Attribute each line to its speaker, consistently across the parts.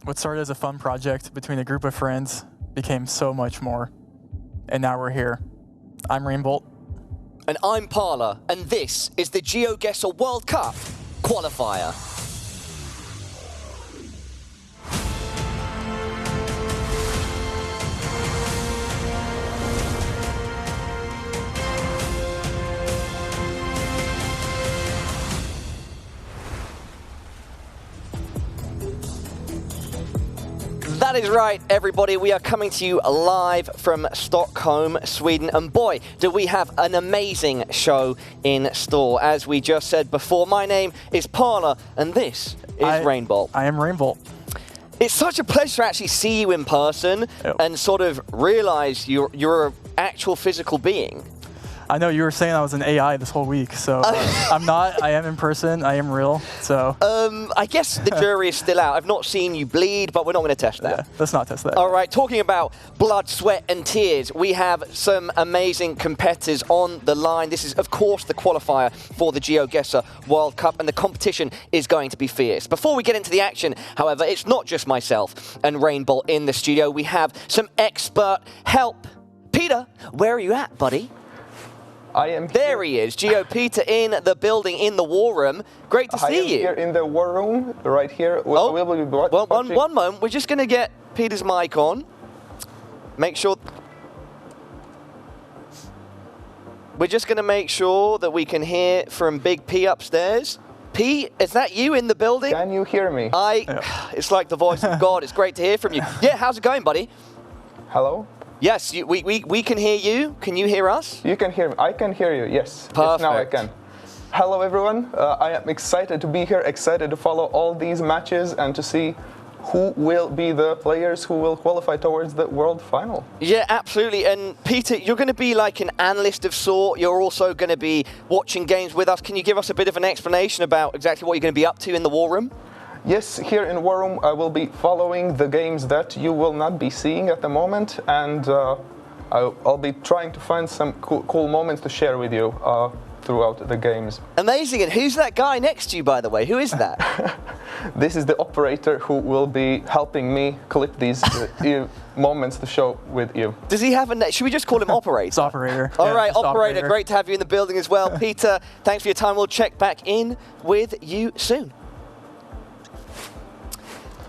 Speaker 1: What started as a fun project between a group of friends became so much more. And now we're here. I'm Rainbolt.
Speaker 2: And I'm Parla, and this is the GeoGuessr World Cup qualifier. That is right, everybody. We are coming to you live from Stockholm, Sweden. And boy, do we have an amazing show in store. As we just said before, my name is Parla, and this is Rainbolt.
Speaker 1: I am Rainbolt.
Speaker 2: It's such a pleasure to actually see you in person and sort of realize you're an actual physical being.
Speaker 1: I know you were saying I was an AI this whole week, so I'm not. I am in person. I am real. So
Speaker 2: I guess the jury is still out. I've not seen you bleed, but we're not going to test that.
Speaker 1: Yeah, let's not test that.
Speaker 2: All right, talking about blood, sweat, and tears, we have some amazing competitors on the line. This is, of course, the qualifier for the GeoGuessr World Cup, and the competition is going to be fierce. Before we get into the action, however, it's not just myself and Rainbolt in the studio. We have some expert help. Peter, where are you at, buddy?
Speaker 3: I am
Speaker 2: there. He is, Geo Peter in the building, in the war room. Great to see you.
Speaker 3: Here in the war room, right here. We'll be
Speaker 2: one moment. We're just going to get Peter's mic on. Make sure. We're just going to make sure that we can hear from Big P upstairs. P, is that you in the building?
Speaker 3: Can you hear me?
Speaker 2: It's like the voice of God. It's great to hear from you. Yeah, how's it going, buddy?
Speaker 3: Hello?
Speaker 2: Yes, we can hear you. Can you hear us?
Speaker 3: You can hear me. I can hear you, yes.
Speaker 2: Perfect.
Speaker 3: Yes, now I can. Hello, everyone. I am excited to be here, excited to follow all these matches and to see who will be the players who will qualify towards the world final.
Speaker 2: Yeah, absolutely. And Peter, you're going to be like an analyst of sort. You're also going to be watching games with us. Can you give us a bit of an explanation about exactly what you're going to be up to in the war room?
Speaker 3: Yes, here in War Room, I will be following the games that you will not be seeing at the moment, and I'll be trying to find some cool moments to share with you throughout the games.
Speaker 2: Amazing. And who's that guy next to you, by the way? Who is that?
Speaker 3: This is the operator who will be helping me clip these moments to show with you.
Speaker 2: Does he have a name? Should we just call him Operator?
Speaker 1: It's Operator.
Speaker 2: All right, Operator. Great to have you in the building as well. Peter, thanks for your time. We'll check back in with you soon.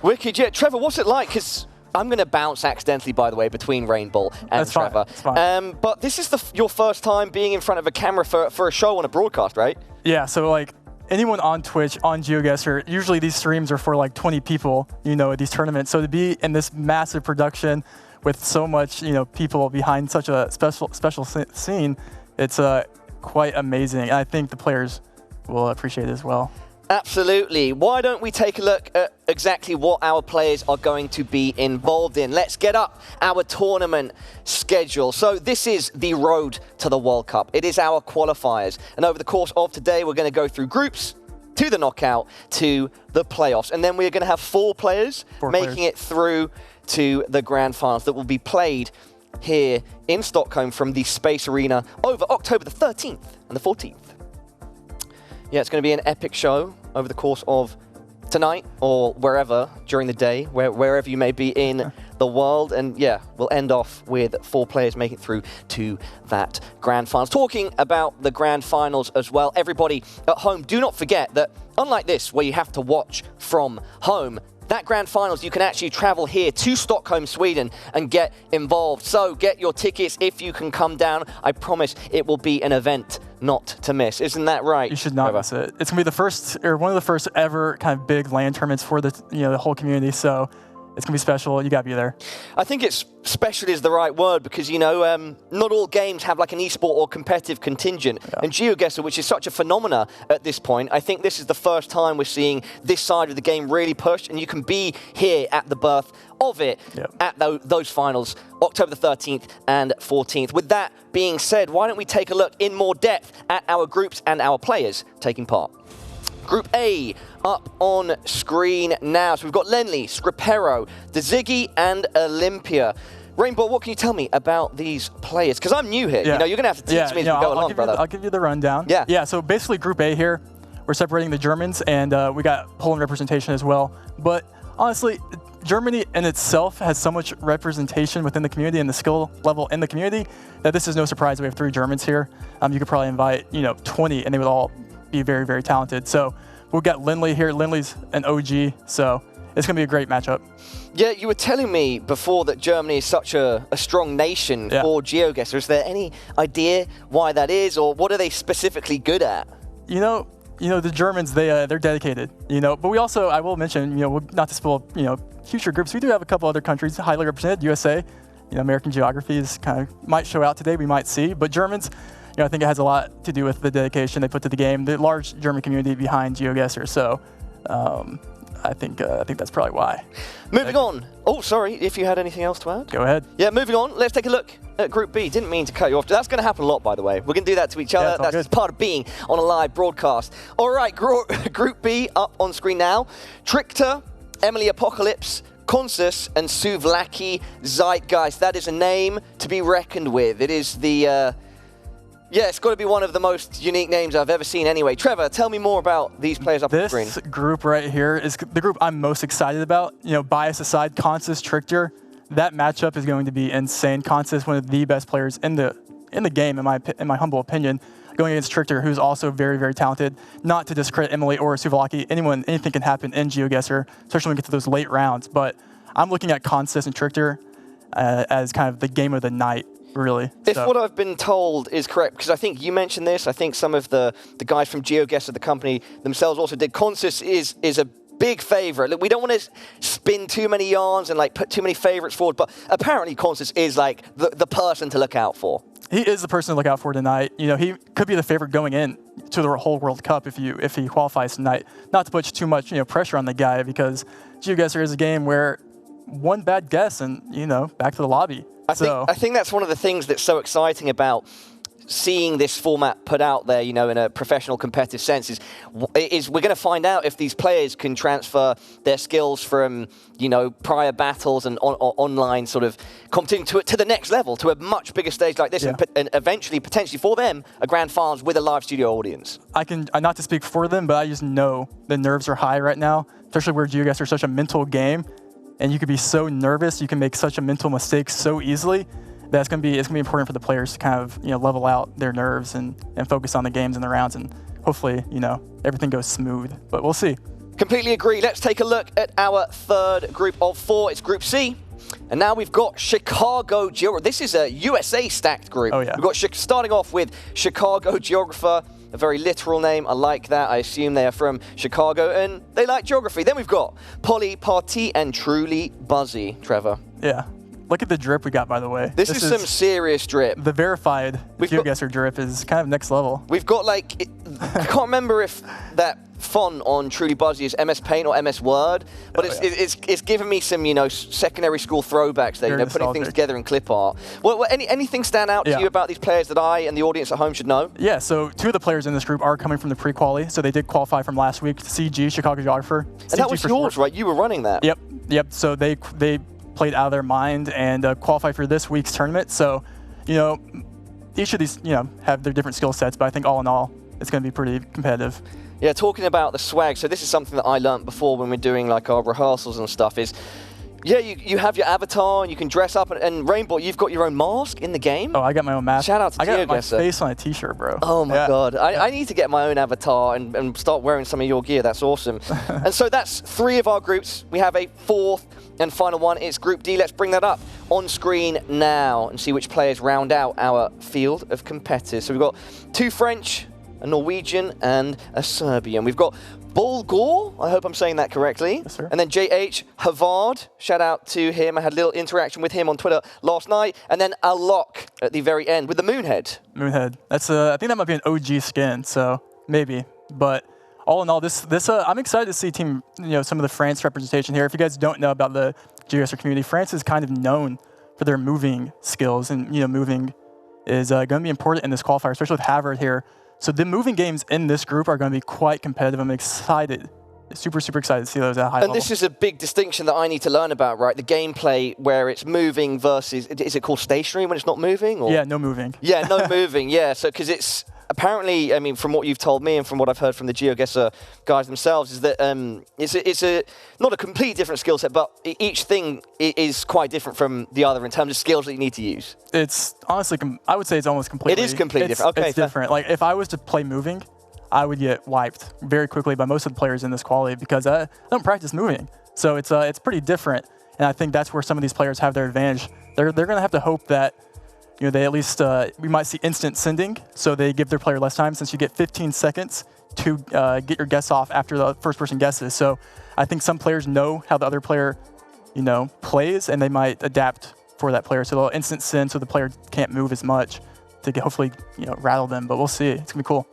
Speaker 2: Wicked, yeah. Trevor, what's it like? Because I'm going to bounce accidentally, by the way, between Rainbolt and Trevor.
Speaker 1: That's fine.
Speaker 2: But this is your first time being in front of a camera for a show on a broadcast, right?
Speaker 1: Yeah, so like anyone on Twitch, on GeoGuessr, usually these streams are for like 20 people, at these tournaments. So to be in this massive production with so much, people behind such a special scene, it's quite amazing. And I think the players will appreciate it as well.
Speaker 2: Absolutely. Why don't we take a look at exactly what our players are going to be involved in? Let's get up our tournament schedule. So this is the road to the World Cup. It is our qualifiers. And over the course of today, we're going to go through groups, to the knockout, to the playoffs. And then we're going to have four players making it through to the grand finals that will be played here in Stockholm from the Space Arena over October the 13th and the 14th. Yeah, it's going to be an epic show over the course of tonight or wherever during the day, wherever you may be in the world. And yeah, we'll end off with four players making it through to that grand finals. Talking about the grand finals as well, everybody at home, do not forget that unlike this, where you have to watch from home, that grand finals, you can actually travel here to Stockholm, Sweden and get involved. So get your tickets if you can come down. I promise it will be an event not to miss. Isn't that right?
Speaker 1: You should not miss it. It's going to be the first, or one of the first ever kind of big LAN tournaments for the, the whole community. So it's going to be special. You got to be there.
Speaker 2: I think it's special is the right word because, not all games have like an esport or competitive contingent. Yeah. And GeoGuessr, which is such a phenomena at this point, I think this is the first time we're seeing this side of the game really pushed, and you can be here at the birth of it at those finals, October the 13th and 14th. With that being said, why don't we take a look in more depth at our groups and our players taking part. Group A up on screen now. So we've got Lenley, Scripero, Dziggy, and Olympia. Rainbolt, what can you tell me about these players? Because I'm new here.
Speaker 1: Yeah.
Speaker 2: You're going to have to teach me as we go along, brother.
Speaker 1: I'll give you the rundown. Yeah, so basically Group A here, we're separating the Germans, and we got Poland representation as well. But honestly, Germany in itself has so much representation within the community and the skill level in the community that this is no surprise we have 3 Germans here. You could probably invite, 20 and they would all be very, very talented. So we've got Lindley here. Lindley's an OG, so it's going to be a great matchup.
Speaker 2: Yeah, you were telling me before that Germany is such a strong nation for GeoGuessr. Is there any idea why that is, or what are they specifically good at?
Speaker 1: The Germans, they're dedicated, but we also, I will mention, not to spoil, future groups, we do have a couple other countries highly represented. USA, American geography is kind of, might show out today, we might see, but Germans, I think it has a lot to do with the dedication they put to the game, the large German community behind GeoGuessr, so I think that's probably why.
Speaker 2: Moving on. Oh, sorry, if you had anything else to add?
Speaker 1: Go ahead.
Speaker 2: Yeah, moving on. Let's take a look at Group B. Didn't mean to cut you off. That's going to happen a lot, by the way. We're going to do that to each other. That's just part of being on a live broadcast. All right, Group B up on screen now. Trickter, Emily Apocalypse, Consus, and Suvlaki Zeitgeist. That is a name to be reckoned with. It is the... Yeah, it's got to be one of the most unique names I've ever seen anyway. Trevor, tell me more about these players up on the screen.
Speaker 1: This group right here is the group I'm most excited about. Bias aside, Consus, Trickter, that matchup is going to be insane. Consus, one of the best players in the game, in my humble opinion, going against Trickter, who's also very, very talented. Not to discredit Emily or Suvlaki, anything can happen in GeoGuessr, especially when we get to those late rounds. But I'm looking at Consus and Trickter as kind of the game of the night. Really.
Speaker 2: If what I've been told is correct, because I think you mentioned this, I think some of the guys from GeoGuessr, the company themselves, also did. Consus is a big favorite. Look, we don't want to spin too many yarns and put too many favorites forward, but apparently Consus is the person to look out for.
Speaker 1: He is the person to look out for tonight. He could be the favorite going in to the whole World Cup if he qualifies tonight. Not to put too much pressure on the guy, because GeoGuessr is a game where one bad guess and back to the lobby.
Speaker 2: I think that's one of the things that's so exciting about seeing this format put out there, in a professional competitive sense, is we're going to find out if these players can transfer their skills from, prior battles and online sort of competition to the next level, to a much bigger stage like this, and eventually, potentially for them, a grand finals with a live studio audience.
Speaker 1: I can, not to speak for them, but I just know the nerves are high right now, especially where GeoGuessr is such a mental game. And you could be so nervous, you can make such a mental mistake so easily that it's gonna be important for the players to kind of level out their nerves and focus on the games and the rounds, and hopefully everything goes smooth. But we'll see.
Speaker 2: Completely agree. Let's take a look at our third group of 4. It's Group C. And now we've got Chicago Geographer. This is a USA stacked group.
Speaker 1: Oh yeah.
Speaker 2: We've got starting off with Chicago Geographer. A very literal name. I like that. I assume they are from Chicago and they like geography. Then we've got Polly, Party, and Truly Buzzy. Trevor.
Speaker 1: Yeah. Look at the drip we got, by the way.
Speaker 2: This is some serious drip.
Speaker 1: The verified GeoGuessr drip is kind of next level.
Speaker 2: We've got I can't remember if that font on Truly Buzzy is MS Paint or MS Word, but it's given me some secondary school throwbacks there, putting things together in clip art. Well, anything stand out to you about these players that I and the audience at home should know?
Speaker 1: Yeah, so 2 of the players in this group are coming from the pre-quali, so they did qualify from last week. CG, Chicago Geographer.
Speaker 2: And that was yours, right? You were running that.
Speaker 1: Yep. So they played out of their mind and qualified for this week's tournament. So, each of these, have their different skill sets, but I think all in all, it's going to be pretty competitive.
Speaker 2: Yeah, talking about the swag, so this is something that I learned before when we're doing our rehearsals and stuff is, you have your avatar and you can dress up, and Rainbow, you've got your own mask in the game?
Speaker 1: Oh, I got my own mask.
Speaker 2: Shout out to
Speaker 1: I got my
Speaker 2: GeoGuessr.
Speaker 1: face on a t-shirt, bro.
Speaker 2: Oh my God. I need to get my own avatar and start wearing some of your gear. That's awesome. And so that's 3 of our groups. We have a 4th and final one. It's Group D. Let's bring that up on screen now and see which players round out our field of competitors. So we've got 2 French, a Norwegian, and a Serbian. We've got Bulgor, I hope I'm saying that correctly.
Speaker 1: Yes, sir.
Speaker 2: And then JH Havard, shout out to him. I had a little interaction with him on Twitter last night. And then Alok at the very end with the Moonhead.
Speaker 1: Moonhead. That's I think that might be an OG skin, so maybe. But all in all, I'm excited to see team, some of the France representation here. If you guys don't know about the GeoGuessr community, France is kind of known for their moving skills, and moving is going to be important in this qualifier, especially with Havard here. So the moving games in this group are going to be quite competitive. I'm excited, super excited to see those at a high level.
Speaker 2: And this is a big distinction that I need to learn about, right? The gameplay where it's moving versus, is it called stationary when it's not moving? Or?
Speaker 1: Yeah, no moving.
Speaker 2: Yeah, no moving, yeah. So, because it's apparently, I mean, from what you've told me and from what I've heard from the GeoGuessr guys themselves, is that it's not a completely different skill set, but each thing is quite different from the other in terms of skills that you need to use.
Speaker 1: It's honestly, I would say it's almost completely.
Speaker 2: It is completely different. Okay,
Speaker 1: it's different. Like if I was to play moving, I would get wiped very quickly by most of the players in this quality because I don't practice moving. So it's pretty different, and I think that's where some of these players have their advantage. They're going to have to hope that they at least we might see instant sending, so they give their player less time since you get 15 seconds to get your guess off after the first person guesses. So I think some players know how the other player plays, and they might adapt for that player. So they'll instant send so the player can't move as much to hopefully rattle them. But we'll see. It's gonna be cool.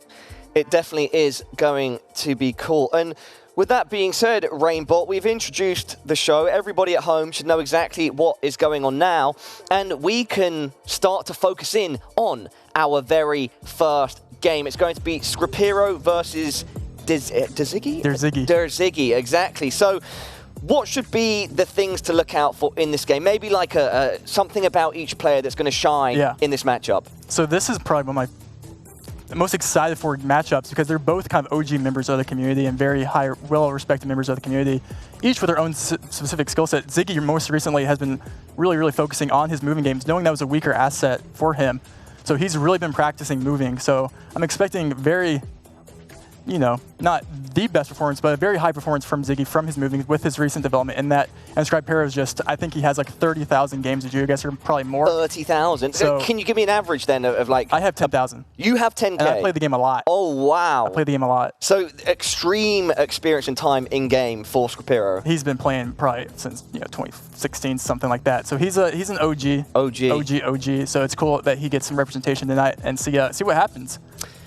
Speaker 2: It definitely is going to be cool. And with that being said, Rainbot, we've introduced the show. Everybody at home should know exactly what is going on now, and we can start to focus in on our very first game. It's going to be Scripero versus Derzigi? Derzigi, exactly. So what should be the things to look out for in this game? Maybe like something about each player that's going to shine in this matchup.
Speaker 1: So this is probably one of my most excited for matchups because they're both kind of OG members of the community and very high, well-respected members of the community, each with their own specific skill set. Ziggy most recently has been really focusing on his moving games, knowing that was a weaker asset for him. So he's really been practicing moving. So I'm expecting very, not the best performance, but a very high performance from Ziggy from his moving with his recent development in that. And Scripero is just, I think he has like 30,000 games of GeoGuessr, probably more.
Speaker 2: 30,000? So can you give me an average then of like?
Speaker 1: I have 10,000.
Speaker 2: You have 10K?
Speaker 1: And I played the game a lot.
Speaker 2: Oh, wow.
Speaker 1: I played the game a lot.
Speaker 2: So extreme experience and time in game for Scripero.
Speaker 1: He's been playing probably since 2016, something like that. So he's an OG. OG. So it's cool that he gets some representation tonight and see what happens.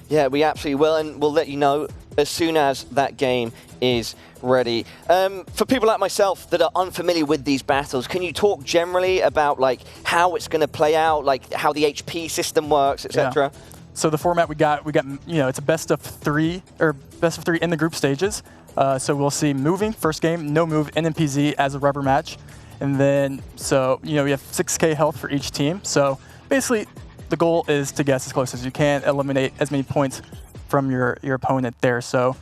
Speaker 2: Yeah, we absolutely will, and we'll let you know as soon as that game is ready. For people like myself that are unfamiliar with these battles, can you talk generally about like how it's going to play out, like how the HP system works, etc.?
Speaker 1: Yeah. So the format we got, it's a best of three in the group stages. So we'll see moving first game, no move, NMPZ as a rubber match, and then we have 6K health for each team. So basically, the goal is to guess as close as you can, eliminate as many points from your opponent there. So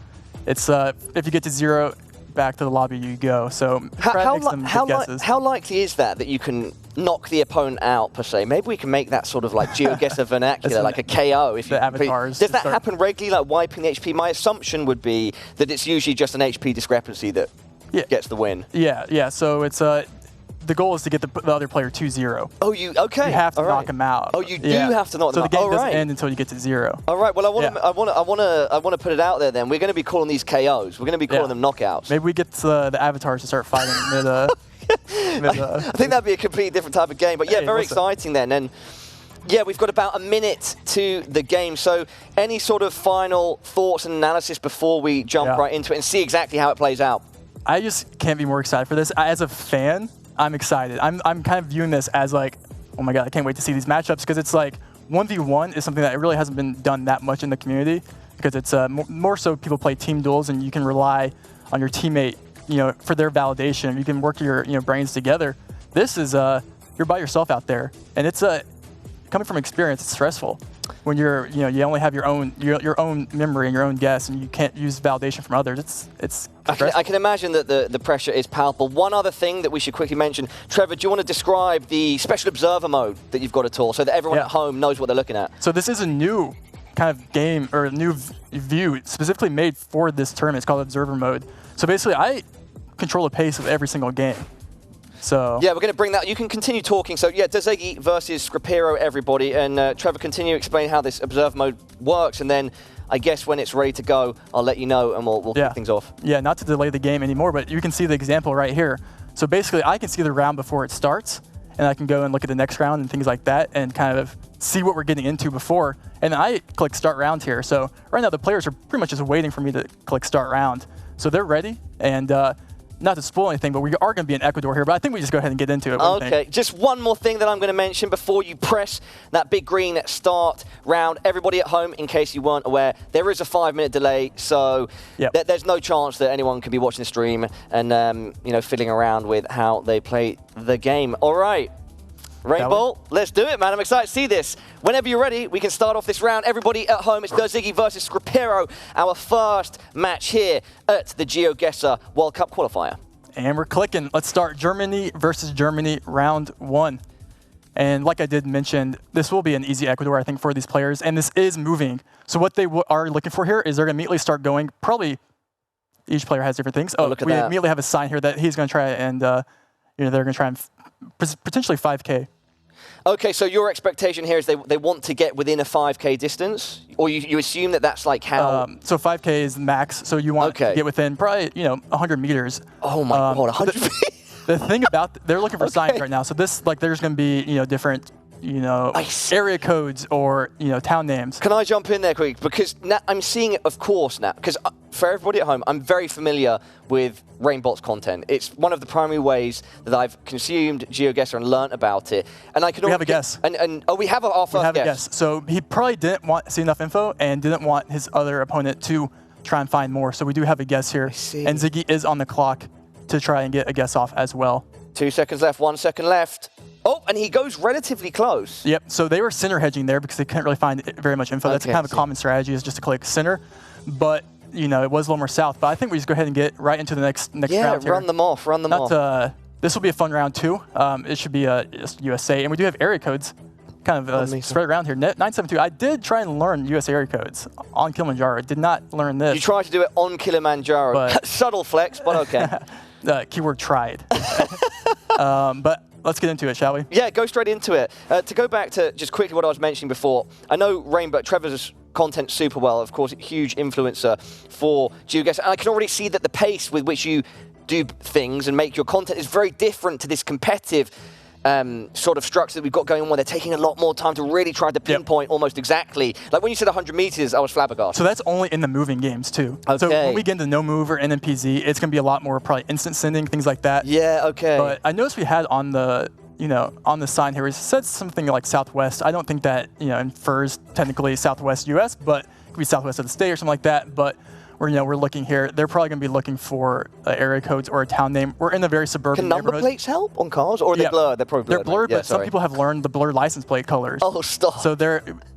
Speaker 1: it's if you get to 0, back to the lobby you go. So
Speaker 2: how likely is that you can knock the opponent out per se? Maybe we can make that sort of like GeoGuessr vernacular, like a KO. If
Speaker 1: the avatars.
Speaker 2: Does that happen regularly, like wiping the HP? My assumption would be that it's usually just an HP discrepancy that gets the win.
Speaker 1: Yeah. So it's the goal is to get the other player to 0.
Speaker 2: Oh, okay.
Speaker 1: You have to knock him out.
Speaker 2: Oh, you do have to knock them out.
Speaker 1: So the game doesn't end until you get to 0.
Speaker 2: All right. Well, I want to put it out there. Then we're going to be calling these KOs. We're going to be calling them knockouts.
Speaker 1: Maybe we get the avatars to start fighting mid.
Speaker 2: I think that'd be a completely different type of game. But yeah, very exciting then. And yeah, we've got about a minute to the game. So any sort of final thoughts and analysis before we jump right into it and see exactly how it plays out?
Speaker 1: I just can't be more excited for this. As a fan, I'm excited. I'm kind of viewing this as like, oh my god, I can't wait to see these matchups because it's like 1v1 is something that really hasn't been done that much in the community because it's more so people play team duels and you can rely on your teammate, for their validation. You can work your brains together. This is you're by yourself out there, and it's coming from experience. It's stressful when you only have your own memory and your own guess, and you can't use validation from others. It's
Speaker 2: I can imagine that the pressure is palpable. One other thing that we should quickly mention, Trevor, do you want to describe the special observer mode that you've got at all so that everyone at home knows what they're looking at? So
Speaker 1: this is a new kind of game or a new view specifically made for this tournament. It's called observer mode. So basically, I control the pace of every single game. So
Speaker 2: yeah, we're going to bring that. You can continue talking. So yeah, Derzigi versus Scripero, everybody, and Trevor, continue explain how this observe mode works, and then I guess when it's ready to go, I'll let you know, and we'll kick things off.
Speaker 1: Yeah, not to delay the game anymore, but you can see the example right here. So basically, I can see the round before it starts, and I can go and look at the next round and things like that, and kind of see what we're getting into before. And I click start round here. So right now, the players are pretty much just waiting for me to click start round. So they're ready, and not to spoil anything, but we are going to be in Ecuador here, but I think we just go ahead and get into it.
Speaker 2: Okay, just one more thing that I'm going to mention before you press that big green start round. Everybody at home, in case you weren't aware, there is a 5-minute delay, so there's no chance that anyone can be watching the stream and fiddling around with how they play the game. All right, Rainbow, let's do it, man. I'm excited to see this. Whenever you're ready, we can start off this round. Everybody at home, it's Ziggy versus Scripero, our first match here at the GeoGuessr World Cup qualifier.
Speaker 1: And we're clicking. Let's start Germany versus Germany, round 1. And like I did mention, this will be an easy Ecuador, I think, for these players. And this is moving. So what they are looking for here is they're going to immediately start going. Probably each player has different things.
Speaker 2: Look at
Speaker 1: we
Speaker 2: that.
Speaker 1: immediately have a sign here that he's going to try and, they're going to try and potentially 5K.
Speaker 2: Okay, so your expectation here is they want to get within a 5K distance? Or you assume that that's like how...
Speaker 1: So 5K is max, so you want to get within probably, 100 meters.
Speaker 2: Oh my God, 100 meters?
Speaker 1: The thing about, they're looking for signs right now. So this, there's going to be, different, area codes or, town names.
Speaker 2: Can I jump in there quick? Because now I'm seeing it, of course, now. Because for everybody at home, I'm very familiar with Rainbot's content. It's one of the primary ways that I've consumed GeoGuessr and learnt about it. And I can
Speaker 1: We have a guess.
Speaker 2: And we have our first
Speaker 1: We have
Speaker 2: guess.
Speaker 1: a guess. So he probably didn't want to see enough info and didn't want his other opponent to try and find more. So we do have a guess here. And Ziggy is on the clock to try and get a guess off as well.
Speaker 2: 2 seconds left, 1 second left. Oh, and he goes relatively close.
Speaker 1: Yep, so they were center hedging there because they couldn't really find very much info. That's kind of a common strategy, is just to click center. But, it was a little more south. But I think we just go ahead and get right into the next round here.
Speaker 2: Run them off, run them off.
Speaker 1: This will be a fun round too. It should be just USA. And we do have area codes kind of spread around here. 972, I did try and learn US area codes on Kilimanjaro. I did not learn this.
Speaker 2: You tried to do it on Kilimanjaro.
Speaker 1: But
Speaker 2: subtle flex, but okay.
Speaker 1: Keyword tried. But let's get into it, shall we?
Speaker 2: Yeah, go straight into it. To go back to just quickly what I was mentioning before, I know Rainbow, Trevor's content super well, of course, huge influencer for GeoGuessr, and I can already see that the pace with which you do things and make your content is very different to this competitive sort of structure that we've got going on, where they're taking a lot more time to really try to pinpoint almost exactly. Like when you said 100 meters, I was flabbergasted.
Speaker 1: So that's only in the moving games too.
Speaker 2: Okay.
Speaker 1: So when we get into no move or NMPZ, it's going to be a lot more probably instant sending, things like that.
Speaker 2: Yeah, okay.
Speaker 1: But I noticed we had on the, on the sign here, it said something like Southwest. I don't think that, infers technically Southwest US, but it could be Southwest of the state or something like that. But we're looking here. They're probably going to be looking for area codes or a town name. We're in a very suburban neighborhood.
Speaker 2: Can number plates help on cars, or are they blurred? They're probably blurred.
Speaker 1: They're blurred, but some people have learned the blurred license plate colors.
Speaker 2: Oh, stop.
Speaker 1: So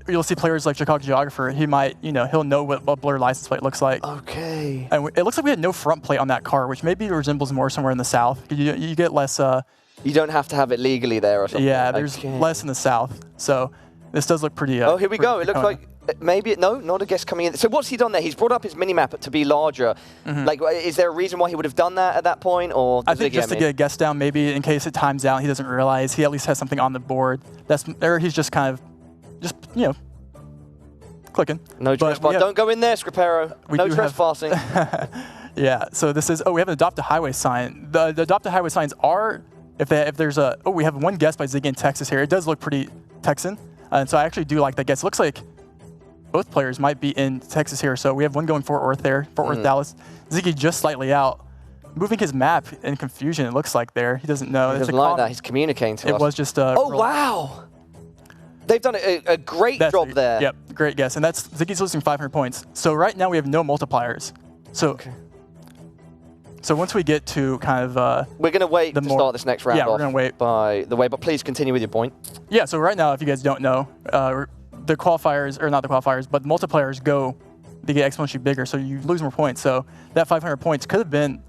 Speaker 1: you'll see players like Chicago Geographer. He might, he'll know what blurred license plate looks like.
Speaker 2: Okay.
Speaker 1: And it looks like we had no front plate on that car, which maybe resembles more somewhere in the south. You get less.
Speaker 2: You don't have to have it legally there or something.
Speaker 1: Yeah, there's less in the south. So this does look pretty.
Speaker 2: Oh, here we go. It looks like. Maybe, no, not a guess coming in. So what's he done there? He's brought up his minimap to be larger. Like, is there a reason why he would have done that at that point? Or
Speaker 1: I think just to get a guess down, maybe in case it times out, he doesn't realize he at least has something on the board. Or he's just kind of, clicking.
Speaker 2: No trespassing. Don't go in there, Scripero. No trespassing.
Speaker 1: Yeah, so this is, we have an adopt a highway sign. The adopt a highway signs are, if there's a, we have one guess by Ziggy in Texas here. It does look pretty Texan. And so I actually do like that guess. It looks like both players might be in Texas here. So we have one going Fort Worth there, Fort Worth, Dallas. Ziggy just slightly out. Moving his map in confusion, it looks like there. He doesn't know.
Speaker 2: He doesn't like that. He's communicating to us.
Speaker 1: It was just
Speaker 2: oh, wow. They've done a great job there.
Speaker 1: Yep, great guess. And that's, Ziggy's losing 500 points. So right now we have no multipliers. So so once we get to kind of...
Speaker 2: we're going to wait to start this next round off.
Speaker 1: Yeah, we're going to wait.
Speaker 2: By the way, but please continue with your point.
Speaker 1: Yeah, so right now, if you guys don't know, the qualifiers, or not the qualifiers, but multipliers they get exponentially bigger, so you lose more points. So that 500 points could have been,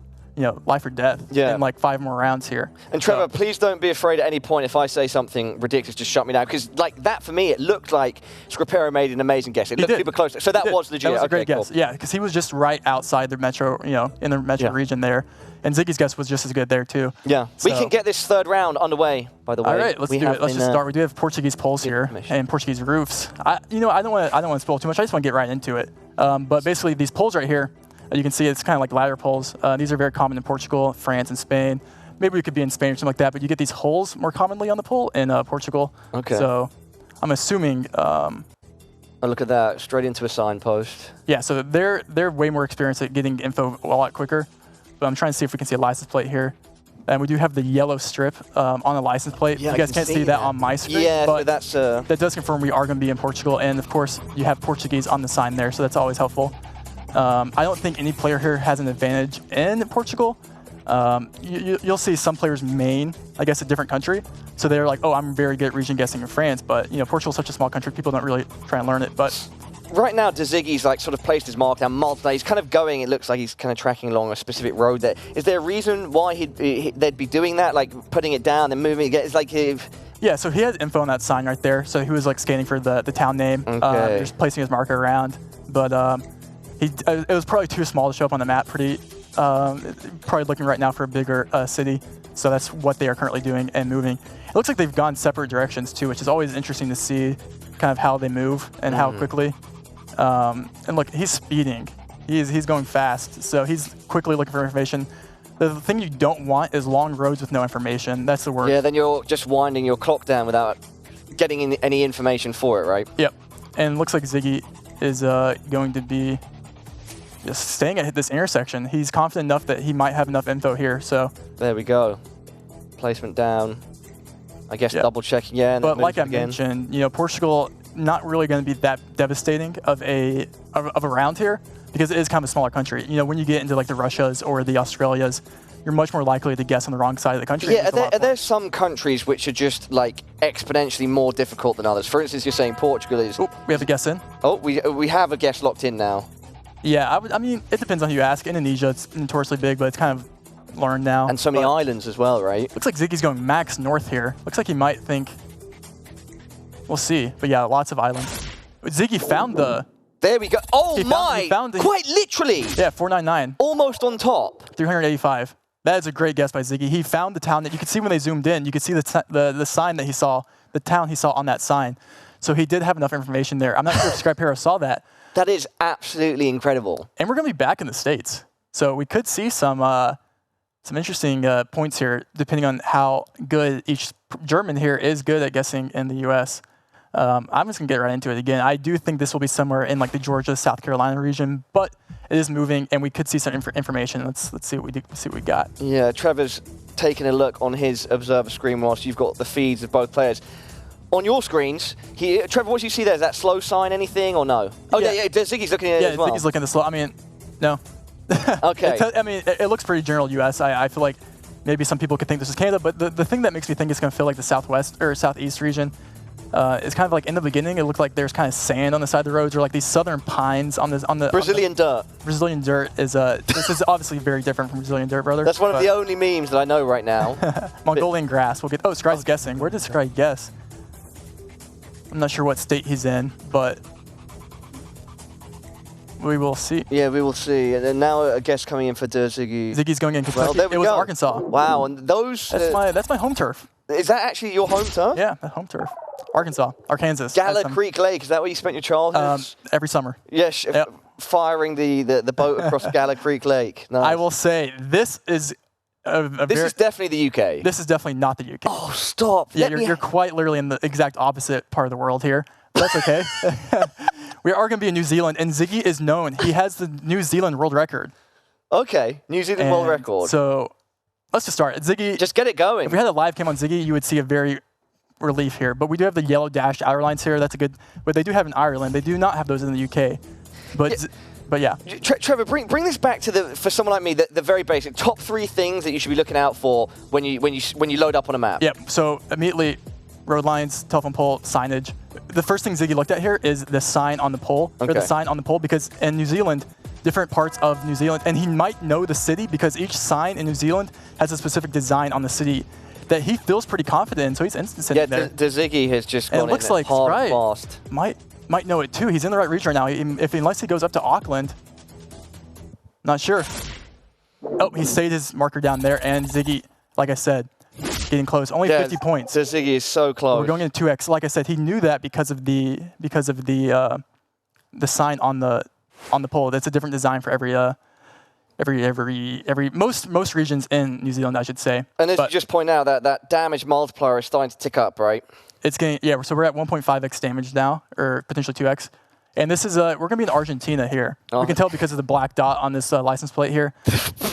Speaker 1: life or death in like 5 more rounds here.
Speaker 2: And Trevor, please don't be afraid at any point if I say something ridiculous, just shut me down. Because like that, for me, it looked like Scripero made an amazing guess. It looked super close. So that was legit.
Speaker 1: That was a great guess. Yeah, because he was just right outside the metro, in the metro region there. And Ziggy's guess was just as good there too.
Speaker 2: Yeah, so we can get this third round underway, by the way.
Speaker 1: All right, let's do it. Let's just start. We do have Portuguese poles here and Portuguese roofs. I don't want to spoil too much. I just want to get right into it. But basically, these poles right here, you can see it's kind of like ladder poles. These are very common in Portugal, France, and Spain. Maybe we could be in Spain or something like that. But you get these holes more commonly on the pole in Portugal. Okay. So I'm assuming.
Speaker 2: Oh, look at that! Straight into a signpost.
Speaker 1: Yeah. So they're way more experienced at getting info a lot quicker. But I'm trying to see if we can see a license plate here. And we do have the yellow strip on the license plate.
Speaker 2: Yeah,
Speaker 1: you guys can't see that on my screen.
Speaker 2: Yeah,
Speaker 1: but
Speaker 2: so that's...
Speaker 1: that does confirm we are going to be in Portugal. And, of course, you have Portuguese on the sign there, so that's always helpful. I don't think any player here has an advantage in Portugal. You'll see some players main, I guess, a different country. So they're like, oh, I'm very good at region guessing in France, but Portugal's such a small country, people don't really try and learn it. But
Speaker 2: right now, Ziggy's like sort of placed his mark down multiple. He's kind of going. It looks like he's kind of tracking along a specific road. There is there a reason why they'd be doing that, like putting it down and moving it? It's like
Speaker 1: yeah. So he has info on that sign right there. So he was like scanning for the town name, just placing his marker around. But it was probably too small to show up on the map. Probably looking right now for a bigger city. So that's what they are currently doing and moving. It looks like they've gone separate directions too, which is always interesting to see, kind of how they move and how quickly. And look, he's speeding. He's going fast. So he's quickly looking for information. The thing you don't want is long roads with no information. That's the worst.
Speaker 2: Yeah, then you're just winding your clock down without getting any information for it, right?
Speaker 1: Yep. And it looks like Ziggy is going to be just staying at this intersection. He's confident enough that he might have enough info here. So
Speaker 2: there we go. Placement down. I guess double checking. Yeah.
Speaker 1: But like I mentioned, Portugal not really going to be that devastating of a round here because it is kind of a smaller country. When you get into like the Russias or the Australias, you're much more likely to guess on the wrong side of the country.
Speaker 2: Yeah, are there some countries which are just like exponentially more difficult than others? For instance, you're saying Portugal is.
Speaker 1: Oh, we have a guess in.
Speaker 2: Oh, we have a guess locked in now.
Speaker 1: Yeah, I mean, it depends on who you ask. Indonesia, it's notoriously big, but it's kind of learned now.
Speaker 2: And so many islands as well, right?
Speaker 1: Looks like Ziggy's going max north here. Looks like he might think. We'll see. But yeah, lots of islands. Ziggy found the.
Speaker 2: There we go. Oh my! Quite literally.
Speaker 1: Yeah, 499.
Speaker 2: Almost on top.
Speaker 1: 385. That is a great guess by Ziggy. He found the town that you could see when they zoomed in. You could see the sign that he saw, the town he saw on that sign. So he did have enough information there. I'm not sure if Scribe Hero saw that.
Speaker 2: That is absolutely incredible.
Speaker 1: And we're going to be back in the States. So we could see some interesting points here, depending on how good each German here is good at guessing in the US. I'm just going to get right into it again. I do think this will be somewhere in like the Georgia, South Carolina region, but it is moving, and we could see some information. Let's see what we got.
Speaker 2: Yeah, Trevor's taking a look on his observer screen whilst you've got the feeds of both players. On your screens, Trevor, what do you see there? Is that slow sign anything or no? Oh, yeah, Ziggy's looking at it as well.
Speaker 1: Yeah, Ziggy's looking at the slow. I mean, no.
Speaker 2: Okay.
Speaker 1: It looks pretty general US. I feel like maybe some people could think this is Canada, but the thing that makes me think it's going to feel like the Southwest or Southeast region is kind of like in the beginning, it looked like there's kind of sand on the side of the roads or like these southern pines on the
Speaker 2: Brazilian dirt.
Speaker 1: Brazilian dirt is this is obviously very different from Brazilian dirt, brother.
Speaker 2: That's one of the only memes that I know right now.
Speaker 1: Mongolian grass. We'll get. Oh, Scribe's guessing. Where did Scribe guess? I'm not sure what state he's in, but we will see.
Speaker 2: Yeah, we will see. And then now a guess coming in for Ziggy.
Speaker 1: Ziggy's going in Kentucky.
Speaker 2: Well, there we
Speaker 1: was
Speaker 2: go.
Speaker 1: Arkansas.
Speaker 2: Wow, and those...
Speaker 1: That's my home turf.
Speaker 2: Is that actually your home turf?
Speaker 1: Yeah, home turf. Arkansas.
Speaker 2: Gala Creek Lake, is that where you spent your childhood?
Speaker 1: Every summer.
Speaker 2: Yes, firing the boat across Gala Creek Lake. Nice.
Speaker 1: I will say, this is...
Speaker 2: This is definitely the UK.
Speaker 1: This is definitely not the UK.
Speaker 2: Oh, stop.
Speaker 1: Yeah, you're quite literally in the exact opposite part of the world here. But that's okay. We are going to be in New Zealand, and Ziggy is known. He has the New Zealand world record.
Speaker 2: Okay, New Zealand world record.
Speaker 1: So let's just start. Ziggy.
Speaker 2: Just get it going.
Speaker 1: If we had a live cam on Ziggy, you would see a very relief here. But we do have the yellow dashed outer lines here. That's a good. But they do have in Ireland. They do not have those in the UK. But yeah.
Speaker 2: Trevor, bring this back to for someone like me, the very basic top 3 things that you should be looking out for when you load up on a map.
Speaker 1: Yep. So immediately, road lines, telephone pole, signage. The first thing Ziggy looked at here is the sign on the pole, or the sign on the pole, because in New Zealand, different parts of New Zealand, and he might know the city because each sign in New Zealand has a specific design on the city that he feels pretty confident in, so he's instantly there.
Speaker 2: The Ziggy has just gone
Speaker 1: it looks like
Speaker 2: hard and fast.
Speaker 1: Might know it too. He's in the right region right now. Unless he goes up to Auckland, not sure. Oh, he stayed his marker down there, and Ziggy, like I said, getting close. Only 50 points.
Speaker 2: The Ziggy is so close.
Speaker 1: We're going into 2x. Like I said, he knew that because of the sign on the pole. That's a different design for most regions in New Zealand, I should say.
Speaker 2: And as you just point out, that damage multiplier is starting to tick up, right?
Speaker 1: It's getting so we're at 1.5x damage now, or potentially 2x. And this is we're gonna be in Argentina here. Oh. We can tell because of the black dot on this license plate here.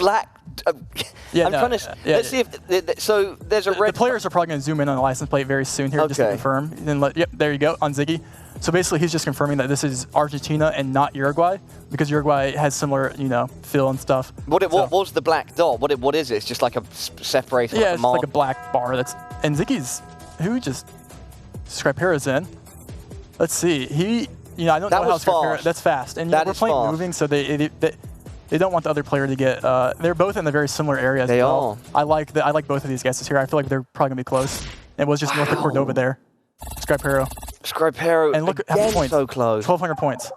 Speaker 2: Black. Let's see if so. There's a red.
Speaker 1: The players are probably gonna zoom in on the license plate very soon here just to confirm. Then yep, there you go on Ziggy. So basically, he's just confirming that this is Argentina and not Uruguay, because Uruguay has similar, feel and stuff.
Speaker 2: What was the black dot? What is it? It's just like a separator.
Speaker 1: Yeah,
Speaker 2: like
Speaker 1: it's like a black bar. And Ziggy's Scripero's in. Let's see. I don't know how Scripero. That's fast, and we're playing moving, so they don't want the other player to get. They're both in the very similar areas.
Speaker 2: They are.
Speaker 1: I like both of these guesses here. I feel like they're probably gonna be close. It was just north of Cordova there.
Speaker 2: Scripero.
Speaker 1: And look at how many points.
Speaker 2: So close.
Speaker 1: 1,200 points.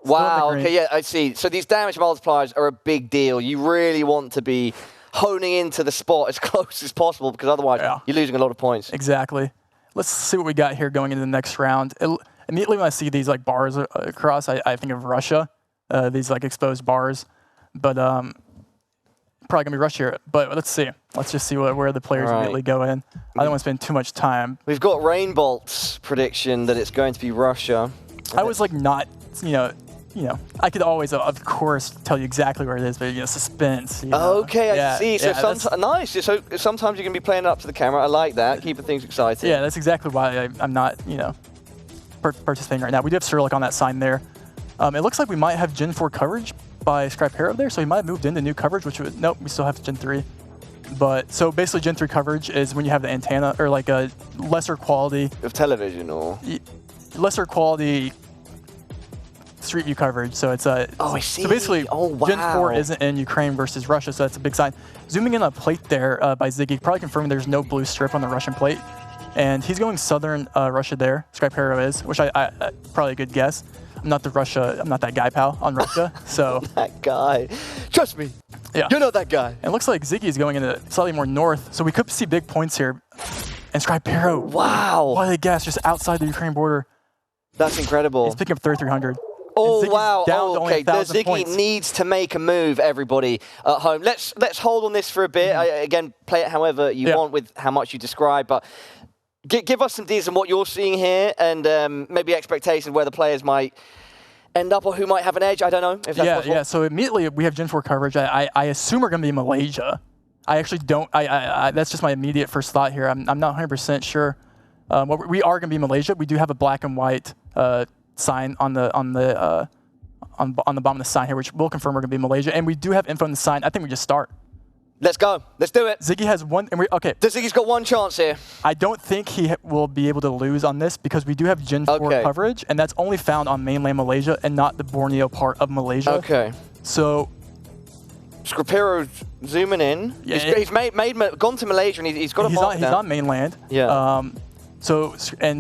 Speaker 2: Wow. Okay. Yeah, I see. So these damage multipliers are a big deal. You really want to be honing into the spot as close as possible, because otherwise you're losing a lot of points.
Speaker 1: Exactly. Let's see what we got here going into the next round. Immediately when I see these like bars across, I think of Russia. These like exposed bars, but probably gonna be Russia here. But let's see. Let's just see where the players immediately go in. I don't want to spend too much time.
Speaker 2: We've got Rainbolt's prediction that it's going to be Russia.
Speaker 1: I was like not, I could always, of course, tell you exactly where it is, but suspense.
Speaker 2: Okay, I see. So nice. So sometimes you can be playing up to the camera. I like that. Keeping things exciting.
Speaker 1: Yeah, that's exactly why I'm not, participating right now. We do have Cyrillic on that sign there. It looks like we might have Gen 4 coverage by Scripero there, so he might have moved into new coverage, which would, nope, we still have Gen 3. But so basically Gen 3 coverage is when you have the antenna, or like a lesser quality
Speaker 2: of television, or
Speaker 1: lesser quality street view coverage. So it's
Speaker 2: oh, I see.
Speaker 1: So basically
Speaker 2: wow.
Speaker 1: Gen 4 isn't in Ukraine versus Russia, so that's a big sign. Zooming in on a plate there by Ziggy, probably confirming there's no blue strip on the Russian plate. And he's going southern Russia there, Scripero is, which I probably a good guess. I'm not that guy, pal, on Russia, so.
Speaker 2: That guy. Trust me.
Speaker 1: Yeah.
Speaker 2: You're not that guy.
Speaker 1: And it looks like Ziggy is going into slightly more north, so we could see big points here. And Scripero.
Speaker 2: Wow.
Speaker 1: What a guess, just outside the Ukraine border.
Speaker 2: That's incredible.
Speaker 1: He's picking up 3,300.
Speaker 2: Oh, wow.
Speaker 1: Okay,
Speaker 2: the Ziggy needs to make a move, everybody at home. Let's hold on this for a bit. Again, play it however you want with how much you describe, but give us some details on what you're seeing here, and maybe expectations where the players might end up or who might have an edge. I don't know if that's possible. Yeah, so
Speaker 1: immediately we have Gen 4 coverage. I assume we're going to be Malaysia. I actually don't. That's just my immediate first thought here. I'm not 100% sure. We are going to be Malaysia. We do have a black and white sign on the bottom of the sign here, which will confirm we're going to be Malaysia. And we do have info on the sign. I think we just start.
Speaker 2: Let's go. Let's do it.
Speaker 1: Ziggy has one. Okay.
Speaker 2: Ziggy's got one chance here.
Speaker 1: I don't think he will be able to lose on this because we do have Gen 4 coverage, and that's only found on mainland Malaysia and not the Borneo part of Malaysia.
Speaker 2: Okay.
Speaker 1: So.
Speaker 2: Scripero's zooming in. Yeah, he's gone to Malaysia, and he's got a mark
Speaker 1: He's on mainland.
Speaker 2: Yeah.
Speaker 1: And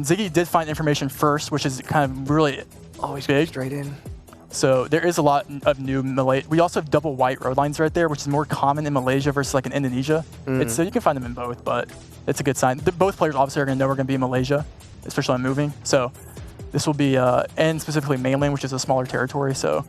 Speaker 1: Ziggy did find information first, which is kind of really
Speaker 2: he's
Speaker 1: big.
Speaker 2: Straight in.
Speaker 1: So there is a lot of new Malay. We also have double white road lines right there, which is more common in Malaysia versus like in Indonesia. So you can find them in both, but it's a good sign. Both players obviously are going to know we're going to be in Malaysia, especially on moving. So this will be, and specifically mainland, which is a smaller territory. So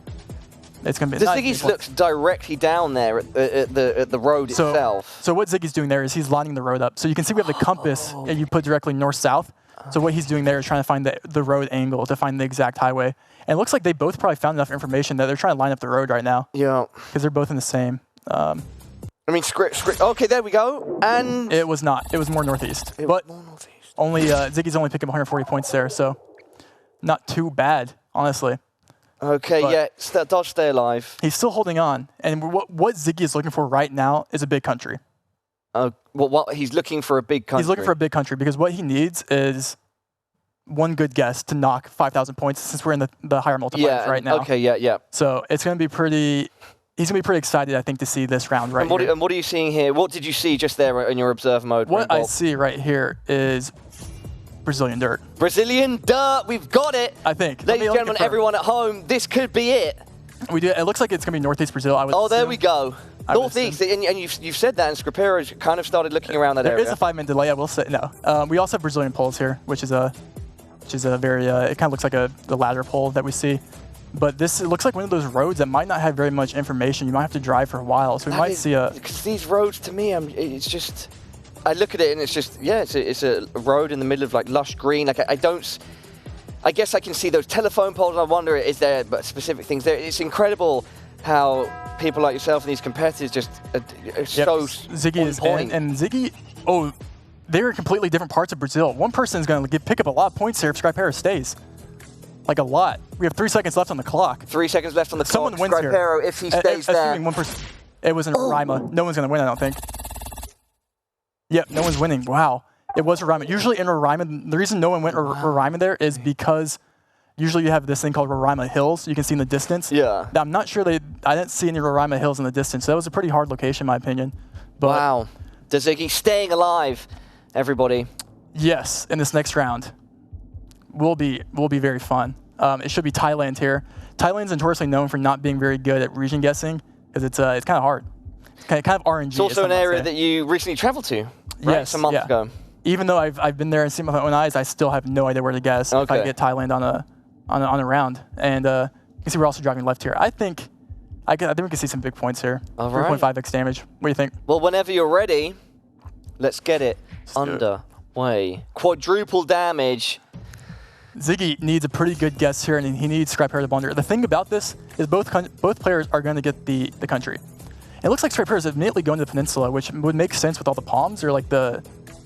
Speaker 1: it's going to be.
Speaker 2: The Ziggy looks directly down there at the road itself.
Speaker 1: So what Ziggy's doing there is he's lining the road up. So you can see we have the compass, and you put directly north-south. So what he's doing there is trying to find the road angle to find the exact highway. And it looks like they both probably found enough information that they're trying to line up the road right now.
Speaker 2: Yeah.
Speaker 1: Because they're both in the same.
Speaker 2: Okay, there we go. And
Speaker 1: it was not. It was more northeast. But only Ziggy's only picking up 140 points there, so not too bad, honestly.
Speaker 2: Okay, that does stay alive.
Speaker 1: He's still holding on. And what Ziggy is looking for right now is a big country.
Speaker 2: What he's looking for a big country.
Speaker 1: He's looking for a big country because what he needs is one good guess to knock 5,000 points since we're in the higher multipliers right now.
Speaker 2: Okay, yeah.
Speaker 1: So it's going to be pretty. He's going to be pretty excited, I think, to see this round right here.
Speaker 2: And what are you seeing here? What did you see just there in your observe mode?
Speaker 1: What I see right here is Brazilian dirt.
Speaker 2: Brazilian dirt. We've got it.
Speaker 1: I think.
Speaker 2: Ladies and gentlemen, everyone at home, this could be it.
Speaker 1: We do. It looks like it's going to be northeast Brazil. I would.
Speaker 2: Oh, there we go. Northeast, and you've said that, and Scripero's kind of started looking around that area.
Speaker 1: There is a 5-minute delay, I will say. No, we also have Brazilian poles here, which is a very. It kind of looks like the ladder pole that we see, but it looks like one of those roads that might not have very much information. You might have to drive for a while, so we might see a.
Speaker 2: Because these roads, to me, it's just. I look at it and it's just it's a road in the middle of like lush green. Like I guess I can see those telephone poles. And I wonder, is there specific things there? It's incredible how people like yourself and these competitors just are so
Speaker 1: Ziggy is in, and Ziggy, they're in completely different parts of Brazil. One person is going to pick up a lot of points here if Scripero stays. Like a lot. We have 3 seconds left on the clock.
Speaker 2: 3 seconds left on the
Speaker 1: Someone
Speaker 2: clock.
Speaker 1: wins here.
Speaker 2: Scripero, if he stays there.
Speaker 1: Assuming 1%. It was in Roraima. No one's going to win, I don't think. Yep, no one's winning. Wow. It was Roraima. Usually in Roraima, the reason no one went Roraima there is because usually you have this thing called Roraima Hills you can see in the distance.
Speaker 2: Yeah.
Speaker 1: Now, I'm not sure I didn't see any Roraima Hills in the distance. So that was a pretty hard location, in my opinion. But
Speaker 2: wow. Ziggy staying alive, everybody.
Speaker 1: Yes, in this next round will be very fun. It should be Thailand here. Thailand's notoriously known for not being very good at region guessing because it's kind of hard. Kind of RNG.
Speaker 2: It's also an area that you recently traveled to, right?
Speaker 1: Yes,
Speaker 2: Some months ago.
Speaker 1: Even though I've been there and seen with my own eyes, I still have no idea where to guess if I get Thailand on a round. And you can see we're also driving left here. I think we can see some big points here. 3.5x damage. What do you think?
Speaker 2: Well, whenever you're ready, let's get it underway. Quadruple damage.
Speaker 1: Ziggy needs a pretty good guess here, and he needs Scripero to blunder. The thing about this is both players are going to get the country. It looks like Scripero is immediately going to the peninsula, which would make sense with all the palms or like the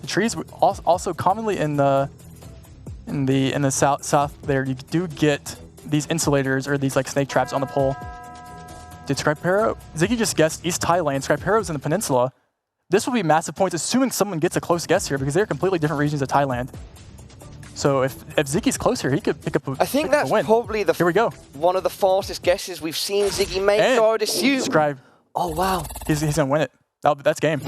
Speaker 1: trees. Also, commonly in the south there, you do get these insulators or these like snake traps on the pole. Did Scripero? Ziggy just guessed East Thailand. Scripero's in the peninsula. This will be massive points, assuming someone gets a close guess here because they're completely different regions of Thailand. So if Ziggy's closer, he could pick up a win.
Speaker 2: I think that's probably
Speaker 1: Here we go.
Speaker 2: One of the fastest guesses we've seen Ziggy make.
Speaker 1: And
Speaker 2: so I would assume.
Speaker 1: Scribe.
Speaker 2: Oh wow.
Speaker 1: He's gonna win it. That's game.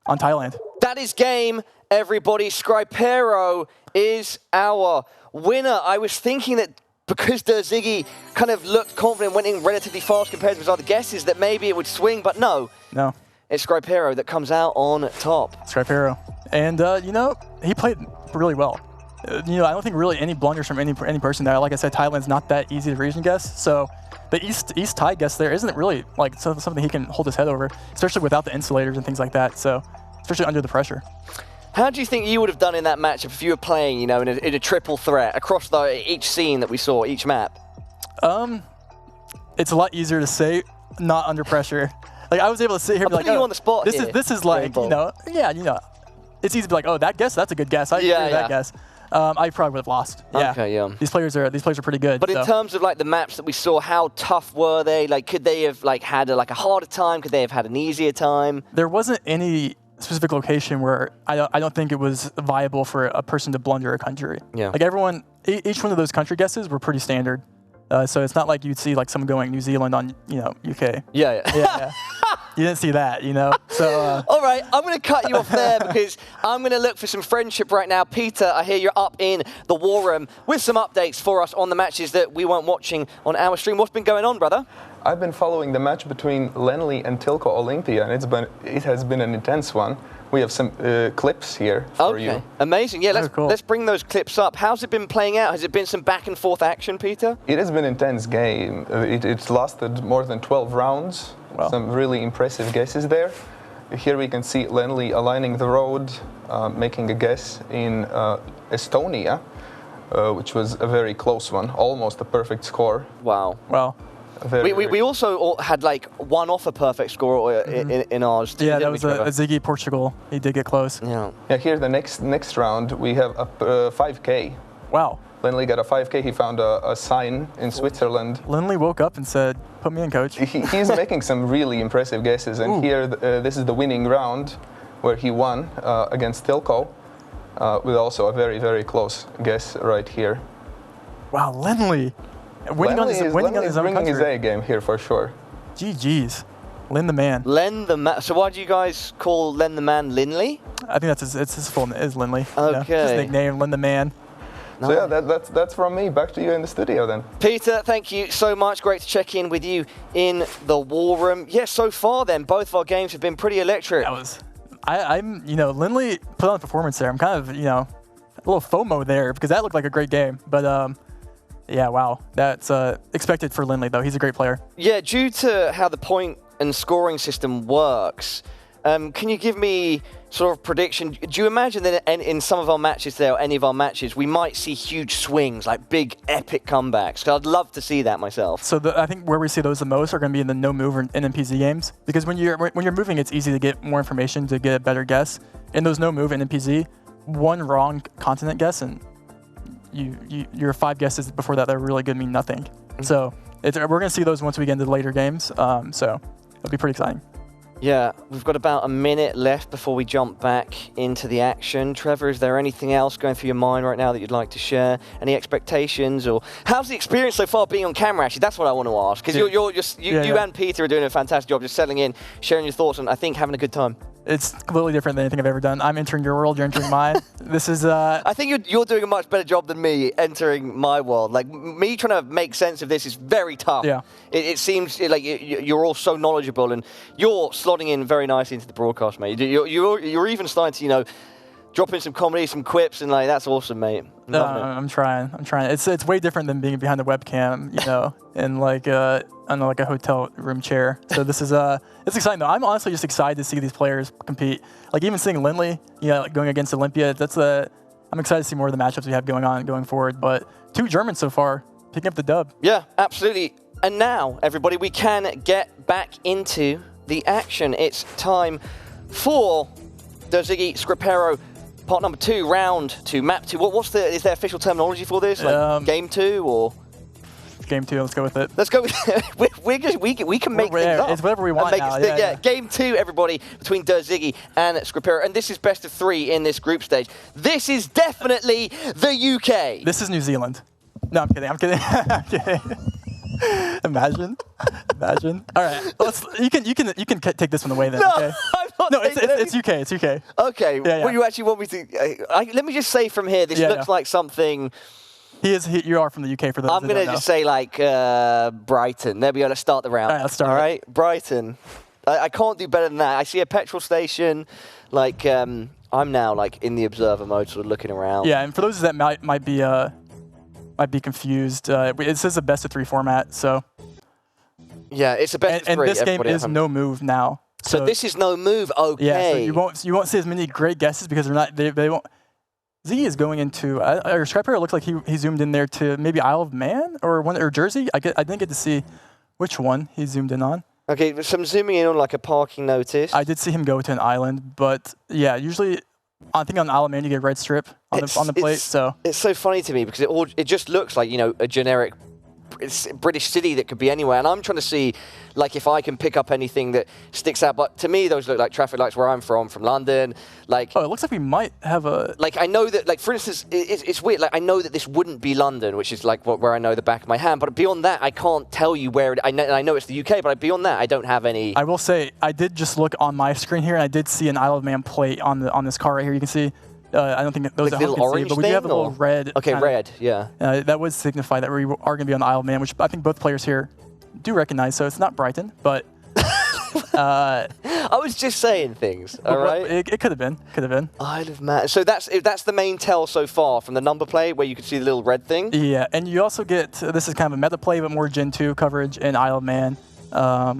Speaker 1: On Thailand.
Speaker 2: That is game, everybody. Scripero is our winner. I was thinking that because Ziggy kind of looked confident, went in relatively fast compared to his other guesses, that maybe it would swing, but no.
Speaker 1: No.
Speaker 2: It's Scripero that comes out on top.
Speaker 1: Scripero. And, you know, he played really well. I don't think really any blunders from any person there. Like I said, Thailand's not that easy to region guess. So the East Thai guess there isn't really like something he can hold his head over, especially without the insulators and things like that. So especially under the pressure.
Speaker 2: How do you think you would have done in that matchup if you were playing, in a triple threat across each scene that we saw, each map?
Speaker 1: It's a lot easier to say not under pressure. Like I was able to sit here and be like,
Speaker 2: you on the spot
Speaker 1: this
Speaker 2: here,
Speaker 1: is like, it's easy to be like, oh, that guess, that's a good guess. I agree with that guess. I probably would have lost. Yeah.
Speaker 2: Okay, yeah.
Speaker 1: These players are pretty good.
Speaker 2: But in terms of like the maps that we saw, how tough were they? Like, could they have like had a harder time? Could they have had an easier time?
Speaker 1: There wasn't any specific location where I don't think it was viable for a person to blunder a country.
Speaker 2: Yeah.
Speaker 1: Like each one of those country guesses were pretty standard. So it's not like you'd see like someone going New Zealand on UK.
Speaker 2: Yeah.
Speaker 1: You didn't see that, So.
Speaker 2: All right, I'm going to cut you off there because I'm going to look for some friendship right now. Peter, I hear you're up in the war room with some updates for us on the matches that we weren't watching on our stream. What's been going on, brother?
Speaker 3: I've been following the match between Lenly and Tilko Olympia, and it has been an intense one. We have some clips here for you.
Speaker 2: Amazing. Yeah,
Speaker 1: Cool.
Speaker 2: let's bring those clips up. How's it been playing out? Has it been some back and forth action, Peter?
Speaker 3: It has been an intense game. It's lasted more than 12 rounds.
Speaker 1: Wow.
Speaker 3: Some really impressive guesses there. Here we can see Lenly aligning the road, making a guess in Estonia, which was a very close one, almost a perfect score.
Speaker 2: Wow. We also had like one off a perfect score in ours too.
Speaker 1: Yeah, that was a Ziggy Portugal. He did get close.
Speaker 2: Yeah.
Speaker 3: Here the next round we have a 5K.
Speaker 1: Wow.
Speaker 3: Lenly got a 5K. He found a sign in Switzerland.
Speaker 1: Lenly woke up and said, "Put me in, coach."
Speaker 3: He's making some really impressive guesses, and here this is the winning round where he won against Tilko with also a very, very close guess right here.
Speaker 1: Wow, Lenly. Winning on his own
Speaker 3: bringing
Speaker 1: country.
Speaker 3: his A game here for sure.
Speaker 1: GG's. Len the man.
Speaker 2: Len the man. So why do you guys call Len the man Linley?
Speaker 1: I think it's his full name, is Linley.
Speaker 2: Okay.
Speaker 1: His nickname, Len the man.
Speaker 3: So yeah, that's from me. Back to you in the studio then.
Speaker 2: Peter, thank you so much. Great to check in with you in the war room. Yeah, so far then, both of our games have been pretty electric.
Speaker 1: I'm Linley put on a performance there. I'm kind of, a little FOMO there because that looked like a great game. But yeah, wow. That's expected for Linley, though. He's a great player.
Speaker 2: Yeah, due to how the point and scoring system works, can you give me sort of prediction? Do you imagine that in some of our matches there, or any of our matches, we might see huge swings, like big epic comebacks? Because I'd love to see that myself.
Speaker 1: So I think where we see those the most are going to be in the no move or NMPZ games, because when you're moving, it's easy to get more information to get a better guess. In those no move and NMPZ, one wrong continent guess and your 5 guesses before that are really good mean nothing. So we're going to see those once we get into the later games. So it'll be pretty exciting.
Speaker 2: Yeah, we've got about a minute left before we jump back into the action. Trevor, is there anything else going through your mind right now that you'd like to share? Any expectations, or how's the experience so far being on camera? Actually, that's what I want to ask, because you and Peter are doing a fantastic job, just settling in, sharing your thoughts, and I think having a good time.
Speaker 1: It's completely different than anything I've ever done. I'm entering your world, you're entering mine. This is...
Speaker 2: I think you're doing a much better job than me entering my world. Like, me trying to make sense of this is very tough.
Speaker 1: Yeah.
Speaker 2: It seems like you're all so knowledgeable, and you're slotting in very nicely into the broadcast, mate. You're even starting to, drop in some comedy, some quips, and like, that's awesome, mate.
Speaker 1: I'm trying. It's way different than being behind the webcam, in like on like a hotel room chair. So this is it's exciting though. I'm honestly just excited to see these players compete. Like even seeing Lindley, like going against Olympia. I'm excited to see more of the matchups we have going forward. But 2 Germans so far picking up the dub.
Speaker 2: Yeah, absolutely. And now, everybody, we can get back into the action. It's time for Ziggy Scripero. Part number 2, round 2, map 2. Is there official terminology for this? Like game 2 or?
Speaker 1: Game 2, let's go with it.
Speaker 2: Let's go with we can make things up.
Speaker 1: It's whatever we want now. Yeah.
Speaker 2: Game 2, everybody, between Ziggy and Scripero. And this is best of 3 in this group stage. This is definitely the UK.
Speaker 1: This is New Zealand. No, I'm kidding. I'm kidding. Imagine. All right, you can take this one away then.
Speaker 2: No,
Speaker 1: okay?
Speaker 2: I'm not.
Speaker 1: No, it's UK. It's UK.
Speaker 2: Okay.
Speaker 1: Yeah.
Speaker 2: What you actually want me to? Let me just say from here. This looks like something.
Speaker 1: You are from the UK for those.
Speaker 2: I'm gonna just say like Brighton. There we go. Let's start the round.
Speaker 1: All right, let's start.
Speaker 2: All right, Brighton. I can't do better than that. I see a petrol station. Like I'm now like in the observer mode, sort of looking around.
Speaker 1: Yeah, and for those that might be confused, it says a best of 3 format, so.
Speaker 2: Yeah, it's a best of 3.
Speaker 1: And this game is no move now.
Speaker 2: So this is no move. Okay.
Speaker 1: Yeah, so you won't see as many great guesses because they won't. Z is going into or Scripero looks like he zoomed in there to maybe Isle of Man or Jersey. I didn't get to see which one he zoomed in on.
Speaker 2: Okay, so I'm zooming in on like a parking notice.
Speaker 1: I did see him go to an island, but yeah, usually I think on Isle of Man you get red strip on the plate. So
Speaker 2: it's so funny to me because it just looks like a generic British city that could be anywhere, and I'm trying to see like if I can pick up anything that sticks out. But to me, those look like traffic lights where I'm from London. Like,
Speaker 1: it looks like we might have a.
Speaker 2: Like I know that, like for instance, it's weird. Like I know that this wouldn't be London, which is like where I know the back of my hand. But beyond that, I can't tell you where it. I know it's the UK, but beyond that, I don't have any.
Speaker 1: I will say I did just look on my screen here, and I did see an Isle of Man plate on this car right here. You can see. I don't think those
Speaker 2: like little orange
Speaker 1: but we do have a little red.
Speaker 2: Okay, red, yeah.
Speaker 1: That would signify that we are going to be on the Isle of Man, which I think both players here do recognize. So it's not Brighton, but
Speaker 2: I was just saying things. All right,
Speaker 1: it could have been.
Speaker 2: Isle of Man. So that's the main tell so far from the number plate where you can see the little red thing.
Speaker 1: Yeah, and you also get this is kind of a meta play, but more Gen 2 coverage in Isle of Man. I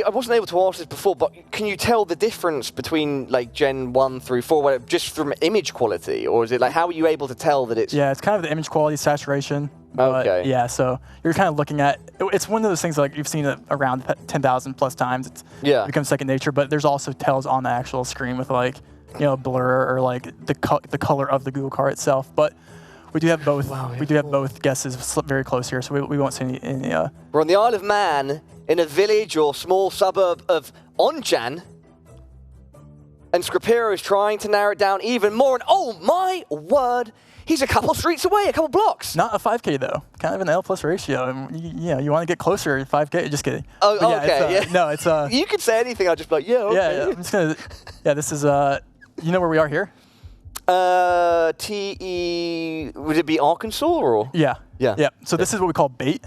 Speaker 1: wasn't able to ask this before, but can you tell the difference between like Gen 1 through 4, just from image quality, or is it like how are you able to tell that it's? Yeah, it's kind of the image quality saturation.
Speaker 2: Okay.
Speaker 1: Yeah, so you're kind of looking at it's one of those things like you've seen it around 10,000 plus times. It becomes second nature, but there's also tells on the actual screen with like blur or like the color of the Google car itself, but. We do have both.
Speaker 2: Wow,
Speaker 1: we do have both guesses very close here, so we won't see any.
Speaker 2: We're on the Isle of Man in a village or small suburb of Onjan, and Scripero is trying to narrow it down even more. And oh my word, he's a couple streets away, a couple blocks.
Speaker 1: Not a 5K though. Kind of an L plus ratio. And you want to get closer to 5K. Just kidding.
Speaker 2: Oh,
Speaker 1: but
Speaker 2: okay.
Speaker 1: No, it's
Speaker 2: You could say anything. I'll just be like, yeah. Okay.
Speaker 1: Yeah. I'm just gonna. Yeah, this is You know where we are here?
Speaker 2: TE, would it be Arkansas or?
Speaker 1: Yeah. So this is what we call bait.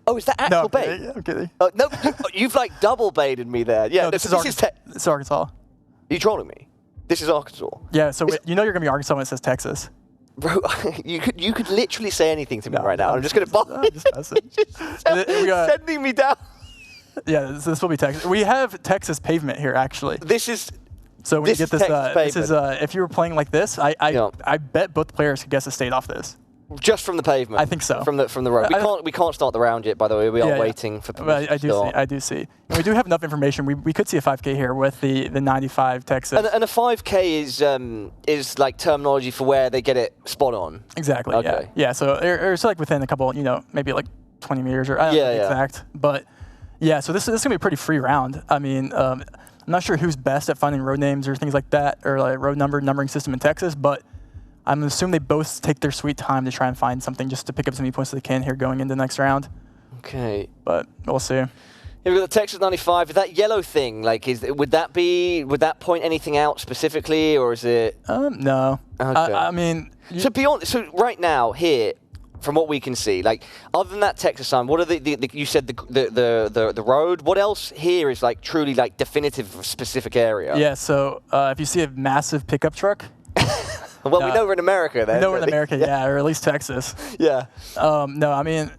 Speaker 2: Oh, is that actual bait?
Speaker 1: I'm kidding.
Speaker 2: No, you've like double baited me there. Yeah,
Speaker 1: no, this is Arkansas.
Speaker 2: Are you trolling me? This is Arkansas.
Speaker 1: Yeah, so you're going to be Arkansas when it says Texas.
Speaker 2: Bro, you could literally say anything to me right now. I'm just going to sending me down.
Speaker 1: Yeah, this will be Texas. We have Texas pavement here, actually.
Speaker 2: This is...
Speaker 1: So when you get this, if you were playing like this, I bet both players could guess a state off this.
Speaker 2: Just from the pavement.
Speaker 1: I think so.
Speaker 2: From the road. We can't start the round yet, by the way. We are waiting for permission.
Speaker 1: I do see. And we do have enough information. We could see a 5K here with the 95 Texas.
Speaker 2: And a 5K is like terminology for where they get it spot on.
Speaker 1: Exactly.
Speaker 2: Okay.
Speaker 1: Yeah. So it's like within a couple, maybe like 20 meters or I don't know the exact. But yeah. So this is gonna be a pretty free round. I mean, I'm not sure who's best at finding road names or things like that, or like road numbering system in Texas, but I'm assuming they both take their sweet time to try and find something just to pick up as many points as they can here going into the next round.
Speaker 2: Okay.
Speaker 1: But we'll see.
Speaker 2: Here we've got the Texas 95. Is that yellow thing, like, would that point anything out specifically, or is it?
Speaker 1: No.
Speaker 2: Okay.
Speaker 1: I mean.
Speaker 2: So right now here, from what we can see, like, other than that Texas sign, what are you said the road? What else here is like truly like definitive specific area?
Speaker 1: Yeah. So if you see a massive pickup truck.
Speaker 2: Well, we know we're in America then.
Speaker 1: We know we're in America, yeah, or at least Texas.
Speaker 2: Yeah.
Speaker 1: No, I mean,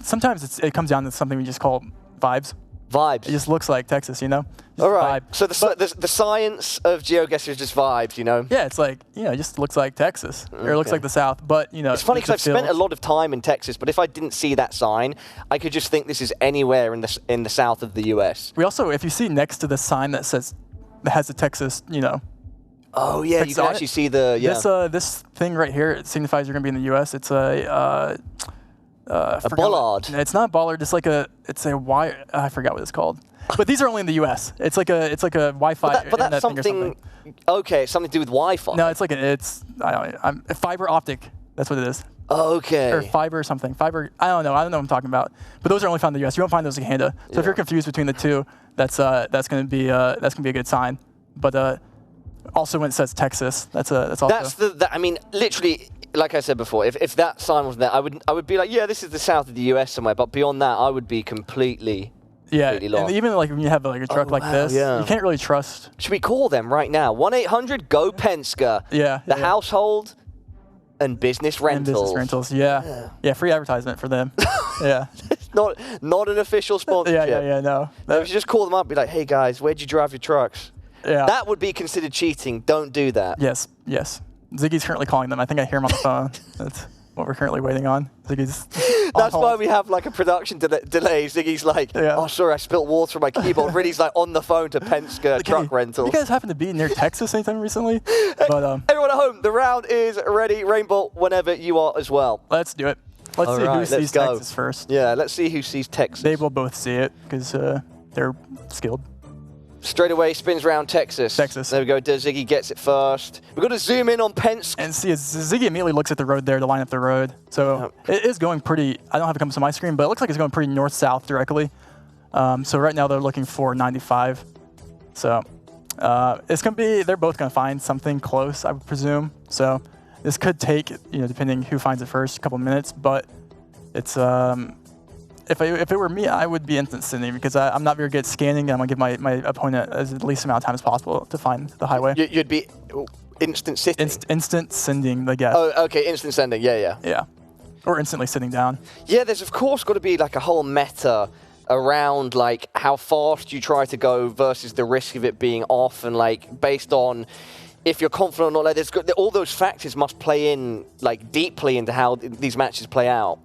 Speaker 1: sometimes it comes down to something we just call vibes.
Speaker 2: Vibes.
Speaker 1: It just looks like Texas, Just
Speaker 2: all right.
Speaker 1: Vibe.
Speaker 2: So the science of GeoGuessr is just vibes,
Speaker 1: Yeah, it's like, it just looks like Texas. Or it looks like the South, but,
Speaker 2: It's funny because I've spent a lot of time in Texas, but if I didn't see that sign, I could just think this is anywhere in the south of the U.S.
Speaker 1: We also, if you see next to the sign that has the Texas,
Speaker 2: Oh yeah, you can actually see the
Speaker 1: This thing right here, it signifies you're gonna be in the U.S. It's a
Speaker 2: bollard.
Speaker 1: It's not a bollard. It's a wire. I forgot what it's called. But these are only in the U.S. It's like a Wi-Fi.
Speaker 2: But that's something. Okay, something to do with Wi-Fi.
Speaker 1: No, it's like a fiber optic. That's what it is.
Speaker 2: Okay.
Speaker 1: Or fiber or something. Fiber. I don't know what I'm talking about. But those are only found in the U.S. You won't find those in Canada. So if you're confused between the two, that's gonna be a good sign. But also when it says Texas, that's also.
Speaker 2: I mean, literally, like I said before, if that sign wasn't there, I would be like, yeah, this is the south of the U.S. somewhere. But beyond that, I would be completely lost.
Speaker 1: And even like when you have like a truck like this, you can't really trust.
Speaker 2: Should we call them right now? 1-800-GO-PENSKE.
Speaker 1: The
Speaker 2: household and business rentals.
Speaker 1: And business rentals, yeah. Free advertisement for them. Yeah.
Speaker 2: Not an official sponsorship.
Speaker 1: No.
Speaker 2: We should just call them up and be like, hey guys, where'd you drive your trucks?
Speaker 1: Yeah.
Speaker 2: That would be considered cheating. Don't do that.
Speaker 1: Yes. Ziggy's currently calling them. I think I hear him on the phone. That's what we're currently waiting on. Ziggy's
Speaker 2: That's why we have like a production delay. Ziggy's like, oh, sorry, I spilled water on my keyboard. Really, he's like on the phone to Penske truck rental.
Speaker 1: You guys happen to be near Texas anytime recently? But
Speaker 2: everyone at home, the round is ready. Rainbow, whenever you are as well.
Speaker 1: Let's do it. Let's see who sees Texas first.
Speaker 2: Yeah, let's see who sees Texas.
Speaker 1: They will both see it because they're skilled.
Speaker 2: Straight away, spins round Texas. There we go. Ziggy gets it first. We've got to zoom in on Penske.
Speaker 1: And see, Ziggy immediately looks at the road there to line up the road. So it is going pretty, I don't have it come to my screen, but it looks like it's going pretty north-south directly. So right now they're looking for 95. So it's going to be, they're both going to find something close, I would presume. So this could take, depending who finds it first, a couple minutes, but it's, if it were me, I would be instant sending because I'm not very good at scanning. I'm going to give my opponent the least amount of time as possible to find the highway.
Speaker 2: You'd be instant sitting?
Speaker 1: Instant sending, I guess.
Speaker 2: Oh, okay, instant sending, yeah.
Speaker 1: Yeah, or instantly sitting down.
Speaker 2: Yeah, there's of course got to be like a whole meta around like how fast you try to go versus the risk of it being off, and like based on if you're confident or not. Like, all those factors must play in like deeply into how these matches play out.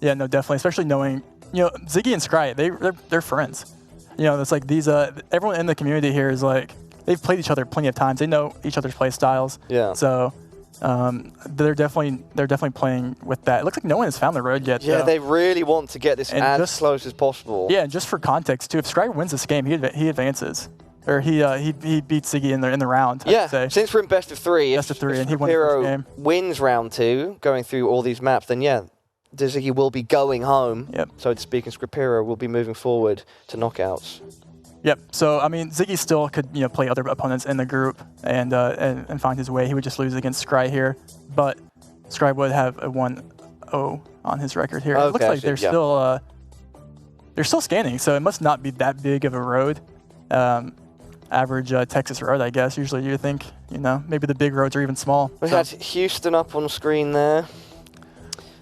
Speaker 1: Yeah, no, definitely. Especially knowing, Ziggy and Scry, they're friends. It's like these, everyone in the community here is like, they've played each other plenty of times. They know each other's play styles.
Speaker 2: Yeah.
Speaker 1: So they're definitely playing with that. It looks like no one has found the road yet.
Speaker 2: Yeah, they really want to get this as close as possible.
Speaker 1: Yeah, and just for context too, if Scry wins this game, he advances. Or he beats Ziggy in the round.
Speaker 2: Yeah, since we're in best of three,
Speaker 1: and he won the first game.
Speaker 2: Wins round 2, going through all these maps, then Ziggy will be going home, so to speak, and Scripero will be moving forward to knockouts.
Speaker 1: Yep. So I mean, Ziggy still could play other opponents in the group and find his way. He would just lose against Scry here, but Scry would have a 1-0 on his record here.
Speaker 2: Okay,
Speaker 1: it looks like they're still scanning, so it must not be that big of a road. Average Texas road, I guess. Usually you think, maybe the big roads are even small.
Speaker 2: We had Houston up on screen there.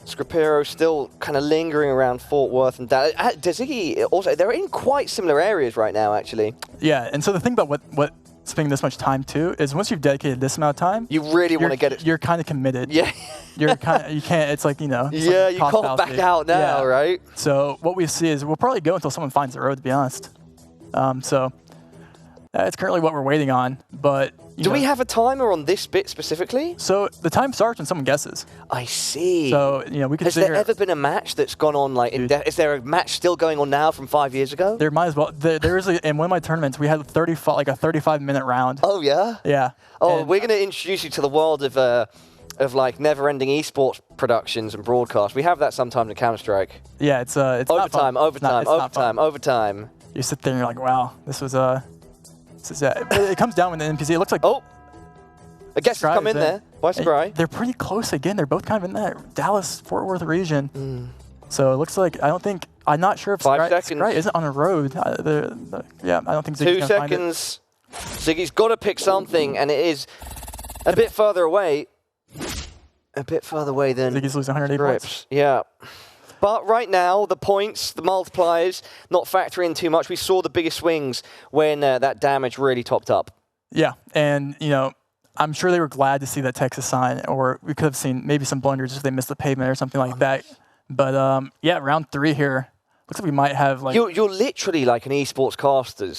Speaker 2: Scripero still kind of lingering around Fort Worth and Dallas. Ziggy also, they're in quite similar areas right now, actually.
Speaker 1: Yeah, and so the thing about what spending this much time too is once you've dedicated this amount of time,
Speaker 2: You really want to get it.
Speaker 1: You're kind of committed.
Speaker 2: Yeah.
Speaker 1: You're kind of, you can't. It's like, you know. It's
Speaker 2: Yeah,
Speaker 1: like
Speaker 2: you
Speaker 1: cost
Speaker 2: can't back
Speaker 1: fallacy.
Speaker 2: out now,
Speaker 1: Yeah.
Speaker 2: right?
Speaker 1: So what we see is we'll probably go until someone finds the road, to be honest. So that's currently what we're waiting on. But
Speaker 2: Do we have a timer on this bit specifically?
Speaker 1: So the time starts when someone guesses.
Speaker 2: I see.
Speaker 1: So we could.
Speaker 2: Has there ever been a match that's gone on like? Is there a match still going on now from 5 years ago?
Speaker 1: There might as well. There is in one of my tournaments we had a 35-minute round.
Speaker 2: Oh yeah.
Speaker 1: Yeah.
Speaker 2: Oh,
Speaker 1: And
Speaker 2: we're going to introduce you to the world of like never-ending esports productions and broadcasts. We have that sometimes in Counter-Strike.
Speaker 1: yeah, it's not fun.
Speaker 2: Overtime.
Speaker 1: You sit there and you're like, wow, this was it comes down when the NPC. It looks like
Speaker 2: Oh, I guess it's
Speaker 1: Scry
Speaker 2: come
Speaker 1: is
Speaker 2: in there. Why Scry?
Speaker 1: They're pretty close again. They're both kind of in that Dallas-Fort Worth region. So it looks like I'm not sure if
Speaker 2: 5 seconds.
Speaker 1: Scry isn't on a road. Yeah, I don't think Ziggy's
Speaker 2: 2
Speaker 1: gonna find it.
Speaker 2: seconds. Ziggy's got to pick something, and it is a bit further away. A bit further away than
Speaker 1: Ziggy's losing 108 points.
Speaker 2: Rips. Yeah. But right now, the points, the multipliers, not factoring in too much. We saw the biggest swings when that damage really topped up.
Speaker 1: Yeah, and I'm sure they were glad to see that Texas sign, or we could have seen maybe some blunders if they missed the pavement or something like that. But yeah, round 3 here. Looks like we might have like.
Speaker 2: You're literally like an esports caster.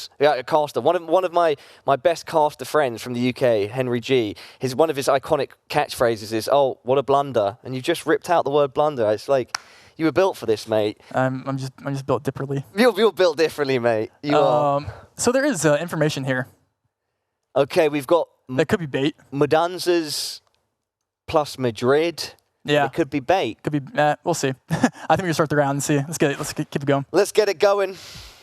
Speaker 2: One of my best caster friends from the UK, Henry G. One of his iconic catchphrases is, "Oh, what a blunder!" And you just ripped out the word blunder. It's like you were built for this, mate.
Speaker 1: I'm just built differently.
Speaker 2: You're built differently, mate. You are.
Speaker 1: So there is information here.
Speaker 2: Okay, we've got
Speaker 1: That could be bait.
Speaker 2: Mudanzas plus Madrid.
Speaker 1: Yeah.
Speaker 2: It could be bait.
Speaker 1: Could be. We'll see. I think we can start the round and see. Let's keep it going.
Speaker 2: Let's get it going.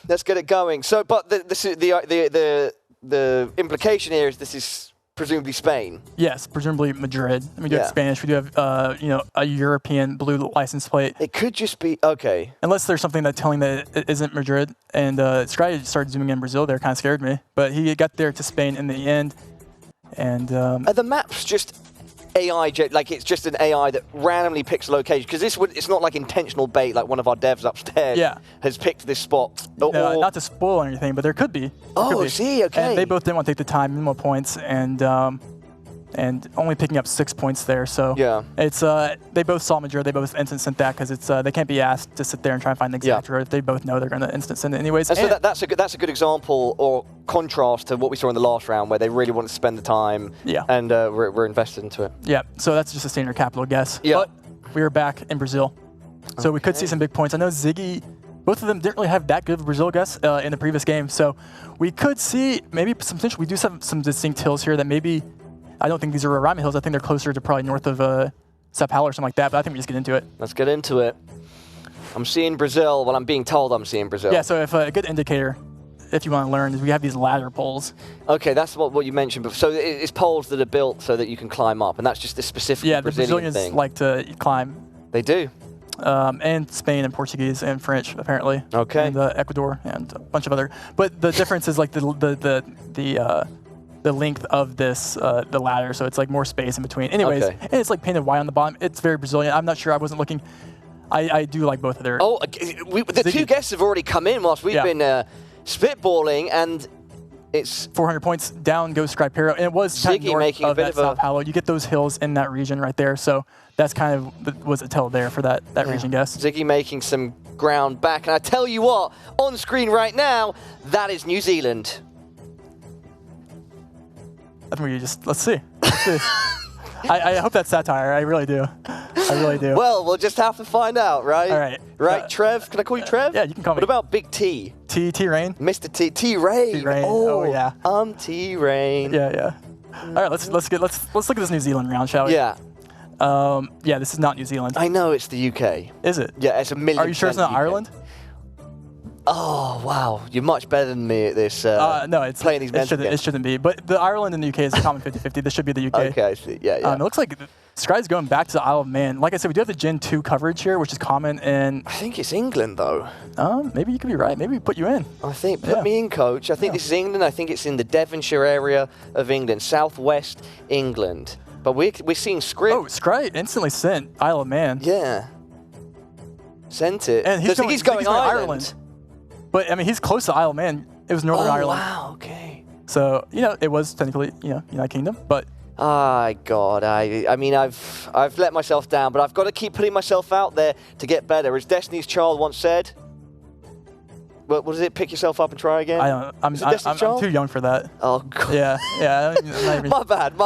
Speaker 2: Let's get it going. So, but the implication here is this is presumably Spain.
Speaker 1: Yes, presumably Madrid. And we do have Spanish. We do have a European blue license plate.
Speaker 2: It could just be okay.
Speaker 1: Unless there's something that's telling that it isn't Madrid. And Scry started zooming in Brazil there, kind of scared me. But he got there to Spain in the end. And
Speaker 2: are the maps just AI, like it's just an AI that randomly picks a location? Because it's not like intentional bait, like one of our devs upstairs has picked this spot.
Speaker 1: Not to spoil anything, but there could be.
Speaker 2: See, okay.
Speaker 1: And they both didn't want to take the time, minimal points, and only picking up 6 points there. So it's they both saw Madrid. They both instant sent that because it's they can't be asked to sit there and try and find the exact road. They both know they're going to instant send it anyways.
Speaker 2: And so that's a good example or contrast to what we saw in the last round, where they really wanted to spend the time. And we're invested into it.
Speaker 1: Yeah. So that's just a standard capital guess.
Speaker 2: Yeah.
Speaker 1: But we are back in Brazil, so we could see some big points. I know Ziggy. Both of them didn't really have that good of a Brazil guess in the previous game, so we could see maybe some potential. We do have some distinct hills here that maybe. I don't think these are Roraima hills. I think they're closer to probably north of Sao Paulo or something like that, but I think we just get into it.
Speaker 2: Let's get into it. I'm seeing Brazil. Well, I'm being told I'm seeing Brazil.
Speaker 1: Yeah, so if a good indicator, if you want to learn, is we have these ladder poles.
Speaker 2: Okay, that's what you mentioned before. So it's poles that are built so that you can climb up, and that's just a specific Brazilian thing.
Speaker 1: Brazilians like to climb.
Speaker 2: They do.
Speaker 1: And Spain and Portuguese and French, apparently.
Speaker 2: Okay.
Speaker 1: And Ecuador and a bunch of other. But the difference is like the length of this, the ladder, so it's like more space in between. Anyways, and it's like painted white on the bottom. It's very Brazilian. I'm not sure. I wasn't looking. I do like both of their.
Speaker 2: Oh, the two guests have already come in whilst we've been spitballing, and it's
Speaker 1: 400 points down goes Scripero, and it was kind of north
Speaker 2: making
Speaker 1: of that Sao Paulo. You get those hills in that region right there, so that's kind of was a tell there for that region guess.
Speaker 2: Ziggy making some ground back, and I tell you what, on screen right now, that is New Zealand.
Speaker 1: I think we let's see. I hope that's satire. I really do. I really do.
Speaker 2: Well, we'll just have to find out, right?
Speaker 1: All right.
Speaker 2: Right, Trev? Can I call you Trev?
Speaker 1: Yeah, you can call me.
Speaker 2: What about Big T?
Speaker 1: T-Rain?
Speaker 2: Mr. T-Rain.
Speaker 1: T-Rain.
Speaker 2: Oh,
Speaker 1: yeah.
Speaker 2: I'm T-Rain.
Speaker 1: Yeah. All right, let's look at this New Zealand round, shall we?
Speaker 2: Yeah.
Speaker 1: Yeah, this is not New Zealand.
Speaker 2: I know it's the UK.
Speaker 1: Is it?
Speaker 2: Yeah, it's 1,000,000%.
Speaker 1: Are you sure it's not
Speaker 2: UK.
Speaker 1: Ireland?
Speaker 2: Oh, wow. You're much better than me at this.
Speaker 1: No, it's
Speaker 2: playing these mental
Speaker 1: it shouldn't be. But the Ireland and the UK is a common 50-50. This should be the UK.
Speaker 2: Okay, I see. Yeah.
Speaker 1: It looks like Scry's going back to the Isle of Man. Like I said, we do have the Gen 2 coverage here, which is common in...
Speaker 2: I think it's England, though.
Speaker 1: Maybe you could be right. Maybe we put you in.
Speaker 2: I think, put me in, coach. I think this is England. I think it's in the Devonshire area of England, southwest England. But we're seeing script.
Speaker 1: Oh, Scry instantly sent Isle of Man.
Speaker 2: Yeah. Sent it.
Speaker 1: And he's going
Speaker 2: Ireland.
Speaker 1: But, I mean, he's close to Isle of Man. It was Northern Ireland.
Speaker 2: Wow, okay.
Speaker 1: So, you know, it was technically, you know, United Kingdom, but
Speaker 2: God, I mean, I've let myself down, but I've got to keep putting myself out there to get better. As Destiny's Child once said, what is it? Pick yourself up and try again?
Speaker 1: I'm too young for that.
Speaker 2: Oh, God.
Speaker 1: Yeah. I'm not even,
Speaker 2: my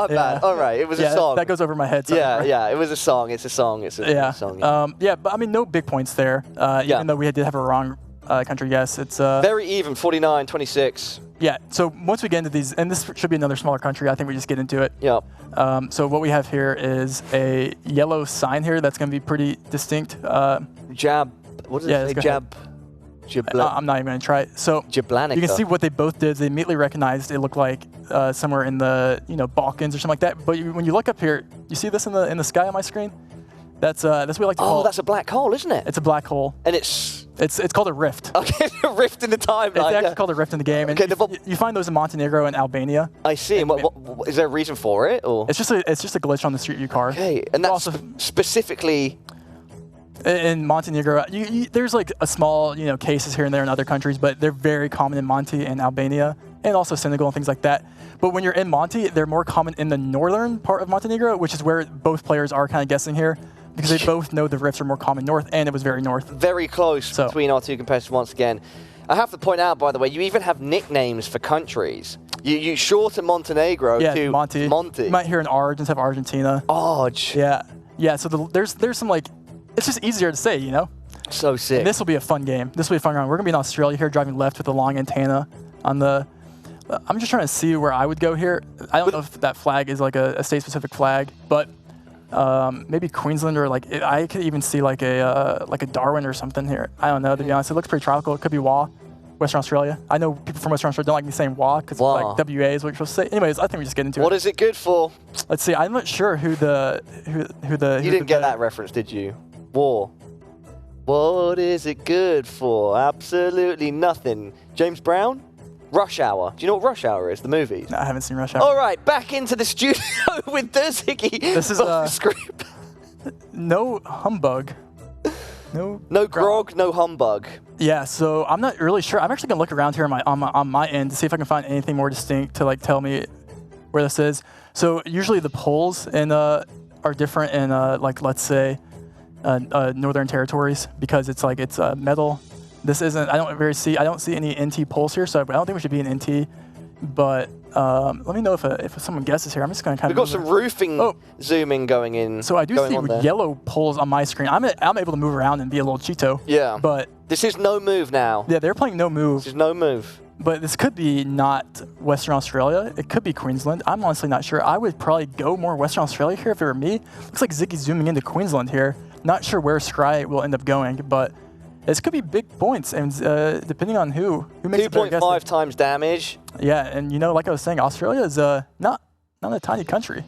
Speaker 2: bad. All right, it was a song.
Speaker 1: That goes over my head.
Speaker 2: Yeah, it was a song. It's a song. It's a song.
Speaker 1: Yeah, but I mean, no big points there. Even though we did have a wrong country guess. It's
Speaker 2: very even, 49, 26.
Speaker 1: Yeah, so once we get into these, and this should be another smaller country, I think we just get into it.
Speaker 2: Yep.
Speaker 1: So what we have here is a yellow sign here that's going to be pretty distinct.
Speaker 2: Jab. What does it say? Jab.
Speaker 1: I'm not even going to try it. So
Speaker 2: Jablanica.
Speaker 1: You can see what they both did. They immediately recognized it looked like somewhere in the Balkans or something like that. But when you look up here, you see this in the sky on my screen? That's what we like to call.
Speaker 2: Oh, that's a black hole, isn't it?
Speaker 1: It's a black hole.
Speaker 2: And it's
Speaker 1: called a rift.
Speaker 2: Okay, a rift in the timeline.
Speaker 1: It's actually called a rift in the game. And
Speaker 2: okay,
Speaker 1: you find those in Montenegro and Albania.
Speaker 2: I see. And what, is there a reason for it, or?
Speaker 1: It's just a glitch on the Street View card.
Speaker 2: Okay, and that's
Speaker 1: also
Speaker 2: specifically
Speaker 1: in Montenegro. There's like a small cases here and there in other countries, but they're very common in Monte and Albania, and also Senegal and things like that. But when you're in Monte, they're more common in the northern part of Montenegro, which is where both players are kind of guessing here. Because they both know the rifts are more common north, and it was very north.
Speaker 2: Very close between our two competitors once again. I have to point out, by the way, you even have nicknames for countries. You shorten Montenegro to Monte.
Speaker 1: You might hear an Arg instead of Argentina.
Speaker 2: Arg.
Speaker 1: Yeah. So there's some it's just easier to say,
Speaker 2: So sick.
Speaker 1: And this will be a fun game. This will be a fun round. We're gonna be in Australia here, driving left with the long antenna on the. I'm just trying to see where I would go here. I don't know if that flag is like a state-specific flag, but. Maybe Queensland, or I could even see like a Darwin or something here. I don't know, to be honest. It looks pretty tropical. It could be WA, Western Australia. I know people from Western Australia don't like me saying WA because like WA is what you're supposed to say. Anyways, I think we just get into it.
Speaker 2: What is it good for?
Speaker 1: Let's see. I'm not sure who the. You
Speaker 2: didn't get that reference, did you? War. What is it good for? Absolutely nothing. James Brown? Rush Hour. Do you know what Rush Hour is? The movie?
Speaker 1: No, I haven't seen Rush Hour.
Speaker 2: All right, back into the studio with Ziggy.
Speaker 1: This is
Speaker 2: the script.
Speaker 1: No humbug.
Speaker 2: No grog, no humbug.
Speaker 1: Yeah, so I'm not really sure. I'm actually gonna look around here on my end to see if I can find anything more distinct to tell me where this is. So usually the poles are different in let's say Northern Territories, because it's metal. This isn't. I don't see any NT poles here, so I don't think we should be an NT. But let me know if someone guesses here. I'm just going to kind of.
Speaker 2: We've got some roofing zooming going in.
Speaker 1: So I do see yellow poles on my screen. I'm able to move around and be a little Cheeto.
Speaker 2: Yeah.
Speaker 1: But
Speaker 2: this is no move now.
Speaker 1: Yeah, they're playing no move.
Speaker 2: This is no move.
Speaker 1: But this could be not Western Australia. It could be Queensland. I'm honestly not sure. I would probably go more Western Australia here if it were me. Looks like Ziggy's zooming into Queensland here. Not sure where Scry will end up going, but. This could be big points, and depending on who makes
Speaker 2: 2.5 times damage.
Speaker 1: Yeah, and like I was saying, Australia is not a tiny country.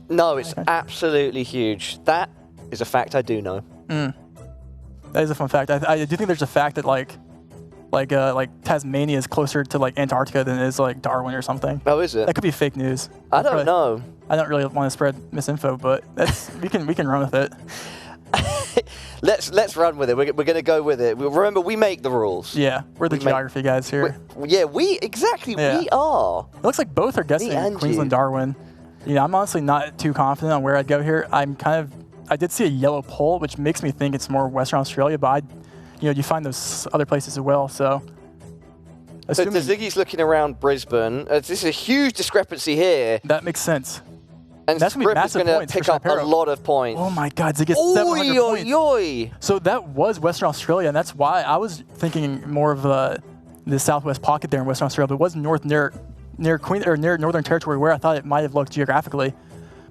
Speaker 2: No, it's absolutely huge. That is a fact I do know.
Speaker 1: That is a fun fact. I do think there's a fact that like Tasmania is closer to Antarctica than it is Darwin or something.
Speaker 2: Oh, is it?
Speaker 1: That could be fake news.
Speaker 2: I don't know.
Speaker 1: I don't really want to spread misinfo, but we can run with it.
Speaker 2: Let's run with it. We're going to go with it. Remember, we make the rules.
Speaker 1: Yeah, we're the geography guys here.
Speaker 2: We are.
Speaker 1: It looks like both are guessing Queensland, Darwin. I'm honestly not too confident on where I'd go here. I did see a yellow pole, which makes me think it's more Western Australia, but you find those other places as well. So
Speaker 2: Ziggy's looking around Brisbane. This is a huge discrepancy here.
Speaker 1: That makes sense.
Speaker 2: And
Speaker 1: that's going
Speaker 2: to pick up a lot of points.
Speaker 1: Oh my God, Ziggy gets 700 points. So that was Western Australia, and that's why I was thinking more of the southwest pocket there in Western Australia, but it was north near Northern Territory, where I thought it might have looked geographically.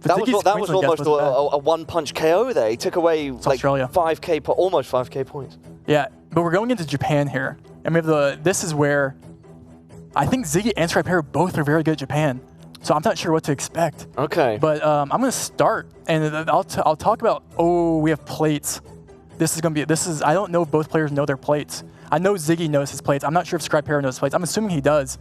Speaker 1: But
Speaker 2: that was almost a one-punch KO there. He took away
Speaker 1: Australia.
Speaker 2: 5K, almost 5K points.
Speaker 1: Yeah, but we're going into Japan here, and we have this is where I think Ziggy and Stripe Hero both are very good at Japan. So I'm not sure what to expect. Okay. But I'm going to start, and I'll talk about, we have plates. I don't know if both players know their plates. I know Ziggy knows his plates. I'm not sure if Scripero knows his plates. I'm assuming he does.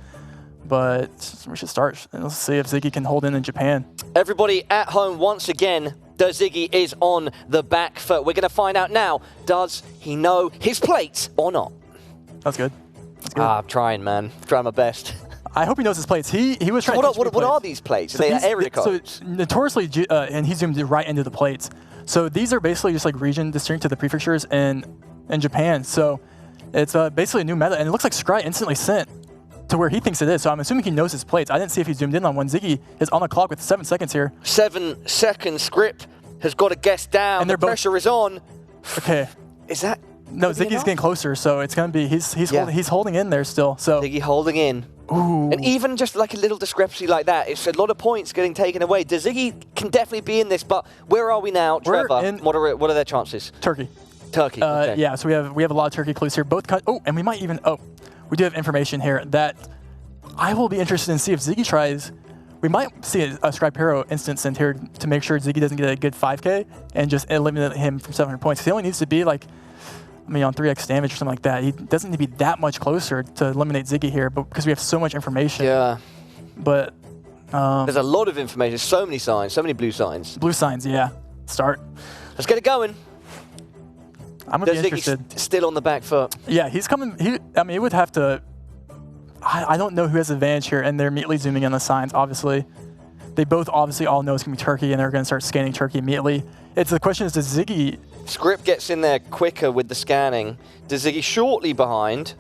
Speaker 1: But we should start, and let's see if Ziggy can hold in Japan.
Speaker 2: Everybody at home, once again, the Ziggy is on the back foot. We're going to find out now, does he know his plates or not?
Speaker 1: That's good.
Speaker 2: I'm trying, man. Trying my best.
Speaker 1: I hope he knows his plates. He was trying to teach me
Speaker 2: What are these plates? Are they area codes?
Speaker 1: So notoriously, and he zoomed right into the plates. So these are basically just like region distinct to the prefectures in Japan. So it's basically a new meta, and it looks like Scry instantly sent to where he thinks it is. So I'm assuming he knows his plates. I didn't see if he zoomed in on one. Ziggy is on the clock with 7 seconds here.
Speaker 2: 7 seconds. Script has got to guess down. And the pressure is on.
Speaker 1: Okay.
Speaker 2: Is that?
Speaker 1: No, Ziggy's getting closer, so it's gonna be he's holding in there still. So
Speaker 2: Ziggy holding in.
Speaker 1: Ooh.
Speaker 2: And even just like a little discrepancy like that, it's a lot of points getting taken away. Ziggy can definitely be in this, but where are we now, Trevor? What are their chances?
Speaker 1: Turkey.
Speaker 2: Turkey. Okay.
Speaker 1: Yeah, so we have a lot of Turkey clues here. And we might even we do have information here that I will be interested in see if Ziggy tries. We might see a Scripero instance in here to make sure Ziggy doesn't get a good 5K and just eliminate him from 700 points. He only needs to be like, I mean, on 3x damage or something like that. He doesn't need to be that much closer to eliminate Ziggy here, but because we have so much information.
Speaker 2: Yeah.
Speaker 1: But
Speaker 2: there's a lot of information. So many signs. So many blue signs.
Speaker 1: Blue signs, yeah. Start.
Speaker 2: Let's get it going.
Speaker 1: I'm gonna be interested.
Speaker 2: Ziggy's still on the back foot.
Speaker 1: Yeah, he's coming. I mean, he would have to. I don't know who has advantage here, and they're immediately zooming in the signs. Obviously, they both obviously all know it's gonna be Turkey, and they're gonna start scanning Turkey immediately. The question is, does Ziggy?
Speaker 2: Script gets in there quicker with the scanning. Does Ziggy shortly behind?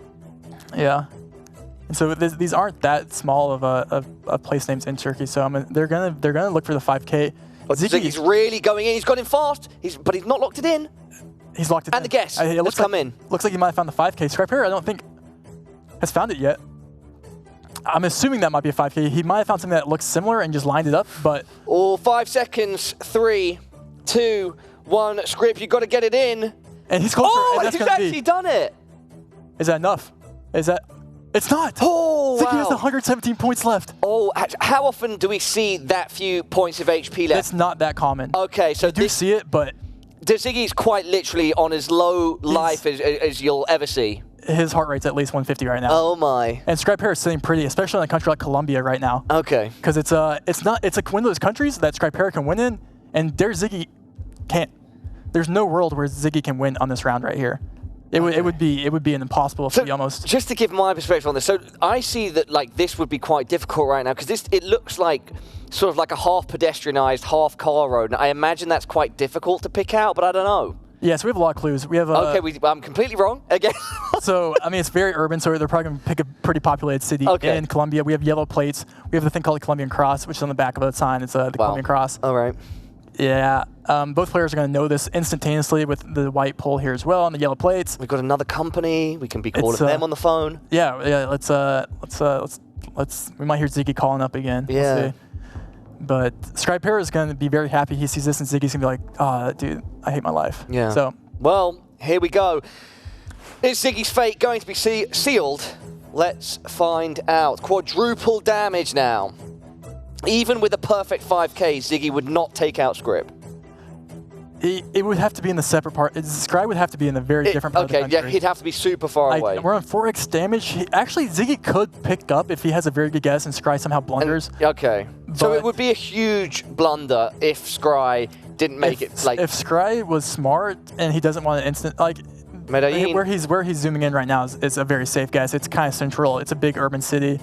Speaker 1: Yeah. And so these aren't that small of a place names in Turkey. So they're gonna look for the 5K.
Speaker 2: But Ziggy's really going in. He's got in fast. But he's not locked it in.
Speaker 1: He's locked it in.
Speaker 2: And the guess. Let's come in.
Speaker 1: Looks like he might have found the 5K. Scriper, I don't think has found it yet. I'm assuming that might be a 5K. He might have found something that looks similar and just lined it up, but.
Speaker 2: Oh, 5 seconds. 3, 2, 1. Script, you've got to get it in.
Speaker 1: And he's closer.
Speaker 2: Oh,
Speaker 1: and that's
Speaker 2: he's actually done it.
Speaker 1: Is that enough? Is that? It's not.
Speaker 2: Oh,
Speaker 1: Ziggy has 117 points left.
Speaker 2: Oh, how often do we see that few points of HP left?
Speaker 1: That's not that common.
Speaker 2: Okay, so
Speaker 1: you do see it, but.
Speaker 2: Ziggy's quite literally on as low life as you'll ever see.
Speaker 1: His heart rate's at least 150 right now.
Speaker 2: Oh my!
Speaker 1: And Scriper is sitting pretty, especially in a country like Colombia right now.
Speaker 2: Okay.
Speaker 1: Because it's like one of those countries that Scriper can win in, and their Ziggy can't. There's no world where Ziggy can win on this round right here. It would be an impossible to be almost.
Speaker 2: Just to give my perspective on this, so I see that like this would be quite difficult right now because it looks like sort of like a half pedestrianized, half car road. And I imagine that's quite difficult to pick out, but I don't know.
Speaker 1: Yes, we have a lot of clues. We have.
Speaker 2: Okay, I'm completely wrong again.
Speaker 1: So I mean, it's very urban, so they're probably gonna pick a pretty populated city in Colombia. We have yellow plates. We have the thing called the Colombian Cross, which is on the back of the sign. It's the Colombian Cross.
Speaker 2: All right.
Speaker 1: Yeah, both players are going to know this instantaneously with the white pole here as well and the yellow plates.
Speaker 2: We've got another company. We can be calling them on the phone.
Speaker 1: Yeah. Let's. We might hear Ziggy calling up again.
Speaker 2: Yeah.
Speaker 1: We'll see. But Scriper is going to be very happy he sees this, and Ziggy's going to be like, "Oh, dude, I hate my life."
Speaker 2: Yeah.
Speaker 1: So.
Speaker 2: Well, here we go. Is Ziggy's fate going to be sealed? Let's find out. Quadruple damage now. Even with a perfect 5K, Ziggy would not take out Script.
Speaker 1: It would have to be in the separate part. Scry would have to be in a very different part of the country.
Speaker 2: Yeah, he'd have to be super far away.
Speaker 1: We're on 4x damage. Actually, Ziggy could pick up if he has a very good guess and Scry somehow blunders.
Speaker 2: Okay. So it would be a huge blunder if Scry didn't make it. Like
Speaker 1: if Scry was smart and he doesn't want an instant
Speaker 2: Medellin.
Speaker 1: where he's zooming in right now is a very safe guess. It's kind of central. It's a big urban city,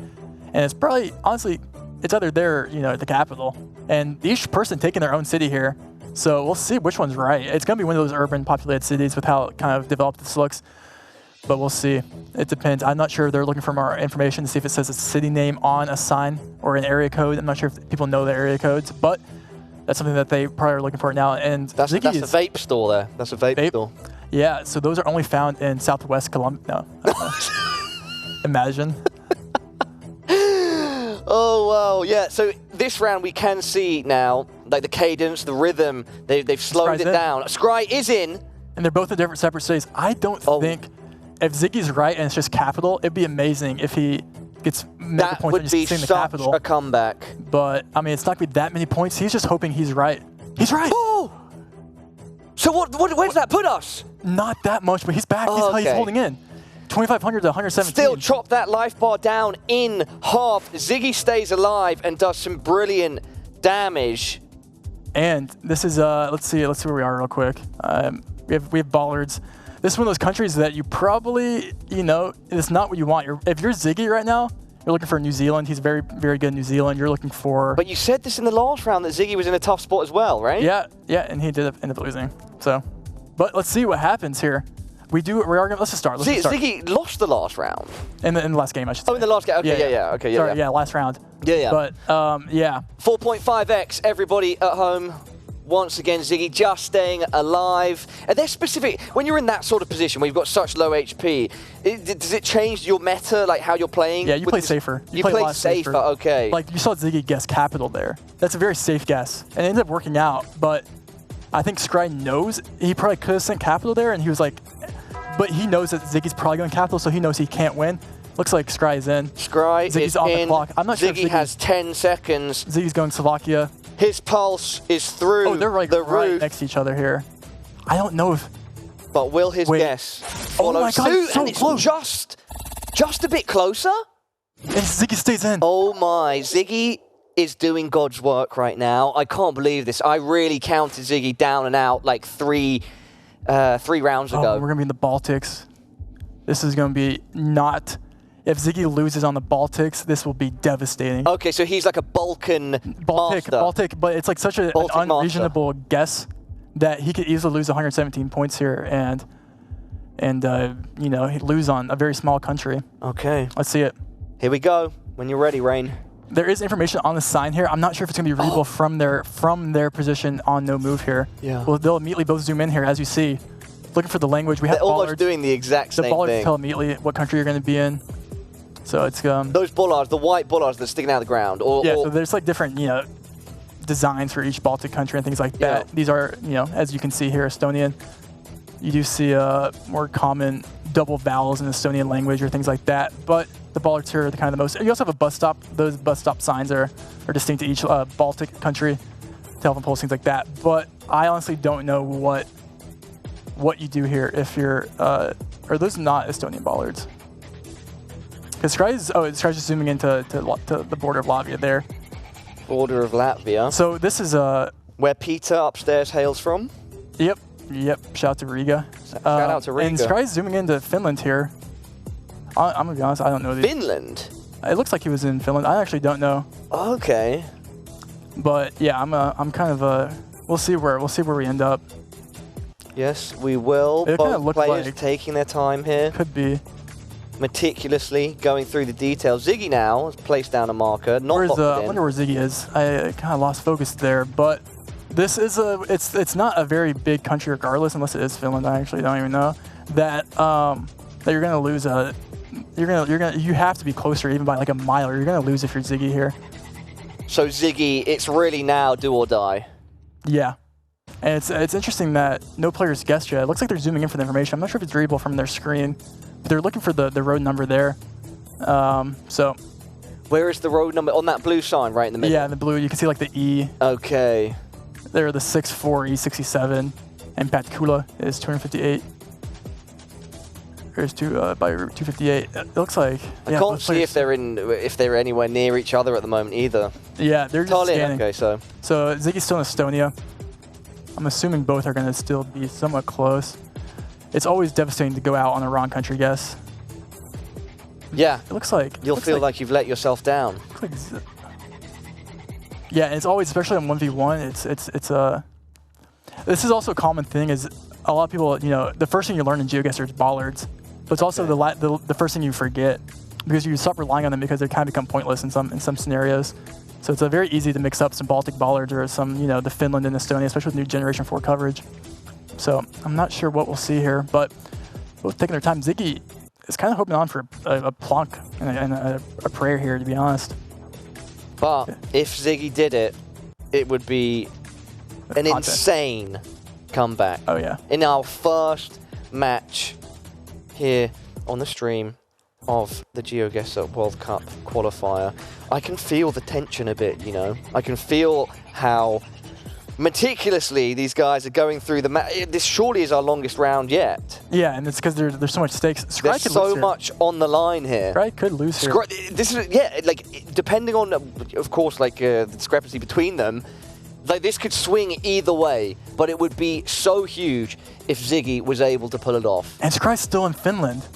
Speaker 1: and it's probably honestly. It's either there, the capital, and each person taking their own city here. So we'll see which one's right. It's going to be one of those urban populated cities with how kind of developed this looks, but we'll see. It depends. I'm not sure if they're looking for more information to see if it says a city name on a sign or an area code. I'm not sure if people know the area codes, but that's something that they probably are looking for now. And
Speaker 2: that's a vape store there. That's a vape store.
Speaker 1: Yeah, so those are only found in Southwest Colombia. No. Imagine.
Speaker 2: Oh, wow, yeah. So this round we can see now, like the cadence, the rhythm, they've slowed it down. Scry is in.
Speaker 1: And they're both in different separate cities. I don't think, if Ziggy's right and it's just capital, it'd be amazing if he gets mega points and just in the capital.
Speaker 2: That would be such a comeback.
Speaker 1: But, I mean, it's not going to be that many points. He's just hoping he's right. He's right!
Speaker 2: Oh! So where does that put us?
Speaker 1: Not that much, but he's back. He's holding in. 2,500 to 117.
Speaker 2: Still chop that life bar down in half. Ziggy stays alive and does some brilliant damage.
Speaker 1: And this is let's see where we are real quick. We have bollards. This is one of those countries that you probably it's not what you want. If you're Ziggy right now You're looking for New Zealand. He's very, very good in New Zealand. You're looking for...
Speaker 2: But you said this in the last round that Ziggy was in a tough spot as well, right?
Speaker 1: Yeah, and he did end up losing. So, but let's see what happens here. We are gonna, let's just start.
Speaker 2: Ziggy lost the last round.
Speaker 1: In the last game, I should say.
Speaker 2: Oh, in the last game. Okay, yeah. Okay, yeah.
Speaker 1: Sorry, last round.
Speaker 2: Yeah.
Speaker 1: But yeah.
Speaker 2: 4.5x. Everybody at home. Once again, Ziggy just staying alive. Are there specific, when you're in that sort of position where you've got such low HP, does it change your meta, like how you're playing?
Speaker 1: Yeah, you play safer.
Speaker 2: You play
Speaker 1: a lot
Speaker 2: safer, okay.
Speaker 1: Like you saw Ziggy guess capital there. That's a very safe guess. And it ended up working out, but I think Scry knows, he probably could have sent capital there and he was like, but he knows that Ziggy's probably going capital, so he knows he can't win. Looks like Scry is in.
Speaker 2: Scry
Speaker 1: Ziggy's
Speaker 2: is
Speaker 1: on
Speaker 2: in.
Speaker 1: the clock. I'm not sure if
Speaker 2: Ziggy has 10 seconds.
Speaker 1: Ziggy's going Slovakia.
Speaker 2: His pulse is through
Speaker 1: they're like
Speaker 2: the
Speaker 1: right
Speaker 2: roof.
Speaker 1: next to each other here. I don't know if...
Speaker 2: But will his guess follow
Speaker 1: oh my God,
Speaker 2: suit?
Speaker 1: so
Speaker 2: and it's
Speaker 1: close.
Speaker 2: just a bit closer?
Speaker 1: And Ziggy stays in.
Speaker 2: Oh my, Ziggy is doing God's work right now. I can't believe this. I really counted Ziggy down and out like three rounds ago.
Speaker 1: We're going to be in the Baltics. This is going to be not... If Ziggy loses on the Baltics, this will be devastating.
Speaker 2: Okay, so he's like a Baltic,
Speaker 1: but it's like such an unreasonable guess that he could easily lose 117 points here and you know, he'd lose on a very small country.
Speaker 2: Okay.
Speaker 1: Let's see it.
Speaker 2: Here we go. When you're ready, Rain.
Speaker 1: There is information on the sign here. I'm not sure if it's going to be readable from their position on no move here.
Speaker 2: Yeah.
Speaker 1: Well, they'll immediately both zoom in here, as you see. Looking for the language. We have
Speaker 2: They're almost
Speaker 1: bollards.
Speaker 2: doing the exact same
Speaker 1: thing. The bollards
Speaker 2: thing.
Speaker 1: tell immediately what country you're going to be in. So it's
Speaker 2: those bollards, the white bollards that are sticking out of the ground.
Speaker 1: So there's like different, you know, designs for each Baltic country and things like that. These are, you know, as you can see here, Estonian. You do see more common double vowels in Estonian language or things like that. But the bollards here are the kind of the most. You also have a bus stop. Those bus stop signs are distinct to each Baltic country. Telephone poles, things like that. But I honestly don't know what you do here if you're. Are those not Estonian bollards? Because Scry's just zooming into the border of Latvia there.
Speaker 2: Border of Latvia.
Speaker 1: So this is
Speaker 2: where Peter upstairs hails from.
Speaker 1: Yep. Shout out to Riga.
Speaker 2: Shout out to Riga.
Speaker 1: And Scry's zooming into Finland here. I'm gonna be honest, I don't know these.
Speaker 2: Finland.
Speaker 1: It looks like he was in Finland. I actually don't know.
Speaker 2: Okay.
Speaker 1: But yeah, I'm kind of we'll see where we end up.
Speaker 2: Yes, we will.
Speaker 1: It
Speaker 2: Both players
Speaker 1: like
Speaker 2: taking their time here.
Speaker 1: Could be.
Speaker 2: Meticulously going through the details. Ziggy now has placed down a marker. I
Speaker 1: wonder where Ziggy is. I kind of lost focus there, but this is it's not a very big country regardless, unless it is Finland. I actually don't even know that you're gonna lose you have to be closer even by like a mile, or you're gonna lose if you're Ziggy here.
Speaker 2: So Ziggy, it's really now do or die.
Speaker 1: Yeah. And it's interesting that no players guessed yet. It looks like they're zooming in for the information. I'm not sure if it's readable from their screen. They're looking for the road number there. So.
Speaker 2: Where is the road number? On that blue sign right in the middle?
Speaker 1: Yeah, in the blue. You can see like the E.
Speaker 2: Okay.
Speaker 1: There are the 64, E67, and Patkula is 258. There's by Route 258. It looks like.
Speaker 2: I can't see if they're anywhere near each other at the moment either.
Speaker 1: Yeah, they're just scanning.
Speaker 2: Okay, so
Speaker 1: Ziggy's still in Estonia. I'm assuming both are going to still be somewhat close. It's always devastating to go out on a wrong country guess.
Speaker 2: Yeah.
Speaker 1: It looks like...
Speaker 2: You'll feel like you've let yourself down.
Speaker 1: Yeah, and it's always, especially on 1v1, this is also a common thing is a lot of people, you know, the first thing you learn in GeoGuessr is bollards, but it's also the first thing you forget because you stop relying on them because they kind of become pointless in some scenarios. So it's very easy to mix up some Baltic bollards or some, you know, the Finland and Estonia, especially with new Generation 4 coverage. So I'm not sure what we'll see here, but both taking their time. Ziggy is kind of hoping on for a plonk and a prayer here, to be honest.
Speaker 2: But if Ziggy did it, it would be an insane comeback.
Speaker 1: Oh, yeah.
Speaker 2: In our first match here on the stream of the GeoGuessr World Cup qualifier, I can feel the tension a bit, you know. I can feel how meticulously these guys are going through the match. This surely is our longest round yet.
Speaker 1: Yeah, and it's because there's so much stakes.
Speaker 2: There's so much on the line here.
Speaker 1: Scry could lose here.
Speaker 2: This is, yeah, like, depending on, of course, like, the discrepancy between them, like, this could swing either way, but it would be so huge if Ziggy was able to pull it off.
Speaker 1: And Scry's still in Finland.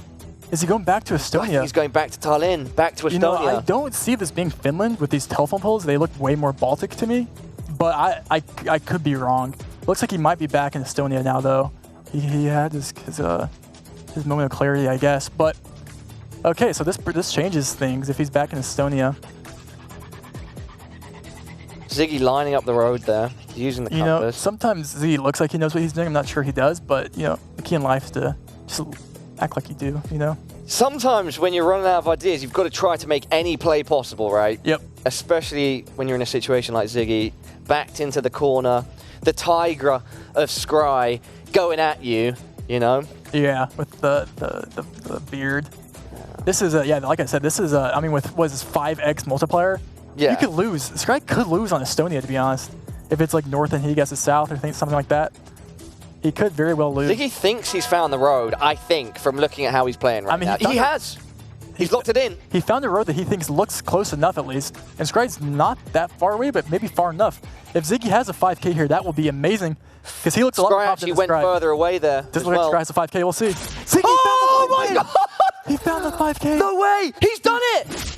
Speaker 1: Is he going back to Estonia?
Speaker 2: I think he's going back to Tallinn, back to Estonia.
Speaker 1: You know, I don't see this being Finland with these telephone poles. They look way more Baltic to me, but I could be wrong. Looks like he might be back in Estonia now, though. He had his moment of clarity, I guess. But okay, so this changes things if he's back in Estonia.
Speaker 2: Ziggy lining up the road there, using the compass.
Speaker 1: You know, sometimes Ziggy looks like he knows what he's doing. I'm not sure he does, but you know, the key in life is to just act like you do. You know.
Speaker 2: Sometimes when you're running out of ideas, you've got to try to make any play possible, right?
Speaker 1: Yep.
Speaker 2: Especially when you're in a situation like Ziggy, backed into the corner, the Tigra of Scry going at you, you know?
Speaker 1: Yeah, with the beard. This is yeah, like I said, this is I mean, with what is this 5x multiplier?
Speaker 2: Yeah.
Speaker 1: You could lose. Scry could lose on Estonia, to be honest. If it's like north and he gets to south or something like that. He could very well lose.
Speaker 2: Ziggy thinks he's found the road, I think, from looking at how he's playing right now. He has. He's locked it in.
Speaker 1: He found a road that he thinks looks close enough, at least. And Scry's not that far away, but maybe far enough. If Ziggy has a 5K here, that will be amazing. Because he looks a lot more confident
Speaker 2: actually went further away there.
Speaker 1: Doesn't look like Scry has a 5K. We'll see. Ziggy
Speaker 2: my God!
Speaker 1: He found the 5K.
Speaker 2: No way! He's done it!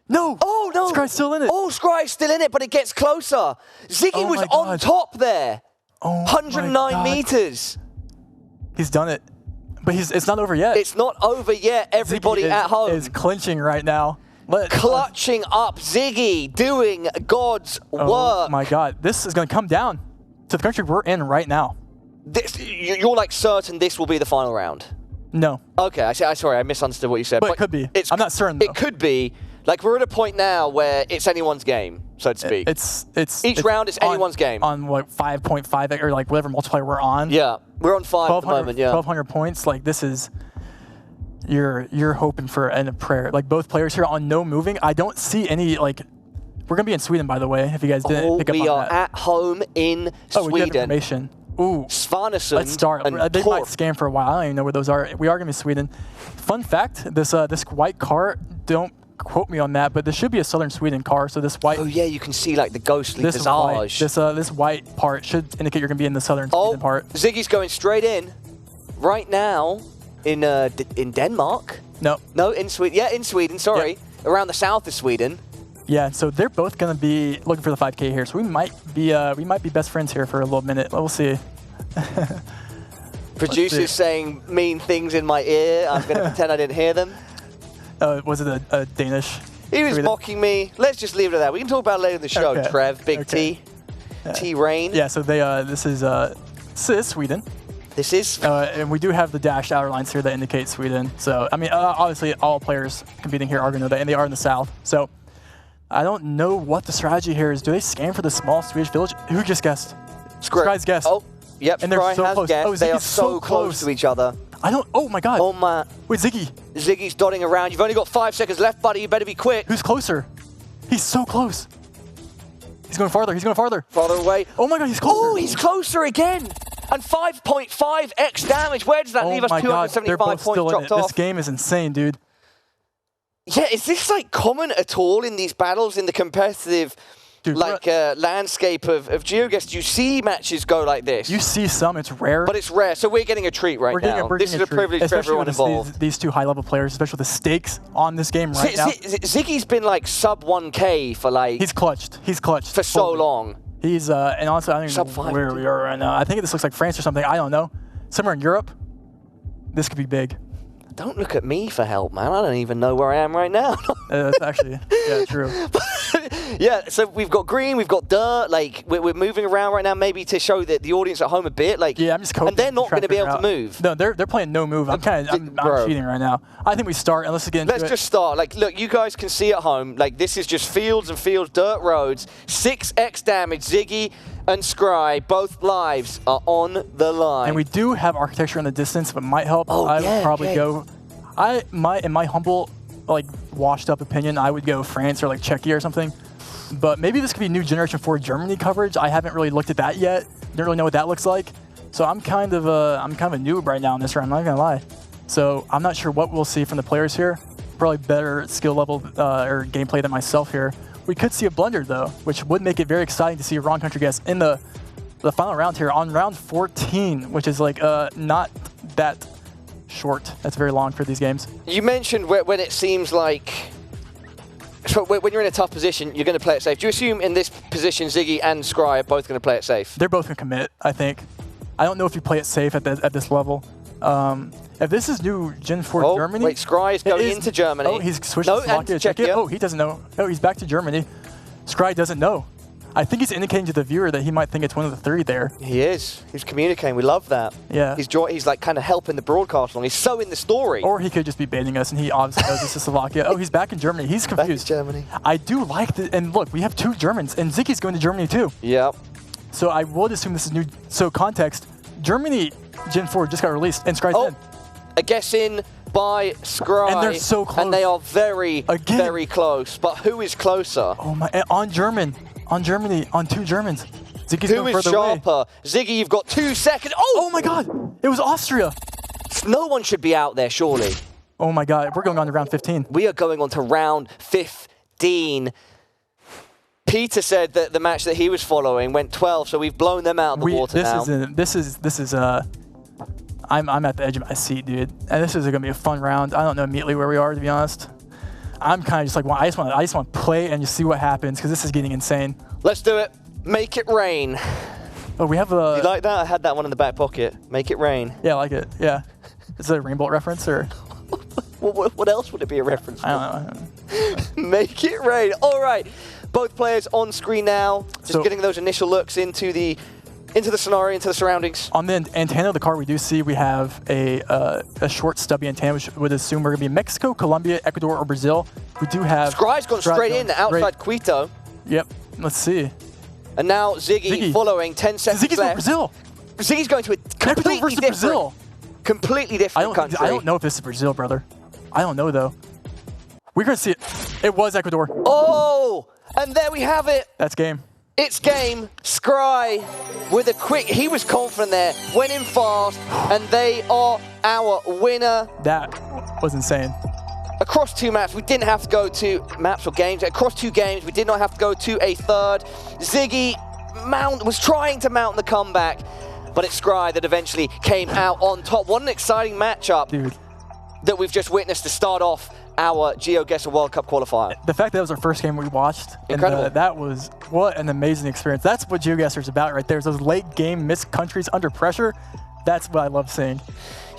Speaker 1: No!
Speaker 2: Oh, no!
Speaker 1: Scry's still in it.
Speaker 2: Oh, Scry's still in it, but it gets closer. Ziggy was on top there.
Speaker 1: Oh
Speaker 2: 109 meters.
Speaker 1: He's done it. But it's not over yet.
Speaker 2: It's not over yet. Everybody at home
Speaker 1: is clinching right now.
Speaker 2: Clutching up. Ziggy doing God's work.
Speaker 1: Oh my God. This is going to come down to the country we're in right now.
Speaker 2: You're like certain this will be the final round?
Speaker 1: No.
Speaker 2: Okay, sorry, I misunderstood what you said.
Speaker 1: But it could be. I'm not certain, though.
Speaker 2: It could be. Like, we're at a point now where it's anyone's game, so to speak. Each round is anyone's game.
Speaker 1: On what, 5.5 or like whatever multiplier we're on.
Speaker 2: Yeah, we're on 5 at the moment, yeah.
Speaker 1: 1,200 points, like this is, you're hoping for a prayer. Like both players here on no moving. I don't see any, like, we're going to be in Sweden, by the way, if you guys didn't pick up on that.
Speaker 2: We are at home in Sweden.
Speaker 1: We get information. Ooh.
Speaker 2: Svanesund.
Speaker 1: Let's start. They might scan for a while. I don't even know where those are. We are going to be Sweden. Fun fact, this white car, don't quote me on that, but this should be a southern Sweden car. So this white.
Speaker 2: Oh yeah, you can see like the ghostly visage.
Speaker 1: This white part should indicate you're going to be in the southern Sweden part.
Speaker 2: Ziggy's going straight in right now in Denmark. No, in Sweden. Yeah, in Sweden. Sorry, around the south of Sweden.
Speaker 1: Yeah, so they're both going to be looking for the 5K here. So we might be best friends here for a little minute. We'll see.
Speaker 2: Producers saying mean things in my ear. I'm going to pretend I didn't hear them.
Speaker 1: Was it a Danish?
Speaker 2: He was mocking me. Let's just leave it at that. We can talk about it later in the show, okay. Trev, Big T, T-Rain.
Speaker 1: Yeah, so this is Sweden.
Speaker 2: This is?
Speaker 1: And we do have the dashed outer lines here that indicate Sweden. So, I mean, obviously all players competing here are going to know that, and they are in the south. So, I don't know what the strategy here is. Do they scan for the small Swedish village? Who just guessed? Scry's guessed.
Speaker 2: Oh, yep,
Speaker 1: and they're so close.
Speaker 2: Guessed. They are so close to each other.
Speaker 1: Oh my God.
Speaker 2: Oh my.
Speaker 1: Wait, Ziggy.
Speaker 2: Ziggy's dotting around. You've only got 5 seconds left, buddy. You better be quick.
Speaker 1: Who's closer? He's so close. He's going farther. He's going farther.
Speaker 2: Farther away.
Speaker 1: Oh my God, he's closer.
Speaker 2: Oh, he's closer again. And 5.5x damage. Where does that leave us? 275 points dropped off.
Speaker 1: This game is insane, dude.
Speaker 2: Yeah, is this like common at all in these battles in the competitive landscape of GeoGuessr? Do you see matches go like this?
Speaker 1: You see some, it's rare.
Speaker 2: But it's rare, so we're getting a treat right now. This is a privilege for everyone involved.
Speaker 1: These two high-level players, especially with the stakes on this game right now.
Speaker 2: Ziggy's been like sub 1K for like...
Speaker 1: He's clutched. For
Speaker 2: so long.
Speaker 1: He's, and honestly, I don't even know where we are right now. I think this looks like France or something. I don't know. Somewhere in Europe. This could be big.
Speaker 2: Don't look at me for help, man. I don't even know where I am right now.
Speaker 1: That's actually, yeah, true.
Speaker 2: Yeah, so we've got green, we've got dirt. Like we're moving around right now, maybe to show the audience at home a bit. Like,
Speaker 1: yeah, I'm just coping.
Speaker 2: And they're not going to be able to move.
Speaker 1: No, they're playing no move. I'm cheating right now. I think we start and let's get into it.
Speaker 2: Let's just start. Like, look, you guys can see at home. Like, this is just fields and fields, dirt roads. 6x damage. Ziggy and Scry, both lives are on the line.
Speaker 1: And we do have architecture in the distance, but might help.
Speaker 2: Oh,
Speaker 1: I would probably go. In my humble, like washed up opinion, I would go France or like Czechia or something. But maybe this could be new Generation 4 Germany coverage. I haven't really looked at that yet. Don't really know what that looks like. So I'm kind of a noob right now in this round. I'm not gonna lie. So I'm not sure what we'll see from the players here. Probably better skill level or gameplay than myself here. We could see a blunder though, which would make it very exciting to see a wrong country guess in the final round here on round 14, which is like not that short. That's very long for these games.
Speaker 2: You mentioned when it seems like, so when you're in a tough position, you're going to play it safe. Do you assume in this position, Ziggy and Scry are both going to play it safe?
Speaker 1: They're both going to commit, I think. I don't know if you play it safe at this level. If this is new Gen 4 Germany...
Speaker 2: wait, Scry is going into Germany.
Speaker 1: Oh, he's switched to Slovakia. Check it. Oh, he doesn't know. Oh, he's back to Germany. Scry doesn't know. I think he's indicating to the viewer that he might think it's one of the three there.
Speaker 2: He is. He's communicating. We love that.
Speaker 1: Yeah.
Speaker 2: He's like kind of helping the broadcast along. He's so in the story.
Speaker 1: Or he could just be baiting us, and he obviously knows this is Slovakia. Oh, he's back in Germany. He's confused.
Speaker 2: Back in Germany.
Speaker 1: I do like the... And look, we have 2 Germans, and Ziggy's going to Germany too.
Speaker 2: Yep.
Speaker 1: So I would assume this is new. So context, Germany Gen 4 just got released, and Scry's in.
Speaker 2: A guess in by Scry.
Speaker 1: And they're so close.
Speaker 2: And they are very, very close. But who is closer?
Speaker 1: Oh my, on Germany, on 2 Germans. Ziggy's
Speaker 2: who
Speaker 1: going
Speaker 2: is
Speaker 1: further
Speaker 2: sharper?
Speaker 1: away.
Speaker 2: Ziggy, you've got 2 seconds. Oh
Speaker 1: my God, it was Austria.
Speaker 2: No one should be out there, surely.
Speaker 1: Oh my God, we're going on to round 15.
Speaker 2: We are going on to round 15. Peter said that the match that he was following went 12, so we've blown them out of the water now.
Speaker 1: This is I'm at the edge of my seat, dude. And this is gonna be a fun round. I don't know immediately where we are, to be honest. I'm kind of just like, well, I just want to play and just see what happens, because this is getting insane.
Speaker 2: Let's do it. Make it rain.
Speaker 1: Oh, we have a...
Speaker 2: You like that? I had that one in the back pocket. Make it rain.
Speaker 1: Yeah, I like it. Yeah. Is it a Rainbow reference, or?
Speaker 2: What else would it be a reference for?
Speaker 1: I don't know.
Speaker 2: Make it rain. All right. Both players on screen now. Just getting those initial looks into the scenario, into the surroundings.
Speaker 1: On the antenna of the car, we do see we have a short, stubby antenna, which would assume we're going to be Mexico, Colombia, Ecuador, or Brazil. We do have...
Speaker 2: Scry's gone straight in outside Quito.
Speaker 1: Yep. Let's see.
Speaker 2: And now Ziggy following 10 seconds
Speaker 1: Ziggy's
Speaker 2: left.
Speaker 1: Brazil.
Speaker 2: Ziggy's going to a completely different,
Speaker 1: Brazil.
Speaker 2: Completely different country.
Speaker 1: I don't know if this is Brazil, brother. I don't know, though. We're going to see it. It was Ecuador.
Speaker 2: Oh! And there we have it.
Speaker 1: That's game.
Speaker 2: It's game. Scry with a quick, he was confident there, went in fast, and they are our winner.
Speaker 1: That was insane.
Speaker 2: Across 2 maps, we didn't have to go to maps or games. Across 2 games, we did not have to go to a third. Ziggy was trying to mount the comeback, but it's Scry that eventually came out on top. What an exciting matchup,
Speaker 1: dude,
Speaker 2: that we've just witnessed to start off our GeoGuessr World Cup qualifier.
Speaker 1: The fact that was our first game we watched,
Speaker 2: incredible.
Speaker 1: And, that was, what an amazing experience. That's what GeoGuessr is about right there. Is those late game missed countries under pressure. That's what I love seeing.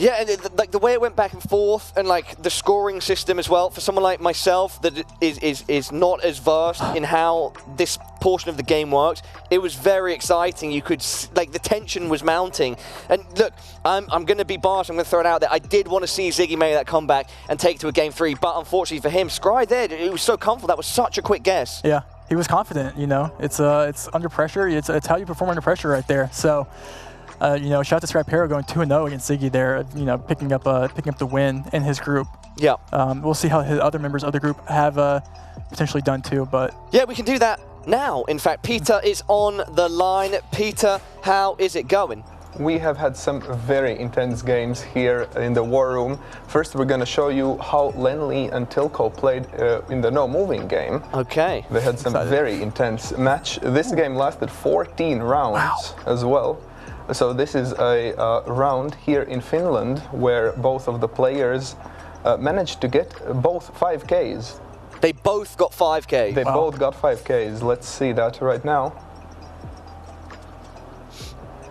Speaker 2: Yeah, and like the way it went back and forth, and like the scoring system as well, for someone like myself that is not as versed in how this portion of the game works, it was very exciting. You could, like, the tension was mounting. And look, I'm going to be biased, I'm going to throw it out there. I did want to see Ziggy make that comeback and take to a game 3, but unfortunately for him, Scry there, it was so comfortable. That was such a quick guess.
Speaker 1: Yeah, he was confident, you know. It's under pressure. It's how you perform under pressure right there. So, you know, shout out to Scrapero going 2-0 against Ziggy there, you know, picking up the win in his group.
Speaker 2: Yeah.
Speaker 1: We'll see how his other members of the group have potentially done too, but...
Speaker 2: Yeah, we can do that now. In fact, Peter is on the line. Peter, how is it going?
Speaker 3: We have had some very intense games here in the War Room. First, we're going to show you how Lenly and Tilko played in the no-moving game.
Speaker 2: Okay.
Speaker 3: They had some very intense match. This game lasted 14 rounds as well. So this is a round here in Finland where both of the players managed to get both 5Ks.
Speaker 2: They both got 5K.
Speaker 3: They both got 5Ks. Let's see that right now.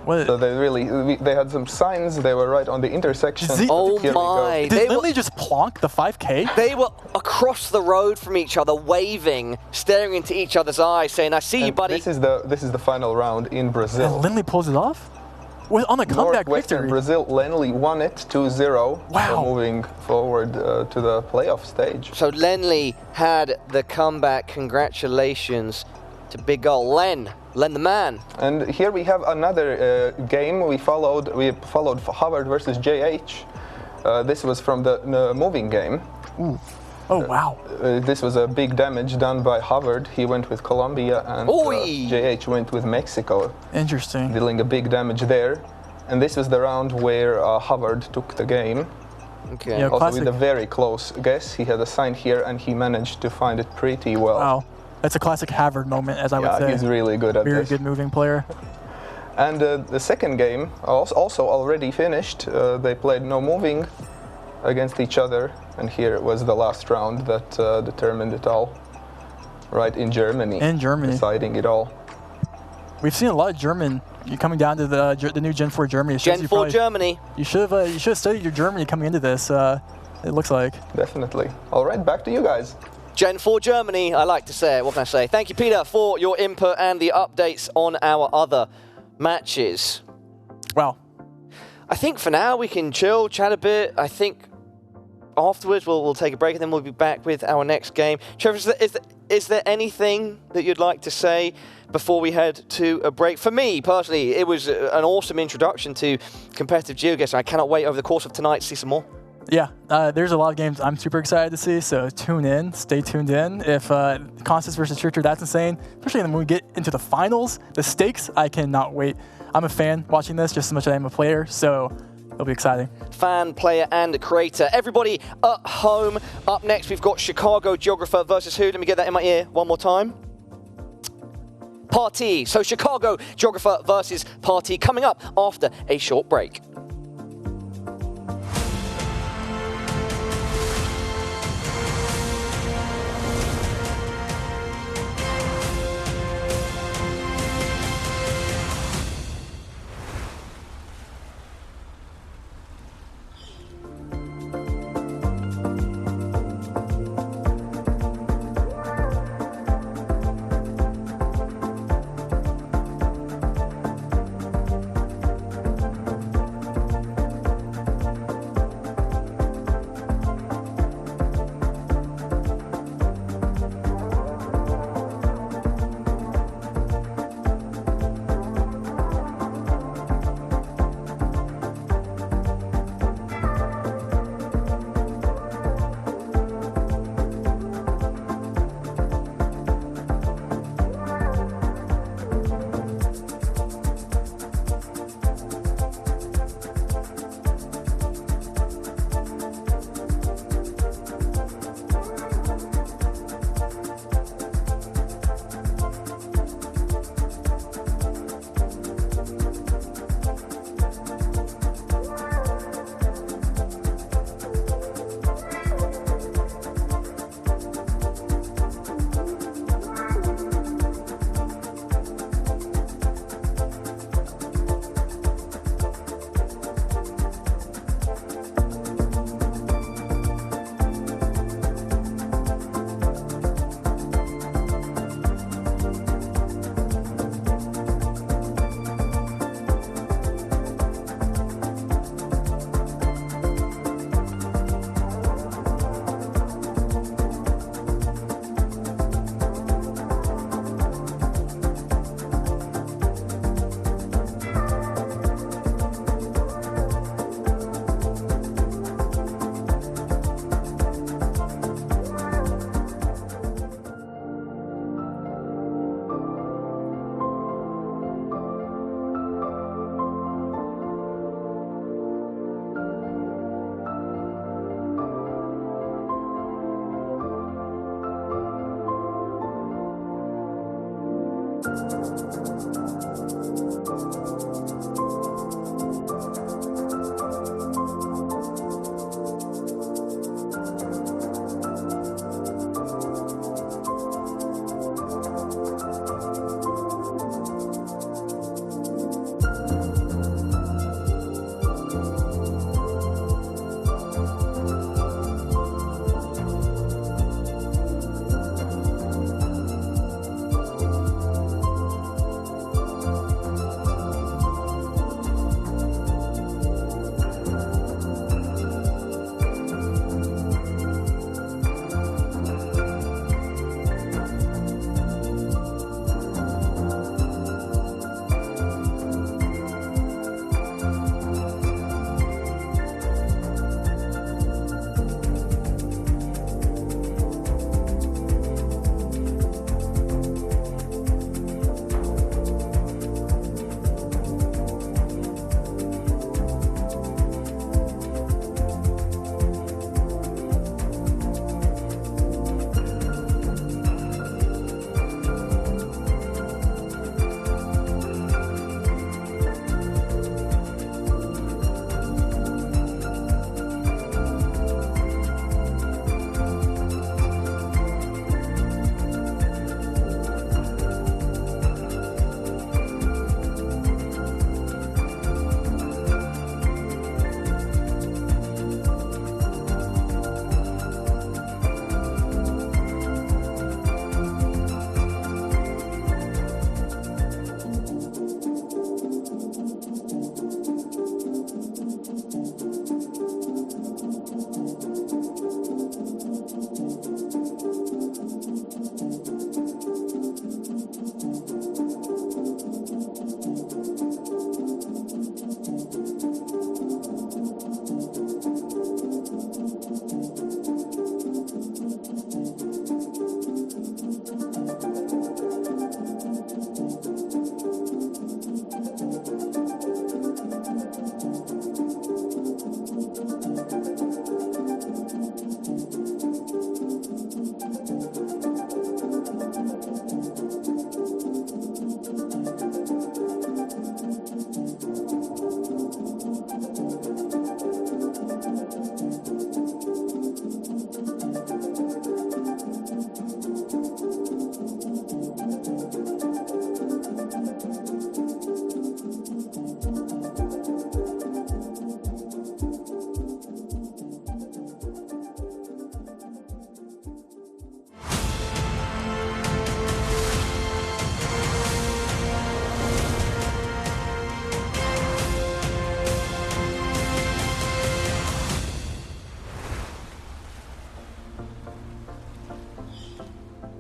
Speaker 3: So they had some signs. They were right on the intersection.
Speaker 2: Oh my!
Speaker 1: Did Lily just plonk the 5K?
Speaker 2: They were across the road from each other, waving, staring into each other's eyes, saying, "I see you, buddy."
Speaker 3: This is the final round in Brazil.
Speaker 1: And Lindley pulls it off? On a comeback victory.
Speaker 3: Brazil, Lenly won it 2-0.
Speaker 1: Wow.
Speaker 3: So moving forward to the playoff stage.
Speaker 2: So Lenly had the comeback. Congratulations to Big Goal. Len the man.
Speaker 3: And here we have another game. We followed Howard versus JH. This was from the moving game.
Speaker 1: Ooh. Oh, wow.
Speaker 3: This was a big damage done by Howard. He went with Colombia, and JH went with Mexico.
Speaker 1: Interesting.
Speaker 3: Dealing a big damage there. And this was the round where Howard took the game.
Speaker 2: Okay.
Speaker 1: Yeah,
Speaker 3: also with a very close guess. He had a sign here, and he managed to find it pretty well.
Speaker 1: Wow. That's a classic Havard moment, as I would say.
Speaker 3: Yeah, he's really good at this.
Speaker 1: Very good moving player.
Speaker 3: And the second game, also already finished. They played no moving. against each other, and here it was the last round that determined it all. Right in Germany.
Speaker 1: In Germany.
Speaker 3: Deciding it all.
Speaker 1: We've seen a lot of German coming down to the new Gen 4 Germany.
Speaker 2: Gen 4 Germany.
Speaker 1: You should have studied your Germany coming into this. It looks like.
Speaker 3: Definitely. All right, back to you guys.
Speaker 2: Gen 4 Germany, I like to say it. What can I say? Thank you, Peter, for your input and the updates on our other matches.
Speaker 1: Wow.
Speaker 2: I think for now we can chill, chat a bit. I think afterwards we'll take a break and then we'll be back with our next game. Trevor, is there anything that you'd like to say before we head to a break? For me, personally, it was an awesome introduction to competitive GeoGuessr. I cannot wait over the course of tonight to see some more.
Speaker 1: Yeah, there's a lot of games I'm super excited to see, so tune in, stay tuned in. If Constance versus Trichter, that's insane. Especially when we get into the finals, the stakes, I cannot wait. I'm a fan watching this just as much as I am a player, so it'll be exciting.
Speaker 2: Fan, player, and creator. Everybody at home. Up next, we've got Chicago Geographer versus who? Let me get that in my ear one more time. Party. So Chicago Geographer versus Party coming up after a short break.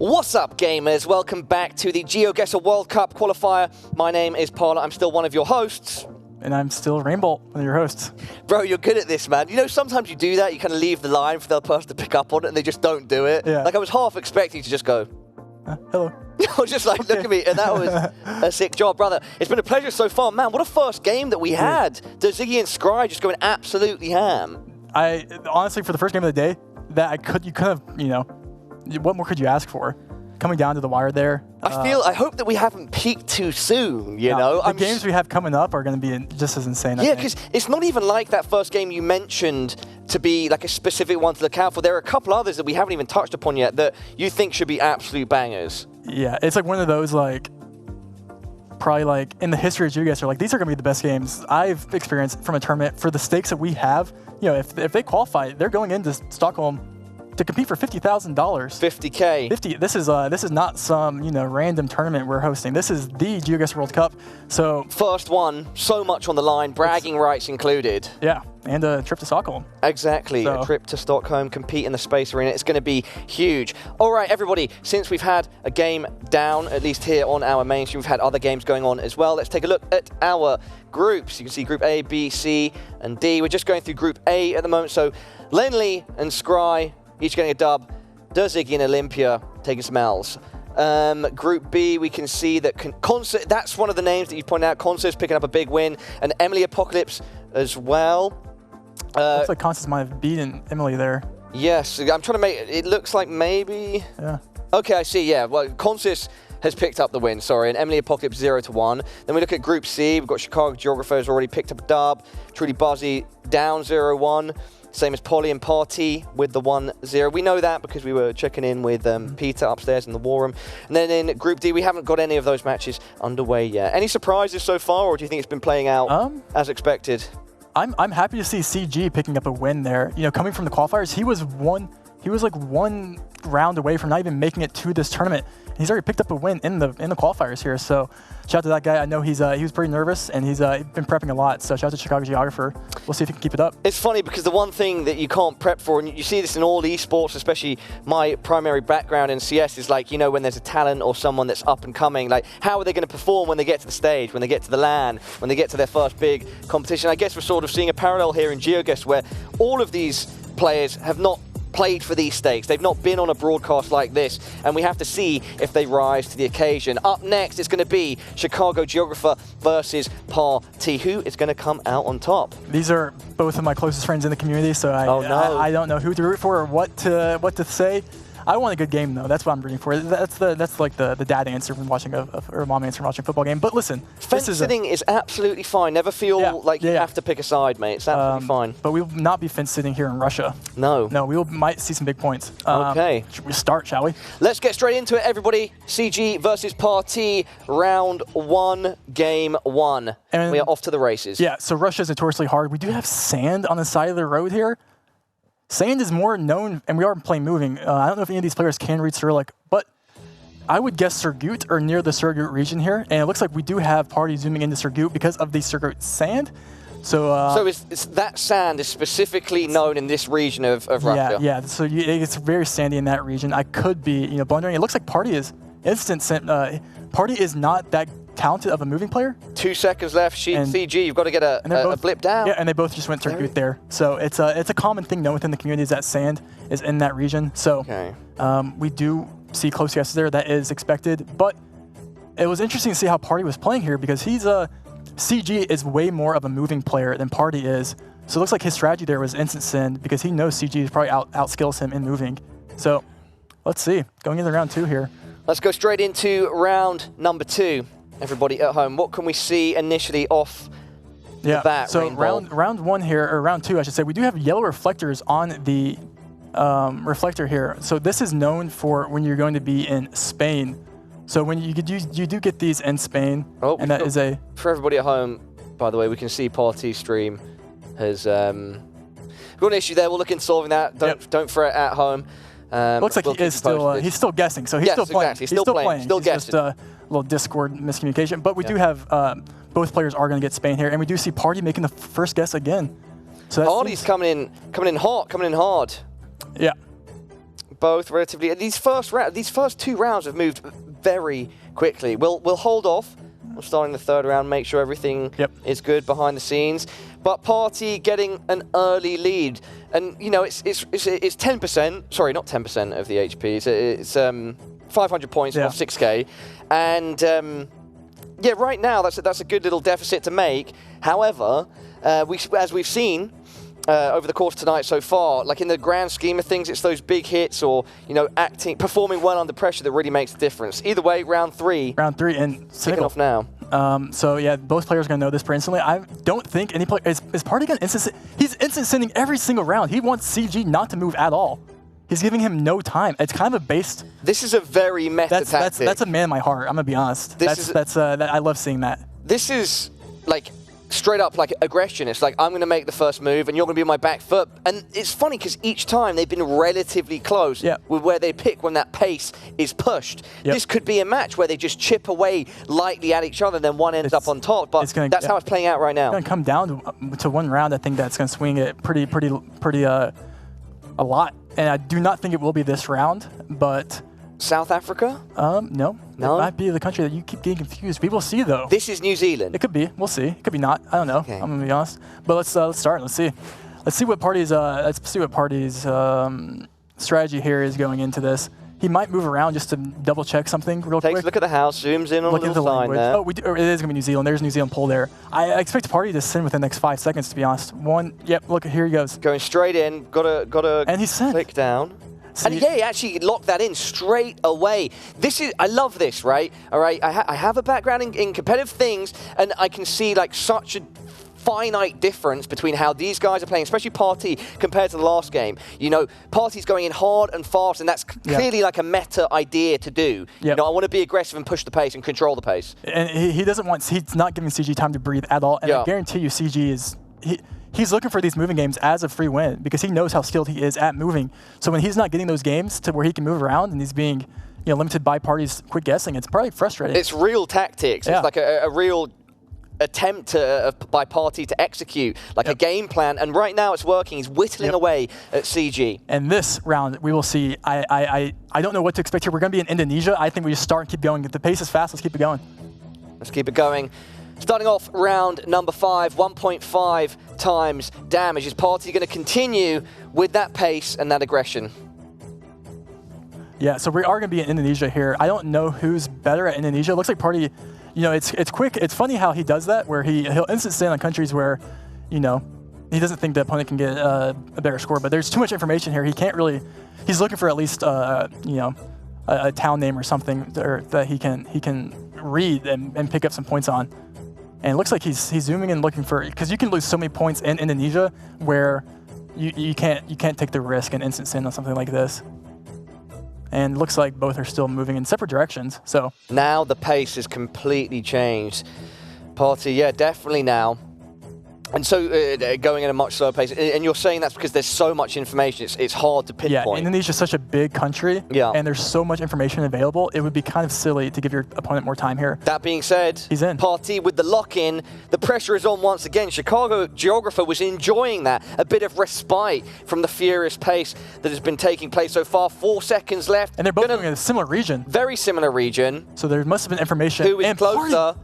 Speaker 2: What's up, gamers? Welcome back to the GeoGuessr World Cup qualifier. My name is Paula. I'm still one of your hosts.
Speaker 1: And I'm still Rainbow, one of your hosts.
Speaker 2: Bro, you're good at this, man. You know, sometimes you do that. You kind of leave the line for the other person to pick up on it, and they just don't do it.
Speaker 1: Yeah.
Speaker 2: Like, I was half expecting to just go,
Speaker 1: hello.
Speaker 2: I was just like, look at me, and that was a sick job, brother. It's been a pleasure so far. Man, what a first game that we had. The Ziggy and Scry just going absolutely ham.
Speaker 1: I honestly, for the first game of the day, you could have, you know, what more could you ask for? Coming down to the wire there.
Speaker 2: I hope that we haven't peaked too soon, you know?
Speaker 1: The games we have coming up are going to be just as insane, I
Speaker 2: Yeah,
Speaker 1: think.
Speaker 2: because it's not even like that first game you mentioned to be like a specific one to look out for. There are a couple others that we haven't even touched upon yet that you think should be absolute bangers.
Speaker 1: Yeah, it's like one of those, like, probably like in the history of GeoGuessr, like these are going to be the best games I've experienced from a tournament for the stakes that we have. You know, if they qualify, they're going into Stockholm to compete for $50,000.
Speaker 2: 50K.
Speaker 1: 50. This is not some, you know, random tournament we're hosting. This is the GeoGuessr World Cup. So
Speaker 2: first one, so much on the line, bragging rights included.
Speaker 1: Yeah, and a trip to Stockholm.
Speaker 2: Exactly, a trip to Stockholm, compete in the Space Arena. It's going to be huge. All right, everybody, since we've had a game down, at least here on our main stream, we've had other games going on as well. Let's take a look at our groups. You can see Group A, B, C, and D. We're just going through Group A at the moment. So Lenley and Scry each getting a dub. Ziggy and Olympia taking some L's. Group B, we can see that Concert, that's one of the names that you pointed out. Concert's picking up a big win, and Emily Apocalypse as well.
Speaker 1: Looks like Constance might have beaten Emily there.
Speaker 2: Yes, I'm trying to make it looks like maybe.
Speaker 1: Yeah.
Speaker 2: Okay, I see. Yeah, well, Concerts has picked up the win, sorry, and Emily Apocalypse 0-1. Then we look at Group C. We've got Chicago GeoGuessr already picked up a dub. Trudy Buzzy down 0-1. Same as Polly and Party with the 1-0. We know that because we were checking in with Peter upstairs in the war room. And then in Group D, we haven't got any of those matches underway yet. Any surprises so far, or do you think it's been playing out as expected?
Speaker 1: I'm happy to see CG picking up a win there. You know, coming from the qualifiers, he was like one round away from not even making it to this tournament. And he's already picked up a win in the qualifiers here. So shout out to that guy. I know he was pretty nervous, and he's been prepping a lot. So shout out to Chicago GeoGuessr. We'll see if he can keep it up.
Speaker 2: It's funny because the one thing that you can't prep for, and you see this in all esports, especially my primary background in CS, is like, you know, when there's a talent or someone that's up and coming, like how are they going to perform when they get to the stage, when they get to the LAN, when they get to their first big competition? I guess we're sort of seeing a parallel here in GeoGuessr where all of these players have not played for these stakes. They've not been on a broadcast like this, and we have to see if they rise to the occasion. Up next, it's going to be Chicago GeoGuessr versus Party. Who is going to come out on top?
Speaker 1: These are both of my closest friends in the community, so I don't know who to root for or what to say. I want a good game, though. That's what I'm rooting for. That's like the dad answer from watching or mom answer from watching a football game. But listen,
Speaker 2: fence-sitting is absolutely fine. Never feel like you have to pick a side, mate. It's absolutely fine.
Speaker 1: But we will not be fence-sitting here in Russia.
Speaker 2: No.
Speaker 1: No, we might see some big points.
Speaker 2: Okay.
Speaker 1: Should we start, shall we?
Speaker 2: Let's get straight into it, everybody. CG versus Party, round 1, game 1. And we are off to the races.
Speaker 1: Yeah, so Russia is notoriously hard. We do have sand on the side of the road here. Sand is more known, and we are playing moving. I don't know if any of these players can read Cyrillic, but I would guess Surgut or near the Surgut region here. And it looks like we do have Party zooming into Surgut because of the Surgut sand. So
Speaker 2: it's that sand is specifically known in this region of Russia.
Speaker 1: Yeah. So it's very sandy in that region. I could be, blundering. It looks like Party is Party is not that talented of a moving player. 2 seconds left. CG, you've got to get a blip down. Yeah, and they both just went Surgut there. So it's a common thing known within the community is that sand is in that region. So we do see close guesses there. That is expected. But it was interesting to see how Party was playing here because CG is way more of a moving player than Party is. So it looks like his strategy there was instant send because he knows CG probably outskills him in moving. So let's see. Going into round 2 here.
Speaker 2: Let's go straight into round number 2. Everybody at home, what can we see initially off the bat?
Speaker 1: So round 1 here, or round 2, I should say, we do have yellow reflectors on the reflector here. So this is known for when you're going to be in Spain. So when you do get these in Spain, and that is
Speaker 2: for everybody at home. By the way, we can see Party stream has got an issue there. We'll look into solving that. Don't fret at home.
Speaker 1: Looks like he is still he's still guessing. So he's still playing.
Speaker 2: Exactly. He's still playing. Still guessing.
Speaker 1: Just a little Discord miscommunication. But we do have both players are going to get Spain here, and we do see Party making the first guess again. So
Speaker 2: Party's coming in hot, coming in hard.
Speaker 1: Yeah.
Speaker 2: both relatively. These first 2 rounds have moved very quickly. We'll hold off. We're starting the 3rd round, make sure everything is good behind the scenes. But Party getting an early lead, and you know it's 10%. Sorry, not 10% of the HP. It's 500 points off 6K, and yeah, right now that's a good little deficit to make. However, as we've seen. Over the course of tonight so far, like in the grand scheme of things, it's those big hits or, you know, performing well under pressure that really makes a difference. Either way, round 3.
Speaker 1: Round 3 and
Speaker 2: kicking off now.
Speaker 1: So yeah, both players are going to know this pretty instantly. I don't think any player is Party going to he's instant sending every single round. He wants CG not to move at all. He's giving him no time. It's kind of a based.
Speaker 2: This is a very meta tactic.
Speaker 1: That's a man in my heart. I'm gonna be honest. I love seeing that.
Speaker 2: This is like straight up like aggression. It's like, I'm going to make the first move and you're going to be on my back foot. And it's funny because each time they've been relatively close with where they pick when that pace is pushed. This could be a match where they just chip away lightly at each other, then one ends up on top. But that's how it's playing out right now.
Speaker 1: It's going to come down to one round. I think that's going to swing it pretty a lot. And I do not think it will be this round, but...
Speaker 2: South Africa?
Speaker 1: No. It might be the country that you keep getting confused. We will see, though.
Speaker 2: This is New Zealand.
Speaker 1: It could be. We'll see. It could be not. I don't know.
Speaker 2: Okay.
Speaker 1: I'm gonna be honest. But let's start. Let's see. Let's see what Party's strategy here is going into this. He might move around just to double check something real quick.
Speaker 2: Takes a look at the house, zooms in on the little sign there.
Speaker 1: Oh, it is gonna be New Zealand. There's New Zealand pull there. I expect Party to send within the next 5 seconds. To be honest. Yep. Look, here he goes.
Speaker 2: Going straight in. Gotta. And
Speaker 1: he's sent.
Speaker 2: Click down. And yeah, he actually locked that in straight away. I love this, right? All right, I have a background in competitive things, and I can see like such a finite difference between how these guys are playing, especially Party, compared to the last game. You know, Party's going in hard and fast, and that's clearly like a meta idea to do. You know, I want to be aggressive and push the pace and control the pace.
Speaker 1: And he's not giving CG time to breathe at all. And I guarantee you, CG is... He's looking for these moving games as a free win because he knows how skilled he is at moving. So when he's not getting those games to where he can move around and he's being limited by Party's quick guessing, it's probably frustrating.
Speaker 2: It's real tactics. It's like a real attempt by Party to execute like a game plan. And right now it's working. He's whittling away at CG.
Speaker 1: And this round, we will see. I don't know what to expect here. We're going to be in Indonesia. I think we just start and keep going. If the pace is fast, let's keep it going.
Speaker 2: Let's keep it going. Starting off round number 5, 1.5 times damage. Is Party going to continue with that pace and that aggression?
Speaker 1: Yeah, so we are going to be in Indonesia here. I don't know who's better at Indonesia. It looks like Party, it's quick. It's funny how he does that, where he'll instant stand on countries where, he doesn't think the opponent can get a better score. But there's too much information here. He can't really. He's looking for at least a town name or something that he can read and pick up some points on. And it looks like he's zooming and looking for, because you can lose so many points in Indonesia where you can't take the risk and instant send on something like this. And it looks like both are still moving in separate directions. So
Speaker 2: now the pace has completely changed. Party, yeah, definitely now. And so going at a much slower pace, and you're saying that's because there's so much information, it's hard to pinpoint.
Speaker 1: Yeah, Indonesia's such a big country, and there's so much information available, it would be kind of silly to give your opponent more time here.
Speaker 2: That being said,
Speaker 1: he's in.
Speaker 2: Party with the lock-in, the pressure is on once again. Chicago GEOGUESSR was enjoying that, a bit of respite from the furious pace that has been taking place so far. 4 seconds left.
Speaker 1: And they're both in a similar region.
Speaker 2: Very similar region.
Speaker 1: So there must have been information.
Speaker 2: Who is closer?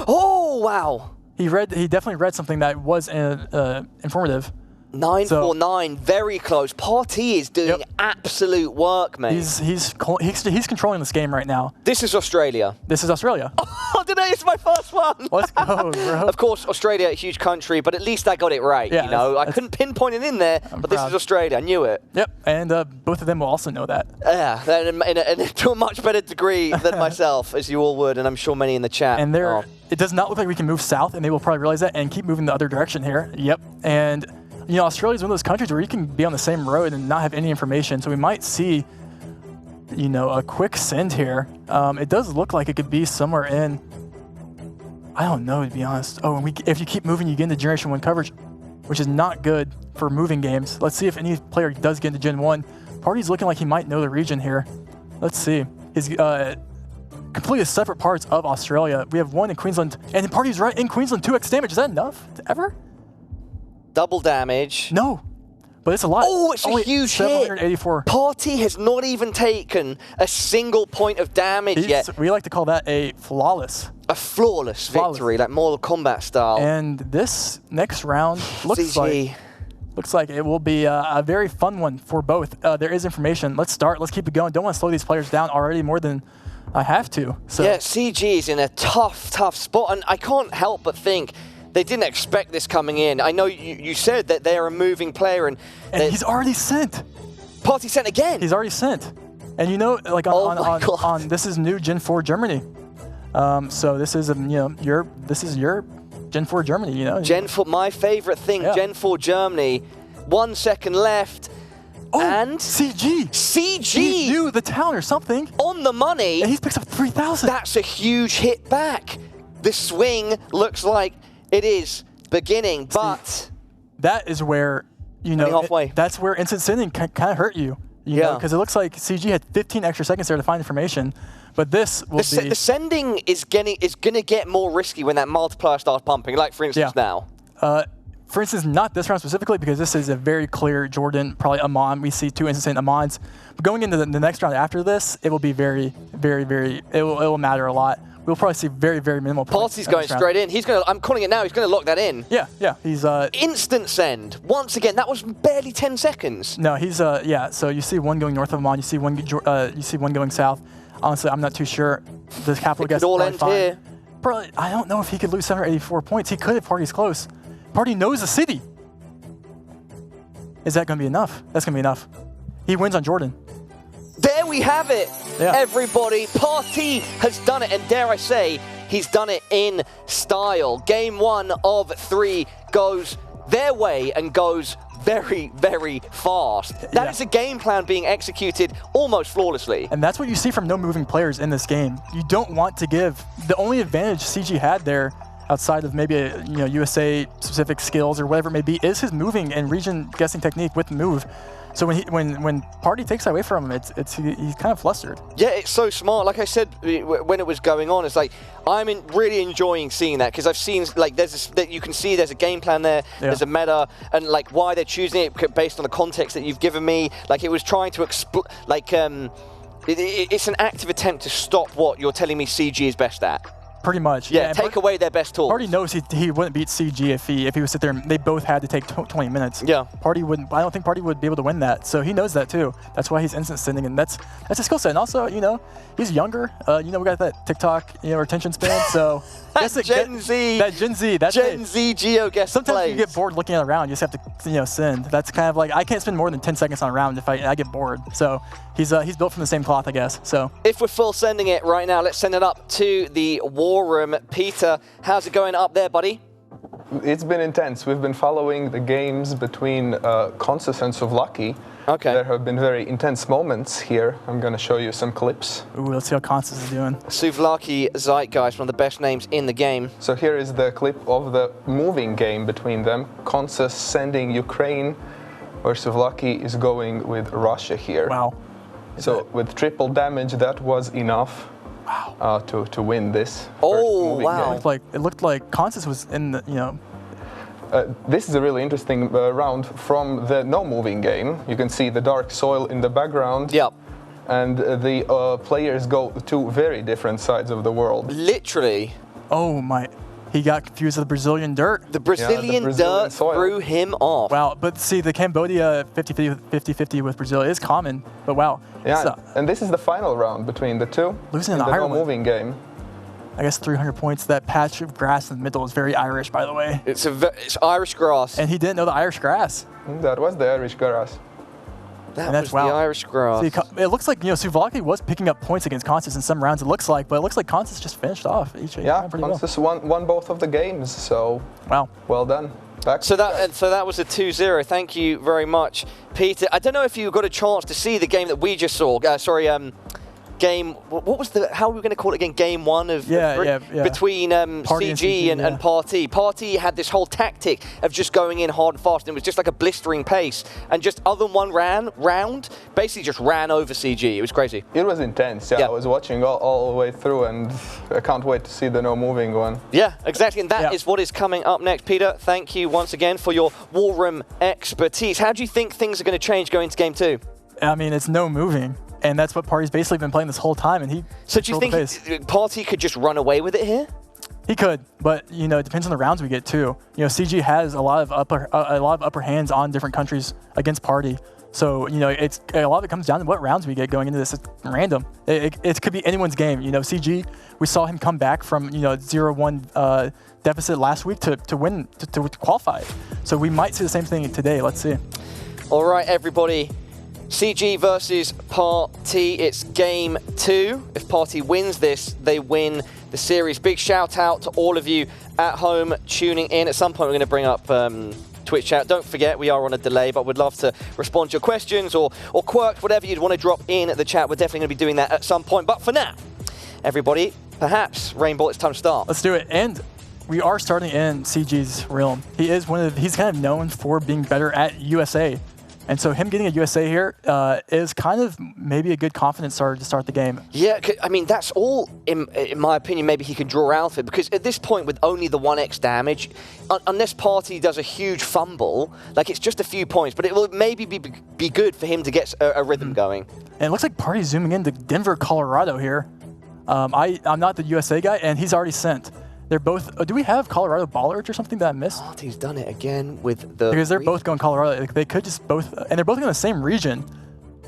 Speaker 2: Oh, wow.
Speaker 1: He definitely read something that was informative.
Speaker 2: 949, very close. Party is doing absolute work, mate.
Speaker 1: He's controlling this game right now.
Speaker 2: This is Australia.
Speaker 1: This is Australia.
Speaker 2: Oh, today is my first one.
Speaker 1: Let's go, bro.
Speaker 2: Of course, Australia, a huge country, but at least I got it right.
Speaker 1: Yeah,
Speaker 2: I couldn't pinpoint it in there, but this is Australia. I knew it.
Speaker 1: Yep, and both of them will also know that.
Speaker 2: Yeah, to a much better degree than myself, as you all would, and I'm sure many in the chat.
Speaker 1: And it does not look like we can move south, and they will probably realize that and keep moving the other direction here. Yep, and Australia is one of those countries where you can be on the same road and not have any information. So we might see, a quick send here. It does look like it could be somewhere in, I don't know, to be honest. Oh, and if you keep moving, you get into Generation 1 coverage, which is not good for moving games. Let's see if any player does get into Gen 1. Party's looking like he might know the region here. Let's see. His completely separate parts of Australia. We have one in Queensland, and Party's right in Queensland. 2x damage. Is that enough ever?
Speaker 2: Double damage.
Speaker 1: No, But it's a lot.
Speaker 2: Oh, it's a huge hit.
Speaker 1: 784.
Speaker 2: Party has not even taken a single point of damage yet.
Speaker 1: We like to call that a flawless.
Speaker 2: A flawless victory, like Mortal Kombat style.
Speaker 1: And this next round looks like it will be a very fun one for both. There is information. Let's start. Let's keep it going. Don't want to slow these players down already more than I have to. So.
Speaker 2: Yeah, CG is in a tough spot, and I can't help but think they didn't expect this coming in. I know you said that they're a moving player, and
Speaker 1: he's already sent.
Speaker 2: Party sent again.
Speaker 1: He's already sent. And you know, like on this is new Gen 4 Germany. So this is your Gen 4 Germany. You know.
Speaker 2: Gen 4, my favorite thing. Yeah. Gen 4 Germany. 1 second left.
Speaker 1: Oh,
Speaker 2: and
Speaker 1: CG. He knew the town or something.
Speaker 2: On the money.
Speaker 1: And he picks up 3,000.
Speaker 2: That's a huge hit back. The swing looks like it is beginning, but
Speaker 1: that is where, you know, that's where instant sending kind of hurt you. You know, because it looks like CG had 15 extra seconds there to find information. But this will be...
Speaker 2: The sending is going to get more risky when that multiplier starts pumping, like for instance now.
Speaker 1: For instance, not this round specifically, because this is a very clear Jordan, probably Amon. We see 2 instant Amons. But going into the next round after this, it will be very, very, very... It will matter a lot. We'll probably see very, very minimal points.
Speaker 2: Party's going straight in. He's going to... I'm calling it now. He's going to lock that in.
Speaker 1: Yeah. He's...
Speaker 2: Instant send. Once again, that was barely 10 seconds.
Speaker 1: No, he's... Yeah, so you see one going north of Amon. You see one going south. Honestly, I'm not too sure. The capital guess
Speaker 2: could all end here.
Speaker 1: Probably, I don't know if he could lose 784 points. He could if Party's close. Party knows the city. Is that going to be enough? That's going to be enough. He wins on Jordan.
Speaker 2: There we have it, everybody. Party has done it, and dare I say, he's done it in style. Game 1 of 3 goes their way and goes very, very fast. That is a game plan being executed almost flawlessly.
Speaker 1: And that's what you see from no moving players in this game. You don't want to give... The only advantage CG had there, outside of maybe a USA specific skills or whatever it may be, is his moving and region guessing technique with move. So when Party takes that away from him, he's kind of flustered.
Speaker 2: Yeah, it's so smart. Like I said when it was going on, it's like I'm really enjoying seeing that, because I've seen like you can see there's a game plan there, there's a meta, and like why they're choosing it based on the context that you've given me. Like it was trying to it's an active attempt to stop what you're telling me CG is best at.
Speaker 1: Pretty much.
Speaker 2: Yeah, take away their best tools.
Speaker 1: Party knows he wouldn't beat CG if he would sit there. They both had to take 20 minutes.
Speaker 2: Yeah.
Speaker 1: Party wouldn't. I don't think Party would be able to win that. So he knows that too. That's why he's instant sending, and that's a skill set. And also, he's younger. We got that TikTok, attention span. So
Speaker 2: Gen Z.
Speaker 1: That's
Speaker 2: Gen Z GeoGuessr.
Speaker 1: Sometimes you get bored looking at a round. You just have to send. That's kind of like I can't spend more than 10 seconds on a round if I get bored. So he's built from the same cloth, I guess. So
Speaker 2: if we're full sending it right now, let's send it up to the war room. Peter, how's it going up there, buddy?
Speaker 3: It's been intense. We've been following the games between Consus and Souvlaki.
Speaker 2: Okay.
Speaker 3: There have been very intense moments here. I'm going to show you some clips.
Speaker 1: Ooh, let's see how Consus is doing.
Speaker 2: Souvlaki Zeitgeist, one of the best names in the game.
Speaker 3: So here is the clip of the moving game between them. Consus sending Ukraine, where Souvlaki is going with Russia here.
Speaker 1: Wow.
Speaker 3: So with triple damage, that was enough.
Speaker 1: Wow.
Speaker 3: To win this.
Speaker 2: Oh, wow.
Speaker 1: It looked like Consus was in the,
Speaker 3: this is a really interesting round from the no-moving game. You can see the dark soil in the background.
Speaker 2: Yep.
Speaker 3: And the players go to very different sides of the world.
Speaker 2: Literally.
Speaker 1: Oh, my. He got confused with the Brazilian dirt.
Speaker 2: The Brazilian dirt threw him off.
Speaker 1: Wow, but see, the Cambodia 50-50 with Brazil is common, but wow.
Speaker 3: Yeah, and this is the final round between the two.
Speaker 1: Losing
Speaker 3: in
Speaker 1: an
Speaker 3: the
Speaker 1: Ireland.
Speaker 3: no-moving game.
Speaker 1: I guess 300 points. That patch of grass in the middle is very Irish, by the way.
Speaker 2: It's Irish grass.
Speaker 1: And he didn't know the Irish grass.
Speaker 3: That was the Irish grass.
Speaker 2: That was the Irish grass.
Speaker 1: See, it looks like Souvlaki was picking up points against Consus in some rounds. It looks like, but it looks like Consus just finished off each.
Speaker 3: Yeah, Consus won both of the games. So well done.
Speaker 2: So that was a 2-0. Thank you very much, Peter. I don't know if you got a chance to see the game that we just saw. game. What was how are we going to call it again? Game 1 of between CG and Party. Party had this whole tactic of just going in hard and fast, and it was just like a blistering pace. And just other than one round, basically just ran over CG. It was crazy.
Speaker 3: It was intense. Yeah, I was watching all the way through, and I can't wait to see the no moving one.
Speaker 2: Yeah, exactly. And that is what is coming up next. Peter, thank you once again for your war room expertise. How do you think things are going to change going into game 2?
Speaker 1: I mean, it's no moving. And that's what Party's basically been playing this whole time, and he.
Speaker 2: So do you think Party could just run away with it here?
Speaker 1: He could, but you know, it depends on the rounds we get too. You know, CG has a lot of upper hands on different countries against Party. So you know, it's a lot of it comes down to what rounds we get going into this. It's random. It could be anyone's game. You know, CG, we saw him come back from 0-1 deficit last week to win to qualify. So we might see the same thing today. Let's see.
Speaker 2: All right, everybody. CG versus Party, it's game 2. If Party wins this, they win the series. Big shout out to all of you at home tuning in. At some point, we're going to bring up Twitch chat. Don't forget, we are on a delay, but we'd love to respond to your questions or quirks, whatever you'd want to drop in the chat. We're definitely going to be doing that at some point. But for now, everybody, perhaps, Rainbow, it's time to start.
Speaker 1: Let's do it. And we are starting in CG's realm. He's kind of known for being better at USA. And so him getting a USA here is kind of maybe a good confidence starter to start the game.
Speaker 2: Yeah, I mean, that's all, in my opinion, maybe he can draw out of it. Because at this point, with only the 1x damage, unless Party does a huge fumble, like it's just a few points, but it will maybe be good for him to get a rhythm going.
Speaker 1: And it looks like Party's zooming into Denver, Colorado here. I'm not the USA guy, and he's already sent. They're both. Do we have Colorado Bollards or something that I missed?
Speaker 2: Party's done it again with the.
Speaker 1: Because they're both going Colorado. They could just both, and they're both in the same region.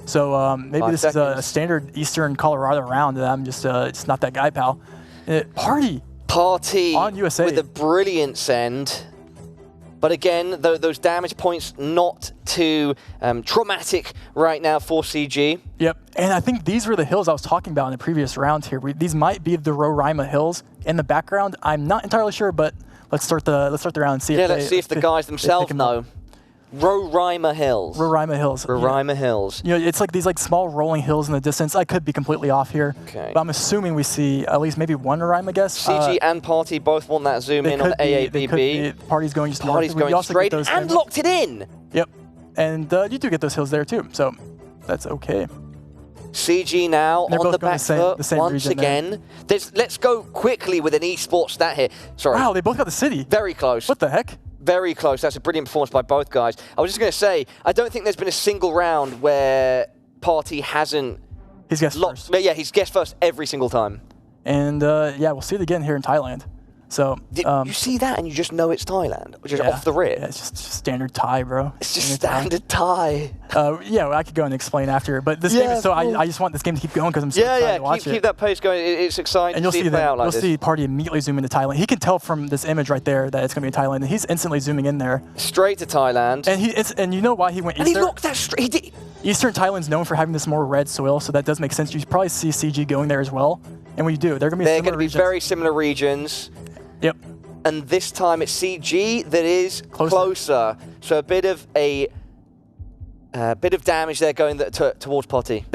Speaker 1: So maybe this is a standard Eastern Colorado round, and I'm just not that guy, pal. Party on USA
Speaker 2: with a brilliant send. But again, those damage points not too traumatic right now for CG.
Speaker 1: Yep, and I think these were the hills I was talking about in the previous round here. These might be the Roraima hills in the background. I'm not entirely sure, but let's start the round and see.
Speaker 2: Let's see if the guys themselves know. Roraima Hills.
Speaker 1: Roraima Hills.
Speaker 2: Roraima Hills.
Speaker 1: You know, it's like these small rolling hills in the distance. I could be completely off here, but I'm assuming we see at least maybe one Roraima, I guess.
Speaker 2: CG and Party both want that zoom in on the AABB.
Speaker 1: Party's going just
Speaker 2: Party's going straight and locked it in.
Speaker 1: Yep, and you do get those hills there too, so that's okay.
Speaker 2: CG now on the back foot once again. Let's go quickly with an esports stat here. Sorry.
Speaker 1: Wow, they both got the city.
Speaker 2: Very close.
Speaker 1: What the heck?
Speaker 2: Very close. That's a brilliant performance by both guys. I was just going to say, I don't think there's been a single round where Party hasn't...
Speaker 1: He's guessed first.
Speaker 2: Yeah, he's guessed first every single time.
Speaker 1: And yeah, we'll see it again here in Thailand. So
Speaker 2: you see that and you just know it's Thailand, which is off the rip.
Speaker 1: Yeah, it's just standard Thai, bro.
Speaker 2: It's just standard Thai.
Speaker 1: Yeah, well, I could go and explain after, but this game is so I just want this game to keep going because I'm so excited to watch it.
Speaker 2: Keep that pace going. It's exciting
Speaker 1: and
Speaker 2: to see it play out like this.
Speaker 1: You'll see Party immediately zoom into Thailand. He can tell from this image right there that it's going to be in Thailand, and he's instantly zooming in there.
Speaker 2: Straight to Thailand.
Speaker 1: And you know why he went eastern?
Speaker 2: And he locked that straight. He did.
Speaker 1: Eastern Thailand's known for having this more red soil, so that does make sense. You probably see CG going there as well. And when you do, they're going to be
Speaker 2: very similar regions.
Speaker 1: Yep.
Speaker 2: And this time it's CG that is closer. So a bit of damage there going towards Party.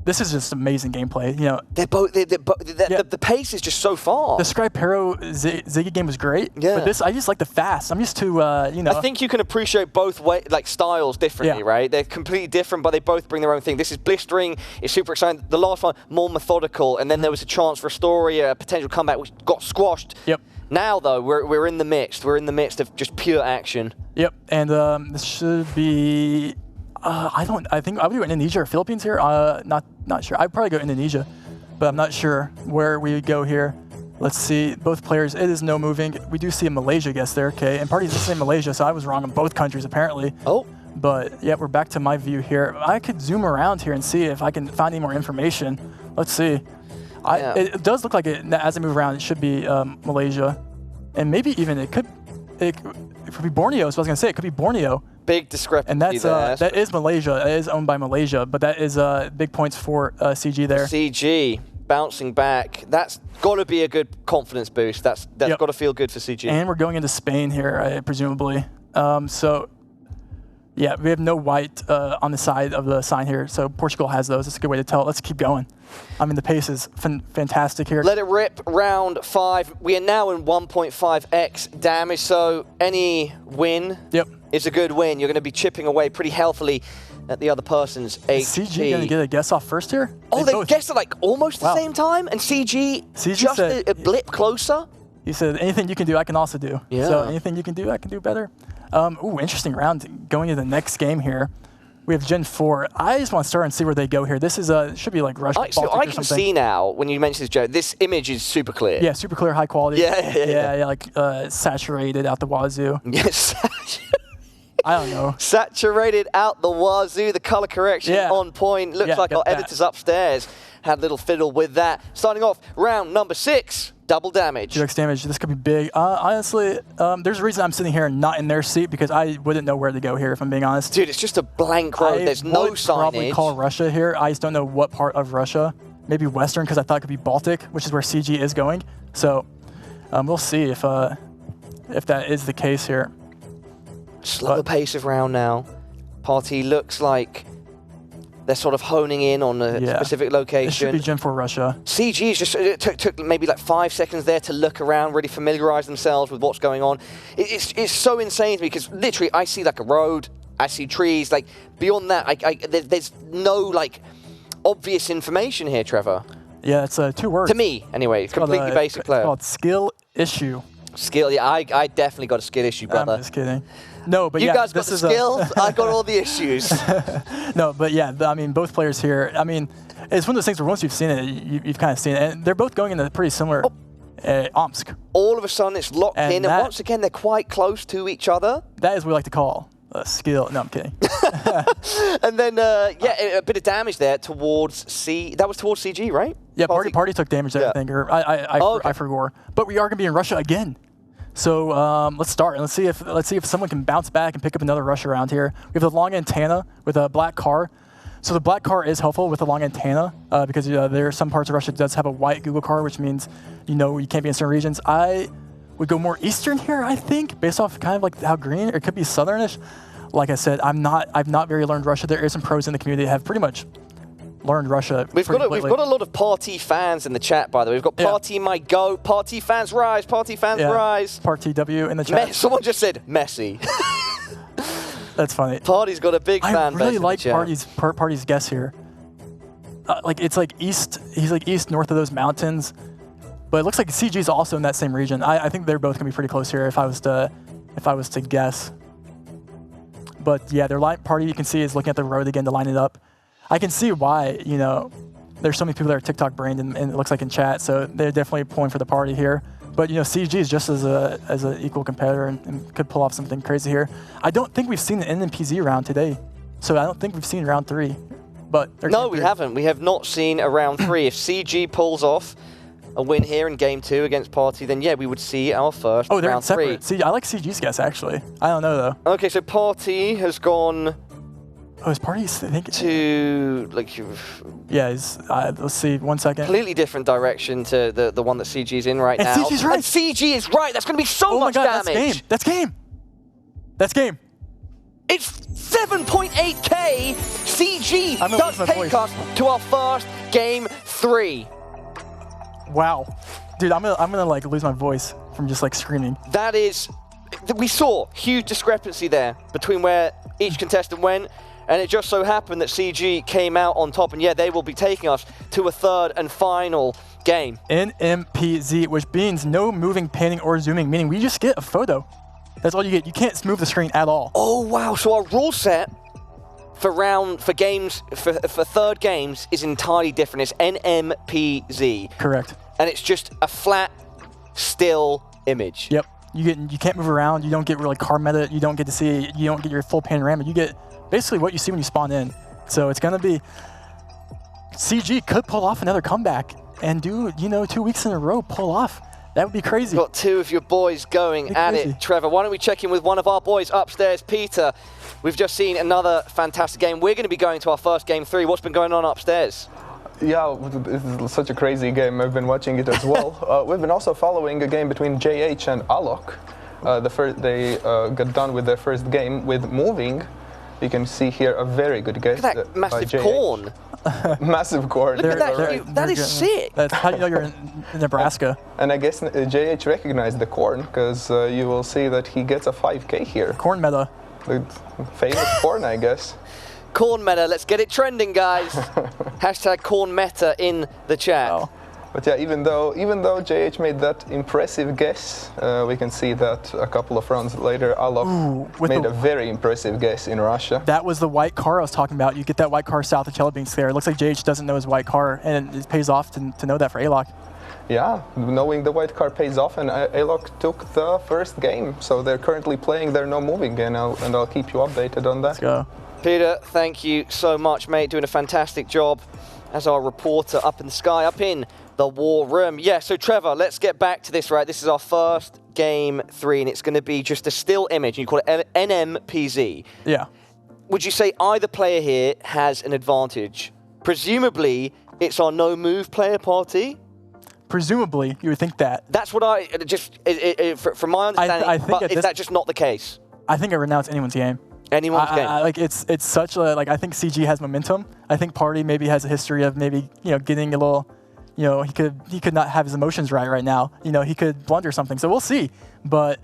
Speaker 1: This is just amazing gameplay. You know,
Speaker 2: the pace is just so fast.
Speaker 1: The Skypero Ziggy game was great. Yeah. But this, I just like the fast. I'm used to
Speaker 2: I think you can appreciate both styles differently, right? They're completely different, but they both bring their own thing. This is blistering. It's super exciting. The last one more methodical, and then there was a chance for a story, a potential comeback, which got squashed.
Speaker 1: Yep.
Speaker 2: Now though, we're in the midst. We're in the midst of just pure action.
Speaker 1: Yep. And this should be. I think I would do Indonesia or Philippines here. Not sure. I'd probably go Indonesia, but I'm not sure where we would go here. Let's see. Both players. It is no moving. We do see a Malaysia guess there. Okay, and Party's the same Malaysia, so I was wrong on both countries apparently.
Speaker 2: Oh.
Speaker 1: But yeah, we're back to my view here. I could zoom around here and see if I can find any more information. Let's see. It does look like as I move around, it should be Malaysia, and maybe even it could be Borneo. So I was gonna say it could be Borneo.
Speaker 2: Big discrepancy
Speaker 1: and that is Malaysia. It is owned by Malaysia, but that is big points for CG there.
Speaker 2: CG bouncing back. That's got to be a good confidence boost. That's got to feel good for CG.
Speaker 1: And we're going into Spain here, presumably. So Yeah, we have no white on the side of the sign here, so Portugal has those. It's a good way to tell. Let's keep going. I mean, the pace is fantastic here.
Speaker 2: Let it rip, round 5. We are now in 1.5x damage, so any win is a good win. You're going to be chipping away pretty healthily at the other person's HP.
Speaker 1: Is CG going to get a guess off first here?
Speaker 2: Oh, they guessed at like almost the same time, and CG just said, a blip closer?
Speaker 1: He said, anything you can do, I can also do.
Speaker 2: Yeah.
Speaker 1: So anything you can do, I can do better. Ooh, interesting round going into the next game here. We have Gen 4. I just want to start and see where they go here. This is should be like Russia,
Speaker 2: So I can see now, when you mention this, Joe, this image is super clear.
Speaker 1: Yeah, super clear, high quality.
Speaker 2: Yeah,
Speaker 1: like saturated out the wazoo.
Speaker 2: Yes.
Speaker 1: I don't know.
Speaker 2: Saturated out the wazoo, the color correction on point. Looks like our editors upstairs had a little fiddle with that. Starting off round number 6. Double damage.
Speaker 1: 2x damage. This could be big. Honestly, there's a reason I'm sitting here and not in their seat because I wouldn't know where to go here, if I'm being honest.
Speaker 2: Dude, it's just a blank road. There's no signage. I would probably
Speaker 1: call Russia here. I just don't know what part of Russia. Maybe Western, because I thought it could be Baltic, which is where CG is going. So we'll see if that is the case here.
Speaker 2: Slower pace of round now. Party looks like they're sort of honing in on a specific location.
Speaker 1: It should be Gen 4 Russia.
Speaker 2: CG is just took maybe like 5 seconds there to look around, really familiarize themselves with what's going on. It's so insane to me because literally I see like a road, I see trees. Like beyond that, there's no like obvious information here, Trevor.
Speaker 1: Yeah, it's 2 words.
Speaker 2: To me, anyway. It's completely basic player.
Speaker 1: It's called skill issue.
Speaker 2: Skill, yeah, I definitely got a skill issue, brother.
Speaker 1: I'm just kidding. No, but
Speaker 2: you guys got the skills, I got all the issues.
Speaker 1: No, but yeah, I mean, both players here, I mean, it's one of those things where once you've seen it, you've kind of seen it. And they're both going into pretty similar Omsk.
Speaker 2: All of a sudden, it's locked in, and once again, they're quite close to each other.
Speaker 1: That is what we like to call a skill. No, I'm kidding.
Speaker 2: And then, a bit of damage there towards That was towards CG, right?
Speaker 1: Yeah, Party took damage there, I think, or I forgot. But we are going to be in Russia again. So let's start and let's see if someone can bounce back and pick up another rush around here. We have the long antenna with a black car. So the black car is helpful with the long antenna because there are some parts of Russia that does have a white Google car, which means you can't be in certain regions. I would go more eastern here, I think, based off kind of like how green, or it could be southernish. Like I said, I've not very learned Russia. There is some pros in the community that have pretty much learned Russia.
Speaker 2: We've got a lot of Party fans in the chat, by the way. We've got Party might go, Party fans rise, Party fans rise.
Speaker 1: Party W in the chat.
Speaker 2: Someone just said Messi.
Speaker 1: That's funny.
Speaker 2: Party's got a big fan base.
Speaker 1: I really like Party's guess here. It's like east. He's like east north of those mountains, but it looks like CG's also in that same region. I think they're both gonna be pretty close here if I was to guess. But yeah, their Party you can see is looking at the road again to line it up. I can see why, there's so many people that are TikTok brained and it looks like in chat, so they're definitely pulling for the Party here. But CG is just as an equal competitor and could pull off something crazy here. I don't think we've seen an NMPZ round today, so I don't think we've seen round 3. But
Speaker 2: no, we haven't. We have not seen a round 3. If CG pulls off a win here in game 2 against Party, then yeah, we would see our first round 3.
Speaker 1: Oh, they're separate. See, I like CG's guess actually. I don't know though.
Speaker 2: Okay, so Party has gone.
Speaker 1: Oh, his Party's thinking
Speaker 2: to like.
Speaker 1: Yeah, let's see. 1 second.
Speaker 2: Completely different direction to the one that CG's in right now.
Speaker 1: CG's right.
Speaker 2: And CG is right. That's going to be so much damage.
Speaker 1: That's game. That's game.
Speaker 2: It's 7.8k. CG does take us to our first game 3.
Speaker 1: Wow, dude, I'm gonna like lose my voice from just like screaming.
Speaker 2: That is, we saw huge discrepancy there between where each contestant went. And it just so happened that CG came out on top, and yeah, they will be taking us to a third and final game.
Speaker 1: NMPZ, which means no moving, panning, or zooming, meaning we just get a photo. That's all you get. You can't move the screen at all.
Speaker 2: Oh wow! So our rule set for third games is entirely different. It's NMPZ.
Speaker 1: Correct.
Speaker 2: And it's just a flat, still image.
Speaker 1: Yep. You can't move around. You don't get really car meta. You don't get to see. You don't get your full panorama. You get basically what you see when you spawn in. So it's gonna be CG could pull off another comeback and do 2 weeks in a row pull off. That would be crazy.
Speaker 2: Got 2 of your boys going at it, Trevor. Why don't we check in with one of our boys upstairs, Peter? We've just seen another fantastic game. We're going to be going to our first game 3. What's been going on upstairs?
Speaker 3: Yeah, this is such a crazy game. I've been watching it as well. We've been also following a game between JH and Alok. They got done with their first game with moving. You can see here a very good guess.
Speaker 2: Look at that massive
Speaker 3: by JH.
Speaker 2: corn.
Speaker 3: Massive corn.
Speaker 2: Look at that.
Speaker 3: Right.
Speaker 2: That is sick.
Speaker 1: That's how you know you're in Nebraska.
Speaker 3: And I guess JH recognized the corn because you will see that he gets a 5K here.
Speaker 1: Corn meta.
Speaker 3: The famous corn, I guess.
Speaker 2: Corn meta. Let's get it trending, guys. Hashtag corn meta in the chat.
Speaker 1: Wow.
Speaker 3: But yeah, even though JH made that impressive guess, we can see that a couple of rounds later, Alok made a very impressive guess in Russia.
Speaker 1: That was the white car I was talking about. You get that white car south of Chelyabinsk there. It looks like JH doesn't know his white car, and it pays off to know that for Alok.
Speaker 3: Yeah, knowing the white car pays off, and Alok took the first game. So they're currently playing their no moving, and I'll keep you updated on that.
Speaker 1: Let's go.
Speaker 2: Peter, thank you so much, mate. Doing a fantastic job as our reporter up in the sky, up in the war room. Yeah, so Trevor, let's get back to this, right? This is our first game 3, and it's going to be just a still image. You call it NMPZ.
Speaker 1: Yeah.
Speaker 2: Would you say either player here has an advantage? Presumably, it's our no-move player party.
Speaker 1: Presumably, you would think that.
Speaker 2: That's what I just, from my understanding,
Speaker 1: I think
Speaker 2: but is that just not the case?
Speaker 1: I think right now it's anyone's game.
Speaker 2: Anyone's game.
Speaker 1: Like it's such a, like, I think CG has momentum. I think Party maybe has a history of maybe, getting a little, he could not have his emotions right now. He could blunder something. So we'll see. But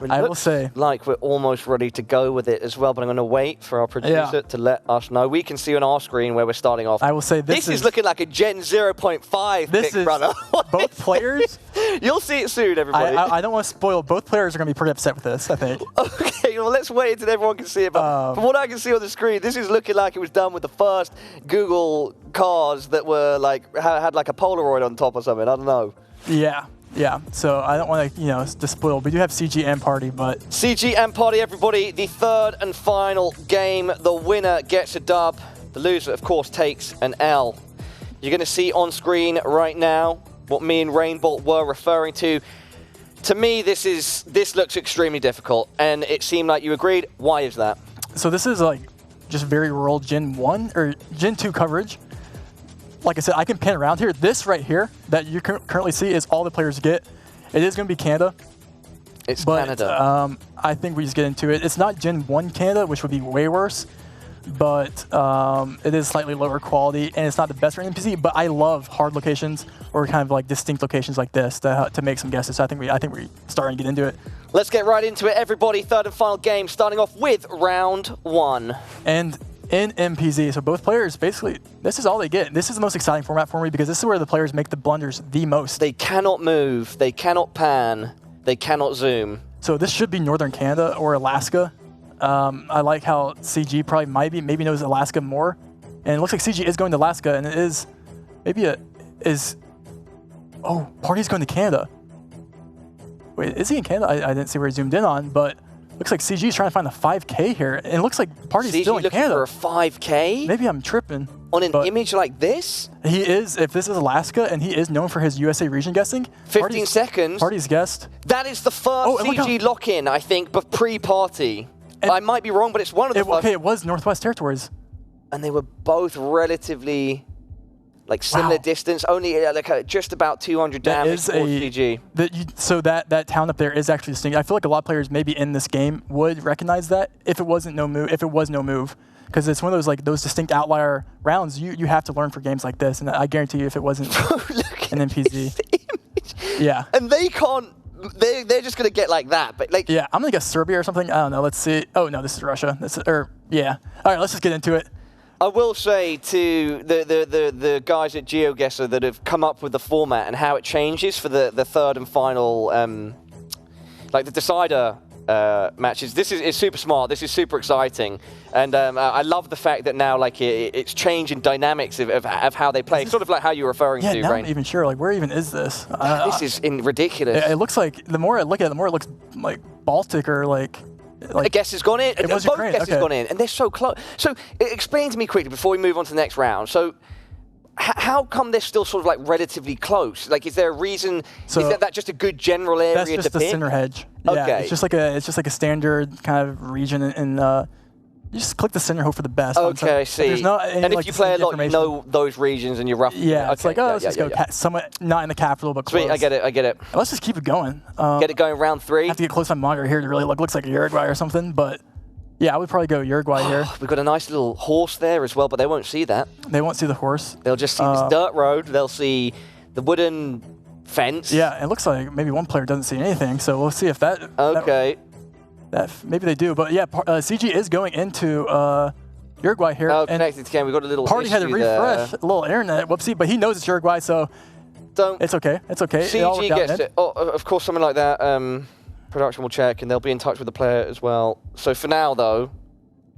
Speaker 1: I will say,
Speaker 2: like we're almost ready to go with it as well, but I'm going to wait for our producer to let us know. We can see on our screen where we're starting off.
Speaker 1: I will say
Speaker 2: this is looking like a Gen 0.5
Speaker 1: this
Speaker 2: pick, brother.
Speaker 1: Both players.
Speaker 2: You'll see it soon, everybody.
Speaker 1: I don't want to spoil. Both players are going to be pretty upset with this, I think.
Speaker 2: Okay, well, let's wait until everyone can see it. But from what I can see on the screen, this is looking like it was done with the first Google cars that were had like a Polaroid on top or something. I don't know.
Speaker 1: Yeah, so I don't want to, spoil. We do have CG and Party, but...
Speaker 2: CG and Party, everybody. The third and final game. The winner gets a dub. The loser, of course, takes an L. You're going to see on screen right now what me and Rainbolt were referring to. To me, this looks extremely difficult, and it seemed like you agreed. Why is that?
Speaker 1: So this is just very rural Gen 1 or Gen 2 coverage. Like I said, I can pan around here. This right here that you currently see is all the players get. It is going to be Canada.
Speaker 2: It's Canada.
Speaker 1: I think we just get into it. It's not Gen 1 Canada, which would be way worse, but it is slightly lower quality, and it's not the best for NPC, but I love hard locations or kind of distinct locations like this to make some guesses. So I think we're starting to get into it.
Speaker 2: Let's get right into it, everybody. Third and final game, starting off with round 1.
Speaker 1: And in MPZ, so both players, basically, this is all they get. This is the most exciting format for me because this is where the players make the blunders the most.
Speaker 2: They cannot move, they cannot pan, they cannot zoom.
Speaker 1: So this should be Northern Canada or Alaska. I like how CG probably maybe knows Alaska more. And it looks like CG is going to Alaska, and it is, oh, Party's going to Canada. Wait, is he in Canada? I didn't see where he zoomed in on, but looks like CG is trying to find a 5K here, and it looks like Party's still in Canada.
Speaker 2: For a 5K?
Speaker 1: Maybe I'm tripping.
Speaker 2: On an image like this?
Speaker 1: He is, if this is Alaska, and he is known for his USA region guessing.
Speaker 2: 15 seconds.
Speaker 1: Party's guessed.
Speaker 2: That is the first CG lock-in, I think, but pre-Party. I might be wrong, but it's one of the first.
Speaker 1: Okay, it was Northwest Territories.
Speaker 2: And they were both relatively similar distance, only just about 200 damage for CG.
Speaker 1: So that town up there is actually distinct. I feel like a lot of players maybe in this game would recognize that if it wasn't no move, because it's one of those distinct outlier rounds you have to learn for games like this. And I guarantee you, if it wasn't an NPZ, yeah.
Speaker 2: And they can't. They're just gonna get like that, but
Speaker 1: yeah, I'm gonna guess Serbia or something. I don't know. Let's see. Oh no, this is Russia. Yeah. All right, let's just get into it.
Speaker 2: I will say to the guys at GeoGuessr that have come up with the format and how it changes for the third and final, the decider matches. This is super smart. This is super exciting, and I love the fact that now it's changing dynamics of how they play. Sort of like how you're referring to.
Speaker 1: Yeah,
Speaker 2: Rain.
Speaker 1: I'm not even sure. Where even is this?
Speaker 2: This is ridiculous.
Speaker 1: It looks like the more I look at it, the more it looks like Baltic or
Speaker 2: a guess has gone in. Both guesses have gone in, and they're so close. So explain to me quickly before we move on to the next round. So how come they're still sort of relatively close? Is there a reason? Is that just a good general area to pick?
Speaker 1: That's just the center hedge. Yeah,
Speaker 2: okay.
Speaker 1: It's just like a standard kind of region, and you just click the center, hope for the best.
Speaker 2: Okay, I see.
Speaker 1: There's no any,
Speaker 2: and if you play a lot, you know those regions, and you're roughly.
Speaker 1: Yeah, it's let's just go somewhat not in the capital, but close.
Speaker 2: Sweet, I get it.
Speaker 1: Let's just keep it going.
Speaker 2: Get it going round 3.
Speaker 1: I have to get close on monitor here to really look. Looks like Uruguay or something, but Yeah, I would probably go Uruguay here.
Speaker 2: We've got a nice little horse there as well, but they won't see that.
Speaker 1: They won't see the horse.
Speaker 2: They'll just see this dirt road. They'll see the wooden fence.
Speaker 1: Yeah, it looks like maybe one player doesn't see anything, so we'll see if that...
Speaker 2: Okay.
Speaker 1: That maybe they do, but yeah, CG is going into Uruguay here.
Speaker 2: Oh,
Speaker 1: and
Speaker 2: connected again. We've got a little
Speaker 1: Party had to refresh,
Speaker 2: there.
Speaker 1: a little internet, whoopsie, but he knows it's Uruguay, so it's okay. It's okay.
Speaker 2: CG gets it. Oh, of course, something like that, production will check, and they'll be in touch with the player as well. So for now, though,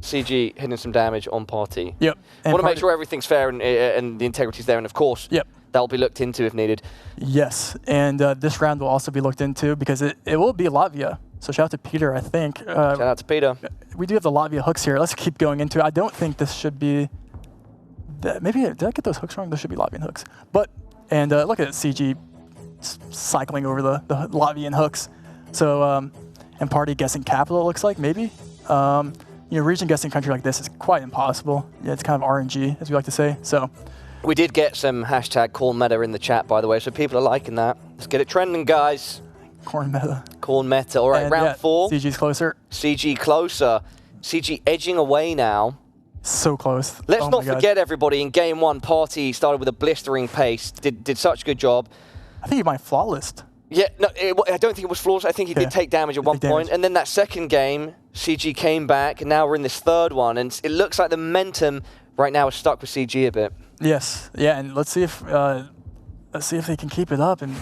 Speaker 2: CG hitting some damage on Party.
Speaker 1: Yep.
Speaker 2: I want to make sure everything's fair and the integrity's there, and of course, that'll be looked into if needed.
Speaker 1: Yes, and this round will also be looked into because it will be Latvia. So shout out to Peter, I think.
Speaker 2: Shout out to Peter.
Speaker 1: We do have the Latvia hooks here. Let's keep going into it. I don't think this should be... Maybe, did I get those hooks wrong? Those should be Latvian hooks. But, and look at CG cycling over the Latvian hooks. So, and Party guessing capital, it looks like, maybe. You know, region guessing country like this is quite impossible. Yeah, it's kind of RNG, as we like to say. So,
Speaker 2: we did get some hashtag corn meta in the chat, by the way, so people are liking that. Let's get it trending, guys.
Speaker 1: Corn meta.
Speaker 2: Corn meta. All right, and round 4.
Speaker 1: CG's closer.
Speaker 2: CG closer. CG edging away now.
Speaker 1: So close.
Speaker 2: Let's not forget, everybody, in game 1, Party started with a blistering pace. Did such a good job.
Speaker 1: I think he might flawless.
Speaker 2: Yeah, no, I don't think it was flawless. I think he did take damage at one point. And then that second game, CG came back, and now we're in this third one. And it looks like the momentum right now is stuck with CG a bit.
Speaker 1: Yes. Yeah, and let's see if they can keep it up. And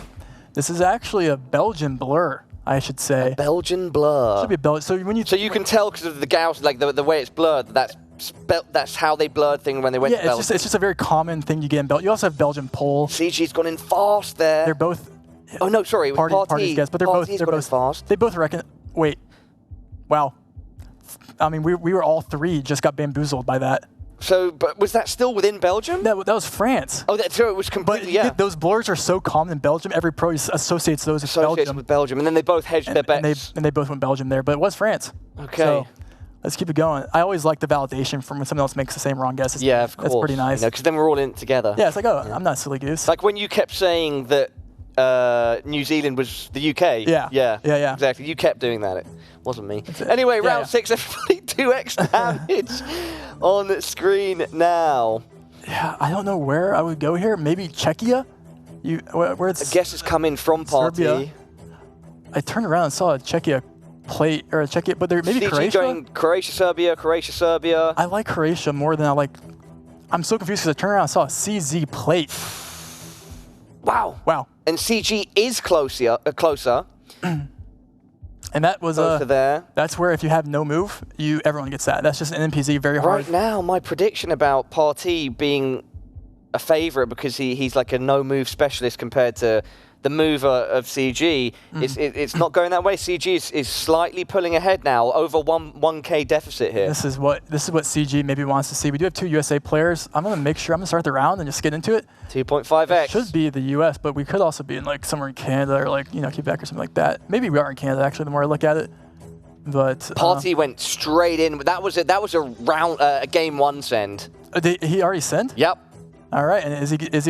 Speaker 1: this is actually a Belgian blur, I should say.
Speaker 2: A Belgian blur.
Speaker 1: Should be Belgian. So when you
Speaker 2: can tell because of the gauss, like the way it's blurred. That's how they blurred things when they went to Belgium.
Speaker 1: Yeah, it's just a very common thing you get in Belgium. You also have Belgian pole.
Speaker 2: CG's gone in fast there.
Speaker 1: They're both.
Speaker 2: Oh no, sorry,
Speaker 1: Party's guess, but they're both
Speaker 2: fast.
Speaker 1: They both reckon. Wait, wow. I mean, we were all three just got bamboozled by that.
Speaker 2: So, but was that still within Belgium?
Speaker 1: That was France.
Speaker 2: Oh, so it was completely,
Speaker 1: but those blurs are so common in Belgium. Every pro associates those with Belgium.
Speaker 2: And then they both hedged their bets.
Speaker 1: And they both went Belgium there, but it was France.
Speaker 2: Okay.
Speaker 1: So, let's keep it going. I always like the validation from when someone else makes the same wrong guess.
Speaker 2: Yeah, of course.
Speaker 1: That's pretty nice.
Speaker 2: Because then we're all in it together.
Speaker 1: Yeah, it's like, I'm not a silly goose.
Speaker 2: Like when you kept saying that New Zealand was the UK. Yeah. Exactly. You kept doing that. It wasn't me. Anyway, round 6, everybody 2x damage on screen now.
Speaker 1: Yeah, I don't know where I would go here. Maybe Czechia? Where it's...
Speaker 2: I guess it's coming from Party.
Speaker 1: Serbia. I turned around and saw a Czechia plate, or a Czechia, but there maybe
Speaker 2: CG
Speaker 1: Croatia?
Speaker 2: Going Croatia, Serbia.
Speaker 1: I like Croatia more than I like... I'm so confused because I turned around and saw a CZ plate.
Speaker 2: Wow. And CG is closer.
Speaker 1: And that was
Speaker 2: there.
Speaker 1: That's where if you have no move, everyone gets that. That's just an NPC, very hard.
Speaker 2: Right now, my prediction about Party being a favorite because he's like a no move specialist compared to the mover of CG, it's not going that way. CG is slightly pulling ahead now, over 1K deficit here.
Speaker 1: This is what CG maybe wants to see. We do have 2 USA players. I'm gonna start the round and just get into it.
Speaker 2: 2.5x.
Speaker 1: It should be the US, but we could also be in like somewhere in Canada or like Quebec or something like that. Maybe we are in Canada actually. The more I look at it, but
Speaker 2: Party went straight in. That was a round a game 1 send.
Speaker 1: He already sent?
Speaker 2: Yep.
Speaker 1: All right, and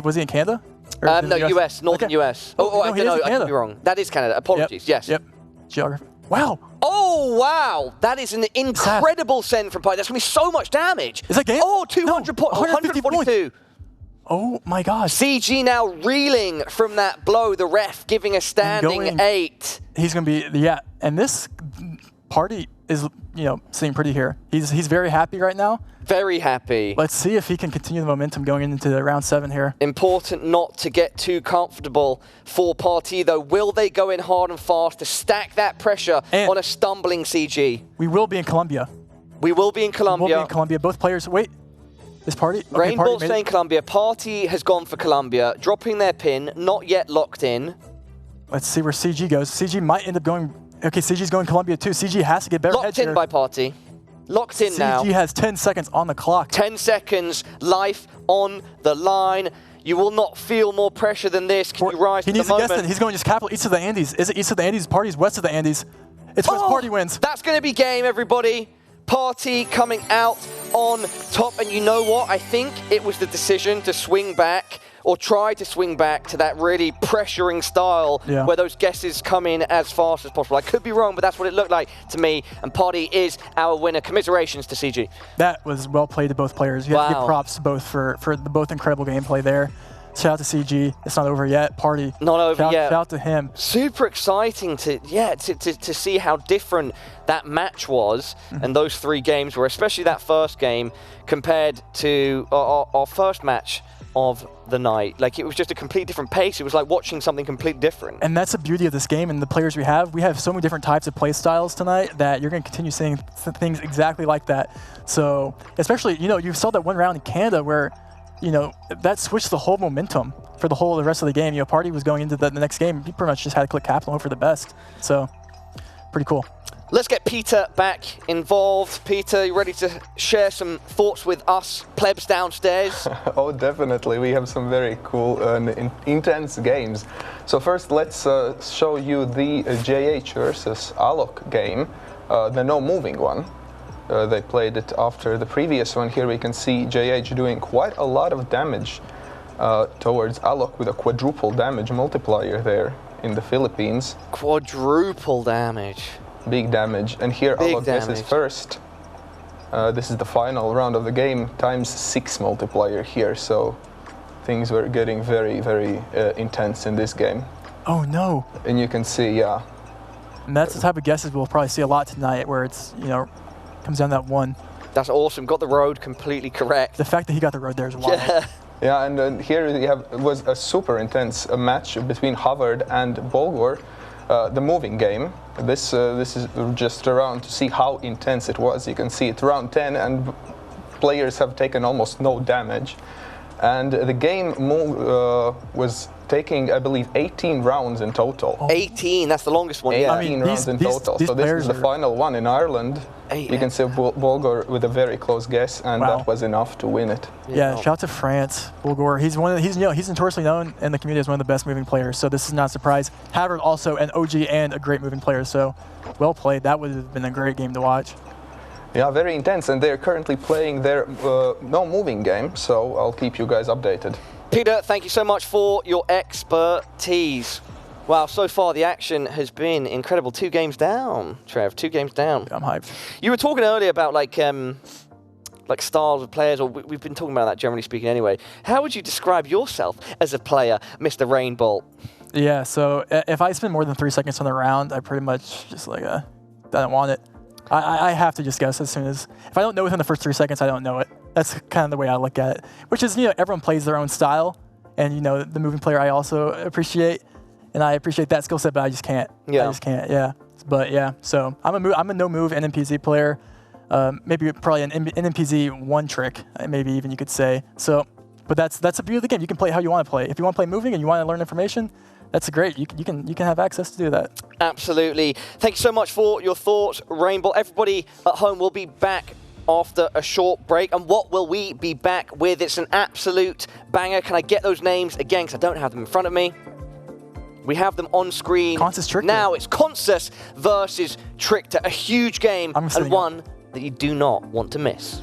Speaker 1: was he in Canada?
Speaker 2: No, US, Northern US. I could be wrong. That is Canada. Apologies.
Speaker 1: Yes. Yep. Geography. Wow.
Speaker 2: Oh, wow. That is an incredible send from Party. That's going to be so much damage.
Speaker 1: Is that game?
Speaker 2: Oh, 200 points. 142.
Speaker 1: Oh, my God.
Speaker 2: CG now reeling from that blow. The ref giving a standing 8.
Speaker 1: He's going to be, and this Party is, sitting pretty here. He's very happy right now.
Speaker 2: Very happy.
Speaker 1: Let's see if he can continue the momentum going into round 7 here.
Speaker 2: Important not to get too comfortable for Party, though. Will they go in hard and fast to stack that pressure on a stumbling CG?
Speaker 1: We will be in Colombia.
Speaker 2: We will be in Colombia.
Speaker 1: Both players. Wait. This Party? Okay,
Speaker 2: Rainbow saying Colombia. Party has gone for Colombia, dropping their pin, not yet locked in.
Speaker 1: Let's see where CG goes. CG might end up going... Okay, CG's going Colombia too. CG has to get better
Speaker 2: locked in by Party. Locked in now.
Speaker 1: CG has 10 seconds on the clock.
Speaker 2: 10 seconds, life on the line. You will not feel more pressure than this. Can you rise to the moment?
Speaker 1: He needs to guess it. He's going just capital east of the Andes. Is it east of the Andes? Party's west of the Andes. It's west. Party wins.
Speaker 2: That's going to be game, everybody. Party coming out on top. And you know what? I think it was the decision to swing back or try to swing back to that really pressuring style where those guesses come in as fast as possible. I could be wrong, but that's what it looked like to me, and Poddy is our winner. Commiserations to CG.
Speaker 1: That was well played to both players. You have to give props both for the both incredible gameplay there. Shout out to CG. It's not over yet. Party.
Speaker 2: Not over yet.
Speaker 1: Shout out to him.
Speaker 2: Super exciting to see how different that match was and those 3 games were, especially that first game compared to our first match of the night. Like, it was just a complete different pace. It was like watching something completely different. And
Speaker 1: that's the beauty of this game and the players we have. We have so many different types of play styles tonight that you're going to continue seeing things exactly like that. So, especially, you saw that one round in Canada where that switched the whole momentum for the rest of the game. Party was going into the next game. He pretty much just had to click capital and hope for the best. So, pretty cool.
Speaker 2: Let's get Peter back involved. Peter, you ready to share some thoughts with us plebs downstairs?
Speaker 3: Oh, definitely. We have some very cool and intense games. So first, let's show you the JH versus Alok game, the no-moving one. They played it after the previous one. Here we can see JH doing quite a lot of damage towards Alok with a quadruple damage multiplier there in the Philippines.
Speaker 2: Quadruple damage.
Speaker 3: Big damage. And here Alok guesses first. This is the final round of the game, times 6 multiplier here. So things were getting very, very intense in this game.
Speaker 1: Oh no.
Speaker 3: And you can see,
Speaker 1: And that's the type of guesses we'll probably see a lot tonight, where it's, comes down that 1.
Speaker 2: That's awesome. Got the road completely correct.
Speaker 1: The fact that he got the road there is wild.
Speaker 3: Yeah, and here we have was a super intense match between Havard and Bolgor, the moving game. This is just a round to see how intense it was. You can see it round 10, and players have taken almost no damage. And the game was taking, I believe, 18 rounds in total.
Speaker 2: 18, that's the longest one.
Speaker 3: 18 rounds in total. So this is the final one in Ireland. You can see Bolgor with a very close guess, and that was enough to win it.
Speaker 1: Yeah, shout out to France, Bolgor. He's he's notoriously known in the community as one of the best moving players. So this is not a surprise. Havard also an OG and a great moving player. So well played. That would have been a great game to watch.
Speaker 3: Yeah, very intense, and they're currently playing their no-moving game, so I'll keep you guys updated.
Speaker 2: Peter, thank you so much for your expertise. Wow, so far the action has been incredible. 2 games down, Trev, 2 games down.
Speaker 1: I'm hyped.
Speaker 2: You were talking earlier about like styles of players, or we've been talking about that generally speaking anyway. How would you describe yourself as a player, Mr. Rainbolt?
Speaker 1: Yeah, so if I spend more than 3 seconds on the round, I pretty much just I don't want it. I have to just guess as soon as, if I don't know within the first 3 seconds, I don't know it. That's kind of the way I look at it, which is, everyone plays their own style, and, the moving player I also appreciate, and I appreciate that skill set, but I just can't.
Speaker 2: Yeah.
Speaker 1: I just can't, yeah. But yeah, so I'm a no-move NMPZ player, maybe probably an NMPZ one trick, maybe even you could say. So, but that's the beauty of the game. You can play how you want to play. If you want to play moving and you want to learn information, that's great. You can have access to do that.
Speaker 2: Absolutely. Thank you so much for your thoughts, Rainbow. Everybody at home will be back after a short break. And what will we be back with? It's an absolute banger. Can I get those names again? Because I don't have them in front of me. We have them on screen.
Speaker 1: Consus Trickter.
Speaker 2: Now it's Consus versus Trickter. A huge game and one that you do not want to miss.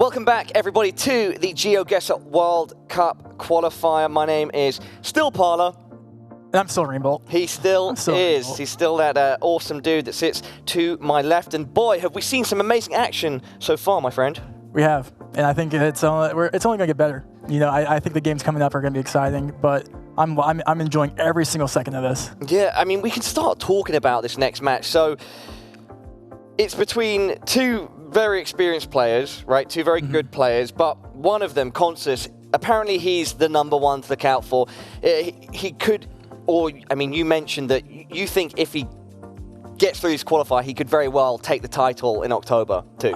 Speaker 2: Welcome back, everybody, to the GeoGuessr World Cup qualifier. My name is still Parla.
Speaker 1: And I'm still Rainbow.
Speaker 2: He still is.
Speaker 1: Rainbow.
Speaker 2: He's still that awesome dude that sits to my left. And boy, have we seen some amazing action so far, my friend.
Speaker 1: We have, and I think it's only going to get better. You know, I think the games coming up are going to be exciting, but I'm enjoying every single second of this.
Speaker 2: Yeah, I mean, we can start talking about this next match. So it's between two very experienced players, right? Two very good players, but one of them, Consus, apparently he's the #1 to look out for. He could, or I mean, you mentioned that you think if he gets through his qualifier, he could very well take the title in October too.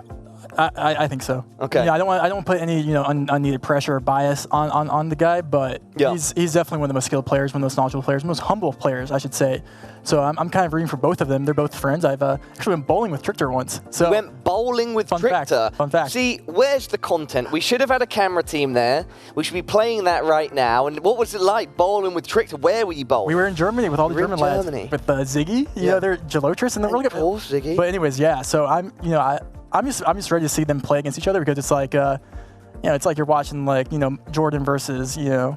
Speaker 1: I think so.
Speaker 2: Okay.
Speaker 1: Yeah, I don't want to put any unneeded pressure or bias on the guy, but he's definitely one of the most skilled players, one of the most knowledgeable players, most humble players, I should say. So I'm kind of rooting for both of them. They're both friends. I've actually went bowling with Trickter once. So
Speaker 2: you went bowling with Trickter.
Speaker 1: Fun fact.
Speaker 2: See, where's the content? We should have had a camera team there. We should be playing that right now. And what was it like bowling with Trickter? Where were you bowling?
Speaker 1: We were in Germany with all the German lads. With Ziggy, you know, they're Gelotris, and they're really good.
Speaker 2: Of course, Ziggy.
Speaker 1: But anyways, yeah. So I'm just ready to see them play against each other because it's like, it's like you're watching Jordan versus, you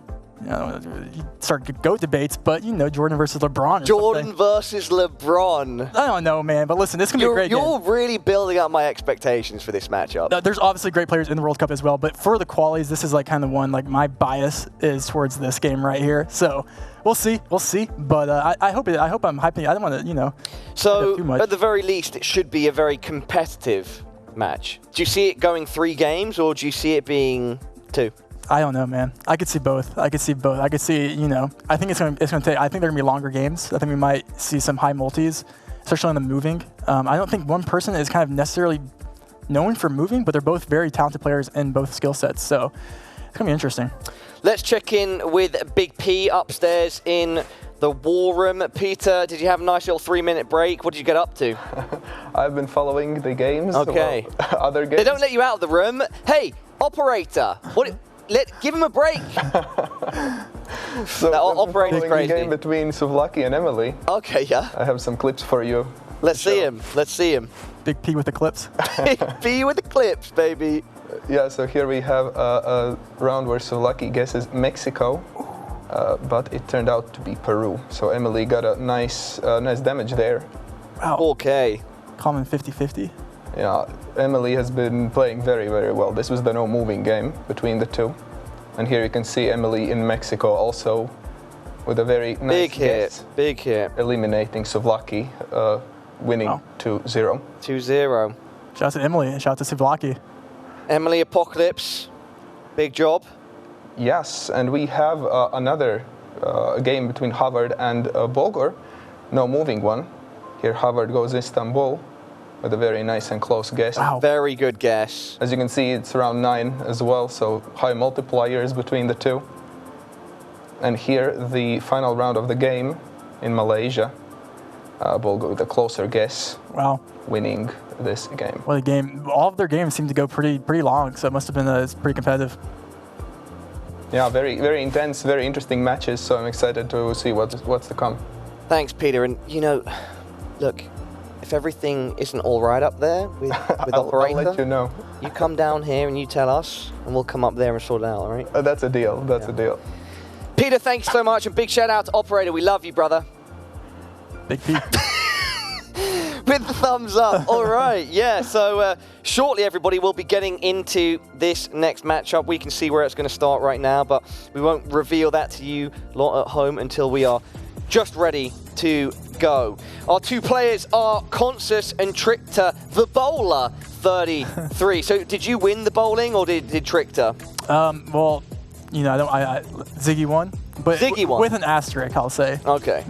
Speaker 1: start GOAT debates, but Jordan versus LeBron. Or
Speaker 2: Jordan
Speaker 1: something.
Speaker 2: versus LeBron.
Speaker 1: I don't know, man, but listen, this can be a great game.
Speaker 2: You're really building up my expectations for this matchup.
Speaker 1: There's obviously great players in the World Cup as well, but for the qualies, this is like kind of one, like my bias is towards this game right here. So we'll see, but I hope I'm hyping. I don't want to,
Speaker 2: So
Speaker 1: too much.
Speaker 2: at the very least, it should be a very competitive match. Do you see it going 3 games, or do you see it being 2?
Speaker 1: I don't know, man. I could see both. I could see, I think it's going to take, I think they're going to be longer games. I think we might see some high multis, especially on the moving. I don't think one person is kind of necessarily known for moving, but they're both very talented players in both skill sets. So it's going to be interesting.
Speaker 2: Let's check in with Big P upstairs in the war room. Peter, did you have a nice little 3-minute break? What did you get up to?
Speaker 3: I've been following the games.
Speaker 2: Okay.
Speaker 3: Other games.
Speaker 2: They don't let you out of the room. Hey, operator, give him a break.
Speaker 3: So
Speaker 2: operator's crazy.
Speaker 3: The game between Suvlaki and Emily.
Speaker 2: Okay, yeah.
Speaker 3: I have some clips for you.
Speaker 2: Let's see him. Let's see him.
Speaker 1: Big P with the clips.
Speaker 2: Big P with the clips, baby.
Speaker 3: Yeah, so here we have a round where Suvlaki guesses Mexico, but it turned out to be Peru. So Emily got a nice damage there.
Speaker 1: Wow.
Speaker 2: Okay.
Speaker 1: Common 50-50.
Speaker 3: Yeah, Emily has been playing very, very well. This was the no moving game between the two. And here you can see Emily in Mexico also with a very nice guess.
Speaker 2: Big hit.
Speaker 3: Eliminating Suvlaki, winning 2-0.
Speaker 2: 2-0.
Speaker 1: Shout out to Emily and shout out to Suvlaki.
Speaker 2: Emily Apocalypse, big job.
Speaker 3: Yes, and we have another game between Havard and Bulgur. No moving one. Here Havard goes Istanbul with a very nice and close guess.
Speaker 1: Wow.
Speaker 2: Very good guess.
Speaker 3: As you can see, it's around 9 as well, so high multipliers between the two. And here, the final round of the game in Malaysia. Bulgur with a closer guess.
Speaker 1: Wow.
Speaker 3: Winning this game.
Speaker 1: What a game. All of their games seem to go pretty long, so it must have been it's pretty competitive.
Speaker 3: Yeah, very, very intense, very interesting matches, so I'm excited to see what's to come.
Speaker 2: Thanks, Peter. And, look, if everything isn't all right up there with Operator,
Speaker 3: I'll let you know.
Speaker 2: You come down here and you tell us, and we'll come up there and sort it out, all right?
Speaker 3: That's a deal. That's a deal.
Speaker 2: Peter, thanks so much, and big shout out to Operator. We love you, brother.
Speaker 1: Big P.
Speaker 2: With the thumbs up. All right, yeah. So shortly, everybody, will be getting into this next matchup. We can see where it's going to start right now, but we won't reveal that to you lot at home until we are just ready to go. Our 2 players are Consus and Trickter, the bowler, 33. So did you win the bowling, or did Trickter?
Speaker 1: Well, Ziggy won, but
Speaker 2: Ziggy won.
Speaker 1: with an asterisk, I'll say.
Speaker 2: Okay.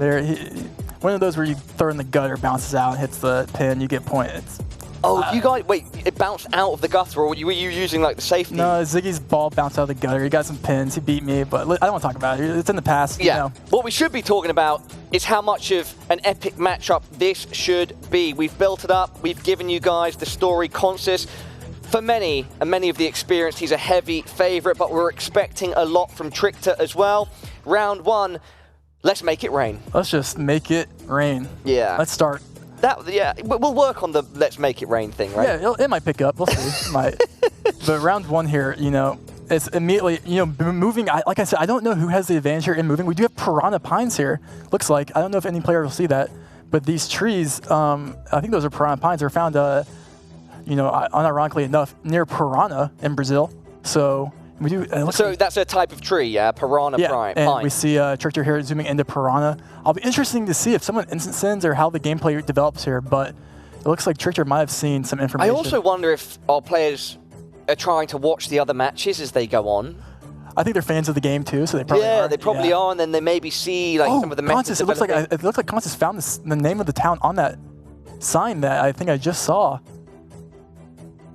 Speaker 1: One of those where you throw in the gutter, bounces out, hits the pin, you get points.
Speaker 2: Oh, you guys, wait, it bounced out of the gutter, or were you using like the safety?
Speaker 1: No, Ziggy's ball bounced out of the gutter. He got some pins, he beat me, but I don't want to talk about it. It's in the past.
Speaker 2: Yeah. What we should be talking about is how much of an epic matchup this should be. We've built it up, we've given you guys the story. Consus, for many, and many of the experienced, he's a heavy favorite, but we're expecting a lot from Trickter as well. Round 1. Let's make it rain.
Speaker 1: Let's just make it rain.
Speaker 2: Yeah.
Speaker 1: Let's start.
Speaker 2: Yeah, we'll work on the let's make it rain thing, right?
Speaker 1: Yeah, it might pick up. We'll see. It might. But round 1 here, you know, it's immediately, you know, moving. Like I said, I don't know who has the advantage here in moving. We do have piranha pines here. Looks like. I don't know if any player will see that. But these trees, I think those are piranha pines. They're found, you know, unironically enough, near Piranha in Brazil. So we do.
Speaker 2: So that's a type of tree, yeah, piranha pine.
Speaker 1: And we see Trickster here zooming into Piranha. I'll be interesting to see if someone instant sends or how the gameplay develops here. But it looks like Trickster might have seen some information.
Speaker 2: I also wonder if our players are trying to watch the other matches as they go on.
Speaker 1: I think they're fans of the game too, so they probably are.
Speaker 2: Yeah, they probably are, and then they maybe see like some of the
Speaker 1: Constance, it looks like Constance found the name of the town on that sign that I think I just saw.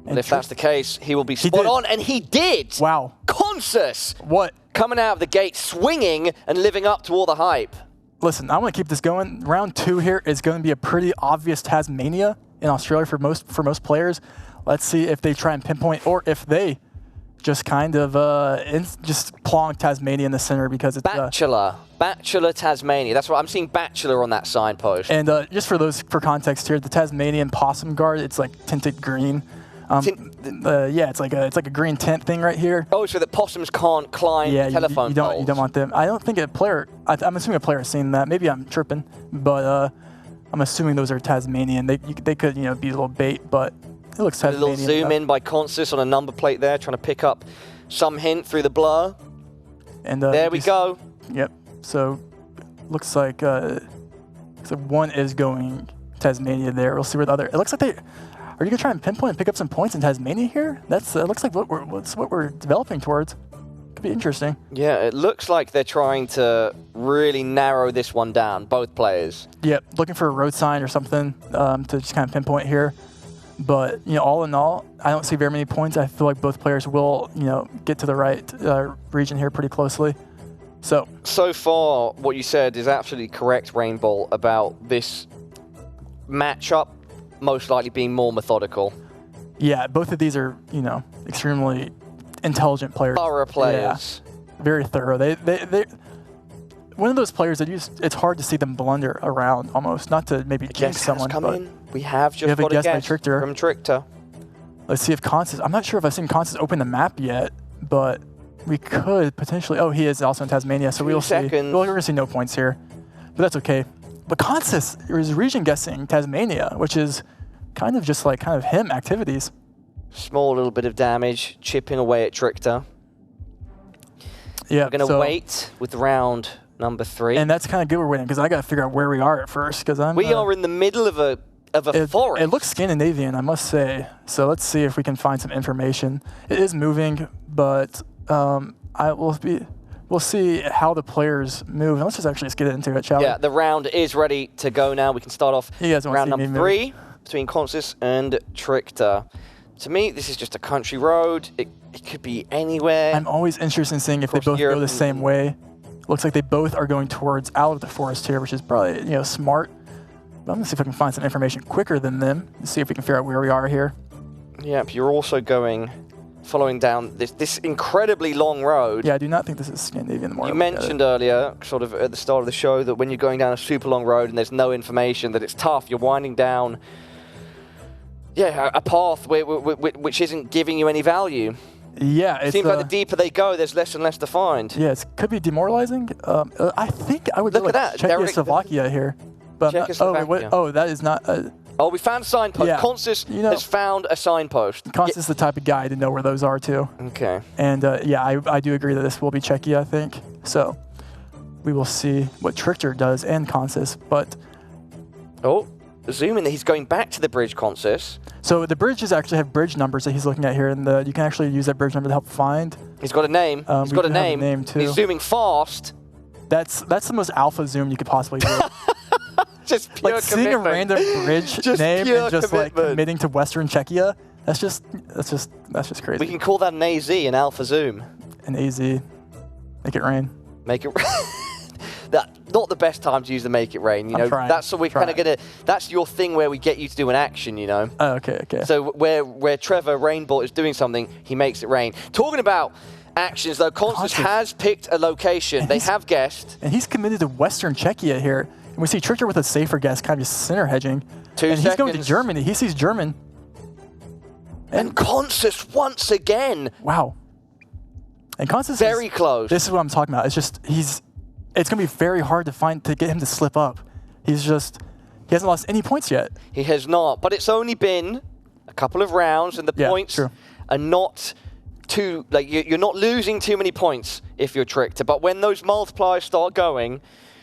Speaker 2: And if that's the case, he will be spot on, and he did!
Speaker 1: Wow.
Speaker 2: Consus!
Speaker 1: What?
Speaker 2: Coming out of the gate, swinging and living up to all the hype.
Speaker 1: Listen, I want to keep this going. Round 2 here is going to be a pretty obvious Tasmania in Australia for most players. Let's see if they try and pinpoint, or if they just kind of just plonk Tasmania in the center because it's Bachelor Tasmania.
Speaker 2: That's what I'm seeing. Bachelor on that signpost.
Speaker 1: And just for context here, the Tasmanian possum guard, it's like tinted green. Yeah, it's like a green tint thing right here.
Speaker 2: Oh, so that possums can't climb telephone poles.
Speaker 1: You don't want them. I don't think a player. I'm assuming a player has seen that. Maybe I'm tripping, but I'm assuming those are Tasmanian. They could be a little bait, but it looks Tasmanian.
Speaker 2: A little zoom in by Consus on a number plate there, trying to pick up some hint through the blur. And there we go.
Speaker 1: Yep. So looks like so one is going Tasmania there. We'll see where the other. It looks like they. Are you gonna try and pinpoint and pick up some points in Tasmania here? That's looks like what we're developing towards. Could be interesting.
Speaker 2: Yeah, it looks like they're trying to really narrow this one down. Both players.
Speaker 1: Yep, looking for a road sign or something to just kind of pinpoint here. But all in all, I don't see very many points. I feel like both players will get to the right region here pretty closely. So
Speaker 2: far, what you said is absolutely correct, Rainbow, about this matchup most likely being more methodical.
Speaker 1: Yeah, both of these are, extremely intelligent players.
Speaker 2: Thorough players.
Speaker 1: Yeah, very thorough. They one of those players that it's hard to see them blunder around almost, not to maybe jinx someone.
Speaker 2: We have just got a guess from Trickster.
Speaker 1: Let's see if Constance, I'm not sure if I've seen Constance open the map yet, but we could potentially, he is also in Tasmania, so we'll see. We're going to see no points here, but that's okay. But Constance is region guessing Tasmania, which is kind of him activities.
Speaker 2: Small little bit of damage, chipping away at Trickster.
Speaker 1: Yeah,
Speaker 2: we're going to wait with round number 3.
Speaker 1: And that's kind of good we're waiting, because I got to figure out where we are at first, because
Speaker 2: we are in the middle of a forest.
Speaker 1: It looks Scandinavian, I must say. So let's see if we can find some information. It is moving, but we'll see how the players move. And let's just get into it, shall we?
Speaker 2: Yeah, the round is ready to go now. We can start off round number 3 between Constance and Trickster. To me, this is just a country road. It could be anywhere.
Speaker 1: I'm always interested in seeing if they both go the same way. Looks like they both are going towards out of the forest here, which is probably smart. But I'm gonna see if I can find some information quicker than them to see if we can figure out where we are here.
Speaker 2: Yep, you're also following down this incredibly long road.
Speaker 1: Yeah, I do not think this is Scandinavian.
Speaker 2: You mentioned earlier, sort of at the start of the show, that when you're going down a super long road and there's no information, that it's tough. You're winding down, a path which isn't giving you any value.
Speaker 1: Yeah,
Speaker 2: it seems like the deeper they go, there's less and less to find.
Speaker 1: Yeah, it could be demoralizing. I think I would look at that. Czechoslovakia here. But that is not.
Speaker 2: We found a signpost. Yeah. Constance has found a signpost.
Speaker 1: Constance is the type of guy to know where those are too.
Speaker 2: Okay.
Speaker 1: And I do agree that this will be Czechia, I think. So we will see what Trickster does and Constance. But
Speaker 2: assuming that he's going back to the bridge, Constance.
Speaker 1: So the bridges actually have bridge numbers that he's looking at here, and you can actually use that bridge number to help find.
Speaker 2: He's got a name. He's got a name
Speaker 1: too.
Speaker 2: He's zooming fast.
Speaker 1: That's the most alpha zoom you could possibly do.
Speaker 2: Just pure
Speaker 1: seeing a random bridge name and just committing to Western Czechia. That's just crazy.
Speaker 2: We can call that an AZ, an alpha zoom.
Speaker 1: An AZ. Make it rain.
Speaker 2: Make it. Not the best time to use the make it rain. That's what we're kind of gonna. That's your thing where we get you to do an action. Oh,
Speaker 1: okay.
Speaker 2: So where Trevor Rainbow is doing something, he makes it rain. Talking about actions though, Constance has picked a location. They have guessed,
Speaker 1: and he's committed to Western Czechia here. And we see Trickster with a safer guess, kind of just center hedging.
Speaker 2: 2 seconds.
Speaker 1: He's going to Germany. He sees German.
Speaker 2: And Consus once again.
Speaker 1: Wow. And Consus
Speaker 2: very close.
Speaker 1: This is what I'm talking about. It's just it's going to be very hard to get him to slip up. He hasn't lost any points yet.
Speaker 2: He has not, but it's only been a couple of rounds, and the points
Speaker 1: true.
Speaker 2: are not too, like, you're not losing too many points if you're Trickter, but when those multipliers start going,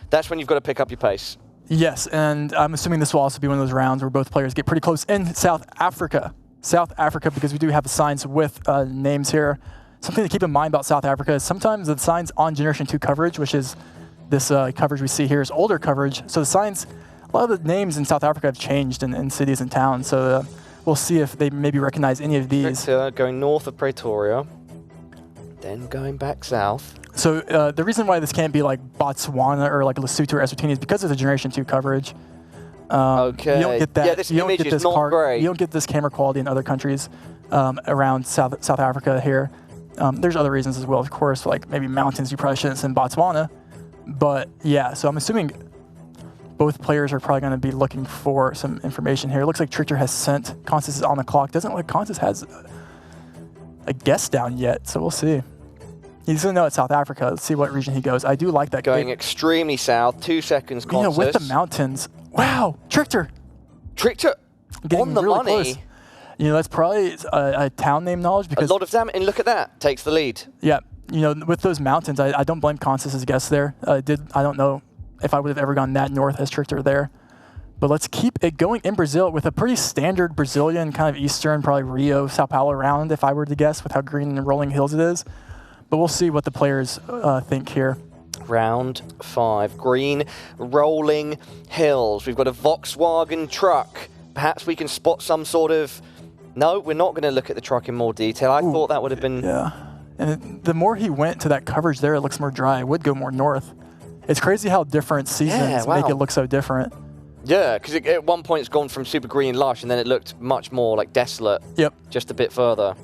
Speaker 2: that's when you've got to pick up your pace.
Speaker 1: Yes, and I'm assuming this will also be one of those rounds where both players get pretty close in South Africa. South Africa, because we do have the signs with names here. Something to keep in mind about South Africa is sometimes the signs on Generation 2 coverage, which is this coverage we see here, is older coverage. So the signs, a lot of the names in South Africa have changed in cities and towns. So we'll see if they maybe recognize any of these.
Speaker 2: Trickter going north of Pretoria, then going back south.
Speaker 1: So the reason why this can't be like Botswana or like Lesotho or Eswatini is because of the Generation 2 coverage.
Speaker 2: Okay.
Speaker 1: You don't get that.
Speaker 2: Yeah, this image is not great.
Speaker 1: You don't get this camera quality in other countries around South Africa here. There's other reasons as well, of course, like maybe mountains you probably shouldn't send Botswana. But yeah, so I'm assuming both players are probably going to be looking for some information here. It looks like Trickter has sent. Consus is on the clock. Doesn't look like Consus has a guess down yet, so we'll see. He's going to know it's South Africa. Let's see what region he goes. I do like that.
Speaker 2: Going extremely south, 2 seconds, Consus.
Speaker 1: You know, with the mountains. Wow, Trickter.
Speaker 2: Trickter on the
Speaker 1: really
Speaker 2: money.
Speaker 1: Close. You know, that's probably a town name knowledge because
Speaker 2: a lot of damage, and look at that, takes the lead.
Speaker 1: Yeah, you know, with those mountains, I don't blame Consus's guess there. I don't know if I would have ever gone that north as Trickter there. But let's keep it going in Brazil with a pretty standard Brazilian kind of eastern, probably Rio, Sao Paulo round, if I were to guess, with how green and rolling hills it is. But we'll see what the players think here.
Speaker 2: Round 5, green rolling hills. We've got a Volkswagen truck. Perhaps we can spot some sort of... No, we're not going to look at the truck in more detail. I thought that would have been...
Speaker 1: Yeah, and the more he went to that coverage there, it looks more dry. I would go more north. It's crazy how different seasons make it look so different.
Speaker 2: Yeah, because at one point it's gone from super green lush, and then it looked much more like desolate.
Speaker 1: Yep.
Speaker 2: Just a bit further.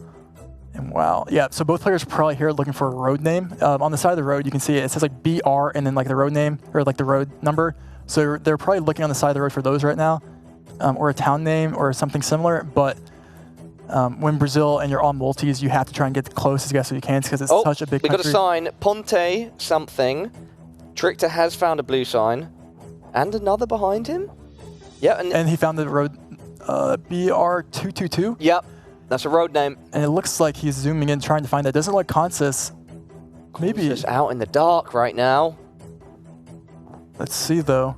Speaker 1: And wow, yeah, so both players are probably here looking for a road name. On the side of the road, you can see it says like BR and then like the road name, or like the road number. So they're probably looking on the side of the road for those right now, or a town name or something similar. But when Brazil and you're on multis, you have to try and get the closest guess you can because it's such a big country.
Speaker 2: We got a sign, Ponte something. Trickter has found a blue sign. And another behind him? Yeah,
Speaker 1: and he found the road BR222.
Speaker 2: Yep. That's a road name.
Speaker 1: And it looks like he's zooming in trying to find that. Doesn't look like Consus. Maybe.
Speaker 2: Just out in the dark right now.
Speaker 1: Let's see, though.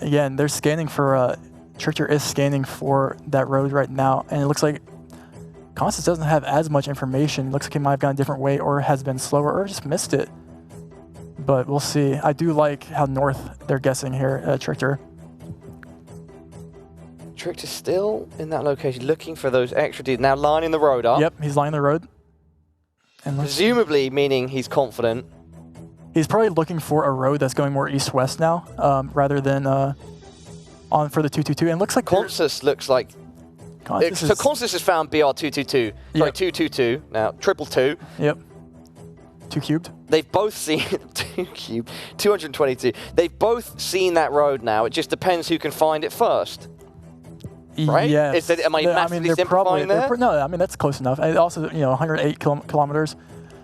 Speaker 1: Again, they're scanning for... Trickter is scanning for that road right now. And it looks like Consus doesn't have as much information. It looks like he might have gone a different way or has been slower or just missed it. But we'll see. I do like how north they're guessing here, Trickter.
Speaker 2: Trickter's still in that location, looking for those extra details. Now lining the road up.
Speaker 1: Yep, he's lining the road. And
Speaker 2: presumably meaning he's confident.
Speaker 1: He's probably looking for a road that's going more east-west now, rather than on for the 222. And it looks like
Speaker 2: Consus looks like... so Consus has found BR222. Sorry, 222. Now, 222.
Speaker 1: Yep. 2 cubed.
Speaker 2: They've both seen 2 cubed, 222. They've both seen that road now. It just depends who can find it first. Right?
Speaker 1: Yes.
Speaker 2: Am I massively simplifying there?
Speaker 1: No, I mean, that's close enough. And also, 108 kilometers.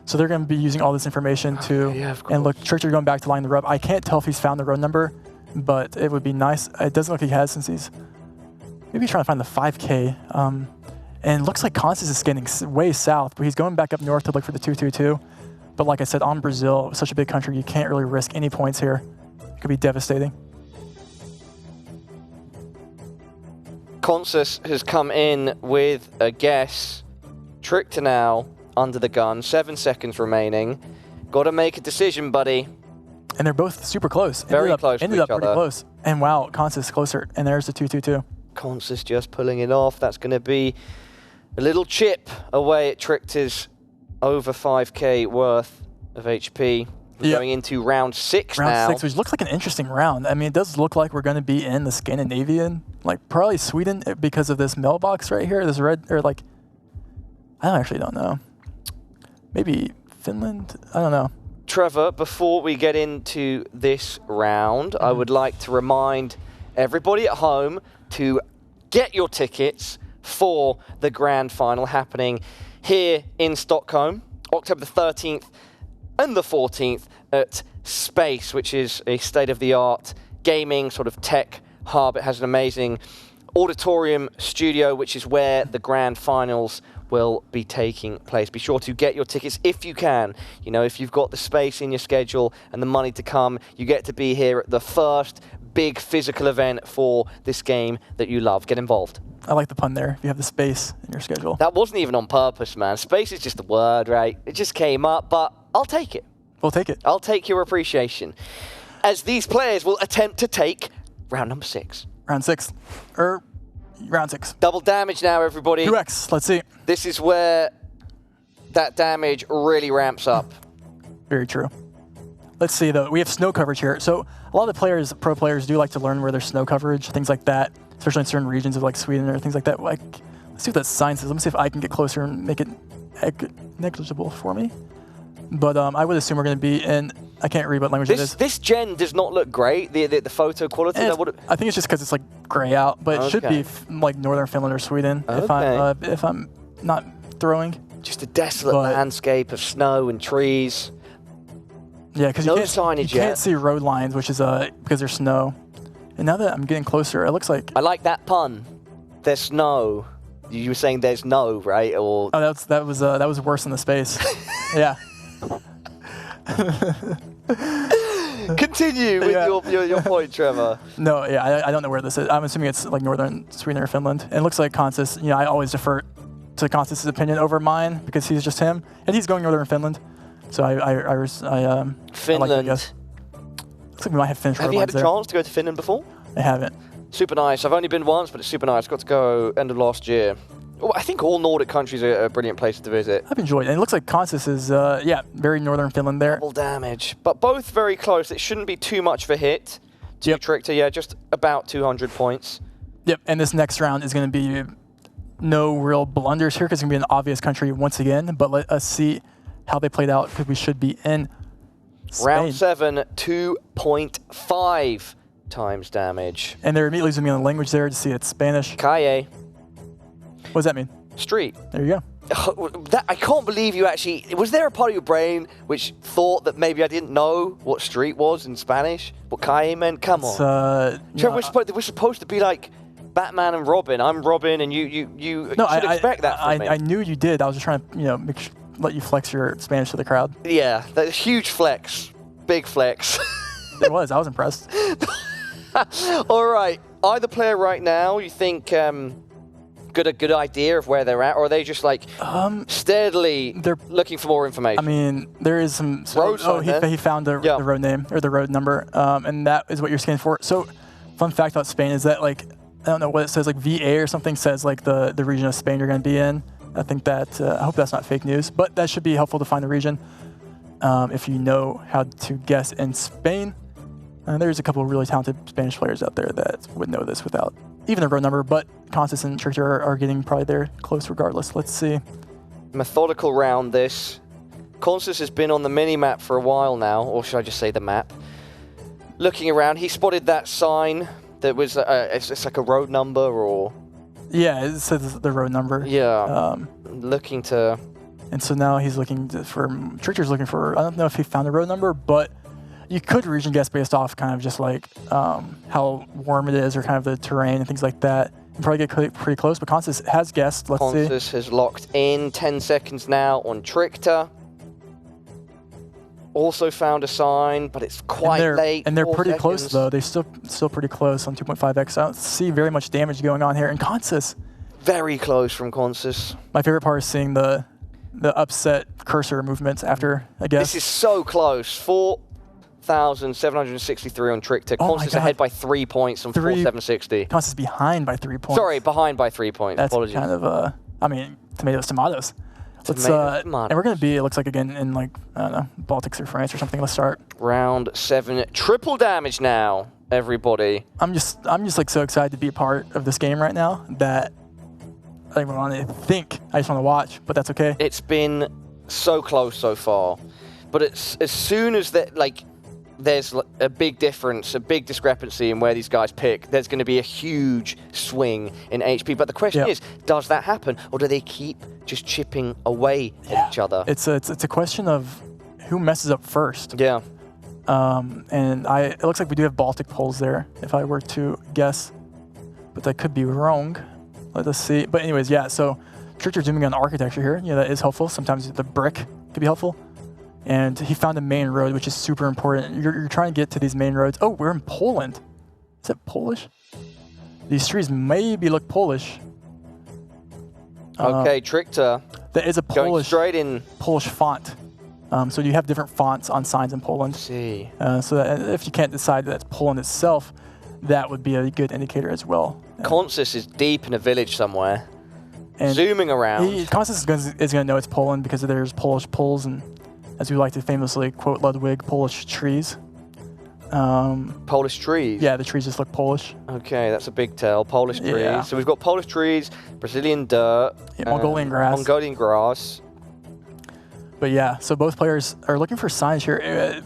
Speaker 1: So they're going to be using all this information to...
Speaker 2: Yeah, of course.
Speaker 1: And look, Trickter going back to line the road. I can't tell if he's found the road number, but it would be nice. It doesn't look like he has since he's... Maybe trying to find the 5K. And it looks like Consus is scanning way south, but he's going back up north to look for the 222. But like I said, on Brazil, such a big country, you can't really risk any points here. It could be devastating.
Speaker 2: Consus has come in with a guess. Trickter now under the gun. 7 seconds remaining. Got to make a decision, buddy.
Speaker 1: And they're both super close.
Speaker 2: Very close to each other.
Speaker 1: Ended up pretty close. And wow, Consus closer. And there's the 222.
Speaker 2: Consus just pulling it off. That's going to be a little chip away at Trickter's over 5k worth of HP. We're going into round 6 now.
Speaker 1: Round 6, which looks like an interesting round. I mean, it does look like we're going to be in the Scandinavian, like probably Sweden because of this mailbox right here, this red, or like, I actually don't know. Maybe Finland? I don't know.
Speaker 2: Trevor, before we get into this round, I would like to remind everybody at home to get your tickets for the grand final happening here in Stockholm, October the 13th and the 14th at Space, which is a state-of-the-art gaming sort of tech hub. It has an amazing auditorium studio, which is where the grand finals will be taking place. Be sure to get your tickets if you can. You know, if you've got the space in your schedule and the money to come, you get to be here at the first big physical event for this game that you love. Get involved.
Speaker 1: I like the pun there. If you have the space in your schedule.
Speaker 2: That wasn't even on purpose, man. Space is just a word, right? It just came up, but I'll take it.
Speaker 1: We'll take it.
Speaker 2: I'll take your appreciation. As these players will attempt to take round number 6.
Speaker 1: Round 6. Round 6.
Speaker 2: Double damage now, everybody.
Speaker 1: 2x. Let's see.
Speaker 2: This is where that damage really ramps up.
Speaker 1: Very true. Let's see, though. We have snow coverage here. So a lot of the players, pro players, do like to learn where there's snow coverage, things like that, especially in certain regions of like Sweden or things like that. Like, let's see what that sign says. Let me see if I can get closer and make it negligible for me. But I would assume we're going to be in, I can't read what language it is.
Speaker 2: This gen does not look great, the photo quality.
Speaker 1: I think it's just because it's like gray out, but it should be like northern Finland or Sweden if I'm not throwing.
Speaker 2: Just a desolate landscape of snow and trees.
Speaker 1: Yeah, because
Speaker 2: no
Speaker 1: you can't see road lines, which is because there's snow. And now that I'm getting closer, it looks like...
Speaker 2: I like that pun. There's snow. You were saying there's no, right? Or
Speaker 1: oh, that was worse than the space. Yeah.
Speaker 2: Continue with your point, Trevor.
Speaker 1: No, yeah, I don't know where this is. I'm assuming it's like northern Sweden or Finland. And it looks like Konstas, you know, I always defer to Konstas' opinion over mine because he's just him. And he's going northern Finland. So
Speaker 2: Finland.
Speaker 1: I like guess. Looks like we might have Finnish.
Speaker 2: Have you had a chance to go to Finland before?
Speaker 1: I haven't.
Speaker 2: Super nice. I've only been once, but it's super nice. Got to go end of last year. Oh, I think all Nordic countries are a brilliant place to visit.
Speaker 1: I've enjoyed it. And it looks like Konstas is, very northern Finland there.
Speaker 2: Double damage. But both very close. It shouldn't be too much of a hit to Trickter. Yeah, just about 200 points.
Speaker 1: Yep, and this next round is going to be no real blunders here because it's going to be an obvious country once again. But let us see how they played out because we should be in Spain.
Speaker 2: Round 7, 2.5 times damage.
Speaker 1: And they're immediately zooming on the language there to see it's Spanish.
Speaker 2: Calle.
Speaker 1: What does that mean?
Speaker 2: Street.
Speaker 1: There you
Speaker 2: go. I can't believe you actually... Was there a part of your brain which thought that maybe I didn't know what street was in Spanish? What calle meant? Come on. Trevor, we're supposed to be like Batman and Robin. I'm Robin and you should expect that from me.
Speaker 1: I knew you did. I was just trying to, let you flex your Spanish to the crowd.
Speaker 2: Yeah, that's a huge flex. Big flex.
Speaker 1: It was. I was impressed.
Speaker 2: All right. Either player right now, you think... got a good idea of where they're at, or are they just like steadily looking for more information?
Speaker 1: I mean, there is some
Speaker 2: road
Speaker 1: he found the road name or the road number, and that is what you're scanning for. So, fun fact about Spain is that like I don't know what it says, like VA or something says like the region of Spain you're going to be in. I think that I hope that's not fake news, but that should be helpful to find the region if you know how to guess in Spain. There's a couple of really talented Spanish players out there that would know this without even the road number, but Konstas and Trickter are getting probably there close regardless. Let's see.
Speaker 2: Methodical round this. Konstas has been on the mini-map for a while now, or should I just say the map. Looking around, he spotted that sign that was, it's like a road number or...
Speaker 1: Yeah, it says the road number.
Speaker 2: Yeah, looking to...
Speaker 1: And so now he's looking for, Trickter's looking for, I don't know if he found the road number, but you could region guess based off kind of just like how warm it is or kind of the terrain and things like that. And probably get pretty close, but Konstas has guessed. Let's see.
Speaker 2: Konstas has locked in 10 seconds now on Trickter. Also found a sign, but it's quite late.
Speaker 1: And they're pretty close though. They're still pretty close on 2.5x. I don't see very much damage going on here. And Konstas.
Speaker 2: Very close from Konstas.
Speaker 1: My favorite part is seeing the upset cursor movements after, I guess.
Speaker 2: This is so close. 4,763 on Trickter. Konstas ahead by 3 points on 4,760.
Speaker 1: Konstas behind by 3 points.
Speaker 2: Sorry, behind by 3 points.
Speaker 1: That's
Speaker 2: Apologies.
Speaker 1: Kind of, I mean, tomatoes. Let's, and we're going to be, it looks like, again, in like, I don't know, Baltics or France or something. Let's start.
Speaker 2: Round 7. Triple damage now, everybody.
Speaker 1: I'm just like so excited to be a part of this game right now that I don't even want to think. I just want to watch, but that's okay.
Speaker 2: It's been so close so far. But it's as soon as that, like, there's a big difference, a big discrepancy in where these guys pick. There's going to be a huge swing in HP. But the question is, does that happen? Or do they keep just chipping away at each other?
Speaker 1: It's a question of who messes up first.
Speaker 2: Yeah.
Speaker 1: And it looks like we do have Baltic poles there, if I were to guess. But that could be wrong. Let us see. But anyways, yeah, so Trickter zooming on architecture here. Yeah, that is helpful. Sometimes the brick could be helpful. And he found a main road, which is super important. You're trying to get to these main roads. Oh, we're in Poland. Is that Polish? These trees maybe look Polish.
Speaker 2: Okay, Trickter.
Speaker 1: That is a
Speaker 2: going straight in.
Speaker 1: Polish font. So you have different fonts on signs in Poland.
Speaker 2: See.
Speaker 1: So that if you can't decide that it's Poland itself, that would be a good indicator as well.
Speaker 2: Consus is deep in a village somewhere.
Speaker 1: And
Speaker 2: zooming around.
Speaker 1: Consus is going to know it's Poland because there's Polish poles and, as we like to famously quote Ludwig, Polish trees.
Speaker 2: Polish trees?
Speaker 1: Yeah, the trees just look Polish.
Speaker 2: Okay, that's a big tell. Polish trees. So we've got Polish trees, Brazilian dirt,
Speaker 1: Mongolian grass.
Speaker 2: Mongolian grass.
Speaker 1: But yeah, so both players are looking for signs here.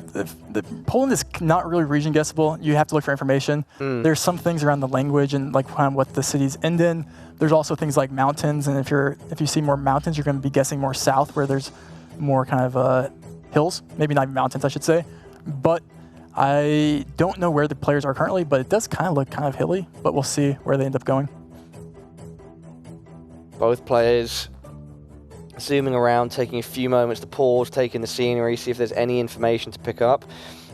Speaker 1: Poland is not really region guessable. You have to look for information. There's some things around the language and like kind of what the cities end in. There's also things like mountains, and if you see more mountains, you're going to be guessing more south, where there's more kind of hills. Maybe not even mountains, I should say. But I don't know where the players are currently, but it does kind of look kind of hilly. But we'll see where they end up going.
Speaker 2: Both players zooming around, taking a few moments to pause, taking the scenery, see if there's any information to pick up.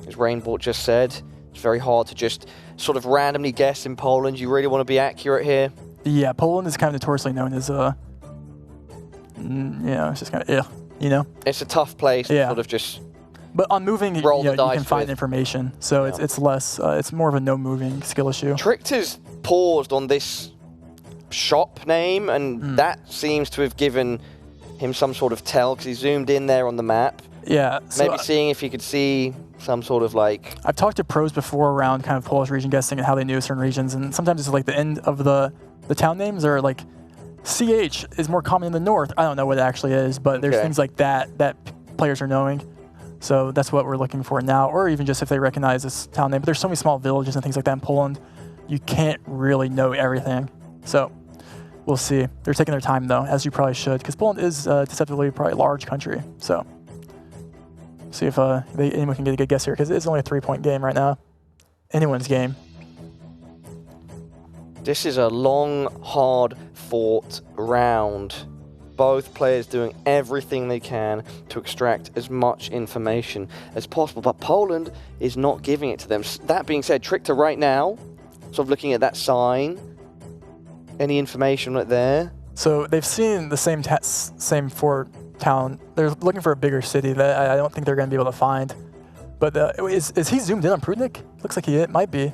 Speaker 2: As Rainbow just said, it's very hard to just sort of randomly guess in Poland. You really want to be accurate here.
Speaker 1: Yeah, Poland is kind of notoriously known as it's just kind of you know.
Speaker 2: It's a tough place to sort of just.
Speaker 1: But on moving, you can find information, so it's less. It's more of a no moving skill issue.
Speaker 2: Trickter's paused on this shop name, and that seems to have given him some sort of tell because he zoomed in there on the map.
Speaker 1: Yeah. So
Speaker 2: maybe seeing if he could see some sort of like.
Speaker 1: I've talked to pros before around kind of Polish region guessing and how they knew certain regions, and sometimes it's like the end of the town names are like CH is more common in the north. I don't know what it actually is, but there's things like that players are knowing. So that's what we're looking for now, or even just if they recognize this town name. But there's so many small villages and things like that in Poland, you can't really know everything. So we'll see. They're taking their time though, as you probably should, because Poland is deceptively probably a large country. So see if anyone can get a good guess here, because it's only a 3-point game right now. Anyone's game.
Speaker 2: This is a long, hard-fought round. Both players doing everything they can to extract as much information as possible, but Poland is not giving it to them. That being said, Trickter right now, sort of looking at that sign, any information right there?
Speaker 1: So they've seen the same fort town. They're looking for a bigger city that I don't think they're going to be able to find. But is he zoomed in on Prudnik? Looks like he might be.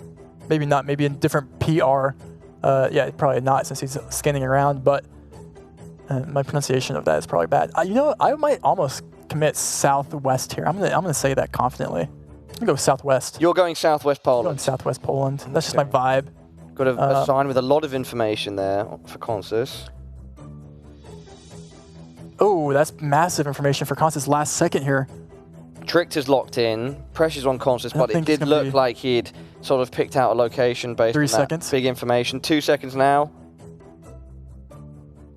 Speaker 1: Maybe not. Maybe a different PR. Yeah, probably not since he's scanning around. But my pronunciation of that is probably bad. You know, I might almost commit southwest here. I'm gonna say that confidently. I'm gonna go southwest.
Speaker 2: You're going southwest Poland.
Speaker 1: I'm going southwest Poland. That's just my vibe.
Speaker 2: Got a sign with a lot of information there for Consus.
Speaker 1: Oh, that's massive information for Consus last second here.
Speaker 2: Trickter's locked in. Pressure's on Consus, but it did look like he'd sort of picked out a location based on that big information. 2 seconds now.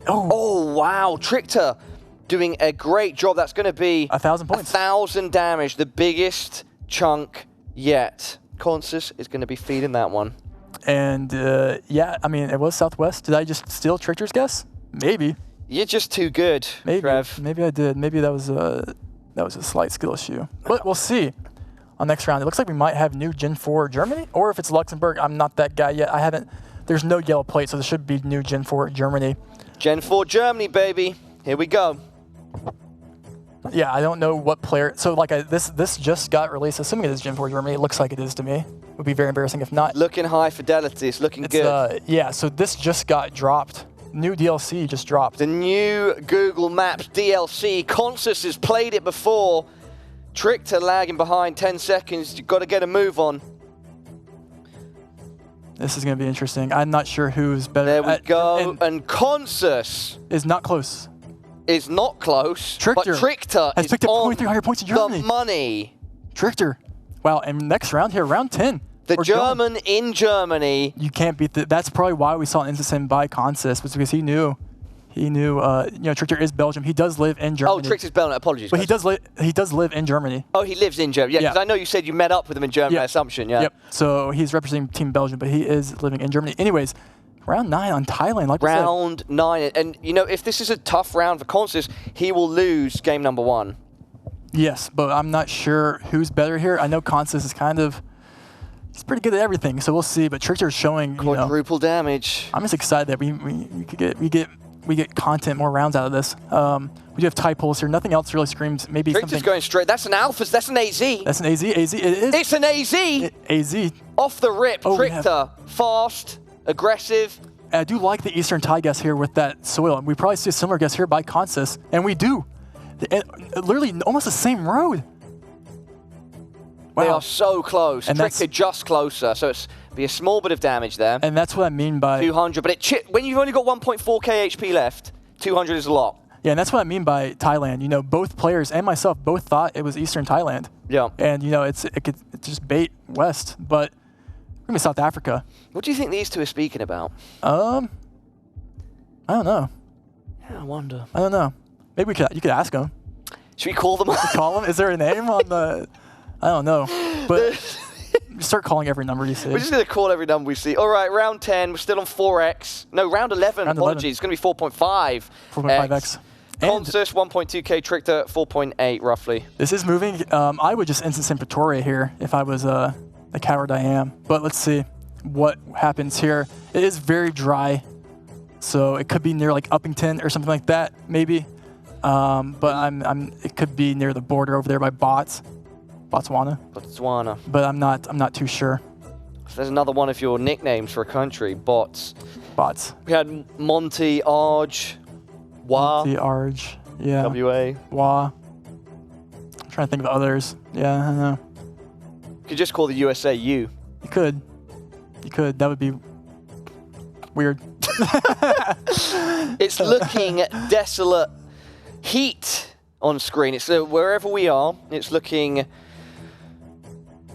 Speaker 2: Oh, wow. Trickter doing a great job. That's going to be
Speaker 1: 1,000 points.
Speaker 2: 1,000 damage, the biggest chunk yet. Consus is going to be feeding that one.
Speaker 1: And yeah, I mean, it was southwest. Did I just steal Trickter's guess? Maybe.
Speaker 2: You're just too good, Trev.
Speaker 1: Maybe I did. Maybe that was a slight skill issue. But we'll see on next round. It looks like we might have new Gen 4 Germany, or if it's Luxembourg, I'm not that guy yet. There's no yellow plate, so there should be new Gen 4 Germany.
Speaker 2: Gen 4 Germany, baby. Here we go.
Speaker 1: Yeah, I don't know what player. So like this just got released. Assuming it is Gen 4 Germany, it looks like it is to me. It would be very embarrassing if not.
Speaker 2: Looking high fidelity. It's looking good.
Speaker 1: Yeah, so this just got dropped. New DLC just dropped.
Speaker 2: The new Google Maps DLC. Consus has played it before. Trickter lagging behind 10 seconds. You've got to get a move on.
Speaker 1: This is going to be interesting. I'm not sure who's better.
Speaker 2: There we go. And Consus
Speaker 1: is not close.
Speaker 2: Is not close.
Speaker 1: Trickter
Speaker 2: but Trickter
Speaker 1: has
Speaker 2: is
Speaker 1: picked up
Speaker 2: on
Speaker 1: 2,300 points in Germany.
Speaker 2: The money.
Speaker 1: Trickter. Wow, and next round here, round 10.
Speaker 2: The German in Germany.
Speaker 1: You can't beat that. That's probably why we saw an instant sim by Consist, was because he knew, you know, Trickster is Belgium. He does live in Germany.
Speaker 2: Oh, Trickster's Belgium. Apologies.
Speaker 1: But he does live in Germany.
Speaker 2: Oh, he lives in Germany. Yeah, because I know you said you met up with him in Germany. Assumption. Yeah.
Speaker 1: Yep. So he's representing Team Belgium, but he is living in Germany. Anyways, round 9 on Thailand. Like
Speaker 2: round 9, and you know, if this is a tough round for Consist, he will lose game number 1.
Speaker 1: Yes, but I'm not sure who's better here. I know Consist is kind of, he's pretty good at everything, so we'll see. But Trickster is showing
Speaker 2: quadruple damage.
Speaker 1: I'm just excited that we get content, more rounds out of this. We do have Thai pulls here. Nothing else really screams. Maybe
Speaker 2: Trickster's
Speaker 1: something.
Speaker 2: going straight. That's an Alpha. That's an AZ.
Speaker 1: That's an AZ. AZ. It is.
Speaker 2: It's an AZ.
Speaker 1: AZ.
Speaker 2: Off the rip.
Speaker 1: Oh,
Speaker 2: Trickster. Fast. Aggressive.
Speaker 1: I do like the Eastern Thai guess here with that soil. We probably see a similar guess here by Consist, and we do. Literally almost the same road. Wow.
Speaker 2: They are so close.
Speaker 1: And
Speaker 2: Trickster just closer, so it's be a small bit of damage there.
Speaker 1: And that's what I mean by
Speaker 2: 200, but when you've only got 1.4k HP left, 200 is a lot.
Speaker 1: Yeah, and that's what I mean by Thailand. You know, both players and myself both thought it was Eastern Thailand.
Speaker 2: Yeah.
Speaker 1: And you know, it could just bait west, but we're gonna be South Africa.
Speaker 2: What do you think these two are speaking about?
Speaker 1: I don't know.
Speaker 2: Yeah, I wonder.
Speaker 1: I don't know. Maybe you could ask them.
Speaker 2: Should we call them?
Speaker 1: Call them? Is there a name on the? I don't know. But start calling every number you see.
Speaker 2: We're just gonna call every number we see. All right, round 10. We're still on 4x. No, round 11. Apologies. It's gonna be 4.5.
Speaker 1: 4.5x.
Speaker 2: Consist 1.2k. Trickster 4.8 roughly.
Speaker 1: This is moving. I would just instant sim Pretoria here if I was the coward I am. But let's see what happens here. It is very dry, so it could be near like Uppington or something like that, maybe. But it could be near the border over there by Botswana. But I'm not too sure.
Speaker 2: So there's another one of your nicknames for a country, Bots.
Speaker 1: We
Speaker 2: had Monty, Arge, Wa.
Speaker 1: Monty, Arge, yeah.
Speaker 2: WA.
Speaker 1: Wa. I'm trying to think of others. Yeah, I don't know.
Speaker 2: You could just call the USA U.
Speaker 1: You could. That would be weird.
Speaker 2: It's looking desolate. Heat on screen. It's wherever we are, it's looking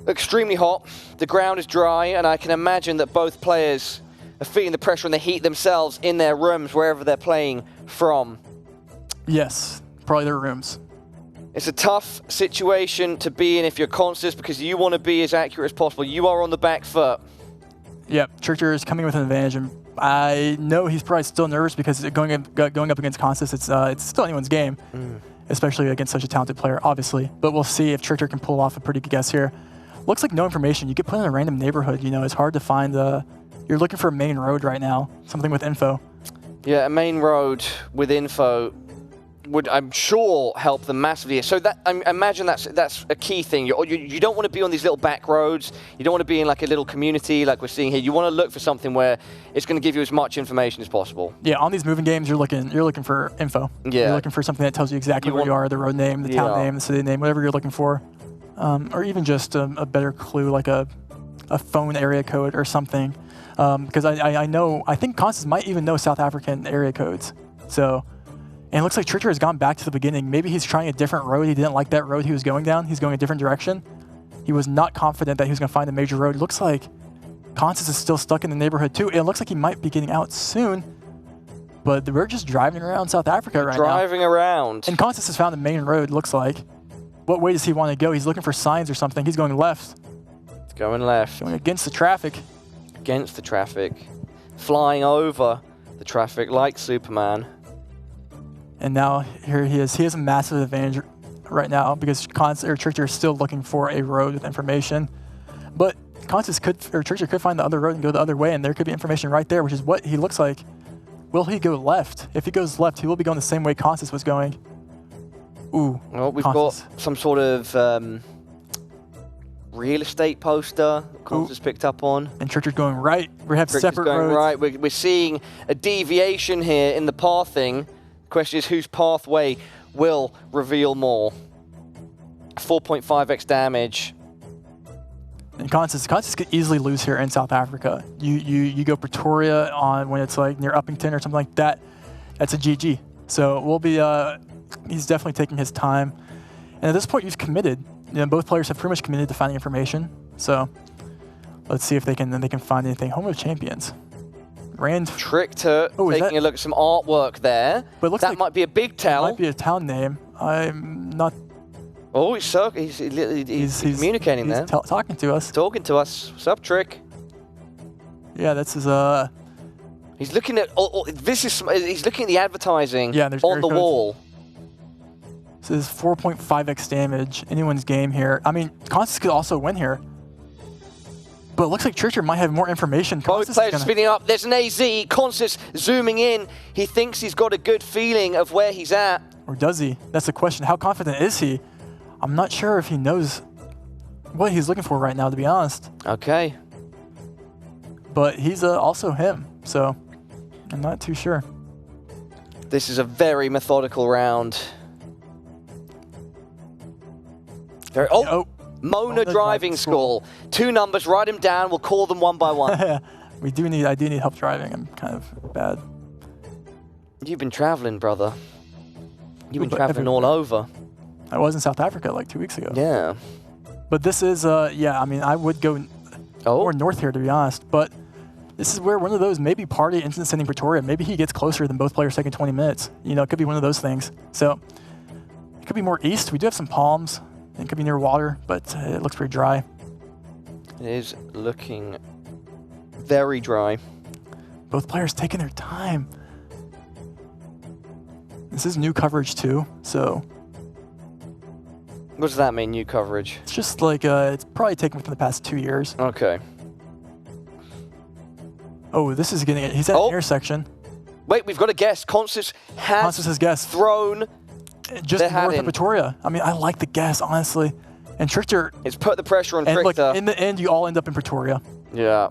Speaker 2: extremely hot. The ground is dry, and I can imagine that both players are feeling the pressure and the heat themselves in their rooms, wherever they're playing from.
Speaker 1: Yes, probably their rooms.
Speaker 2: It's a tough situation to be in if you're Consist, because you want to be as accurate as possible. You are on the back foot.
Speaker 1: Yep, Trickster is coming with an advantage, and I know he's probably still nervous because going up against Consist, it's still anyone's game, especially against such a talented player, obviously. But we'll see if Trickster can pull off a pretty good guess here. Looks like no information. You get put in a random neighborhood. You know, it's hard to find. You're looking for a main road right now, something with info.
Speaker 2: Yeah, a main road with info would, I'm sure, help them massively. So that, I imagine that's a key thing. You don't want to be on these little back roads. You don't want to be in like a little community like we're seeing here. You want to look for something where it's going to give you as much information as possible.
Speaker 1: Yeah, on these moving games, you're looking for info.
Speaker 2: Yeah.
Speaker 1: You're looking for something that tells you exactly where you are, the road name, the town name, the city name, whatever you're looking for. Or even just a better clue, like a phone area code or something. Because I think Consist might even know South African area codes. So. And it looks like Trickster has gone back to the beginning. Maybe he's trying a different road. He didn't like that road he was going down. He's going a different direction. He was not confident that he was going to find a major road. It looks like Consist is still stuck in the neighborhood too. It looks like he might be getting out soon. But we're just driving around South Africa right now.
Speaker 2: Driving around.
Speaker 1: And Consist has found the main road, looks like. What way does he want to go? He's looking for signs or something. He's going left.
Speaker 2: It's going left.
Speaker 1: Going against the traffic.
Speaker 2: Against the traffic. Flying over the traffic like Superman.
Speaker 1: And now here he is. He has a massive advantage right now because Trickster is still looking for a road with information. But Trickster could find the other road and go the other way, and there could be information right there, which is what he looks like. Will he go left? If he goes left, he will be going the same way Consist was going. Ooh.
Speaker 2: Well, we've got some sort of real estate poster Consist picked up on.
Speaker 1: And Trickster's going right. We have separate
Speaker 2: going
Speaker 1: roads.
Speaker 2: Right. We're seeing a deviation here in the pathing. Question is, whose pathway will reveal more? 4.5x damage.
Speaker 1: And Consist could easily lose here in South Africa. You go Pretoria on when it's like near Uppington or something like that. That's a GG. So we'll be. He's definitely taking his time. And at this point, you've committed. both players have pretty much committed to finding information. So let's see if they can find anything. Home of Champions. Rand.
Speaker 2: Trickter taking a look at some artwork there.
Speaker 1: But it looks
Speaker 2: that
Speaker 1: like
Speaker 2: might be a big town.
Speaker 1: Might be a town name. I'm not.
Speaker 2: Oh, he's communicating there.
Speaker 1: He's talking to us.
Speaker 2: Talking to us. What's up, Trick?
Speaker 1: Yeah, that's his.
Speaker 2: He's looking at. He's looking at the advertising
Speaker 1: and there's
Speaker 2: on the wall.
Speaker 1: This is 4.5x damage. Anyone's game here. I mean, Constance could also win here. But it looks like Trickster might have more information.
Speaker 2: Both players spinning up. There's an AZ. Constance zooming in. He thinks he's got a good feeling of where he's at.
Speaker 1: Or does he? That's the question. How confident is he? I'm not sure if he knows what he's looking for right now, to be honest.
Speaker 2: Okay.
Speaker 1: But he's also him, so I'm not too sure.
Speaker 2: This is a very methodical round. Mona driving school. 2 numbers, write them down. We'll call them one by one.
Speaker 1: I do need help driving. I'm kind of bad.
Speaker 2: You've been traveling, brother. You've been traveling all over.
Speaker 1: I was in South Africa like 2 weeks ago.
Speaker 2: Yeah.
Speaker 1: But this is, yeah, I mean, I would go more north here, to be honest. But this is where one of those maybe party instant sending Pretoria. Maybe he gets closer than both players taking 20 minutes. You know, it could be one of those things. So it could be more east. We do have some palms. It could be near water, but it looks pretty dry.
Speaker 2: It is looking very dry.
Speaker 1: Both players taking their time. This is new coverage too, so.
Speaker 2: What does that mean, new coverage?
Speaker 1: It's just like, it's probably taken within the past 2 years.
Speaker 2: Okay.
Speaker 1: Oh, this is getting it. He's at an intersection.
Speaker 2: Wait, we've got a guess. Constance has
Speaker 1: guessed.
Speaker 2: Thrown
Speaker 1: just north of Pretoria. I mean, I like the guess, honestly. And Trickster.
Speaker 2: It's put the pressure on Trickster.
Speaker 1: Look, in the end, you all end up in Pretoria.
Speaker 2: Yeah.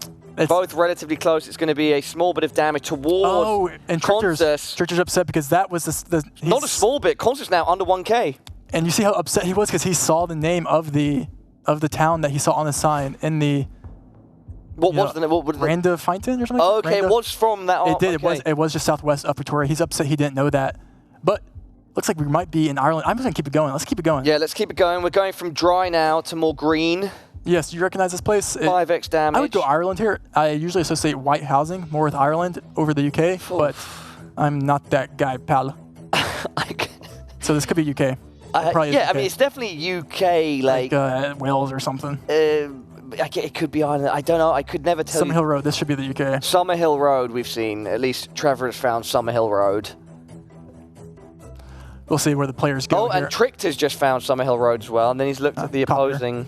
Speaker 2: Both relatively close. It's going to be a small bit of damage towards
Speaker 1: and
Speaker 2: Constance.
Speaker 1: Trickster's upset because that was
Speaker 2: not a small bit. Constance now under 1K.
Speaker 1: And you see how upset he was because he saw the name of the town that he saw on the sign in the.
Speaker 2: What was the name?
Speaker 1: Randa Feinton or something?
Speaker 2: Okay, it was from that.
Speaker 1: It did. It was just southwest of Pretoria. He's upset he didn't know that. But looks like we might be in Ireland. I'm just going to keep it going. Let's keep it going.
Speaker 2: Yeah, let's keep it going. We're going from dry now to more green.
Speaker 1: Yes, you recognize this place?
Speaker 2: 5x damage.
Speaker 1: I would go Ireland here. I usually associate white housing more with Ireland over the UK, but I'm not that guy, pal. So this could be UK.
Speaker 2: Yeah, I mean, it's definitely UK, like
Speaker 1: Wales or something.
Speaker 2: It could be Ireland. I don't know. I could never tell you.
Speaker 1: Summerhill Road. This should be the UK.
Speaker 2: Summerhill Road we've seen. At least Trevor has found Summerhill Road.
Speaker 1: We'll see where the players go here.
Speaker 2: And Trickter's just found Summerhill Road as well. And then he's looked at the opposing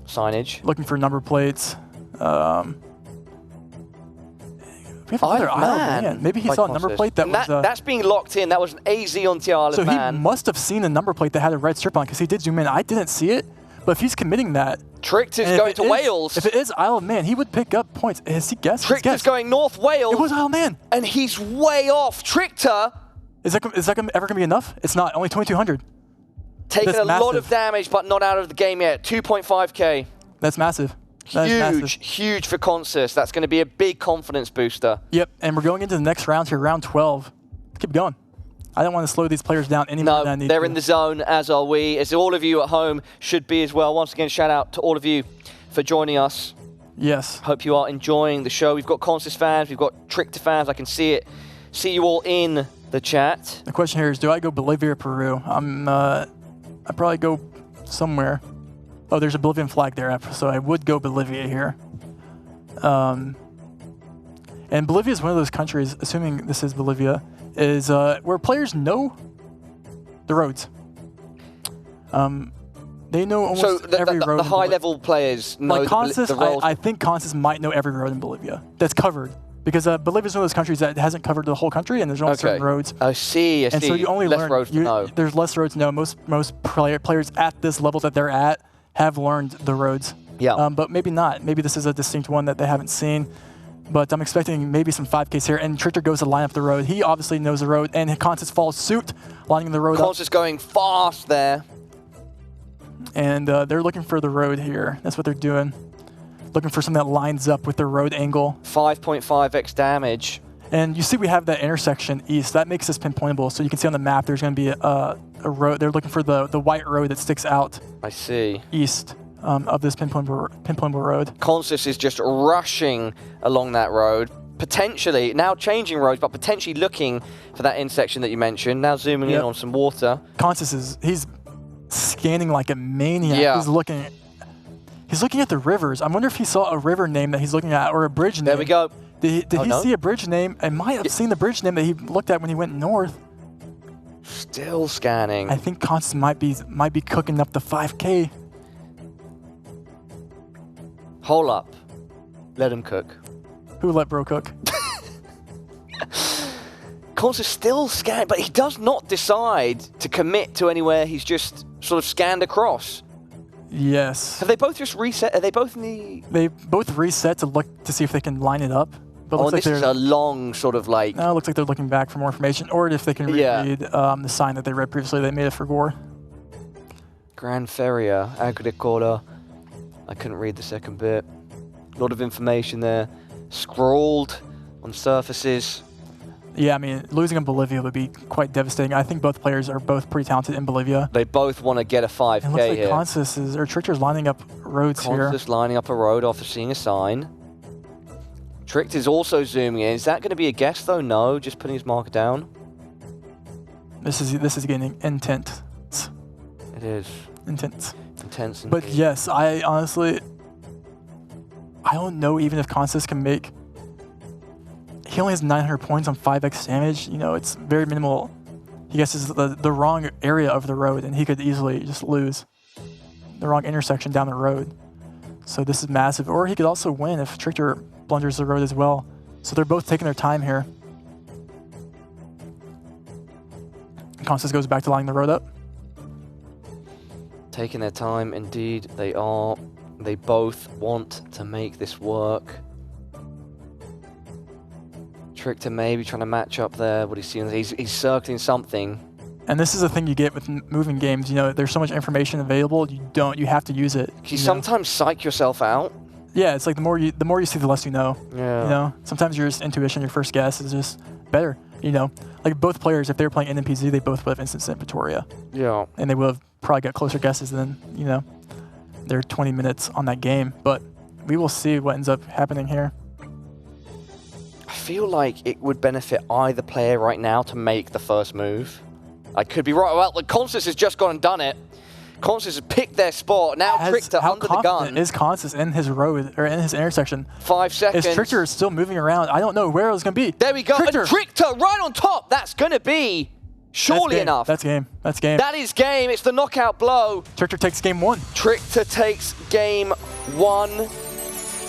Speaker 2: signage.
Speaker 1: Looking for number plates. We have another Isle Man. Maybe he saw a number plate that was...
Speaker 2: that's being locked in. That was an AZ on the Isle of Man.
Speaker 1: So he must have seen a number plate that had a red strip on because he did zoom in. I didn't see it. But if he's committing that...
Speaker 2: Trickter's going to Wales.
Speaker 1: If it is Isle of Man, he would pick up points. Has he guessed?
Speaker 2: Trickter's going North Wales.
Speaker 1: It was Isle of Man.
Speaker 2: And he's way off. Trickter...
Speaker 1: Is that ever going to be enough? It's not. Only 2,200.
Speaker 2: Taking a lot of damage, but not out of the game yet. 2.5K.
Speaker 1: That's massive.
Speaker 2: Huge for Constance. That's going to be a big confidence booster.
Speaker 1: Yep, and we're going into the next round here, round 12. Keep going. I don't want to slow these players down any more than I need to.
Speaker 2: They're in the zone, as are we, as all of you at home should be as well. Once again, shout out to all of you for joining us.
Speaker 1: Yes.
Speaker 2: Hope you are enjoying the show. We've got Constance fans, we've got Trickter fans. I can see it. See you all in the chat.
Speaker 1: The question here is, do I go Bolivia or Peru? I'd probably go somewhere. Oh, there's a Bolivian flag there, so I would go Bolivia here. And Bolivia is one of those countries, assuming this is Bolivia, is where players know the roads. They know almost every road.
Speaker 2: The high-level players know
Speaker 1: like Constance,
Speaker 2: the roads.
Speaker 1: I think Constance might know every road in Bolivia that's covered. Because Bolivia is one of those countries that hasn't covered the whole country, and there's only certain roads.
Speaker 2: I see.
Speaker 1: And so you only
Speaker 2: less roads to know.
Speaker 1: There's less roads to know. Most players at this level that they're at have learned the roads.
Speaker 2: Yeah.
Speaker 1: But maybe not. Maybe this is a distinct one that they haven't seen. But I'm expecting maybe some 5Ks here. And Trickter goes to line up the road. He obviously knows the road, and Constance follows suit, lining the road up.
Speaker 2: Constance going fast there.
Speaker 1: And they're looking for the road here. That's what they're doing. Looking for something that lines up with the road angle.
Speaker 2: 5.5x damage.
Speaker 1: And you see we have that intersection east. That makes this pinpointable. So you can see on the map there's going to be a a road. They're looking for the white road that sticks out
Speaker 2: I see.
Speaker 1: east of this pinpointable road.
Speaker 2: Consus is just rushing along that road, potentially, now changing roads, but potentially looking for that intersection that you mentioned. Now zooming in on some water.
Speaker 1: Consus he's scanning like a maniac.
Speaker 2: Yeah.
Speaker 1: He's looking at the rivers. I wonder if he saw a river name that he's looking at, or a bridge name.
Speaker 2: There we go.
Speaker 1: Did he see a bridge name? I might have seen the bridge name that he looked at when he went north.
Speaker 2: Still scanning.
Speaker 1: I think Consus might be cooking up the 5K.
Speaker 2: Hold up. Let him cook.
Speaker 1: Who let bro cook?
Speaker 2: Consus still scanning, but he does not decide to commit to anywhere. He's just sort of scanned across.
Speaker 1: Yes.
Speaker 2: Have they both just reset? Are they both in the...
Speaker 1: They both reset to look to see if they can line it up. But
Speaker 2: Oh,
Speaker 1: looks like
Speaker 2: this is a long sort of like...
Speaker 1: No, it looks like they're looking back for more information, or if they can reread the sign that they read previously. They made it for Gore.
Speaker 2: Gran Feria, Agricola. I couldn't read the second bit. A lot of information there. Scrawled on surfaces.
Speaker 1: Yeah, I mean, losing in Bolivia would be quite devastating. I think both players are both pretty talented in Bolivia.
Speaker 2: They both want to get a 5K
Speaker 1: It looks like
Speaker 2: here.
Speaker 1: Consus or Trichter's lining up roads here.
Speaker 2: Consus lining up a road after seeing a sign. Tricked is also zooming in. Is that going to be a guess though? No, just putting his marker down.
Speaker 1: This is getting intense.
Speaker 2: It is.
Speaker 1: Intense.
Speaker 2: Intense.
Speaker 1: But
Speaker 2: indeed.
Speaker 1: yes, I honestly, I don't know even if Consus can make. He only has 900 points on 5x damage. You know, it's very minimal. He guesses the wrong area of the road, and he could easily just lose the wrong intersection down the road. So this is massive. Or he could also win if Trichter blunders the road as well. So they're both taking their time here. Consus goes back to lining the road up.
Speaker 2: Taking their time, indeed they are. They both want to make this work. Trichter maybe trying to match up there. What he's seeing, he's circling something.
Speaker 1: And this is the thing you get with moving games. You know, there's so much information available. You have to use it.
Speaker 2: You sometimes psych yourself out.
Speaker 1: Yeah, it's like the more you see, the less you know.
Speaker 2: Yeah.
Speaker 1: You know, sometimes your intuition, your first guess is just better. You know, like both players, if they were playing NMPZ, they both would have instanced in Pretoria.
Speaker 2: Yeah.
Speaker 1: And they would have probably got closer guesses than, you know, their 20 minutes on that game. But we will see what ends up happening here.
Speaker 2: I feel like it would benefit either player right now to make the first move. I could be right. Well, the Consus has just gone and done it. Consus has picked their spot. Now Trichter under the gun.
Speaker 1: Is Consus in his road, or in his intersection?
Speaker 2: 5 seconds.
Speaker 1: Is Trichter still moving around? I don't know where it was going to be.
Speaker 2: There we go.
Speaker 1: Trichter.
Speaker 2: And Trichter right on top. That's going to be surely enough.
Speaker 1: That's game. That's game.
Speaker 2: That is game. It's the knockout blow.
Speaker 1: Trichter takes game 1.
Speaker 2: Trichter takes game 1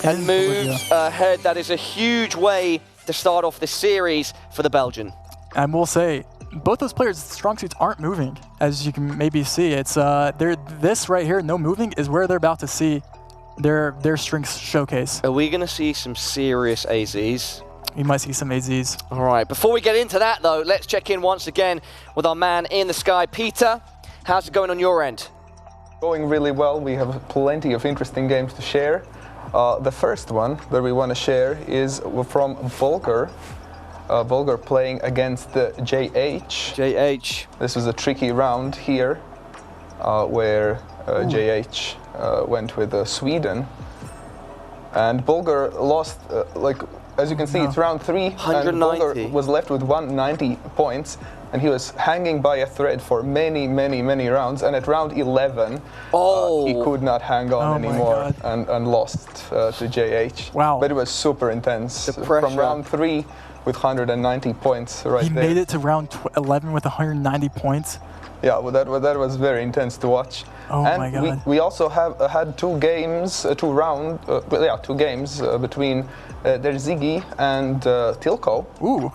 Speaker 2: and moves ahead. That is a huge way to start off this series for the Belgian.
Speaker 1: And we'll say, both those players' strong suits aren't moving, as you can maybe see. It's this right here, no moving, is where they're about to see their strengths showcase.
Speaker 2: Are we going to see some serious AZs?
Speaker 1: We might see some AZs.
Speaker 2: All right, before we get into that though, let's check in once again with our man in the sky, Peter. How's it going on your end?
Speaker 3: Going really well. We have plenty of interesting games to share. The first one that we want to share is from Volker. Volker playing against the JH.
Speaker 2: JH.
Speaker 3: This was a tricky round here, where JH went with Sweden. And Volker lost, as you can see, it's round 3.
Speaker 2: 190.
Speaker 3: And Volker was left with 190 points. And he was hanging by a thread for many, many, many rounds. And at round 11, he could not hang on anymore and lost to JH.
Speaker 1: Wow.
Speaker 3: But it was super intense.
Speaker 2: The pressure.
Speaker 3: From round 3 with 190 points right there.
Speaker 1: He made it to round 11 with 190 points.
Speaker 3: Yeah, well, that was very intense to watch.
Speaker 1: Oh
Speaker 3: and
Speaker 1: my God.
Speaker 3: we also have had 2 games, 2 games between Der Ziggy and Tilko.
Speaker 1: Ooh.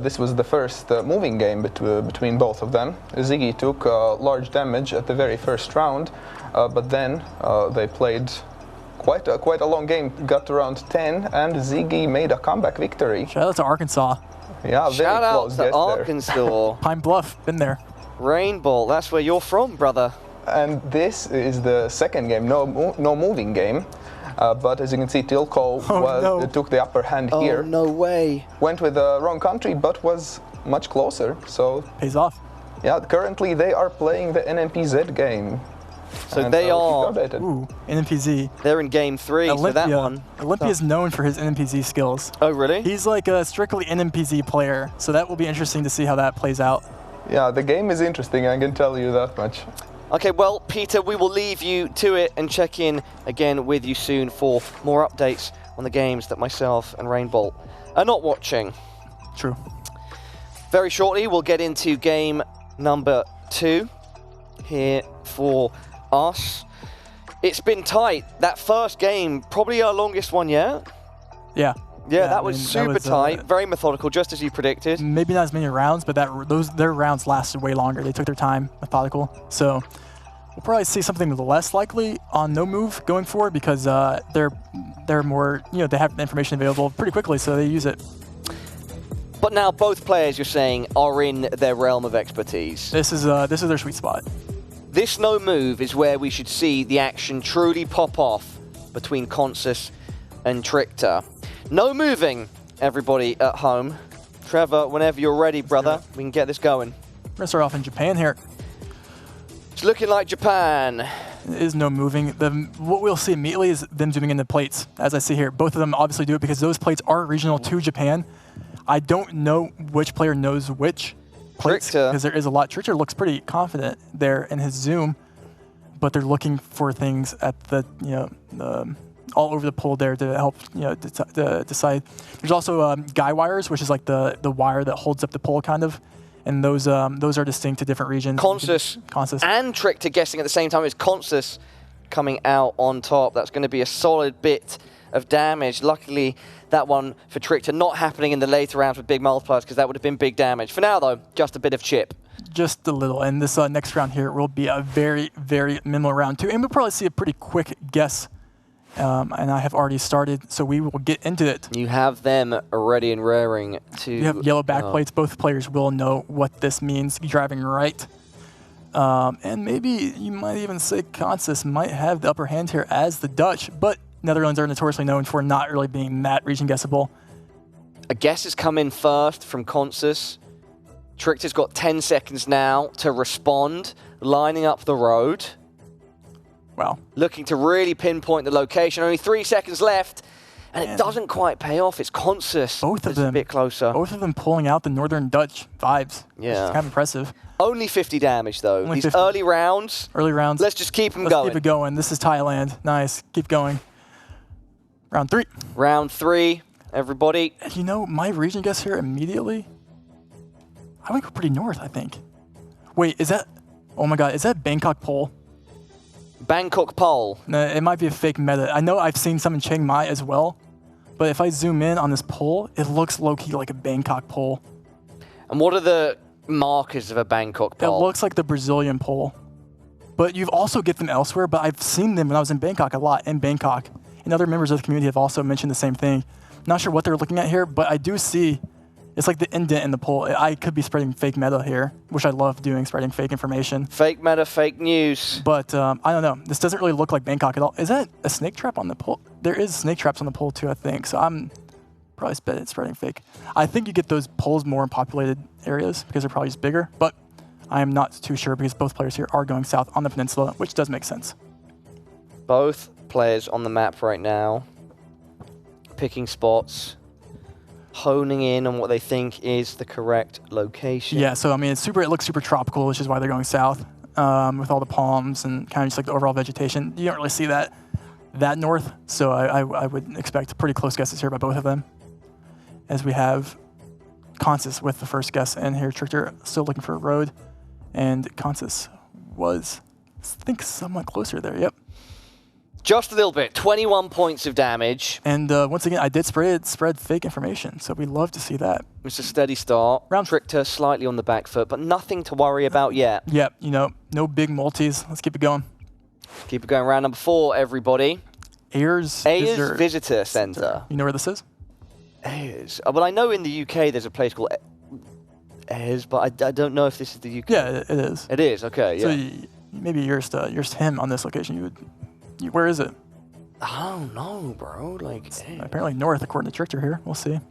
Speaker 3: This was the first moving game between both of them. Ziggy took large damage at the very first round, but then they played quite a long game, got to round 10, and Ziggy made a comeback victory.
Speaker 1: Shout out to Arkansas.
Speaker 3: Yeah, very
Speaker 2: Shout out
Speaker 3: close
Speaker 2: to
Speaker 3: guess
Speaker 2: Arkansas.
Speaker 1: Pine Bluff, been there.
Speaker 2: Rainbow, that's where you're from, brother.
Speaker 3: there. And this is the second game, no moving game. But as you can see, Tilko took the upper hand here.
Speaker 2: Oh, no way.
Speaker 3: Went with the wrong country, but was much closer. So
Speaker 1: Pays off.
Speaker 3: Yeah, currently they are playing the NMPZ game.
Speaker 2: So
Speaker 3: And
Speaker 2: they
Speaker 3: keep
Speaker 2: are.
Speaker 3: updated.
Speaker 1: Ooh, NMPZ.
Speaker 2: They're in game 3. So that one.
Speaker 1: Olympia is known for his NMPZ skills.
Speaker 2: Oh, really?
Speaker 1: He's like a strictly NMPZ player, so that will be interesting to see how that plays out.
Speaker 3: Yeah, the game is interesting, I can tell you that much.
Speaker 2: Okay, well, Peter, we will leave you to it and check in again with you soon for more updates on the games that myself and Rainbolt are not watching.
Speaker 1: True.
Speaker 2: Very shortly, we'll get into game number 2 here for us. It's been tight. That first game, probably our longest one yet.
Speaker 1: Yeah.
Speaker 2: Yeah, that was
Speaker 1: I mean,
Speaker 2: super tight, very methodical, just as you predicted.
Speaker 1: Maybe not as many rounds, but their rounds lasted way longer. They took their time, methodical. So we'll probably see something less likely on no move going forward because they're more, they have the information available pretty quickly, so they use it.
Speaker 2: But now both players, you're saying, are in their realm of expertise.
Speaker 1: This is their sweet spot.
Speaker 2: This no move is where we should see the action truly pop off between Consus and Trichter. No moving, everybody at home. Trevor, whenever you're ready, brother, we can get this going.
Speaker 1: We're gonna start off in Japan here.
Speaker 2: It's looking like Japan.
Speaker 1: There is no moving. What we'll see immediately is them zooming into plates, as I see here. Both of them obviously do it because those plates are regional to Japan. I don't know which player knows which plates because there is a lot. Trichter looks pretty confident there in his zoom, but they're looking for things at the all over the pole there to help to decide. There's also guy wires, which is like the wire that holds up the pole kind of, and those are distinct to different regions.
Speaker 2: Consus and Trichter guessing at the same time. It's Consus coming out on top. That's going to be a solid bit of damage. Luckily, that one for Trichter not happening in the later rounds with big multipliers because that would have been big damage. For now, though, just a bit of chip.
Speaker 1: Just a little. And this next round here will be a very, very minimal round too. And we'll probably see a pretty quick guess. And I have already started, so we will get into it.
Speaker 2: You have them ready and raring to...
Speaker 1: You have yellow backplates. Both players will know what this means, driving right. And maybe you might even say Consus might have the upper hand here as the Dutch, but Netherlands are notoriously known for not really being that region guessable.
Speaker 2: A guess has come in first from Consus. Trichter's got 10 seconds now to respond, lining up the road.
Speaker 1: Wow.
Speaker 2: Looking to really pinpoint the location. Only 3 seconds left, and it doesn't quite pay off. It's Consus.
Speaker 1: Both of them.
Speaker 2: A bit closer.
Speaker 1: Both of them pulling out the Northern Dutch vibes.
Speaker 2: Yeah.
Speaker 1: It's kind of impressive.
Speaker 2: Only 50 damage, though.
Speaker 1: Only
Speaker 2: These
Speaker 1: 50.
Speaker 2: early rounds.
Speaker 1: Early rounds.
Speaker 2: Let's just keep them
Speaker 1: Let's
Speaker 2: going.
Speaker 1: keep it going. This is Thailand. Nice. Keep going. Round 3.
Speaker 2: Round 3, everybody.
Speaker 1: You know, my region guess here immediately, I would go pretty north, I think. Wait, is that, oh my God, is that Bangkok pole?
Speaker 2: Bangkok pole.
Speaker 1: No, it might be a fake meta. I know I've seen some in Chiang Mai as well, but if I zoom in on this pole, it looks low-key like a Bangkok pole.
Speaker 2: And what are the markers of a Bangkok pole?
Speaker 1: It looks like the Brazilian pole. But you also get them elsewhere, but I've seen them when I was in Bangkok a lot, in Bangkok. And other members of the community have also mentioned the same thing. Not sure what they're looking at here, but I do see it's like the indent in the pole. I could be spreading fake meta here, which I love doing, spreading fake information.
Speaker 2: Fake meta, fake news.
Speaker 1: But I don't know. This doesn't really look like Bangkok at all. Is that a snake trap on the pole? There is snake traps on the pole too, I think. So I'm probably spreading fake. I think you get those poles more in populated areas because they're probably just bigger. But I am not too sure because both players here are going south on the peninsula, which does make sense.
Speaker 2: Both players on the map right now, picking spots, honing in on what they think is the correct location.
Speaker 1: Yeah, so I mean, it looks super tropical, which is why they're going south with all the palms and kind of just like the overall vegetation. You don't really see that north, so I would expect pretty close guesses here by both of them. As we have Consus with the first guess, and here Trichter still looking for a road, and Consus was, I think, somewhat closer there. Yep.
Speaker 2: Just a little bit, 21 points of damage.
Speaker 1: And once again, I did spread fake information, so we'd love to see that.
Speaker 2: It's a steady start. Trichter slightly on the back foot, but nothing to worry about yet.
Speaker 1: Yep, no big multis. Let's keep it going.
Speaker 2: Keep it going. Round number 4, everybody.
Speaker 1: Ayers
Speaker 2: Visitor Centre.
Speaker 1: You know where this is?
Speaker 2: Ayers. Well, I know in the UK there's a place called Ayers, but I don't know if this is the UK.
Speaker 1: Yeah, it is.
Speaker 2: It is, okay, yeah.
Speaker 1: So maybe you're him on this location. Where is it?
Speaker 2: I don't know, bro. Like,
Speaker 1: apparently north, according to Trichter here. We'll see. It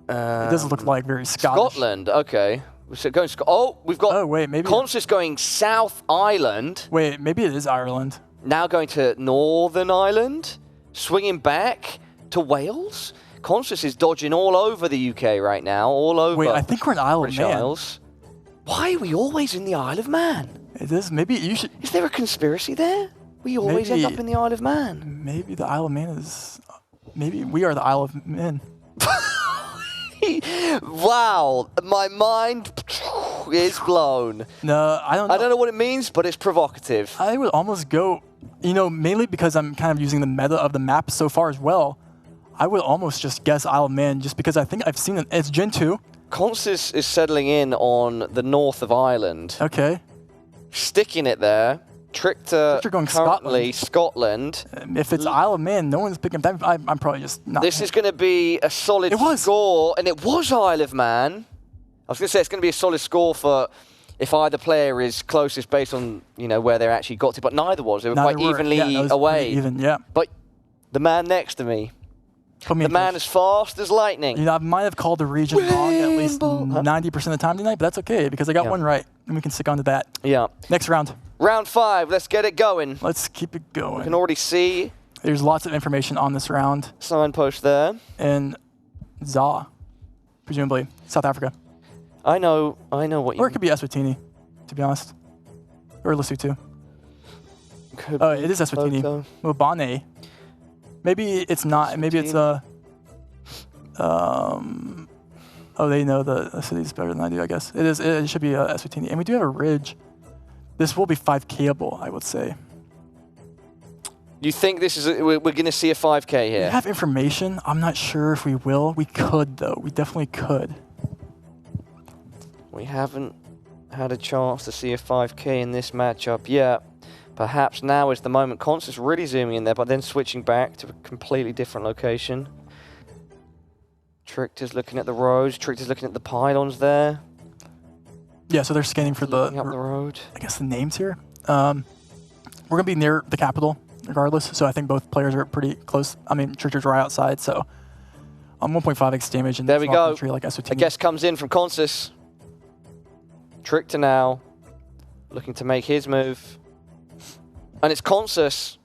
Speaker 1: doesn't look like very Scottish.
Speaker 2: Scotland, okay. So going, oh, we've got
Speaker 1: Oh, wait, maybe.
Speaker 2: Conscious going South Island.
Speaker 1: Wait, maybe it is Ireland.
Speaker 2: Now going to Northern Ireland. Swinging back to Wales. Conscious is dodging all over the UK right now. All over.
Speaker 1: Wait, I think we're in Isle of
Speaker 2: British
Speaker 1: Man.
Speaker 2: Isles. Why are we always in the Isle of Man?
Speaker 1: It is. Maybe you should.
Speaker 2: Is there a conspiracy there? We always end
Speaker 1: Maybe-
Speaker 2: up in the Isle of Man.
Speaker 1: Maybe the Isle of Man is. Maybe we are the Isle of Men.
Speaker 2: Wow, my mind is blown.
Speaker 1: No, I don't know.
Speaker 2: I don't know what it means, but it's provocative.
Speaker 1: I would almost go, mainly because I'm kind of using the meta of the map so far as well. I would almost just guess Isle of Man just because I think I've seen it. It's Gen 2.
Speaker 2: Constance is settling in on the north of Ireland,
Speaker 1: Okay.
Speaker 2: sticking it there. Trickter
Speaker 1: Trickter going
Speaker 2: currently Scotland.
Speaker 1: If it's Isle of Man, no one's picking that. I'm probably just not.
Speaker 2: This is going to be a solid
Speaker 1: It was.
Speaker 2: score, and it was Isle of Man. I was going to say it's going to be a solid score for if either player is closest based on where they actually got to, but neither was. They were
Speaker 1: Neither
Speaker 2: quite
Speaker 1: were.
Speaker 2: evenly
Speaker 1: Yeah, that was
Speaker 2: away.
Speaker 1: pretty even, yeah.
Speaker 2: But the man next to me,
Speaker 1: Put me
Speaker 2: the
Speaker 1: in
Speaker 2: man
Speaker 1: first.
Speaker 2: as fast as lightning.
Speaker 1: I might have called the region wrong at least
Speaker 2: Rainbow. Huh?
Speaker 1: 90% of the time tonight, but that's okay because I got
Speaker 2: Yeah.
Speaker 1: one right, and we can stick on to that.
Speaker 2: Yeah.
Speaker 1: Next round.
Speaker 2: Round 5, let's get it going.
Speaker 1: Let's keep it
Speaker 2: You
Speaker 1: going.
Speaker 2: can already see
Speaker 1: There's lots of information on this round.
Speaker 2: signpost there.
Speaker 1: And ZA, presumably South Africa.
Speaker 2: I know what you
Speaker 1: Or it could be Eswatini, to be honest. Or Lesotho.
Speaker 2: could
Speaker 1: Oh,
Speaker 2: be
Speaker 1: it is Eswatini.
Speaker 2: Lesotho.
Speaker 1: Mobane. Maybe it's not. Maybe it's oh, they know the cities better than I do, I guess. It is. It should be Eswatini. And we do have a ridge. This will be 5Kable, I would say.
Speaker 2: You think this is we're going to see a 5K
Speaker 1: We
Speaker 2: here?
Speaker 1: have information. I'm not sure if we will. We could, though. We definitely could.
Speaker 2: We haven't had a chance to see a 5K in this matchup yet. Perhaps now is the moment. Constance really zooming in there, but then switching back to a completely different location. Trickter's looking at the roads. Trickter's looking at the pylons there.
Speaker 1: Yeah, so they're scanning for
Speaker 2: Looking up the road.
Speaker 1: I guess the names here. We're going to be near the capital regardless, so I think both players are pretty close. I mean, Trickter's right outside, so I'm 1.5x damage in
Speaker 2: There
Speaker 1: this
Speaker 2: we
Speaker 1: small
Speaker 2: go.
Speaker 1: country like Eswatini.
Speaker 2: A guess comes in from Constance. Trickter now looking to make his move. And it's Constance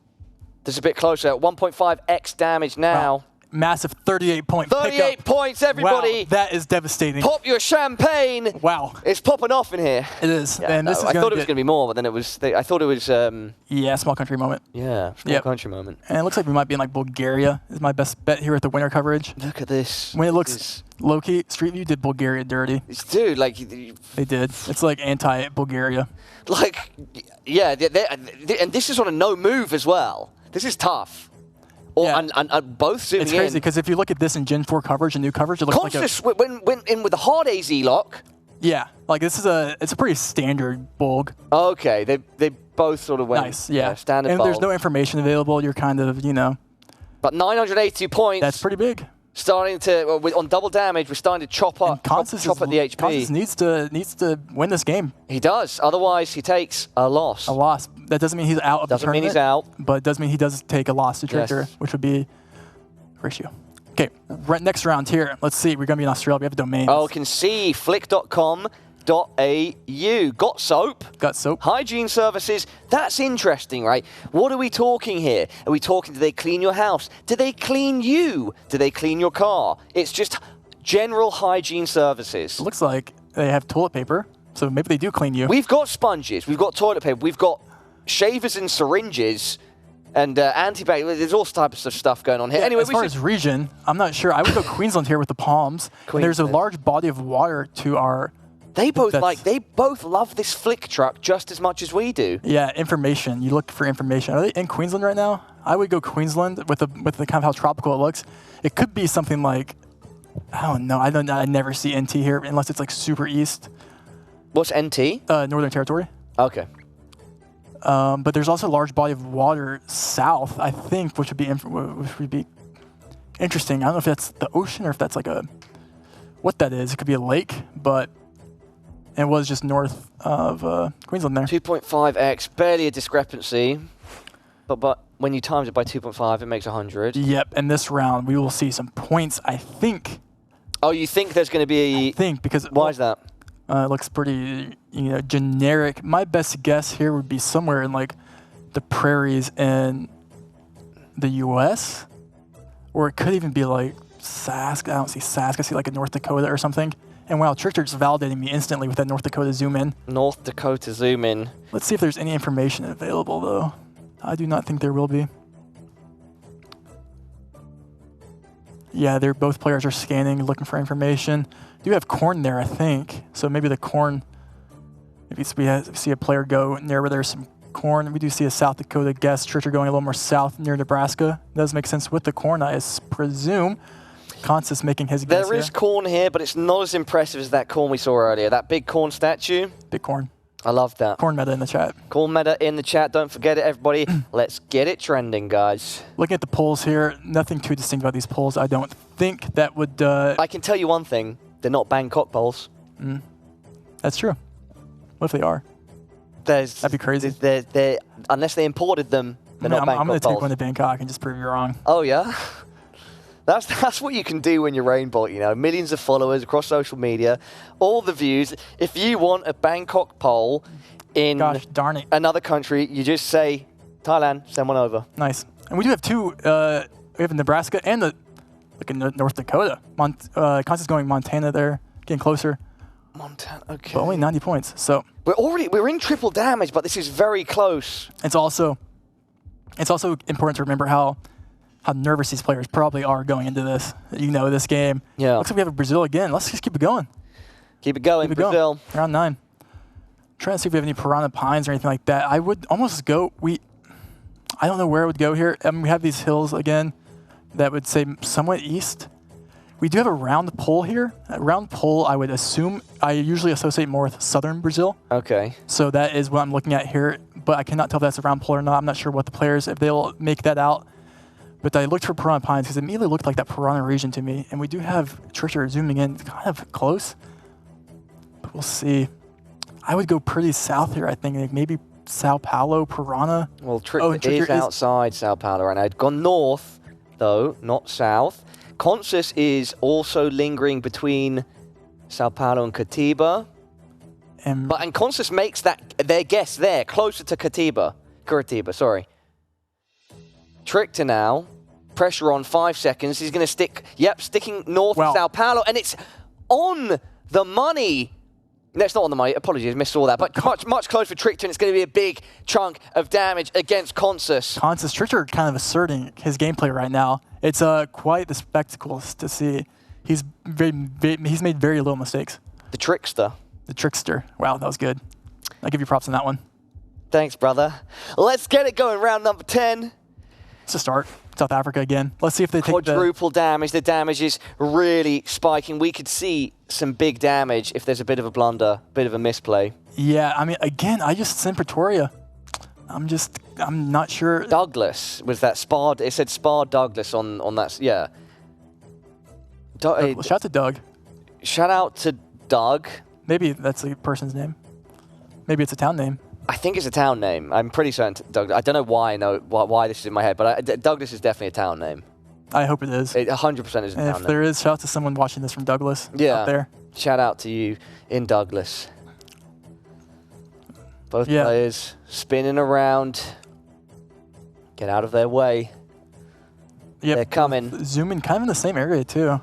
Speaker 2: that's a bit closer. 1.5x damage now.
Speaker 1: Wow. Massive 38-point
Speaker 2: 38
Speaker 1: pickup.
Speaker 2: points, everybody.
Speaker 1: Wow, that is devastating.
Speaker 2: Pop your champagne.
Speaker 1: Wow,
Speaker 2: It's popping off in here.
Speaker 1: it is.
Speaker 2: Yeah,
Speaker 1: and this
Speaker 2: no,
Speaker 1: is
Speaker 2: I
Speaker 1: gonna
Speaker 2: thought it was
Speaker 1: get-
Speaker 2: going to be more, but then it was. I thought it was.
Speaker 1: Yeah, small country moment.
Speaker 2: Yeah, small
Speaker 1: Yep.
Speaker 2: country moment.
Speaker 1: And it looks like we might be in like Bulgaria. Is my best bet here at the winter coverage.
Speaker 2: Look at this.
Speaker 1: When it looks
Speaker 2: This
Speaker 1: low-key, Street View did Bulgaria dirty.
Speaker 2: is- dude, like,
Speaker 1: They did. It's like anti-Bulgaria.
Speaker 2: yeah, and this is on a no move as well. This is tough. Or
Speaker 1: Yeah.
Speaker 2: and both zooming
Speaker 1: It's crazy
Speaker 2: in.
Speaker 1: because if you look at this in Gen 4 coverage and new coverage, it looks like a
Speaker 2: Constance went in with a hard AZ lock.
Speaker 1: yeah, like this is it's a pretty standard bulg.
Speaker 2: Okay, they both sort of went
Speaker 1: Nice, yeah.
Speaker 2: standard
Speaker 1: and there's
Speaker 2: bulb.
Speaker 1: no information available. You're kind of
Speaker 2: But 982 points.
Speaker 1: that's pretty big.
Speaker 2: Starting to on double damage. We're starting to chop
Speaker 1: And
Speaker 2: up,
Speaker 1: Constance
Speaker 2: chop at the HP.
Speaker 1: Constance needs to win this game.
Speaker 2: He does. Otherwise, he takes a loss.
Speaker 1: A loss. That doesn't mean he's out of
Speaker 2: Doesn't
Speaker 1: the
Speaker 2: mean
Speaker 1: tournament.
Speaker 2: he's out.
Speaker 1: But it does mean he does take a loss to Trickter,
Speaker 2: Yes.
Speaker 1: which would be ratio. Okay, next round here. Let's see. We're gonna be in Australia. We have a domain.
Speaker 2: Oh, can see flick.com.au. Got soap.
Speaker 1: Got soap.
Speaker 2: Hygiene services, that's interesting, right? What are we talking here? Are we talking, do they clean your house? Do they clean you? Do they clean your car? It's just general hygiene services.
Speaker 1: It looks like they have toilet paper, so maybe they do clean you.
Speaker 2: We've got sponges, we've got toilet paper, we've got shavers and syringes, and antibacterial. There's all types of stuff going on here.
Speaker 1: Yeah,
Speaker 2: Anyway,
Speaker 1: as far as region, I'm not sure. I would go Queensland here with the palms. And there's a
Speaker 2: Queensland.
Speaker 1: large body of water to our
Speaker 2: they both
Speaker 1: that's-
Speaker 2: they both love this flick truck just as much as we do.
Speaker 1: information. You look for information. Are they in Queensland right now? I would go Queensland with the kind of how tropical it looks. It could be something like I don't know. I never see NT here unless it's like super east,
Speaker 2: What's NT?
Speaker 1: Northern Territory.
Speaker 2: Okay.
Speaker 1: But there's also a large body of water south, I think, which would be interesting. I don't know if that's the ocean or if that's like what that is. It could be a lake, but it was just north of Queensland there.
Speaker 2: 2.5x, barely a discrepancy. But when you times it by 2.5, it makes 100.
Speaker 1: Yep, and this round we will see some points, I think.
Speaker 2: Oh, you think there's going to be...
Speaker 1: Because
Speaker 2: Why is that?
Speaker 1: It looks pretty, generic. My best guess here would be somewhere in like the prairies in the U.S., or it could even be like Sask. I don't see Sask. I see like a North Dakota or something. And wow, Trichter just validating me instantly with that North Dakota zoom in.
Speaker 2: North Dakota zoom in.
Speaker 1: Let's see if there's any information available though. I do not think there will be. Yeah, both players are scanning, looking for information. Do have corn there, I think. So maybe the corn. Maybe we see a player go near where there's some corn. We do see a South Dakota guess. Trichter going a little more south near Nebraska. Does make sense with the corn, I presume. Constance making his guess.
Speaker 2: There is corn here, but it's not as impressive as that corn we saw earlier. That big corn statue.
Speaker 1: Big corn.
Speaker 2: I love that.
Speaker 1: Corn meta in the chat.
Speaker 2: Corn meta in the chat. Don't forget it, everybody. Let's get it trending, guys.
Speaker 1: Looking at the polls here, nothing too distinct about these polls. I don't think that would...
Speaker 2: I can tell you one thing. They're not Bangkok polls.
Speaker 1: That's true. What if they are?
Speaker 2: That'd
Speaker 1: be crazy.
Speaker 2: Unless they imported them, they're not Bangkok
Speaker 1: I'm going to
Speaker 2: polls.
Speaker 1: take one to Bangkok and just prove you wrong.
Speaker 2: Oh, yeah? That's what you can do when you're Rainbot, Millions of followers across social media, all the views. If you want a Bangkok poll in
Speaker 1: Gosh, darn it.
Speaker 2: another country, you just say, Thailand, send one over.
Speaker 1: Nice. And we do have two. We have Nebraska and North Dakota. Constance going Montana there, getting closer.
Speaker 2: Montana, okay.
Speaker 1: But only 90 points. So
Speaker 2: we're in triple damage, but this is very close.
Speaker 1: It's also important to remember how nervous these players probably are going into this. This game.
Speaker 2: Yeah.
Speaker 1: Looks like we have a Brazil again. Let's just keep it going.
Speaker 2: Keep it going, Brazil.
Speaker 1: Round 9. Trying to see if we have any Piranha Pines or anything like that. I would almost go. I don't know where it would go here. We have these hills again that would say somewhat east. We do have a round pole here. A round pole, I would assume, I usually associate more with southern Brazil.
Speaker 2: Okay.
Speaker 1: So that is what I'm looking at here, but I cannot tell if that's a round pole or not. I'm not sure what the players, if they'll make that out. But I looked for Piranha Pines because it immediately looked like that Piranha region to me. And we do have Trichter zooming in kind of close. But we'll see. I would go pretty south here, I think. Like maybe Sao Paulo, Piranha.
Speaker 2: Well, Trichter is outside Sao Paulo right now. It's gone north, though, not south. Consus is also lingering between Sao Paulo and Curitiba. And Consus makes their guess there, closer to Curitiba, sorry. Trichter now, pressure on 5 seconds. He's going to sticking north of Sao Paulo, and it's on the money. No, it's not on the money. Apologies, missed all that. But much closer for Trichter, and it's going to be a big chunk of damage against Consus.
Speaker 1: Trichter kind of asserting his gameplay right now. It's quite the spectacle to see. He's made very little mistakes.
Speaker 2: The trickster.
Speaker 1: The trickster. Wow, that was good. I'll give you props on that one.
Speaker 2: Thanks, brother. Let's get it going. Round number 10.
Speaker 1: It's a start. South Africa again. Let's see if they take
Speaker 2: quadruple damage. The damage is really spiking. We could see some big damage if there's a bit of a blunder, bit of a misplay.
Speaker 1: Yeah, I mean, again, I just sent Pretoria. I'm not sure.
Speaker 2: Douglas was that Spa. It said Spa Douglas on that. Yeah.
Speaker 1: Shout out to Doug.
Speaker 2: Shout out to Doug.
Speaker 1: Maybe that's a person's name. Maybe it's a town name.
Speaker 2: I think it's a town name. I'm pretty certain Douglas. I don't know why I know why this is in my head, but Douglas is definitely a town name.
Speaker 1: I hope it is.
Speaker 2: It 100% is a town name.
Speaker 1: If there is, shout out to someone watching this from Douglas.
Speaker 2: Yeah.
Speaker 1: Out there.
Speaker 2: Shout out to you in Douglas. Both players spinning around. Get out of their way.
Speaker 1: Yep.
Speaker 2: They're coming.
Speaker 1: Zoom in kind of in the same area, too.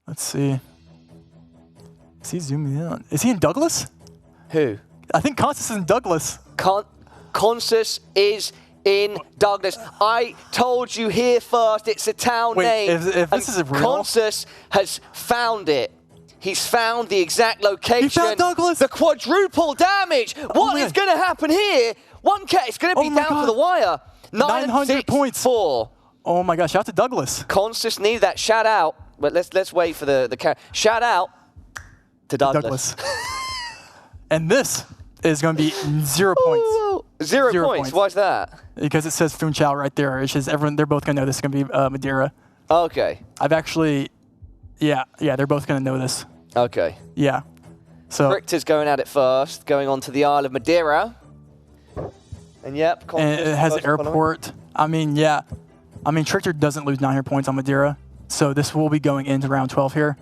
Speaker 1: Let's see. Is he zooming in? Is he in Douglas?
Speaker 2: Who?
Speaker 1: I think Constance is in Douglas.
Speaker 2: Constance is in Douglas. I told you here first, it's a town name.
Speaker 1: If this is real?
Speaker 2: Constance has found it. He's found the exact location.
Speaker 1: He found Douglas.
Speaker 2: The quadruple damage. What is going to happen here? 1K. It's going to be down to the wire.
Speaker 1: 900 points.
Speaker 2: 4.
Speaker 1: Oh my gosh! Shout out to Douglas.
Speaker 2: Constance needs that shout out. But let's wait for the shout out to Douglas.
Speaker 1: And this is going to be 0 points.
Speaker 2: 0 points. Why's that?
Speaker 1: Because it says Funchal right there. It's just everyone. They're both going to know this is going to be Madeira.
Speaker 2: Okay.
Speaker 1: I've actually, yeah. They're both going to know this.
Speaker 2: Okay.
Speaker 1: Yeah. So
Speaker 2: Richter's going at it first, going on to the Isle of Madeira. And yep.
Speaker 1: And it has an airport. I mean, yeah. I mean, Trichter doesn't lose 900 points on Madeira. So this will be going into round 12 here.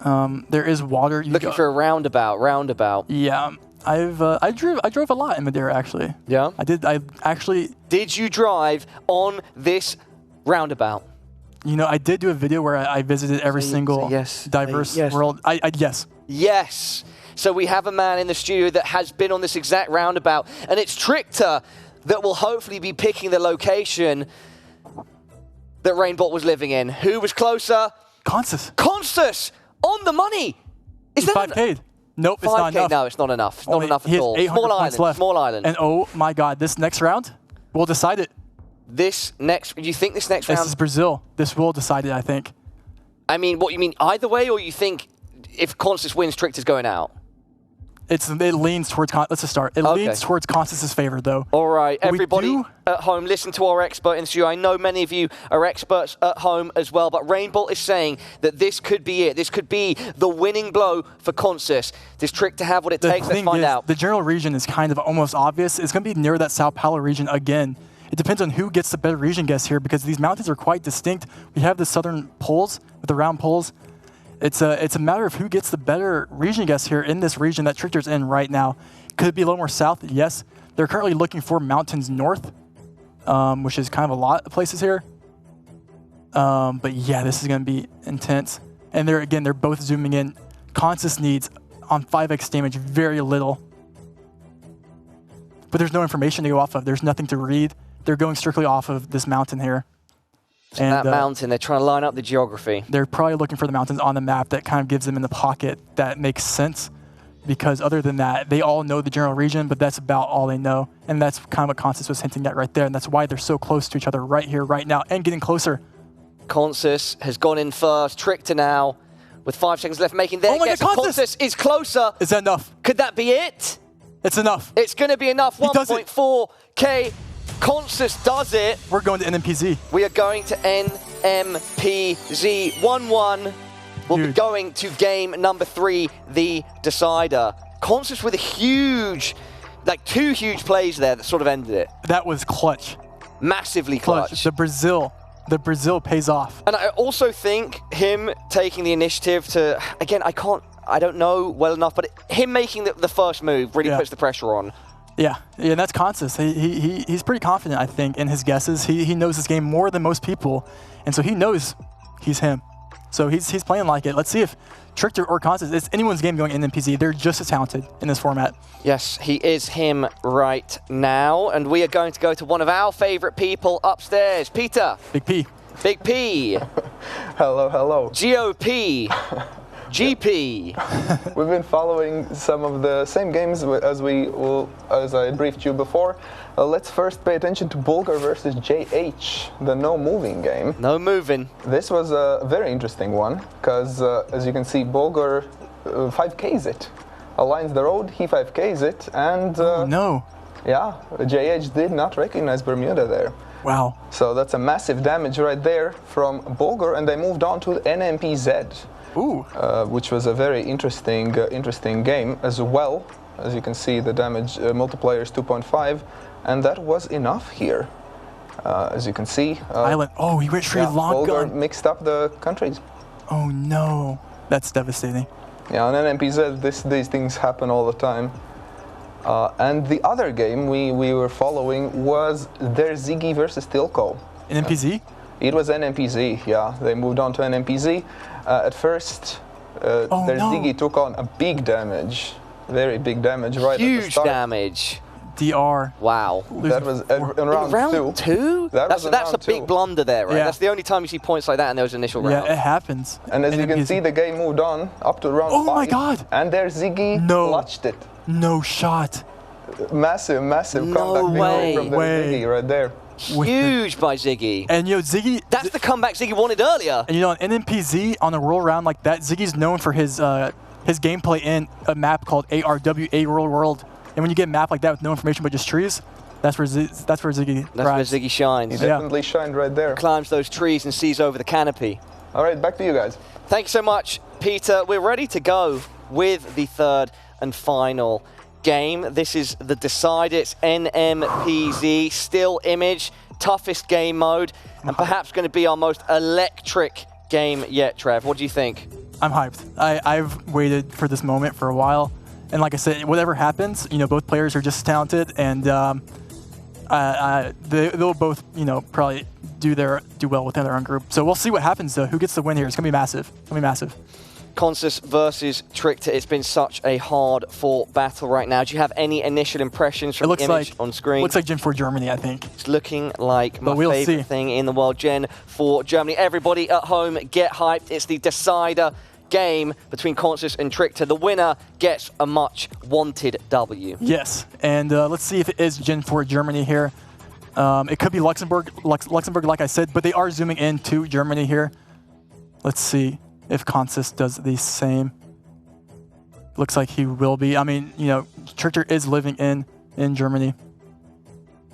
Speaker 1: There is water.
Speaker 2: Looking for a roundabout.
Speaker 1: Yeah, I drove a lot in Madeira actually.
Speaker 2: Yeah?
Speaker 1: I did. I actually.
Speaker 2: Did you drive on this roundabout?
Speaker 1: You know, I did do a video where I visited every single diverse world. Yes.
Speaker 2: Yes. So we have a man in the studio that has been on this exact roundabout, and it's Trickter that will hopefully be picking the location that Rainbot was living in. Who was closer?
Speaker 1: Consus.
Speaker 2: Consus! On the money! Is that
Speaker 1: 5K? Nope, it's not enough.
Speaker 2: No, it's not enough. It's not enough at all.
Speaker 1: 800 points left.
Speaker 2: Small island.
Speaker 1: And oh my God, this next round will decide it.
Speaker 2: You think this next round?
Speaker 1: This is Brazil. This will decide it, I think.
Speaker 2: I mean, what you mean either way, or you think if Consus wins, Trickter's going out?
Speaker 1: It leans towards, let's just start. It leans towards Consus's favor, though.
Speaker 2: All right, everybody at home, listen to our expert in the studio. I know many of you are experts at home as well, but Rainbolt is saying that this could be it. This could be the winning blow for Consus. Does Trickter have what it takes? Let's find out.
Speaker 1: The general region is kind of almost obvious. It's going to be near that Sao Paulo region again. It depends on who gets the better region guess here, because these mountains are quite distinct. We have the southern poles with the round poles. It's a matter of who gets the better region guess here in this region that Trickter's in right now. Could it be a little more south? Yes. They're currently looking for mountains north, which is kind of a lot of places here. But yeah, this is going to be intense. And they're both zooming in. Consus needs, on 5x damage, very little. But there's no information to go off of. There's nothing to read. They're going strictly off of this mountain here.
Speaker 2: And that mountain, they're trying to line up the geography.
Speaker 1: They're probably looking for the mountains on the map that kind of gives them in the pocket that makes sense, because other than that, they all know the general region, but that's about all they know. And that's kind of what Consus was hinting at right there, and that's why they're so close to each other right here, right now, and getting closer.
Speaker 2: Consus has gone in first. Trickter now, with 5 seconds left, making their guess. Consus is closer.
Speaker 1: Is that enough?
Speaker 2: Could that be it?
Speaker 1: It's enough.
Speaker 2: It's going to be enough. 1.4K. Consus does it.
Speaker 1: We're going to NMPZ.
Speaker 2: We are going to NMPZ. 1-1. We'll be going to game number 3, the decider. Consus with a huge, like 2 huge plays there that sort of ended it.
Speaker 1: That was clutch.
Speaker 2: Massively clutch.
Speaker 1: The Brazil pays off.
Speaker 2: And I also think him taking the initiative to, again, I don't know well enough, but him making the first move really puts the pressure on.
Speaker 1: Yeah, and that's Consus. He's pretty confident, I think, in his guesses. He knows this game more than most people, and so he knows he's him. So he's playing like it. Let's see if Trickter or Consus, it's anyone's game going in NPZ. They're just as talented in this format.
Speaker 2: Yes, he is him right now, and we are going to go to one of our favorite people upstairs. Peter.
Speaker 1: Big P.
Speaker 2: Big P.
Speaker 3: Hello, hello.
Speaker 2: GOP. GP.
Speaker 3: We've been following some of the same games as I briefed you before. Let's first pay attention to Bulgar versus JH, the no moving game.
Speaker 2: No moving.
Speaker 3: This was a very interesting one, because as you can see, Bulgar 5Ks it. Aligns the road, he 5Ks it, and
Speaker 1: no.
Speaker 3: Yeah, JH did not recognize Bermuda there.
Speaker 1: Wow.
Speaker 3: So that's a massive damage right there from Bulgar, and they moved on to NMPZ.
Speaker 1: Ooh.
Speaker 3: Which was a very interesting game as well. As you can see, the damage multiplier is 2.5, and that was enough here. As you can see.
Speaker 1: Island. Oh, he went straight long
Speaker 3: Bulgar
Speaker 1: gun.
Speaker 3: mixed up the countries.
Speaker 1: Oh no, that's devastating.
Speaker 3: Yeah, on NMPZ, these things happen all the time. And the other game we were following was their Ziggy versus Tilko.
Speaker 1: NMPZ?
Speaker 3: It was NMPZ, yeah. They moved on to NMPZ. At first, their Ziggy took on a big damage. Very big damage right at the
Speaker 2: Huge
Speaker 3: start.
Speaker 2: damage.
Speaker 1: DR.
Speaker 2: Wow.
Speaker 3: That was in round 2.
Speaker 2: That's a big blunder there, right?
Speaker 1: Yeah.
Speaker 2: That's the only time you see points like that in those initial rounds.
Speaker 1: Yeah, it happens.
Speaker 3: And as you can see, the game moved on up to round 5.
Speaker 1: Oh my God.
Speaker 3: And their Ziggy clutched it.
Speaker 1: No shot.
Speaker 3: Massive comeback victory from their Ziggy right there.
Speaker 2: Huge by Ziggy.
Speaker 1: And you know, Ziggy...
Speaker 2: That's the comeback Ziggy wanted earlier.
Speaker 1: And you know, on NMPZ, on a roll round like that, Ziggy's known for his gameplay in a map called ARW, A Roll World. And when you get a map like that with no information but just trees, that's where Ziggy
Speaker 2: That's where Ziggy shines.
Speaker 3: He definitely shined right there.
Speaker 2: Climbs those trees and sees over the canopy.
Speaker 3: All right, back to you guys.
Speaker 2: Thank you so much, Peter. We're ready to go with the third and final game. This is the Decider. It's NMPZ, still image, toughest game mode, and perhaps going to be our most electric game yet, Trev. What do you think?
Speaker 1: I'm hyped. I've waited for this moment for a while. And like I said, whatever happens, both players are just talented, and they'll both, probably do well within their own group. So we'll see what happens, though. Who gets the win here? It's going to be massive. It's going to be massive.
Speaker 2: Conscious versus Trickter. It's been such a hard-fought battle right now. Do you have any initial impressions from the image on screen?
Speaker 1: Looks like Gen 4 Germany, I think.
Speaker 2: It's looking like my favorite thing in the world. Gen 4 Germany. Everybody at home, get hyped. It's the decider game between Conscious and Trickter. The winner gets a much-wanted W.
Speaker 1: Yes, and let's see if it is Gen 4 Germany here. It could be Luxembourg, like I said, but they are zooming in to Germany here. Let's see if Conscious does the same. Looks like he will be. I mean, Trickter is living in Germany.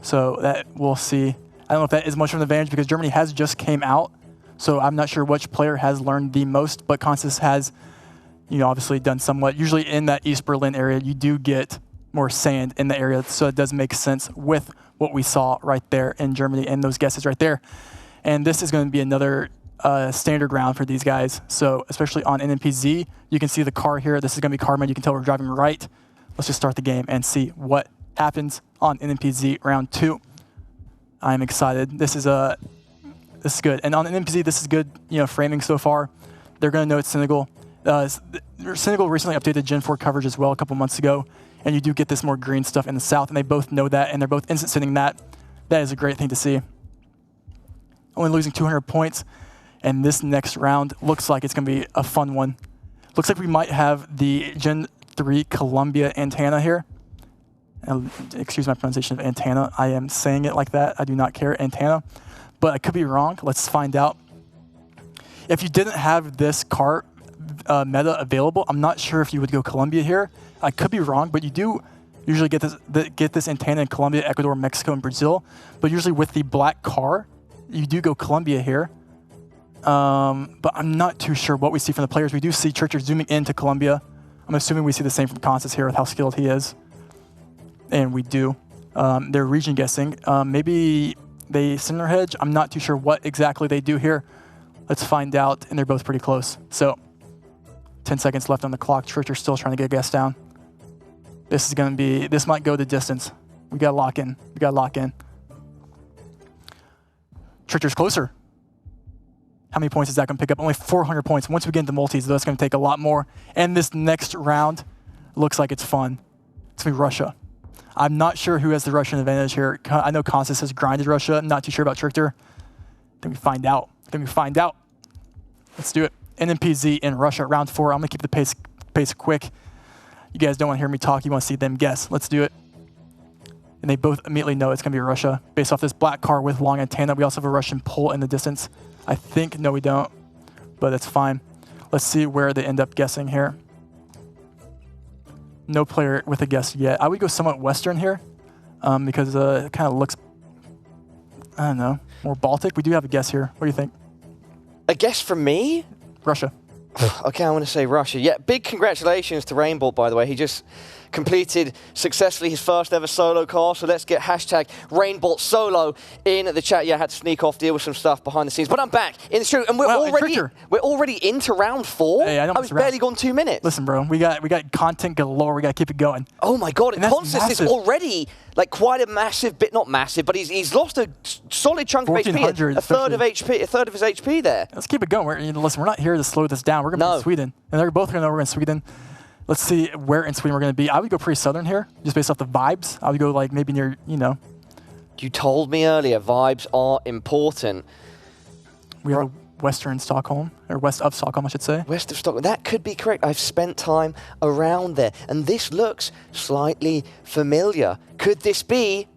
Speaker 1: So that we'll see. I don't know if that is much of an advantage because Germany has just came out. So I'm not sure which player has learned the most, but Conscious has, obviously done somewhat. Usually in that East Berlin area, you do get more sand in the area. So it does make sense with what we saw right there in Germany and those guesses right there. And this is going to be another standard ground for these guys. So especially on NMPZ, you can see the car here. This is going to be car mode. You can tell we're driving right. Let's just start the game and see what happens on NMPZ round 2. I'm excited. This is good. And on NMPZ, this is good, framing so far. They're going to know it's Senegal. Senegal recently updated Gen 4 coverage as well a couple months ago, and you do get this more green stuff in the south, and they both know that, and they're both instant sending that. That is a great thing to see. Only losing 200 points. And this next round looks like it's going to be a fun one. Looks like we might have the Gen 3 Columbia antenna here. Excuse my pronunciation of antenna. I am saying it like that. I do not care, antenna. But I could be wrong. Let's find out. If you didn't have this car meta available, I'm not sure if you would go Columbia here. I could be wrong, but you do usually get this antenna in Colombia, Ecuador, Mexico, and Brazil. But usually with the black car, you do go Columbia here. But I'm not too sure what we see from the players. We do see Trickter zooming into Colombia. I'm assuming we see the same from Conscious here with how skilled he is. And we do. They're region guessing. Maybe they center hedge. I'm not too sure what exactly they do here. Let's find out. And they're both pretty close. So 10 seconds left on the clock. Trickter's still trying to get a guess down. This might go the distance. We got to lock in. Trickter's closer. How many points is that going to pick up? Only 400 points. Once we get into multis, that's going to take a lot more. And this next round looks like it's fun. It's going to be Russia. I'm not sure who has the Russian advantage here. I know Conscious has grinded Russia. I'm not too sure about Trickter. Then we find out. Let's do it. NMPZ in Russia, round 4. I'm going to keep the pace quick. You guys don't want to hear me talk. You want to see them guess. Let's do it. And they both immediately know it's going to be Russia based off this black car with long antenna. We also have a Russian pole in the distance. I think, no we don't, but that's fine. Let's see where they end up guessing here. No player with a guess yet. I would go somewhat Western here because it kind of looks, I don't know, more Baltic. We do have a guess here. What do you think?
Speaker 2: A guess from me?
Speaker 1: Russia.
Speaker 2: Okay, I want to say Russia. Yeah, big congratulations to Rainbow, by the way. He just completed successfully his first ever solo call. So let's get hashtag Rainbow Solo in the chat. Yeah, I had to sneak off, deal with some stuff behind the scenes. But I'm back in the studio, and we're already into round 4.
Speaker 1: Hey, I
Speaker 2: was barely gone 2 minutes.
Speaker 1: Listen, bro, we got content galore. We got to keep it going.
Speaker 2: Oh my God, and Conscious is already like quite a massive bit, not massive, but he's lost a solid chunk of HP, a third of his HP there.
Speaker 1: Let's keep it going. Listen, we're not here to slow this down. We're going to be in Sweden, and they're both going to know we're in Sweden. Let's see where in Sweden we're going to be. I would go pretty southern here, just based off the vibes. I would go like maybe near,
Speaker 2: You told me earlier, vibes are important.
Speaker 1: We have a western Stockholm, or west of Stockholm, I should say.
Speaker 2: West of Stockholm. That could be correct. I've spent time around there, and this looks slightly familiar. Could this be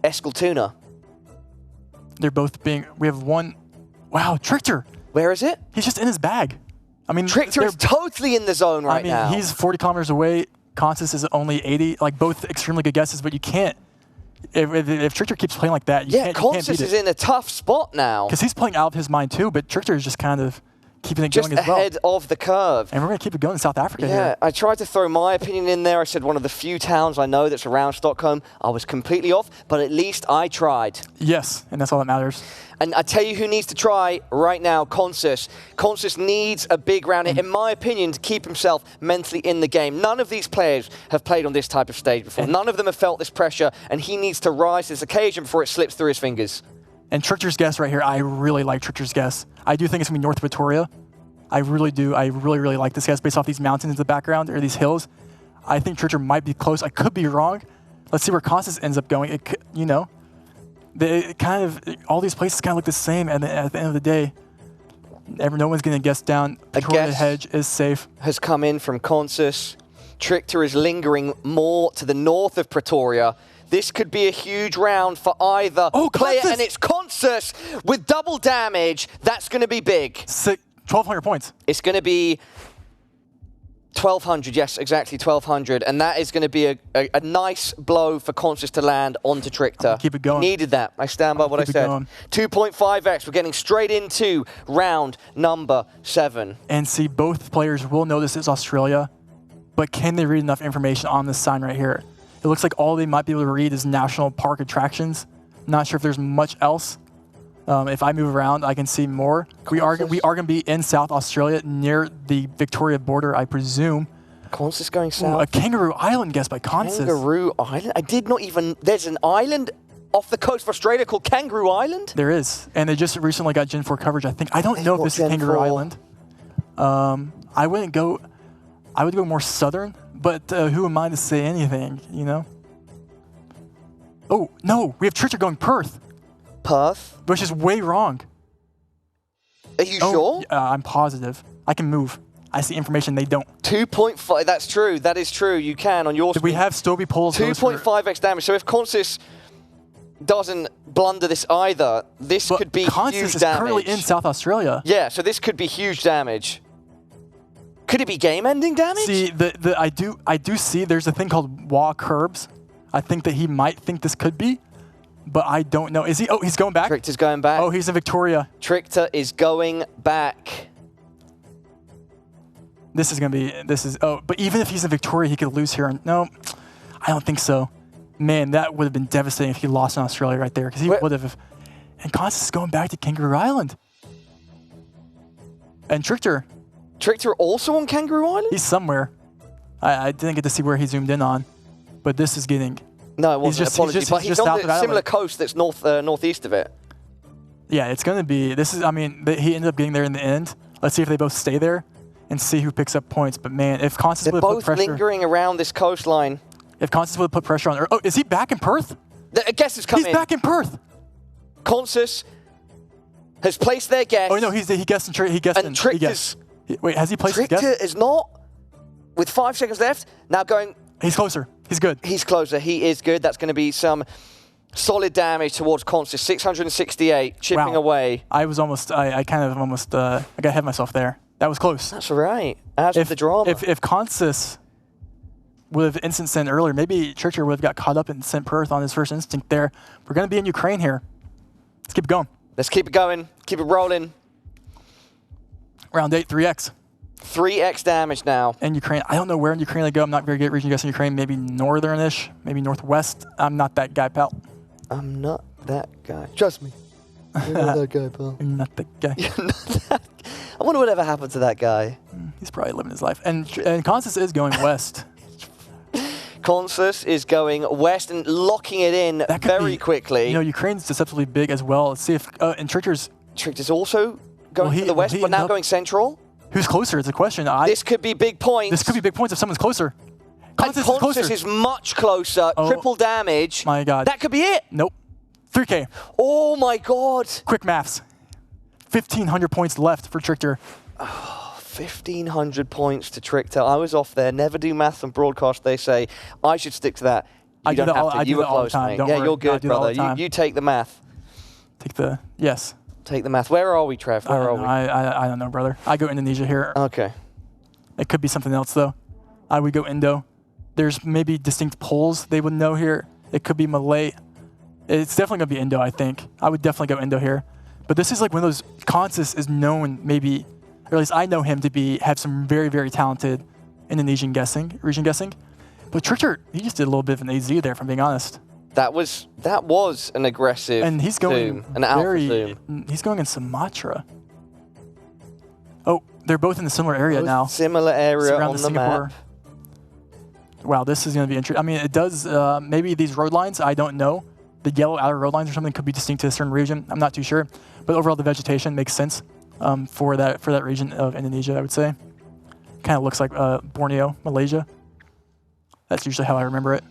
Speaker 2: Eskilstuna?
Speaker 1: They're both being. We have one. Wow, Trickter.
Speaker 2: Where is it?
Speaker 1: He's just in his bag. I mean,
Speaker 2: Trickter is totally in the zone right now.
Speaker 1: I mean, he's 40 kilometers away. Conscious is only 80. Like, both extremely good guesses, but you can't. If Trickter keeps playing like that, you can't beat it.
Speaker 2: Conscious is in a tough spot now.
Speaker 1: Because he's playing out of his mind too, but Trickter is just kind of keeping it
Speaker 2: just
Speaker 1: going as well.
Speaker 2: ahead of the curve.
Speaker 1: And we're going to keep it going in South Africa
Speaker 2: Yeah,
Speaker 1: here.
Speaker 2: I tried to throw my opinion in there. I said one of the few towns I know that's around Stockholm. I was completely off, but at least I tried.
Speaker 1: Yes, and that's all that matters.
Speaker 2: And I tell you who needs to try right now, Consus. Consus needs a big round here, in my opinion, to keep himself mentally in the game. None of these players have played on this type of stage before. None of them have felt this pressure, and he needs to rise to this occasion before it slips through his fingers.
Speaker 1: And Trichter's guess right here, I really like Trichter's guess. I do think it's going to be North Victoria. I really do. I really, really like this guess based off these mountains in the background, or these hills. I think Trichter might be close. I could be wrong. Let's see where Constance ends up going. It could, you know, all these places kind of look the same at the end of the day. No one's going to guess down. Victoria Hedge is safe.
Speaker 2: Has come in from Consus. Trichter is lingering more to the north of Pretoria. This could be a huge round for either player, and it's Consus with double damage. That's going to be big.
Speaker 1: 1,200 points.
Speaker 2: It's going to be 1,200, yes, exactly 1,200, and that is going to be a nice blow for Consus to land onto Trichter.
Speaker 1: Keep it going.
Speaker 2: Needed that. I stand by what I said. 2.5x. We're getting straight into round number 7.
Speaker 1: And see, both players will know this is Australia, but can they read enough information on this sign right here? It looks like all they might be able to read is national park attractions. Not sure if there's much else. If I move around, I can see more. We are going to be in South Australia, near the Victoria border, I presume.
Speaker 2: Consus going south.
Speaker 1: Ooh, a Kangaroo Island guess by Consus.
Speaker 2: Kangaroo Island? I did not even... There's an island off the coast of Australia called Kangaroo Island?
Speaker 1: There is. And they just recently got Gen 4 coverage, I think. I don't know if this is Kangaroo Island. I would go more southern, but who am I to say anything, you know? Oh, no, we have Trichter going Perth.
Speaker 2: Perth?
Speaker 1: Which is way wrong.
Speaker 2: Are you sure?
Speaker 1: I'm positive. I can move. I see information they don't.
Speaker 2: 2.5, that's true. That is true. You can on your
Speaker 1: Did we have Stobie Poles?
Speaker 2: 2.5x damage. So if Consus doesn't blunder this either, this could be huge damage.
Speaker 1: Consus is currently in South Australia.
Speaker 2: Yeah, so this could be huge damage. Could it be game-ending damage?
Speaker 1: See, I do see there's a thing called wall curbs. I think that he might think this could be, but I don't know. Is he? Oh, he's going back?
Speaker 2: Trichter's going back.
Speaker 1: Oh, he's in Victoria.
Speaker 2: Trichter is going back.
Speaker 1: This is going to be, oh, but even if he's in Victoria, he could lose here. No, I don't think so. Man, that would have been devastating if he lost in Australia right there, because he would have. And Constance is going back to Kangaroo Island. And Trichter.
Speaker 2: Trichter also on Kangaroo Island?
Speaker 1: He's somewhere. I didn't get to see where he zoomed in on, but this is getting...
Speaker 2: No, it wasn't. Apologies. But he's on the similar coast that's northeast of it.
Speaker 1: Yeah, it's going to be... I mean, he ended up getting there in the end. Let's see if they both stay there and see who picks up points. But man, if Constance would put pressure...
Speaker 2: They're both lingering around this coastline.
Speaker 1: If Constance would put pressure on... Oh, is he back in Perth?
Speaker 2: The guess has come in.
Speaker 1: He's back in Perth.
Speaker 2: Constance has placed their guess.
Speaker 1: Oh, no, he guessed in... He guessed in...
Speaker 2: Trichter's...
Speaker 1: Wait, has he placed his guess?
Speaker 2: Trichter is not, with 5 seconds left, now going...
Speaker 1: He's closer. He's good.
Speaker 2: He's closer. He is good. That's going to be some solid damage towards Constance. 668, chipping away.
Speaker 1: I was almost... I kind of almost... I got ahead of myself there. That was close.
Speaker 2: That's right. As with the drama.
Speaker 1: If Constance would have instant sent earlier, maybe Trichter would have got caught up and sent Perth on his first instinct there. We're going to be in Ukraine here. Let's keep it going.
Speaker 2: Let's keep it going. Keep it rolling.
Speaker 1: Round 8, 3x.
Speaker 2: 3x damage now.
Speaker 1: In Ukraine. I don't know where in Ukraine they go. I'm not very good at region guessing Ukraine. Maybe northern-ish. Maybe northwest. I'm not that guy, pal.
Speaker 2: I'm not that guy. Trust me. You're not that guy, pal.
Speaker 1: You're not that guy.
Speaker 2: You're not that... I wonder whatever happened to that guy.
Speaker 1: He's probably living his life. And Constance is going west.
Speaker 2: Constance is going west and locking it in very quickly.
Speaker 1: You know, Ukraine's deceptively big as well. Let's see if... and Trichter's
Speaker 2: also going to the west, but now going central.
Speaker 1: Who's closer? It's a question.
Speaker 2: This could be big points.
Speaker 1: This could be big points if someone's closer.
Speaker 2: Constance is much closer. Triple damage.
Speaker 1: My God.
Speaker 2: That could be it.
Speaker 1: Nope. 3K.
Speaker 2: Oh my God.
Speaker 1: Quick maths. 1,500 points left for Trichter.
Speaker 2: Oh, 1,500 points to Trichter. I was off there. Never do maths on broadcast, they say. I should stick to that. You don't have to. You were close, mate. Yeah, you're good, brother. You take the math.
Speaker 1: Take the... Yes.
Speaker 2: Take the math. Where are we, Trev? Where are we?
Speaker 1: I don't know, brother. I go Indonesia here.
Speaker 2: Okay.
Speaker 1: It could be something else, though. I would go Indo. There's maybe distinct poles they would know here. It could be Malay. It's definitely going to be Indo, I think. I would definitely go Indo here. But this is like one of those... Constance is known maybe or at least I know him to have some very, very talented Indonesian region guessing. But Trichter, he just did a little bit of an AZ there, if I'm being honest.
Speaker 2: That was an aggressive
Speaker 1: and he's going
Speaker 2: zoom, an alpha zoom.
Speaker 1: He's going in Sumatra. Oh, they're both in a similar area now.
Speaker 2: Similar area on the map.
Speaker 1: Wow, this is going to be interesting. I mean, it does, maybe these road lines, I don't know. The yellow outer road lines or something could be distinct to a certain region. I'm not too sure. But overall, the vegetation makes sense for that region of Indonesia, I would say. Kind of looks like Borneo, Malaysia. That's usually how I remember it.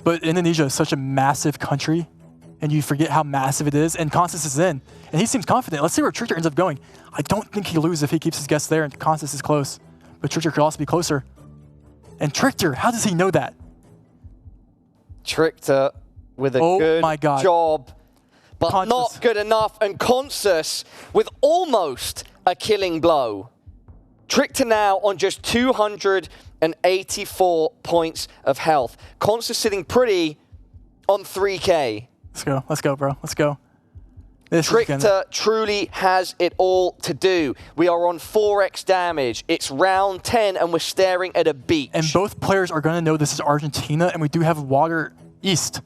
Speaker 1: But Indonesia is such a massive country, and you forget how massive it is. And Constance is in, and he seems confident. Let's see where Trichter ends up going. I don't think he loses if he keeps his guess there, and Constance is close. But Trichter could also be closer. And Trichter, how does he know that?
Speaker 2: Trichter with a good job, but
Speaker 1: Constance.
Speaker 2: Not good enough. And Constance with almost a killing blow. Trichter now on just 284 points of health. Constance sitting pretty on 3K.
Speaker 1: Let's go, bro. Let's go.
Speaker 2: Trichter truly has it all to do. We are on 4x damage. It's round 10, and we're staring at a beach.
Speaker 1: And both players are going to know this is Argentina, and we do have water east.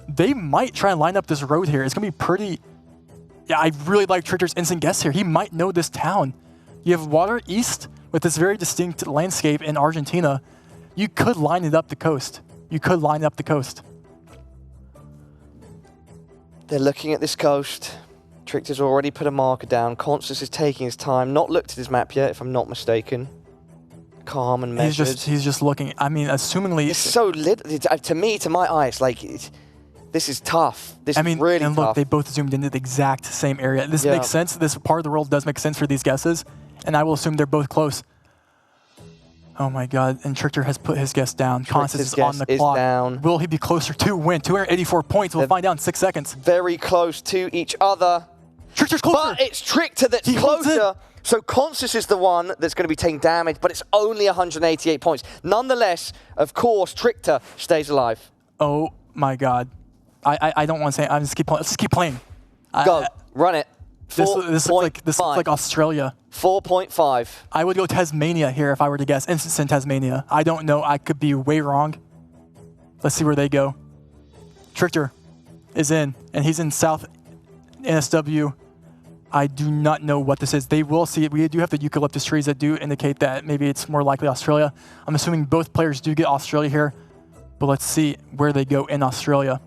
Speaker 1: They might try and line up this road here. It's going to be pretty... Yeah, I really like Trichter's instant guess here. He might know this town. You have water east with this very distinct landscape in Argentina. You could line it up the coast.
Speaker 2: They're looking at this coast. Trichter's already put a marker down. Constance is taking his time. Not looked at his map yet, if I'm not mistaken. Calm and measured.
Speaker 1: He's just looking. I mean, assumingly...
Speaker 2: It's so little. To me, to my eyes, like, this is tough. This is really tough.
Speaker 1: And look, they both zoomed into the exact same area. This makes sense. This part of the world does make sense for these guesses. And I will assume they're both close. Oh my God, and Trichter has put his guess down. Constance is on the clock.
Speaker 2: Down.
Speaker 1: Will he be closer to win? 284 points, we'll find out in 6 seconds.
Speaker 2: Very close to each other.
Speaker 1: Trichter's closer.
Speaker 2: But it's Trichter that's closer. So Constance is the one that's going to be taking damage, but it's only 188 points. Nonetheless, of course, Trichter stays alive.
Speaker 1: Oh my God. I don't want to say it. Let's just keep playing.
Speaker 2: Go, run it.
Speaker 1: This looks like Australia.
Speaker 2: 4.5.
Speaker 1: I would go Tasmania here if I were to guess. Instant Tasmania. I don't know. I could be way wrong. Let's see where they go. Trichter is in, and he's in South NSW. I do not know what this is. They will see it. We do have the eucalyptus trees that do indicate that maybe it's more likely Australia. I'm assuming both players do get Australia here, but let's see where they go in Australia.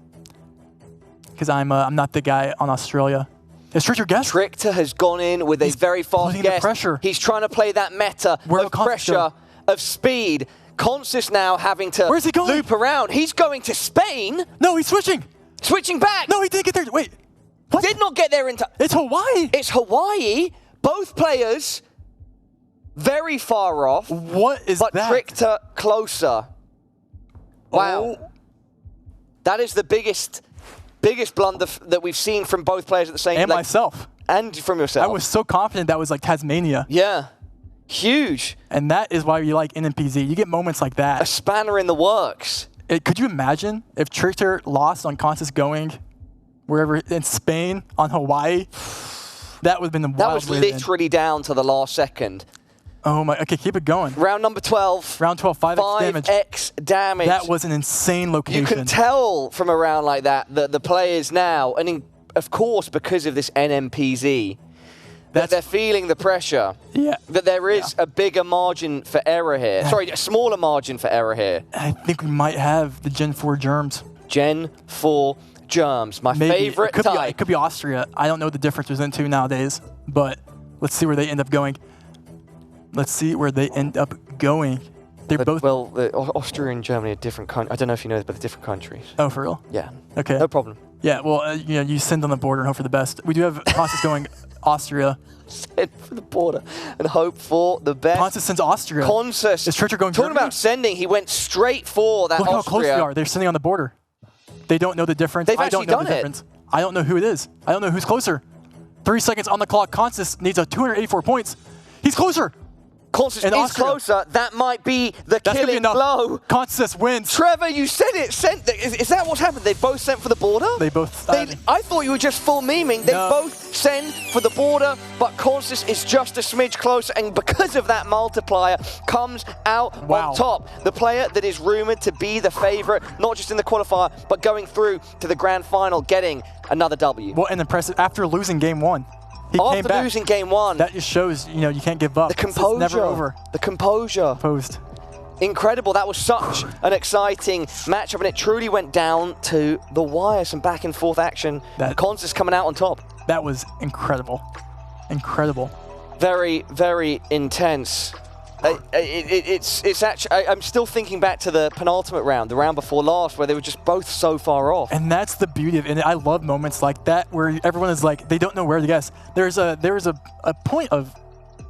Speaker 1: Because I'm not the guy on Australia. Is Trichter guess?
Speaker 2: Trichter has gone in with a very fast guess.
Speaker 1: Pressure.
Speaker 2: He's trying to play that meta of pressure, of speed. Constance now having to loop around. He's going to Spain.
Speaker 1: No, he's switching.
Speaker 2: Switching back.
Speaker 1: No, he didn't get there. Wait. What?
Speaker 2: Did not get there in time.
Speaker 1: It's Hawaii.
Speaker 2: It's Hawaii. Both players very far off.
Speaker 1: What is that?
Speaker 2: But Trichter closer. Wow.
Speaker 1: Oh.
Speaker 2: That is the biggest blunder that we've seen from both players at the same time.
Speaker 1: And myself.
Speaker 2: And from yourself.
Speaker 1: I was so confident that was like Tasmania.
Speaker 2: Yeah. Huge.
Speaker 1: And that is why you like NMPZ. You get moments like that.
Speaker 2: A spanner in the works.
Speaker 1: Could you imagine if Trichter lost on Constance going wherever in Spain, on Hawaii? That would have been the wild.
Speaker 2: That was literally down to the last second.
Speaker 1: Oh my, okay, keep it going.
Speaker 2: Round number 12.
Speaker 1: Round 12, 5x damage.
Speaker 2: 5x damage.
Speaker 1: That was an insane location.
Speaker 2: You can tell from a round like that the players now, and of course because of this NMPZ, that they're feeling the pressure.
Speaker 1: Yeah.
Speaker 2: That there is a bigger margin for error here. Sorry, a smaller margin for error here.
Speaker 1: I think we might have the Gen 4 germs.
Speaker 2: Gen 4 germs, my favorite type.
Speaker 1: It could be Austria. I don't know the difference between the two nowadays, but let's see where they end up going. They're both...
Speaker 2: Well, Austria and Germany are different countries. I don't know if you know this, but they're different countries.
Speaker 1: Oh, for real?
Speaker 2: Yeah.
Speaker 1: Okay.
Speaker 2: No problem.
Speaker 1: Yeah, well, you send on the border and hope for the best. We do have Constance going Austria.
Speaker 2: Send for the border and hope for the best.
Speaker 1: Constance sends Austria.
Speaker 2: Constance.
Speaker 1: Is Trichter going
Speaker 2: Talking
Speaker 1: Germany?
Speaker 2: about sending, he went straight for that
Speaker 1: Look
Speaker 2: Austria.
Speaker 1: how close they are. They're sending on the border. They don't know the difference.
Speaker 2: They've
Speaker 1: I don't
Speaker 2: actually
Speaker 1: know
Speaker 2: done
Speaker 1: the
Speaker 2: it.
Speaker 1: difference. I don't know who it is. I don't know who's closer. 3 seconds on the clock. Constance needs a 284 points. He's closer.
Speaker 2: Constance is closer. That might be the killing blow.
Speaker 1: Constance wins.
Speaker 2: Trevor, you said it. Is that what's happened? They both sent for the border?
Speaker 1: They both.
Speaker 2: I thought you were just full memeing. They both send for the border, but Constance is just a smidge closer, and because of that multiplier, comes out on top. The player that is rumored to be the favorite, not just in the qualifier, but going through to the grand final, getting another W.
Speaker 1: What an impressive, after losing game 1.
Speaker 2: After losing game 1.
Speaker 1: That just shows, you can't give up.
Speaker 2: The composure.
Speaker 1: It's never over.
Speaker 2: The composure.
Speaker 1: Composed.
Speaker 2: Incredible. That was such an exciting matchup, and it truly went down to the wire. Some back and forth action. Constance coming out on top.
Speaker 1: That was incredible. Incredible.
Speaker 2: Very, very intense. It's actually, I'm still thinking back to the penultimate round, the round before last, where they were just both so far off.
Speaker 1: And that's the beauty of it. And I love moments like that where everyone is like, they don't know where to guess. There was a point of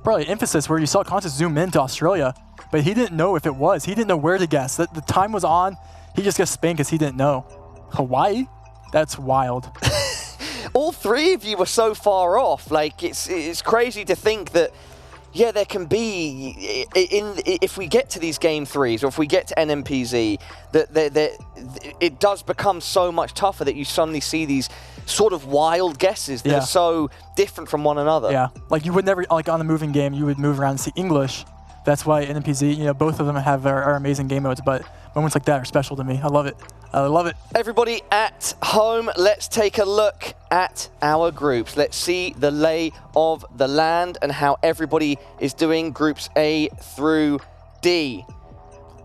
Speaker 1: probably emphasis where you saw Constance zoom into Australia, but he didn't know if it was. He didn't know where to guess. The time was on. He just guessed Spain because he didn't know. Hawaii? That's wild.
Speaker 2: All three of you were so far off. Like, it's crazy to think that, yeah, there can be, if we get to these game 3s, or if we get to NMPZ, that it does become so much tougher that you suddenly see these sort of wild guesses that are so different from one another.
Speaker 1: Yeah, like you would never, like on a moving game, you would move around and see English. That's why NMPZ, both of them have our amazing game modes, but moments like that are special to me. I love it. I love it.
Speaker 2: Everybody at home, let's take a look at our groups. Let's see the lay of the land and how everybody is doing groups A through D.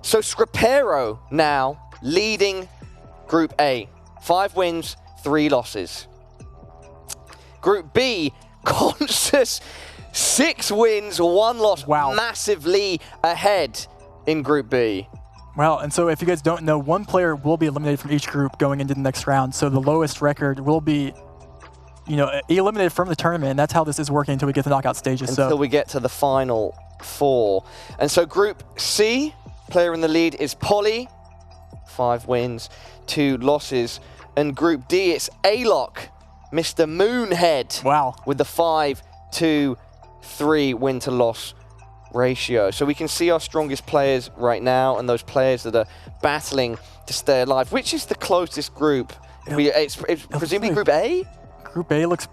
Speaker 2: So Scripero now leading Group A. 5 wins, 3 losses. Group B, Constance, 6 wins, 1 loss.
Speaker 1: Wow.
Speaker 2: Massively ahead in Group B.
Speaker 1: Well, and so if you guys don't know, 1 player will be eliminated from each group going into the next round. So the lowest record will be, eliminated from the tournament, and that's how this is working until we get to knockout stages.
Speaker 2: Until we get to the final 4. And so Group C, player in the lead is Polly, 5 wins, 2 losses. And Group D, it's A-Lock, Mr. Moonhead.
Speaker 1: Wow.
Speaker 2: With the 5-2-3 win to loss ratio. So we can see our strongest players right now and those players that are battling to stay alive. Which is the closest group? It's presumably Group A?
Speaker 1: Group A looks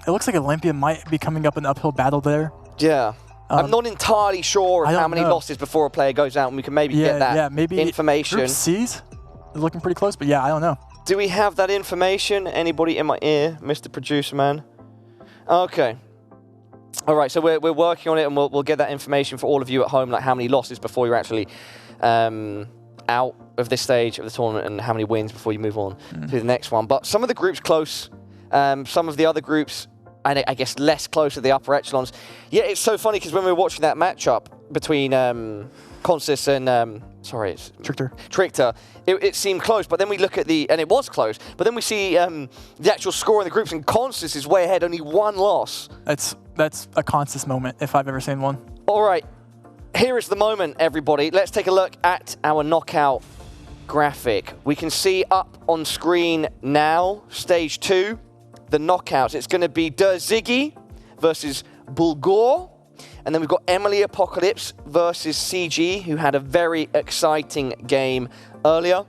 Speaker 1: like Olympia might be coming up an uphill battle there.
Speaker 2: Yeah. I'm not entirely sure of how many losses before a player goes out, and we can maybe get that information.
Speaker 1: Group C's is looking pretty close, but yeah, I don't know.
Speaker 2: Do we have that information? Anybody in my ear, Mr. Producer Man? Okay. All right, so we're working on it, and we'll get that information for all of you at home, like how many losses before you're actually out of this stage of the tournament, and how many wins before you move on to the next one. But some of the groups close, some of the other groups, I guess less close to the upper echelons. Yeah, it's so funny because when we were watching that matchup between Constance and it's Trickter, it seemed close, but then we look at and it was close, but then we see the actual score in the groups, and Constance is way ahead, only 1 loss.
Speaker 1: That's a Constance moment, if I've ever seen one.
Speaker 2: All right, here is the moment, everybody. Let's take a look at our knockout graphic. We can see up on screen now, stage 2, the knockouts. It's going to be Der Ziggy versus Bulgur. And then we've got Emily Apocalypse versus CG, who had a very exciting game earlier.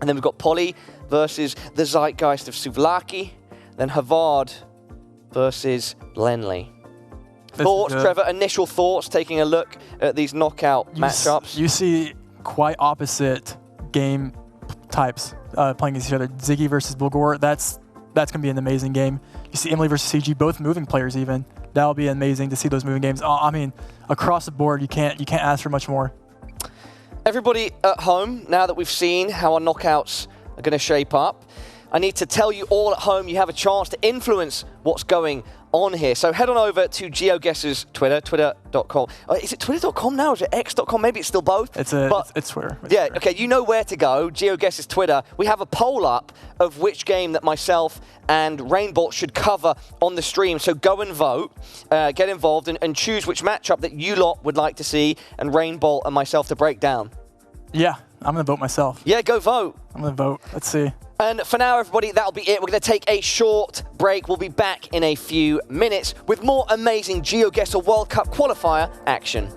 Speaker 2: And then we've got Polly versus the Zeitgeist of Souvlaki. Then Havard versus Lenley. Thoughts, Trevor? Initial thoughts, taking a look at these knockout matchups?
Speaker 1: You see quite opposite game types playing against each other. Ziggy versus Bulgur, that's going to be an amazing game. You see Emily versus CG, both moving players even. That'll be amazing to see those moving games. I mean, across the board, you can't ask for much more.
Speaker 2: Everybody at home, now that we've seen how our knockouts are going to shape up, I need to tell you all at home you have a chance to influence what's going on here. So head on over to GeoGuessr's Twitter, twitter.com. Is it twitter.com now or is it x.com? Maybe it's still both.
Speaker 1: It's Twitter. It's
Speaker 2: yeah,
Speaker 1: Twitter.
Speaker 2: Okay, you know where to go. GeoGuessr's Twitter. We have a poll up of which game that myself and Rainbolt should cover on the stream. So go and vote, get involved, and choose which matchup that you lot would like to see and Rainbolt and myself to break down.
Speaker 1: Yeah, I'm going to vote myself.
Speaker 2: Yeah, go vote.
Speaker 1: I'm going to vote. Let's see.
Speaker 2: And for now, everybody, that'll be it. We're going to take a short break. We'll be back in a few minutes with more amazing GeoGuessr World Cup qualifier action.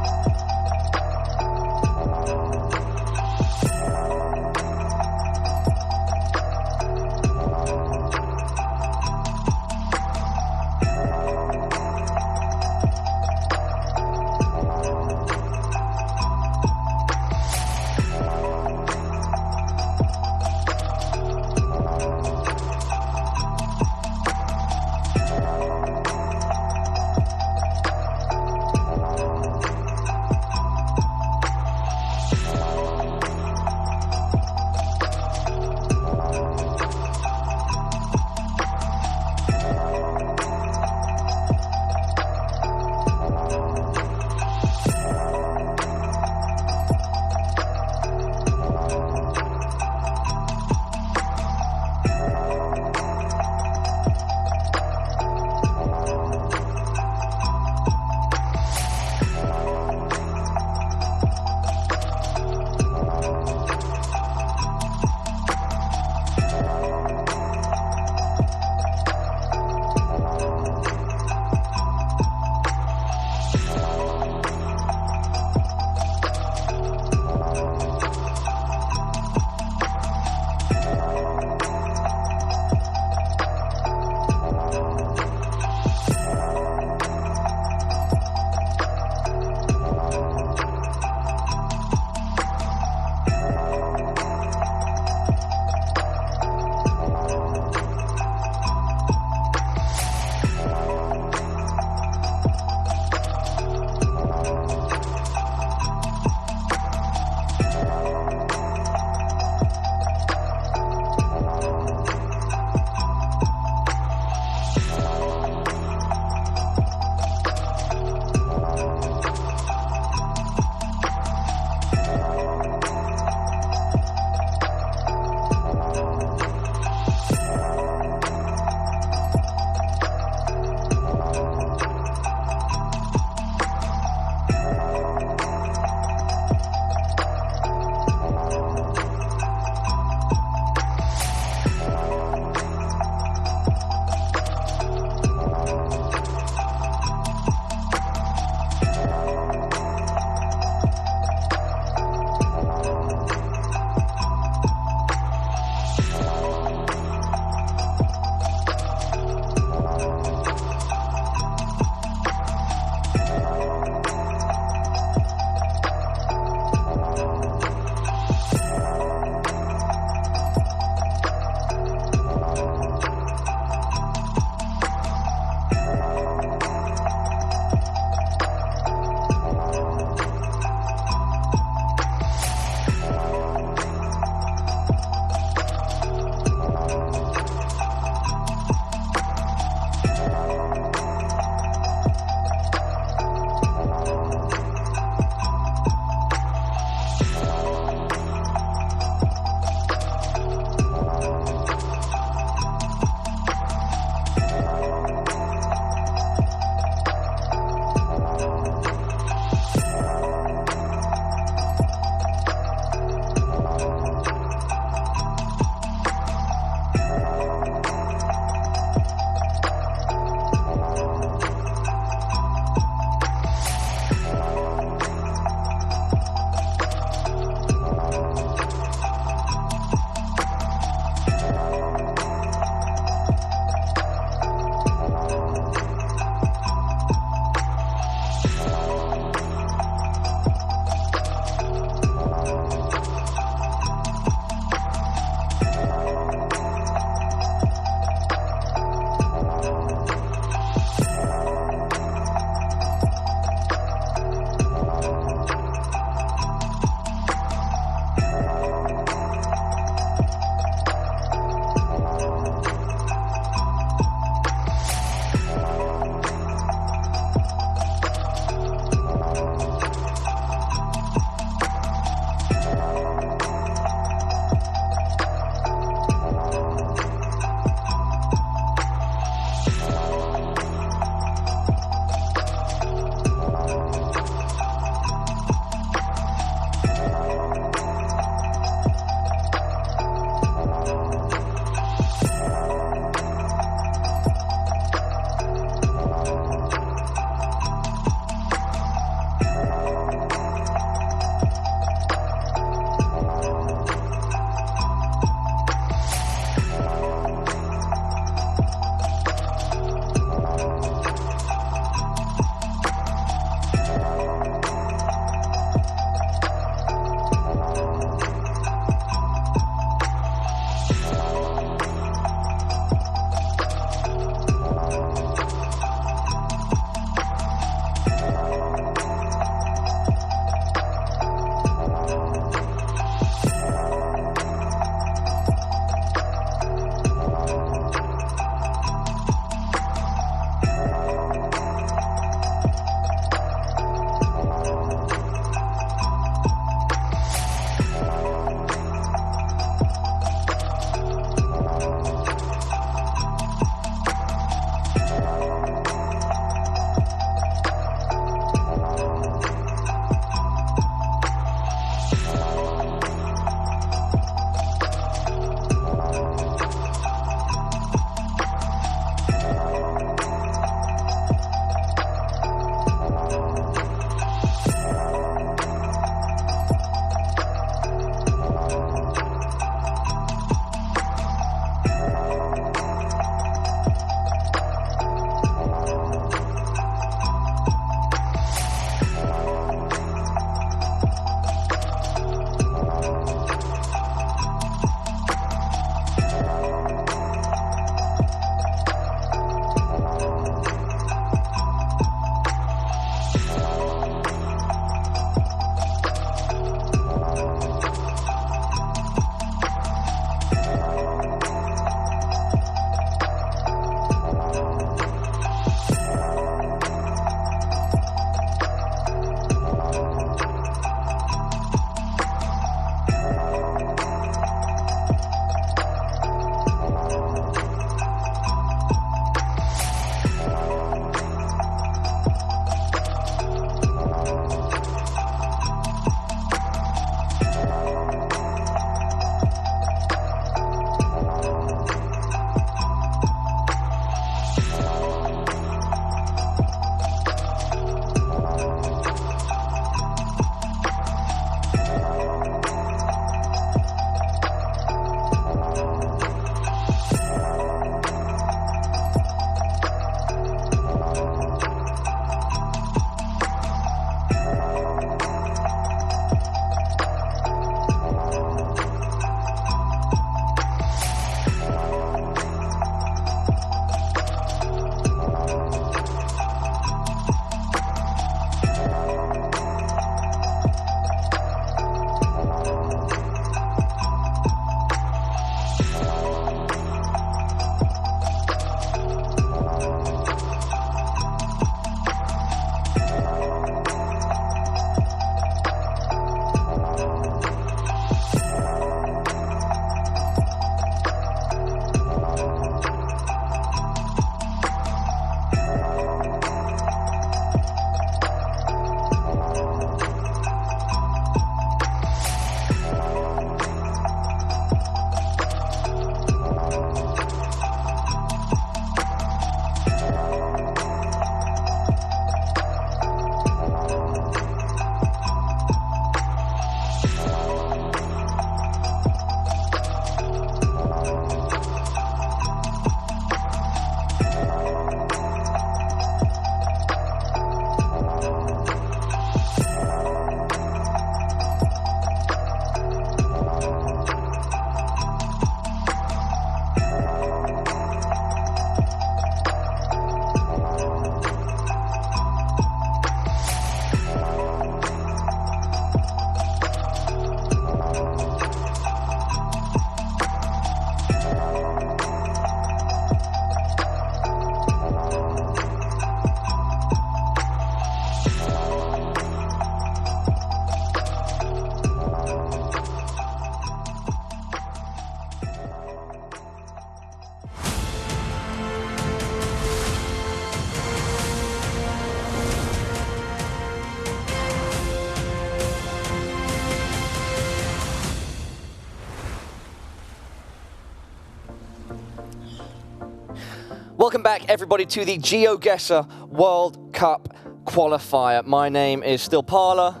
Speaker 2: Welcome back, everybody, to the GeoGuessr World Cup qualifier. My name is still Parla.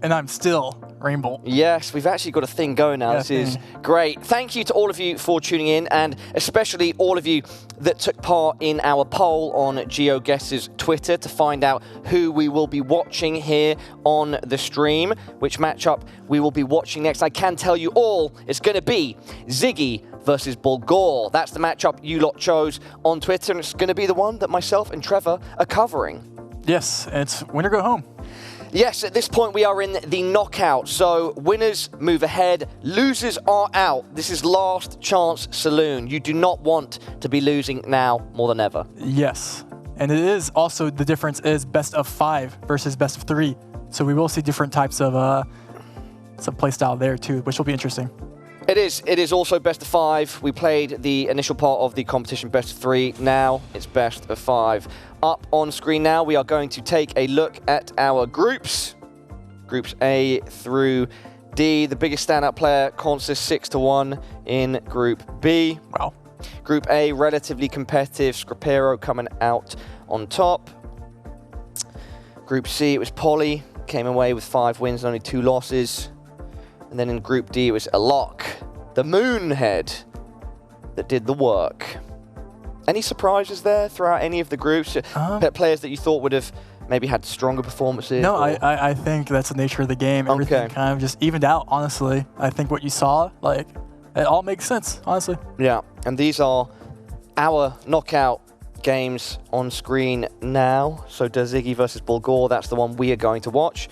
Speaker 1: And I'm still Rainbow.
Speaker 2: Yes, we've actually got a thing going now.
Speaker 1: Yeah,
Speaker 2: this is great. Thank you to all of you for tuning in, and especially all of you that took part in our poll on GeoGuessr's Twitter to find out who we will be watching here on the stream, which matchup we will be watching next. I can tell you all it's going to be Ziggy versus Bulgur. That's the matchup you lot chose on Twitter, and it's going to be the one that myself and Trevor are covering.
Speaker 1: Yes, it's winner go home.
Speaker 2: Yes, at this point we are in the knockout, so winners move ahead, losers are out. This is last chance saloon. You do not want to be losing now more than ever.
Speaker 1: Yes, and it is also, the difference is best of 5 versus best of 3. So we will see different types of some play style there too, which will be interesting.
Speaker 2: It is also best of 5. We played the initial part of the competition best of 3. Now it's best of 5. Up on screen now, we are going to take a look at our groups. Groups A through D. The biggest standout player, Consis 6-1 in Group B.
Speaker 1: Wow.
Speaker 2: Group A, relatively competitive. Scripero coming out on top. Group C, it was Polly. Came away with 5 wins and only 2 losses. And then in Group D, it was Alok, the Moonhead, that did the work. Any surprises there throughout any of the groups? Players that you thought would have maybe had stronger performances?
Speaker 1: No, I think that's the nature of the game. Everything kind of just evened out, honestly. I think what you saw, like, it all makes sense, honestly.
Speaker 2: Yeah, and these are our knockout games on screen now. So Ziggy versus Bulgur, that's the one we are going to watch.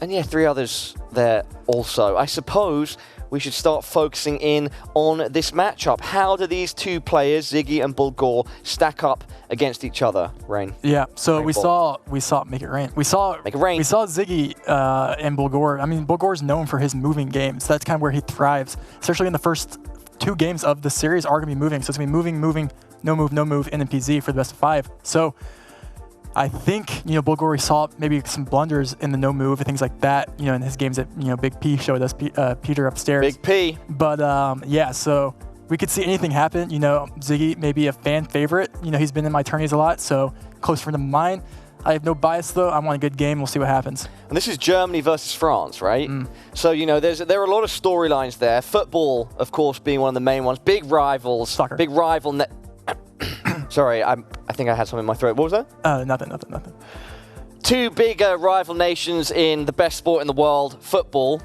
Speaker 2: And yeah, 3 others there also. I suppose we should start focusing in on this matchup. How do these 2 players, Ziggy and Bulgur, stack up against each other, Rain?
Speaker 1: Yeah, so we saw Make It Rain. We saw Ziggy and Bulgur. I mean, Bulgur is known for his moving games. That's kind of where he thrives, especially in the first 2 games of the series are going to be moving. So it's going to be moving, no move, NPZ for the best of 5. So I think, Bulgur saw maybe some blunders in the no move and things like that, in his games that, Big P showed us, Peter upstairs.
Speaker 2: Big P.
Speaker 1: But, yeah, so we could see anything happen. Ziggy may be a fan favorite. He's been in my tourneys a lot, so close friend of mine. I have no bias, though. I want a good game. We'll see what happens.
Speaker 2: And this is Germany versus France, right? So, there are a lot of storylines there. Football, of course, being one of the main ones. Big rivals.
Speaker 1: Soccer.
Speaker 2: Big rival. Sorry, I think I had something in my throat. What was that?
Speaker 1: Nothing.
Speaker 2: 2 big rival nations in the best sport in the world, football.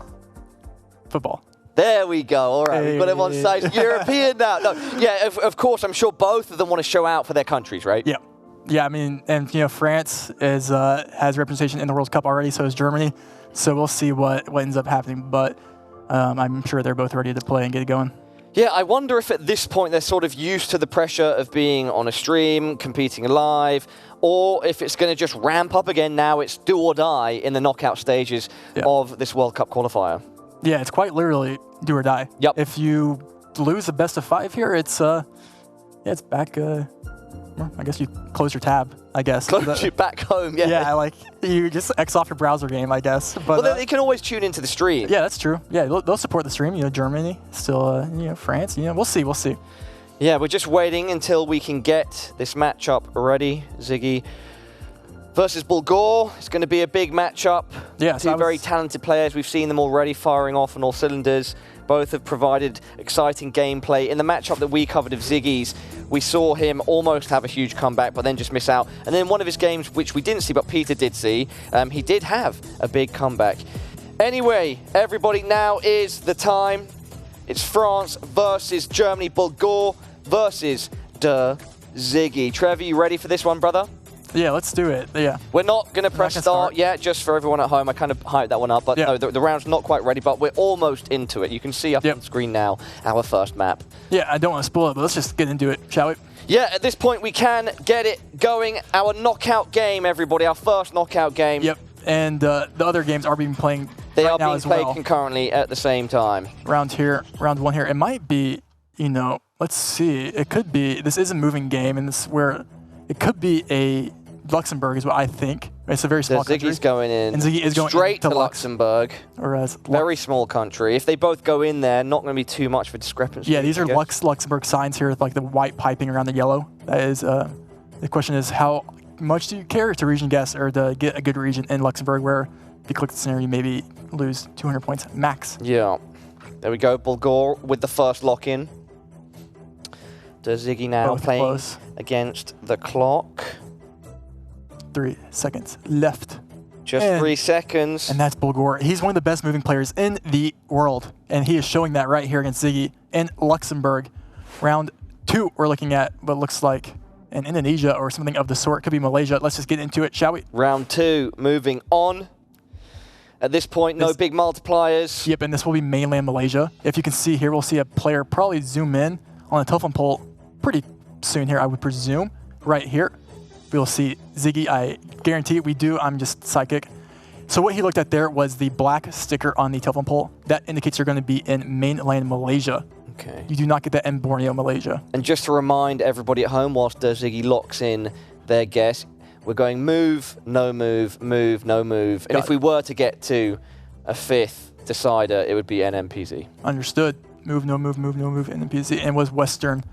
Speaker 1: Football.
Speaker 2: There we go. All right, we've got him on stage. European now. No, yeah, of course, I'm sure both of them want to show out for their countries, right?
Speaker 1: Yeah. Yeah, I mean, and, France has representation in the World Cup already, so is Germany. So we'll see what ends up happening. But I'm sure they're both ready to play and get it going.
Speaker 2: Yeah, I wonder if at this point they're sort of used to the pressure of being on a stream, competing live, or if it's going to just ramp up again now. It's do or die in the knockout stages of this World Cup qualifier.
Speaker 1: Yeah, it's quite literally do or die.
Speaker 2: Yep.
Speaker 1: If you lose the best of 5 here, it's it's back. I guess you close your tab, I guess.
Speaker 2: Close you back home, yeah.
Speaker 1: Yeah, like you just X off your browser game, I guess. But,
Speaker 2: well, they can always tune into the stream.
Speaker 1: Yeah, that's true. Yeah, they'll support the stream. Germany, still, France. We'll see.
Speaker 2: Yeah, we're just waiting until we can get this matchup ready. Ziggy versus Bulgur. It's going to be a big matchup.
Speaker 1: Yeah,
Speaker 2: 2 very talented players. We've seen them already firing off on all cylinders. Both have provided exciting gameplay. In the matchup that we covered of Ziggy's, we saw him almost have a huge comeback, but then just miss out. And then one of his games, which we didn't see, but Peter did see, he did have a big comeback. Anyway, everybody, now is the time. It's France versus Germany. Bulgur versus Ziggy. Trevor, you ready for this one, brother?
Speaker 1: Yeah, let's do it. Yeah.
Speaker 2: We're not going to press start yet, just for everyone at home. I kind of hyped that one up, but no, the round's not quite ready, but we're almost into it. You can see up on screen now our first map.
Speaker 1: Yeah, I don't want to spoil it, but let's just get into it, shall we?
Speaker 2: Yeah, at this point we can get it going. Our knockout game, everybody, our first knockout game.
Speaker 1: Yep, and the other games are being played
Speaker 2: They
Speaker 1: right
Speaker 2: are
Speaker 1: now
Speaker 2: being
Speaker 1: as
Speaker 2: played
Speaker 1: well.
Speaker 2: concurrently at the same time.
Speaker 1: Round 1 here. It might be, let's see. It could be, this is a moving game, and this is where it could be a Luxembourg is what I think. It's a very small country.
Speaker 2: Ziggy's going in.
Speaker 1: And Ziggy is going
Speaker 2: straight to Luxembourg.
Speaker 1: Whereas
Speaker 2: very small country. If they both go in there, not going to be too much of a discrepancy.
Speaker 1: Yeah, these are Luxembourg signs here with like the white piping around the yellow. That is, the question is, how much do you care to region guess or to get a good region in Luxembourg where if you click the scenario, you maybe lose 200 points max?
Speaker 2: Yeah. There we go. Bulgur with the first lock-in. Does Ziggy now
Speaker 1: Both
Speaker 2: playing
Speaker 1: close.
Speaker 2: against the clock?
Speaker 1: 3 seconds left.
Speaker 2: Just
Speaker 1: And-
Speaker 2: 3 seconds.
Speaker 1: And that's Bulgur. He's one of the best moving players in the world. And he is showing that right here against Ziggy in Luxembourg. Round 2, we're looking at what looks like in Indonesia or something of the sort. Could be Malaysia. Let's just get into it, shall we?
Speaker 2: Round 2, moving on. At this point, no
Speaker 1: This-
Speaker 2: big multipliers.
Speaker 1: Yep, and this will be mainland Malaysia. If you can see here, we'll see a player probably zoom in on the telephone pole pretty soon here, I would presume. Right here, we'll see Ziggy. I guarantee we do. I'm just psychic. So what he looked at there was the black sticker on the telephone pole. That indicates you're going to be in mainland Malaysia.
Speaker 2: Okay.
Speaker 1: You do not get that in Borneo, Malaysia.
Speaker 2: And just to remind everybody at home, whilst Ziggy locks in their guess, we're going move, no move, move, no move. And
Speaker 1: Got
Speaker 2: if we were to get to a 5th decider, it would be NMPZ.
Speaker 1: Understood. Move, no move, move, no move, NPZ, and was Western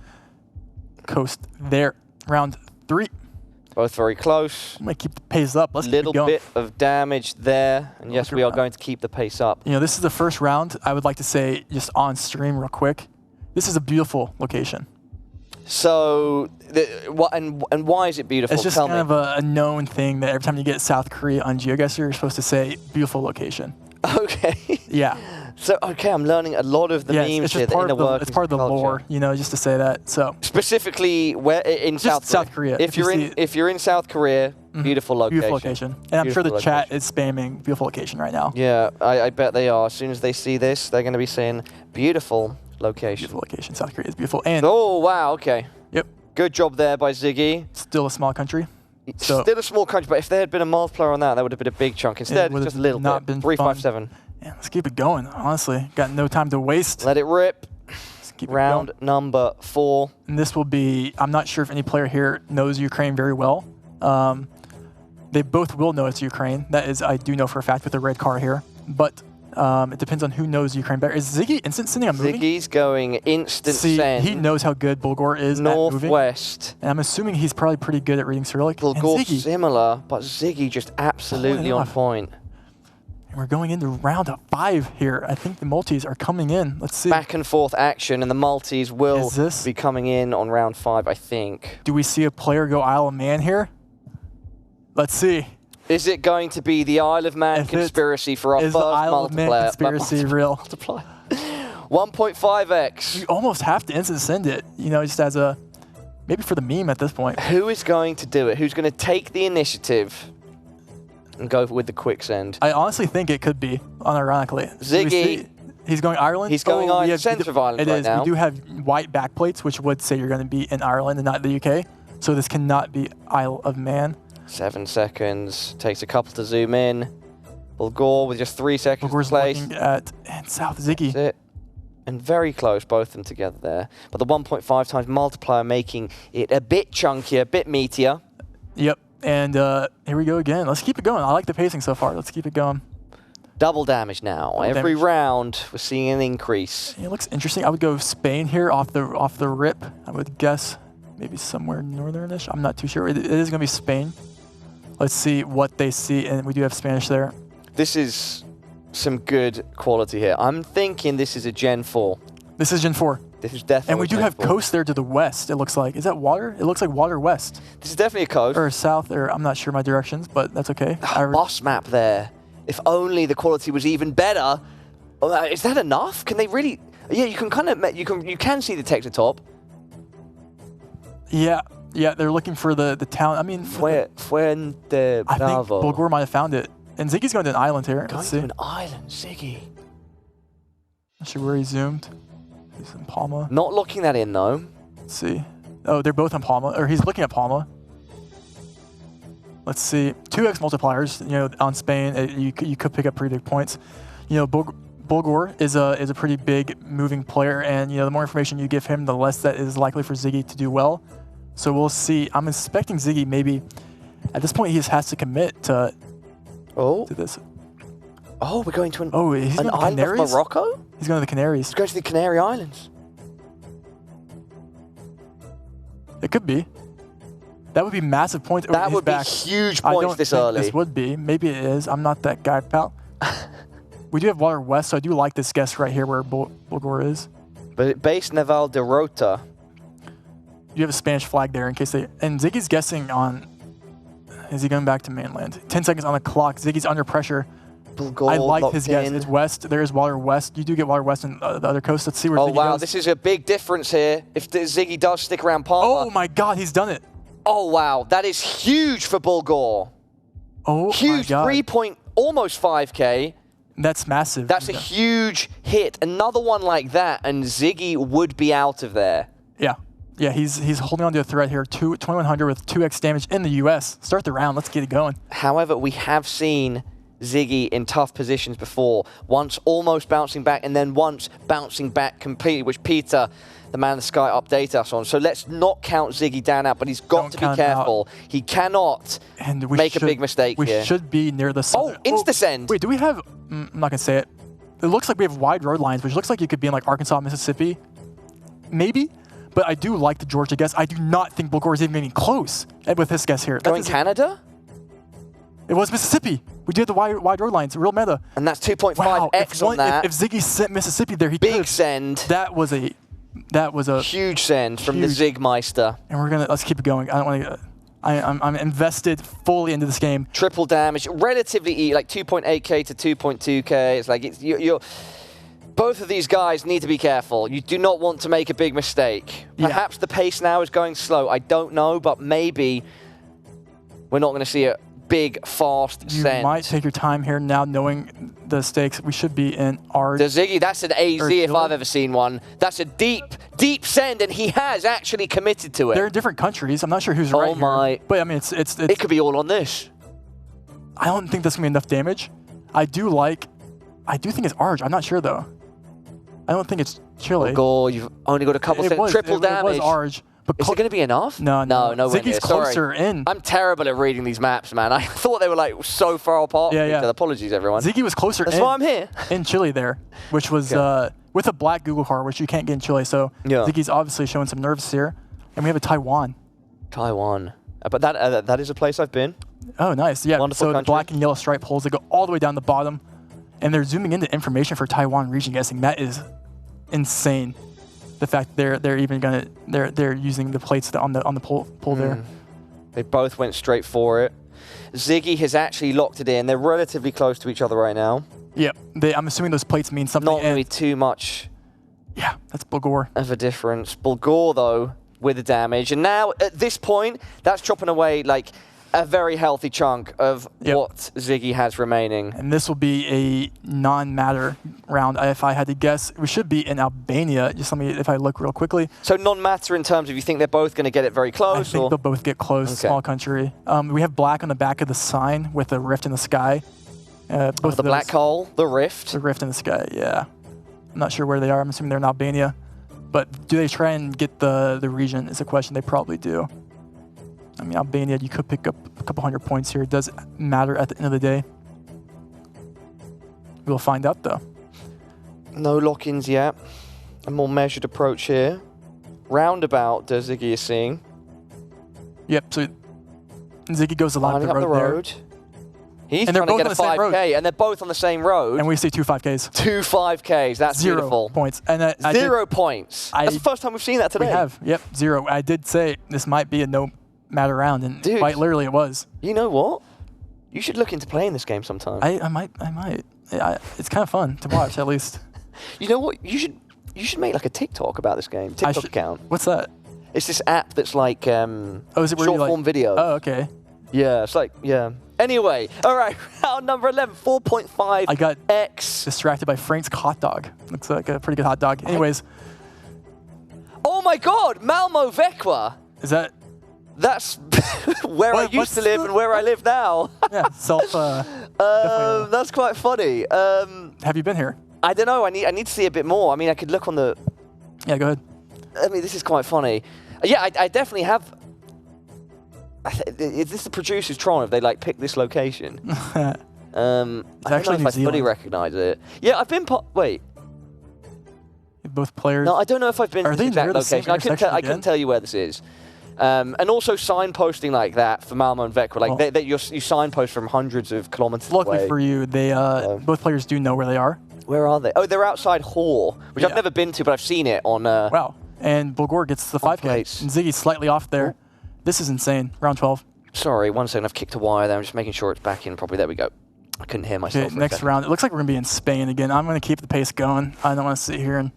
Speaker 1: Coast there. Round 3.
Speaker 2: Both very close.
Speaker 1: I'm going to keep the pace up. Let's
Speaker 2: Little
Speaker 1: keep it going.
Speaker 2: bit of damage there. And yes, we are going to keep the pace up.
Speaker 1: You know, this is the first round. I would like to say, just on stream real quick, this is a beautiful location.
Speaker 2: So, and why is it beautiful?
Speaker 1: It's just
Speaker 2: Tell
Speaker 1: kind
Speaker 2: me.
Speaker 1: of a known thing that every time you get South Korea on GeoGuessr, you're supposed to say, beautiful location.
Speaker 2: Okay.
Speaker 1: Yeah.
Speaker 2: So, okay, I'm learning a lot of the
Speaker 1: Yeah,
Speaker 2: memes
Speaker 1: it's
Speaker 2: here,
Speaker 1: just
Speaker 2: the
Speaker 1: part
Speaker 2: inner
Speaker 1: of the,
Speaker 2: workings
Speaker 1: it's part of the
Speaker 2: culture.
Speaker 1: lore, you know, just to say that. So
Speaker 2: Specifically, where in
Speaker 1: Just
Speaker 2: South Korea.
Speaker 1: South Korea.
Speaker 2: If you're in South Korea, beautiful location.
Speaker 1: beautiful location. And I'm sure the
Speaker 2: Beautiful
Speaker 1: chat
Speaker 2: location.
Speaker 1: is spamming beautiful location right now.
Speaker 2: Yeah, I bet they are. As soon as they see this, they're going to be saying beautiful location.
Speaker 1: Beautiful location. South Korea is beautiful. And
Speaker 2: Oh, wow, okay.
Speaker 1: yep,
Speaker 2: Good job there by Ziggy.
Speaker 1: still a small country. So
Speaker 2: Still a small country, but if there had been a multiplier on that, that would have been a big chunk. Instead,
Speaker 1: would
Speaker 2: it's just a
Speaker 1: have
Speaker 2: little
Speaker 1: not
Speaker 2: bit.
Speaker 1: been
Speaker 2: 357.
Speaker 1: yeah, let's keep it going, honestly. Got no time to waste.
Speaker 2: Let it rip.
Speaker 1: Let's keep
Speaker 2: Round
Speaker 1: it going.
Speaker 2: number 4.
Speaker 1: And this will be, I'm not sure if any player here knows Ukraine very well. They both will know it's Ukraine. That is, I do know for a fact with the red car here. But it depends on who knows Ukraine better. Is Ziggy instant sending a movie?
Speaker 2: Ziggy's going instant
Speaker 1: See,
Speaker 2: send.
Speaker 1: he knows how good Bulgur is at moving.
Speaker 2: Northwest.
Speaker 1: And I'm assuming he's probably pretty good at reading Cyrillic. And
Speaker 2: Bulgur
Speaker 1: Ziggy,
Speaker 2: similar, but Ziggy just absolutely on
Speaker 1: enough.
Speaker 2: point.
Speaker 1: and we're going into round 5 here. I think the multis are coming in. Let's see.
Speaker 2: Back and forth action, and the multis will
Speaker 1: Is this-
Speaker 2: be coming in on round 5, I think.
Speaker 1: Do we see a player go Isle of Man here? Let's see.
Speaker 2: Is it going to be the Isle of Man
Speaker 1: If it
Speaker 2: conspiracy for our
Speaker 1: Is
Speaker 2: first
Speaker 1: the Isle of Man
Speaker 2: multiplier?
Speaker 1: conspiracy real?
Speaker 2: Multiplier. 1.5x.
Speaker 1: You almost have to instant send it, you know, just as a, maybe for the meme at this point.
Speaker 2: Who is going to do it? Who's going to take the initiative and go with the quick send?
Speaker 1: I honestly think it could be, unironically. Do we
Speaker 2: Ziggy.
Speaker 1: see- He's going Ireland?
Speaker 2: He's going
Speaker 1: we
Speaker 2: Ireland,
Speaker 1: have-
Speaker 2: centre of Ireland
Speaker 1: It
Speaker 2: right
Speaker 1: is.
Speaker 2: now.
Speaker 1: We do have white backplates, which would say you're going to be in Ireland and not the UK. So this cannot be Isle of Man.
Speaker 2: 7 seconds. Takes a couple to zoom in. Bulgur with just 3 seconds to
Speaker 1: Bulgur's
Speaker 2: place.
Speaker 1: looking at and South Ziggy.
Speaker 2: That's it. And very close, both of them together there. But the 1.5 times multiplier making it a bit chunkier, a bit meatier.
Speaker 1: Yep. And here we go again. Let's keep it going. I like the pacing so far. Let's keep it going.
Speaker 2: Double damage now. Every
Speaker 1: damage.
Speaker 2: round, we're seeing an increase.
Speaker 1: It looks interesting. I would go Spain here off the rip. I would guess maybe somewhere northernish. I'm not too sure. It is going to be Spain. Let's see what they see. And we do have Spanish there.
Speaker 2: This is some good quality here. I'm thinking this is a Gen 4.
Speaker 1: This is Gen 4.
Speaker 2: This is definitely
Speaker 1: And we do
Speaker 2: Gen
Speaker 1: have
Speaker 2: 4.
Speaker 1: coast there to the west, it looks like. Is that water? It looks like water west.
Speaker 2: This is definitely a coast.
Speaker 1: Or south, or I'm not sure my directions, but that's okay.
Speaker 2: Boss map there. If only the quality was even better. Is that enough? Can they really? Yeah, you can kind of you can see the text at top.
Speaker 1: Yeah, they're looking for the town. I mean,
Speaker 2: Fuente
Speaker 1: I think
Speaker 2: Bravo.
Speaker 1: Bulgur might have found it. And Ziggy's going to an island here.
Speaker 2: Going
Speaker 1: Let's see.
Speaker 2: to an island, Ziggy.
Speaker 1: Not sure where he zoomed. He's in Palma.
Speaker 2: Not looking that in though.
Speaker 1: Let's see. Oh, they're both in Palma, or he's looking at Palma. Let's see. 2x multipliers. You know, on Spain, you could pick up pretty big points. You know, Bulgur is a pretty big moving player, and you know, the more information you give him, the less that is likely for Ziggy to do well. So we'll see. I'm expecting Ziggy maybe at this point he just has to commit to this.
Speaker 2: Oh, we're going to an
Speaker 1: He's going to the
Speaker 2: island of
Speaker 1: Canaries.
Speaker 2: Morocco?
Speaker 1: He's going to the Canaries.
Speaker 2: Let's go to the Canary Islands.
Speaker 1: It could be. That would be massive points.
Speaker 2: That would be huge points this early.
Speaker 1: This would be. Maybe it is. I'm not that guy, pal. We do have Water West, so I do like this guess right here where Bulgor is.
Speaker 2: But base Naval de Rota.
Speaker 1: You have a Spanish flag there in case they... And Ziggy's guessing on... Is he going back to mainland? 10 seconds on the clock. Ziggy's under pressure.
Speaker 2: Bulgor
Speaker 1: I like his guess.
Speaker 2: in.
Speaker 1: It's west. There is Water West. You do get Water West on the other coast. Let's see where Ziggy
Speaker 2: wow,
Speaker 1: goes.
Speaker 2: this is a big difference here. If Ziggy does stick around Palma.
Speaker 1: Oh my God, he's done it.
Speaker 2: Oh wow, that is huge for Bulgor.
Speaker 1: Oh
Speaker 2: huge,
Speaker 1: my God.
Speaker 2: Almost 5K.
Speaker 1: That's massive.
Speaker 2: That's a huge hit. Another one like that, and Ziggy would be out of there.
Speaker 1: Yeah. Yeah, he's holding on to a threat here. 2100 with 2x damage in the US. Start the round. Let's get it going.
Speaker 2: However, we have seen Ziggy in tough positions before. Once almost bouncing back, and then once bouncing back completely, which Peter, the man in the sky, updated us on. So let's not count Ziggy down out, but he's got to be careful. He cannot make a big mistake here.
Speaker 1: We should be near the sun.
Speaker 2: Oh, insta-send.
Speaker 1: Wait, do we have... I'm not going to say it. It looks like we have wide road lines, which looks like you could be in like Arkansas, Mississippi. Maybe. But I do like the Georgia guess. I do not think Bulgor is even getting close with this guess here.
Speaker 2: Going Canada?
Speaker 1: It was Mississippi. We did the wide road lines. Real meta.
Speaker 2: And that's 2.5x on that.
Speaker 1: If Ziggy sent Mississippi there, he
Speaker 2: big send.
Speaker 1: That was a
Speaker 2: huge send from the Zigmeister.
Speaker 1: And let's keep it going. I don't want to. I'm invested fully into this game.
Speaker 2: Triple damage, relatively like 2.8k to 2.2k. It's like you're both of these guys need to be careful. You do not want to make a big mistake. Perhaps the pace now is going slow. I don't know, but maybe we're not going to see a big, fast send.
Speaker 1: You might take your time here now, knowing the stakes. We should be in our...
Speaker 2: The Ziggy, that's an AZ if I've ever seen one. That's a deep, deep send, and he has actually committed to it.
Speaker 1: They're in different countries. I'm not sure who's right here. But I mean,
Speaker 2: it could be all on this.
Speaker 1: I don't think that's going to be enough damage. I do think it's Arge. I'm not sure, though. I don't think it's Chile.
Speaker 2: Oh, you've only got a couple seconds. Triple damage.
Speaker 1: It was Arge. But
Speaker 2: is it going to be enough?
Speaker 1: No.
Speaker 2: Ziggy's
Speaker 1: closer in.
Speaker 2: I'm terrible at reading these maps, man. I thought they were like so far apart from each other. Apologies, everyone.
Speaker 1: Ziggy was closer
Speaker 2: That's why I'm here.
Speaker 1: In Chile there, which was with a black Google car, which you can't get in Chile. So Ziggy's obviously showing some nerves here. And we have a Taiwan.
Speaker 2: But that is a place I've been.
Speaker 1: Oh, nice. Yeah,
Speaker 2: Wonderful country.
Speaker 1: The black and yellow stripe holes, they go all the way down the bottom. And they're zooming into information for Taiwan region guessing. That is insane. The fact they're even they're using the plates on the pole there.
Speaker 2: They both went straight for it. Ziggy has actually locked it in. They're relatively close to each other right now.
Speaker 1: Yep. I'm assuming those plates mean something.
Speaker 2: Not really too much.
Speaker 1: Yeah, that's Bulgor.
Speaker 2: Of a difference. Bulgor though with the damage, and now at this point that's chopping away like a very healthy chunk of what Ziggy has remaining.
Speaker 1: And this will be a non-matter round. If I had to guess, we should be in Albania. Just let me, if I look real quickly.
Speaker 2: So non-matter in terms of you think they're both going to get it very close?
Speaker 1: I think they'll both get close. Okay. Small country. We have black on the back of the sign with a rift in the sky.
Speaker 2: Both the black hole, the rift.
Speaker 1: The rift in the sky, yeah. I'm not sure where they are. I'm assuming they're in Albania. But do they try and get the region is a question. They probably do. I mean, Albania, you could pick up a couple hundred points here. It does matter at the end of the day. We'll find out, though.
Speaker 2: No lock-ins yet. A more measured approach here. Roundabout, Ziggy is seeing.
Speaker 1: Yep, so Ziggy goes along the road there.
Speaker 2: He's trying to get a 5K, and they're both on the same road.
Speaker 1: And we see 2 5Ks.
Speaker 2: 2 5Ks, that's
Speaker 1: 0
Speaker 2: beautiful.
Speaker 1: Points. And
Speaker 2: 0 points. That's the first time we've seen that today.
Speaker 1: We have, yep, 0. I did say this might be a no-matter round, and quite literally it was.
Speaker 2: You know what? You should look into playing this game sometime.
Speaker 1: I might. It's kind of fun to watch, at least.
Speaker 2: You know what? You should make like a TikTok about this game. TikTok account.
Speaker 1: What's that?
Speaker 2: It's this app that's like
Speaker 1: is it
Speaker 2: short-form video.
Speaker 1: Oh, okay.
Speaker 2: Yeah, it's like, Anyway, all right, round number 11, 4.5
Speaker 1: I got
Speaker 2: X.
Speaker 1: distracted by Frank's hot dog. Looks like a pretty good hot dog. Anyways.
Speaker 2: Oh my God, Malmo Vecqua.
Speaker 1: Is that?
Speaker 2: That's where I used to live and where I live now.
Speaker 1: Yeah,
Speaker 2: that's quite funny.
Speaker 1: Have you been here?
Speaker 2: I don't know. I need to see a bit more. I mean, I could look on the...
Speaker 1: Yeah, go ahead.
Speaker 2: I mean, this is quite funny. Yeah, I definitely have... Is this the producer's Tron if they like pick this location? I don't know if I fully recognize it. Yeah, I've been... Wait.
Speaker 1: Both players?
Speaker 2: No, I don't know if I've been to this exact location. I couldn't tell you where this is. And also signposting like that for Malmo and Vector, like you signpost from hundreds of kilometers
Speaker 1: Luckily
Speaker 2: away.
Speaker 1: for you, they both players do know where they are.
Speaker 2: Where are they? Oh, they're outside Hor, which I've never been to, but I've seen it on...
Speaker 1: wow. And Bulgor gets the 5K. And Ziggy's slightly off there. This is insane. Round 12.
Speaker 2: Sorry, 1 second. I've kicked a wire there. I'm just making sure it's back in properly. There we go. I couldn't hear myself.
Speaker 1: Okay, next round. It looks like we're going to be in Spain again. I'm going to keep the pace going. I don't want to sit here and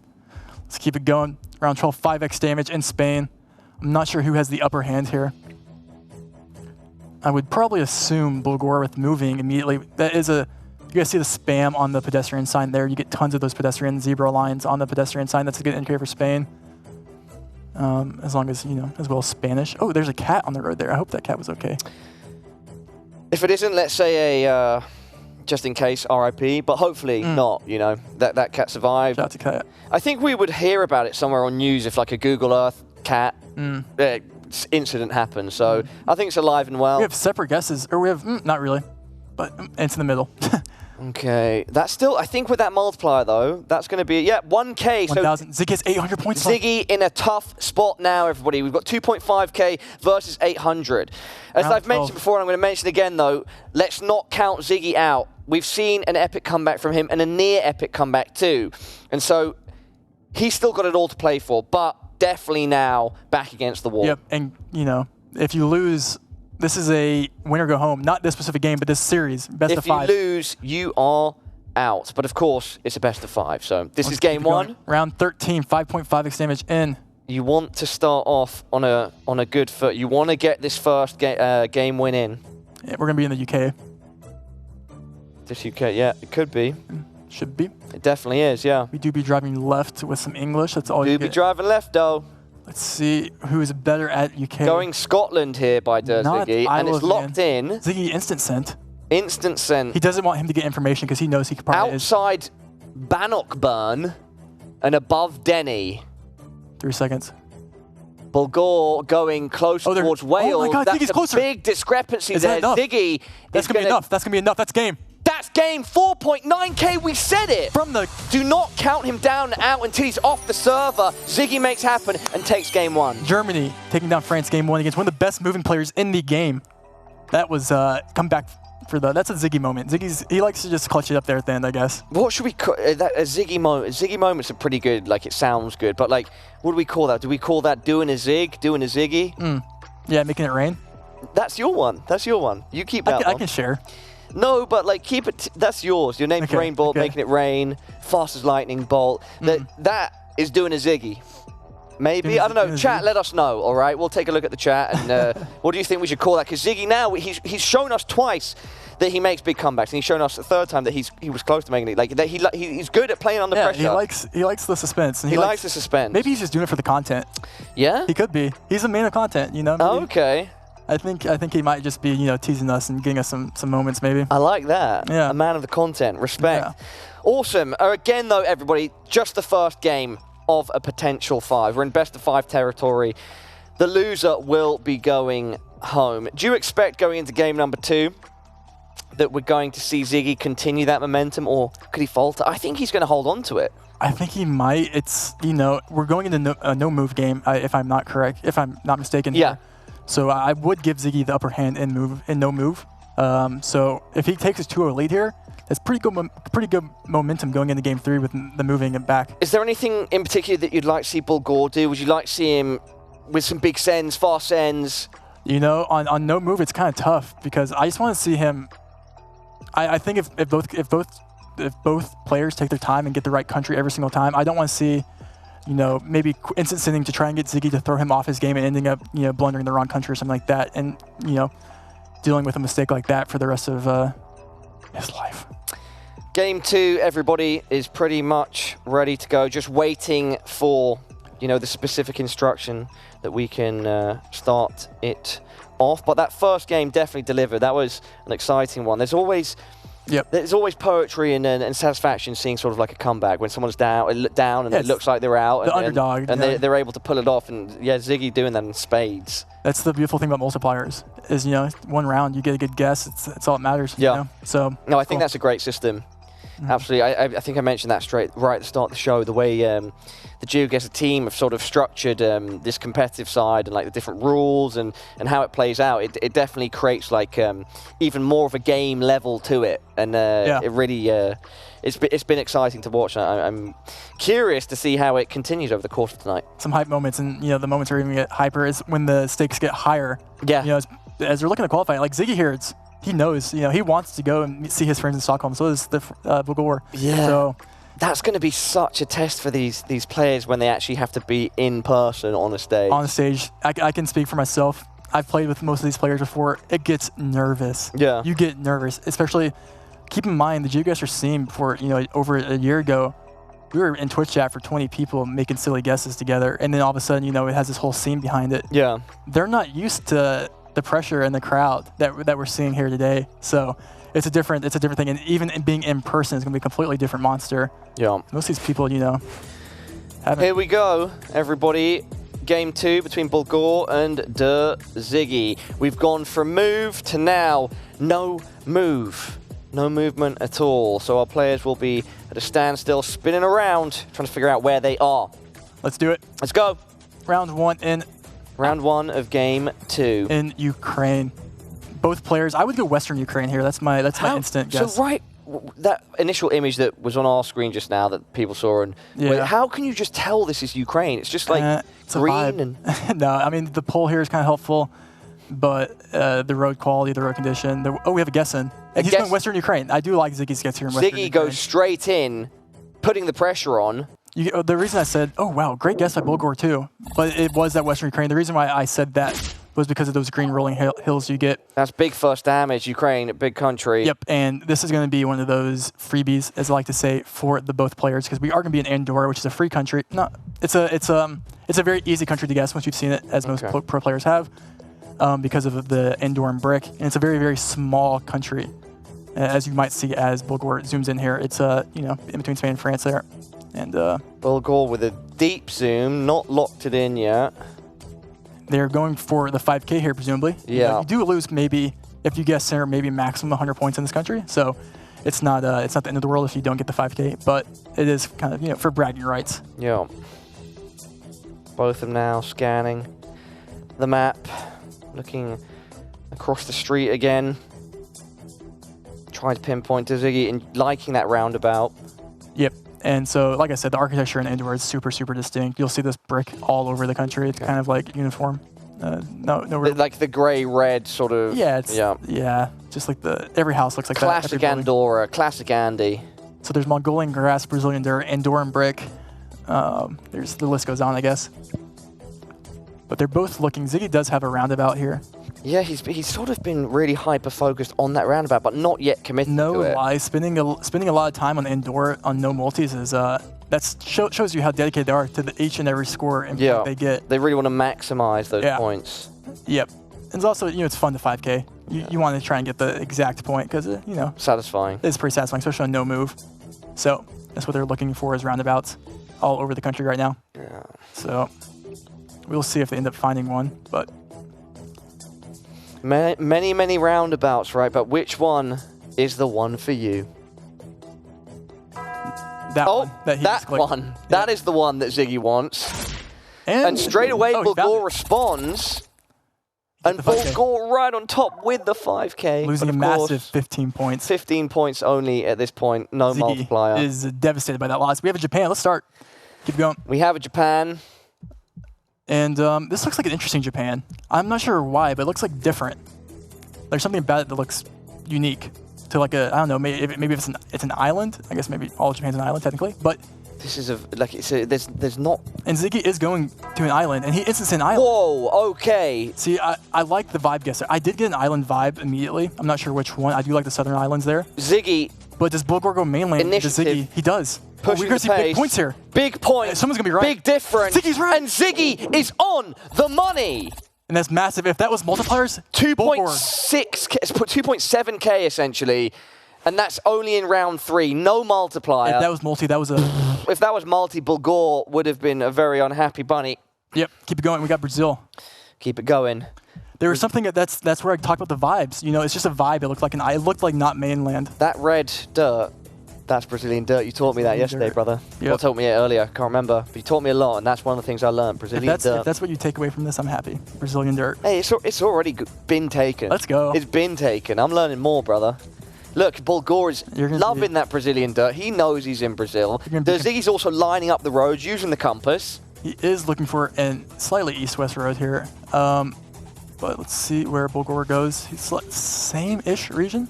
Speaker 1: let's keep it going. Round 12, 5x damage in Spain. I'm not sure who has the upper hand here. I would probably assume Bulgor with moving immediately. That is a... You guys see the spam on the pedestrian sign there. You get tons of those pedestrian zebra lines on the pedestrian sign. That's a good indicator for Spain. As long as, as well as Spanish. Oh, there's a cat on the road there. I hope that cat was okay.
Speaker 2: If it isn't, let's say a... just in case, RIP, but hopefully not, that cat survived.
Speaker 1: Shout out to cat.
Speaker 2: I think we would hear about it somewhere on news if like a Google Earth cat incident happened. So I think it's alive and well.
Speaker 1: We have separate guesses, or we have, not really, but it's in the middle.
Speaker 2: Okay, that's still, I think with that multiplier though, that's going to be, 1K.
Speaker 1: 1,000. Ziggy has 800 points.
Speaker 2: Ziggy in a tough spot now, everybody. We've got 2.5K versus 800. As I've mentioned before, and I'm going to mention again though, let's not count Ziggy out. We've seen an epic comeback from him and a near epic comeback too. And so he's still got it all to play for, but definitely now back against the wall.
Speaker 1: Yep, and if you lose, this is a win or go home. Not this specific game, but this series, best of 5.
Speaker 2: If you lose, you are out. But of course, it's a best of 5. So this is game 1.
Speaker 1: Round 13, 5.5x damage in.
Speaker 2: You want to start off on a good foot. You want to get this first game win in.
Speaker 1: Yeah, we're going to be in the UK.
Speaker 2: This UK, yeah, it could be.
Speaker 1: Should be.
Speaker 2: It definitely is, yeah.
Speaker 1: We do be driving left with some English. That's all you get.
Speaker 2: Do be driving left, though.
Speaker 1: Let's see who's better at UK.
Speaker 2: Going Scotland here by Ziggy, and it's locked in.
Speaker 1: Ziggy instant sent.
Speaker 2: Instant sent.
Speaker 1: He doesn't want him to get information because he knows he could probably
Speaker 2: outside Bannockburn and above Denny.
Speaker 1: 3 seconds.
Speaker 2: Bulgor going close towards Wales.
Speaker 1: Oh my God,
Speaker 2: that's
Speaker 1: Ziggy's closer.
Speaker 2: Big discrepancy there. Ziggy.
Speaker 1: That's going to be enough. That's going to be enough. That's game.
Speaker 2: That's game 4.9K. We said it.
Speaker 1: From the...
Speaker 2: Do not count him down and out until he's off the server. Ziggy makes happen and takes game 1.
Speaker 1: Germany taking down France game 1 against one of the best moving players in the game. That was come back for the... That's a Ziggy moment. He likes to just clutch it up there at the end, I guess.
Speaker 2: What should we call that? A Ziggy moment. Ziggy moments are pretty good. Like, it sounds good. But, like, what do we call that? Do we call that doing a zig? Doing a Ziggy?
Speaker 1: Yeah, making it rain.
Speaker 2: That's your one. That's your one. You keep that one.
Speaker 1: I can share.
Speaker 2: No, but like keep it. That's yours. Your name's Rain Bolt, making it rain. Fast as lightning bolt. That is doing a Ziggy. Maybe I don't know. Chat, let us know. All right, we'll take a look at the chat and what do you think we should call that? Because Ziggy now he's shown us twice that he makes big comebacks, and he's shown us the third time that he was close to making it. Like that he's good at playing under pressure.
Speaker 1: He likes the suspense. And
Speaker 2: he likes the suspense.
Speaker 1: Maybe he's just doing it for the content.
Speaker 2: Yeah,
Speaker 1: he could be. He's a man of content, Maybe.
Speaker 2: Okay.
Speaker 1: I think he might just be, teasing us and getting us some moments, maybe.
Speaker 2: I like that. Yeah. A man of the content. Respect. Yeah. Awesome. Again, though, everybody, just the first game of a potential 5. We're in best of 5 territory. The loser will be going home. Do you expect going into game number 2 that we're going to see Ziggy continue that momentum, or could he falter? I think he's going to hold on to it.
Speaker 1: I think he might. It's, we're going into a no-move game, if I'm not mistaken.
Speaker 2: Yeah.
Speaker 1: Here. So I would give Ziggy the upper hand in no move. So if he takes his 2-0 lead here, that's pretty good momentum going into game 3 with the moving it back.
Speaker 2: Is there anything in particular that you'd like to see Bulgor do? Would you like to see him with some big sends, fast sends?
Speaker 1: On no move, it's kind of tough because I just want to see him. I think if both players take their time and get the right country every single time, I don't want to see. Maybe instant sending to try and get Ziggy to throw him off his game and ending up, blundering the wrong country or something like that, and dealing with a mistake like that for the rest of his life.
Speaker 2: Game 2, everybody is pretty much ready to go, just waiting for, the specific instruction that we can start it off. But that first game definitely delivered. That was an exciting one. There's always poetry and satisfaction seeing sort of like a comeback when someone's down and it looks like they're out.
Speaker 1: The underdog.
Speaker 2: And they're able to pull it off. And yeah, Ziggy doing that in spades.
Speaker 1: That's the beautiful thing about multipliers is, one round, you get a good guess. It's all that matters.
Speaker 2: Yeah.
Speaker 1: So.
Speaker 2: No, I think that's a great system. Absolutely. I think I mentioned that right at the start of the show, the way the GeoGuessr team have sort of structured this competitive side and like the different rules and how it plays out. It definitely creates like even more of a game level to it. And it really, it's been exciting to watch. I'm curious to see how it continues over the course of tonight.
Speaker 1: Some hype moments, and the moments are even get hyper is when the stakes get higher.
Speaker 2: Yeah.
Speaker 1: As they're looking to qualify, like Ziggy here, he knows, he wants to go and see his friends in Stockholm. So does the Bulgor.
Speaker 2: Yeah.
Speaker 1: So
Speaker 2: that's going to be such a test for these players when they actually have to be in person on a stage.
Speaker 1: On the stage, I can speak for myself. I've played with most of these players before. It gets nervous.
Speaker 2: Yeah.
Speaker 1: You get nervous, especially. Keep in mind the GeoGuessr scene before, over a year ago, we were in Twitch chat for 20 people making silly guesses together, and then all of a sudden, it has this whole scene behind it.
Speaker 2: Yeah.
Speaker 1: They're not used to the pressure and the crowd that we're seeing here today. So it's a different thing, and even being in person is going to be a completely different monster.
Speaker 2: Yeah.
Speaker 1: Most of these people, haven't.
Speaker 2: Here we go, everybody. Game 2 between Bulgor and De Ziggy. We've gone from move to now no move. No movement at all, so our players will be at a standstill, spinning around, trying to figure out where they are.
Speaker 1: Let's do it.
Speaker 2: Let's go.
Speaker 1: Round 1
Speaker 2: Round 1 of game 2.
Speaker 1: In Ukraine. Both players, I would go Western Ukraine here. That's my instant guess.
Speaker 2: So that initial image that was on our screen just now that people saw, and how can you just tell this is Ukraine? It's just like
Speaker 1: it's
Speaker 2: green and
Speaker 1: no, I mean the pole here is kind of helpful, but the road quality, the road condition. We have a guess in. And he's going Western Ukraine. I do like Ziggy's guess here in Western Ukraine.
Speaker 2: Ziggy goes straight in, putting the pressure on.
Speaker 1: The reason I said, oh wow, great guess by Bulgor too, but it was that Western Ukraine. The reason why I said that was because of those green rolling hills you get.
Speaker 2: That's big first damage, Ukraine, a big country.
Speaker 1: Yep, and this is going to be one of those freebies, as I like to say, for the both players, because we are going to be in Andorra, which is a free country. No, it's a very easy country to guess once you've seen it, as most pro players have. Because of the Andorran brick, and it's a very, very small country, as you might see as Bulgor zooms in here. It's in between Spain and France there, and
Speaker 2: Bulgor with a deep zoom, not locked it in yet.
Speaker 1: They're going for the 5K here, presumably.
Speaker 2: Yeah.
Speaker 1: You do lose maybe if you guess center, maybe maximum 100 points in this country. So it's not the end of the world if you don't get the 5K, but it is kind of for bragging rights.
Speaker 2: Yeah. Both of them now scanning the map. Looking across the street again. Trying to pinpoint to Ziggy and liking that roundabout.
Speaker 1: Yep. And so, like I said, the architecture in Andorra is super, super distinct. You'll see this brick all over the country. It's kind of like uniform. No real,
Speaker 2: like the gray-red sort of.
Speaker 1: Yeah. Yeah. Just like every house looks like
Speaker 2: classic
Speaker 1: that.
Speaker 2: Andorra, classic Andy.
Speaker 1: So there's Mongolian grass, Brazilian dirt, Andorran brick. The list goes on, I guess. But they're both looking. Ziggy does have a roundabout here.
Speaker 2: Yeah, he's sort of been really hyper-focused on that roundabout, but not yet committed to it.
Speaker 1: No lie, spending a lot of time on Andorra on no multis is shows you how dedicated they are to each and every score and point they get.
Speaker 2: They really want to maximize those points.
Speaker 1: Yep. And it's also, it's fun to 5K. You want to try and get the exact point because,
Speaker 2: satisfying.
Speaker 1: It's pretty satisfying, especially on no move. So that's what they're looking for is roundabouts all over the country right now.
Speaker 2: Yeah.
Speaker 1: So we'll see if they end up finding one, but
Speaker 2: many roundabouts, right? But which one is the one for you?
Speaker 1: That one.
Speaker 2: One. That is the one that Ziggy wants. And straight away, Bulgor responds. And Bulgor right on top with the 5K.
Speaker 1: Losing a massive 15 points.
Speaker 2: 15 points only at this point. No
Speaker 1: Ziggy
Speaker 2: multiplier.
Speaker 1: Is devastated by that loss. We have a Japan. Let's start. Keep going.
Speaker 2: We have a Japan.
Speaker 1: And this looks like an interesting Japan. I'm not sure why, but it looks like different. There's something about it that looks unique to like I don't know, maybe it's an island. I guess maybe all of Japan's an island technically, but
Speaker 2: this is there's not.
Speaker 1: And Ziggy is going to an island, and he instanced an island.
Speaker 2: Whoa, okay.
Speaker 1: See, I like the vibe guesser. I did get an island vibe immediately. I'm not sure which one. I do like the southern islands there.
Speaker 2: Ziggy.
Speaker 1: But does Bulgor go mainland?
Speaker 2: Initiative.
Speaker 1: Does Ziggy? He does.
Speaker 2: We're
Speaker 1: going to see big points here.
Speaker 2: Big points.
Speaker 1: Someone's going to be right.
Speaker 2: Big difference.
Speaker 1: Ziggy's right.
Speaker 2: And Ziggy is on the money.
Speaker 1: And that's massive. If that was multipliers,
Speaker 2: 2.7K essentially. And that's only in round 3. No multiplier.
Speaker 1: If that was multi, that was a...
Speaker 2: If that was multi, Bulgor would have been a very unhappy bunny.
Speaker 1: Yep. Keep it going. We got Brazil.
Speaker 2: Keep it going.
Speaker 1: There was something that's where I talk about the vibes. It's just a vibe. It looked like it looked like not mainland.
Speaker 2: That red dirt That's Brazilian dirt. You taught me that yesterday,
Speaker 1: dirt.
Speaker 2: brother.
Speaker 1: Yep.
Speaker 2: Or taught me it earlier. Can't remember. But you taught me a lot, and that's one of the things I learned. Brazilian dirt.
Speaker 1: If that's what you take away from this, I'm happy. Brazilian dirt.
Speaker 2: Hey, it's already been taken.
Speaker 1: Let's go.
Speaker 2: It's been taken. I'm learning more, brother. Look, Bulgor is loving that Brazilian dirt. He knows he's in Brazil. Ziggy's also lining up the roads, using the compass.
Speaker 1: He is looking for a slightly east-west road here. But let's see where Bulgor goes. He's same-ish region.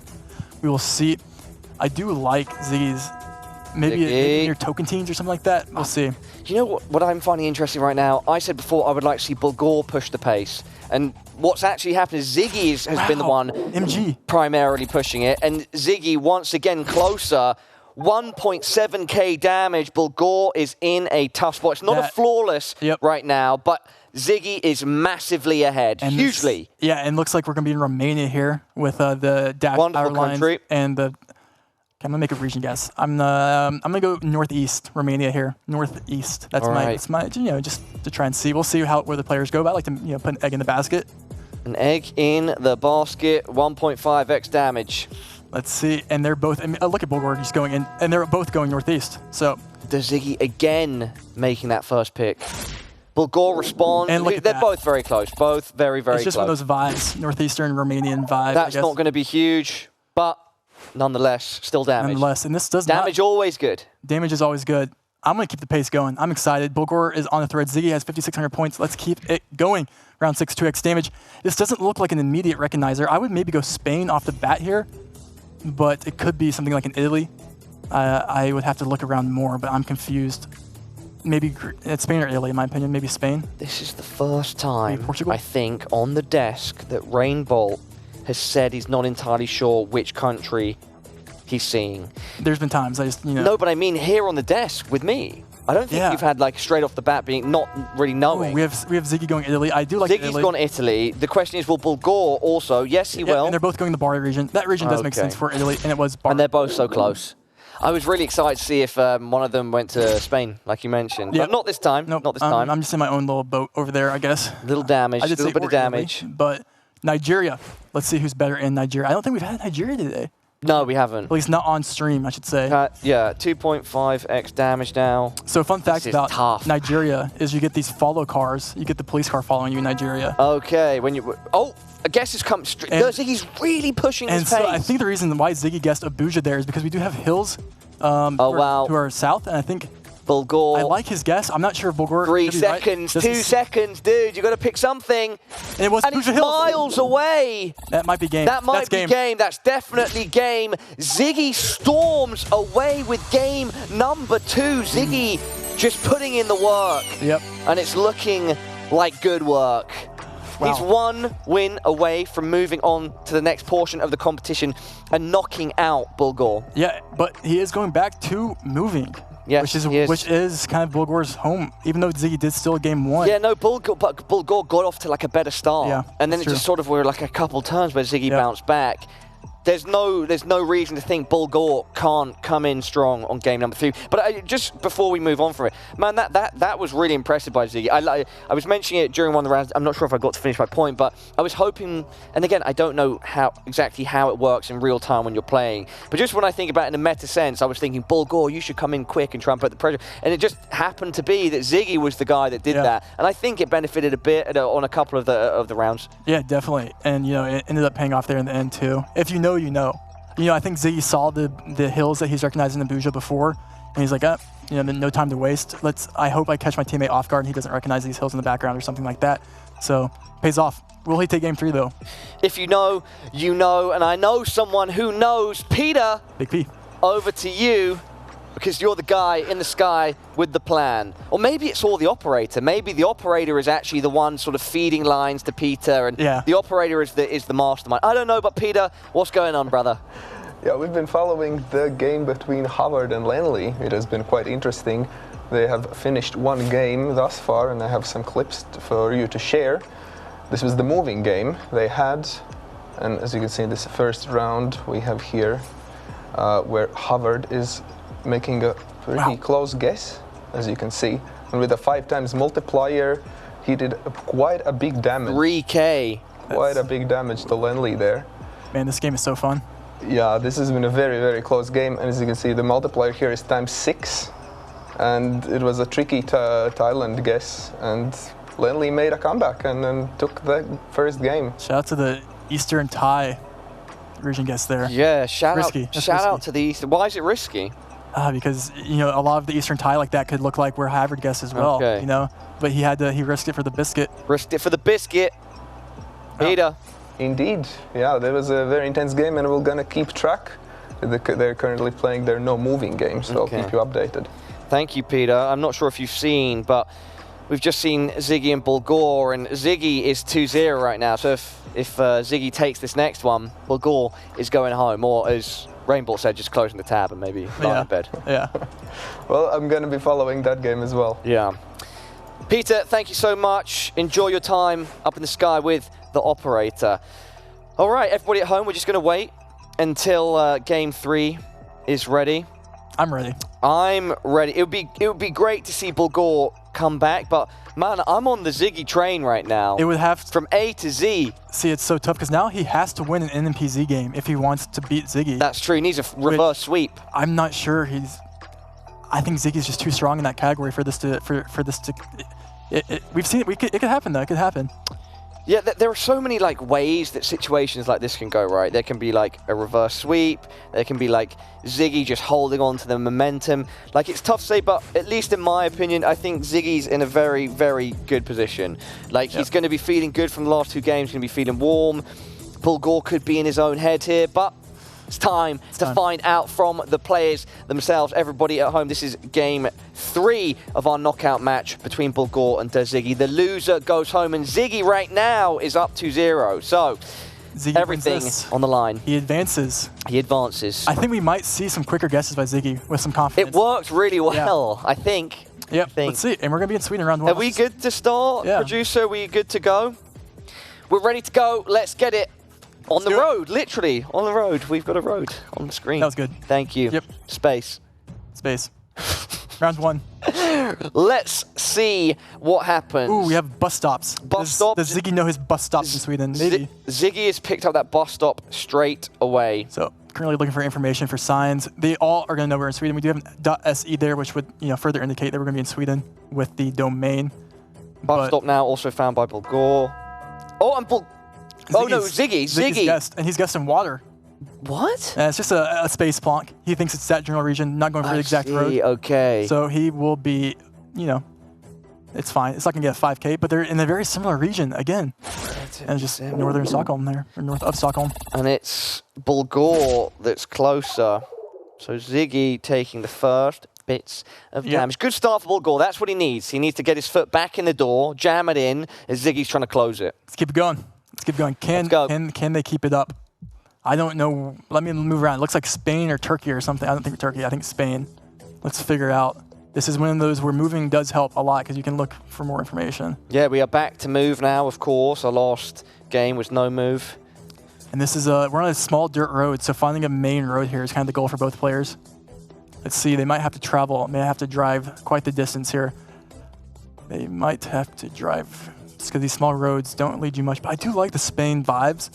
Speaker 1: We will see. I do like Ziggy's. Maybe near Tocantins or something like that. We'll see.
Speaker 2: You know what I'm finding interesting right now? I said before I would like to see Bulgor push the pace. And what's actually happened is Ziggy has been the one primarily pushing it. And Ziggy, once again, closer. 1.7k damage. Bulgor is in a tough spot. It's not a flawless right now, but Ziggy is massively ahead, hugely.
Speaker 1: And looks like we're going to be in Romania here with the dash power lines and the... I'm gonna make a region guess. I'm gonna go northeast Romania here. Northeast. That's my just to try and see. We'll see where the players go. But I like to put an egg in the basket.
Speaker 2: An egg in the basket. 1.5x damage.
Speaker 1: Let's see. And they're both. Look at Bulgor. He's going in, and they're both going northeast. So
Speaker 2: does Ziggy again making that first pick? Bulgor responds.
Speaker 1: And
Speaker 2: they're both very close. Both very close.
Speaker 1: It's just one of those vibes, northeastern Romanian vibe.
Speaker 2: That's not going to be huge, but. Nonetheless, still damage.
Speaker 1: Nonetheless, and this does
Speaker 2: damage always good.
Speaker 1: Damage is always good. I'm going to keep the pace going. I'm excited. Bulgor is on the thread. Ziggy has 5,600 points. Let's keep it going. Round 6, 2x damage. This doesn't look like an immediate recognizer. I would maybe go Spain off the bat here, but it could be something like in Italy. I would have to look around more, but I'm confused. Maybe it's Spain or Italy, in my opinion. Maybe Spain.
Speaker 2: This is the first time, I think, on the desk that Rainbolt has said he's not entirely sure which country he's seeing.
Speaker 1: There's been times I just,
Speaker 2: No, but I mean here on the desk with me. I don't think you've had like straight off the bat being not really knowing.
Speaker 1: Oh, we have Ziggy going Italy. I do like
Speaker 2: Ziggy's gone Italy. The question is, will Bulgor also? Yes, he will.
Speaker 1: And they're both going the Bari region. That region does make sense for Italy, and it was Bari.
Speaker 2: And they're both so close. I was really excited to see if one of them went to Spain, like you mentioned. But not this time.
Speaker 1: Nope.
Speaker 2: Not this time.
Speaker 1: I'm just in my own little boat over there, I guess.
Speaker 2: Little damage. A little bit of damage.
Speaker 1: Italy, but Nigeria. Let's see who's better in Nigeria. I don't think we've had Nigeria today.
Speaker 2: No, we haven't.
Speaker 1: At least not on stream, I should say.
Speaker 2: 2.5x damage now.
Speaker 1: So fun fact about Nigeria is you get these follow cars. You get the police car following you in Nigeria.
Speaker 2: Okay, when you... Oh, I guess it's come straight... Ziggy's really pushing his pace.
Speaker 1: And so I think the reason why Ziggy guessed Abuja there is because we do have hills to our south, and I think...
Speaker 2: Bulgor.
Speaker 1: I like his guess. I'm not sure if Bulgor...
Speaker 2: 3 seconds, 2 seconds, dude. You got to pick something.
Speaker 1: And it was
Speaker 2: Abuja Hills. Miles away.
Speaker 1: That might be game.
Speaker 2: That might be game. That's definitely game. Ziggy storms away with game number 2. Ziggy just putting in the work.
Speaker 1: Yep.
Speaker 2: And it's looking like good work. Wow. He's 1 win away from moving on to the next portion of the competition and knocking out Bulgor.
Speaker 1: Yeah, but he is going back to moving.
Speaker 2: Yes,
Speaker 1: which is kind of Bulgor's home, even though Ziggy did still game 1.
Speaker 2: Yeah, no, Bulgor got off to like a better start.
Speaker 1: Yeah,
Speaker 2: and then it just sort of were like a couple turns where Ziggy bounced back. There's no reason to think Bulgor can't come in strong on game number 3. But just before we move on from it, man, that was really impressive by Ziggy. I was mentioning it during one of the rounds. I'm not sure if I got to finish my point, but I was hoping, and again, I don't know exactly how it works in real time when you're playing, but just when I think about it in a meta sense, I was thinking, Bulgor, you should come in quick and try and put the pressure. And it just happened to be that Ziggy was the guy that did that, and I think it benefited a bit on a couple of the rounds.
Speaker 1: Yeah, definitely, and it ended up paying off there in the end too. If you know, you know. I think Ziggy saw the hills that he's recognized in Abuja before, and he's like, no time to waste. I hope I catch my teammate off guard and he doesn't recognize these hills in the background or something like that. So, pays off. Will he take game 3 though?
Speaker 2: If you know, you know, and I know someone who knows. Peter,
Speaker 1: Big P,
Speaker 2: over to you, because you're the guy in the sky with the plan. Or maybe it's all the operator. Maybe the operator is actually the one sort of feeding lines to Peter, and the operator is the mastermind. I don't know, but Peter, what's going on, brother?
Speaker 3: Yeah, we've been following the game between Howard and Lenley. It has been quite interesting. They have finished 1 game thus far, and I have some clips for you to share. This was the moving game they had, and as you can see in this first round, we have here where Howard is making a pretty close guess, as you can see. And with a 5x multiplier, he did quite a big damage.
Speaker 2: 3K.
Speaker 3: Quite a big damage to Lenley there.
Speaker 1: Man, this game is so fun.
Speaker 3: Yeah, this has been a very, very close game, and as you can see, the multiplayer here is ×6, and it was a tricky Thailand guess, and Lenly made a comeback and then took the first game.
Speaker 1: Shout out to the Eastern Thai region guess there.
Speaker 2: Yeah, shout
Speaker 1: Risky.
Speaker 2: out
Speaker 1: That's
Speaker 2: out
Speaker 1: risky.
Speaker 2: to the East. Why is it risky?
Speaker 1: Because you know a lot of the Eastern Thai like that could look like where Havard guessed as well.
Speaker 2: Okay.
Speaker 1: You know, but he risked it for the biscuit.
Speaker 2: Risked it for the biscuit. Peter.
Speaker 3: Indeed, yeah, that was a very intense game, and we're gonna keep track. They're currently playing their no moving game, so
Speaker 2: Okay.
Speaker 3: I'll keep you updated.
Speaker 2: Thank you, Peter. I'm not sure if you've seen, but we've just seen Ziggy and Bulgur, and Ziggy is 2-0 right now. So if Ziggy takes this next one, Bulgur is going home, or as Rainbow said, just closing the tab and maybe lying in bed.
Speaker 1: Yeah.
Speaker 3: Well, I'm gonna be following that game as well.
Speaker 2: Yeah. Peter, thank you so much. Enjoy your time up in the sky with the operator. All right, everybody at home, we're just going to wait until game 3 is ready.
Speaker 1: I'm ready.
Speaker 2: I'm ready. It would be great to see Bulgur come back, but man, I'm on the Ziggy train right now.
Speaker 1: It would have to,
Speaker 2: From A to Z.
Speaker 1: see, it's so tough because now he has to win an NMPZ game if he wants to beat Ziggy.
Speaker 2: That's true. He needs a reverse sweep.
Speaker 1: I'm not sure I think Ziggy's just too strong in that category for this to we've seen it. It could happen though. It could happen.
Speaker 2: Yeah, there are so many like ways that situations like this can go, right? There can be like a reverse sweep. There can be like Ziggy just holding on to the momentum. Like, it's tough to say, but at least in my opinion, I think Ziggy's in a very, very good position. Like, he's going to be feeling good from the last 2 games. He's going to be feeling warm. Bulgur could be in his own head here, but it's time to find out from the players themselves. Everybody at home, this is game 3 of our knockout match between Bulgur and Ziggy. The loser goes home, and Ziggy right now is up 2-0. So
Speaker 1: Ziggy
Speaker 2: everything on the line.
Speaker 1: He advances.
Speaker 2: He advances.
Speaker 1: I think we might see some quicker guesses by Ziggy with some confidence.
Speaker 2: It worked really well, I think.
Speaker 1: Yep, let's see. And we're going to be in Sweden around 1.
Speaker 2: Are we good to start,
Speaker 1: Yeah.
Speaker 2: producer? Are we good to go? We're ready to go. Let's get it. On the road, literally, on the road. We've got a road on the screen.
Speaker 1: That was good.
Speaker 2: Thank you.
Speaker 1: Yep.
Speaker 2: Space.
Speaker 1: Space. Round 1.
Speaker 2: Let's see what happens.
Speaker 1: Ooh, we have bus stops.
Speaker 2: Bus stops.
Speaker 1: Does Ziggy know his bus stops in Sweden? Maybe.
Speaker 2: Ziggy has picked up that bus stop straight away.
Speaker 1: So currently looking for information for signs. They all are going to know we're in Sweden. We do have an .se there, which would further indicate that we're going to be in Sweden with the domain.
Speaker 2: Bus stop now also found by Bulgur. Oh, and oh no, Ziggy.
Speaker 1: Ziggy's guessed, and he's guessed in water.
Speaker 2: What?
Speaker 1: And it's just a space plonk. He thinks it's that general region, not going for the exact road.
Speaker 2: Okay.
Speaker 1: So he will be, it's fine. It's not going to get a 5K, but they're in a very similar region again. And just northern Stockholm there, or north of Stockholm.
Speaker 2: And it's Bulgur that's closer. So Ziggy taking the first bits of damage. Good start for Bulgur. That's what he needs. He needs to get his foot back in the door, jam it in, as Ziggy's trying to close it.
Speaker 1: Let's keep it going. Let's keep going. Can they keep it up? I don't know. Let me move around. It looks like Spain or Turkey or something. I don't think Turkey. I think Spain. Let's figure out. This is one of those where moving does help a lot because you can look for more information.
Speaker 2: Yeah, we are back to move now, of course. Our last game was no move.
Speaker 1: And this is we're on a small dirt road, so finding a main road here is kind of the goal for both players. Let's see. They might have to travel. May have to drive quite the distance here. They might have to drive just because these small roads don't lead you much. But I do like the Spain vibes.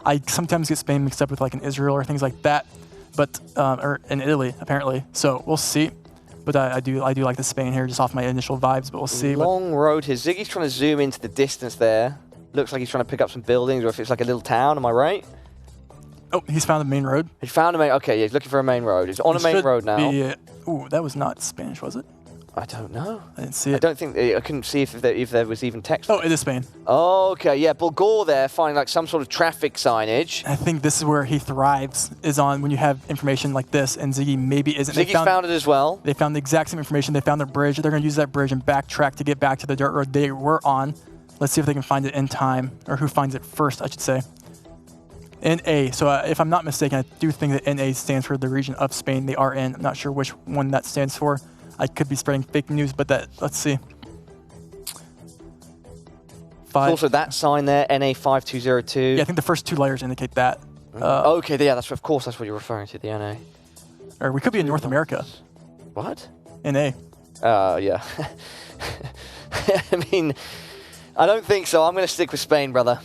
Speaker 1: I sometimes get Spain mixed up with like an Israel or things like that, but or in Italy apparently. So we'll see. But I do like the Spain here just off my initial vibes. But we'll see.
Speaker 2: Long road here. Ziggy's trying to zoom into the distance there. Looks like he's trying to pick up some buildings, or if it's like a little town. Am I right?
Speaker 1: Oh, he's found a main road.
Speaker 2: He found a main. Okay, yeah, he's looking for a main road. He's on a main road now.
Speaker 1: Ooh, that was not Spanish, was it?
Speaker 2: I don't know.
Speaker 1: I didn't see it.
Speaker 2: I don't think I couldn't see if there was even text.
Speaker 1: Oh, it is Spain.
Speaker 2: Okay, yeah, Bulgur there finding like some sort of traffic signage.
Speaker 1: I think this is where he thrives, is on when you have information like this, and Ziggy maybe isn't.
Speaker 2: Ziggy's found it as well.
Speaker 1: They found the exact same information. They found the bridge. They're going to use that bridge and backtrack to get back to the dirt road they were on. Let's see if they can find it in time, or who finds it first, I should say. NA. So if I'm not mistaken, I do think that NA stands for the region of Spain they are in. I'm not sure which one that stands for. I could be spreading fake news, but let's see.
Speaker 2: Also that sign there, NA5202.
Speaker 1: Yeah, I think the first 2 letters indicate that.
Speaker 2: Okay, yeah, of course that's what you're referring to, the NA.
Speaker 1: Or we could be in North America.
Speaker 2: What?
Speaker 1: NA.
Speaker 2: Yeah. I mean, I don't think so. I'm going to stick with Spain, brother.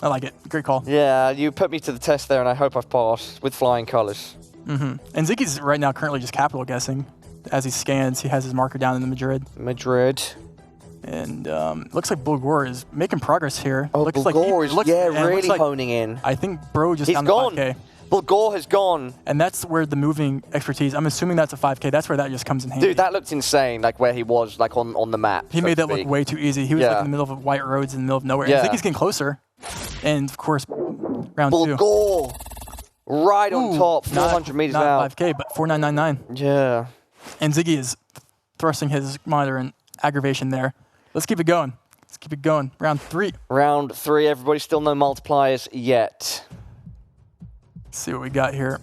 Speaker 1: I like it. Great call.
Speaker 2: Yeah, you put me to the test there, and I hope I've passed with flying colors.
Speaker 1: And Ziggy's right now currently just capital guessing. As he scans, he has his marker down in the Madrid. And looks like Bulgor is making progress here.
Speaker 2: Oh,
Speaker 1: looks
Speaker 2: Bulgor is really
Speaker 1: like,
Speaker 2: honing in.
Speaker 1: I think Bro just
Speaker 2: He's
Speaker 1: down
Speaker 2: gone.
Speaker 1: the 5K.
Speaker 2: Bulgor has gone.
Speaker 1: And that's where the moving expertise, I'm assuming that's a 5K. That's where that just comes in handy.
Speaker 2: Dude, that looked insane, like where he was, like on the map.
Speaker 1: He made that look way too easy. He was like in the middle of white roads in the middle of nowhere. I think he's getting closer. And of course, round 2.
Speaker 2: Bulgor, right on top, 400 meters
Speaker 1: not
Speaker 2: out.
Speaker 1: 5K, but 4999.
Speaker 2: Yeah.
Speaker 1: And Ziggy is thrusting his monitor in aggravation there. Let's keep it going. Let's keep it going. Round 3.
Speaker 2: Round 3. Everybody still no multipliers yet.
Speaker 1: Let's see what we got here.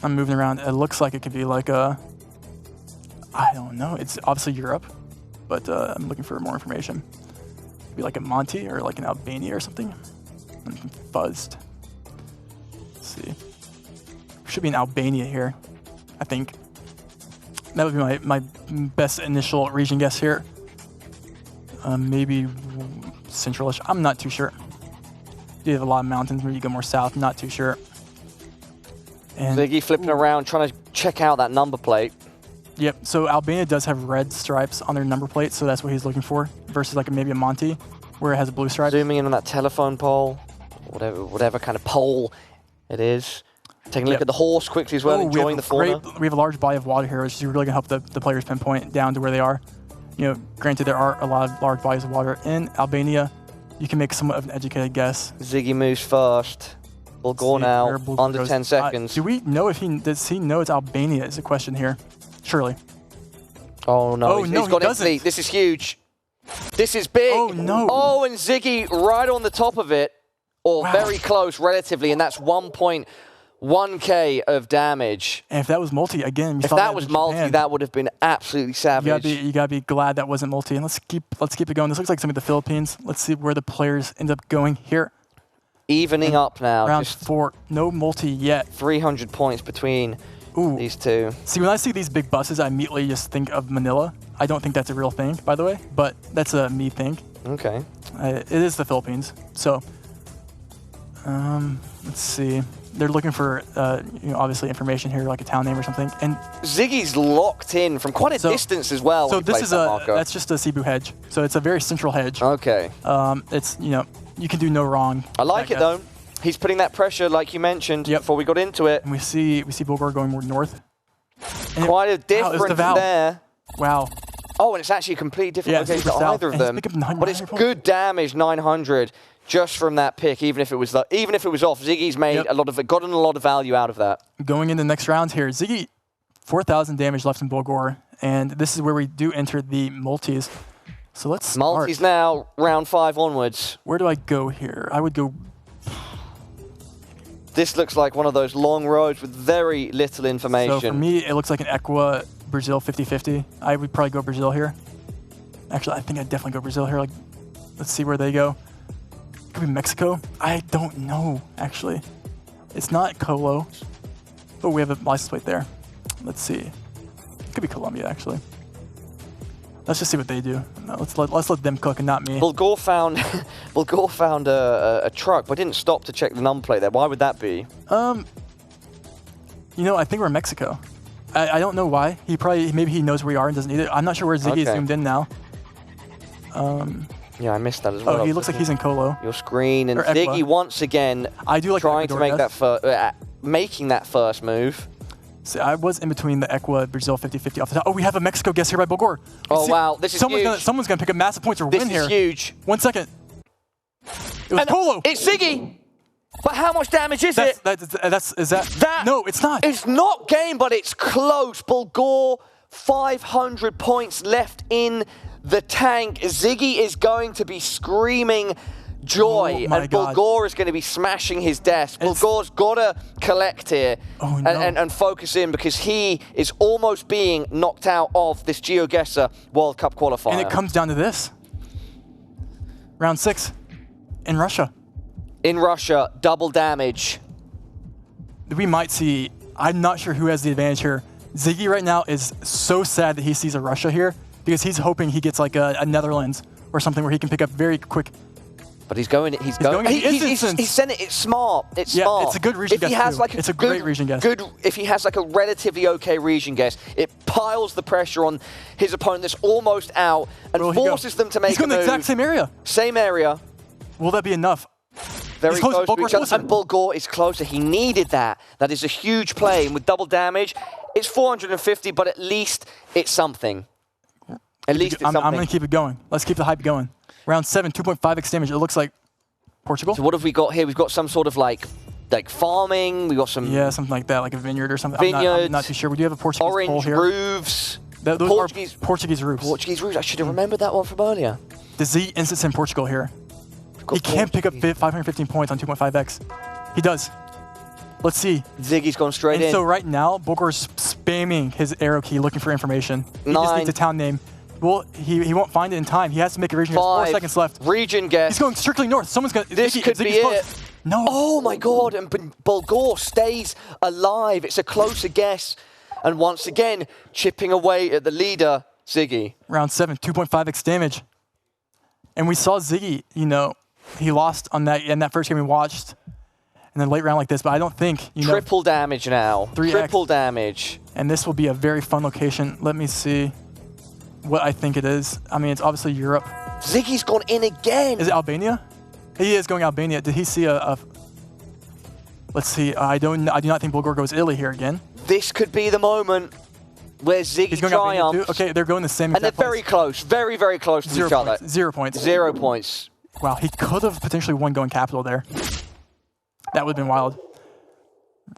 Speaker 1: I'm moving around. It looks like it could be like a... I don't know. It's obviously Europe, but I'm looking for more information. Could be like a Monty or like an Albania or something. I'm fuzzed. Let's see. Should be an Albania here, I think. That would be my best initial region guess here. Maybe centralish. I'm not too sure. You have a lot of mountains. Maybe you go more south. Not too sure. And
Speaker 2: Ziggy flipping around, trying to check out that number plate.
Speaker 1: Yep. So Albania does have red stripes on their number plate, so that's what he's looking for. Versus like maybe a Monty, where it has a blue stripe.
Speaker 2: Zooming in on that telephone pole, whatever kind of pole it is. Taking a look at the horse quickly as well, enjoying the fauna.
Speaker 1: We have a large body of water here, which is really going to help the players pinpoint down to where they are. You know, granted, there are a lot of large bodies of water in Albania. You can make somewhat of an educated guess.
Speaker 2: Ziggy moves first. Bulgor now, under 10 seconds.
Speaker 1: Do we know if does he know it's Albania is the question here? Surely.
Speaker 2: Oh no, he's got
Speaker 1: doesn't.
Speaker 2: it. This is huge. This is big.
Speaker 1: Oh no.
Speaker 2: Oh, and Ziggy right on the top of it, or very close relatively, and that's 1.1k of damage.
Speaker 1: And if that was multi, again,
Speaker 2: if that was multi, that would have been absolutely savage.
Speaker 1: You gotta be glad that wasn't multi. And let's keep it going. This looks like some of the Philippines. Let's see where the players end up going here.
Speaker 2: Evening up now.
Speaker 1: Round
Speaker 2: just
Speaker 1: 4, no multi yet.
Speaker 2: 300 points between these two.
Speaker 1: See, when I see these big buses, I immediately just think of Manila. I don't think that's a real thing, by the way, but that's a me thing.
Speaker 2: Okay.
Speaker 1: It is the Philippines. So, let's see. They're looking for, obviously information here, like a town name or something. And
Speaker 2: Ziggy's locked in from quite a distance as well.
Speaker 1: So this is that's just a Cebu hedge. So it's a very central hedge.
Speaker 2: Okay.
Speaker 1: It's, you can do no wrong.
Speaker 2: I like it though. He's putting that pressure, like you mentioned, before we got into it.
Speaker 1: And we see Bulgor going more north. And
Speaker 2: quite a difference there.
Speaker 1: Wow.
Speaker 2: Oh, and it's actually a completely different location to either of them. But it's good damage, 900, just from that pick. Even if it was off, Ziggy's made gotten a lot of value out of that.
Speaker 1: Going into the next round here, Ziggy, 4,000 damage left in Bulgor, and this is where we do enter the multis. So let's start.
Speaker 2: Multis now, round 5 onwards.
Speaker 1: Where do I go here? I would go.
Speaker 2: This looks like one of those long roads with very little information.
Speaker 1: So for me, it looks like an Equa Brazil 50-50. I would probably go Brazil here. Actually, I think I'd definitely go Brazil here. Like, let's see where they go. Could be Mexico. I don't know, actually. It's not Colo. Oh, we have a license plate there. Let's see. Could be Colombia, actually. Let's just see what they do. No, let's let them cook and not me.
Speaker 2: Bulgor found a truck, but didn't stop to check the number plate there. Why would that be?
Speaker 1: I think we're in Mexico. I don't know why. Maybe he knows where we are and doesn't need it. I'm not sure where Ziggy is zoomed in now.
Speaker 2: Yeah, I missed that as well.
Speaker 1: Oh, he looks like he's in Colo.
Speaker 2: Your screen, and Ziggy once again trying to make making that first move.
Speaker 1: See, I was in between the Equa Brazil 50-50 off the top. Oh, we have a Mexico guest here by Bulgor.
Speaker 2: Oh, wow. This is huge.
Speaker 1: Someone's going to pick up massive points or win here.
Speaker 2: This is huge.
Speaker 1: 1 second. It was Colo.
Speaker 2: It's Ziggy. But how much damage is it?
Speaker 1: No, it's not.
Speaker 2: It's not game, but it's close. Bulgor, 500 points left in the tank. Ziggy is going to be screaming joy, and Bulgor is going to be smashing his desk. Bulgor's got to collect here and focus in, because he is almost being knocked out of this GeoGuessr World Cup qualifier.
Speaker 1: And it comes down to this. Round 6 in Russia.
Speaker 2: In Russia, double damage.
Speaker 1: We might see, I'm not sure who has the advantage here. Ziggy right now is so sad that he sees a Russia here, because he's hoping he gets like a Netherlands or something where he can pick up very quick
Speaker 2: But he's going. He's sent it. It's smart. It's smart.
Speaker 1: It's a good region guess.
Speaker 2: If he has like
Speaker 1: it's a great region guess.
Speaker 2: If he has like a relatively okay region guess, it piles the pressure on his opponent that's almost out and forces them to make a move.
Speaker 1: He's going the exact same area.
Speaker 2: Same area.
Speaker 1: Will that be enough?
Speaker 2: Very close to each other. And Bulgur is closer. He needed that. That is a huge play. And with double damage, it's 450, but at least it's something. At least it's something.
Speaker 1: I'm going to keep it going. Let's keep the hype going. Round 7, 2.5x damage. It looks like Portugal.
Speaker 2: So what have we got here? We've got some sort of like farming. We got some
Speaker 1: something like that, like a vineyard or something.
Speaker 2: Vineyards.
Speaker 1: I'm not too sure. We do have a Portuguese pole here.
Speaker 2: Orange roofs.
Speaker 1: Those are Portuguese roofs.
Speaker 2: Portuguese roofs. I should have remembered that one from earlier.
Speaker 1: The Z instance in Portugal here. He can't pick up 515 points on 2.5x. He does. Let's see.
Speaker 2: Ziggy's gone straight in.
Speaker 1: So right now, Bulgur's spamming his arrow key looking for information. He just needs a town name. Well, he won't find it in time. He has to make a region guess. 4 seconds left.
Speaker 2: Region guess.
Speaker 1: He's going strictly north. Someone's going to...
Speaker 2: This could be it.
Speaker 1: No.
Speaker 2: Oh my god, and Bulgur stays alive. It's a closer guess. And once again, chipping away at the leader, Ziggy.
Speaker 1: Round 7, 2.5x damage. And we saw Ziggy, you know, he lost on that in that first game we watched. And then late round like this, but I don't think, you know...
Speaker 2: Triple damage now.
Speaker 1: 3x.
Speaker 2: Triple damage.
Speaker 1: And this will be a very fun location. Let me see what I think it is. I mean, it's obviously Europe.
Speaker 2: Ziggy's gone in again.
Speaker 1: Is it Albania? He is going Albania. Did he see a let's see. I do not think Bulgur goes Italy here again.
Speaker 2: This could be the moment where Ziggy triumphs.
Speaker 1: Okay, they're going the same.
Speaker 2: And they're very close. Very, very close to each other.
Speaker 1: 0 points.
Speaker 2: 0 points.
Speaker 1: Wow, he could have potentially won going capital there. That would have been wild.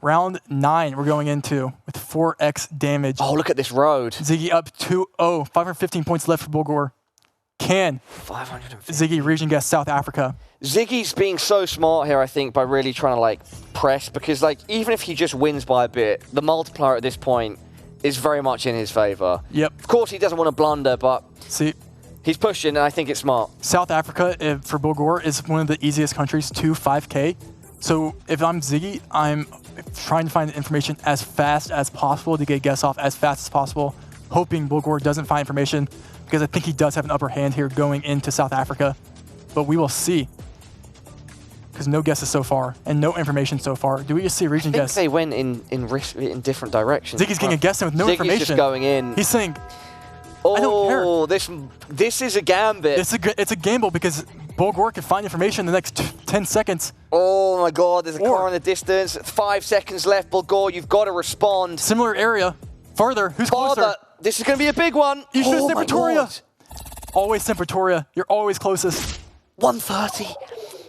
Speaker 1: Round 9 we're going into with 4x damage.
Speaker 2: Oh, look at this road.
Speaker 1: Ziggy up 2-0. 515 points left for Bulgur. Can
Speaker 2: 550.
Speaker 1: Ziggy region guess South Africa?
Speaker 2: Ziggy's being so smart here, I think, by really trying to like press, because like even if he just wins by a bit, the multiplier at this point is very much in his favor.
Speaker 1: Yep.
Speaker 2: Of course, he doesn't want to blunder, but
Speaker 1: see,
Speaker 2: he's pushing, and I think it's smart.
Speaker 1: South Africa for Bulgur is one of the easiest countries to 5K. So if I'm Ziggy, I'm trying to find the information as fast as possible to get a guess off as fast as possible, hoping Bulgur doesn't find information, because I think he does have an upper hand here going into South Africa. But we will see, because no guesses so far and no information so far. Do we just see a region guess?
Speaker 2: I think they went in different directions.
Speaker 1: Ziggy's getting a guess in with no information.
Speaker 2: Ziggy's just going in.
Speaker 1: He's saying,
Speaker 2: oh,
Speaker 1: I don't care.
Speaker 2: This is a gambit.
Speaker 1: It's a gamble, because Bulgur can find information in the next 10 seconds.
Speaker 2: Oh my god, there's a car in the distance. 5 seconds left, Bulgur, you've got to respond.
Speaker 1: Similar area. Farther. Who's closer?
Speaker 2: This is going to be a big one.
Speaker 1: You should have said Pretoria. Always send Pretoria. You're always closest.
Speaker 2: 130.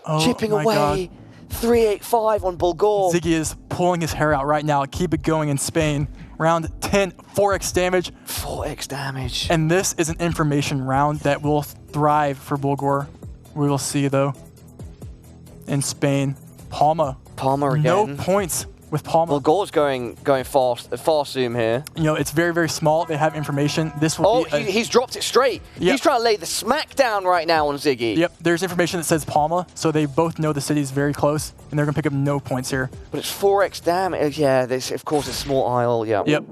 Speaker 1: Oh,
Speaker 2: chipping away. 385 on Bulgur.
Speaker 1: Ziggy is pulling his hair out right now. Keep it going in Spain. Round 10, 4x damage.
Speaker 2: 4x damage.
Speaker 1: And this is an information round that will thrive for Bulgur. We will see, though. In Spain, Palma.
Speaker 2: Palma again.
Speaker 1: No points with Palma.
Speaker 2: Bulgur's going fast zoom here.
Speaker 1: You know, it's very, very small. They have information. This will be
Speaker 2: he's dropped it straight.
Speaker 1: Yep.
Speaker 2: He's trying to lay the smack down right now on Ziggy.
Speaker 1: Yep, there's information that says Palma, so they both know the city's very close, and they're going to pick up no points here.
Speaker 2: But it's 4x damage. Yeah, this, of course, a small isle. Yeah.
Speaker 1: Yep.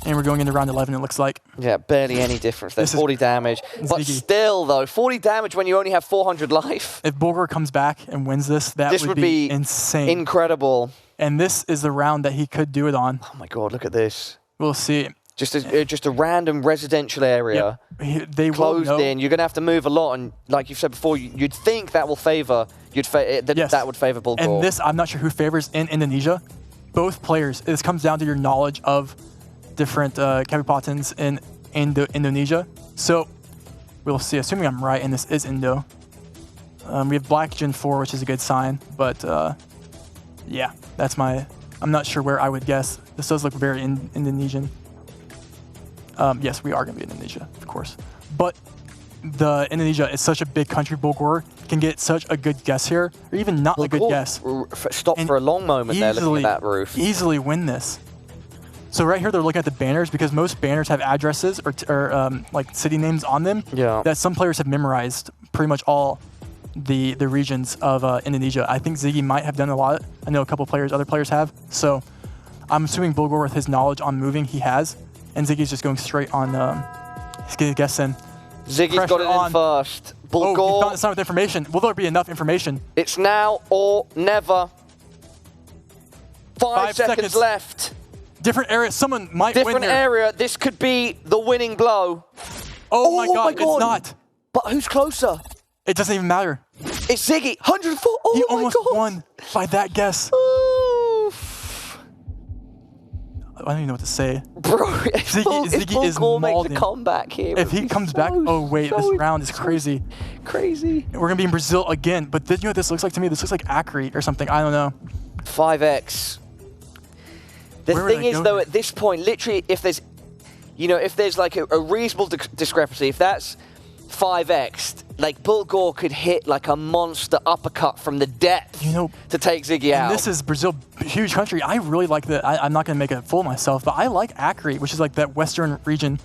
Speaker 1: And we're going into round 11, it looks like.
Speaker 2: Yeah, barely any difference. There's 40 damage. But still, though, 40 damage when you only have 400 life.
Speaker 1: If Bulgur comes back and wins this, that would be insane.
Speaker 2: Incredible.
Speaker 1: And this is the round that he could do it on.
Speaker 2: Oh my god, look at this.
Speaker 1: We'll see.
Speaker 2: Just a random residential area.
Speaker 1: Yep. They
Speaker 2: closed in. You're going to have to move a lot, and like you've said before, you'd think that will favor. That would favor Bulgur.
Speaker 1: And this, I'm not sure who favors in Indonesia. Both players. This comes down to your knowledge of different Kabupatens in Indonesia. So we'll see. Assuming I'm right, and this is Indo. We have Black Gen 4, which is a good sign, but yeah, that's my. I'm not sure where I would guess. This does look very Indonesian. Yes, we are going to be in Indonesia, of course. But the Indonesia is such a big country. Bulgur can get such a good guess here, or even not a good guess.
Speaker 2: Stop for a long moment there looking at that roof.
Speaker 1: Easily win this. So right here, they're looking at the banners, because most banners have addresses or like city names on them.
Speaker 2: Yeah.
Speaker 1: That some players have memorized pretty much all the regions of Indonesia. I think Ziggy might have done a lot. I know a couple players, other players have. So I'm assuming Bulgur, with his knowledge on moving, he has. And Ziggy's just going straight on, he's getting a guess in.
Speaker 2: Ziggy's got it in first.
Speaker 1: Oh, he
Speaker 2: Bulgur.
Speaker 1: found the sign with information. Will there be enough information?
Speaker 2: It's now or never. 5 seconds
Speaker 1: seconds
Speaker 2: left.
Speaker 1: Different area. Someone might win
Speaker 2: Different
Speaker 1: here.
Speaker 2: area. This could be the winning blow.
Speaker 1: Oh my God, it's not.
Speaker 2: But who's closer?
Speaker 1: It doesn't even matter.
Speaker 2: It's Ziggy. 104. Oh
Speaker 1: He
Speaker 2: my
Speaker 1: almost
Speaker 2: God.
Speaker 1: won by that guess.
Speaker 2: Oof.
Speaker 1: I don't even know what to say.
Speaker 2: Bro, if
Speaker 1: Ziggy is
Speaker 2: Bulgur makes
Speaker 1: mauled
Speaker 2: a
Speaker 1: him.
Speaker 2: comeback here.
Speaker 1: If he comes back, oh wait, this round is crazy.
Speaker 2: Crazy.
Speaker 1: We're gonna be in Brazil again, but you know what this looks like to me? This looks like Acre or something. I don't know.
Speaker 2: 5x. The
Speaker 1: Where would
Speaker 2: thing
Speaker 1: I
Speaker 2: is,
Speaker 1: go
Speaker 2: though,
Speaker 1: here?
Speaker 2: at this point, literally, if there's, if there's like a reasonable discrepancy, if that's 5x, like Bulgur could hit like a monster uppercut from the depth to take Ziggy out.
Speaker 1: And this is Brazil, huge country. I really like that. I'm not gonna make a fool of myself, but I like Acre, which is like that western region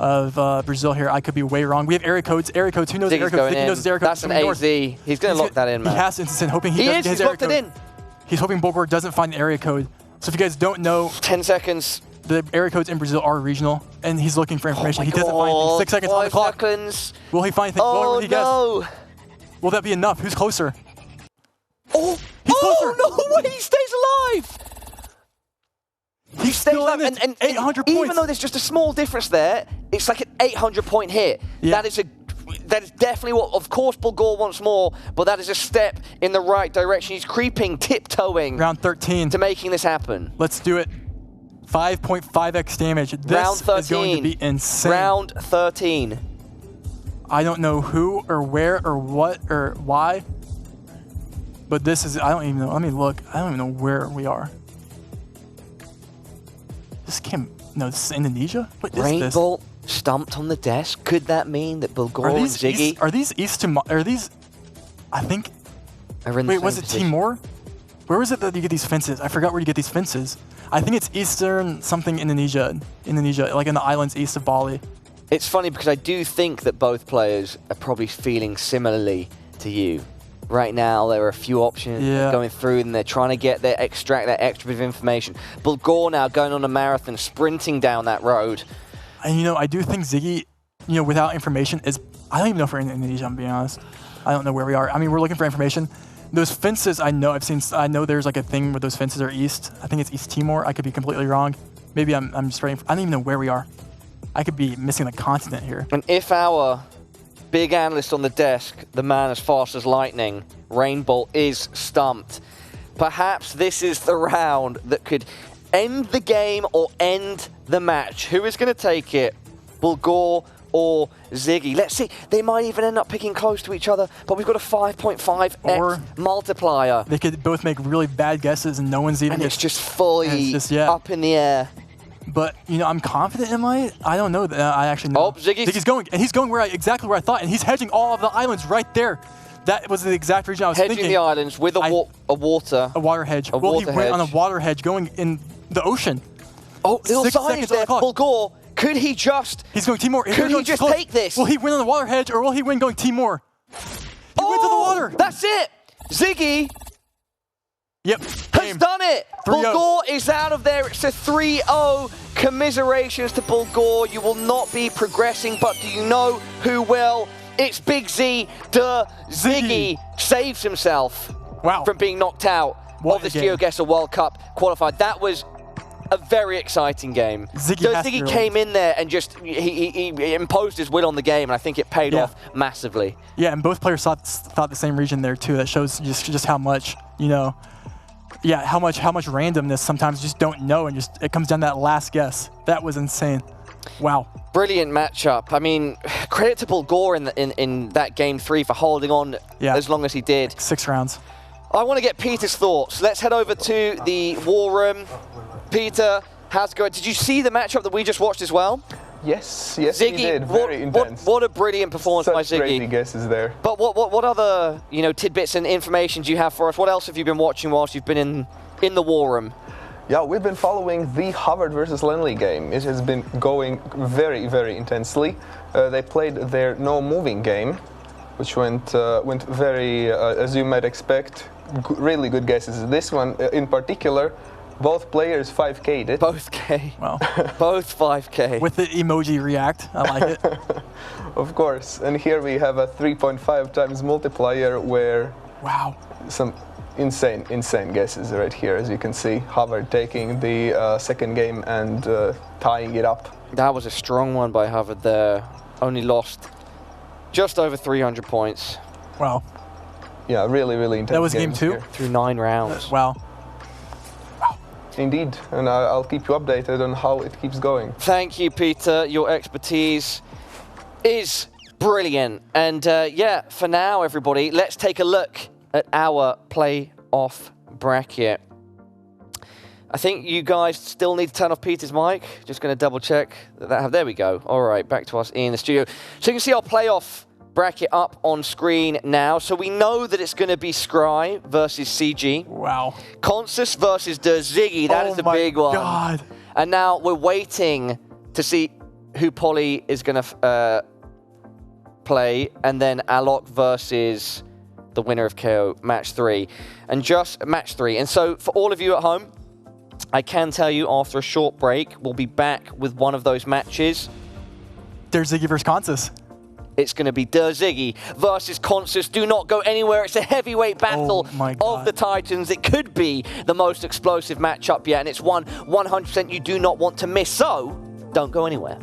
Speaker 1: of Brazil here. I could be way wrong. We have area codes. Area codes. Who knows
Speaker 2: Ziggy's
Speaker 1: area codes?
Speaker 2: going
Speaker 1: Ziggy
Speaker 2: in.
Speaker 1: knows his area codes.
Speaker 2: That's an
Speaker 1: from north.
Speaker 2: AZ. He's going to lock that in, man.
Speaker 1: He has to instant, hoping he doesn't get his
Speaker 2: He's
Speaker 1: area
Speaker 2: locked it
Speaker 1: code.
Speaker 2: in.
Speaker 1: He's hoping Bulgur doesn't find the area code. So if you guys don't know,
Speaker 2: 10 seconds.
Speaker 1: the area codes in Brazil are regional, and he's looking for information.
Speaker 2: Oh my
Speaker 1: He doesn't find anything. 6 seconds on the
Speaker 2: 5
Speaker 1: clock.
Speaker 2: seconds.
Speaker 1: Will he find anything? What
Speaker 2: Oh,
Speaker 1: will he guess?
Speaker 2: no.
Speaker 1: Will that be enough? Who's closer?
Speaker 2: Oh,
Speaker 1: He's closer.
Speaker 2: no way, he stays alive.
Speaker 1: He's still in it.
Speaker 2: And
Speaker 1: 800 points.
Speaker 2: Even though there's just a small difference there, it's like an 800-point hit.
Speaker 1: Yeah.
Speaker 2: That is definitely what, of course, Bulgur wants more, but that is a step in the right direction. He's creeping, tiptoeing
Speaker 1: Round 13.
Speaker 2: to making this happen.
Speaker 1: Let's do it. 5.5x damage. This
Speaker 2: Round 13.
Speaker 1: is going to be insane.
Speaker 2: Round 13.
Speaker 1: I don't know who or where or what or why, but this is, I don't even know. Let me look. I don't even know where we are. This can't, no, this is Indonesia? What is this?
Speaker 2: Rainbolt stumped on the desk. Could that mean that Bulgur and Ziggy
Speaker 1: Are these East Timor? Are these, I think,
Speaker 2: are in the
Speaker 1: wait,
Speaker 2: same
Speaker 1: was it
Speaker 2: position?
Speaker 1: Timor? Where was it that you get these fences? I forgot where you get these fences. I think it's Eastern something Indonesia, like in the islands east of Bali.
Speaker 2: It's funny because I do think that both players are probably feeling similarly to you. Right now, there are a few options going through, and they're trying to extract that extra bit of information. Bulgur now going on a marathon, sprinting down that road.
Speaker 1: And I do think Ziggy, without information is, I don't even know if we're in Indonesia, I'm being honest. I don't know where we are. I mean, we're looking for information. Those fences, I know there's like a thing where those fences are east. I think it's East Timor. I could be completely wrong. Maybe I'm just writing, I don't even know where we are. I could be missing the continent here.
Speaker 2: And if our big analyst on the desk, the man as fast as lightning, Rainbolt, is stumped, perhaps this is the round that could end the game or end the match. Who is going to take it? Bulgur or Ziggy? Let's see. They might even end up picking close to each other, but we've got a 5.5x multiplier.
Speaker 1: They could both make really bad guesses and no one's even...
Speaker 2: And it's just fully up in the air.
Speaker 1: But, I'm confident in I don't know. I actually know.
Speaker 2: Oh, Ziggy's
Speaker 1: going. And he's going exactly where I thought. And he's hedging all of the islands right there. That was the exact region I was thinking.
Speaker 2: Hedging the islands with a water.
Speaker 1: A water hedge.
Speaker 2: A water
Speaker 1: he went on a
Speaker 2: hedge.
Speaker 1: water hedge going in the ocean.
Speaker 2: Oh, little
Speaker 1: 6
Speaker 2: signs
Speaker 1: seconds on
Speaker 2: there.
Speaker 1: the clock.
Speaker 2: Bulgur, could he just...
Speaker 1: He's going Timor.
Speaker 2: Could he just take this?
Speaker 1: Will he win on the water hedge or will he win going Timor? He wins on the water.
Speaker 2: That's it. Ziggy
Speaker 1: Yep.
Speaker 2: has done it.
Speaker 1: 3-0.
Speaker 2: Bulgur is out of there. It's a 3-0. Commiserations to Bulgur. You will not be progressing, but do you know who will? It's Big Z. Ziggy saves himself from being knocked out of this GeoGuessr World Cup qualified. That was a very exciting game. Ziggy came in there and just he imposed his will on the game, and I think it paid off massively. Yeah, and both players thought the same region there too. That shows just how much how much randomness sometimes you just don't know, and it comes down to that last guess. That was insane. Wow. Brilliant matchup. I mean, credit to Bulgur in that game 3 for holding on as long as he did. 6 rounds. I want to get Peter's thoughts. Let's head over to the war room. Peter, how's it going? Did you see the matchup that we just watched as well?
Speaker 3: Yes,
Speaker 2: Ziggy,
Speaker 3: he did. Very intense.
Speaker 2: What a brilliant performance by Ziggy.
Speaker 3: Crazy guesses there. But
Speaker 2: what other tidbits and information do you have for us? What else have you been watching whilst you've been in the war room?
Speaker 3: Yeah, we've been following the Hubbard versus Lenley game. It has been going very, very intensely. They played their no moving game, which went very, as you might expect, really good guesses. This one in particular Both players 5K'd it.
Speaker 2: Both K.
Speaker 1: Wow.
Speaker 2: Both 5K.
Speaker 1: With the emoji react, I like it.
Speaker 3: Of course. And here we have a 3.5 times multiplier where
Speaker 1: Wow.
Speaker 3: some insane guesses right here, as you can see. Havard taking the second game and tying it up.
Speaker 2: That was a strong one by Havard there. Only lost just over 300 points.
Speaker 1: Wow.
Speaker 3: Yeah, really intense.
Speaker 1: That was game
Speaker 3: games
Speaker 1: 2?
Speaker 3: here.
Speaker 2: Through 9 rounds.
Speaker 1: Wow.
Speaker 3: Indeed, and I'll keep you updated on how it keeps going.
Speaker 2: Thank you, Peter. Your expertise is brilliant. And yeah, for now, everybody, let's take a look at our playoff bracket. I think you guys still need to turn off Peter's mic. Just going to double check that. There we go. All right, back to us in the studio. So you can see our playoff bracket up on screen now. So we know that it's going to be Scry versus CG.
Speaker 1: Wow.
Speaker 2: Consus versus Der Ziggy. That is a big one.
Speaker 1: Oh my God.
Speaker 2: And now we're waiting to see who Polly is going to play. And then Alok versus the winner of KO match 3. And just match 3. And so for all of you at home, I can tell you after a short break, we'll be back with one of those matches.
Speaker 1: There's Ziggy versus Consus.
Speaker 2: It's going to be Der Ziggy versus Consus. Do not go anywhere. It's a heavyweight battle of the Titans. It could be the most explosive matchup yet, and it's one 100% you do not want to miss. So, don't go anywhere.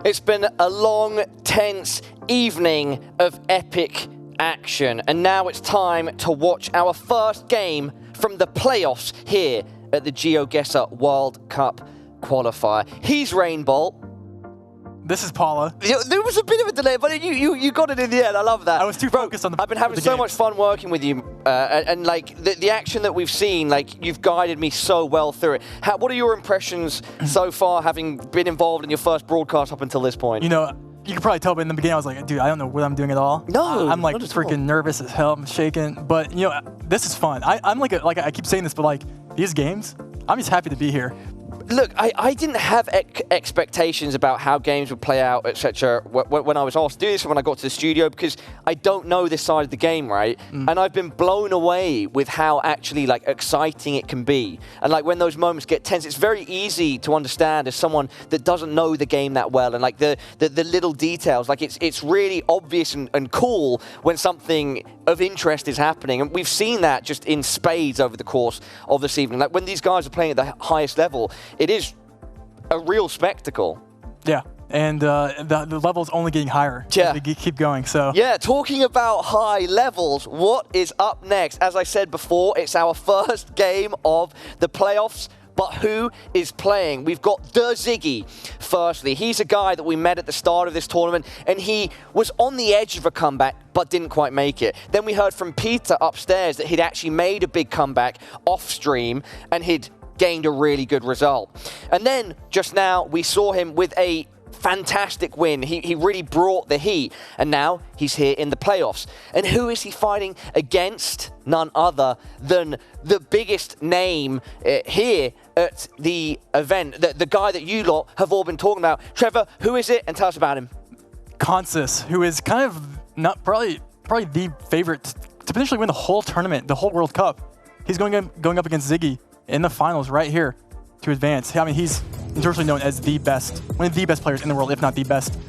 Speaker 2: It's been a long, tense evening of epic action, and now it's time to watch our first game from the playoffs here at the GeoGuessr World Cup qualifier. He's Rainbolt.
Speaker 1: This is Paula.
Speaker 2: There was a bit of a delay, but you got it in the end. I love that.
Speaker 1: I was too focused on the
Speaker 2: I've been having so much fun working with you, and like the action that we've seen, like you've guided me so well through it. What are your impressions so far, having been involved in your first broadcast up until this point?
Speaker 1: You know, you can probably tell, but in the beginning I was like, dude, I don't know what I'm doing at all.
Speaker 2: No,
Speaker 1: I'm like
Speaker 2: not at all.
Speaker 1: freaking nervous as hell. I'm shaking, but you know, this is fun. I'm like I keep saying this, but like these games, I'm just happy to be here.
Speaker 2: Look, I didn't have expectations about how games would play out, etc. when I was asked to do this and when I got to the studio, because I don't know this side of the game, right? And I've been blown away with how actually like exciting it can be. And like when those moments get tense, it's very easy to understand as someone that doesn't know the game that well, and like the little details, like it's really obvious and cool when something of interest is happening. And we've seen that just in spades over the course of this evening. Like when these guys are playing at the highest level, it is a real spectacle.
Speaker 1: Yeah, and the level's only getting higher as we keep going. So
Speaker 2: yeah, talking about high levels, what is up next? As I said before, it's our first game of the playoffs. But who is playing? We've got Der Ziggy firstly. He's a guy that we met at the start of this tournament, and he was on the edge of a comeback, but didn't quite make it. Then we heard from Peter upstairs that he'd actually made a big comeback off stream, and he'd gained a really good result. And then, just now, we saw him with a fantastic win. He really brought the heat, and now he's here in the playoffs. And who is he fighting against? None other than the biggest name here at the event, the guy that you lot have all been talking about. Trevor, who is it? And tell us about him.
Speaker 1: Consis, who is kind of not probably the favorite to potentially win the whole tournament, the whole World Cup. He's going up against Ziggy in the finals right here to advance. I mean, he's universally known as the best, one of the best players in the world, if not the best.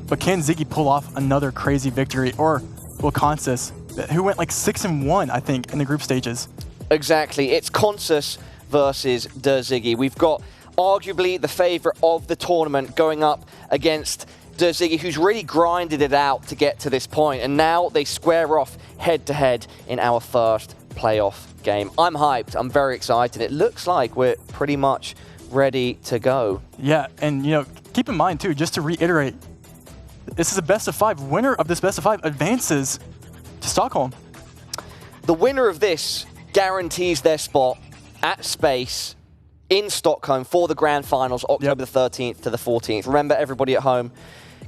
Speaker 1: But can Ziggy pull off another crazy victory, or will Consis, who went like 6-1, I think, in the group stages?
Speaker 2: Exactly. It's Consis versus Der Ziggy. We've got arguably the favorite of the tournament going up against Der Ziggy, who's really grinded it out to get to this point, and now they square off head-to-head in our first playoff game. I'm hyped. I'm very excited. It looks like we're pretty much ready to go.
Speaker 1: Yeah, and keep in mind too, just to reiterate, this is a best of 5. Winner of this best of 5 advances to Stockholm.
Speaker 2: The winner of this guarantees their spot at Space in Stockholm for the grand finals, October the 13th to the 14th. Remember, everybody at home,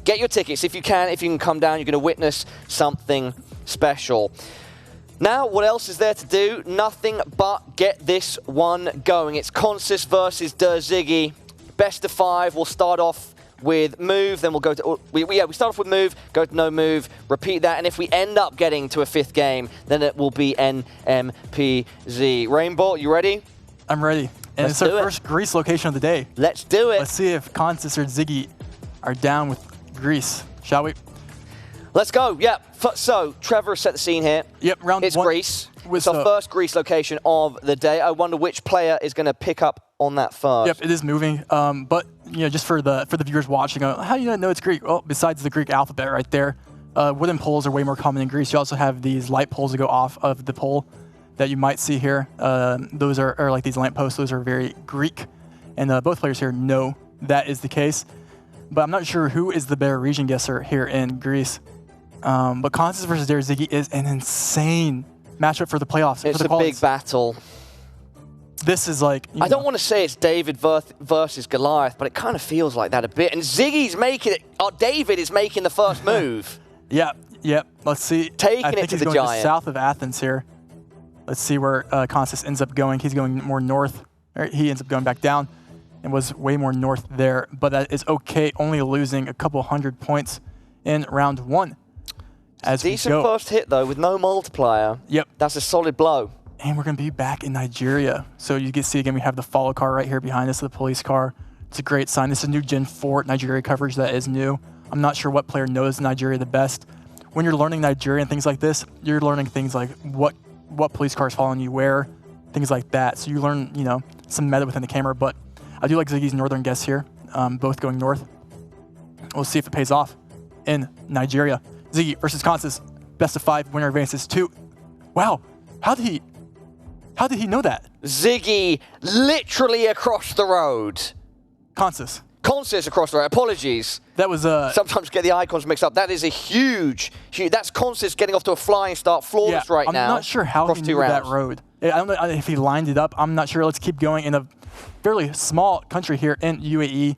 Speaker 2: get your tickets if you can. If you can come down, you're going to witness something special. Now, what else is there to do? Nothing but get this one going. It's Consis versus Der Ziggy. Best of 5. We'll start off with move, then we'll go to... we start off with move, go to no move, repeat that, and if we end up getting to a 5th game, then it will be NMPZ. Rainbow, you ready?
Speaker 1: I'm ready. And it's our first Greece location of the day.
Speaker 2: Let's do it.
Speaker 1: Let's see if Consis or Ziggy are down with Greece, shall we?
Speaker 2: Let's go, yeah. So, Trevor set the scene here.
Speaker 1: Yep, round 1.
Speaker 2: It's Greece. It's our first Greece location of the day. I wonder which player is going to pick up on that first.
Speaker 1: Yep, it is moving. But just for the viewers watching, how do you know it's Greek? Well, besides the Greek alphabet right there, wooden poles are way more common in Greece. You also have these light poles that go off of the pole that you might see here. Those are like these lamp posts. Those are very Greek, and both players here know that is the case. But I'm not sure who is the better region guesser here in Greece. But Consis versus Der Ziggy is an insane matchup for the playoffs.
Speaker 2: It's
Speaker 1: for the
Speaker 2: a big battle.
Speaker 1: This is like...
Speaker 2: I don't want to say it's David versus Goliath, but it kind of feels like that a bit. And Ziggy's making it... David is making the first move.
Speaker 1: Yep. Let's see.
Speaker 2: Taking
Speaker 1: I
Speaker 2: it
Speaker 1: think
Speaker 2: to
Speaker 1: he's
Speaker 2: the
Speaker 1: going
Speaker 2: giant.
Speaker 1: south of Athens here. Let's see where Consis ends up going. He's going more north. He ends up going back down and was way more north there. But that is okay, only losing a couple 100 points in round 1.
Speaker 2: Decent first hit, though, with no multiplier.
Speaker 1: Yep.
Speaker 2: That's a solid blow.
Speaker 1: And we're going to be back in Nigeria. So you can see, again, we have the follow car right here behind us, the police car. It's a great sign. This is new Gen 4 Nigeria coverage that is new. I'm not sure what player knows Nigeria the best. When you're learning Nigeria and things like this, you're learning things like what police car is following you where, things like that. So you learn, some meta within the camera. But I do like Ziggy's northern guess here, both going north. We'll see if it pays off in Nigeria. Ziggy versus Consis, best of 5, winner advances 2. Wow, how did he know that?
Speaker 2: Ziggy literally across the road.
Speaker 1: Consis
Speaker 2: across the road, apologies.
Speaker 1: That was
Speaker 2: sometimes get the icons mixed up. That is a huge, that's Consis getting off to a flying start, flawless right now.
Speaker 1: I'm not sure how he knew that road. I don't know if he lined it up. I'm not sure. Let's keep going in a fairly small country here in UAE.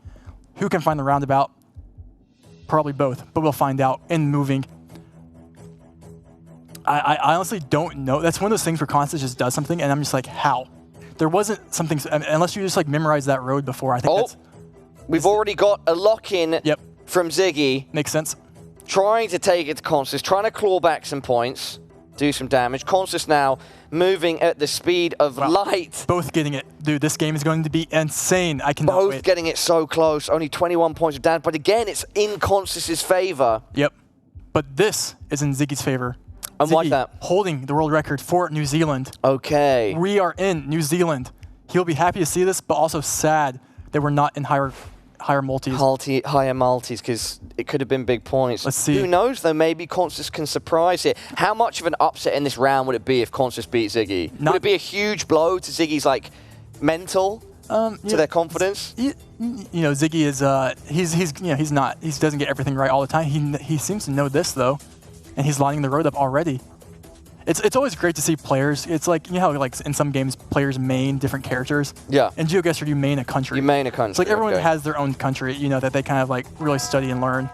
Speaker 1: Who can find the roundabout? Probably both, but we'll find out in moving. I honestly don't know. That's one of those things where Consis just does something, and I'm just like, how? There wasn't something, unless you just like memorize that road before. I think
Speaker 2: we've already got a lock-in from Ziggy.
Speaker 1: Makes sense.
Speaker 2: Trying to take it to Consis, trying to claw back some points, do some damage. Consis now moving at the speed of light.
Speaker 1: Both getting it. Dude, this game is going to be insane. I cannot wait.
Speaker 2: Both getting it so close. Only 21 points of damage. But again, it's in Consis's favor.
Speaker 1: Yep. But this is in Ziggy's favor.
Speaker 2: And why that?
Speaker 1: Holding the world record for New Zealand.
Speaker 2: Okay.
Speaker 1: We are in New Zealand. He'll be happy to see this, but also sad that we're not in higher multis.
Speaker 2: Higher multis, because it could have been big points.
Speaker 1: Let's see.
Speaker 2: Who knows, though? Maybe Consis can surprise it. How much of an upset in this round would it be if Consis beat Ziggy? Would it be a huge blow to Ziggy's, mental, to their confidence?
Speaker 1: you know, Ziggy is he doesn't get everything right all the time. He seems to know this though, and he's lining the road up already. It's always great to see players. It's like, you know how like in some games players main different characters.
Speaker 2: Yeah.
Speaker 1: In GeoGuessr you main a country.
Speaker 2: You main a country.
Speaker 1: It's like everyone
Speaker 2: okay.
Speaker 1: has their own country, you know, that they kind of like really study and learn.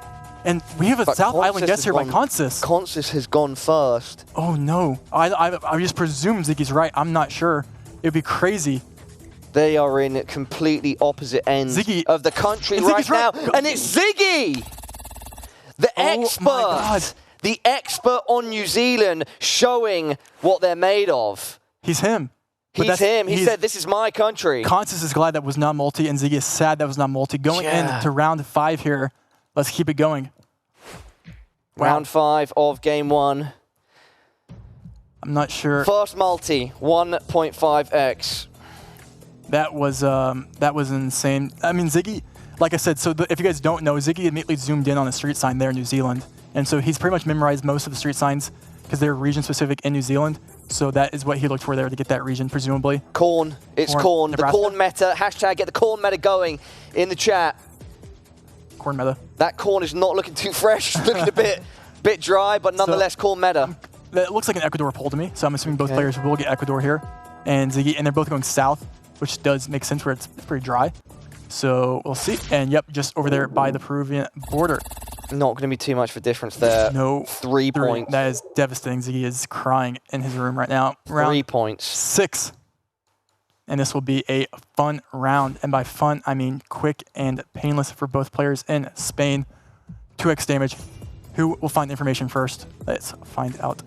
Speaker 1: And we have a South Island guess here by Consis.
Speaker 2: Consis has gone first.
Speaker 1: Oh no! I just presume Ziggy's right. I'm not sure. It'd be crazy.
Speaker 2: They are in completely opposite ends of the country right now, and it's Ziggy, the expert.
Speaker 1: My God.
Speaker 2: The expert on New Zealand, showing what they're made of.
Speaker 1: He's him.
Speaker 2: He's him. He said, this is my country.
Speaker 1: Consis is glad that was not multi, and Ziggy is sad that was not multi. Going into round 5 here. Let's keep it going.
Speaker 2: Round 5 of game 1.
Speaker 1: I'm not sure.
Speaker 2: First multi, 1.5x.
Speaker 1: That was insane. I mean, Ziggy, like I said, so if you guys don't know, Ziggy immediately zoomed in on a street sign there in New Zealand. And so he's pretty much memorized most of the street signs because they're region-specific in New Zealand. So that is what he looked for there to get that region, presumably.
Speaker 2: Corn. It's corn. The corn meta. Hashtag get the corn meta going in the chat.
Speaker 1: Corn meta.
Speaker 2: That corn is not looking too fresh. It's looking a bit dry, but nonetheless, corn meta.
Speaker 1: That looks like an Ecuador pull to me. So I'm assuming both players will get Ecuador here. And Ziggy, and they're both going south, which does make sense where it's pretty dry. So we'll see. And yep, just over there by the Peruvian border.
Speaker 2: Not going to be too much of a difference there.
Speaker 1: No.
Speaker 2: 3 points.
Speaker 1: That is devastating. Ziggy is crying in his room right now. Round
Speaker 2: 3 points.
Speaker 1: 6. And this will be a fun round. And by fun, I mean quick and painless for both players in Spain. 2x damage. Who will find information first? Let's find out.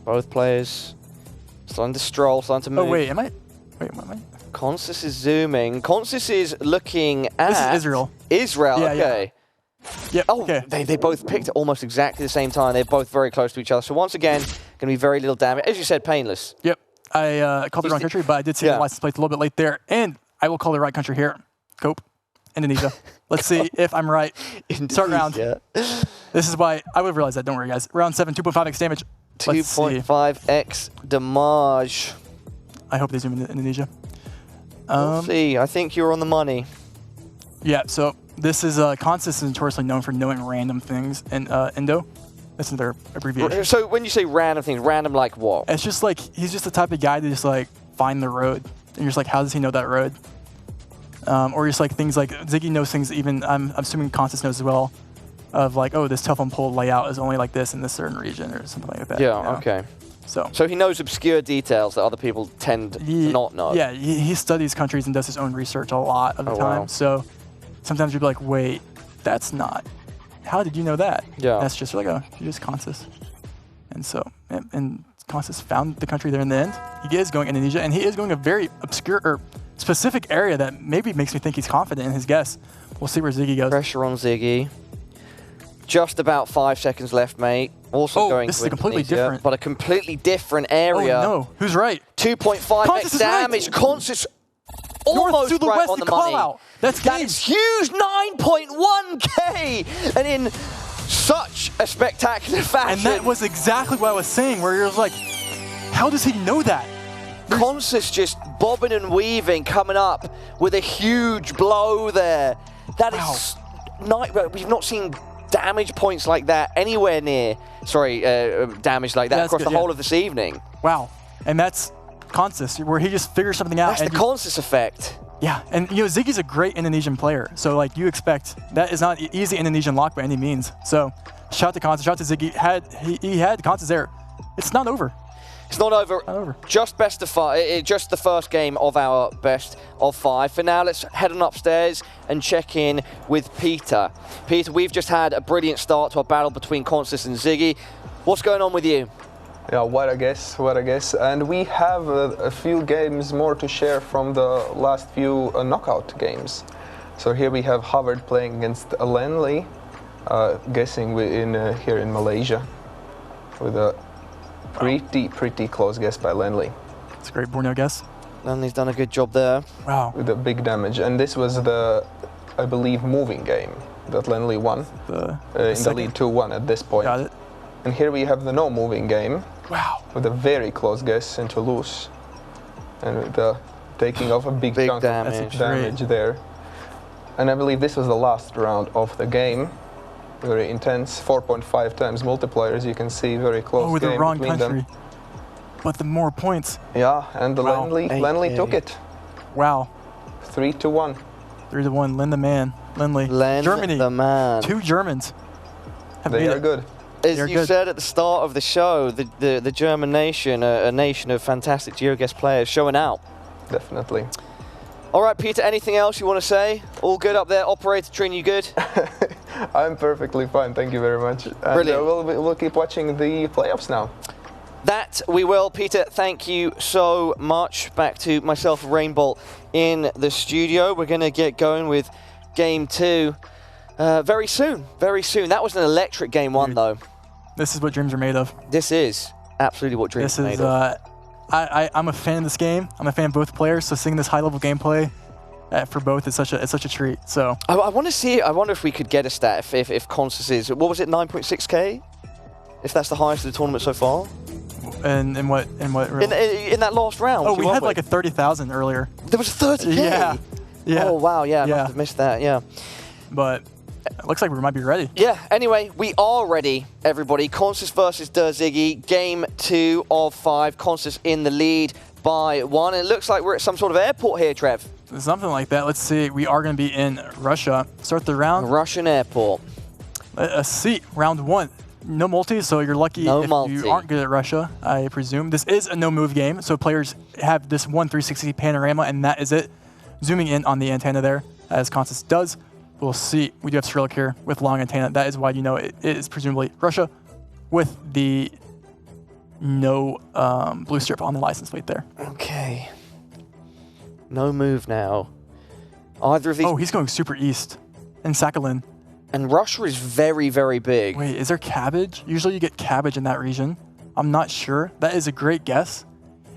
Speaker 2: Both players starting to stroll, starting to move.
Speaker 1: Oh, wait, am I? Wait, what am I?
Speaker 2: Consis is zooming. Consis is looking at...
Speaker 1: This is Israel.
Speaker 2: Israel,
Speaker 1: yeah,
Speaker 2: okay.
Speaker 1: Yep,
Speaker 2: oh,
Speaker 1: okay.
Speaker 2: They both picked at almost exactly the same time. They're both very close to each other. So once again, going to be very little damage. As you said, painless.
Speaker 1: Yep. I called the wrong country, but I did see the license plate a little bit late there. And I will call the right country here. Cope. Indonesia. Let's see if I'm right. Start round. This is why I would have realized that. Don't worry, guys. Round 7, 2.5x damage.
Speaker 2: 2.5x damage.
Speaker 1: I hope they zoom into Indonesia.
Speaker 2: We'll see. I think you're on the money.
Speaker 1: Yeah, so this is Consis is notoriously known for knowing random things in Indo. That's their abbreviation.
Speaker 2: So when you say random things, random like what?
Speaker 1: It's just like, he's just the type of guy to just like find the road. And you're just like, how does he know that road? Or just like things like, Ziggy knows things even, I'm assuming Consis knows as well, of like, oh, this telephone pole layout is only like this in this certain region or something like that.
Speaker 2: Yeah,
Speaker 1: you know?
Speaker 2: okay.
Speaker 1: So
Speaker 2: he knows obscure details that other people tend to not know.
Speaker 1: Yeah, he studies countries and does his own research a lot of the time.
Speaker 2: Wow.
Speaker 1: So sometimes you'd be like, wait, that's not, how did you know that?
Speaker 2: Yeah.
Speaker 1: That's just like, oh, you're just Consis. And so, and Consis found the country there in the end. He is going Indonesia, and he is going a very obscure or specific area that maybe makes me think he's confident in his guess. We'll see where Ziggy goes.
Speaker 2: Pressure on Ziggy. Just about 5 seconds left, mate. Also going
Speaker 1: this
Speaker 2: to
Speaker 1: is a completely different,
Speaker 2: but a completely different area.
Speaker 1: Oh no, who's right?
Speaker 2: 2.5x damage. Consis almost right on the money.
Speaker 1: That's
Speaker 2: huge, 9.1k, and in such a spectacular fashion.
Speaker 1: And that was exactly what I was saying, where you're like, how does he know that?
Speaker 2: Consis just bobbing and weaving, coming up with a huge blow there. That is we've not seen damage points like that anywhere near. Sorry, damage like that across the whole of this evening.
Speaker 1: Wow, and that's Consis, where he just figures something out.
Speaker 2: That's the Consis effect.
Speaker 1: Yeah, and you know, Ziggy's a great Indonesian player, so like you expect, that is not easy Indonesian lock by any means. So shout out to Consis, shout out to Ziggy. He had Consis there. It's not over.
Speaker 2: It's not over.
Speaker 1: Not over.
Speaker 2: Just best of 5. Just the first game of our best of 5. For now, let's head on upstairs and check in with Peter. Peter, we've just had a brilliant start to our battle between Consis and Ziggy. What's going on with you?
Speaker 3: Yeah, what a guess. And we have a few games more to share from the last few knockout games. So here we have Howard playing against Lenley, guessing here in Malaysia, with a pretty close guess by Lenley.
Speaker 1: It's a great Borneo guess.
Speaker 2: Lenley's done a good job there.
Speaker 1: Wow.
Speaker 3: With the big damage. And this was the, I believe, moving game that Lenley won. In the lead 2-1 at this point.
Speaker 1: Got it.
Speaker 3: And here we have the no moving game.
Speaker 1: Wow.
Speaker 3: With a very close guess into loose. And with the taking off a big chunk of damage there. And I believe this was the last round of the game. Very intense, 4.5 times multiplier, as you can see, very close
Speaker 1: with
Speaker 3: game
Speaker 1: the wrong
Speaker 3: between
Speaker 1: country.
Speaker 3: them.
Speaker 1: But the more points.
Speaker 3: Yeah, and the
Speaker 1: Wow.
Speaker 3: Lenley took it.
Speaker 1: Wow.
Speaker 3: 3-1.
Speaker 1: 3-1. Len the man. Lenley.
Speaker 2: Len
Speaker 1: Germany.
Speaker 2: the man.
Speaker 1: 2 Germans. Have
Speaker 3: They
Speaker 1: made
Speaker 3: are
Speaker 1: it.
Speaker 3: good.
Speaker 2: As
Speaker 1: They're
Speaker 2: you
Speaker 1: good.
Speaker 2: said at the start of the show, the German nation, a nation of fantastic GeoGuess players showing out.
Speaker 3: Definitely.
Speaker 2: All right, Peter, anything else you want to say? All good up there? Operator Trin, you good?
Speaker 3: I'm perfectly fine, thank you very much. And,
Speaker 2: Brilliant.
Speaker 3: We'll keep watching the playoffs now.
Speaker 2: That we will. Peter, thank you so much. Back to myself, Rainbolt, in the studio. We're going to get going with Game 2 very soon. Very soon. That was an electric Game 1, though.
Speaker 1: This is what dreams are made of.
Speaker 2: This is absolutely what dreams
Speaker 1: This
Speaker 2: are
Speaker 1: is,
Speaker 2: made of.
Speaker 1: I'm a fan of this game. I'm a fan of both players, so seeing this high-level gameplay for both is such a treat. So
Speaker 2: I want to see. I wonder if we could get a stat if Constance is, what was it, 9.6k? If that's the highest of the tournament so far.
Speaker 1: and in what
Speaker 2: In that last round.
Speaker 1: oh,
Speaker 2: which
Speaker 1: we
Speaker 2: won
Speaker 1: had
Speaker 2: with.
Speaker 1: like a 30,000 earlier.
Speaker 2: There was 30k.
Speaker 1: Yeah. Yeah.
Speaker 2: Oh wow. Yeah. I
Speaker 1: Yeah.
Speaker 2: must have missed that. Yeah.
Speaker 1: But it looks like we might be ready.
Speaker 2: Yeah, anyway, we are ready, everybody. Constance versus Der Ziggy, Game 2 of 5. Constance in the lead by 1. And it looks like we're at some sort of airport here, Trev.
Speaker 1: Something like that. Let's see. We are going to be in Russia. Start the round.
Speaker 2: Russian airport.
Speaker 1: A seat, round 1. No multi, so you're lucky
Speaker 2: No
Speaker 1: if
Speaker 2: multi.
Speaker 1: you aren't good at Russia, I presume. This is a no-move game, so players have this 360 panorama, and that is it. Zooming in on the antenna there, as Constance does. We'll see. We do have Cyrillic here with long antenna. That is why you know it is presumably Russia with the no blue strip on the license plate there.
Speaker 2: Okay. No move now. Either of these.
Speaker 1: Oh, he's going super east in Sakhalin.
Speaker 2: And Russia is very, very big.
Speaker 1: Wait, is there cabbage? Usually you get cabbage in that region. I'm not sure. That is a great guess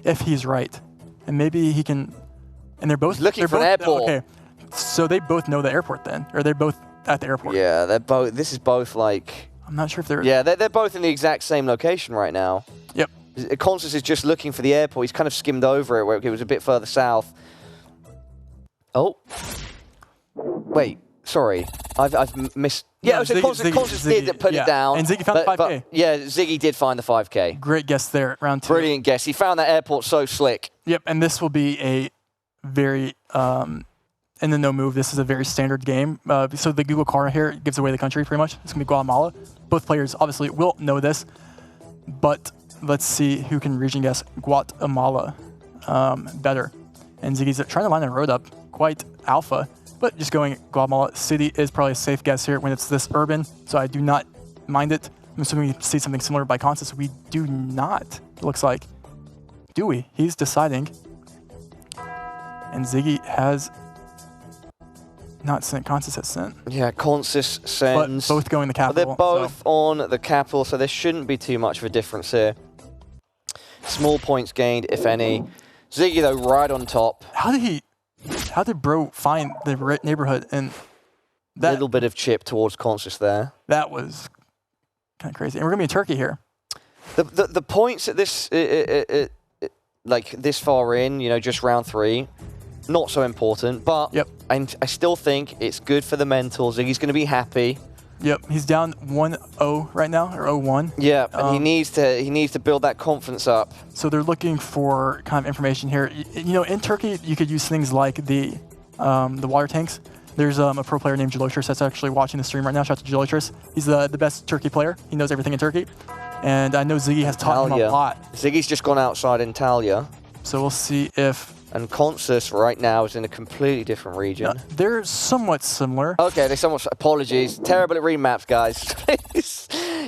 Speaker 1: if he's right. And maybe he can... And they're both...
Speaker 2: Looking
Speaker 1: they're
Speaker 2: for an
Speaker 1: both,
Speaker 2: airport.
Speaker 1: Okay. So they both know the airport then? Or they're both at the airport?
Speaker 2: Yeah, they're both. This is both like.
Speaker 1: I'm not sure if they're...
Speaker 2: Yeah, they're both in the exact same location right now.
Speaker 1: Yep.
Speaker 2: Constance is just looking for the airport. He's kind of skimmed over it where it was a bit further south. Oh. Wait, sorry. I've missed. Yeah,
Speaker 1: No,
Speaker 2: so
Speaker 1: Ziggy-
Speaker 2: Constance
Speaker 1: Ziggy-
Speaker 2: did put
Speaker 1: yeah.
Speaker 2: it down.
Speaker 1: And Ziggy found the 5K.
Speaker 2: But yeah, Ziggy did find the 5K.
Speaker 1: Great guess there, round 2.
Speaker 2: Brilliant guess. He found that airport so slick.
Speaker 1: Yep, and this will be a very... in the no move, this is a very standard game. So the Google car here gives away the country pretty much. It's going to be Guatemala. Both players obviously will know this, but let's see who can region guess Guatemala better. And Ziggy's trying to line the road up quite alpha, but just going Guatemala City is probably a safe guess here when it's this urban, so I do not mind it. I'm assuming we see something similar by Constance. We do not, it looks like. Do we? He's deciding. And Ziggy has not sent. Constance has sent.
Speaker 2: Yeah, Constance
Speaker 1: But
Speaker 2: sends.
Speaker 1: both going the
Speaker 2: But
Speaker 1: capital.
Speaker 2: they're both on the capital, so there shouldn't be too much of a difference here. Small points gained, if any. Ziggy, though, right on top.
Speaker 1: How did bro find the neighborhood? And that
Speaker 2: Little bit of chip towards Constance there.
Speaker 1: that was kind of crazy. And we're gonna be in Turkey here.
Speaker 2: The points at this, like this far in, you know, just round 3, not so important. But
Speaker 1: Yep.
Speaker 2: I still think it's good for the mental. Ziggy's going to be happy.
Speaker 1: Yep, he's down 1-0 right now, or 0-1.
Speaker 2: Yeah, and he needs to build that confidence up.
Speaker 1: So they're looking for kind of information here. You know, in Turkey, you could use things like the water tanks. There's a pro player named Gelotris that's actually watching the stream right now. Shout out to Gelotris. He's the best Turkey player. He knows everything in Turkey. And I know Ziggy has taught him a lot.
Speaker 2: Ziggy's just gone outside in Talia.
Speaker 1: So we'll see if...
Speaker 2: And Constance right now is in a completely different region.
Speaker 1: They're somewhat similar.
Speaker 2: Okay, they somewhat... Apologies. Terrible at reading maps, guys.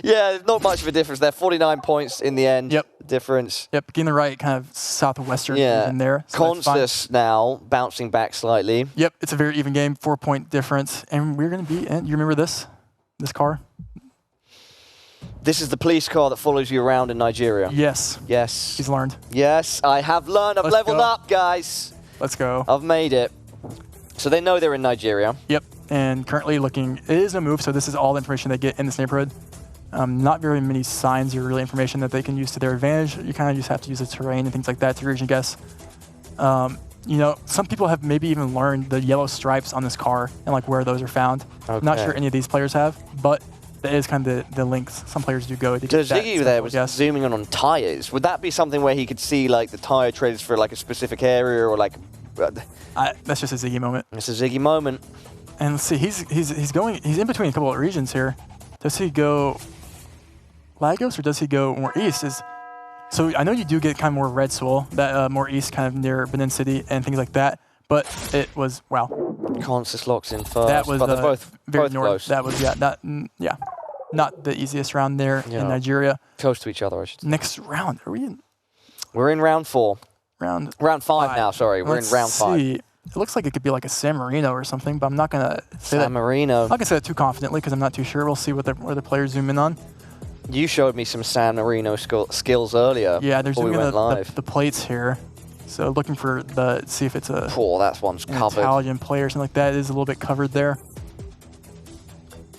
Speaker 2: Yeah, not much of a difference there. 49 points in the end.
Speaker 1: Yep.
Speaker 2: Difference.
Speaker 1: Yep, getting the right kind of southwestern
Speaker 2: Yeah.
Speaker 1: in there. So that's fine.
Speaker 2: Constance now bouncing back slightly.
Speaker 1: Yep, it's a very even game, 4-point difference. And we're going to be in... You remember this? This car?
Speaker 2: This is the police car that follows you around in Nigeria.
Speaker 1: Yes.
Speaker 2: Yes.
Speaker 1: He's learned.
Speaker 2: Yes, I have learned. I've
Speaker 1: Let's
Speaker 2: leveled
Speaker 1: go.
Speaker 2: up, guys.
Speaker 1: Let's go.
Speaker 2: I've made it. So they know they're in Nigeria.
Speaker 1: Yep, and currently looking... It is a move, so this is all the information they get in this neighborhood. Not very many signs or really information that they can use to their advantage. You kind of just have to use the terrain and things like that to region guess. You know, some people have maybe even learned the yellow stripes on this car and like where those are found.
Speaker 2: Okay.
Speaker 1: Not sure any of these players have, but that is kind of the links some players do go to.
Speaker 2: So Ziggy there was zooming in on tires. Would that be something where he could see like the tire traders for like a specific area or like?
Speaker 1: That's just a Ziggy moment.
Speaker 2: It's a Ziggy moment.
Speaker 1: And let's see, he's in between a couple of regions here. Does he go Lagos or does he go more east? So I know you do get kind of more red soil, that more east, kind of near Benin City and things like that. But it was
Speaker 2: Consus locks in first.
Speaker 1: That was
Speaker 2: but they're both
Speaker 1: very north.
Speaker 2: close.
Speaker 1: That was not the easiest round there in Nigeria.
Speaker 2: Close to each other, I should say.
Speaker 1: Next round, are we in?
Speaker 2: We're in round 4.
Speaker 1: Round
Speaker 2: 5 now. Sorry, we're in round 5.
Speaker 1: See. It looks like it could be like a San Marino or something, but I'm not gonna say
Speaker 2: San Marino.
Speaker 1: I'm not gonna say that too confidently because I'm not too sure. We'll see what where the players zoom in on.
Speaker 2: You showed me some San Marino skills earlier.
Speaker 1: Yeah, they're zooming in
Speaker 2: live.
Speaker 1: the plates here. So looking for see if it's a
Speaker 2: that one's covered.
Speaker 1: Italian player or something like that. It is a little bit covered there.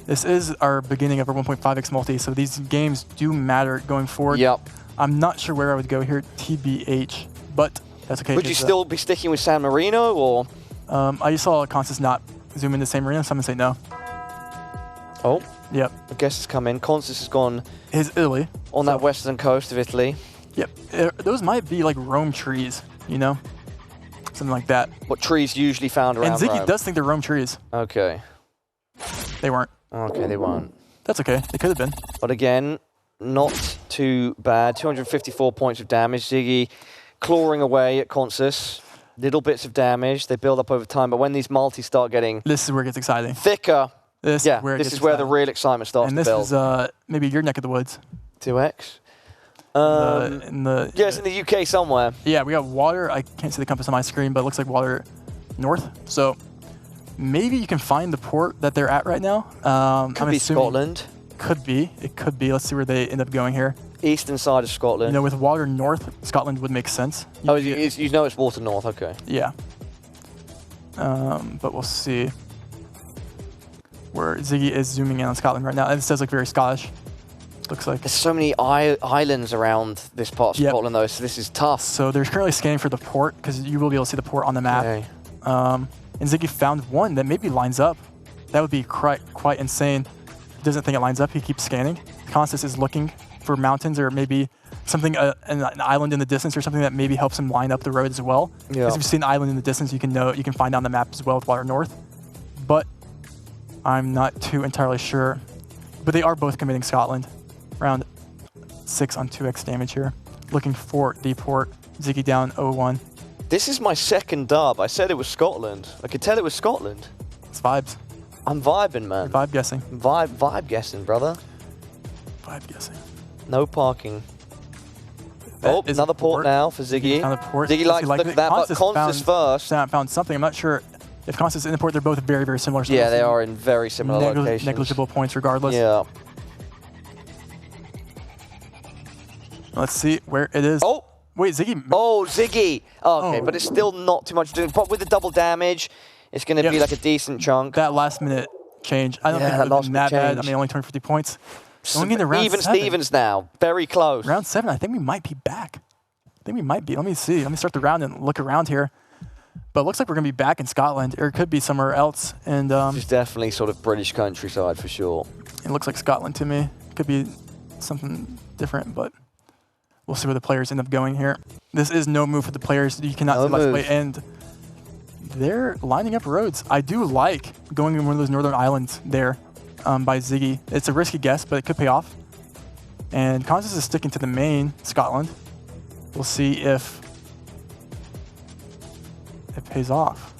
Speaker 1: This is our beginning of our 1.5x multi, so these games do matter going forward.
Speaker 2: Yep.
Speaker 1: I'm not sure where I would go here, TBH, but that's okay.
Speaker 2: Would you still be sticking with San Marino or?
Speaker 1: I just saw Constance not zoom into San Marino, so I'm gonna say no.
Speaker 2: Oh.
Speaker 1: Yep.
Speaker 2: I guess it's come in. Constance has gone.
Speaker 1: His Italy.
Speaker 2: On that western coast of Italy.
Speaker 1: Yep. Those might be like Rome trees, you know? Something like that.
Speaker 2: What trees usually found around
Speaker 1: And Ziggy
Speaker 2: Rome?
Speaker 1: does think they're Rome trees.
Speaker 2: Okay.
Speaker 1: They weren't.
Speaker 2: Okay, they weren't.
Speaker 1: That's okay. They could have been.
Speaker 2: But again, not too bad. 254 points of damage. Ziggy clawing away at Consus. Little bits of damage. They build up over time. But when these multis start getting...
Speaker 1: This is where it gets exciting.
Speaker 2: Thicker.
Speaker 1: This
Speaker 2: is where the real excitement starts to build.
Speaker 1: And this is maybe your neck of the woods.
Speaker 2: 2x?
Speaker 1: It's
Speaker 2: in the UK somewhere.
Speaker 1: Yeah, we got water. I can't see the compass on my screen, but it looks like water north. So maybe you can find the port that they're at right now.
Speaker 2: Could be Scotland.
Speaker 1: Could be. It could be. Let's see where they end up going here.
Speaker 2: Eastern side of Scotland.
Speaker 1: You know, with water north, Scotland would make sense.
Speaker 2: You know it's water north, okay.
Speaker 1: Yeah. But we'll see where Ziggy is zooming in on Scotland right now. And this does look very Scottish. Looks like.
Speaker 2: There's so many islands around this part of Scotland, though, so this is tough.
Speaker 1: So they're currently scanning for the port, because you will be able to see the port on the map.
Speaker 2: Okay.
Speaker 1: And Ziggy found one that maybe lines up. That would be quite insane. He doesn't think it lines up. He keeps scanning. Constance is looking for mountains or maybe something, an island in the distance or something that maybe helps him line up the road as well. Because if you see an island in the distance, you can find on the map as well with water north. But I'm not too entirely sure. But they are both committing Scotland. Round 6 on 2x damage here. Looking for the port. Ziggy down 0-1.
Speaker 2: This is my second dub. I said it was Scotland. I could tell it was Scotland.
Speaker 1: It's vibes.
Speaker 2: I'm vibing, man.
Speaker 1: You're vibe guessing.
Speaker 2: Vibe guessing, brother.
Speaker 1: Vibe guessing.
Speaker 2: No parking. Oh, another port now for Ziggy.
Speaker 1: Another port.
Speaker 2: Ziggy likes to look at that, but Constance first.
Speaker 1: Found something. I'm not sure if Constance and the port, they're both very, very similar. So
Speaker 2: yeah, they are in very similar locations.
Speaker 1: Negligible points regardless.
Speaker 2: Yeah.
Speaker 1: Let's see where it is.
Speaker 2: Oh!
Speaker 1: Wait, Ziggy.
Speaker 2: Oh, Ziggy. Oh, okay, but it's still not too much to do. But with the double damage, it's going to be like a decent chunk.
Speaker 1: That last minute change. I don't think it was that bad. I mean, only 250 points. Going into round
Speaker 2: Even
Speaker 1: 7.
Speaker 2: Stevens now. Very close.
Speaker 1: Round 7, I think we might be back. I think we might be. Let me see. Let me start the round and look around here. But it looks like we're going to be back in Scotland, or it could be somewhere else. And
Speaker 2: it's definitely sort of British countryside for sure.
Speaker 1: It looks like Scotland to me. It could be something different, but we'll see where the players end up going here. This is no move for the players. You cannot see Let's Play, and they're lining up roads. I do like going in one of those northern islands there by Ziggy. It's a risky guess, but it could pay off. And Constance is sticking to the main, Scotland. We'll see if it pays off.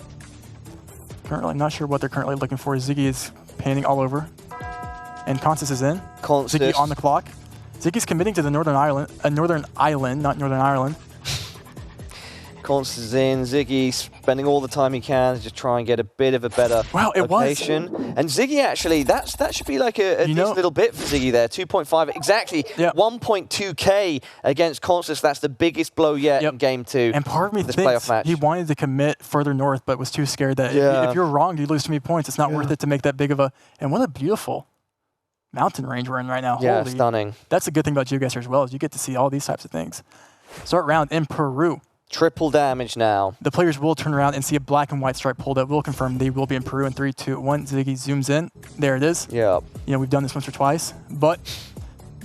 Speaker 1: Currently, I'm not sure what they're currently looking for. Ziggy is painting all over. And Constance is in. Ziggy on the clock. Ziggy's committing to the Northern Island, not Northern Ireland.
Speaker 2: Constance is in. Ziggy spending all the time he can to just try and get a bit of a better location. And Ziggy actually, that should be like a decent little bit for Ziggy there. 2.5 exactly. 1.2k against Constance. That's the biggest blow yet in game 2.
Speaker 1: And part of me thinks he wanted to commit further north, but was too scared that if you're wrong, you lose too many points. It's not worth it to make that big of a. And what a beautiful mountain range we're in right now.
Speaker 2: Yeah,
Speaker 1: Holy,
Speaker 2: stunning.
Speaker 1: That's a good thing about GeoGuessr as well, is you get to see all these types of things. Start round in Peru.
Speaker 2: Triple damage now.
Speaker 1: The players will turn around and see a black and white stripe pulled up. We'll confirm they will be in Peru in 3, 2, 1. Ziggy zooms in. There it is.
Speaker 2: Yep.
Speaker 1: You know, we've done this once or twice, but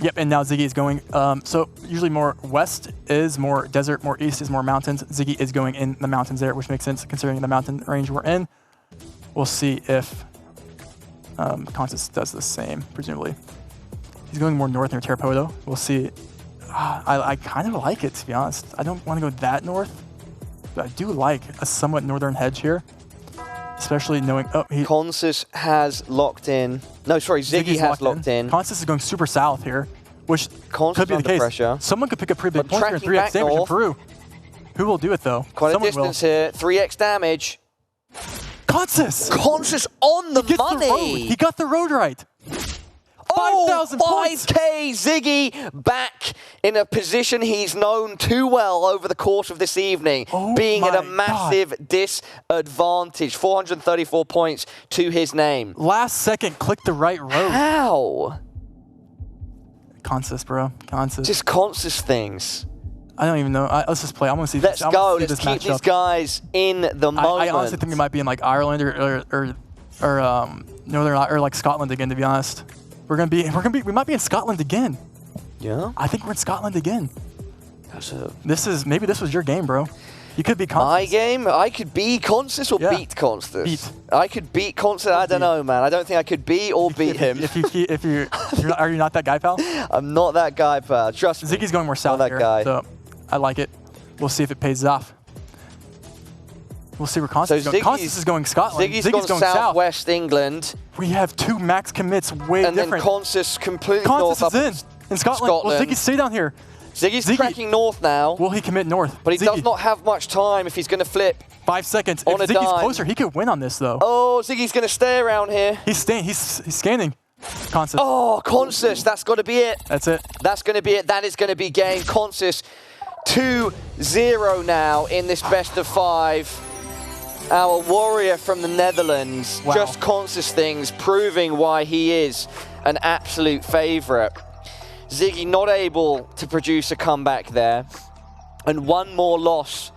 Speaker 1: yep, and now Ziggy is going. So usually more west is more desert, more east is more mountains. Ziggy is going in the mountains there, which makes sense considering the mountain range we're in. We'll see if Consus does the same, presumably. He's going more north near Terapoto. We'll see. I kind of like it, to be honest. I don't want to go that north, but I do like a somewhat northern hedge here, especially knowing... Oh,
Speaker 2: Consus has locked in. No, sorry, Ziggy has locked in.
Speaker 1: Consus is going super south here, which
Speaker 2: Consus
Speaker 1: could be the case.
Speaker 2: Pressure.
Speaker 1: Someone could pick up pretty big points here and 3x damage in Peru. Who will do it, though?
Speaker 2: Quite
Speaker 1: Someone
Speaker 2: a distance here. 3x damage.
Speaker 1: Consus!
Speaker 2: Consus on the money!
Speaker 1: He got the road right. 5,000 points.
Speaker 2: 5K Ziggy back in a position he's known too well over the course of this evening, being at a massive disadvantage. 434 points to his name.
Speaker 1: Last second, click the right road.
Speaker 2: How?
Speaker 1: Consus, bro. Consus.
Speaker 2: Just Consus things.
Speaker 1: I don't even know. Let's just play. I want to see.
Speaker 2: Let's go. Let's
Speaker 1: this
Speaker 2: keep these guys in the moment.
Speaker 1: I honestly think it might be in like Ireland or Northern or like Scotland again. To be honest. We might be in Scotland again.
Speaker 2: Yeah?
Speaker 1: I think we're in Scotland again. Maybe this was your game, bro. You could be Consus.
Speaker 2: My game? I could be Consus or beat Consus?
Speaker 1: Beat.
Speaker 2: I could beat Consus. I don't know, man. I don't think I could beat or beat him.
Speaker 1: Are you not that guy, pal?
Speaker 2: I'm not that guy, pal. Trust me.
Speaker 1: Ziggy's going more south
Speaker 2: not that
Speaker 1: here,
Speaker 2: guy.
Speaker 1: so I like it. We'll see if it pays off. We'll see where Consus is going. Consus is going Scotland.
Speaker 2: Ziggy's going southwest England.
Speaker 1: We have 2 max commits way different.
Speaker 2: And then Consus completely
Speaker 1: north
Speaker 2: up
Speaker 1: in Scotland. Well, Ziggy, stay down here.
Speaker 2: Ziggy's tracking north now.
Speaker 1: Will he commit north?
Speaker 2: But he does not have much time if he's going to flip.
Speaker 1: 5 seconds.
Speaker 2: If
Speaker 1: Ziggy's closer, he could win on this, though.
Speaker 2: Oh, Ziggy's going to stay around here.
Speaker 1: He's scanning. Consus.
Speaker 2: Oh, Consus. That's got to be it.
Speaker 1: That's it.
Speaker 2: That's going to be it. That is going to be game. Consus 2-0 now in this best of 5. Our warrior from the Netherlands, just Consus things, proving why he is an absolute favourite. Ziggy not able to produce a comeback there. And one more loss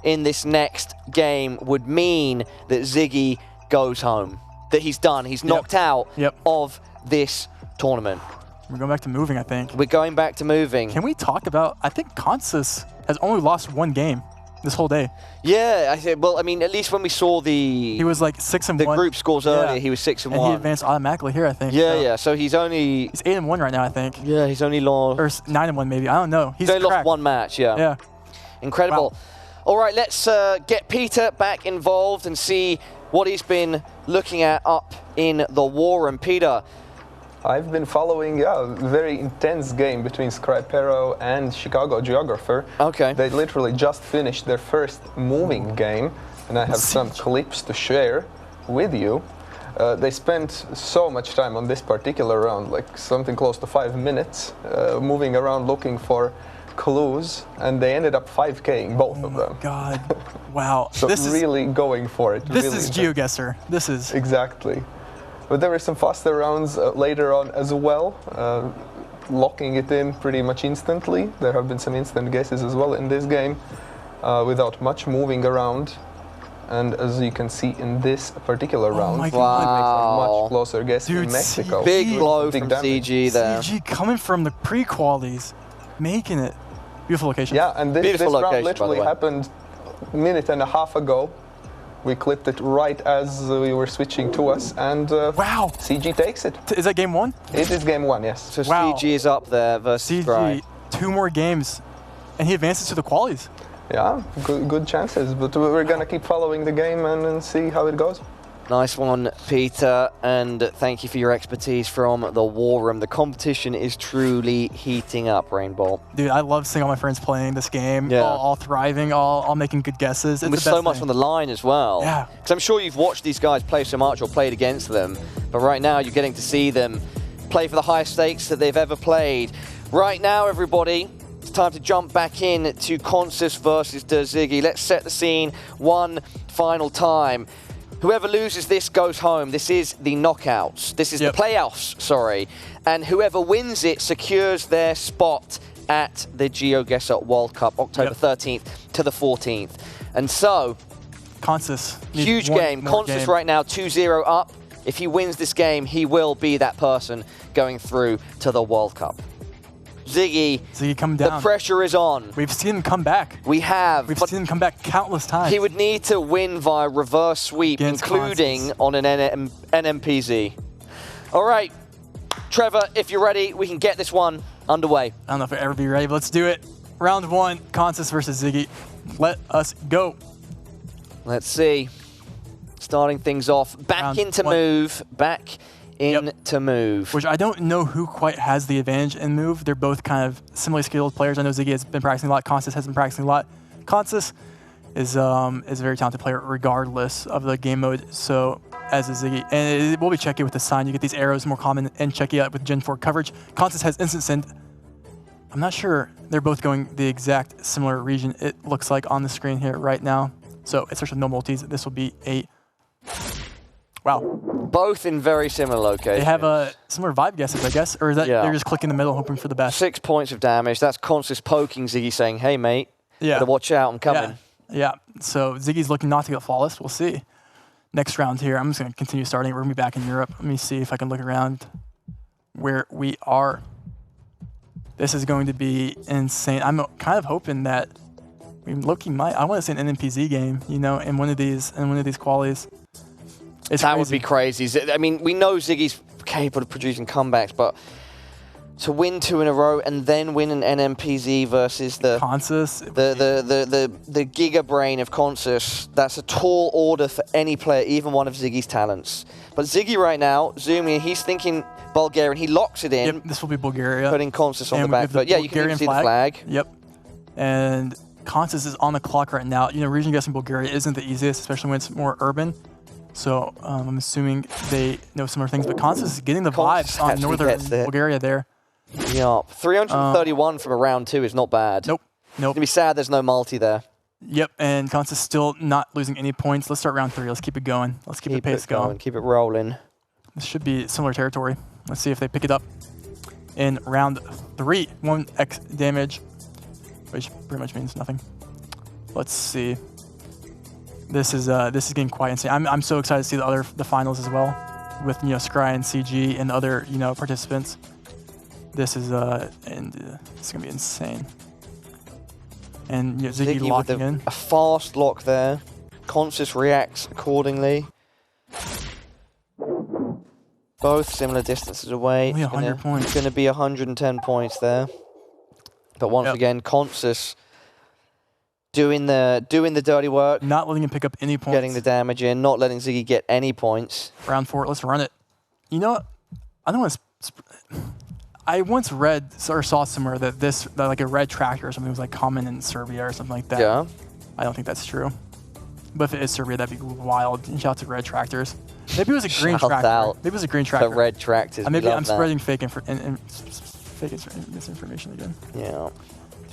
Speaker 2: in this next game would mean that Ziggy goes home. That he's done. He's knocked out of this tournament.
Speaker 1: We're going back to moving, I think.
Speaker 2: We're going back to moving.
Speaker 1: Can we talk about... I think Consus has only lost 1 game this whole day.
Speaker 2: Yeah, well, I mean, at least when we saw the...
Speaker 1: He was like 6-1.
Speaker 2: The group scores earlier, he was 6-1.
Speaker 1: And he advanced automatically here, I think.
Speaker 2: Yeah, so he's only...
Speaker 1: He's 8-1 right now, I think.
Speaker 2: Yeah, he's only lost...
Speaker 1: Or 9-1 maybe, I don't know.
Speaker 2: He's only lost 1 match, yeah. Incredible. Wow. All right, let's get Peter back involved and see what he's been looking at up in the war room. Peter.
Speaker 3: I've been following a very intense game between Scripero and Chicago Geographer.
Speaker 2: Okay.
Speaker 3: They literally just finished their first moving game, and I have some clips to share with you. They spent so much time on this particular round, like something close to 5 minutes, moving around looking for clues, and they ended up 5K'ing both of them.
Speaker 1: Oh my God. Wow.
Speaker 3: So this really going for it.
Speaker 1: This is GeoGuessr. This is...
Speaker 3: Exactly. But there were some faster rounds later on as well, locking it in pretty much instantly. There have been some instant guesses as well in this game, without much moving around. And as you can see in this particular round,
Speaker 1: my
Speaker 3: it
Speaker 1: God.
Speaker 3: makes a much closer guess in Mexico.
Speaker 2: Big blow from CG there.
Speaker 1: CG coming from the pre-qualies, making it. Beautiful location.
Speaker 3: Yeah, and this round literally happened a minute and a half ago. We clipped it right as we were switching to us, and
Speaker 1: wow,
Speaker 3: CG takes it.
Speaker 1: Is that game 1?
Speaker 3: It is game 1, yes.
Speaker 2: So CG is up there versus
Speaker 1: CG, 2 more games, and he advances to the qualies.
Speaker 3: Yeah, good chances, but we're gonna keep following the game and see how it goes.
Speaker 2: Nice one, Peter, and thank you for your expertise from the war room. The competition is truly heating up, Rainbow.
Speaker 1: Dude, I love seeing all my friends playing this game,
Speaker 2: yeah.
Speaker 1: all thriving, all making good guesses.
Speaker 2: And with so much on the line as well.
Speaker 1: Yeah.
Speaker 2: Because I'm sure you've watched these guys play so much or played against them, but right now you're getting to see them play for the highest stakes that they've ever played. Right now, everybody, it's time to jump back in to Consus versus Ziggy. Let's set the scene one final time. Whoever loses this goes home. This is the knockouts. This is the playoffs, sorry. And whoever wins it secures their spot at the GeoGuessr World Cup, October 13th to the 14th. And so,
Speaker 1: Consus.
Speaker 2: Huge game. Consus right now 2-0 up. If he wins this game, he will be that person going through to the World Cup. Ziggy,
Speaker 1: coming down.
Speaker 2: The pressure is on.
Speaker 1: We've seen him come back.
Speaker 2: We have.
Speaker 1: We've seen him come back countless times.
Speaker 2: He would need to win via reverse sweep, including on an NMPZ. All right, Trevor, if you're ready, we can get this one underway.
Speaker 1: I don't know if I'll ever be ready, but let's do it. Round 1, Consus versus Ziggy. Let us go.
Speaker 2: Let's see. Starting things off. Back into move. Back into move.
Speaker 1: Which I don't know who quite has the advantage in move. They're both kind of similarly skilled players. I know Ziggy has been practicing a lot. Consus has been practicing a lot. Consus is a very talented player regardless of the game mode. So as is Ziggy. And it will be Czechia with the sign. You get these arrows more common in Czechia with Gen 4 coverage. Consus has instant send. I'm not sure they're both going the exact similar region it looks like on the screen here right now. So it's actually no multis. This will be a... Wow.
Speaker 2: Both in very similar locations.
Speaker 1: They have similar vibe guesses, I guess, or is that they're just clicking in the middle, hoping for the best.
Speaker 2: 6 points of damage. That's Consus poking Ziggy, saying, "Hey, mate, gotta watch out. I'm coming."
Speaker 1: Yeah. So Ziggy's looking not to get flawless. We'll see. Next round here, I'm just going to continue starting. We're going to be back in Europe. Let me see if I can look around where we are. This is going to be insane. I'm kind of hoping that Loki might. I want to see an NMPZ game, you know, in one of these qualies.
Speaker 2: That would be crazy. I mean, we know Ziggy's capable of producing comebacks, but to win 2 in a row and then win an NMPZ versus the
Speaker 1: Consus,
Speaker 2: the Giga Brain of Consus, that's a tall order for any player, even one of Ziggy's talents. But Ziggy right now, zooming, he's thinking Bulgarian. He locks it in.
Speaker 1: Yep, this will be Bulgaria.
Speaker 2: Putting Consus on the back foot. Yeah, you can even see the flag.
Speaker 1: Yep. And Consus is on the clock right now. You know, region guessing Bulgaria isn't the easiest, especially when it's more urban. So I'm assuming they know similar things. But Consus is getting the vibes on northern Bulgaria there.
Speaker 2: Yup. 331 from a round 2 is not bad.
Speaker 1: Nope.
Speaker 2: It's going to be sad there's no multi there.
Speaker 1: Yep, and Consus still not losing any points. Let's start round 3. Let's keep it going. Let's keep the pace going.
Speaker 2: Keep it rolling.
Speaker 1: This should be similar territory. Let's see if they pick it up in round 3. 1x damage, which pretty much means nothing. Let's see. This is getting quite insane. I'm so excited to see the finals as well, with Scry and CG and other participants. This is it's gonna be insane. And Ziggy locking in.
Speaker 2: A fast lock there. Consus reacts accordingly. Both similar distances away.
Speaker 1: Only 100 points.
Speaker 2: It's going to be 110 points there. But once again, Consus doing the dirty work.
Speaker 1: Not letting him pick up any points.
Speaker 2: Getting the damage in. Not letting Ziggy get any points.
Speaker 1: Round 4. Let's run it. You know what? I don't want to... I once read or saw somewhere that like a red tractor or something was like common in Serbia or something like that.
Speaker 2: Yeah.
Speaker 1: I don't think that's true. But if it is Serbia, that'd be wild. And shout out to red tractors. Maybe it was a green tractor. Maybe it was a green tractor.
Speaker 2: The red tractors.
Speaker 1: Maybe I'm spreading fake misinformation again.
Speaker 2: Yeah.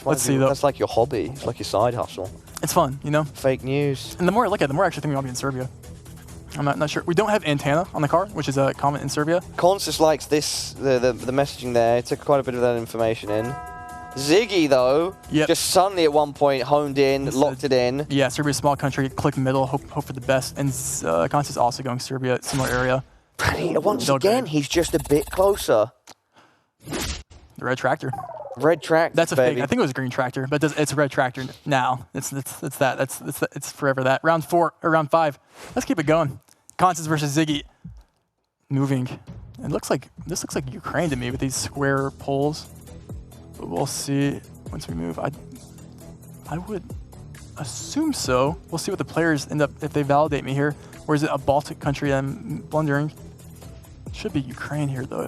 Speaker 1: Let's see though.
Speaker 2: That's like your hobby. It's like your side hustle.
Speaker 1: It's fun, you know?
Speaker 2: Fake news.
Speaker 1: And the more I look at it, the more I actually think I'll be in Serbia. I'm not sure. We don't have antenna on the car, which is a common in Serbia.
Speaker 2: Consus likes this, the messaging there. It took quite a bit of that information in. Ziggy, though, just suddenly at one point honed in, locked it in.
Speaker 1: Yeah, Serbia's a small country. Click middle, hope for the best. And Consus also going Serbia, similar area.
Speaker 2: Once again, he's just a bit closer.
Speaker 1: The red tractor.
Speaker 2: Red tractor.
Speaker 1: That's a fake. I think it was a green tractor, but it's a red tractor now. It's forever that. Round 4 or round 5. Let's keep it going. Consus versus Ziggy. Moving. This looks like Ukraine to me with these square poles. But we'll see once we move. I would assume so. We'll see what the players end up if they validate me here. Or is it a Baltic country I'm blundering? It should be Ukraine here though.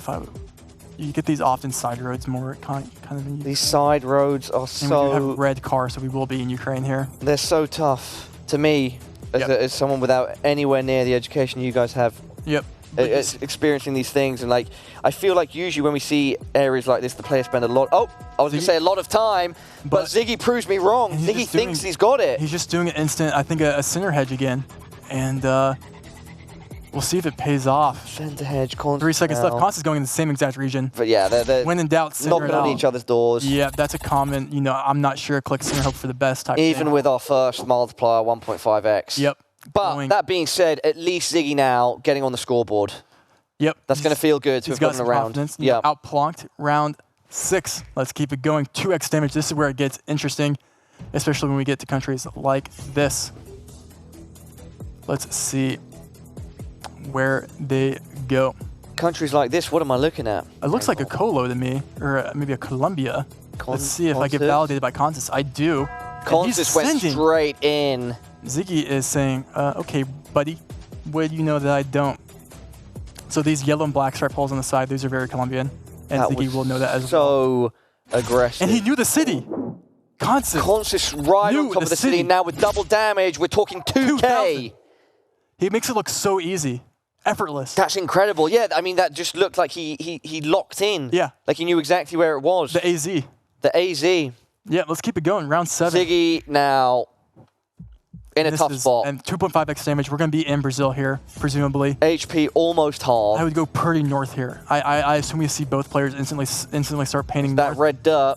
Speaker 1: You get these often side roads more kind of in
Speaker 2: These side roads are so...
Speaker 1: And we do have red car, so we will be in Ukraine here.
Speaker 2: They're so tough to me as someone without anywhere near the education you guys have.
Speaker 1: Yep.
Speaker 2: Experiencing these things, and like I feel like usually when we see areas like this, the players spend a lot. Oh, I was going to say a lot of time, but Ziggy proves me wrong. Ziggy thinks he's got it.
Speaker 1: He's just doing an instant. I think a center hedge again, and We'll see if it pays off.
Speaker 2: Center hedge, Constance
Speaker 1: 3 seconds
Speaker 2: now.
Speaker 1: left. Constance going in the same exact region.
Speaker 2: But yeah, they're
Speaker 1: When in doubt, center
Speaker 2: knocking
Speaker 1: it
Speaker 2: on
Speaker 1: out.
Speaker 2: each other's doors.
Speaker 1: Yeah, that's a common, you know, I'm not sure, click center, hope for the best type
Speaker 2: Even
Speaker 1: thing.
Speaker 2: with our first multiplier, 1.5x.
Speaker 1: Yep.
Speaker 2: But that being said, at least Ziggy now getting on the scoreboard.
Speaker 1: Yep.
Speaker 2: That's going to feel good to
Speaker 1: He's
Speaker 2: have
Speaker 1: got
Speaker 2: gotten
Speaker 1: some
Speaker 2: around.
Speaker 1: confidence.
Speaker 2: Yeah.
Speaker 1: Outplonked round 6. Let's keep it going. 2x damage. This is where it gets interesting, especially when we get to countries like this. Let's see where they go.
Speaker 2: Countries like this, what am I looking at?
Speaker 1: It looks like a Colo to me, or maybe a Colombia. Let's see if I get
Speaker 2: Constance?
Speaker 1: validated by Constance. I do. And
Speaker 2: Constance
Speaker 1: he's
Speaker 2: went
Speaker 1: sending.
Speaker 2: straight in.
Speaker 1: Ziggy is saying, okay, buddy, would you know that I don't? So these yellow and black stripe holes on the side, these are very Colombian. And
Speaker 2: That
Speaker 1: Ziggy
Speaker 2: was
Speaker 1: will know that as well.
Speaker 2: so aggressive.
Speaker 1: And he knew the city. Constance.
Speaker 2: Constance right
Speaker 1: knew
Speaker 2: on top of
Speaker 1: the
Speaker 2: the city.
Speaker 1: city.
Speaker 2: Now with double damage, we're talking 2K.
Speaker 1: 2,000. He makes it look so easy. Effortless.
Speaker 2: That's incredible. Yeah, I mean, that just looked like he locked in.
Speaker 1: Yeah.
Speaker 2: Like he knew exactly where it was.
Speaker 1: The AZ.
Speaker 2: The AZ.
Speaker 1: Yeah, let's keep it going. Round 7.
Speaker 2: Ziggy now in a
Speaker 1: This
Speaker 2: tough
Speaker 1: is-
Speaker 2: spot.
Speaker 1: And 2.5x damage. We're going to be in Brazil here, presumably.
Speaker 2: HP almost half.
Speaker 1: I would go pretty north here. I assume we see both players instantly start painting
Speaker 2: That
Speaker 1: north.
Speaker 2: red dirt.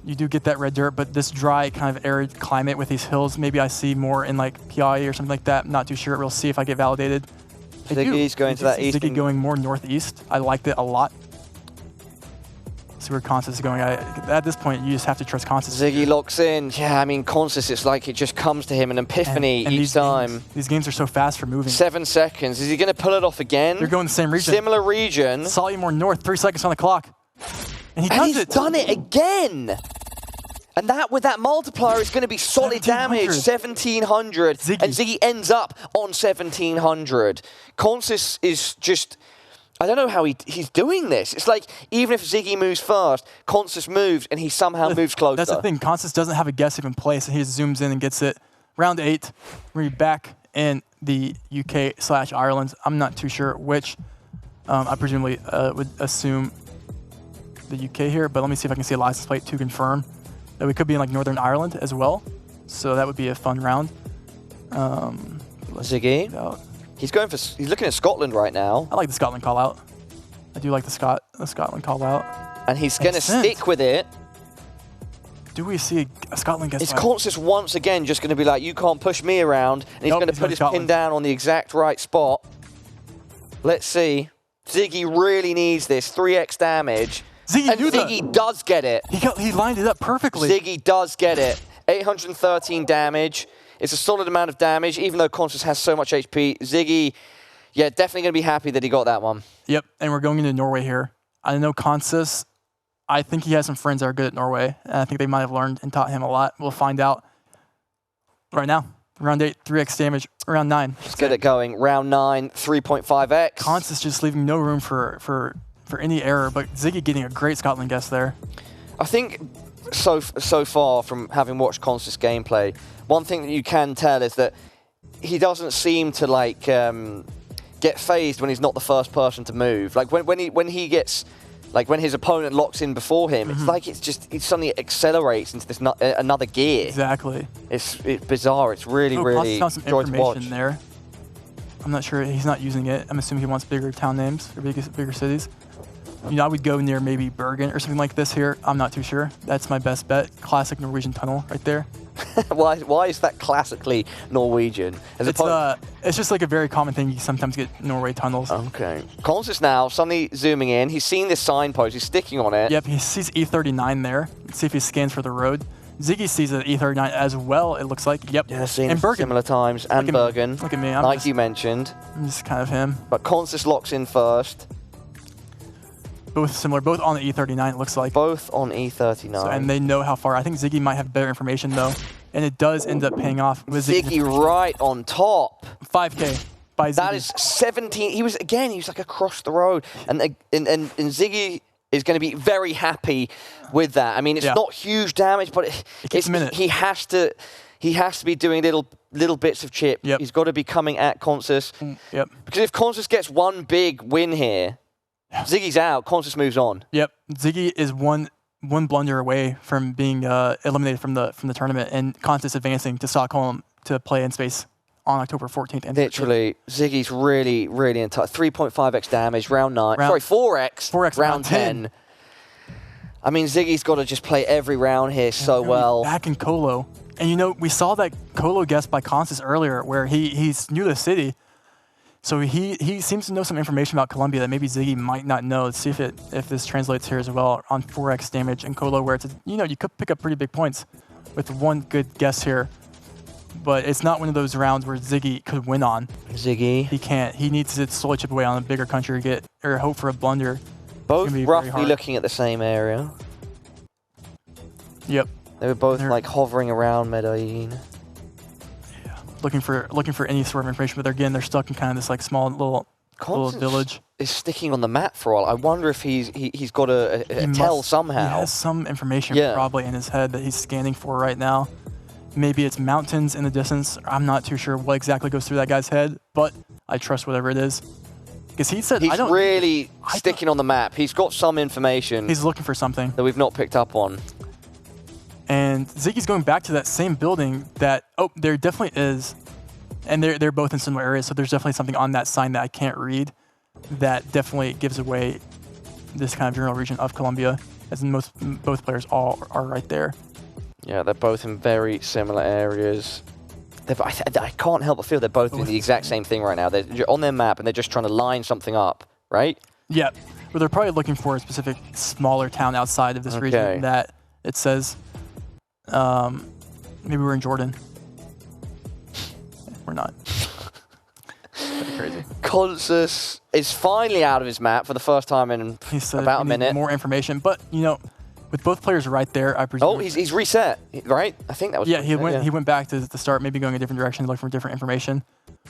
Speaker 1: You do get that red dirt, but this dry kind of arid climate with these hills, maybe I see more in like PI or something like that. I'm not too sure. We'll see if I get validated. I do.
Speaker 2: Ziggy's going
Speaker 1: I
Speaker 2: to
Speaker 1: do
Speaker 2: that
Speaker 1: see
Speaker 2: eastern-
Speaker 1: Ziggy going more northeast. I liked it a lot. See where Constance is going. At this point, you just have to trust Constance.
Speaker 2: Ziggy locks in. Yeah, I mean, Constance, it's like it just comes to him an epiphany
Speaker 1: And
Speaker 2: each
Speaker 1: these
Speaker 2: time.
Speaker 1: these games are so fast for moving.
Speaker 2: 7 seconds. Is he going to pull it off again?
Speaker 1: They're going the same region.
Speaker 2: Similar region.
Speaker 1: Slightly more north. 3 seconds on the clock. And he
Speaker 2: And
Speaker 1: does
Speaker 2: he's
Speaker 1: it.
Speaker 2: done it again. And that with that multiplier is going to be solid damage, 1700.
Speaker 1: Ziggy.
Speaker 2: And Ziggy ends up on 1700. Constance is just, I don't know how he's doing this. It's like even if Ziggy moves first, Constance moves and he somehow moves closer.
Speaker 1: That's the thing. Constance doesn't have a guess even place, and he just zooms in and gets it. Round 8, we're back in the UK/Ireland. I'm not too sure which. I presumably would assume the UK here, but let me see if I can see a license plate to confirm that we could be in like Northern Ireland as well. So that would be a fun round.
Speaker 2: Ziggy, he's looking at Scotland right now.
Speaker 1: I like the Scotland call out. I do like the Scotland call out.
Speaker 2: And he's going to
Speaker 1: Makes sense.
Speaker 2: stick with it.
Speaker 1: Do we see a Scotland guess?
Speaker 2: Is Constance once again just going to be like, you can't push me around, and he's
Speaker 1: Nope,
Speaker 2: going to
Speaker 1: he's
Speaker 2: put
Speaker 1: going
Speaker 2: his pin
Speaker 1: Scotland.
Speaker 2: down on the exact right spot. Let's see. Ziggy really needs this. 3x damage.
Speaker 1: Ziggy
Speaker 2: And
Speaker 1: knew that.
Speaker 2: Ziggy does get it.
Speaker 1: He lined it up perfectly.
Speaker 2: Ziggy does get it. 813 damage. It's a solid amount of damage, even though Constance has so much HP. Ziggy, yeah, definitely going to be happy that he got that one.
Speaker 1: Yep, and we're going into Norway here. I know Constance, I think he has some friends that are good at Norway, and I think they might have learned and taught him a lot. We'll find out right now. Round 8, 3x damage. Round 9.
Speaker 2: Let's get it going. Round 9, 3.5x.
Speaker 1: Constance just leaving no room for any error, but Ziggy getting a great Scotland guess there.
Speaker 2: I think so far from having watched Constance gameplay, one thing that you can tell is that he doesn't seem to like get phased when he's not the first person to move. Like when he gets, like when his opponent locks in before him, it's like it suddenly accelerates into this another gear.
Speaker 1: Exactly.
Speaker 2: It's bizarre. It's really
Speaker 1: Constance found some
Speaker 2: joy to watch.
Speaker 1: information there. I'm not sure. He's not using it. I'm assuming he wants bigger town names or bigger cities. You know, I would go near maybe Bergen or something like this here. I'm not too sure. That's my best bet. Classic Norwegian tunnel right there.
Speaker 2: Why is that classically Norwegian?
Speaker 1: It's just like a very common thing. You sometimes get Norway tunnels.
Speaker 2: Okay. Constance now suddenly zooming in. He's seen this signpost. He's sticking on it.
Speaker 1: Yep, he sees E39 there. Let's see if he scans for the road. Ziggy sees an E39 as well, it looks like. Yep.
Speaker 2: Yeah, seen
Speaker 1: and Bergen.
Speaker 2: similar times. And
Speaker 1: Look at me.
Speaker 2: Bergen.
Speaker 1: Look at me. I'm
Speaker 2: like
Speaker 1: just-
Speaker 2: you mentioned.
Speaker 1: I'm just kind of him.
Speaker 2: But Constance locks in first.
Speaker 1: Both similar, both on the E39, it looks like.
Speaker 2: Both on E39.
Speaker 1: So, and they know how far. I think Ziggy might have better information though. And it does end up paying off with
Speaker 2: Ziggy right on top.
Speaker 1: 5K by Ziggy.
Speaker 2: That is 17. He was like across the road. And Ziggy is going to be very happy with that. I mean, it's not huge damage, but
Speaker 1: takes a minute.
Speaker 2: he has to be doing little bits of chip.
Speaker 1: Yep.
Speaker 2: He's got to be coming at Constance.
Speaker 1: Yep.
Speaker 2: Because if Constance gets one big win here, Ziggy's out. Constance moves on.
Speaker 1: Yep. Ziggy is one blunder away from being eliminated from the tournament, and Constance advancing to Stockholm to play in space on October 14th. And
Speaker 2: Literally, Ziggy's really, really in touch. 3.5x damage, round 9. Sorry, 4x, round 10. I mean, Ziggy's got to just play every round here so well.
Speaker 1: Back in Colo. And, you know, we saw that Colo guess by Constance earlier where he's new to the city. So he seems to know some information about Colombia that maybe Ziggy might not know. Let's see if this translates here as well on 4x damage in Colo, where it's, you know, you could pick up pretty big points with one good guess here. But it's not one of those rounds where Ziggy could win on.
Speaker 2: Ziggy.
Speaker 1: He can't. He needs to slowly chip away on a bigger country to or hope for a blunder.
Speaker 2: Both roughly looking at the same area.
Speaker 1: Yep.
Speaker 2: They were both like hovering around Medellin.
Speaker 1: Yeah. Looking for any sort of information, but again, they're stuck in kind of this like small little village.
Speaker 2: Is sticking on the map for all. I wonder if he's got a tell somehow.
Speaker 1: He has some information probably in his head that he's scanning for right now. Maybe it's mountains in the distance. I'm not too sure what exactly goes through that guy's head, but I trust whatever it is. Because he said,
Speaker 2: he's really sticking on the map. He's got some information.
Speaker 1: He's looking for something
Speaker 2: that we've not picked up on.
Speaker 1: And Ziggy's going back to that same building that, there definitely is. And they're both in similar areas, so there's definitely something on that sign that I can't read that definitely gives away this kind of general region of Colombia, as in both players all are right there.
Speaker 2: Yeah, they're both in very similar areas. I can't help but feel they're both doing the exact same thing right now. They're on their map and they're just trying to line something up, right?
Speaker 1: Yeah, but they're probably looking for a specific smaller town outside of this region that it says. Maybe we're in Jordan. We're not. That's crazy.
Speaker 2: Consus is finally out of his map for the first time in about a minute.
Speaker 1: More information, but you know, with both players right there, I presume.
Speaker 2: Oh, he's reset, right? I think that was.
Speaker 1: Yeah, he went back to the start, maybe going a different direction, looking for different information,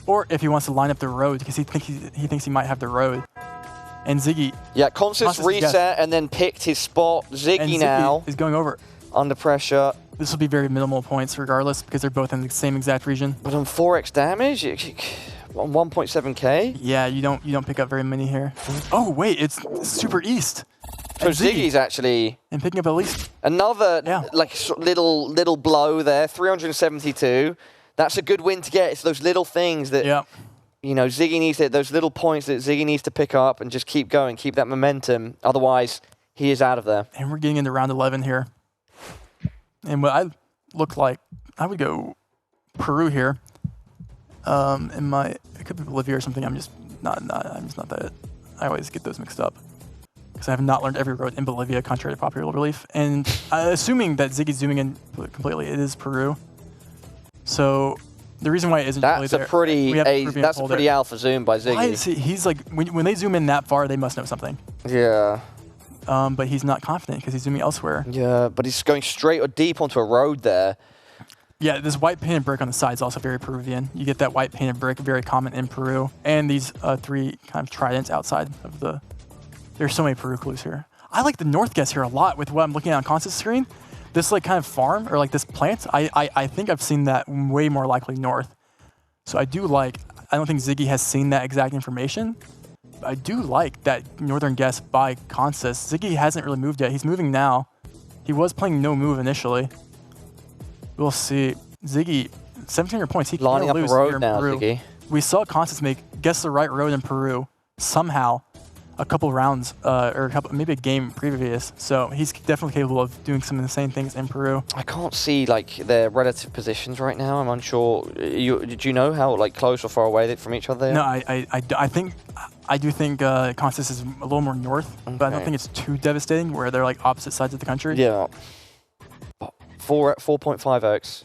Speaker 1: or if he wants to line up the road because he thinks he might have the road. And Ziggy.
Speaker 2: Yeah, Consus reset and then picked his spot. Ziggy now
Speaker 1: is going over.
Speaker 2: Under pressure.
Speaker 1: This will be very minimal points regardless because they're both in the same exact region.
Speaker 2: But on 4x damage, on 1.7k.
Speaker 1: Yeah, you don't pick up very many here. Oh wait, it's super east.
Speaker 2: So Ziggy's actually
Speaker 1: and picking up at least
Speaker 2: another like little blow there. 372. That's a good win to get. It's those little things that you know Ziggy needs those little points that Ziggy needs to pick up and just keep going, keep that momentum. Otherwise, he is out of there.
Speaker 1: And we're getting into round 11 here. And what I look like, I would go Peru here. It could be Bolivia or something. I'm just not that. I always get those mixed up because I have not learned every road in Bolivia, contrary to popular belief. And assuming that Ziggy's zooming in completely, it is Peru. So the reason why it isn't
Speaker 2: that's
Speaker 1: really
Speaker 2: a pretty alpha zoom by Ziggy.
Speaker 1: Why is he's like when they zoom in that far, they must know something.
Speaker 2: Yeah.
Speaker 1: But he's not confident because he's zooming elsewhere.
Speaker 2: Yeah, but he's going straight or deep onto a road there.
Speaker 1: Yeah, this white painted brick on the side is also very Peruvian. You get that white painted brick, very common in Peru. And these three kind of tridents outside of the... There's so many Peru clues here. I like the north guess here a lot with what I'm looking at on Constant's screen. This like kind of farm or like this plant, I think I've seen that way more likely north. So I don't think Ziggy has seen that exact information. I do like that northern guess by Constance. Ziggy hasn't really moved yet. He's moving now. He was playing no move initially. We'll see. Ziggy, 1,700 points. He
Speaker 2: lining
Speaker 1: can't
Speaker 2: up
Speaker 1: lose
Speaker 2: the road
Speaker 1: here in
Speaker 2: now,
Speaker 1: Peru.
Speaker 2: Ziggy.
Speaker 1: We saw Constance guess the right road in Peru somehow a couple rounds or maybe a game previous. So he's definitely capable of doing some insane things in Peru.
Speaker 2: I can't see like their relative positions right now. I'm unsure. Did you know how like close or far away from each other they are?
Speaker 1: No, I do think Constance is a little more north, but I don't think it's too devastating where they're like opposite sides of the country.
Speaker 2: Yeah. 4.5x.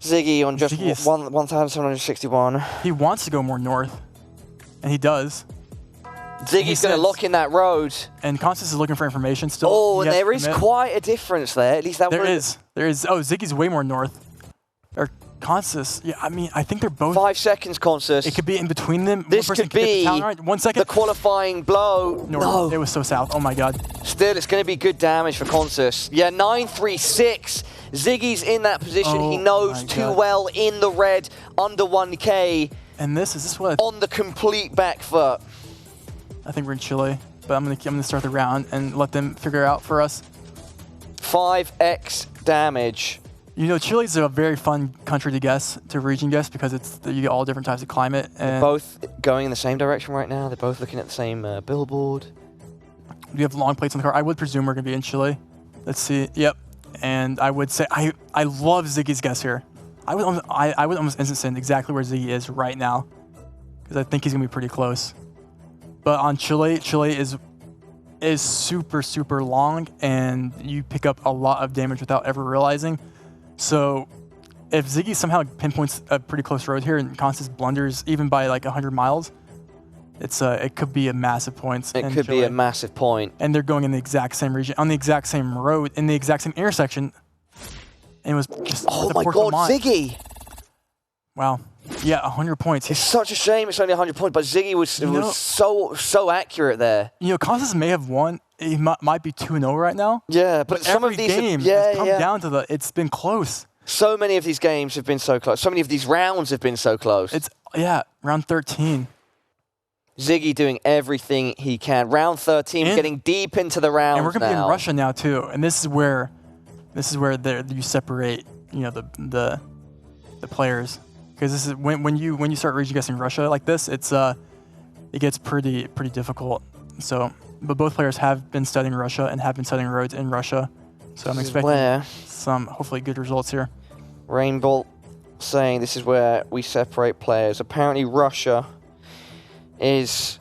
Speaker 2: Ziggy on just 1,761.
Speaker 1: He wants to go more north, and he does.
Speaker 2: Ziggy's going to lock in that road.
Speaker 1: And Constance is looking for information still.
Speaker 2: Oh, and there is quite a difference there. At least that
Speaker 1: There is. Oh, Ziggy's way more north. Or Constance. Yeah, I mean, I think they're both.
Speaker 2: 5 seconds, Constance.
Speaker 1: It could be in between them.
Speaker 2: This could be
Speaker 1: the 1 second.
Speaker 2: The qualifying blow.
Speaker 1: No, it was so south. Oh my god.
Speaker 2: Still, it's going to be good damage for Constance. Yeah, 936. Ziggy's in that position. He knows too well in the red, under 1k.
Speaker 1: And is this what?
Speaker 2: On the complete back foot.
Speaker 1: I think we're in Chile, but I'm gonna start the round and let them figure out for us.
Speaker 2: 5x damage.
Speaker 1: You know, Chile's a very fun country to guess, to region guess, because you get all different types of climate. And
Speaker 2: Both going in the same direction right now. They're both looking at the same billboard.
Speaker 1: we have long plates on the card. I would presume we're going to be in Chile. Let's see. Yep. And I would say I love Ziggy's guess here. I would almost instant send exactly where Ziggy is right now, because I think he's going to be pretty close. But on Chile is super, super long, and you pick up a lot of damage without ever realizing. So if Ziggy somehow pinpoints a pretty close road here and Constance blunders even by like 100 miles, it could be a massive point.
Speaker 2: It could be a massive point.
Speaker 1: And they're going in the exact same region, on the exact same road, in the exact same intersection. And it was just
Speaker 2: Oh my God, Ziggy!
Speaker 1: Wow. Yeah, 100 points.
Speaker 2: It's such a shame it's only 100 points, but Ziggy was so accurate there.
Speaker 1: You know, Constance may have won. He might be 2-0 right now.
Speaker 2: Yeah, but some
Speaker 1: every
Speaker 2: of these
Speaker 1: game has come down to it's been close.
Speaker 2: So many of these games have been so close. So many of these rounds have been so close.
Speaker 1: Round 13.
Speaker 2: Ziggy doing everything he can. Round 13, getting deep into the rounds.
Speaker 1: And we're gonna be in Russia now too. And this is where you separate, you know, the players, because this is when you start region guessing Russia like this, it gets pretty difficult. So, but both players have been studying Russia and have been studying roads in Russia. So I'm expecting some hopefully good results here.
Speaker 2: Rainbolt saying this is where we separate players. Apparently Russia is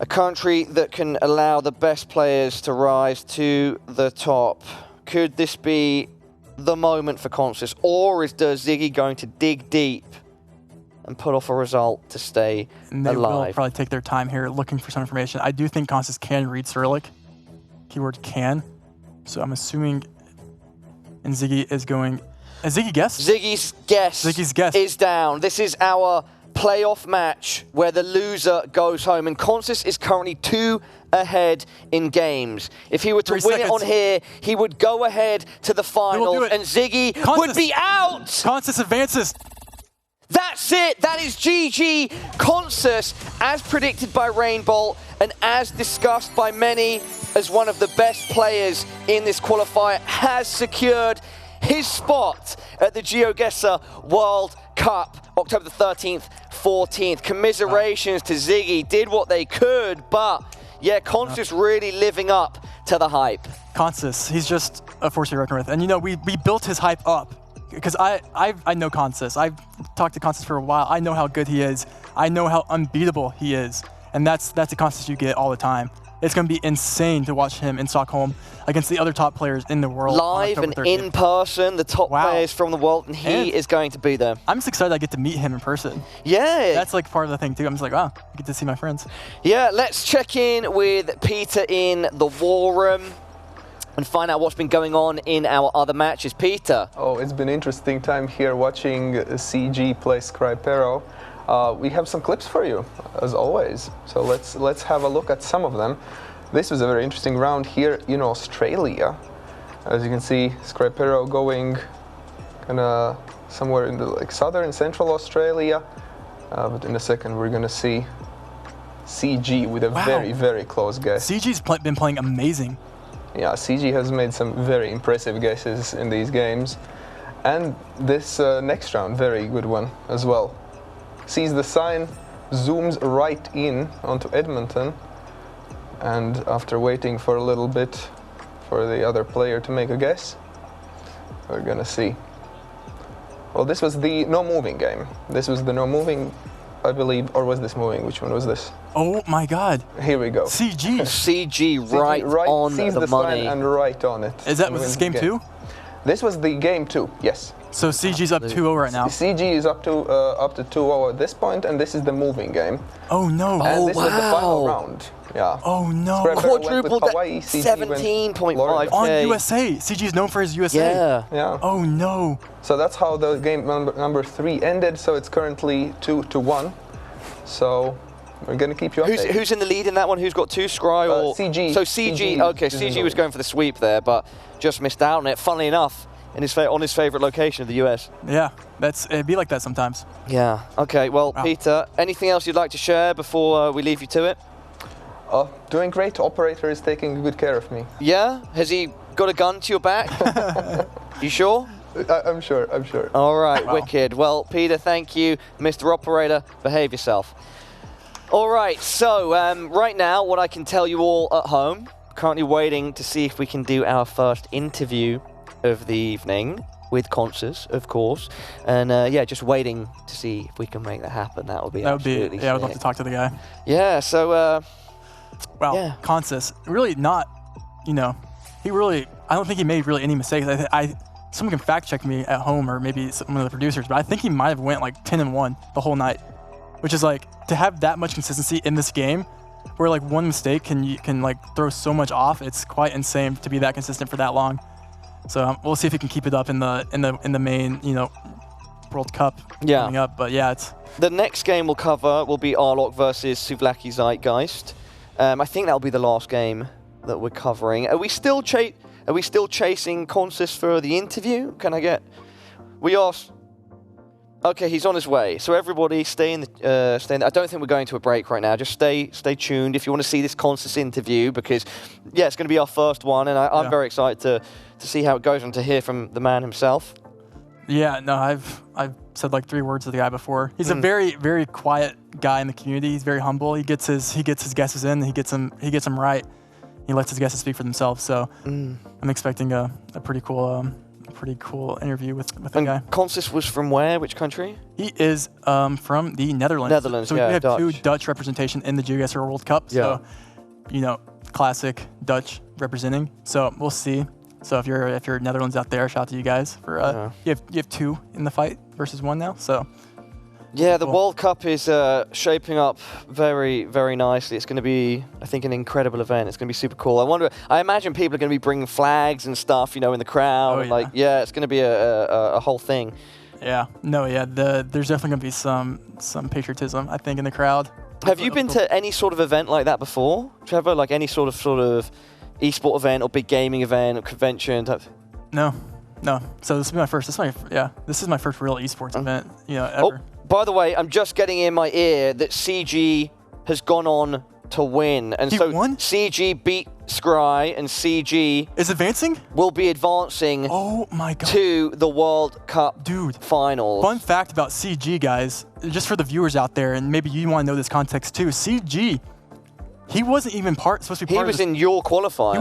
Speaker 2: a country that can allow the best players to rise to the top. Could this be the moment for Constance, or is Ziggy going to dig deep and put off a result to stay
Speaker 1: and they
Speaker 2: alive?
Speaker 1: will probably take their time here looking for some information. I do think Constance can read Cyrillic. Keyword can. So I'm assuming, and Ziggy is going. Ziggy guess?
Speaker 2: Ziggy's guess is down. This is our playoff match where the loser goes home, and Constance is currently 2 ahead in games. If he were to win it on here, he would go ahead to the finals, and Ziggy would be out.
Speaker 1: Constance advances.
Speaker 2: That's it. That is GG. Constance, as predicted by Rainbolt and as discussed by many as one of the best players in this qualifier, has secured his spot at the GeoGuessr World Cup, October the 13th, 14th. Commiserations to Ziggy. Did what they could, but yeah, Constance really living up to the hype.
Speaker 1: Constance, he's just a force to be reckoned with. And you know, we built his hype up, because I know Constance. I've talked to Constance for a while. I know how good he is. I know how unbeatable he is. And that's the Constance you get all the time. It's going to be insane to watch him in Stockholm against the other top players in the world.
Speaker 2: Live and in person, the top players from the world, and he is going to be there.
Speaker 1: I'm just excited I get to meet him in person.
Speaker 2: Yeah.
Speaker 1: That's like part of the thing too. I'm just like, wow, I get to see my friends.
Speaker 2: Yeah, let's check in with Peter in the war room and find out what's been going on in our other matches. Peter.
Speaker 3: Oh, it's been an interesting time here watching CG play Scripero. We have some clips for you, as always. So let's have a look at some of them. This was a very interesting round here in Australia. As you can see, Scripero going kind of somewhere in the southern central Australia. But in a second, we're going to see CG with a very close guess.
Speaker 1: CG's been playing amazing.
Speaker 3: Yeah, CG has made some very impressive guesses in these games. And this next round, very good one as well. Sees the sign, zooms right in onto Edmonton, and after waiting for a little bit for the other player to make a guess, we're gonna see. Well, this was the no moving game. This was the no moving, I believe, or was this moving? Which one was this?
Speaker 1: Oh my God.
Speaker 3: Here we go.
Speaker 1: CG.
Speaker 2: CG right on
Speaker 3: sees the
Speaker 2: money.
Speaker 3: sign and right on it.
Speaker 1: Was this game 2?
Speaker 3: This was the game 2, yes.
Speaker 1: So CG's up 2-0 right now.
Speaker 3: CG is up to 2-0 at this point, and this is the moving game.
Speaker 1: Oh no!
Speaker 3: And this was the final round. Yeah.
Speaker 1: Oh no!
Speaker 2: Quadrupled 17.5K.
Speaker 1: On USA. CG is known for his USA.
Speaker 3: Yeah.
Speaker 1: Oh no!
Speaker 3: So that's how the game number 3 ended. So it's currently 2-1. So we're gonna keep you updated.
Speaker 2: Who's in the lead in that one? Who's got 2? Scry or
Speaker 3: CG?
Speaker 2: So CG. Okay, CG was going for the sweep there, but just missed out on it. Funnily enough, on his favorite location of the US.
Speaker 1: Yeah, it'd be like that sometimes.
Speaker 2: Yeah. Okay. Well, Peter, anything else you'd like to share before we leave you to it?
Speaker 3: Doing great. Operator is taking good care of me.
Speaker 2: Yeah. Has he got a gun to your back? You sure?
Speaker 3: I'm sure. I'm sure.
Speaker 2: All right,
Speaker 1: Wow.
Speaker 2: wicked. Well, Peter, thank you. Mr. Operator, behave yourself. All right, so right now, what I can tell you all at home, currently waiting to see if we can do our first interview of the evening with Consus, of course. And yeah, just waiting to see if we can make that happen. That would be absolutely
Speaker 1: yeah, I would love
Speaker 2: sick.
Speaker 1: to talk to the guy.
Speaker 2: Yeah, so
Speaker 1: Wow,
Speaker 2: Yeah.
Speaker 1: Consus, really not, you know, he really, I don't think he made really any mistakes. Someone can fact check me at home or maybe one of the producers, but I think he might have went like 10-1 the whole night, which is like, to have that much consistency in this game, where like one mistake can like throw so much off. It's quite insane to be that consistent for that long. So we'll see if he can keep it up in the main, you know, World Cup coming up. But yeah, it's
Speaker 2: the next game we'll cover will be Arlok versus Souvlaki Zeitgeist. I think that'll be the last game that we're covering. Are we still chasing Consus for the interview? Can I get? We asked. Okay, he's on his way. So everybody, stay in the. I don't think we're going to a break right now. Just stay tuned if you want to see this Consus interview, because yeah, it's going to be our first one, and I'm very excited to see how it goes and to hear from the man himself.
Speaker 1: Yeah, no, I've said like 3 words to the guy before. He's a very, very quiet guy in the community. He's very humble. He gets his guesses in. He gets them right. He lets his guesses speak for themselves. So I'm expecting a pretty cool interview with the guy.
Speaker 2: Consus was from where? Which country?
Speaker 1: He is from the Netherlands.
Speaker 2: Netherlands,
Speaker 1: so
Speaker 2: yeah,
Speaker 1: we have
Speaker 2: Dutch.
Speaker 1: 2 Dutch representation in the GEOGUESSR World Cup. So, you know, classic Dutch representing. So we'll see. So if you're Netherlands out there, shout out to you guys for you have 2 in the fight versus 1 now. So
Speaker 2: yeah, the World Cup is shaping up very, very nicely. It's going to be, I think, an incredible event. It's going to be super cool. I imagine people are going to be bringing flags and stuff, you know, in the crowd.
Speaker 1: Oh,
Speaker 2: and
Speaker 1: yeah.
Speaker 2: like, yeah, it's going to be a whole thing.
Speaker 1: yeah, no, yeah, there's definitely gonna be some patriotism, I think, in the crowd.
Speaker 2: Have you been to any sort of event like that before, Trevor? Like any sort of esport event or big gaming event or convention type?
Speaker 1: No. So this is my first. This is my first real esports event, you know, ever.
Speaker 2: Oh, by the way, I'm just getting in my ear that CG has gone on to win, and
Speaker 1: He
Speaker 2: so
Speaker 1: won?
Speaker 2: CG beat Scry, and CG
Speaker 1: Is advancing?
Speaker 2: will be advancing
Speaker 1: Oh my god.
Speaker 2: to the World Cup
Speaker 1: Dude.
Speaker 2: finals.
Speaker 1: Fun fact about CG, guys, just for the viewers out there, and maybe you want to know this context too. CG, he wasn't even supposed to be
Speaker 2: He
Speaker 1: part
Speaker 2: was
Speaker 1: of this.
Speaker 2: in your qualifier.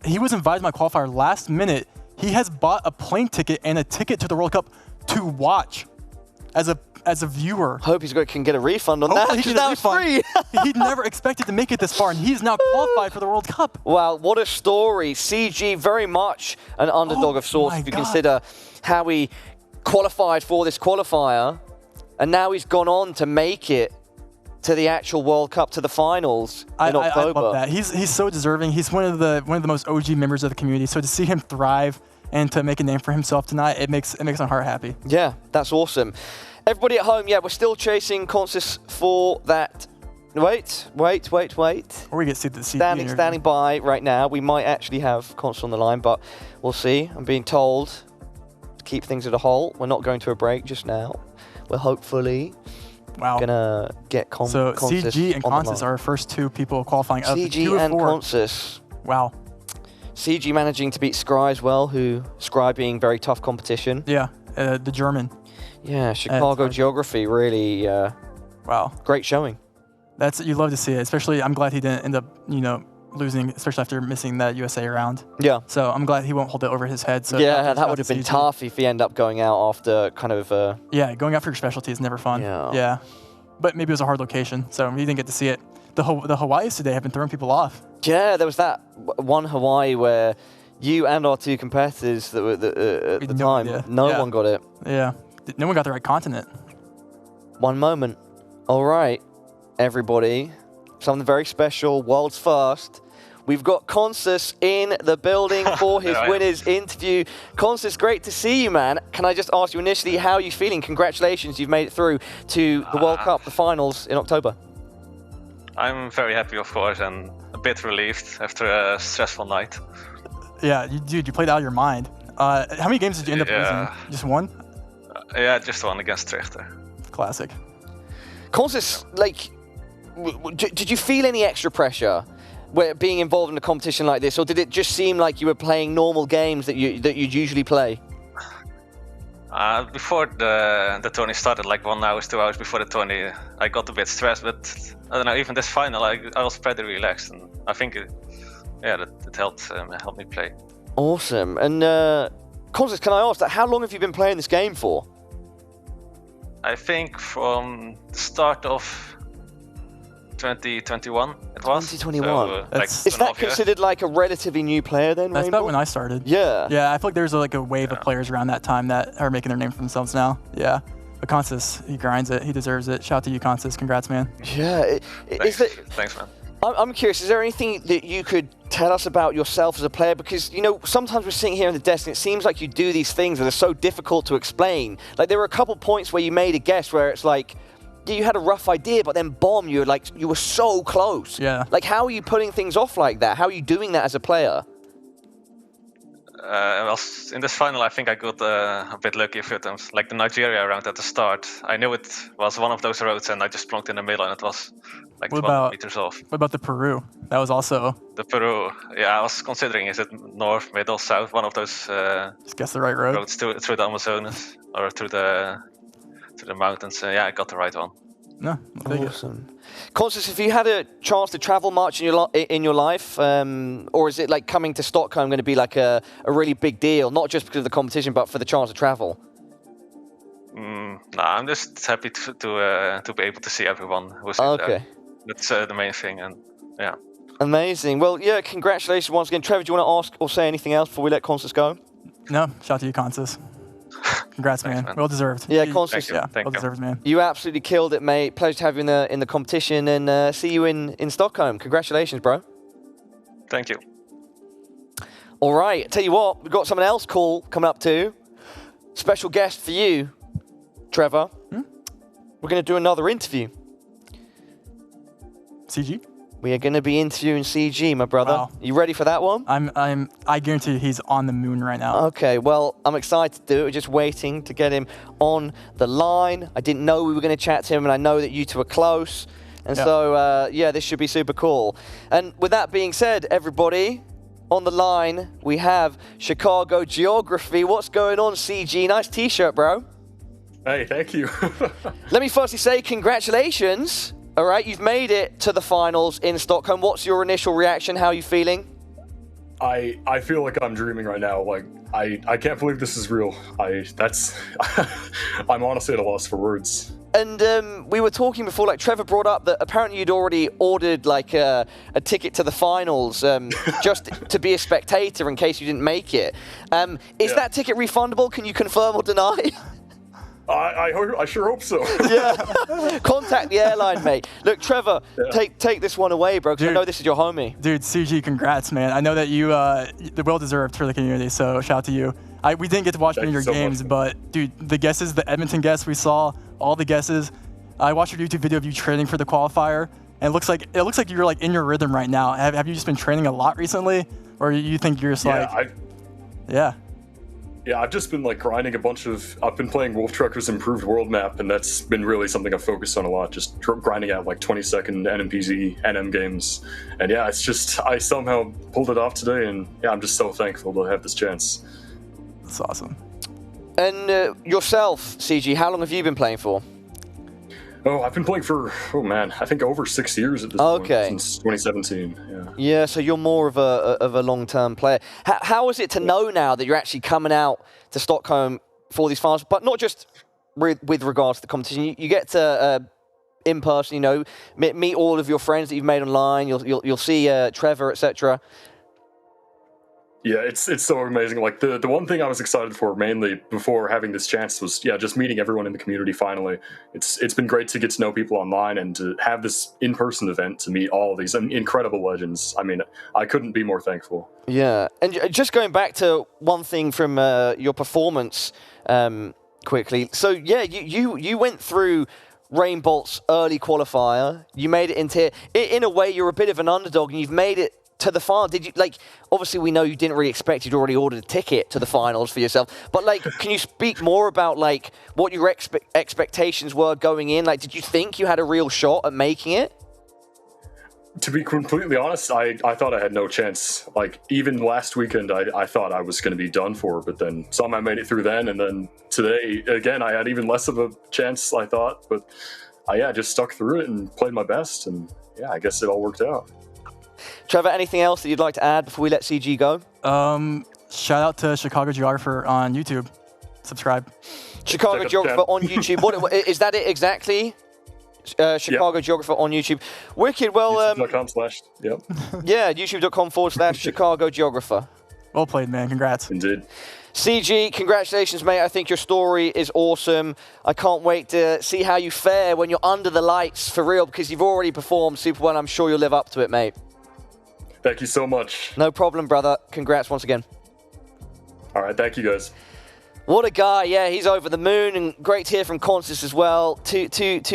Speaker 1: He was invited to my qualifier last minute. He has bought a plane ticket and a ticket to the World Cup to watch as a viewer.
Speaker 2: Hope can get a refund on
Speaker 1: Hopefully
Speaker 2: that,
Speaker 1: he
Speaker 2: because
Speaker 1: gets
Speaker 2: that
Speaker 1: a
Speaker 2: was
Speaker 1: refund.
Speaker 2: free.
Speaker 1: He never expected to make it this far, and he's now qualified for the World Cup.
Speaker 2: Wow, what a story. CG, very much an underdog of sorts
Speaker 1: my
Speaker 2: if you
Speaker 1: God.
Speaker 2: consider how he qualified for this qualifier, and now he's gone on to make it to the actual World Cup, to the finals in October.
Speaker 1: I love that. He's so deserving. He's one of the most OG members of the community. So to see him thrive and to make a name for himself tonight, it makes my heart happy.
Speaker 2: Yeah, that's awesome. Everybody at home, yeah, we're still chasing Consus for that. Wait.
Speaker 1: Or we get to see the CG interview.
Speaker 2: Standing by right now. We might actually have Consus on the line, but we'll see. I'm being told to keep things at a halt. We're not going to a break just now. We're hopefully gonna get
Speaker 1: So
Speaker 2: Consus
Speaker 1: CG and
Speaker 2: on the
Speaker 1: Consus
Speaker 2: line.
Speaker 1: are our first 2 people qualifying. Of the 2
Speaker 2: CG
Speaker 1: of
Speaker 2: and
Speaker 1: 4.
Speaker 2: Consus.
Speaker 1: Wow.
Speaker 2: CG managing to beat Scry as well, Scry being very tough competition.
Speaker 1: Yeah, the German.
Speaker 2: Yeah, Chicago geography, really
Speaker 1: Wow.
Speaker 2: great showing.
Speaker 1: You love to see it. Especially, I'm glad he didn't end up, you know, losing, especially after missing that USA round.
Speaker 2: Yeah.
Speaker 1: So I'm glad he won't hold it over his head. So
Speaker 2: Yeah, that would have been
Speaker 1: CG.
Speaker 2: tough if he ended up going out after kind of...
Speaker 1: Yeah, going after your specialty is never fun.
Speaker 2: Yeah.
Speaker 1: But maybe it was a hard location, so we didn't get to see it. The Hawaiis today have been throwing people off.
Speaker 2: Yeah, there was that one Hawaii where you and our 2 competitors that were at the
Speaker 1: no
Speaker 2: time,
Speaker 1: idea.
Speaker 2: no
Speaker 1: Yeah.
Speaker 2: one got it.
Speaker 1: Yeah. No one got the right continent.
Speaker 2: One moment. All right, everybody. Something very special, world's first. We've got Consus in the building for his winners interview. Consus, great to see you, man. Can I just ask you initially, how are you feeling? Congratulations, you've made it through to the World Cup, the finals in October.
Speaker 4: I'm very happy, of course, and a bit relieved after a stressful night.
Speaker 1: Yeah, dude, you played out of your mind. How many games did you end up losing? Just 1?
Speaker 4: Yeah, just one against Trichter.
Speaker 1: Classic.
Speaker 2: Consus, like, did you feel any extra pressure being involved in a competition like this, or did it just seem like you were playing normal games that you'd usually play?
Speaker 4: Before the tourney started, like 1 hour, 2 hours before the tourney, I got a bit stressed. But I don't know. Even this final, I was pretty relaxed, and I think it helped me play.
Speaker 2: Awesome. And Constance, can I ask that? How long have you been playing this game for?
Speaker 4: I think from the start of 2021 it was.
Speaker 2: 2021.
Speaker 4: So,
Speaker 2: is that considered like a relatively new player then?
Speaker 1: That's
Speaker 2: Rainbow?
Speaker 1: about when I started.
Speaker 2: Yeah.
Speaker 1: Yeah, I feel like there's like a wave of players around that time that are making their name for themselves now. Yeah. But Constance, he grinds it. He deserves it. Shout out to you, Constance. Congrats, man.
Speaker 2: Yeah.
Speaker 4: Thanks, man.
Speaker 2: I'm curious, is there anything that you could tell us about yourself as a player? Because, you know, sometimes we're sitting here in the desk and it seems like you do these things that are so difficult to explain. Like, there were a couple points where you made a guess where it's like, you had a rough idea, but then bomb, you were so close.
Speaker 1: Yeah.
Speaker 2: Like, how are you putting things off like that? How are you doing that as a player?
Speaker 4: Well, in this final, I think I got a bit lucky a few times. Like the Nigeria round at the start, I knew it was one of those roads, and I just plonked in the middle, and it was like 12 meters off.
Speaker 1: What about the Peru? That was also...
Speaker 4: The Peru, yeah, I was considering, is it north, middle, south, one of those
Speaker 1: just guess the right road.
Speaker 4: Roads through the Amazonas, or through the mountains. Yeah, I got the right one.
Speaker 1: No,
Speaker 2: awesome. Constance, have you had a chance to travel much in your life, or is it like coming to Stockholm going to be like a really big deal, not just because of the competition, but for the chance to travel?
Speaker 4: No, I'm just happy to be able to see everyone who's in there. That's the main thing, and yeah.
Speaker 2: Amazing. Well, yeah, congratulations once again. Trevor, do you want to ask or say anything else before we let Constance go?
Speaker 1: No, shout out to you, Constance. Congrats, man. Well deserved.
Speaker 2: Yeah, Constance.
Speaker 1: Yeah, well deserved, man.
Speaker 2: You absolutely killed it, mate. Pleasure to have you in the competition, and see you in Stockholm. Congratulations, bro.
Speaker 4: Thank you.
Speaker 2: All right, tell you what, we've got someone else cool coming up too. Special guest for you, Trevor. We're going to do another interview.
Speaker 1: CG?
Speaker 2: We are going to be interviewing CG, my brother.
Speaker 1: Wow.
Speaker 2: You ready for that one?
Speaker 1: I guarantee he's on the moon right now.
Speaker 2: Okay, well, I'm excited to do it. We're just waiting to get him on the line. I didn't know we were going to chat to him, and I know that you two are close. And so, yeah, this should be super cool. And with that being said, everybody, on the line, we have Chicago Geography. What's going on, CG? Nice T-shirt, bro.
Speaker 5: Hey, thank you.
Speaker 2: Let me firstly say congratulations. All right, you've made it to the finals in Stockholm. What's your initial reaction? How are you feeling?
Speaker 5: I feel like I'm dreaming right now. Like I can't believe this is real. I'm honestly at a loss for words.
Speaker 2: And we were talking before, like Trevor brought up that apparently you'd already ordered like a ticket to the finals just to be a spectator in case you didn't make it. Is that ticket refundable? Can you confirm or deny?
Speaker 5: I sure hope so.
Speaker 2: Yeah. Contact the airline, mate. Look, Trevor, take this one away, bro, because I know this is your homie.
Speaker 1: Dude, CG, congrats, man. I know that you, the well-deserved for the community, so shout out to you. We didn't get to watch many of your games, but dude, the guesses, the Edmonton guests we saw, all the guesses. I watched your YouTube video of you training for the qualifier, and it looks like you're like in your rhythm right now. Have you just been training a lot recently, or you think you're just
Speaker 5: Yeah, I've just been like grinding a bunch of. I've been playing Wolf Trucker's improved world map, and that's been really something I've focused on a lot. Just grinding out like 20-second NMPZ NM games, and yeah, it's just I somehow pulled it off today, and yeah, I'm just so thankful to have this chance.
Speaker 1: That's awesome.
Speaker 2: And yourself, CG, how long have you been playing for?
Speaker 5: Oh, I've been playing for, I think over 6 years at this point, since 2017. Yeah.
Speaker 2: Yeah, so you're more of a long-term player. How is it to know now that you're actually coming out to Stockholm for these finals, but not just with regards to the competition? You get to in person, you know, meet all of your friends that you've made online. You'll see Trevor, etc.
Speaker 5: Yeah, it's so amazing. Like the one thing I was excited for mainly before having this chance was just meeting everyone in the community finally. It's been great to get to know people online and to have this in-person event to meet all of these incredible legends. I mean, I couldn't be more thankful. Yeah,
Speaker 2: and just going back to one thing from your performance quickly. So yeah, you went through Rainbolt's early qualifier. You made it into in a way you're a bit of an underdog, and you've made it to the final. Did you, like, obviously we know you didn't really expect, you'd already ordered a ticket to the finals for yourself, but like, can you speak more about like what your expectations were going in? Like, did you think you had a real shot at making it?
Speaker 5: to be completely honest, I thought I had no chance. Like, even last weekend, I thought I was going to be done for, but then somehow I made it through then. And then today, again, I had even less of a chance, I thought. But I just stuck through it and played my best. And yeah, I guess it all worked out.
Speaker 2: Trevor, anything else that you'd like to add before we let CG go?
Speaker 1: Shout out to Chicago Geographer on YouTube. Subscribe.
Speaker 2: Chicago Geographer on YouTube. What is that it exactly? Chicago Geographer on YouTube. Wicked. Well,
Speaker 5: YouTube.com/yep.
Speaker 2: Yeah, youtube.com/Chicago Geographer.
Speaker 1: Well played, man. Congrats.
Speaker 5: Indeed.
Speaker 2: CG, congratulations, mate. I think your story is awesome. I can't wait to see how you fare when you're under the lights for real, because you've already performed super well. I'm sure you'll live up to it, mate.
Speaker 5: Thank you so much.
Speaker 2: No problem, brother. Congrats once again.
Speaker 5: All right, thank you, guys.
Speaker 2: What a guy. Yeah, he's over the moon, and great to hear from Consys as well. Two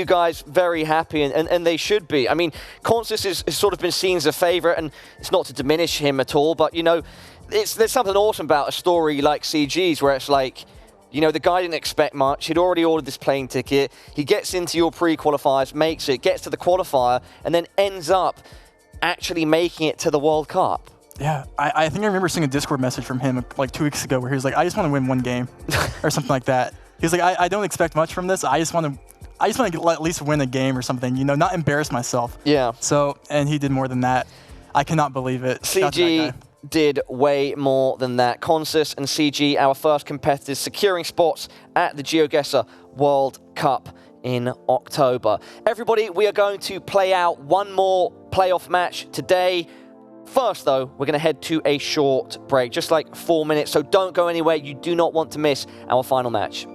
Speaker 2: guys very happy, and they should be. I mean, Consys has sort of been seen as a favorite, and it's not to diminish him at all, but, you know, there's something awesome about a story like CG's where it's like, you know, the guy didn't expect much. He'd already ordered this plane ticket. He gets into your pre-qualifiers, makes it, gets to the qualifier, and then ends up actually making it to the World Cup.
Speaker 1: Yeah, I think I remember seeing a Discord message from him like 2 weeks ago where he was like, I just want to win one game or something like that. He was like, I don't expect much from this. I just want to at least win a game or something, you know, not embarrass myself.
Speaker 2: Yeah.
Speaker 1: So, and he did more than that. I cannot believe it.
Speaker 2: CG did way more than that. Consys and CG, our first competitors, securing spots at the GeoGuessr World Cup in October. Everybody, we are going to play out one more playoff match today. First, though, we're going to head to a short break, just like 4 minutes, so don't go anywhere. You do not want to miss our final match.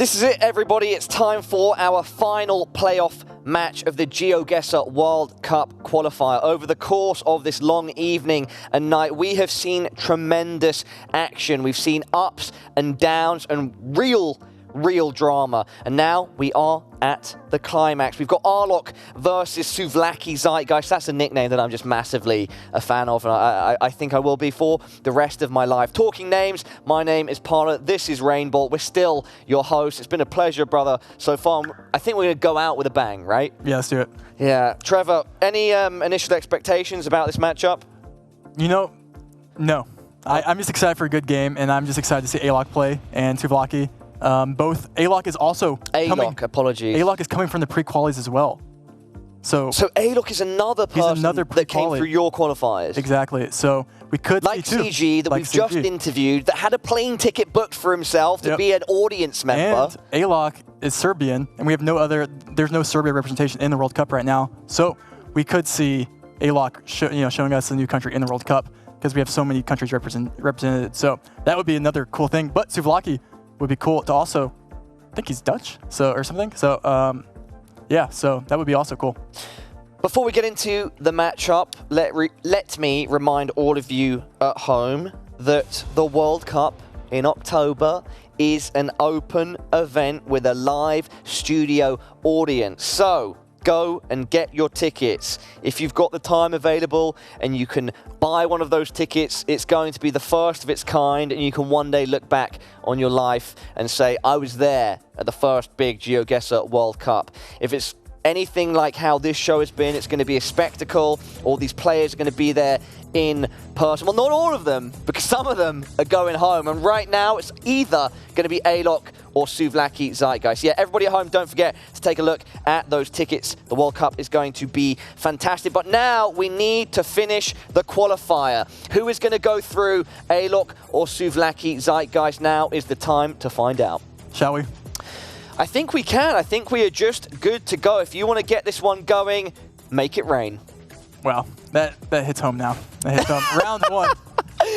Speaker 2: This is it, everybody. It's time for our final playoff match of the GeoGuessr World Cup qualifier. Over the course of this long evening and night, we have seen tremendous action. We've seen ups and downs and real drama. And now we are at the climax. We've got Arlok versus Souvlaki Zeitgeist. That's a nickname that I'm just massively a fan of, and I think I will be for the rest of my life. Talking names, my name is Parla. This is Rainbow. We're still your host. It's been a pleasure, brother, so far. I think we're going to go out with a bang, right?
Speaker 1: Yeah, let's do it.
Speaker 2: Yeah. Trevor, any initial expectations about this matchup?
Speaker 1: You know, no. I'm just excited for a good game, and I'm just excited to see Alok play and Souvlaki. Both Alok is also
Speaker 2: apologies.
Speaker 1: Alok is coming from the pre-qualies as well. So
Speaker 2: Alok is another person that came through your qualifiers.
Speaker 1: Exactly. So we could
Speaker 2: like CG that we've just interviewed that had a plane ticket booked for himself to be an audience member.
Speaker 1: And Alok is Serbian, and we have there's no Serbia representation in the World Cup right now. So we could see Alok showing us a new country in the World Cup because we have so many countries represented. So that would be another cool thing. But Souvlaki would be cool to also, I think he's Dutch, or something. So yeah, so that would be also cool.
Speaker 2: Before we get into the matchup, let me remind all of you at home that the World Cup in October is an open event with a live studio audience. So go and get your tickets. If you've got the time available and you can buy one of those tickets, it's going to be the first of its kind, and you can one day look back on your life and say, I was there at the first big GeoGuessr World Cup. If it's anything like how this show has been, it's going to be a spectacle. All these players are going to be there in person. Well, not all of them, because some of them are going home. And right now, it's either going to be Alok or Souvlaki Zeitgeist. Yeah, everybody at home, don't forget to take a look at those tickets. The World Cup is going to be fantastic. But now we need to finish the qualifier. Who is going to go through, Alok or Souvlaki Zeitgeist? Now is the time to find out.
Speaker 1: Shall we?
Speaker 2: I think we can. I think we are just good to go. If you want to get this one going, make it rain.
Speaker 1: Wow, that hits home now. That hits home. Round one.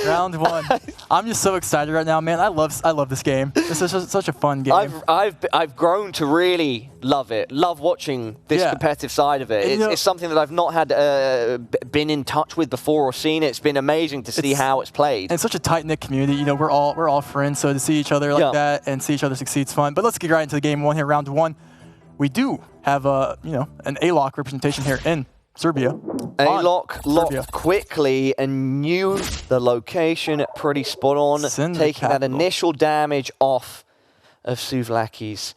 Speaker 1: Round one. I'm just so excited right now, man. I love this game. This is such a fun game.
Speaker 2: I've grown to really love it. Love watching this competitive side of it. It's something that I've not had been in touch with before or seen. It's been amazing to see how it's played.
Speaker 1: And such a tight-knit community. You know, we're all friends, so to see each other like that and see each other succeed is fun. But let's get right into the game one here. Round one. We do have an Alok representation here in Serbia.
Speaker 2: Alok locked quickly and knew the location pretty spot on, taking that initial damage off of Souvlaki's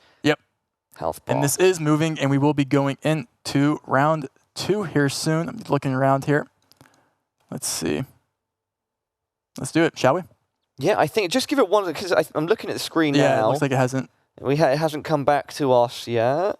Speaker 2: health bar.
Speaker 1: And this is moving, and we will be going into round two here soon. I'm looking around here. Let's see. Let's do it, shall we?
Speaker 2: Yeah, I think just give it one, because I'm looking at the screen now.
Speaker 1: Yeah, it looks like it hasn't.
Speaker 2: It hasn't come back to us yet.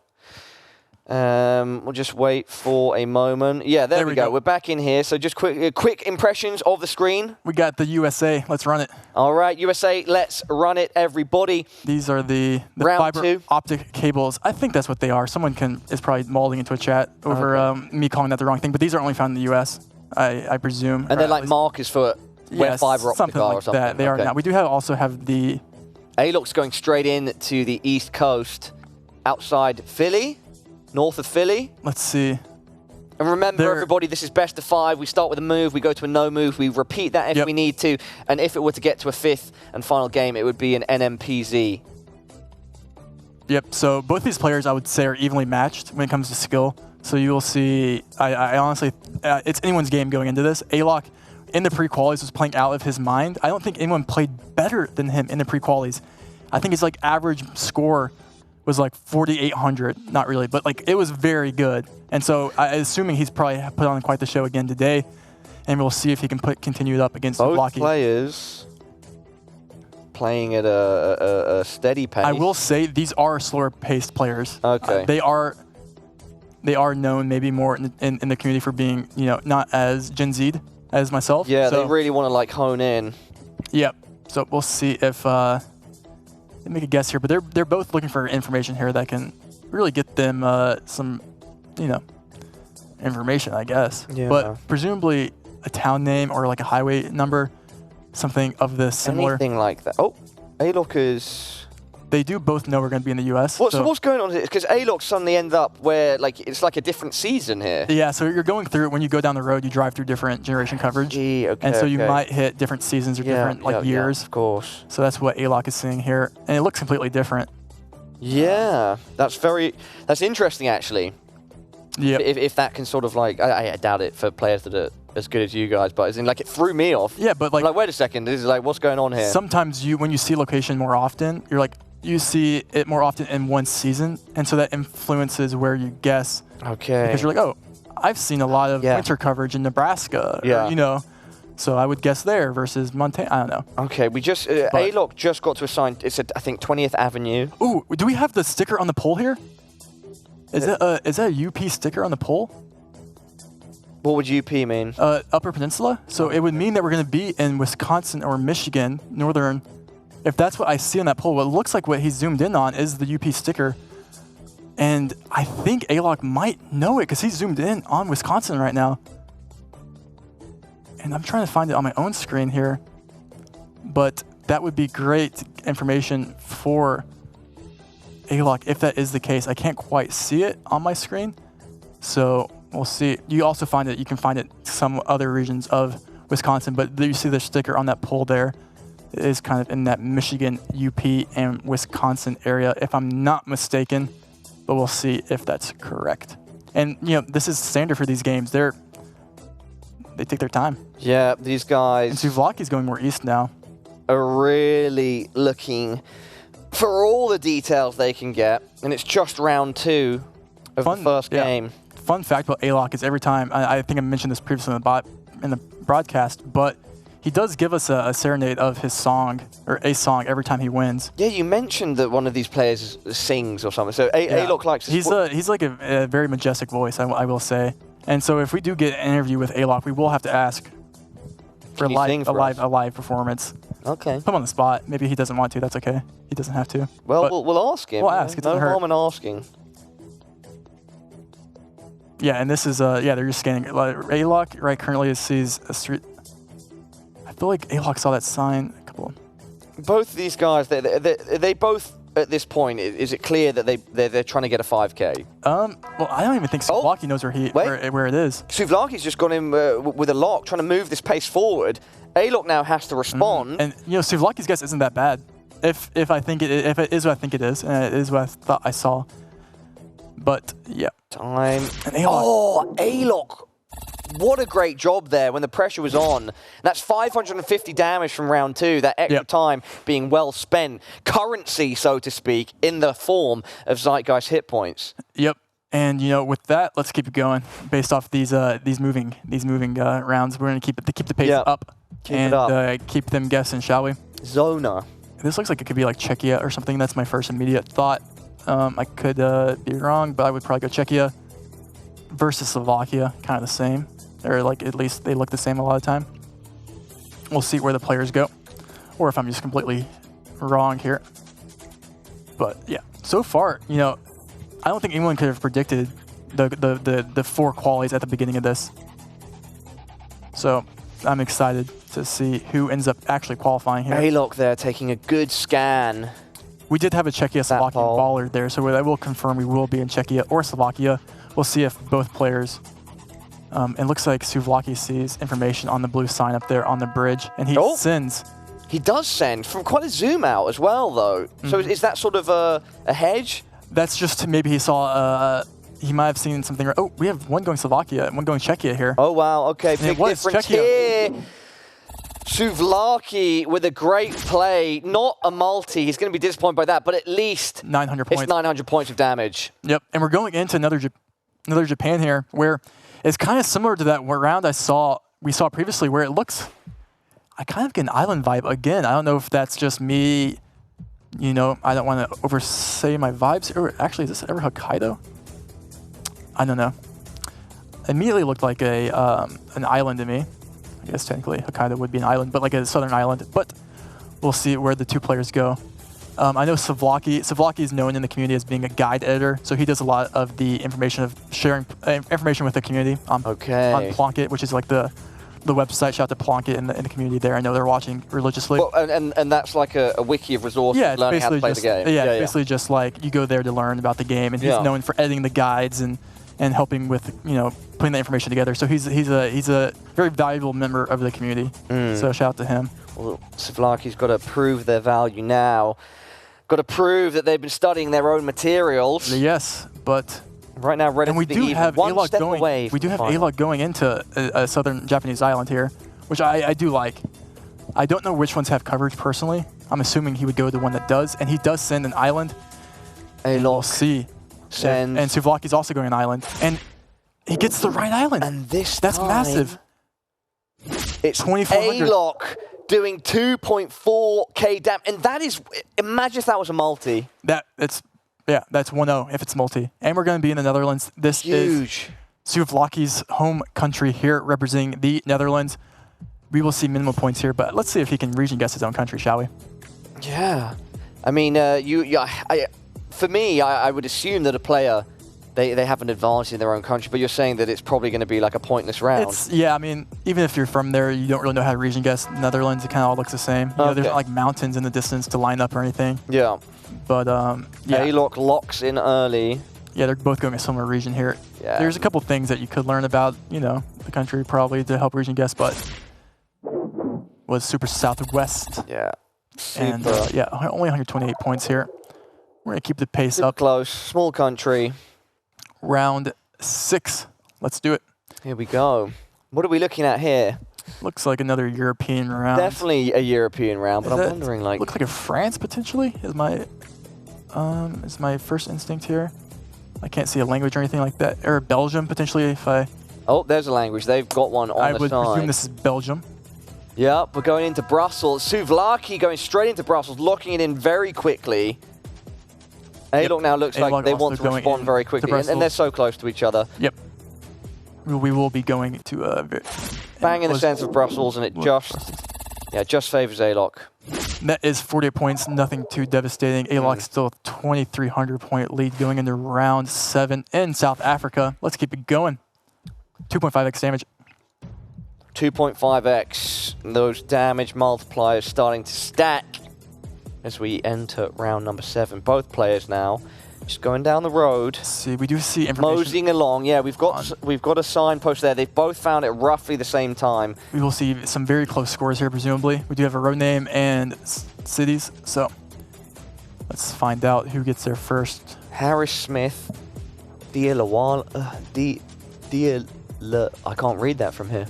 Speaker 2: We'll just wait for a moment. Yeah, there we go. We're back in here. So just quick impressions of the screen.
Speaker 1: We got the USA. Let's run it.
Speaker 2: All right, USA, let's run it, everybody.
Speaker 1: These are the fiber optic cables. I think that's what they are. Someone is probably molding into a chat over me calling that the wrong thing. But these are only found in the US, I presume.
Speaker 2: And they're like markers for where fiber optic are or something.
Speaker 1: That. They are now. We do also have the...
Speaker 2: Alok's going straight in to the East Coast, outside Philly. North of Philly.
Speaker 1: Let's see.
Speaker 2: And remember, everybody, this is best of 5. We start with a move, we go to a no move, we repeat that if we need to. And if it were to get to a 5th and final game, it would be an NMPZ.
Speaker 1: Yep, so both these players, I would say, are evenly matched when it comes to skill. So you will see, I honestly, it's anyone's game going into this. Alok, in the pre-qualies, was playing out of his mind. I don't think anyone played better than him in the pre-qualies. I think his average score was like 4,800, not really, but it was very good. And so assuming he's probably put on quite the show again today, and we'll see if he can continue it up against Souvlaki.
Speaker 2: Both players playing at a steady pace.
Speaker 1: I will say these are slower paced players.
Speaker 2: Okay.
Speaker 1: They are known maybe more in the community for being, not as Gen Z'd as myself.
Speaker 2: Yeah, they really want to hone in.
Speaker 1: Yep. So we'll see if make a guess here, but they're both looking for information here that can really get them some, information, I guess.
Speaker 2: Yeah.
Speaker 1: But presumably a town name or a highway number, something of this similar.
Speaker 2: Anything like that. Oh, Alok is
Speaker 1: they do both know we're going to be in the U.S.
Speaker 2: So what's going on here? Because A-Log suddenly ended up where it's like a different season here.
Speaker 1: Yeah, so you're going through, when you go down the road, you drive through different generation coverage. And so you might hit different seasons or different years.
Speaker 2: Yeah, of course.
Speaker 1: So that's what A-Log is seeing here. And it looks completely different.
Speaker 2: Yeah, that's interesting actually.
Speaker 1: Yeah.
Speaker 2: If that can sort of I doubt it for players that are as good as you guys, but as in it threw me off.
Speaker 1: Yeah, but
Speaker 2: wait a second, this is what's going on here?
Speaker 1: Sometimes when you see location more often, you're you see it more often in one season, and so that influences where you guess.
Speaker 2: Okay.
Speaker 1: Because you're oh, I've seen a lot of winter coverage in Nebraska.
Speaker 2: Yeah.
Speaker 1: Or, so I would guess there versus Montana. I don't know.
Speaker 2: Okay, we just A-Log just got to assign. It's I think 20th Avenue.
Speaker 1: Ooh, do we have the sticker on the pole here? Is that a UP sticker on the pole?
Speaker 2: What would UP mean?
Speaker 1: Upper Peninsula. So it would mean that we're going to be in Wisconsin or Michigan, northern. If that's what I see on that pole, what looks like what he zoomed in on is the UP sticker. And I think A-Log might know it because he's zoomed in on Wisconsin right now. And I'm trying to find it on my own screen here. But that would be great information for A-Log if that is the case. I can't quite see it on my screen. So we'll see. You also find it, you can find it some other regions of Wisconsin, but you see the sticker on that pole there. It is kind of in that Michigan, UP, and Wisconsin area, if I'm not mistaken. But we'll see if that's correct. And this is standard for these games. They take their time.
Speaker 2: Yeah, these guys.
Speaker 1: And Souvlaki's going more east now.
Speaker 2: Are really looking for all the details they can get, and it's just round 2 of the first game.
Speaker 1: Fun fact about A-Log is every time, I think I mentioned this previously in the broadcast, but he does give us a serenade of his song, or a song, every time he wins.
Speaker 2: Yeah, you mentioned that one of these players sings or something, so A-Log likes to...
Speaker 1: He's like a very majestic voice, I will say. And so if we do get an interview with A-Log, we will have to ask for a live performance.
Speaker 2: Okay.
Speaker 1: Put him on the spot. Maybe he doesn't want to. That's okay. He doesn't have to.
Speaker 2: Well, we'll ask him.
Speaker 1: We'll ask. It doesn't hurt.
Speaker 2: No harm in asking.
Speaker 1: Yeah, and this is they're just scanning. A-Log right currently sees a street. I feel like A-Log saw that sign. A couple.
Speaker 2: Both of these guys, they both at this point. Is it clear that they're trying to get a 5K?
Speaker 1: Well, I don't even think Souvlaki knows where it is.
Speaker 2: Souvlaki's just gone in with a lock, trying to move this pace forward. A-Log now has to respond.
Speaker 1: And Souvlaki's guess isn't that bad. If it is what I think it is, and it is what I thought I saw. But yeah.
Speaker 2: Time.
Speaker 1: And A-Log.
Speaker 2: A-Log. What a great job there when the pressure was on. That's 550 damage from round 2. That extra time being well spent. Currency, so to speak, in the form of Zeitgeist hit points.
Speaker 1: Yep. And with that, let's keep it going. Based off these moving rounds, we're gonna keep the pace up keep them guessing, shall we?
Speaker 2: Zona.
Speaker 1: This looks like it could be like Czechia or something. That's my first immediate thought. I could be wrong, but I would probably go Czechia versus Slovakia, kind of the same. Or at least they look the same a lot of the time. We'll see where the players go, or if I'm just completely wrong here. But yeah, so far, I don't think anyone could have predicted the 4 qualies at the beginning of this. So I'm excited to see who ends up actually qualifying here.
Speaker 2: A-Log there taking a good scan.
Speaker 1: We did have a Czechia-Slovakia baller there, so I will confirm we will be in Czechia or Slovakia. We'll see if both players... it looks like Souvlaki sees information on the blue sign up there on the bridge, and he sends.
Speaker 2: He does send from quite a zoom out as well, though. So is that sort of a hedge?
Speaker 1: That's just maybe he saw. He might have seen something. Oh, we have one going Slovakia and one going Czechia here.
Speaker 2: Oh wow! Okay, big difference here. Souvlaki with a great play, not a multi. He's going to be disappointed by that, but at least
Speaker 1: 900 points.
Speaker 2: It's 900 points of damage.
Speaker 1: Yep, and we're going into another Japan here, where it's kind of similar to that round we saw previously, where it looks. I kind of get an island vibe again. I don't know if that's just me. I don't want to oversay my vibes. Or actually, is this ever Hokkaido? I don't know. Immediately looked like an island to me. I guess technically Hokkaido would be an island, but like a southern island. But we'll see where the 2 players go. I know Souvlaki is known in the community as being a guide editor, so he does a lot of the information of sharing information with the community on Plunkett, which is like the the website. Shout out to Plunkett in the community there. I know they're watching religiously.
Speaker 2: Well, and that's like a wiki of resources learning how to play the game.
Speaker 1: Yeah, it's basically just like you go there to learn about the game, and he's known for editing the guides and helping with putting the information together. So he's a very valuable member of the community. So shout out to him.
Speaker 2: Well, Souvlaki's got to prove their value now. Got to prove that they've been studying their own materials.
Speaker 1: Yes, but
Speaker 2: right now,
Speaker 1: and we do have A-Lock going. We do have A-Lock going into a southern Japanese island here, which I do like. I don't know which ones have coverage personally. I'm assuming he would go to the one that does, and he does send an island.
Speaker 2: A-Lock.
Speaker 1: We'll see.
Speaker 2: Sends.
Speaker 1: And Souvlaki's also going an island, and he gets the right island.
Speaker 2: And that's
Speaker 1: massive.
Speaker 2: It's
Speaker 1: 2,400.
Speaker 2: A-Lock doing 2.4k damage, and that is, imagine if that was a multi.
Speaker 1: That's 1-0 if it's multi. And we're going to be in the Netherlands. This
Speaker 2: Huge.
Speaker 1: is Souvlaki's home country here, representing the Netherlands. We will see minimum points here, but let's see if he can region guess his own country, shall we?
Speaker 2: Yeah. I mean, for me, I would assume that a player, they have an advantage in their own country, but you're saying that it's probably going to be like a pointless round.
Speaker 1: Yeah, I mean, even if you're from there, you don't really know how to region guess Netherlands. It kind of all looks the same. There's not like mountains in the distance to line up or anything.
Speaker 2: Yeah.
Speaker 1: But yeah.
Speaker 2: A-Lock locks in early.
Speaker 1: Yeah, they're both going a similar region here.
Speaker 2: Yeah.
Speaker 1: There's a couple things that you could learn about, the country probably to help region guess, but was super southwest.
Speaker 2: Yeah.
Speaker 1: And only 128 points here. We're going to keep the pace up.
Speaker 2: Close. Small country.
Speaker 1: Round 6. Let's do it.
Speaker 2: Here we go. What are we looking at here?
Speaker 1: Looks like another European round.
Speaker 2: Definitely a European round, but I'm wondering like...
Speaker 1: Looks like a France potentially is my first instinct here. I can't see a language or anything like that. Or Belgium potentially if I...
Speaker 2: Oh, there's a language. They've got one on the side.
Speaker 1: I would presume this is Belgium.
Speaker 2: Yeah, we're going into Brussels. Souvlaki going straight into Brussels, locking it in very quickly. A-Lock now looks like they want to respond very quickly, and they're so close to each other.
Speaker 1: Yep. We will be going to
Speaker 2: bang in the center of Brussels, and it just favors A-Lock.
Speaker 1: That is 48 points, nothing too devastating. A-Lock still 2,300 point lead going into round 7 in South Africa. Let's keep it going. 2.5x damage.
Speaker 2: 2.5x. Those damage multipliers starting to stack as we enter round number 7. Both players now just going down the road.
Speaker 1: See, we do see information.
Speaker 2: Moseying along. Yeah, we've got a signpost there. They've both found it roughly the same time.
Speaker 1: We will see some very close scores here, presumably. We do have a road name and cities, so let's find out who gets there first.
Speaker 2: Harris Smith, I can't read that from here.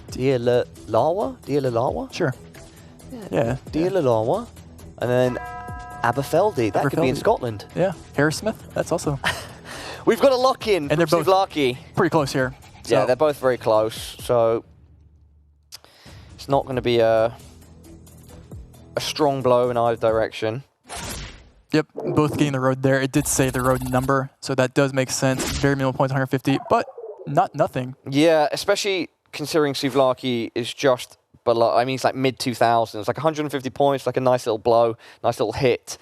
Speaker 2: Dialalawa?
Speaker 1: Sure. Yeah.
Speaker 2: Dialalawa. And then Aberfeldy. That could be in Scotland.
Speaker 1: Yeah. Harris Smith. That's also.
Speaker 2: We've got a lock-in.
Speaker 1: And they're both
Speaker 2: Souvlaki.
Speaker 1: pretty close here. So.
Speaker 2: Yeah, they're both very close. So it's not going to be a strong blow in either direction.
Speaker 1: Yep, both getting the road there. It did say the road number, so that does make sense. Very minimal points, 150, but not nothing.
Speaker 2: Yeah, especially considering Souvlaki is just below. I mean, it's like mid-2000s. It's like 150 points, like a nice little blow, nice little hit.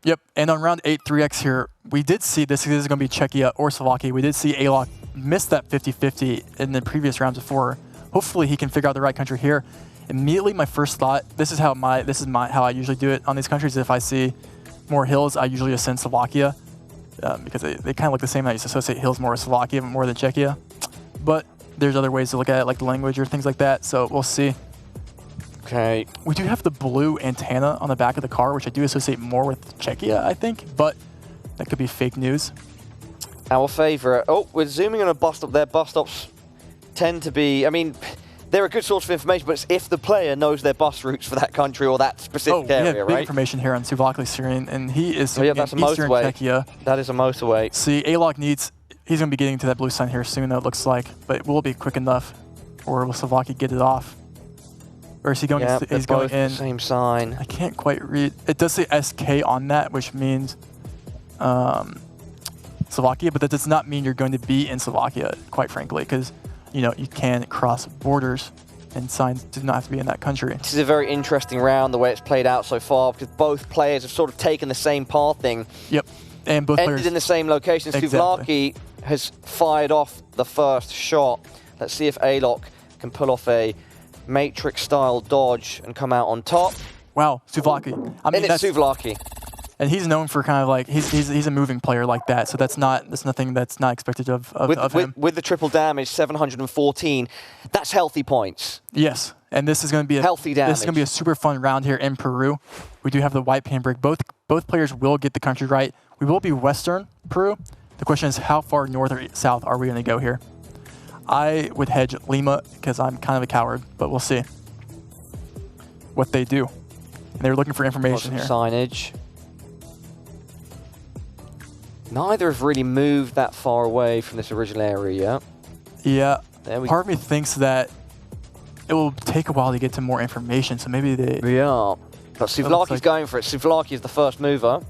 Speaker 1: Yep, and on round 8, 3x here, we did see this is going to be Czechia or Slovakia. We did see A-Lock miss that 50-50 in the previous rounds before. Hopefully he can figure out the right country here. Immediately, my first thought, this is how I usually do it on these countries. If I see more hills, I usually ascend Slovakia because they kind of look the same. I used to associate hills more with Slovakia more than Czechia. But there's other ways to look at it, like the language or things like that. So we'll see.
Speaker 2: Okay.
Speaker 1: We do have the blue antenna on the back of the car, which I do associate more with Czechia, I think. But that could be fake news.
Speaker 2: Our favorite. Oh, we're zooming on a bus stop there. Bus stops tend to be, I mean, they're a good source of information, but it's if the player knows their bus routes for that country or that specific area,
Speaker 1: right? Big information here on Souvlaki's screen, and he is
Speaker 2: in Eastern
Speaker 1: Czechia.
Speaker 2: That is a motorway.
Speaker 1: See, A-Lock he's going to be getting to that blue sign here soon, though, it looks like, but will it be quick enough, or will Souvlaki get it off? Or is he going? He's going in.
Speaker 2: Same sign.
Speaker 1: I can't quite read. It does say SK on that, which means Slovakia, but that does not mean you're going to be in Slovakia, quite frankly, because you can cross borders, and signs do not have to be in that country.
Speaker 2: This is a very interesting round, the way it's played out so far, because both players have sort of taken the same pathing.
Speaker 1: Yep, and both
Speaker 2: ended
Speaker 1: players
Speaker 2: in the same location.
Speaker 1: Exactly.
Speaker 2: Souvlaki has fired off the first shot. Let's see if A-Lock can pull off a Matrix-style dodge and come out on top.
Speaker 1: Wow, Souvlaki. I mean,
Speaker 2: And it's Souvlaki.
Speaker 1: and he's known for kind of like he's a moving player like that. So that's nothing that's not expected of him.
Speaker 2: With the triple damage, 714. That's healthy points.
Speaker 1: Yes, and this is going to be
Speaker 2: Healthy damage.
Speaker 1: This is going to be a super fun round here in Peru. We do have the white paint break. Both players will get the country right. We will be Western Peru. The question is, how far north or south are we going to go here? I would hedge Lima because I'm kind of a coward, but we'll see what they do. And they're looking for information here.
Speaker 2: Signage. Neither have really moved that far away from this original area yet.
Speaker 1: Yeah. Part of me thinks that it will take a while to get to more information, so maybe they...
Speaker 2: Yeah. But Souvlaki's going for it. Souvlaki is the first mover.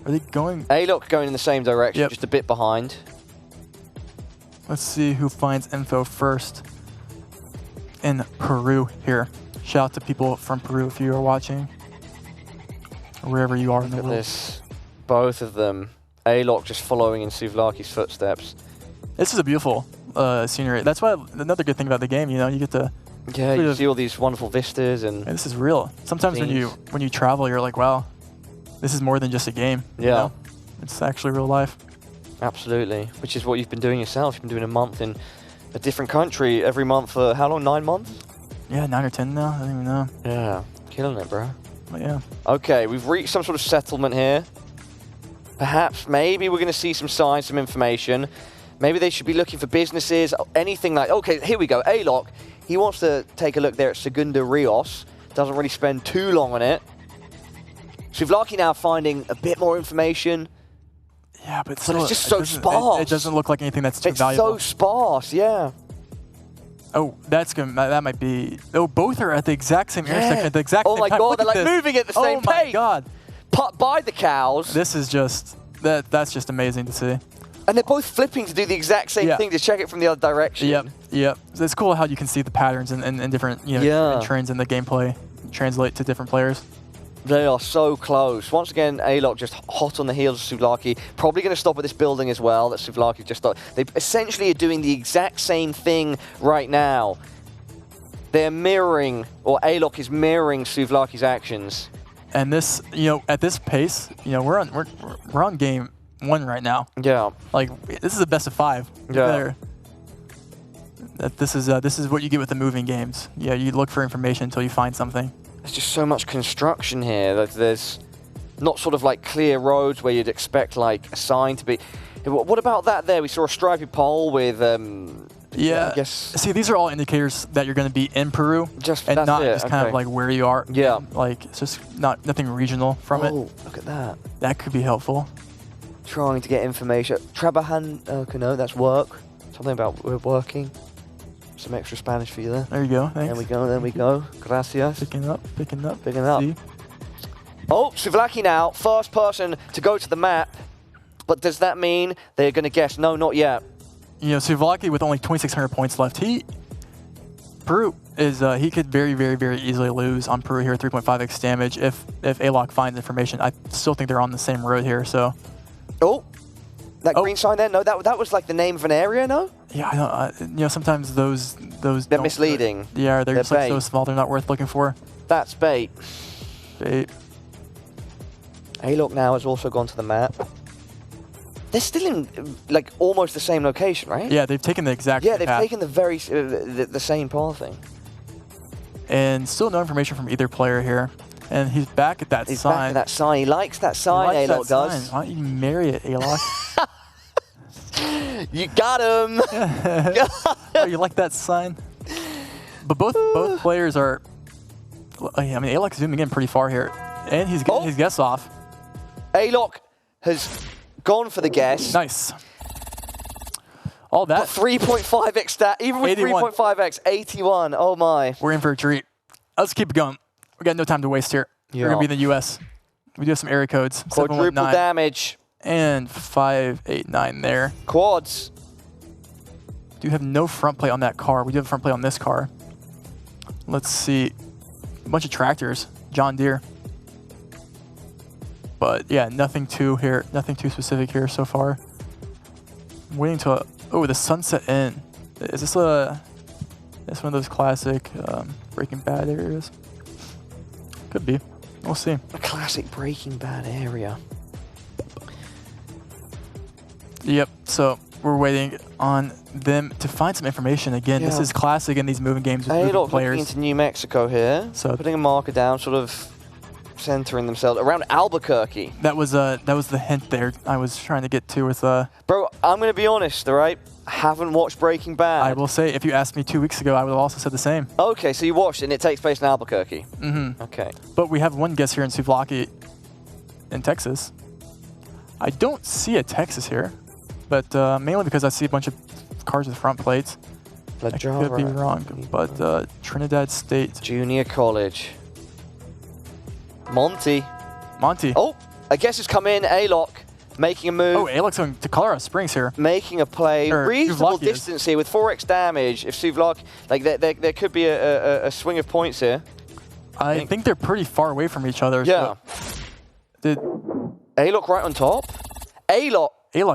Speaker 1: Are they going...
Speaker 2: A-Lock going in the same direction, just a bit behind.
Speaker 1: Let's see who finds info first in Peru here. Shout out to people from Peru if you are watching, or wherever you are in the world.
Speaker 2: Look at this. Both of them. A-Lock just following in Souvlaki's footsteps.
Speaker 1: This is a beautiful scenery. That's why another good thing about the game, you know, you get to...
Speaker 2: Yeah, you see all these wonderful vistas and...
Speaker 1: This is real. Sometimes when you travel, you're like, wow, this is more than just a game.
Speaker 2: Yeah.
Speaker 1: You know? It's actually real life.
Speaker 2: Absolutely. Which is what you've been doing yourself. You've been doing a month in a different country every month for how long? 9 months?
Speaker 1: Yeah, 9 or 10 now. I don't even know.
Speaker 2: Yeah. Killing it, bro.
Speaker 1: But yeah.
Speaker 2: Okay, we've reached some sort of settlement here. Perhaps, maybe we're going to see some signs, some information. Maybe they should be looking for businesses, anything like... Okay, here we go. A-Lock, he wants to take a look there at Segunda Rios. Doesn't really spend too long on it. Souvlaki now finding a bit more information.
Speaker 1: Yeah, but
Speaker 2: it's just so sparse.
Speaker 1: It doesn't look like anything that's too valuable.
Speaker 2: It's so sparse, yeah.
Speaker 1: Oh, that's good. That might be... Oh, both are at the exact same intersection at the exact same time.
Speaker 2: Oh my god, they're like
Speaker 1: this.
Speaker 2: moving at the same pace.
Speaker 1: Oh my god.
Speaker 2: By the cows.
Speaker 1: This is just... That's just amazing to see.
Speaker 2: And they're both flipping to do the exact same thing to check it from the other direction.
Speaker 1: Yep. It's cool how you can see the patterns and different, different trends in the gameplay translate to different players.
Speaker 2: They are so close. Once again, A-Lock just hot on the heels of Souvlaki. Probably going to stop at this building as well that Souvlaki just thought. They essentially are doing the exact same thing right now. They're mirroring, or A-Lock is mirroring Souvlaki's actions.
Speaker 1: And this, at this pace, we're on game 1 right now.
Speaker 2: Yeah.
Speaker 1: Like, this is a best of 5.
Speaker 2: Yeah.
Speaker 1: This is what you get with the moving games. Yeah, you look for information until you find something.
Speaker 2: There's just so much construction here. There's not sort of like clear roads where you'd expect like a sign to be. What about that there? We saw a stripy pole with
Speaker 1: yeah,
Speaker 2: I guess.
Speaker 1: See, these are all indicators that you're going to be in Peru,
Speaker 2: just
Speaker 1: and not just kind of like where you are.
Speaker 2: Yeah.
Speaker 1: Like, it's just nothing regional from it.
Speaker 2: Oh, look at that.
Speaker 1: That could be helpful.
Speaker 2: Trying to get information. Trabajan, okay, no, that's work. Something about we're working. Some extra Spanish for you there.
Speaker 1: There you go. Thanks.
Speaker 2: There we go. Gracias.
Speaker 1: Picking up.
Speaker 2: See? Oh, Souvlaki now, first person to go to the map. But does that mean they're going to guess? No, not yet.
Speaker 1: Souvlaki with only 2,600 points left. Peru is he could very, very, very easily lose on Peru here, 3.5x damage if A-Lock finds information. I still think they're on the same road here. So.
Speaker 2: Oh, that green sign there. No, that was like the name of an area. No.
Speaker 1: Yeah, I know. Sometimes those
Speaker 2: they're misleading.
Speaker 1: Yeah, they're just like so small. They're not worth looking for.
Speaker 2: That's bait.
Speaker 1: Bait.
Speaker 2: A-Lock now has also gone to the map. They're still in like almost the same location, right?
Speaker 1: Yeah, they've taken the exact
Speaker 2: they've
Speaker 1: path.
Speaker 2: taken the very the same pathing.
Speaker 1: And still no information from either player here. And he's back at that sign.
Speaker 2: He's back at that sign. He likes that sign, A-Lock does.
Speaker 1: Why don't you marry it, A-Lock?
Speaker 2: You got him!
Speaker 1: Oh, you like that sign? But both players are... I mean, A-Lock's zooming in pretty far here. And he's getting his guess off.
Speaker 2: A-Lock has gone for the guess.
Speaker 1: Nice. All that.
Speaker 2: 3.5x stat, even with 3.5x, 81. Oh my.
Speaker 1: We're in for a treat. Let's keep it going. We got no time to waste here.
Speaker 2: Yeah.
Speaker 1: We're going to be in the US. We do have some area codes.
Speaker 2: Quadruple damage.
Speaker 1: And 589 there.
Speaker 2: Quads.
Speaker 1: Do have no front plate on that car. We do have a front plate on this car. Let's see. A bunch of tractors. John Deere. But yeah, nothing too specific here so far. I'm waiting till the Sunset Inn. Is this a It's one of those classic Breaking Bad areas. Could be. We'll see.
Speaker 2: A classic Breaking Bad area.
Speaker 1: Yep. So we're waiting on them to find some information. Again, this is classic in these moving games with moving players.
Speaker 2: Looking into New Mexico here. So putting a marker down, sort of centering themselves around Albuquerque.
Speaker 1: That was the hint there I was trying to get to with
Speaker 2: Bro, I'm gonna be honest, all right? I haven't watched Breaking Bad.
Speaker 1: I will say, if you asked me 2 weeks ago, I would have also said the same.
Speaker 2: Okay, so you watched it and it takes place in Albuquerque.
Speaker 1: Mm-hmm.
Speaker 2: Okay.
Speaker 1: But we have one guess here in Souvlaki in Texas. I don't see a Texas here, but mainly because I see a bunch of cars with front plates. I could be wrong, but Trinidad State.
Speaker 2: Junior College. Monty. Oh, I guess it's come in. A-Lock making a move.
Speaker 1: Oh, A-Lock's going to Colorado Springs here.
Speaker 2: Making a play. Reasonable
Speaker 1: Souvlaki
Speaker 2: distance here with 4x damage. If Souvlaki, like there could be a swing of points here.
Speaker 1: I think they're pretty far away from each other.
Speaker 2: Yeah.
Speaker 1: So
Speaker 2: A-Lock right on top. A-Lock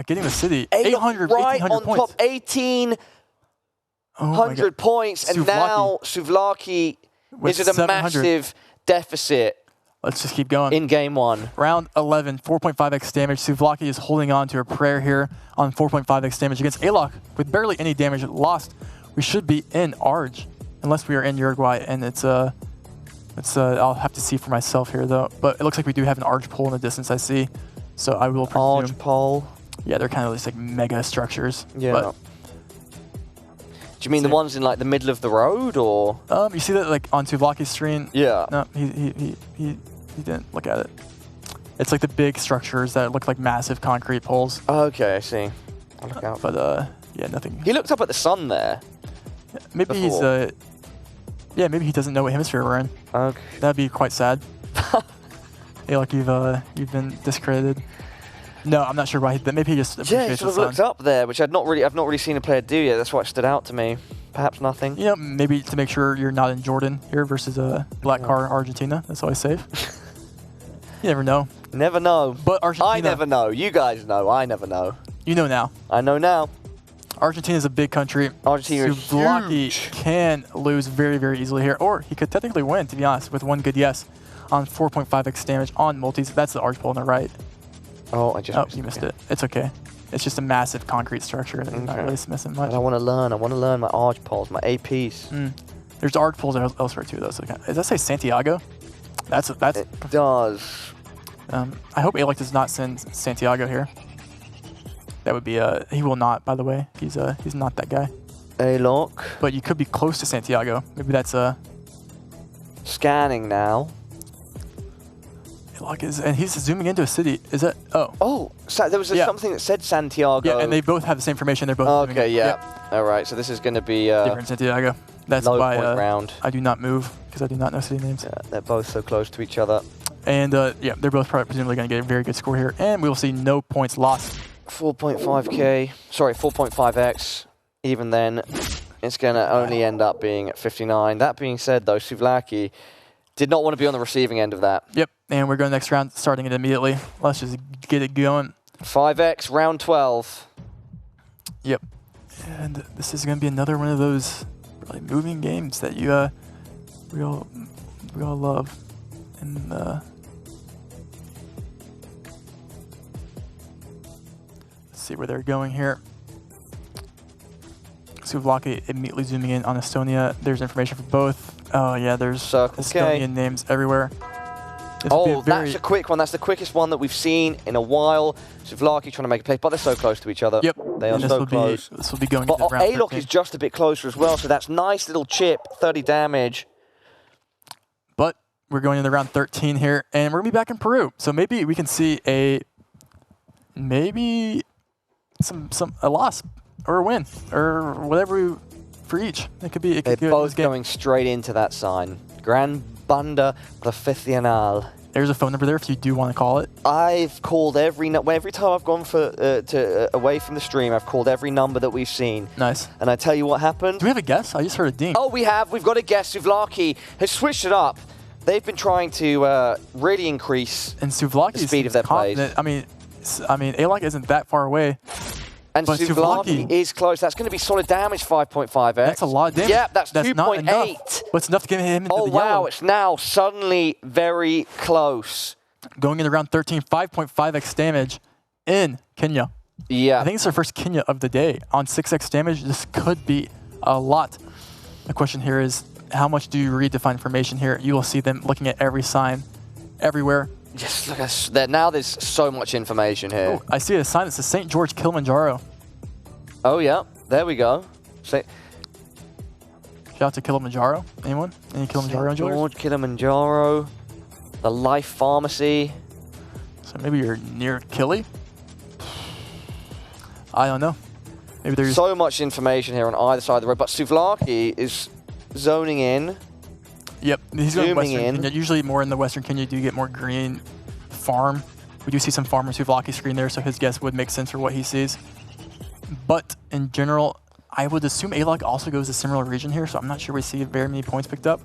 Speaker 1: getting the city. 800,
Speaker 2: right
Speaker 1: 1,800
Speaker 2: on
Speaker 1: points.
Speaker 2: top. 1,800 points. And now Souvlaki is at a massive deficit.
Speaker 1: Let's just keep going.
Speaker 2: In game 1.
Speaker 1: Round 11, 4.5x damage. Souvlaki is holding on to a prayer here on 4.5x damage against A-Lock with barely any damage lost. We should be in Arge, unless we are in Uruguay, and I'll have to see for myself here though. But it looks like we do have an Arge pole in the distance I see, so I will presume.
Speaker 2: Arge pole.
Speaker 1: Yeah, they're kind of just like mega structures.
Speaker 2: Yeah.
Speaker 1: But,
Speaker 2: do you mean the ones in like the middle of the road, or?
Speaker 1: You see that like on Souvlaki's screen?
Speaker 2: Yeah.
Speaker 1: No, he didn't look at it. It's like the big structures that look like massive concrete poles.
Speaker 2: Okay, I see. I'll look out.
Speaker 1: But yeah, nothing.
Speaker 2: He looked up at the sun there.
Speaker 1: Maybe
Speaker 2: before.
Speaker 1: maybe he doesn't know what hemisphere we're in.
Speaker 2: Okay.
Speaker 1: That'd be quite sad. Hey, like you've been discredited. No, I'm not sure why. Maybe he just appreciates
Speaker 2: he sort of looked up there, which I've not really seen a player do yet. That's why it stood out to me. Perhaps nothing.
Speaker 1: You know, maybe to make sure you're not in Jordan here versus a black car in Argentina. That's always safe. You never know.
Speaker 2: Never know.
Speaker 1: But Argentina.
Speaker 2: I never know. You guys know. I never know.
Speaker 1: You know now.
Speaker 2: I know now.
Speaker 1: Argentina is a big country.
Speaker 2: Argentina is
Speaker 1: Souvlaki can lose very, very easily here. Or he could technically win, to be honest, with one good yes on 4.5x damage on multis. That's the arch pole on the right.
Speaker 2: Oh, you
Speaker 1: missed it. It's okay. It's just a massive concrete structure. Not really missing much.
Speaker 2: I want to learn. I want to learn my arch poles, my APs.
Speaker 1: There's arch poles elsewhere too, though. So does that say Santiago? That's.
Speaker 2: It does.
Speaker 1: I hope A-Lock does not send Santiago here. That would be he will not, by the way. He's not that guy.
Speaker 2: A-Lock.
Speaker 1: But you could be close to Santiago. Maybe that's
Speaker 2: scanning now.
Speaker 1: A-Lock is, and he's zooming into a city. Is that? Oh.
Speaker 2: Oh, so there was something that said Santiago.
Speaker 1: Yeah, and they both have the same information. They're both.
Speaker 2: Okay, yeah. All right, so this is going to be
Speaker 1: different Santiago. That's why
Speaker 2: round.
Speaker 1: I do not move because I do not know city names.
Speaker 2: Yeah, they're both so close to each other.
Speaker 1: And yeah, they're both presumably going to get a very good score here, and we will see no points lost.
Speaker 2: 4.5k, sorry, 4.5x. Even then, it's going to only end up being at 59. That being said, though, Souvlaki did not want to be on the receiving end of that.
Speaker 1: Yep, and we're going next round, starting it immediately. Let's just get it going.
Speaker 2: 5x, round 12.
Speaker 1: Yep, and this is going to be another one of those really moving games that we all love. And let's see where they're going here. Souvlaki immediately zooming in on Estonia. There's information for both. Oh yeah, there's Estonian names everywhere.
Speaker 2: That's a quick one. That's the quickest one that we've seen in a while. Souvlaki trying to make a play, but they're so close to each other.
Speaker 1: Yep.
Speaker 2: They are so close.
Speaker 1: This will be going
Speaker 2: but
Speaker 1: into round 13.
Speaker 2: A-Lock is just a bit closer as well, so that's nice little chip, 30 damage.
Speaker 1: But we're going into round 13 here, and we're going to be back in Peru. So maybe we can see a loss or a win or whatever for each. It could be.
Speaker 2: They're both going straight into that sign. Gran Banda Profesional.
Speaker 1: There's a phone number there if you do want to call it.
Speaker 2: I've called every time I've gone away from the stream. I've called every number that we've seen.
Speaker 1: Nice.
Speaker 2: And I tell you what happened.
Speaker 1: Do we have a guess? I just heard a ding.
Speaker 2: Oh, we have. We've got a guess. Souvlaki has switched it up. They've been trying to really increase
Speaker 1: and Souvlaki's
Speaker 2: the speed of their plays.
Speaker 1: I mean, A-Lock isn't that far away.
Speaker 2: And
Speaker 1: But
Speaker 2: Souvlaki is close. That's going to be solid damage, 5.5x.
Speaker 1: That's a lot of damage.
Speaker 2: Yep, that's
Speaker 1: not
Speaker 2: 2.8.
Speaker 1: enough. But it's enough to get him into
Speaker 2: Oh,
Speaker 1: the
Speaker 2: wow.
Speaker 1: yellow.
Speaker 2: It's now suddenly very close.
Speaker 1: Going into round 13, 5.5x damage in Kenya.
Speaker 2: Yeah.
Speaker 1: I think it's our first Kenya of the day. On 6x damage, this could be a lot. The question here is, how much do you read define information here? You will see them looking at every sign, everywhere.
Speaker 2: Just look at that. Now there's so much information here.
Speaker 1: Oh, I see a sign that says St. George Kilimanjaro.
Speaker 2: Oh, yeah. There we go.
Speaker 1: Shout out to Kilimanjaro. Anyone? Any Kilimanjaro
Speaker 2: St.
Speaker 1: enjoyers?
Speaker 2: George, Kilimanjaro, the Life Pharmacy.
Speaker 1: So maybe you're near Kili? I don't know. Maybe there's
Speaker 2: So much information here on either side of the road, but Souvlaki is zoning in.
Speaker 1: Yep, he's going
Speaker 2: Zooming
Speaker 1: Western
Speaker 2: in.
Speaker 1: Kenya. Usually more in the Western Kenya, you do get more green farm. We do see some farmers who've Souvlaki screen there, so his guess would make sense for what he sees. But in general, I would assume A-Lock also goes to similar region here, so I'm not sure we see very many points picked up.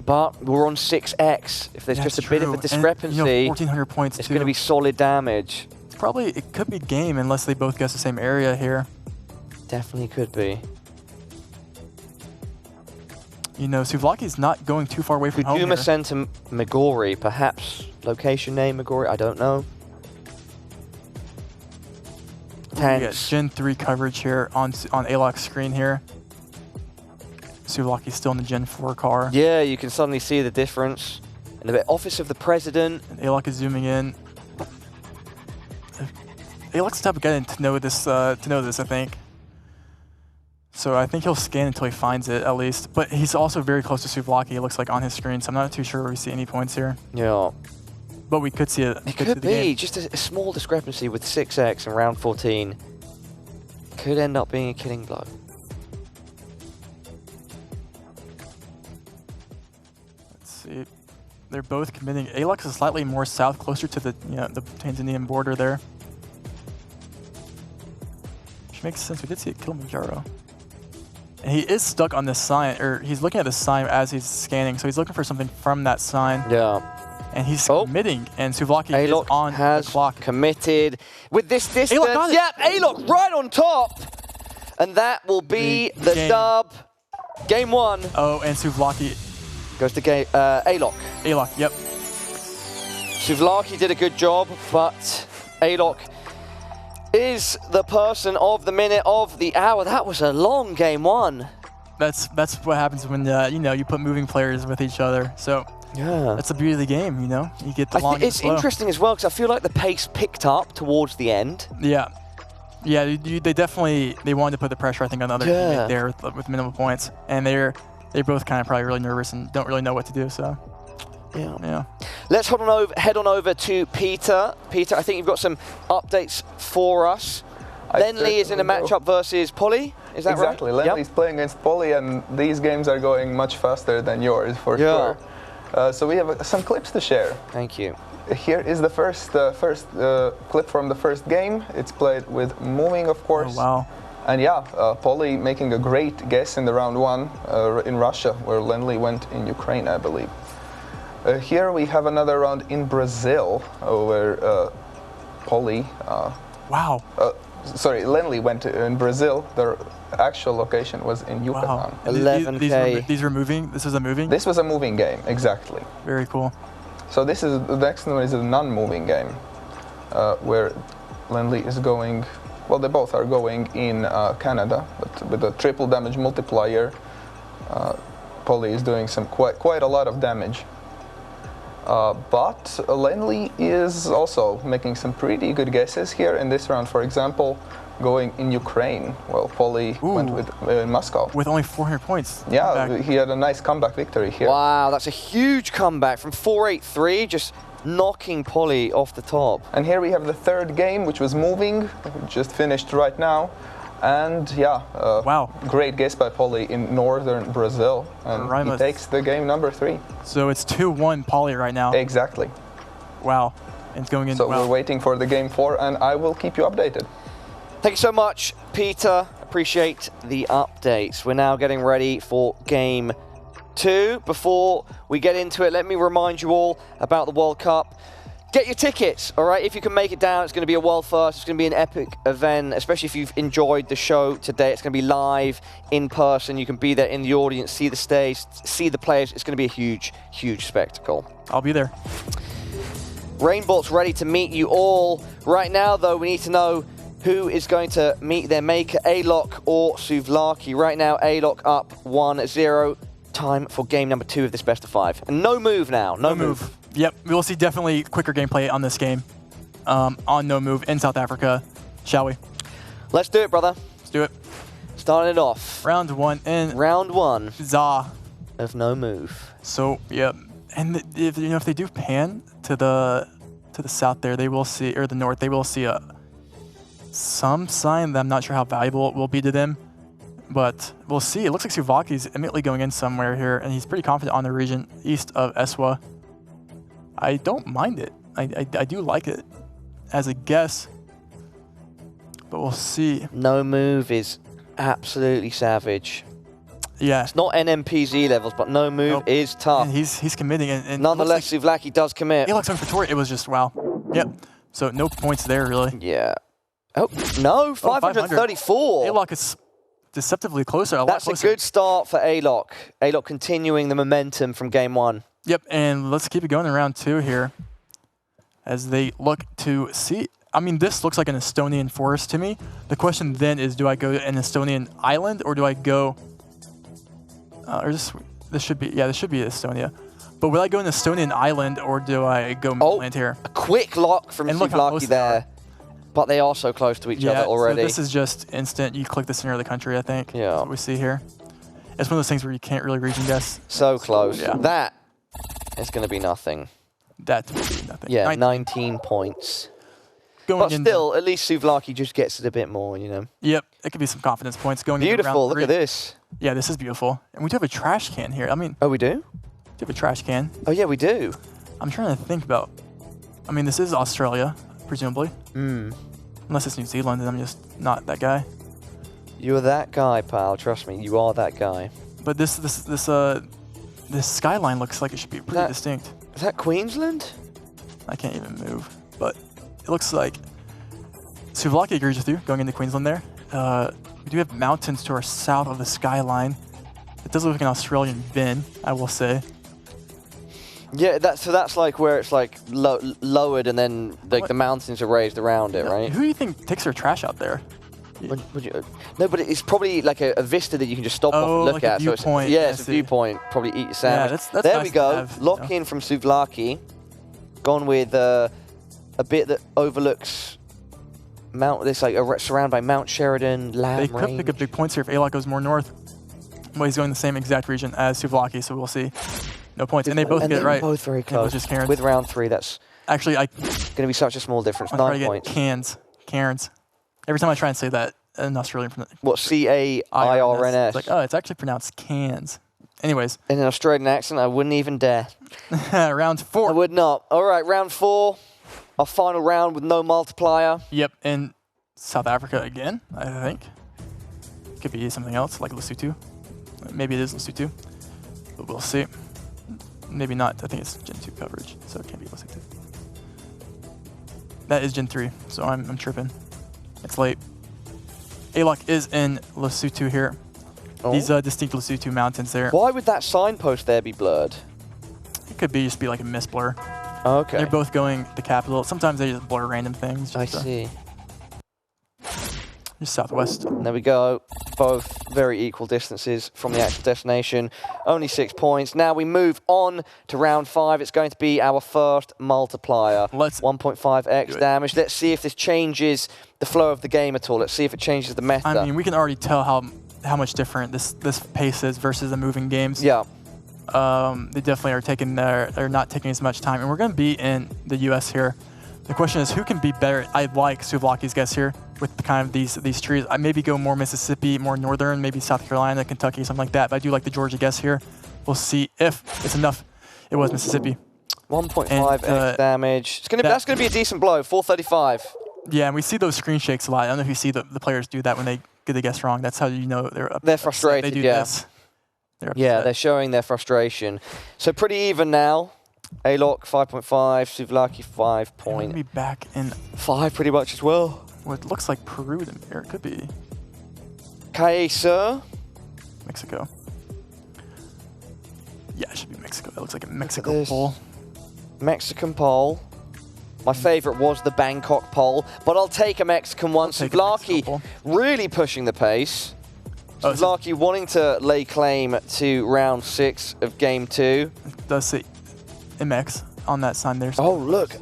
Speaker 2: But we're on 6x. If there's just a bit of a discrepancy,
Speaker 1: and, you know, 1,400 points
Speaker 2: it's
Speaker 1: too.
Speaker 2: going to be solid damage.
Speaker 1: It's probably, it could be game unless they both guess the same area here.
Speaker 2: Definitely could be.
Speaker 1: You know, Souvlaki's not going too far away from home
Speaker 2: Kuduma
Speaker 1: here.
Speaker 2: Center, Migori, perhaps location name Migori, I don't know.
Speaker 1: We got
Speaker 2: Tense.
Speaker 1: Gen 3 coverage here on A-Lock's screen here. Souvlaki's still in the Gen 4 car.
Speaker 2: Yeah, you can suddenly see the difference. And the Office of the President.
Speaker 1: And A-Lock is zooming in. A-Lock's the type of guy to know this, I think. So I think he'll scan until he finds it, at least. But he's also very close to Souvlaki, it looks like, on his screen, so I'm not too sure where we see any points here.
Speaker 2: Yeah.
Speaker 1: But we could see it.
Speaker 2: It could be. Just a small discrepancy with 6x in round 14. Could end up being a killing blow.
Speaker 1: Let's see. They're both committing. A-Lock is slightly more south, closer to the the Tanzanian border there. Which makes sense. We did see it Kilimanjaro. And he is stuck on this sign, or he's looking at the sign as he's scanning, so he's looking for something from that sign.
Speaker 2: Yeah.
Speaker 1: And he's committing, and Souvlaki is
Speaker 2: A-Lock
Speaker 1: on
Speaker 2: has
Speaker 1: the clock.
Speaker 2: committed. With this distance,
Speaker 1: A-Lock got it.
Speaker 2: yep, A-Lock right on top. And that will be the
Speaker 1: game.
Speaker 2: dub. Game 1
Speaker 1: Oh, and Souvlaki,
Speaker 2: goes to A-Lock.
Speaker 1: A-Lock, yep.
Speaker 2: Souvlaki did a good job, but A-Lock is the person of the minute, of the hour. That was a long game 1.
Speaker 1: That's what happens when you put moving players with each other. So
Speaker 2: Yeah.
Speaker 1: that's the beauty of the game, You get the long and
Speaker 2: It's
Speaker 1: slow.
Speaker 2: interesting as well, because I feel like the pace picked up towards the end.
Speaker 1: Yeah. Yeah, they definitely wanted to put the pressure, I think, on the other teammate there with minimal points. And they're both kind of probably really nervous and don't really know what to do, so. Yeah.
Speaker 2: Let's head on over to Peter. Peter, I think you've got some updates for us. Lenley is in a matchup versus Polly, is that right?
Speaker 3: Exactly, Lenley's playing against Polly, and these games are going much faster than yours, for sure. So we have some clips to share.
Speaker 2: Thank you.
Speaker 3: Here is the first clip from the first game. It's played with moving, of course.
Speaker 1: Oh, wow.
Speaker 3: And yeah, Polly making a great guess in the round 1 in Russia, where Lenley went in Ukraine, I believe. Here we have another round in Brazil, where Polly...
Speaker 1: Wow.
Speaker 3: Sorry, Lenley went in Brazil. Their actual location was in Yucatan.
Speaker 1: Wow.
Speaker 2: 11K.
Speaker 1: These were moving? This was a moving?
Speaker 3: This was a moving game, exactly.
Speaker 1: Very cool.
Speaker 3: So this is the next one is a non-moving game, where Lenley is going. Well, they both are going in Canada, but with a triple damage multiplier. Polly is doing some quite a lot of damage. But Lenley is also making some pretty good guesses here in this round. For example, going in Ukraine. Well, Polly went with Moscow.
Speaker 1: With only 400 points.
Speaker 3: Yeah,
Speaker 1: Comeback.
Speaker 3: he had a nice comeback victory here.
Speaker 2: Wow, that's a huge comeback from 4-8-3, just knocking Polly off the top.
Speaker 3: And here we have the third game, which was moving, just finished right now. And yeah,
Speaker 1: wow,
Speaker 3: great guess by Polly in northern Brazil. And he takes the game number 3.
Speaker 1: So it's 2-1 Polly right now.
Speaker 3: Exactly.
Speaker 1: Wow. And it's going in.
Speaker 3: So we're waiting for the game 4, and I will keep you updated.
Speaker 2: Thank you so much, Peter. Appreciate the updates. We're now getting ready for game 2. Before we get into it, let me remind you all about the World Cup. Get your tickets, all right? If you can make it down, it's going to be a world first. It's going to be an epic event, especially if you've enjoyed the show today. It's going to be live, in person. You can be there in the audience, see the stage, see the players. It's going to be a huge, huge spectacle.
Speaker 1: I'll be there.
Speaker 2: Rainbolt's ready to meet you all. Right now, though, we need to know who is going to meet their maker, Alok or Souvlaki. Right now, Alok up 1-0. Time for game number 2 of this best of 5. And no move now. No move.
Speaker 1: Yep, we will see definitely quicker gameplay on this game. On no move in South Africa. Shall we?
Speaker 2: Let's do it, brother.
Speaker 1: Let's do it.
Speaker 2: Starting it off.
Speaker 1: Round 1 in
Speaker 2: Round 1
Speaker 1: Za.
Speaker 2: of no move.
Speaker 1: So, yeah. And if they do pan to the south there, they will see, or the north, they will see some sign that I'm not sure how valuable it will be to them. But we'll see. It looks like Souvlaki's immediately going in somewhere here, and he's pretty confident on the region east of Eswa. I don't mind it. I do like it as a guess, but we'll see.
Speaker 2: No move is absolutely savage.
Speaker 1: Yeah.
Speaker 2: It's not NMPZ levels, but no move is tough.
Speaker 1: And he's committing. And
Speaker 2: nonetheless, Souvlaki does commit.
Speaker 1: Alok's on for it was just, wow. Yep. So no points there, really.
Speaker 2: Yeah. Oh, no, 534.
Speaker 1: Alok is deceptively closer.
Speaker 2: That's a good start for Alok. Alok continuing the momentum from game 1.
Speaker 1: Yep, and let's keep it going in round 2 here as they look to see. I mean, this looks like an Estonian forest to me. The question then is, do I go an Estonian island or do I go, or this should be Estonia. But will I go an Estonian island or do I go mainland here?
Speaker 2: A quick lock from Souvlaki there. But they are so close to each other already.
Speaker 1: So this is just instant. You click the center of the country, I think. Yeah. That's what we see here. It's one of those things where you can't really region guess.
Speaker 2: So close.
Speaker 1: Yeah.
Speaker 2: That is going to be nothing.
Speaker 1: That will be nothing.
Speaker 2: Yeah, 19 points. But still, at least Souvlaki just gets it a bit more, you know.
Speaker 1: Yep, it could be some confidence points going into round 3.
Speaker 2: Beautiful, look at this.
Speaker 1: Yeah, this is beautiful. And we do have a trash can here. I mean...
Speaker 2: Oh, we do?
Speaker 1: We do have a trash can.
Speaker 2: Oh, yeah, we do.
Speaker 1: I'm trying to think about... I mean, this is Australia, presumably. Unless it's New Zealand, and I'm just not that guy.
Speaker 2: You're that guy, pal. Trust me, you are that guy.
Speaker 1: But this skyline looks like it should be pretty distinct.
Speaker 2: Is that Queensland?
Speaker 1: I can't even move, but it looks like Souvlaki agrees with you going into Queensland there. We do have mountains to our south of the skyline. It does look like an Australian bin, I will say.
Speaker 2: Yeah, that's like where it's like lowered and then like the mountains are raised around it, right?
Speaker 1: Who do you think takes their trash out there?
Speaker 2: No, but it's probably like a vista that you can just stop off and look
Speaker 1: like
Speaker 2: at.
Speaker 1: A viewpoint.
Speaker 2: So it's a viewpoint. Probably eat your sandwich.
Speaker 1: Yeah, that's
Speaker 2: there
Speaker 1: nice
Speaker 2: we go.
Speaker 1: Have,
Speaker 2: lock in from Souvlaki. Gone with a bit that overlooks Mount. It's like surrounded by Mount Sheridan, Lamb
Speaker 1: They could pick up big points here if Alok goes more north. But he's going the same exact region as Souvlaki, so we'll see. No points, and they both get it right.
Speaker 2: Both very close.
Speaker 1: Just Cairns.
Speaker 2: With round 3, that's
Speaker 1: actually going
Speaker 2: to be such a small difference. 9 points.
Speaker 1: Cairns. Every time I try and say that in Australian,
Speaker 2: what C-A-I-R-N-S?
Speaker 1: It's like, oh, it's actually pronounced cans. Anyways,
Speaker 2: in an Australian accent, I wouldn't even dare.
Speaker 1: Round 4.
Speaker 2: I would not. All right, round 4, our final round with no multiplier.
Speaker 1: Yep, and South Africa again, I think. Could be something else like Lesotho. Maybe it is Lesotho, but we'll see. Maybe not. I think it's Gen 2 coverage, so it can't be Lesotho. That is Gen 3, so I'm tripping. It's late. Alok is in Lesotho here. Oh. These distinct Lesotho mountains there.
Speaker 2: Why would that signpost there be blurred?
Speaker 1: It could just be like a misblur.
Speaker 2: Oh, okay.
Speaker 1: They're both going the capital. Sometimes they just blur random things.
Speaker 2: I see.
Speaker 1: Just southwest.
Speaker 2: There we go. Both very equal distances from the actual destination. Only 6 points. Now we move on to round 5. It's going to be our first multiplier. 1.5x damage. Let's see if this changes the flow of the game at all. Let's see if it changes the meta.
Speaker 1: I mean, we can already tell how much different this pace is versus the moving games.
Speaker 2: Yeah.
Speaker 1: They definitely are not taking as much time. And we're going to be in the US here. The question is, who can be better? I like Souvlaki's guess here with kind of these trees. I maybe go more Mississippi, more northern, maybe South Carolina, Kentucky, something like that. But I do like the Georgia guess here. We'll see if it's enough. It was Mississippi.
Speaker 2: 1.5x damage. That's gonna be a decent blow. 435.
Speaker 1: Yeah, and we see those screen shakes a lot. I don't know if you see the players do that when they get the guess wrong. That's how you know
Speaker 2: they're frustrated.
Speaker 1: They do
Speaker 2: yeah.
Speaker 1: this.
Speaker 2: They're showing their frustration. So pretty even now. A-Lock 5.5, Souvlaki
Speaker 1: We're gonna be back in
Speaker 2: 5.5 pretty much as well.
Speaker 1: what looks like Peru, or it could be
Speaker 2: QUALIFIERS.
Speaker 1: Mexico. Yeah, it should be Mexico. That looks like a Mexico poll.
Speaker 2: Mexican poll. My favorite was the Bangkok poll, but I'll take a Mexican one. Souvlaki really pushing the pace. Souvlaki wanting to lay claim to round 6 of game 2.
Speaker 1: It does say MX on that sign there.
Speaker 2: Oh, look.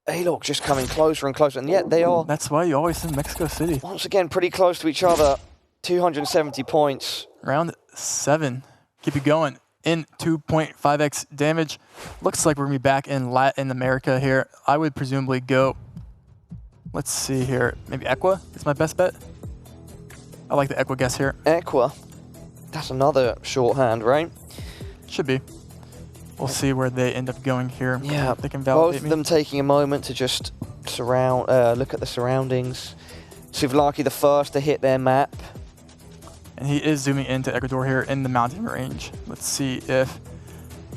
Speaker 2: A-Lock just coming closer and closer, and yet they are,
Speaker 1: That's why you always send Mexico City.
Speaker 2: once again, pretty close to each other. 270 points.
Speaker 1: Round 7. Keep it going. In 2.5x damage. Looks like we're going to be back in Latin America here. I would presumably go, let's see here, maybe Equa is my best bet. I like the Equa guess here.
Speaker 2: Equa. That's another shorthand, right?
Speaker 1: Should be. We'll see where they end up going here.
Speaker 2: Yeah,
Speaker 1: They can validate
Speaker 2: both of
Speaker 1: me.
Speaker 2: them taking a moment to just look at the surroundings. Souvlaki the first to hit their map.
Speaker 1: And he is zooming into Ecuador here in the mountain range. Let's see if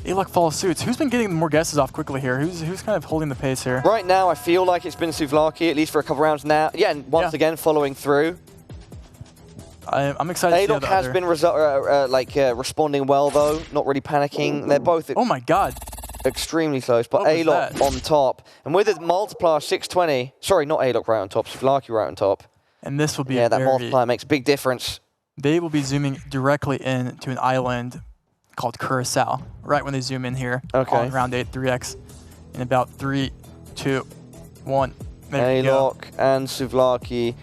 Speaker 1: A-Lock follows suit. Who's been getting more guesses off quickly here? Who's kind of holding the pace here?
Speaker 2: Right now, I feel like it's been Souvlaki, at least for a couple rounds now. Yeah, and once again, following through.
Speaker 1: I'm excited to see
Speaker 2: A-Lock has been responding well, though. Not really panicking. They're both
Speaker 1: Oh my god.
Speaker 2: extremely close, but
Speaker 1: What was
Speaker 2: A-Lock
Speaker 1: that?
Speaker 2: on top. And with a multiplier 620, sorry, not A-Lock right on top, Souvlaki right on top.
Speaker 1: And this will be
Speaker 2: Yeah, that
Speaker 1: very,
Speaker 2: multiplier makes a big difference.
Speaker 1: They will be zooming directly into an island called Curacao, right when they zoom in here on round 8 3x. In about 3, 2, 1. There you go.
Speaker 2: A-Lock and Souvlaki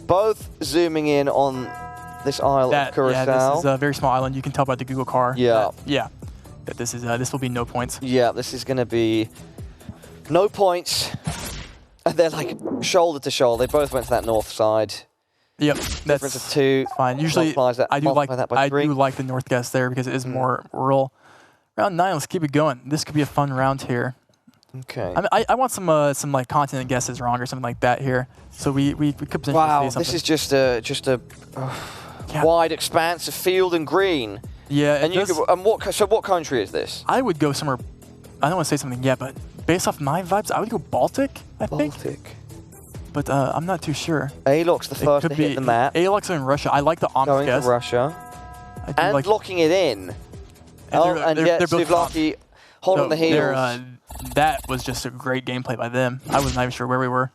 Speaker 2: both zooming in on this isle of Curacao.
Speaker 1: Yeah, this is a very small island. You can tell by the Google car.
Speaker 2: Yeah.
Speaker 1: That this is this will be no points.
Speaker 2: Yeah, this is going to be no points. And they're like shoulder to shoulder. They both went to that north side.
Speaker 1: Yep,
Speaker 2: Difference
Speaker 1: that's
Speaker 2: of 2.
Speaker 1: fine. Usually, I do like
Speaker 2: that by 3.
Speaker 1: do like the north guess there because it is more rural. Round 9, let's keep it going. This could be a fun round here.
Speaker 2: Okay.
Speaker 1: I mean, I want some like continent guesses wrong or something like that here. So we could potentially
Speaker 2: Wow,
Speaker 1: see something.
Speaker 2: this is just a wide expanse of field and green.
Speaker 1: Yeah,
Speaker 2: And what country is this?
Speaker 1: I would go somewhere. I don't want to say something yet, but based off my vibes, I would go Baltic. I think,
Speaker 2: Baltic.
Speaker 1: but I'm not too sure.
Speaker 2: A-Lock's the first to hit the map.
Speaker 1: A-Lock's in Russia. I like the Omsk
Speaker 2: Going
Speaker 1: guess.
Speaker 2: to Russia.
Speaker 1: I do
Speaker 2: And
Speaker 1: like,
Speaker 2: locking it in.
Speaker 1: and
Speaker 2: yet
Speaker 1: they're both
Speaker 2: Souvlaki holding the heels.
Speaker 1: that was just a great gameplay by them. I was not even sure where we were.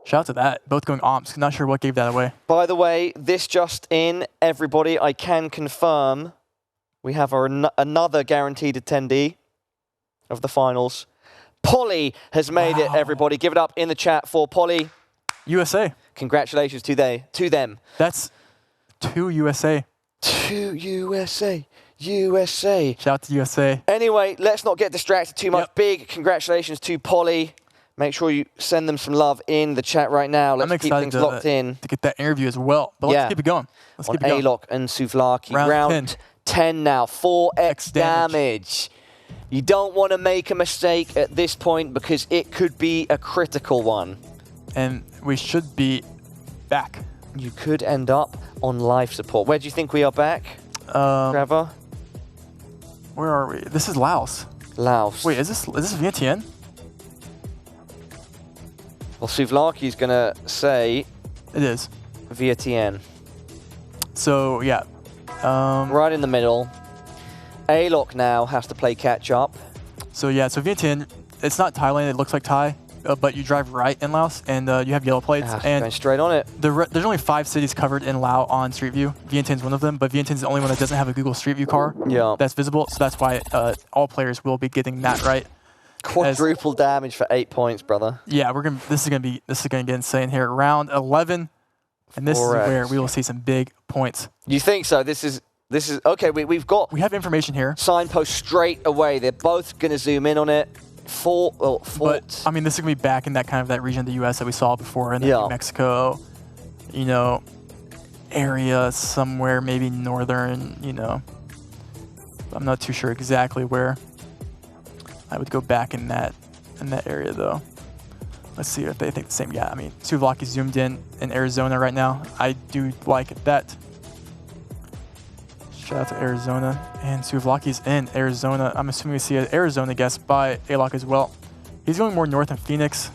Speaker 1: Shout out to that. Both going Omsk. Not sure what gave that away.
Speaker 2: By the way, this just in, everybody, I can confirm we have another guaranteed attendee of the finals. Polly has made it, everybody. Give it up in the chat for Polly.
Speaker 1: USA.
Speaker 2: Congratulations to them.
Speaker 1: That's 2 USA.
Speaker 2: To USA. USA.
Speaker 1: Shout out to USA.
Speaker 2: Anyway, let's not get distracted too much.
Speaker 1: Yep.
Speaker 2: Big congratulations to Polly. Make sure you send them some love in the chat right now. Let's keep things locked in.
Speaker 1: To get that interview as well. But let's keep it going. Let's keep it going.
Speaker 2: A-Lock and Souvlaki.
Speaker 1: Round
Speaker 2: 10 now. 4x damage. You don't want to make a mistake at this point because it could be a critical one.
Speaker 1: And we should be back.
Speaker 2: You could end up on life support. Where do you think we are back, Trevor?
Speaker 1: Where are we? This is Laos.
Speaker 2: Laos.
Speaker 1: Wait, is this Vientiane?
Speaker 2: Well, Souvlaki's going to say
Speaker 1: It is.
Speaker 2: Vientiane.
Speaker 1: So, yeah.
Speaker 2: Right in the middle. A-Lock now has to play catch up.
Speaker 1: So, yeah. So, Vientiane, it's not Thailand. It looks like Thai. But you drive right in Laos, and you have yellow plates. And
Speaker 2: going straight on it.
Speaker 1: there's only 5 cities covered in Laos on Street View. Vientiane's one of them, but Vientiane's the only one that doesn't have a Google Street View car that's visible. So that's why all players will be getting that right.
Speaker 2: Quadruple damage for 8 points, brother.
Speaker 1: Yeah, this is gonna get insane here. Round 11, and this is where we will see some big points.
Speaker 2: You think so? This is okay. We
Speaker 1: have information here.
Speaker 2: Signpost straight away. They're both gonna zoom in on it.
Speaker 1: But I mean, this is gonna be back in that region of the U.S. that we saw before in the New Mexico, area somewhere, maybe northern. I'm not too sure exactly where. I would go back in that area though. Let's see if they think the same. Yeah, I mean, Souvlaki zoomed in Arizona right now. I do like that. Shout out to Arizona. And Suvlaki's in Arizona. I'm assuming we see an Arizona guess by Alok as well. He's going more north than Phoenix.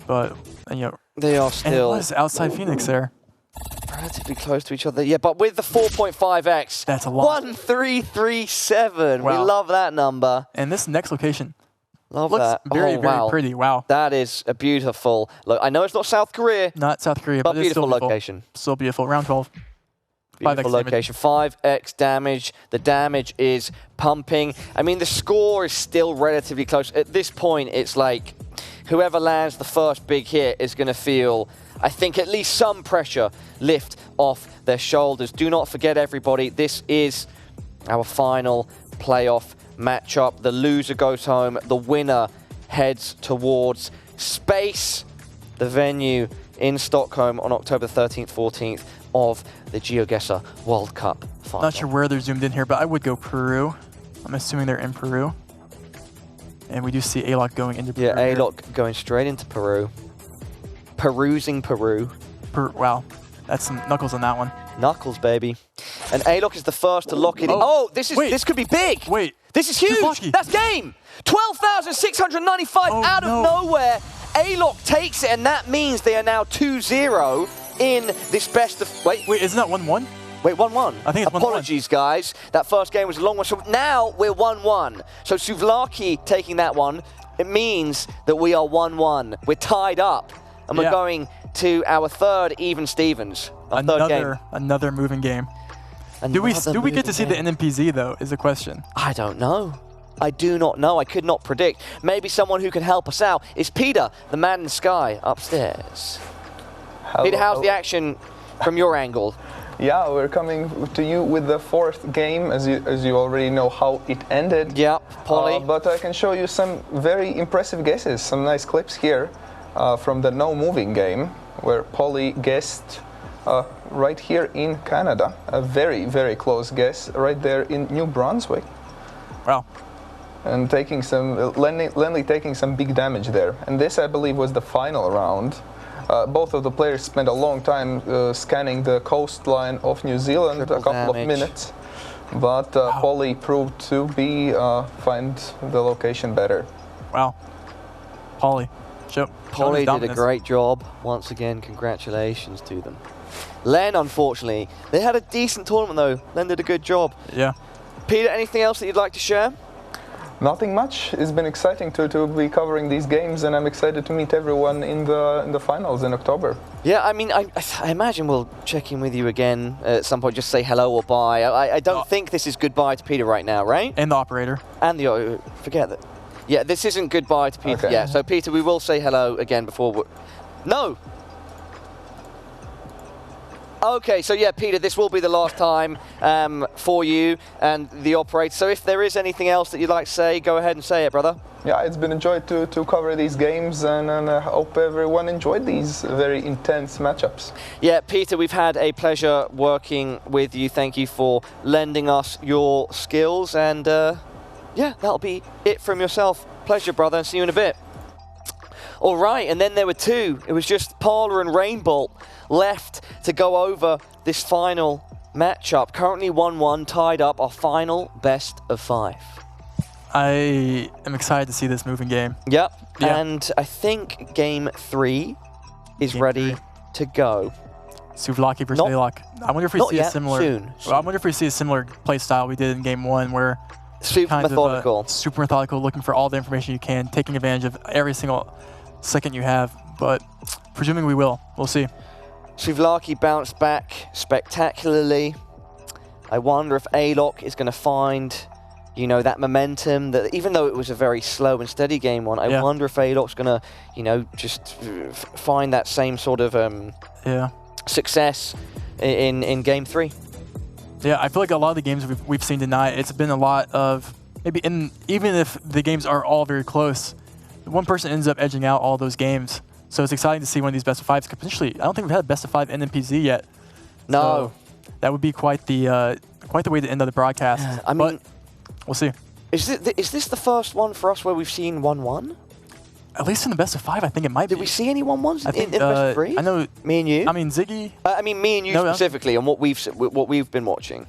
Speaker 1: But, you know.
Speaker 2: They are
Speaker 1: And it
Speaker 2: still
Speaker 1: was outside Phoenix there.
Speaker 2: relatively close to each other. Yeah, but with the 4.5x.
Speaker 1: That's a lot.
Speaker 2: 1337.
Speaker 1: Wow.
Speaker 2: We love that number.
Speaker 1: And this next location
Speaker 2: Love
Speaker 1: looks
Speaker 2: that.
Speaker 1: very,
Speaker 2: Oh,
Speaker 1: very
Speaker 2: wow.
Speaker 1: pretty. Wow.
Speaker 2: That is a beautiful look. I know it's not South Korea,
Speaker 1: Not South Korea,
Speaker 2: but
Speaker 1: but it's still
Speaker 2: beautiful
Speaker 1: beautiful.
Speaker 2: location.
Speaker 1: Still beautiful. Round 12. 5x
Speaker 2: Beautiful
Speaker 1: damage.
Speaker 2: location. 5x damage. The damage is pumping. I mean, the score is still relatively close. At this point, it's like whoever lands the first big hit is going to feel, I think, at least some pressure lift off their shoulders. Do not forget, everybody, this is our final playoff matchup. The loser goes home. The winner heads towards space, the venue in Stockholm on October 13th, 14th of the GeoGuessr World Cup final.
Speaker 1: Not sure where they're zoomed in here, but I would go Peru. I'm assuming they're in Peru. And we do see Alok going into Peru.
Speaker 2: Yeah,
Speaker 1: here.
Speaker 2: Alok going straight into Peru. Perusing Peru.
Speaker 1: Wow. That's some knuckles on that one.
Speaker 2: Knuckles, baby. And Alok is the first to lock it in.
Speaker 1: Oh,
Speaker 2: Oh, this
Speaker 1: wait.
Speaker 2: could be big.
Speaker 1: Wait.
Speaker 2: This is huge.
Speaker 1: Lucky.
Speaker 2: That's game. 12,695
Speaker 1: Oh,
Speaker 2: out of
Speaker 1: no.
Speaker 2: nowhere. Alok takes it, and that means they are now 2-0 in this best of... Wait,
Speaker 1: Wait, isn't that 1-1?
Speaker 2: wait, 1-1.
Speaker 1: I think it's 1-1.
Speaker 2: Apologies, guys. That first game was a long one. So now we're 1-1. So Suvlaki taking that one, it means that we are 1-1. We're tied up, and we're
Speaker 1: Yeah.
Speaker 2: going to our third even Stevens. Our third game.
Speaker 1: Another moving game. Do we
Speaker 2: Another
Speaker 1: get to see
Speaker 2: moving
Speaker 1: the
Speaker 2: game.
Speaker 1: NMPZ though? Is the question.
Speaker 2: I don't know. I do not know. I could not predict. Maybe someone who can help us out is Peter, the man in the sky, upstairs. Peter, how's the action from your angle?
Speaker 3: Yeah, we're coming to you with the fourth game, as you already know how it ended.
Speaker 2: Yeah, Polly.
Speaker 3: But I can show you some very impressive guesses, some nice clips here from the no moving game, where Polly guessed right here in Canada. A very, very close guess right there in New Brunswick.
Speaker 1: Wow.
Speaker 3: And taking some, Lenley taking some big damage there. And this, I believe, was the final round. Both of the players spent a long time scanning the coastline of New Zealand,
Speaker 2: Triple
Speaker 3: a couple
Speaker 2: damage.
Speaker 3: of minutes. But Polly proved to be find the location better.
Speaker 1: Wow. Polly.
Speaker 2: Polly did a great job. Once again, congratulations to them. Len, unfortunately, they had a decent tournament though. Len did a good job.
Speaker 1: Yeah.
Speaker 2: Peter, anything else that you'd like to share?
Speaker 3: Nothing much. It's been exciting to be covering these games, and I'm excited to meet everyone in the finals in October.
Speaker 2: Yeah, I mean, I imagine we'll check in with you again at some point, just say hello or bye. I don't think this is goodbye to Peter right now, right?
Speaker 1: And the operator.
Speaker 2: And the, forget that. Yeah, this isn't goodbye to Peter.
Speaker 3: Okay.
Speaker 2: Yeah, so Peter, we will say hello again before no! Okay, so yeah, Peter, this will be the last time for you and the operator. So if there is anything else that you'd like to say, go ahead and say it, brother.
Speaker 3: Yeah, it's been a joy to cover these games, and I hope everyone enjoyed these very intense matchups.
Speaker 2: Yeah, Peter, we've had a pleasure working with you. Thank you for lending us your skills, and yeah, that'll be it from yourself. Pleasure, brother, and see you in a bit. All right, and then there were two. It was just Parler and Rainbolt left to go over this final matchup. Currently 1-1, tied up, our final best of 5.
Speaker 1: I am excited to see this moving game.
Speaker 2: Yep,
Speaker 1: Yeah.
Speaker 2: and I think game 3 is
Speaker 1: Game
Speaker 2: ready
Speaker 1: 3.
Speaker 2: to go.
Speaker 1: Suvlaki versus
Speaker 2: Not-
Speaker 1: Alok. I wonder if we
Speaker 2: not
Speaker 1: see
Speaker 2: yet,
Speaker 1: a similar.
Speaker 2: soon.
Speaker 1: Well, I wonder if we see a similar play style we did in game 1, where
Speaker 2: Super
Speaker 1: kind
Speaker 2: methodical.
Speaker 1: of super methodical, looking for all the information you can, taking advantage of every single second you have. But presuming we will, we'll see.
Speaker 2: Suvlaki bounced back spectacularly. I wonder if Alok is going to find, you know, that momentum, that even though it was a very slow and steady game one, I wonder if Alok's going to, you know, just find that same sort of success in game 3.
Speaker 1: Yeah, I feel like a lot of the games we've seen tonight, it's been a lot of maybe even if the games are all very close, one person ends up edging out all those games. So it's exciting to see one of these best of 5s. Potentially, I don't think we've had a best of 5 NMPZ yet.
Speaker 2: No,
Speaker 1: so that would be quite the way to end of the broadcast.
Speaker 2: I mean,
Speaker 1: but we'll see.
Speaker 2: is this the first one for us where we've seen 1-1?
Speaker 1: At least in the best of 5, I think it might be.
Speaker 2: Did we see any 1-1s
Speaker 1: I think,
Speaker 2: in the best of 3?
Speaker 1: I know.
Speaker 2: Me and you.
Speaker 1: I mean, Ziggy.
Speaker 2: I mean, me and you
Speaker 1: No,
Speaker 2: specifically on what we've been watching.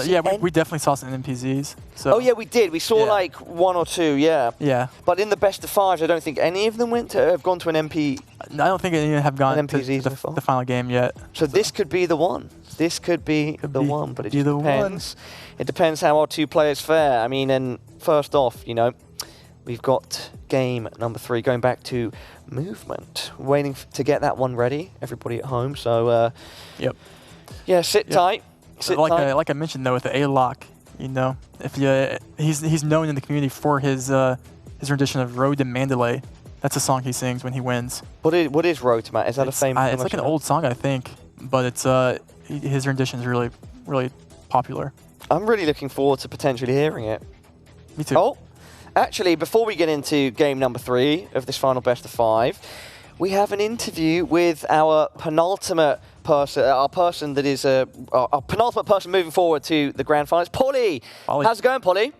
Speaker 2: see
Speaker 1: yeah,
Speaker 2: any?
Speaker 1: we definitely saw some NPZs. So.
Speaker 2: Oh yeah, we did. We saw
Speaker 1: Yeah.
Speaker 2: like 1 or 2, yeah.
Speaker 1: Yeah.
Speaker 2: But in the best of 5s, I don't think any of them have gone to an MP.
Speaker 1: I don't think any have gone to
Speaker 2: NPZs so far.
Speaker 1: the final game yet.
Speaker 2: So this could be the one. This could be the one, but it just depends. It depends how our 2 players fare. I mean, and first off, you know, we've got game number 3 going back to movement. Waiting to get that one ready, everybody at home. So,
Speaker 1: Yep.
Speaker 2: yeah, sit tight. Sit tight.
Speaker 1: Like I mentioned though, with the A-Lock, you know, if he's known in the community for his rendition of Road to Mandalay. That's a song he sings when he wins.
Speaker 2: What is Road to Mandalay? Is that a famous?
Speaker 1: It's like an old song, I think, but it's his rendition is really, really popular.
Speaker 2: I'm really looking forward to potentially hearing it.
Speaker 1: Me too.
Speaker 2: Oh, actually, before we get into game number 3 of this final best of 5, we have an interview with our penultimate person, our penultimate person moving forward to the grand finals, Polly. How's it going, Polly?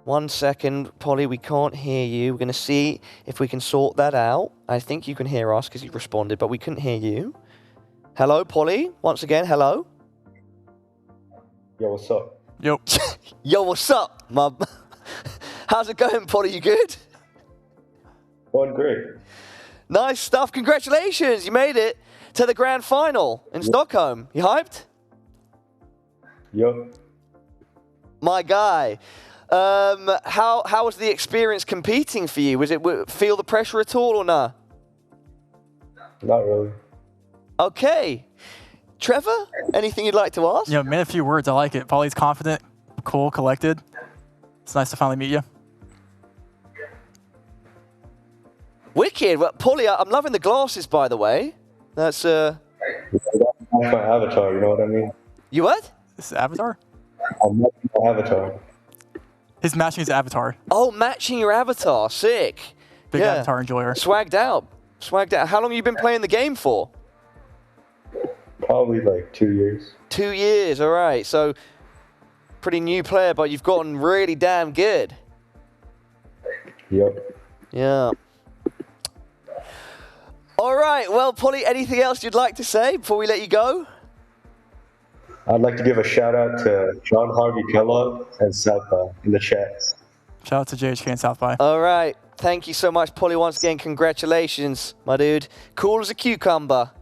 Speaker 2: 1 second, Polly, we can't hear you. We're going to see if we can sort that out. I think you can hear us because you responded, but we couldn't hear you. Hello, Polly. Once again, hello.
Speaker 6: Yo, what's up?
Speaker 1: Yo.
Speaker 2: Yo, what's up, mum? How's it going, Polly? You good?
Speaker 6: Going great.
Speaker 2: Nice stuff. Congratulations. You made it to the grand final in Stockholm. You hyped?
Speaker 6: Yo.
Speaker 2: My guy. How was the experience competing for you? Was it feel the pressure at all or nah?
Speaker 6: Not really.
Speaker 2: Okay. Trevor, anything you'd like to ask?
Speaker 1: Yeah, man, a few words. I like it. Polly's confident, cool, collected. It's nice to finally meet you.
Speaker 2: Wicked. Well, Polly, I'm loving the glasses, by the way. That's
Speaker 6: That's my avatar, you know what I mean?
Speaker 2: You what?
Speaker 1: This is Avatar?
Speaker 6: I'm matching my avatar.
Speaker 1: He's matching his avatar.
Speaker 2: Oh, matching your avatar. Sick.
Speaker 1: Big Avatar enjoyer.
Speaker 2: Swagged out. Swagged out. How long have you been playing the game for?
Speaker 6: Probably like 2 years.
Speaker 2: 2 years, all right. So, pretty new player, but you've gotten really damn good.
Speaker 6: Yep.
Speaker 2: Yeah. All right. Well, Polly, anything else you'd like to say before we let you go?
Speaker 6: I'd like to give a shout out to John Harvey Kellogg and Southpaw in the chat.
Speaker 1: Shout out to JHK and South by.
Speaker 2: All right. Thank you so much, Polly. Once again, congratulations, my dude. Cool as a cucumber.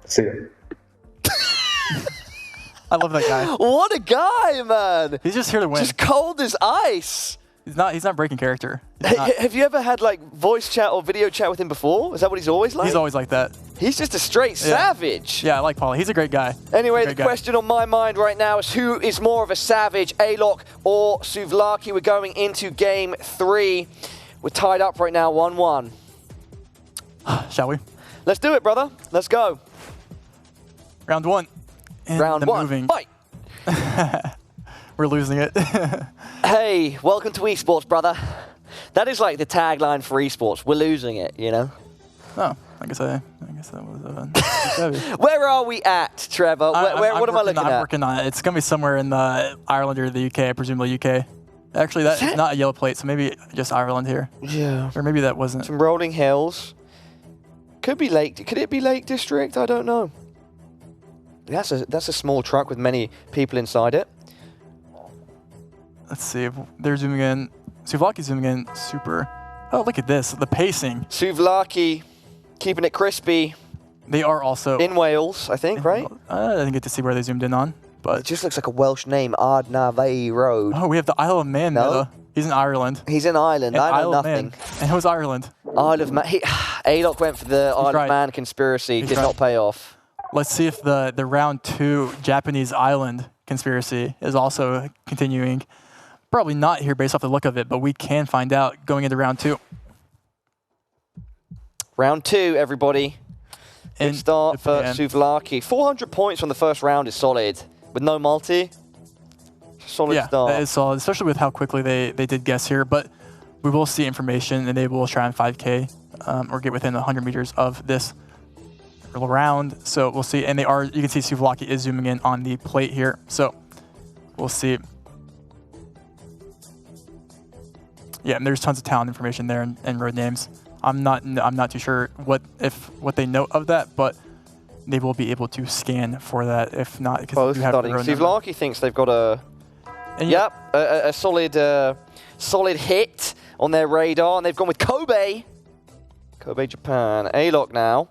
Speaker 6: See ya.
Speaker 1: I love that guy.
Speaker 2: What a guy, man.
Speaker 1: He's just here to win.
Speaker 2: Just cold as ice.
Speaker 1: He's not breaking character. He's not.
Speaker 2: Have you ever had like voice chat or video chat with him before? Is that what he's always like?
Speaker 1: He's always like that.
Speaker 2: He's just a straight savage.
Speaker 1: Yeah, I like Polly. He's a great guy.
Speaker 2: Anyway, the question on my mind right now is who is more of a savage, A-Lock or Souvlaki? We're going into game 3. We're tied up right now, 1-1.
Speaker 1: Shall we?
Speaker 2: Let's do it, brother. Let's go.
Speaker 1: Round 1. And
Speaker 2: Round 1.
Speaker 1: Moving.
Speaker 2: Fight.
Speaker 1: We're losing it.
Speaker 2: Hey, welcome to esports, brother. That is like the tagline for esports. We're losing it, you know?
Speaker 1: Oh, I guess that was
Speaker 2: Where are we at, Trevor? What am I looking at?
Speaker 1: I'm working on it. It's going to be somewhere in Ireland or the UK, presumably UK. Actually, that is not a yellow plate, so maybe just Ireland here.
Speaker 2: Yeah.
Speaker 1: Or maybe that wasn't.
Speaker 2: Some rolling hills. Could be Lake. Could it be Lake District? I don't know. That's a small truck with many people inside it.
Speaker 1: Let's see. They're zooming in. Souvlaki's zooming in super. Oh, look at this. The pacing.
Speaker 2: Souvlaki keeping it crispy.
Speaker 1: They are also
Speaker 2: in Wales, I think, right?
Speaker 1: I didn't get to see where they zoomed in on, but
Speaker 2: it just looks like a Welsh name, Ardnavey Road.
Speaker 1: Oh, we have the Isle of Man meta. He's in Ireland.
Speaker 2: He's in Ireland. I know nothing.
Speaker 1: And who's Ireland?
Speaker 2: Isle of Man. A-Lock went for the Isle of Man conspiracy. Did not pay off.
Speaker 1: Let's see if the round 2 Japanese island conspiracy is also continuing. Probably not here based off the look of it, but we can find out going into round 2.
Speaker 2: Round 2, everybody. Good start for Souvlaki. 400 points from the first round is solid. With no multi, solid start.
Speaker 1: That is solid, especially with how quickly they did guess here. But we will see information, and they will try on 5K or get within 100 meters of this round. So we'll see. And you can see Souvlaki is zooming in on the plate here. So we'll see. Yeah, and there's tons of town information there and road names. I'm not too sure what they note of that, but they will be able to scan for that. If not, because
Speaker 2: Both
Speaker 1: you have
Speaker 2: starting. Suvlaki thinks they've got a a solid hit on their radar, and they've gone with Kobe. Kobe, Japan. A-Lock now.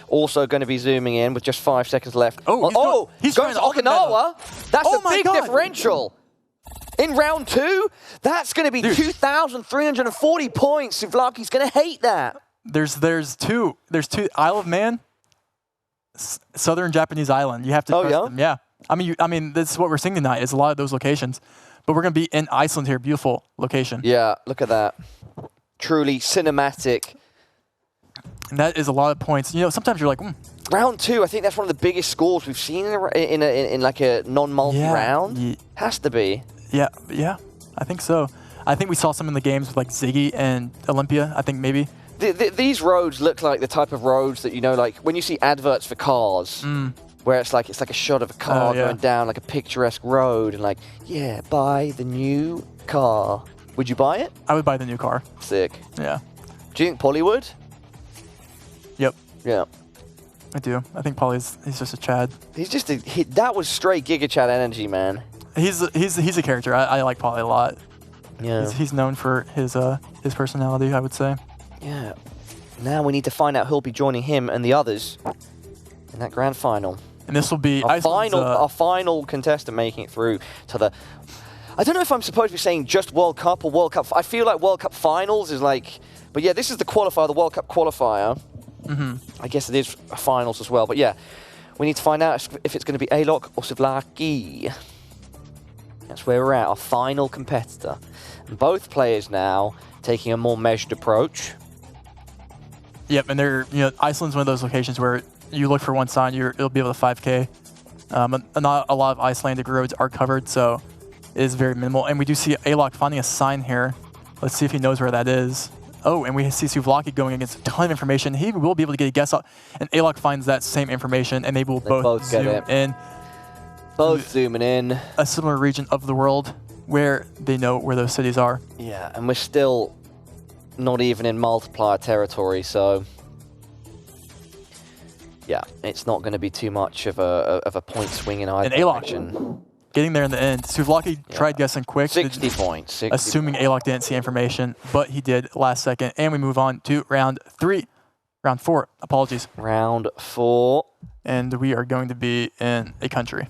Speaker 2: Also going to be zooming in with just 5 seconds left.
Speaker 1: He's
Speaker 2: going to Okinawa. That's a big differential. In round 2, that's going to be 2,340 points. Suvlaki's going to hate that.
Speaker 1: There's two Isle of Man, Southern Japanese island. You have to trust them. Yeah. I mean, this is what we're seeing tonight. Is a lot of those locations, but we're going to be in Iceland here. Beautiful location.
Speaker 2: Yeah, look at that. Truly cinematic.
Speaker 1: And that is a lot of points. You know, sometimes you're like,
Speaker 2: Round 2, I think that's one of the biggest scores we've seen in like a non-multi round. Has to be.
Speaker 1: Yeah, I think so. I think we saw some in the games with like Ziggy and Olympia. I think maybe.
Speaker 2: These roads look like the type of roads that, you know, like when you see adverts for cars, where it's like a shot of a car going down like a picturesque road, and like, yeah, buy the new car. Would you buy it?
Speaker 1: I would buy the new car.
Speaker 2: Sick.
Speaker 1: Yeah.
Speaker 2: Do you think Polly would?
Speaker 1: Yep.
Speaker 2: Yeah.
Speaker 1: I do. I think Polly's he's just a Chad.
Speaker 2: He's just that was straight Giga Chad energy, man.
Speaker 1: He's a character. I like Polly a lot.
Speaker 2: Yeah.
Speaker 1: He's known for his personality, I would say.
Speaker 2: Yeah. Now we need to find out who'll be joining him and the others in that grand final.
Speaker 1: And this will be
Speaker 2: our final contestant making it through to the. I don't know if I'm supposed to be saying just World Cup or World Cup. I feel like World Cup finals is like, but yeah, this is the qualifier, the World Cup qualifier. I guess it is finals as well. But yeah, we need to find out if it's going to be A-Lock or Suvlaki. That's where we're at, our final competitor. And both players now taking a more measured approach.
Speaker 1: Yep, and Iceland's one of those locations where you look for one sign, you'll be able to 5K. Not a lot of Icelandic roads are covered, so it is very minimal. And we do see A-Lock finding a sign here. Let's see if he knows where that is. Oh, and we see Suvlaki going against a ton of information. He will be able to get a guess out, and A-Lock finds that same information, and they will both zoom in.
Speaker 2: Both zooming in.
Speaker 1: A similar region of the world where they know where those cities are.
Speaker 2: Yeah, and we're still not even in multiplier territory, so yeah, it's not going to be too much of a point swing in either direction.
Speaker 1: Getting there in the end. Suvlaki tried guessing quick.
Speaker 2: 60 points.
Speaker 1: Assuming A-Lock didn't see information, but he did last second. And we move on to round 4. Apologies.
Speaker 2: Round 4.
Speaker 1: And we are going to be in a country.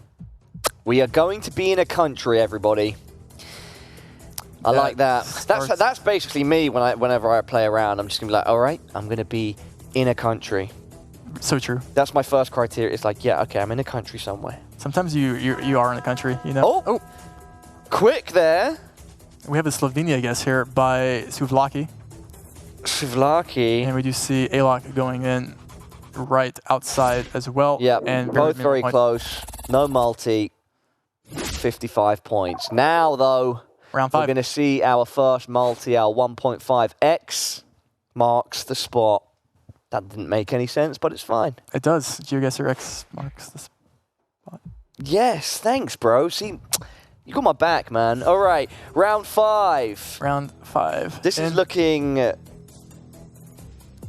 Speaker 2: We are going to be in a country, everybody. I like that. That's basically me whenever I play around. I'm just going to be like, all right, I'm going to be in a country.
Speaker 1: So true.
Speaker 2: That's my first criteria. It's like, yeah, okay, I'm in a country somewhere.
Speaker 1: Sometimes you are in a country, you know?
Speaker 2: Oh! Quick there.
Speaker 1: We have a Slovenia guess here by Suvlaki.
Speaker 2: Suvlaki.
Speaker 1: And we do see A-Lock going in right outside as well.
Speaker 2: Yeah,
Speaker 1: and
Speaker 2: both very close. No multi. 55 points. Now, though,
Speaker 1: round 5.
Speaker 2: We're going to see our first multi, our 1.5x marks the spot. That didn't make any sense, but it's fine.
Speaker 1: It does. GeoGuessr X marks the spot.
Speaker 2: Yes, thanks, bro. See, you got my back, man. All right, round 5.
Speaker 1: Round 5.
Speaker 2: This is looking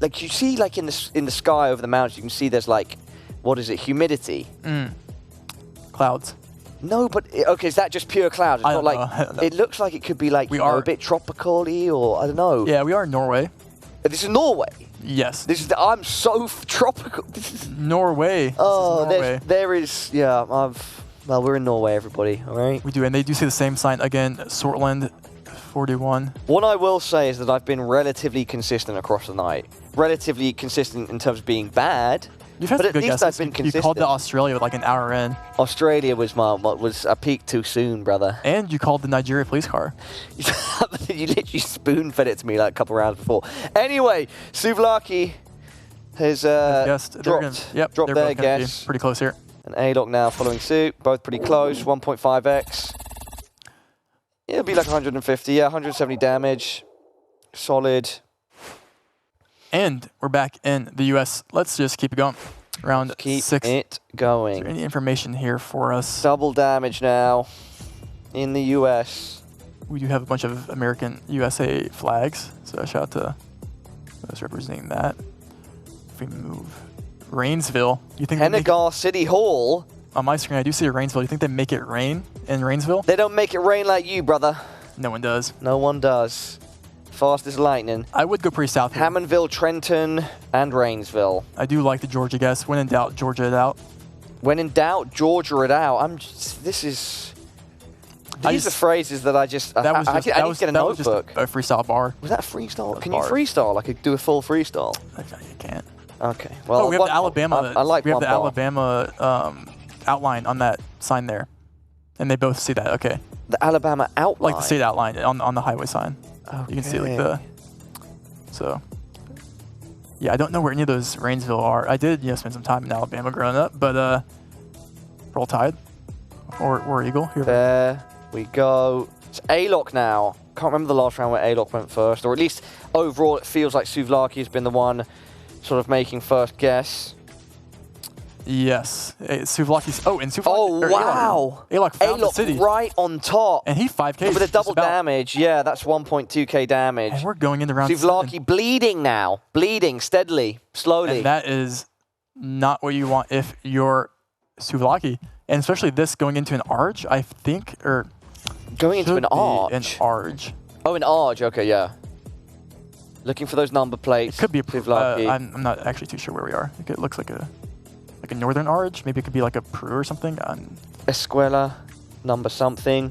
Speaker 2: like you see, like in the sky over the mountains. You can see there's like, what is it? Humidity.
Speaker 1: Clouds.
Speaker 2: No, but okay, is that just pure clouds? It's not like it looks like it could be like a bit tropical-y, or I don't know.
Speaker 1: Yeah, we are in Norway.
Speaker 2: This is Norway.
Speaker 1: Yes.
Speaker 2: This is I'm so tropical.
Speaker 1: Norway.
Speaker 2: Oh,
Speaker 1: Norway.
Speaker 2: there is. Yeah, well, we're in Norway, everybody. All right.
Speaker 1: We do, and they do see the same sign again. Sortland, 41.
Speaker 2: What I will say is that I've been relatively consistent across the night. Relatively consistent in terms of being bad.
Speaker 1: You've had
Speaker 2: but
Speaker 1: some
Speaker 2: at
Speaker 1: good
Speaker 2: least
Speaker 1: guesses.
Speaker 2: I've been consistent.
Speaker 1: You called the Australia with like an hour in.
Speaker 2: Australia was a peak too soon, brother.
Speaker 1: And you called the Nigeria police car.
Speaker 2: You literally spoon-fed it to me like a couple rounds before. Anyway, Suvlaki has dropped their guess.
Speaker 1: Pretty close here.
Speaker 2: And A-Lock now following suit. Both pretty close. 1.5x. It'll be like 150. Yeah, 170 damage. Solid.
Speaker 1: And we're back in the U.S. Let's just keep it going. Round 6.
Speaker 2: Keep it going.
Speaker 1: Is there any information here for us?
Speaker 2: Double damage now in the U.S.
Speaker 1: We do have a bunch of American USA flags, so shout out to those representing that. If we move Rainsville. You think
Speaker 2: Hennegar City Hall.
Speaker 1: on my screen, I do see a Rainsville. You think they make it rain in Rainsville?
Speaker 2: They don't make it rain like you, brother.
Speaker 1: No one does.
Speaker 2: No one does. Fast as lightning.
Speaker 1: I would go pretty south here.
Speaker 2: Hammondville, Trenton, and Rainsville.
Speaker 1: I do like the Georgia guess. When in doubt, Georgia it out.
Speaker 2: When in doubt, Georgia it out. These are phrases that I just... I need to get a notebook.
Speaker 1: Was just a freestyle bar.
Speaker 2: Was that a freestyle? Can you freestyle? I could do a full freestyle.
Speaker 1: I can't.
Speaker 2: Okay. Well,
Speaker 1: we have the Alabama.
Speaker 2: I like
Speaker 1: we have the
Speaker 2: bar.
Speaker 1: Alabama outline on that sign there, and they both see that. Okay.
Speaker 2: The Alabama outline.
Speaker 1: Like the state outline on the highway sign. Okay. You can see like the. So. Yeah, I don't know where any of those Rainsville are. I did, spend some time in Alabama growing up, but Roll Tide or Eagle. Here.
Speaker 2: There we go. It's A-Lock now. Can't remember the last round where A-Lock went first, or at least overall it feels like Souvlaki has been the one sort of making first guess.
Speaker 1: Yes. Souvlaki's... Oh, and Souvlaki...
Speaker 2: Oh, wow.
Speaker 1: A-Lock found the city.
Speaker 2: Right on top.
Speaker 1: And he 5K.
Speaker 2: With a double damage. Yeah, that's 1.2k damage.
Speaker 1: And we're going into round
Speaker 2: Souvlaki
Speaker 1: 7.
Speaker 2: bleeding now. Bleeding steadily, slowly.
Speaker 1: And that is not what you want if you're Souvlaki. And especially this going into an Arge, I think, or...
Speaker 2: Going into an Arge?
Speaker 1: An Arge.
Speaker 2: Oh, an Arge. Okay, yeah. Looking for those number plates.
Speaker 1: It could be a
Speaker 2: Souvlaki.
Speaker 1: I'm not actually too sure where we are. It looks like a northern Arge. Maybe it could be like a Peru or something.
Speaker 2: Escuela, number something.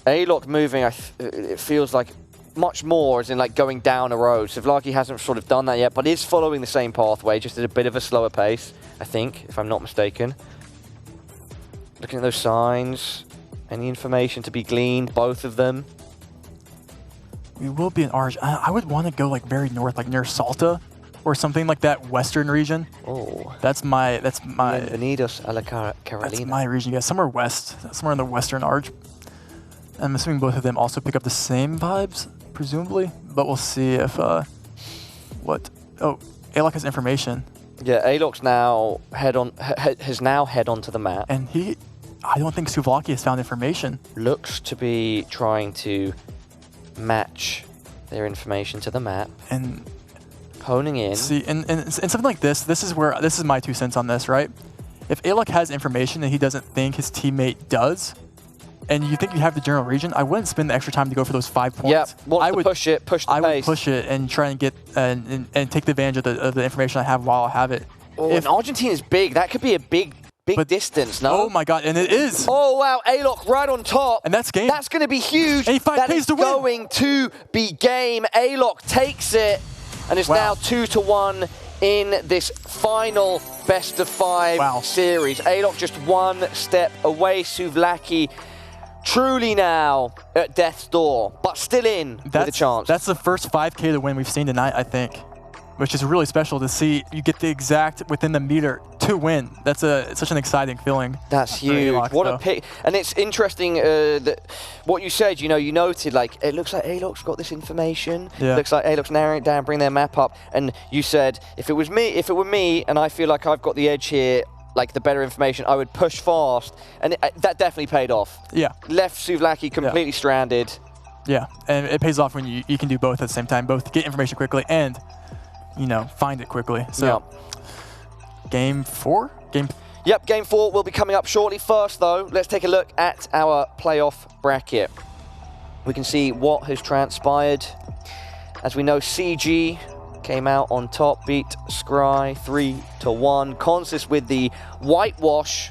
Speaker 2: A-Lock moving, it feels like much more as in like going down a road. Souvlaki hasn't sort of done that yet, but is following the same pathway, just at a bit of a slower pace, I think, if I'm not mistaken. Looking at those signs, any information to be gleaned, both of them.
Speaker 1: We will be in Arge. I would want to go like very north, like near Salta or something like that western region.
Speaker 2: Oh.
Speaker 1: That's my
Speaker 2: Bienvenidos a la Carolina.
Speaker 1: That's my region, guys. Somewhere west, somewhere in the western Arge. I'm assuming both of them also pick up the same vibes, presumably, but we'll see if what. Oh, A-Lock has information.
Speaker 2: Yeah, A-Lock's now has now head onto the map.
Speaker 1: And I don't think Souvlaki has found information.
Speaker 2: Looks to be trying to match their information to the map.
Speaker 1: And
Speaker 2: honing in.
Speaker 1: See, and something like this is my 2 cents on this, right? If A-Lock has information and he doesn't think his teammate does, and you think you have the general region, I wouldn't spend the extra time to go for those 5 points.
Speaker 2: Yep, I would push the pace.
Speaker 1: I would push it and try and get and take the advantage of the information I have while I have it.
Speaker 2: Oh, and Argentina is big. That could be a big distance, no?
Speaker 1: Oh my god, and it is.
Speaker 2: Oh wow, A-Lock right on top.
Speaker 1: And that's game.
Speaker 2: That's going to be huge.
Speaker 1: And he 5Ks
Speaker 2: that is
Speaker 1: to win.
Speaker 2: going to be game. A-Lock takes it, and it's now 2-1 in this final best of 5 series. A-Lock just 1 step away. Souvlaki truly now at death's door, but still in with a chance.
Speaker 1: That's the first 5K to win we've seen tonight, I think, which is really special to see. You get the exact within the meter to win. That's such an exciting feeling.
Speaker 2: That's huge. What a pick. And it's interesting that what you said, you noted, like, it looks like A-Lock's got this information.
Speaker 1: Yeah.
Speaker 2: It looks like A-Lock's narrowing it down, bring their map up. And you said, if it were me and I feel like I've got the edge here, like the better information, I would push fast. And that definitely paid off.
Speaker 1: Yeah.
Speaker 2: Left Souvlaki completely stranded.
Speaker 1: Yeah, and it pays off when you can do both at the same time, both get information quickly and, find it quickly. So, Game 4?
Speaker 2: Yep, Game 4 will be coming up shortly. First, though, let's take a look at our playoff bracket. We can see what has transpired. As we know, CG came out on top, beat Scry 3-1. Consist with the whitewash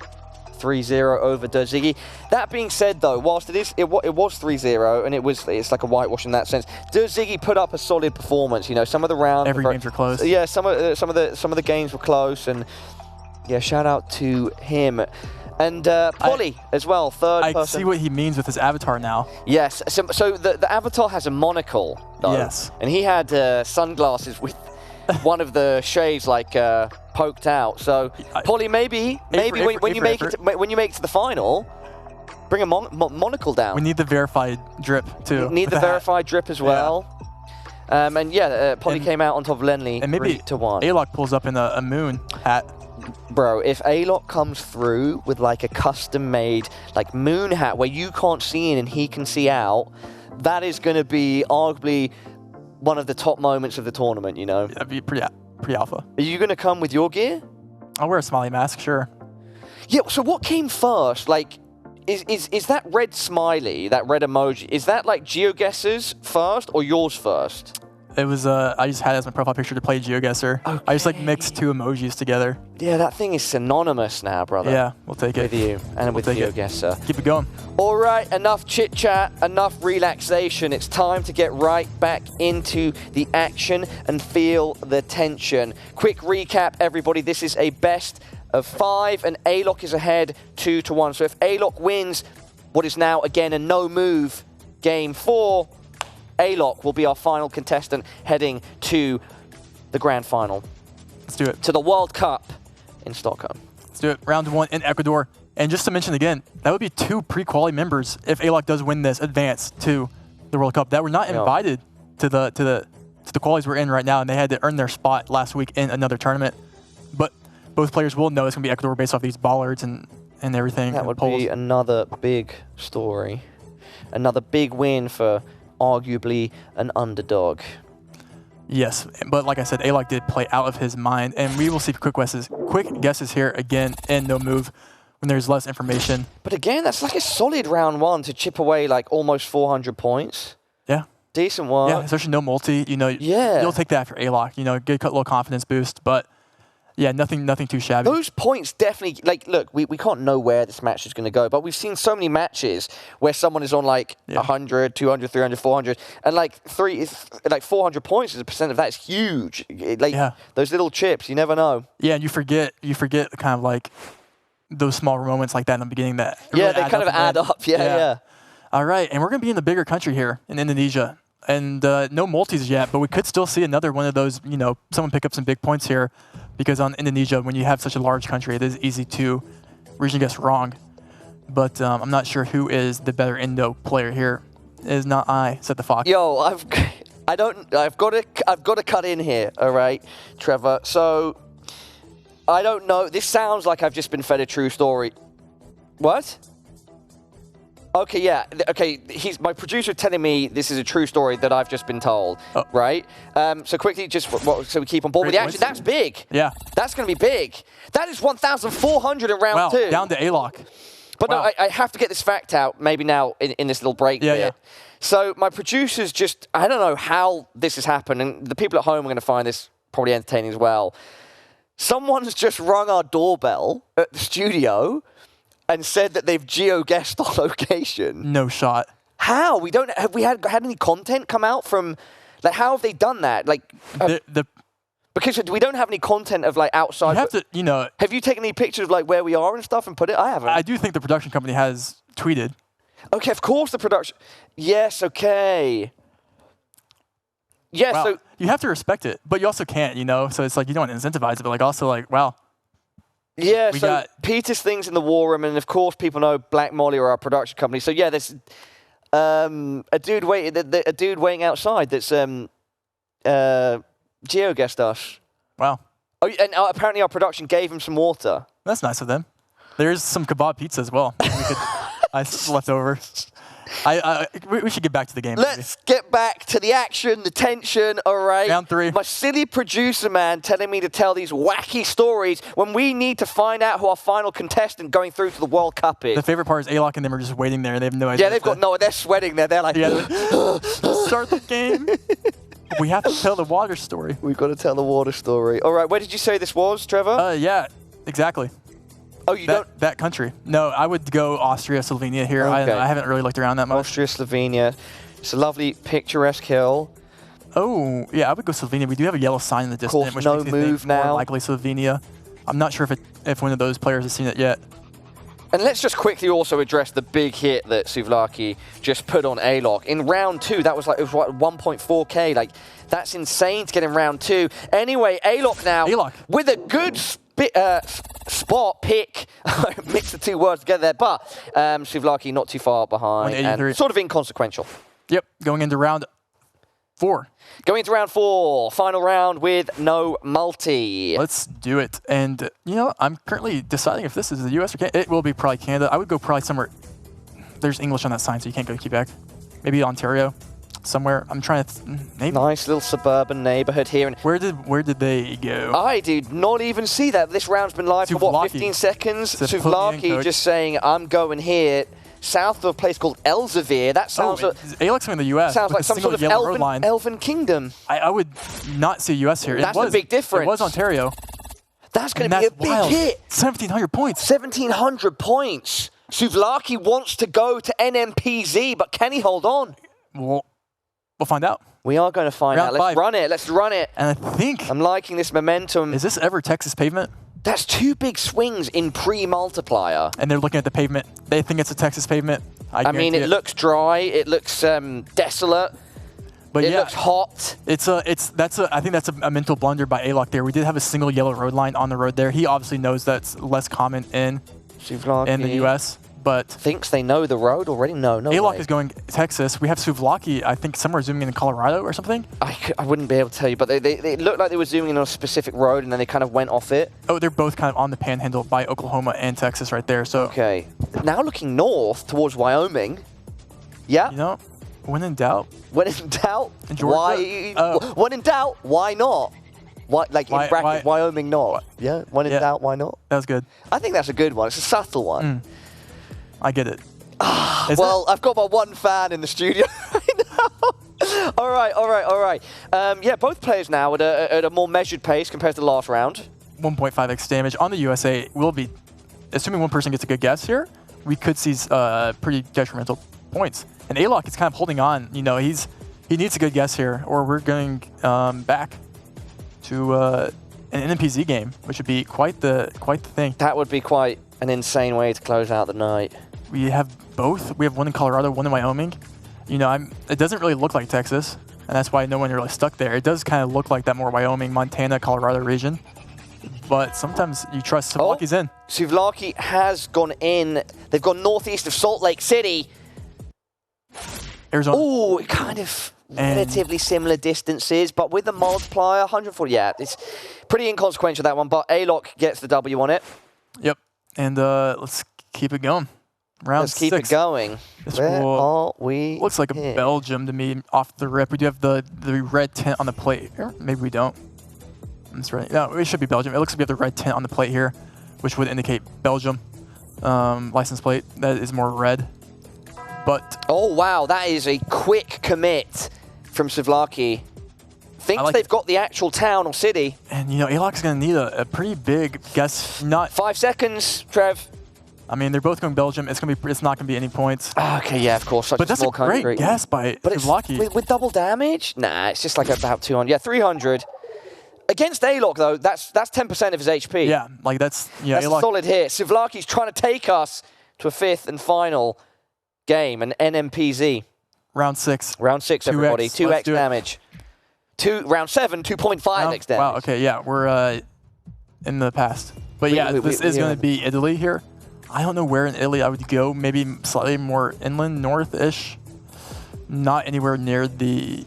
Speaker 2: 3-0 over Dozigi. That being said, though, whilst it was 3-0 and it's like a whitewash in that sense, Dozigi put up a solid performance. Some of the rounds,
Speaker 1: every games were close.
Speaker 2: Yeah, some of the games were close, and yeah, shout out to him. And Polly as well, third person.
Speaker 1: I see what he means with his avatar now.
Speaker 2: Yes, so the avatar has a monocle, though.
Speaker 1: Yes.
Speaker 2: And he had sunglasses with one of the shades poked out. So Polly, maybe when you make it to the final, bring a monocle down.
Speaker 1: We need the verified drip too.
Speaker 2: We need the verified drip as well. Yeah. Polly came out on top of Lenley,
Speaker 1: and maybe
Speaker 2: 3-1.
Speaker 1: A-Lock pulls up in a moon hat.
Speaker 2: Bro, if A-Lock comes through with like a custom-made moon hat where you can't see in and he can see out, that is going to be arguably one of the top moments of the tournament.
Speaker 1: That'd be pretty pretty alpha.
Speaker 2: Are you going to come with your gear?
Speaker 1: I'll wear a smiley mask, sure.
Speaker 2: Yeah, so what came first? Like, is that red smiley, that red emoji, is that like GeoGuessr's first or yours first?
Speaker 1: It was, I just had it as my profile picture to play GeoGuessr.
Speaker 2: Okay.
Speaker 1: I just like mixed 2 emojis together.
Speaker 2: Yeah, that thing is synonymous now, brother.
Speaker 1: Yeah, we'll take it.
Speaker 2: With you and with GeoGuessr.
Speaker 1: Keep it going.
Speaker 2: All right, enough chit chat, enough relaxation. It's time to get right back into the action and feel the tension. Quick recap, everybody. This is a best of 5, and A-Lock is ahead 2-1. So if A-Lock wins what is now again a no-move game 4, A-Lock will be our final contestant heading to the grand final.
Speaker 1: Let's do it.
Speaker 2: To the World Cup in Stockholm.
Speaker 1: Let's do it. Round 1 in Ecuador. And just to mention again, that would be 2 pre-quali members if A-Lock does win this, advance to the World Cup that were not invited to the qualies we're in right now, and they had to earn their spot last week in another tournament. But both players will know it's going to be Ecuador based off these bollards and everything.
Speaker 2: That would be another big story. Another big win for arguably an underdog.
Speaker 1: Yes, but like I said, A-Lock did play out of his mind, and we will see quick guesses here again in no move when there's less information.
Speaker 2: But again, that's like a solid round 1 to chip away like almost 400 points.
Speaker 1: Yeah.
Speaker 2: Decent work.
Speaker 1: Yeah, especially no multi. You know, you'll take that for A-Lock. You know, get a little confidence boost, but yeah, nothing too shabby.
Speaker 2: Those points definitely, like, look, we can't know where this match is going to go, but we've seen so many matches where someone is on like 100, 200, 300, 400, and like 400 points as a percent of that is huge. Like those little chips, you never know.
Speaker 1: Yeah, and you forget kind of like those small moments like that in the beginning that really
Speaker 2: they kind of add up. Yeah.
Speaker 1: All right, and we're going to be in the bigger country here in Indonesia. And no multis yet, but we could still see another one of those, you know, someone pick up some big points here, because on Indonesia, when you have such a large country, it is easy to region guess wrong. But I'm not sure who is the better Indo player here. It is not I, said the Fox.
Speaker 2: Yo, I've got to cut in here, all right, Trevor. So I don't know. This sounds like I've just been fed a true story. What? Okay, yeah. Okay, my producer telling me this is a true story that I've just been told, right? So quickly, so we keep on board with the action. That's big.
Speaker 1: Yeah.
Speaker 2: That's going to be big. That is 1,400 in round 2.
Speaker 1: Down to A-Lock.
Speaker 2: But no, I have to get this fact out maybe now in this little break here. So my producers just, I don't know how this has happened, and the people at home are going to find this probably entertaining as well. Someone's just rung our doorbell at the studio and said that they've geo-guessed our location.
Speaker 1: No shot.
Speaker 2: How? Have we had any content come out from, like, how have they done that? Like, because we don't have any content of like outside.
Speaker 1: You have to, you know.
Speaker 2: Have you taken any pictures of like where we are and stuff and put it? I haven't.
Speaker 1: I do think the production company has tweeted.
Speaker 2: Okay, of course the production. Yes, okay. Yeah,
Speaker 1: wow.
Speaker 2: So
Speaker 1: you have to respect it, but you also can't, you know. So it's like you don't want to incentivize it, but like also like wow.
Speaker 2: Yeah, so Peter's thing's in the war room, and of course people know Black Molly are our production company. So yeah, there's a dude waiting outside that's geo-guessed us.
Speaker 1: Wow.
Speaker 2: Oh, and apparently our production gave him some water.
Speaker 1: That's nice of them. There's some kebab pizza as well. I left over. We should get back to the game.
Speaker 2: Let's get back to the action, the tension, all right?
Speaker 1: Round 3.
Speaker 2: My silly producer man telling me to tell these wacky stories when we need to find out who our final contestant going through to the World Cup is.
Speaker 1: The favorite part is A-Lock and them are just waiting there. They have no idea.
Speaker 2: Yeah, they've got no, they're sweating there. They're like,
Speaker 1: start the game. We have to tell the water story.
Speaker 2: We've got to tell the water story. All right, where did you say this was, Trevor?
Speaker 1: Yeah, exactly.
Speaker 2: Oh, you don't?
Speaker 1: That country. No, I would go Austria, Slovenia here.
Speaker 2: Okay.
Speaker 1: I haven't really looked around that much.
Speaker 2: Austria, Slovenia. It's a lovely, picturesque hill.
Speaker 1: Oh, yeah, I would go Slovenia. We do have a yellow sign in the distance, which
Speaker 2: no
Speaker 1: makes me
Speaker 2: move
Speaker 1: think
Speaker 2: now.
Speaker 1: more likely Slovenia. I'm not sure if one of those players has seen it yet.
Speaker 2: And let's just quickly also address the big hit that Souvlaki just put on A-Lock. In round 2, that was like, it was what, 1.4K. Like, that's insane to get in round 2. Anyway, A-Lock now with a good spot pick. Mix the two words together there, but Souvlaki not too far behind and sort of inconsequential.
Speaker 1: Yep, going into round 4.
Speaker 2: Going into round 4, final round with no multi.
Speaker 1: Let's do it. And, you know, I'm currently deciding if this is the US or Canada. It will be probably Canada. I would go probably somewhere. There's English on that sign, so you can't go to Quebec. Maybe Ontario. somewhere. I'm trying to maybe.
Speaker 2: Nice little suburban neighborhood here. And
Speaker 1: Where did they go?
Speaker 2: I did not even see that. This round's been live for what,
Speaker 1: Souvlaki.
Speaker 2: 15 seconds?
Speaker 1: It's a Pokemon
Speaker 2: Souvlaki
Speaker 1: code.
Speaker 2: just saying, I'm going here. South of a place called Elsevier. That sounds like
Speaker 1: Alex in the U.S.
Speaker 2: sounds
Speaker 1: with
Speaker 2: like
Speaker 1: a
Speaker 2: some
Speaker 1: single
Speaker 2: sort of
Speaker 1: yellow road line.
Speaker 2: elven kingdom.
Speaker 1: I would not see U.S. here.
Speaker 2: That's the big difference.
Speaker 1: It was Ontario.
Speaker 2: That's going
Speaker 1: And
Speaker 2: to be a
Speaker 1: that's
Speaker 2: big
Speaker 1: wild.
Speaker 2: hit.
Speaker 1: 1,700 points.
Speaker 2: 1,700 points. Souvlaki wants to go to NMPZ, but can he hold on?
Speaker 1: We'll find out.
Speaker 2: We are going to find
Speaker 1: Round
Speaker 2: out. Let's
Speaker 1: 5.
Speaker 2: run it. Let's run it.
Speaker 1: And I think,
Speaker 2: I'm liking this momentum.
Speaker 1: is this ever Texas pavement?
Speaker 2: That's 2 big swings in pre-multiplier.
Speaker 1: And they're looking at the pavement. They think it's a Texas pavement.
Speaker 2: I mean, it looks dry. It looks desolate.
Speaker 1: But
Speaker 2: It
Speaker 1: yeah,
Speaker 2: looks hot.
Speaker 1: I think that's a mental blunder by Alok there. We did have a single yellow road line on the road there. He obviously knows that's less common in
Speaker 2: Souvlaki
Speaker 1: the U.S., but
Speaker 2: thinks they know the road already. No
Speaker 1: Alok
Speaker 2: way.
Speaker 1: is going Texas. We have Souvlaki, I think, somewhere zooming in Colorado or something.
Speaker 2: I wouldn't be able to tell you, but they looked like they were zooming in on a specific road, and then they kind of went off it.
Speaker 1: Oh, they're both kind of on the panhandle by Oklahoma and Texas right there. So,
Speaker 2: Okay. Now looking north towards Wyoming. Yeah.
Speaker 1: you know, when in doubt,
Speaker 2: When in doubt,
Speaker 1: In Georgia?
Speaker 2: why?
Speaker 1: Oh.
Speaker 2: When in doubt, why not? Why, like in brackets, Wyoming not? Yeah. When in
Speaker 1: Yeah.
Speaker 2: doubt, why not?
Speaker 1: that was good.
Speaker 2: I think that's a good one. It's a subtle one.
Speaker 1: I get it. Is
Speaker 2: Well, I've got my one fan in the studio right now. all right. Yeah, both players now at a more measured pace compared to the last round.
Speaker 1: 1.5x damage on the USA will be, assuming one person gets a good guess here, we could see pretty detrimental points. And Alok is kind of holding on. You know, he needs a good guess here, or we're going back to an NMPZ game, which would be quite the thing.
Speaker 2: That would be quite an insane way to close out the night.
Speaker 1: We have both. We have one in Colorado, one in Wyoming. You know, it doesn't really look like Texas, and that's why no one really stuck there. It does kind of look like that more Wyoming, Montana, Colorado region. But sometimes you trust Souvlaki's in.
Speaker 2: Souvlaki has gone in. They've gone northeast of Salt Lake City.
Speaker 1: Arizona.
Speaker 2: Oh, kind of relatively similar distances, but with the multiplier, 140. Yeah, it's pretty inconsequential, that one, but Alok gets the W on it.
Speaker 1: Yep. And let's keep it going. Round
Speaker 2: Let's keep
Speaker 1: 6.
Speaker 2: it going.
Speaker 1: This
Speaker 2: Where
Speaker 1: will-
Speaker 2: are we?
Speaker 1: Looks like
Speaker 2: here?
Speaker 1: a Belgium to me off the rip. We do have the red tint on the plate. Or maybe we don't. That's right. No, it should be Belgium. It looks like we have the red tint on the plate here, which would indicate Belgium. License plate that is more red. But
Speaker 2: Oh, wow, that is a quick commit from Souvlaki. Thinks
Speaker 1: like
Speaker 2: they've
Speaker 1: it.
Speaker 2: got the actual town or city.
Speaker 1: and you know, Alok's gonna need a pretty big guess.
Speaker 2: 5 seconds, Trev.
Speaker 1: I mean, they're both going Belgium. It's not gonna be any points.
Speaker 2: Okay, yeah, of course. Such
Speaker 1: But
Speaker 2: a
Speaker 1: that's a
Speaker 2: small country.
Speaker 1: great guess by
Speaker 2: But it's
Speaker 1: Souvlaki.
Speaker 2: with double damage? Nah, it's just like about 200. Yeah, 300. Against Alok, though, that's 10% of his HP.
Speaker 1: Yeah, like that's
Speaker 2: That's a
Speaker 1: Alok.
Speaker 2: solid hit. Souvlaki's trying to take us to a 5th and final game, an NMPZ.
Speaker 1: Round 6.
Speaker 2: Round 6,
Speaker 1: 2x.
Speaker 2: everybody.
Speaker 1: Let's
Speaker 2: 2x
Speaker 1: do it.
Speaker 2: damage. Round 7, 2.5x damage.
Speaker 1: Wow. Okay. Yeah, we're in the past. But yeah, this is going to be Italy here. I don't know where in Italy I would go. Maybe slightly more inland, north-ish. Not anywhere near the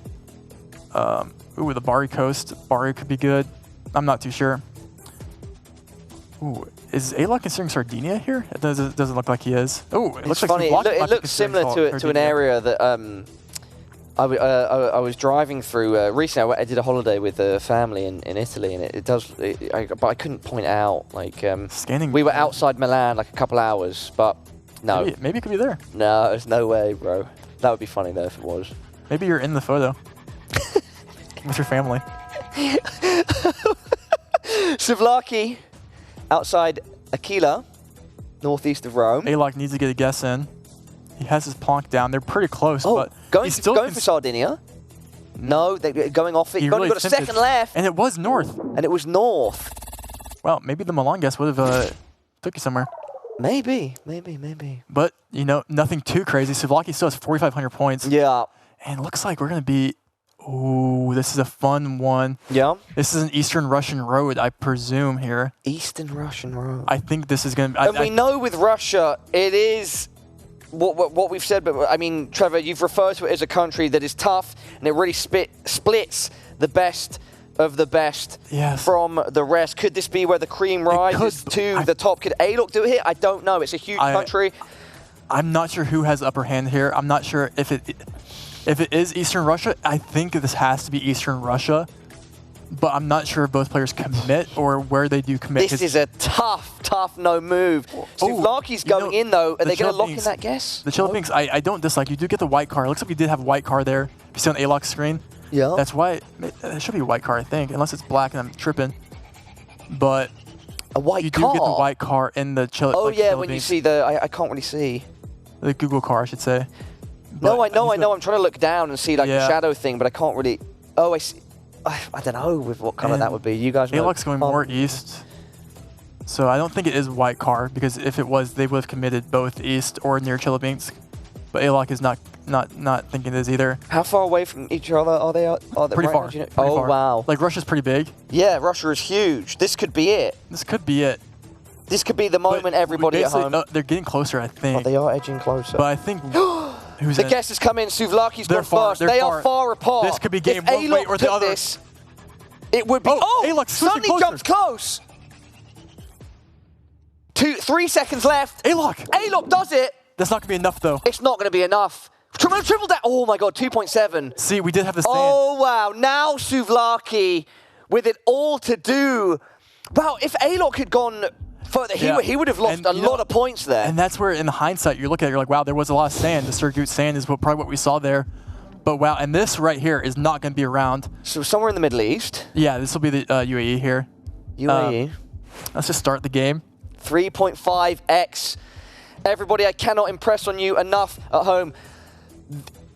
Speaker 1: the Bari coast. Bari could be good. I'm not too sure. Ooh, is Alok considering Sardinia here? It doesn't look like he is. Oh, it looks
Speaker 2: It's
Speaker 1: like
Speaker 2: funny.
Speaker 1: Souvlaki might
Speaker 2: It
Speaker 1: be
Speaker 2: looks
Speaker 1: considering
Speaker 2: similar to an
Speaker 1: Sardinia.
Speaker 2: area that I was driving through recently. I did a holiday with a family in Italy, and it does. But I couldn't point out like
Speaker 1: Scanning.
Speaker 2: we were outside Milan like a couple hours, but no,
Speaker 1: Maybe it could be there.
Speaker 2: no, there's no way, bro. That would be funny though if it was.
Speaker 1: Maybe you're in the photo with your family.
Speaker 2: Souvlaki, outside Aquila, northeast of Rome.
Speaker 1: Alok needs to get a guess in. He has his plonk down. They're pretty close,
Speaker 2: Oh,
Speaker 1: but
Speaker 2: going
Speaker 1: he's still
Speaker 2: for Sardinia. No, they're going off it.
Speaker 1: He
Speaker 2: You've only
Speaker 1: really
Speaker 2: got a
Speaker 1: tempted.
Speaker 2: second left,
Speaker 1: And it was north.
Speaker 2: and it was north.
Speaker 1: Well, maybe the Milan guess would have took you somewhere.
Speaker 2: Maybe.
Speaker 1: But, you know, nothing too crazy. Souvlaki still has 4,500 points.
Speaker 2: Yeah.
Speaker 1: And it looks like we're going to be... Ooh, this is a fun one.
Speaker 2: Yeah.
Speaker 1: This is an Eastern Russian road, I presume, here.
Speaker 2: Eastern Russian road.
Speaker 1: I think this is going to...
Speaker 2: And we know with Russia, it is what we've said, but I mean, Trevor, you've referred to it as a country that is tough, and it really splits the best of the best
Speaker 1: Yes.
Speaker 2: from the rest. Could this be where the cream rises to the top? Could Alok do it here? I don't know. It's a huge country.
Speaker 1: I'm not sure who has the upper hand here. I'm not sure if If it is Eastern Russia, I think this has to be Eastern Russia. But I'm not sure if both players commit or where they do commit.
Speaker 2: This is a tough no move. Souvlaki's going in though. Are they going to lock in that guess?
Speaker 1: The Chilipinks, I don't dislike. You do get the white car. It looks like we did have a white car there. If you see on ALOC's screen.
Speaker 2: Yeah.
Speaker 1: That's why it should be a white car, I think, unless it's black and I'm tripping. But
Speaker 2: a white
Speaker 1: you
Speaker 2: car.
Speaker 1: do get the white car in the Chilipinks.
Speaker 2: Oh yeah, when you see the, I can't really see.
Speaker 1: The Google car, I should say.
Speaker 2: No, I know. I'm trying to look down and see like the shadow thing, but I can't really. Oh, I see. I don't know with what color that would be. You guys know.
Speaker 1: ALOC's going more east. So I don't think it is white car, because if it was, they would have committed both east or near Chilipinsk. But ALOC is not thinking this either.
Speaker 2: How far away from each other are they?
Speaker 1: Pretty
Speaker 2: right
Speaker 1: far.
Speaker 2: now, do you know?
Speaker 1: Pretty
Speaker 2: oh
Speaker 1: far.
Speaker 2: wow.
Speaker 1: Like Russia's pretty big.
Speaker 2: Yeah, Russia is huge. This could be it.
Speaker 1: This could be it.
Speaker 2: This could be the moment everybody at home.
Speaker 1: They're getting closer, I think.
Speaker 2: Oh, they are edging closer.
Speaker 1: But I think who's
Speaker 2: the guess has come in. Souvlaki's gone first. They are far apart.
Speaker 1: This could be game
Speaker 2: if
Speaker 1: one way or the other.
Speaker 2: This, it would be.
Speaker 1: ALOC
Speaker 2: suddenly
Speaker 1: closer.
Speaker 2: jumped close. 3 seconds left. ALOC does it.
Speaker 1: That's not gonna be enough though.
Speaker 2: It's not gonna be enough. Triple that. Oh my god, 2.7.
Speaker 1: See, we did have the stand.
Speaker 2: Oh wow, now Souvlaki with it all to do. Wow, if ALOC had gone further, he would have lost a lot of points there.
Speaker 1: And that's where, in hindsight, you look at it, you're like, wow, there was a lot of sand. The Surgut sand is probably what we saw there. But wow, and this right here is not going to be around.
Speaker 2: So somewhere in the Middle East.
Speaker 1: Yeah, this will be the UAE here.
Speaker 2: UAE.
Speaker 1: Let's just start the game.
Speaker 2: 3.5x. Everybody, I cannot impress on you enough at home.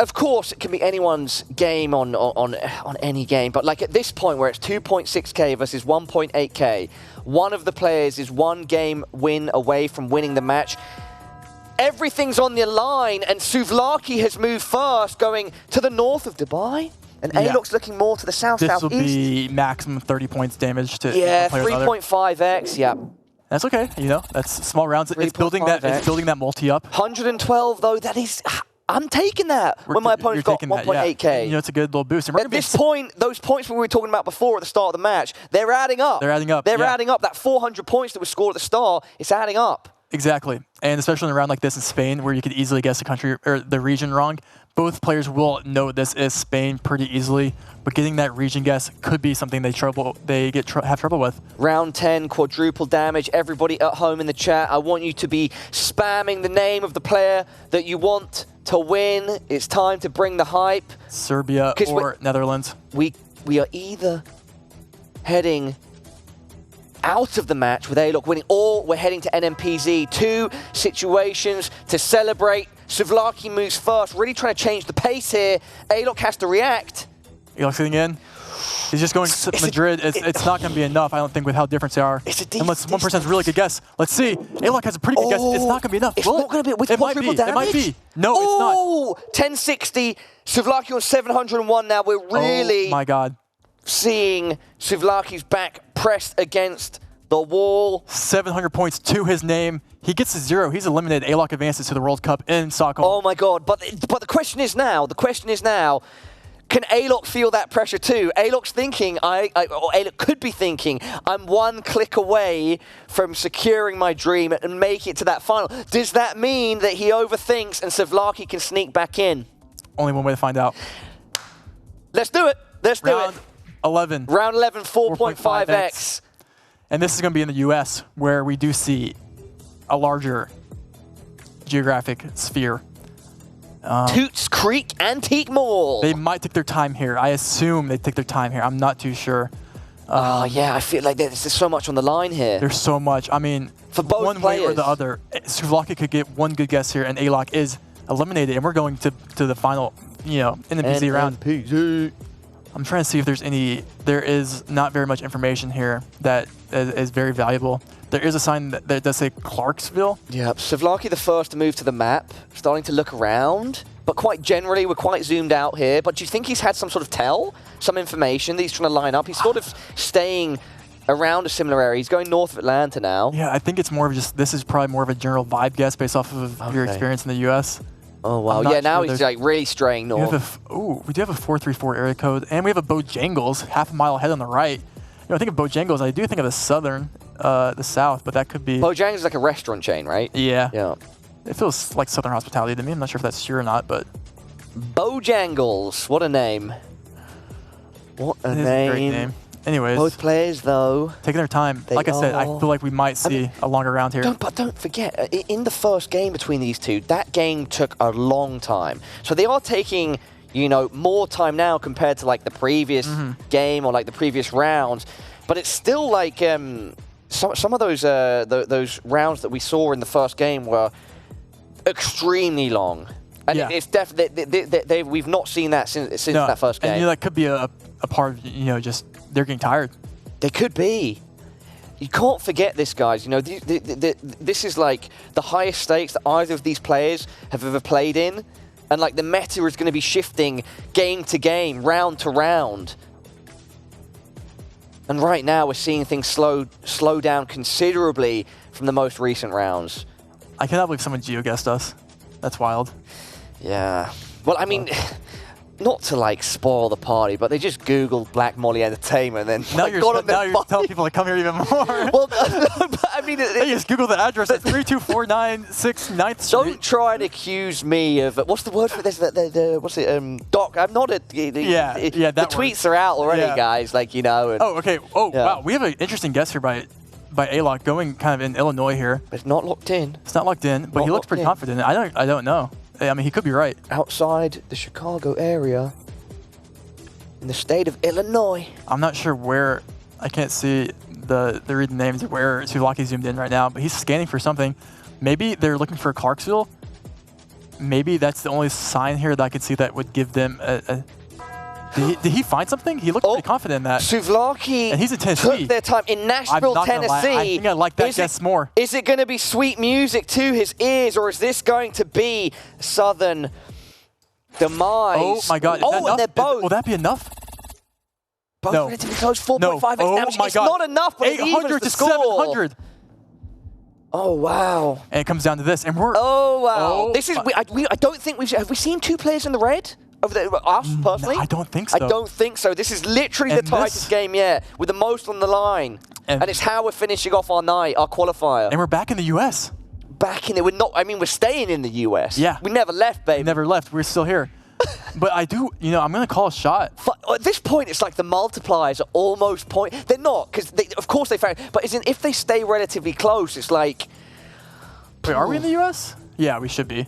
Speaker 2: Of course, it can be anyone's game on any game, but like at this point where it's 2.6k versus 1.8k, one of the players is one game win away from winning the match. Everything's on the line, and Souvlaki has moved first, going to the north of Dubai, and ALOC's looking more to the southeast.
Speaker 1: This will be maximum 30 points damage to
Speaker 2: 3.5x. Yeah.
Speaker 1: That's okay. You know, that's small rounds. It's building that. It's building that multi up.
Speaker 2: 112 though. That is. I'm taking that when my opponent's got 1.8k.
Speaker 1: Yeah. You know, it's a good little boost. And
Speaker 2: at this point, those points we were talking about before at the start of the match, they're adding up.
Speaker 1: They're adding up.
Speaker 2: They're adding up. That 400 points that was scored at the start, it's adding up.
Speaker 1: Exactly. And especially in a round like this in Spain, where you could easily guess the country or the region wrong, both players will know this is Spain pretty easily. But getting that region guess could be something they have trouble with.
Speaker 2: Round 10, quadruple damage. Everybody at home in the chat, I want you to be spamming the name of the player that you want to win. It's time to bring the hype.
Speaker 1: Serbia or Netherlands.
Speaker 2: We are either heading out of the match with ALOC winning, or we're heading to NMPZ. Two situations to celebrate. Souvlaki moves first, really trying to change the pace here. ALOC has to react.
Speaker 1: ALOC's getting in. He's just going to Madrid. It's not going to be enough, I don't think, with how different they are. Unless one person's really good guess. Let's see. ALOC has a pretty good guess. It's not going to be enough.
Speaker 2: It's not going to be with quadruple damage?
Speaker 1: It might be. No, it's not.
Speaker 2: Oh, 1060. Souvlaki on 701 now. We're really seeing Souvlaki's back pressed against the wall.
Speaker 1: 700 points to his name. He gets a 0. He's eliminated. ALOC advances to the World Cup in Stockholm.
Speaker 2: Oh my god. But the question is now, can ALOC feel that pressure too? ALOC's thinking, or ALOC could be thinking, I'm one click away from securing my dream and making it to that final. Does that mean that he overthinks and Souvlaki can sneak back in?
Speaker 1: Only one way to find out.
Speaker 2: Let's do it. Let's do it.
Speaker 1: Round 11.
Speaker 2: Round 11, 4.5x.
Speaker 1: And this is going to be in the US, where we do see a larger geographic sphere.
Speaker 2: Toots Creek Antique Mall.
Speaker 1: They might take their time here. I assume they take their time here. I'm not too sure.
Speaker 2: Yeah, I feel like there's so much on the line here.
Speaker 1: There's so much. I mean,
Speaker 2: for both
Speaker 1: one
Speaker 2: players.
Speaker 1: way or the other, Souvlaki could get one good guess here, and ALOC is eliminated, and we're going to the final, in the NMPZ round. I'm trying to see if there's any. There is not very much information here that is very valuable. There is a sign that does say Clarksville.
Speaker 2: Yeah, Souvlaki the first to move to the map, starting to look around, but quite generally, we're quite zoomed out here. But do you think he's had some sort of tell, some information that he's trying to line up? He's sort of staying around a similar area. He's going north of Atlanta now.
Speaker 1: Yeah, I think it's more of just, this is probably more of a general vibe guess based off of your experience in the US.
Speaker 2: Oh, wow. Yeah, now he's like really straying north.
Speaker 1: We do have a 434 area code, and we have a Bojangles half a mile ahead on the right. I think of Bojangles, I do think of the southern, the south, but that could be...
Speaker 2: Bojangles is like a restaurant chain, right?
Speaker 1: Yeah.
Speaker 2: Yeah.
Speaker 1: It feels like Southern hospitality to me. I'm not sure if that's true or not, but...
Speaker 2: Bojangles. What a name. What a
Speaker 1: It is
Speaker 2: name.
Speaker 1: a great name. Anyways,
Speaker 2: Both players, though.
Speaker 1: taking their time.
Speaker 2: They
Speaker 1: Like I said, I
Speaker 2: are.
Speaker 1: feel like we might see a longer round here.
Speaker 2: But don't forget, in the first game between these two, that game took a long time. So they are taking, you know, more time now compared to like the previous game or like the previous rounds. But it's still like some of those rounds that we saw in the first game were extremely long. And
Speaker 1: Yeah.
Speaker 2: it's definitely we've not seen that since
Speaker 1: No,
Speaker 2: that first game.
Speaker 1: And you know, that could be a part of, you know, just they're getting tired.
Speaker 2: They could be. You can't forget this, guys. You know, this is like the highest stakes that either of these players have ever played in. And like the meta is going to be shifting game to game, round to round. And right now we're seeing things slow down considerably from the most recent rounds.
Speaker 1: I cannot believe someone GeoGuessed us. That's wild.
Speaker 2: Yeah. Well, I mean, not to like spoil the party, but they just Googled Black Molly Entertainment and then
Speaker 1: Now
Speaker 2: like,
Speaker 1: you're,
Speaker 2: got on their
Speaker 1: now you're telling people to come here even more.
Speaker 2: Well, but I mean,
Speaker 1: Hey, just Google the address at 32496 9th Street.
Speaker 2: don't try and accuse me of what's the word for this? What's it? Doc. I'm not a.
Speaker 1: Yeah,
Speaker 2: The
Speaker 1: that
Speaker 2: tweets
Speaker 1: word.
Speaker 2: are out already,
Speaker 1: Yeah.
Speaker 2: guys. Like, you know. And
Speaker 1: Oh, okay. Oh,
Speaker 2: Yeah.
Speaker 1: wow. We have an interesting guest here by A-Lock going kind of in Illinois here.
Speaker 2: It's not locked in.
Speaker 1: It's not locked in, but
Speaker 2: Not
Speaker 1: he looks
Speaker 2: locked
Speaker 1: pretty
Speaker 2: in.
Speaker 1: confident. I don't know. I mean, he could be right.
Speaker 2: Outside the Chicago area, in the state of Illinois.
Speaker 1: I'm not sure where. I can't see the reading names of where Sulaki zoomed in right now, but he's scanning for something. Maybe they're looking for Clarksville. Maybe that's the only sign here that I could see that would give them a did he find something? He looked pretty confident in that.
Speaker 2: Suvlaki
Speaker 1: And he's in Tennessee.
Speaker 2: took their time in Nashville,
Speaker 1: not gonna lie,
Speaker 2: Tennessee.
Speaker 1: I think I like that
Speaker 2: Is
Speaker 1: guess more.
Speaker 2: Is it going to be sweet music to his ears, or is this going to be Southern demise?
Speaker 1: Oh my God! Is that
Speaker 2: Oh,
Speaker 1: enough?
Speaker 2: and they're both.
Speaker 1: Will that be enough?
Speaker 2: Both
Speaker 1: No.
Speaker 2: relatively close, 4.5
Speaker 1: No. Oh
Speaker 2: damage.
Speaker 1: my
Speaker 2: It's
Speaker 1: God!
Speaker 2: not enough, but it evens
Speaker 1: 800
Speaker 2: the
Speaker 1: to
Speaker 2: score.
Speaker 1: 700.
Speaker 2: Oh wow!
Speaker 1: And it comes down to this, and we're.
Speaker 2: Oh wow!
Speaker 1: Oh,
Speaker 2: This is. I don't think have we seen two players in the red over there? Us personally?
Speaker 1: I don't think so.
Speaker 2: I don't think so. This is literally the
Speaker 1: And
Speaker 2: tightest
Speaker 1: this-
Speaker 2: game yet, with the most on the line,
Speaker 1: And-
Speaker 2: and it's how we're finishing off our night, our qualifier.
Speaker 1: And we're back in the U.S.
Speaker 2: Back in it, we're not. I mean, we're staying in the US.
Speaker 1: Yeah.
Speaker 2: We never left, baby.
Speaker 1: We never left. We're still here. But I do, you know, I'm going to call a shot.
Speaker 2: At this point, it's like the multipliers are almost point. They're not, because of course they found. But if they stay relatively close, it's like.
Speaker 1: Wait, are we in the U.S.? Yeah, we should be.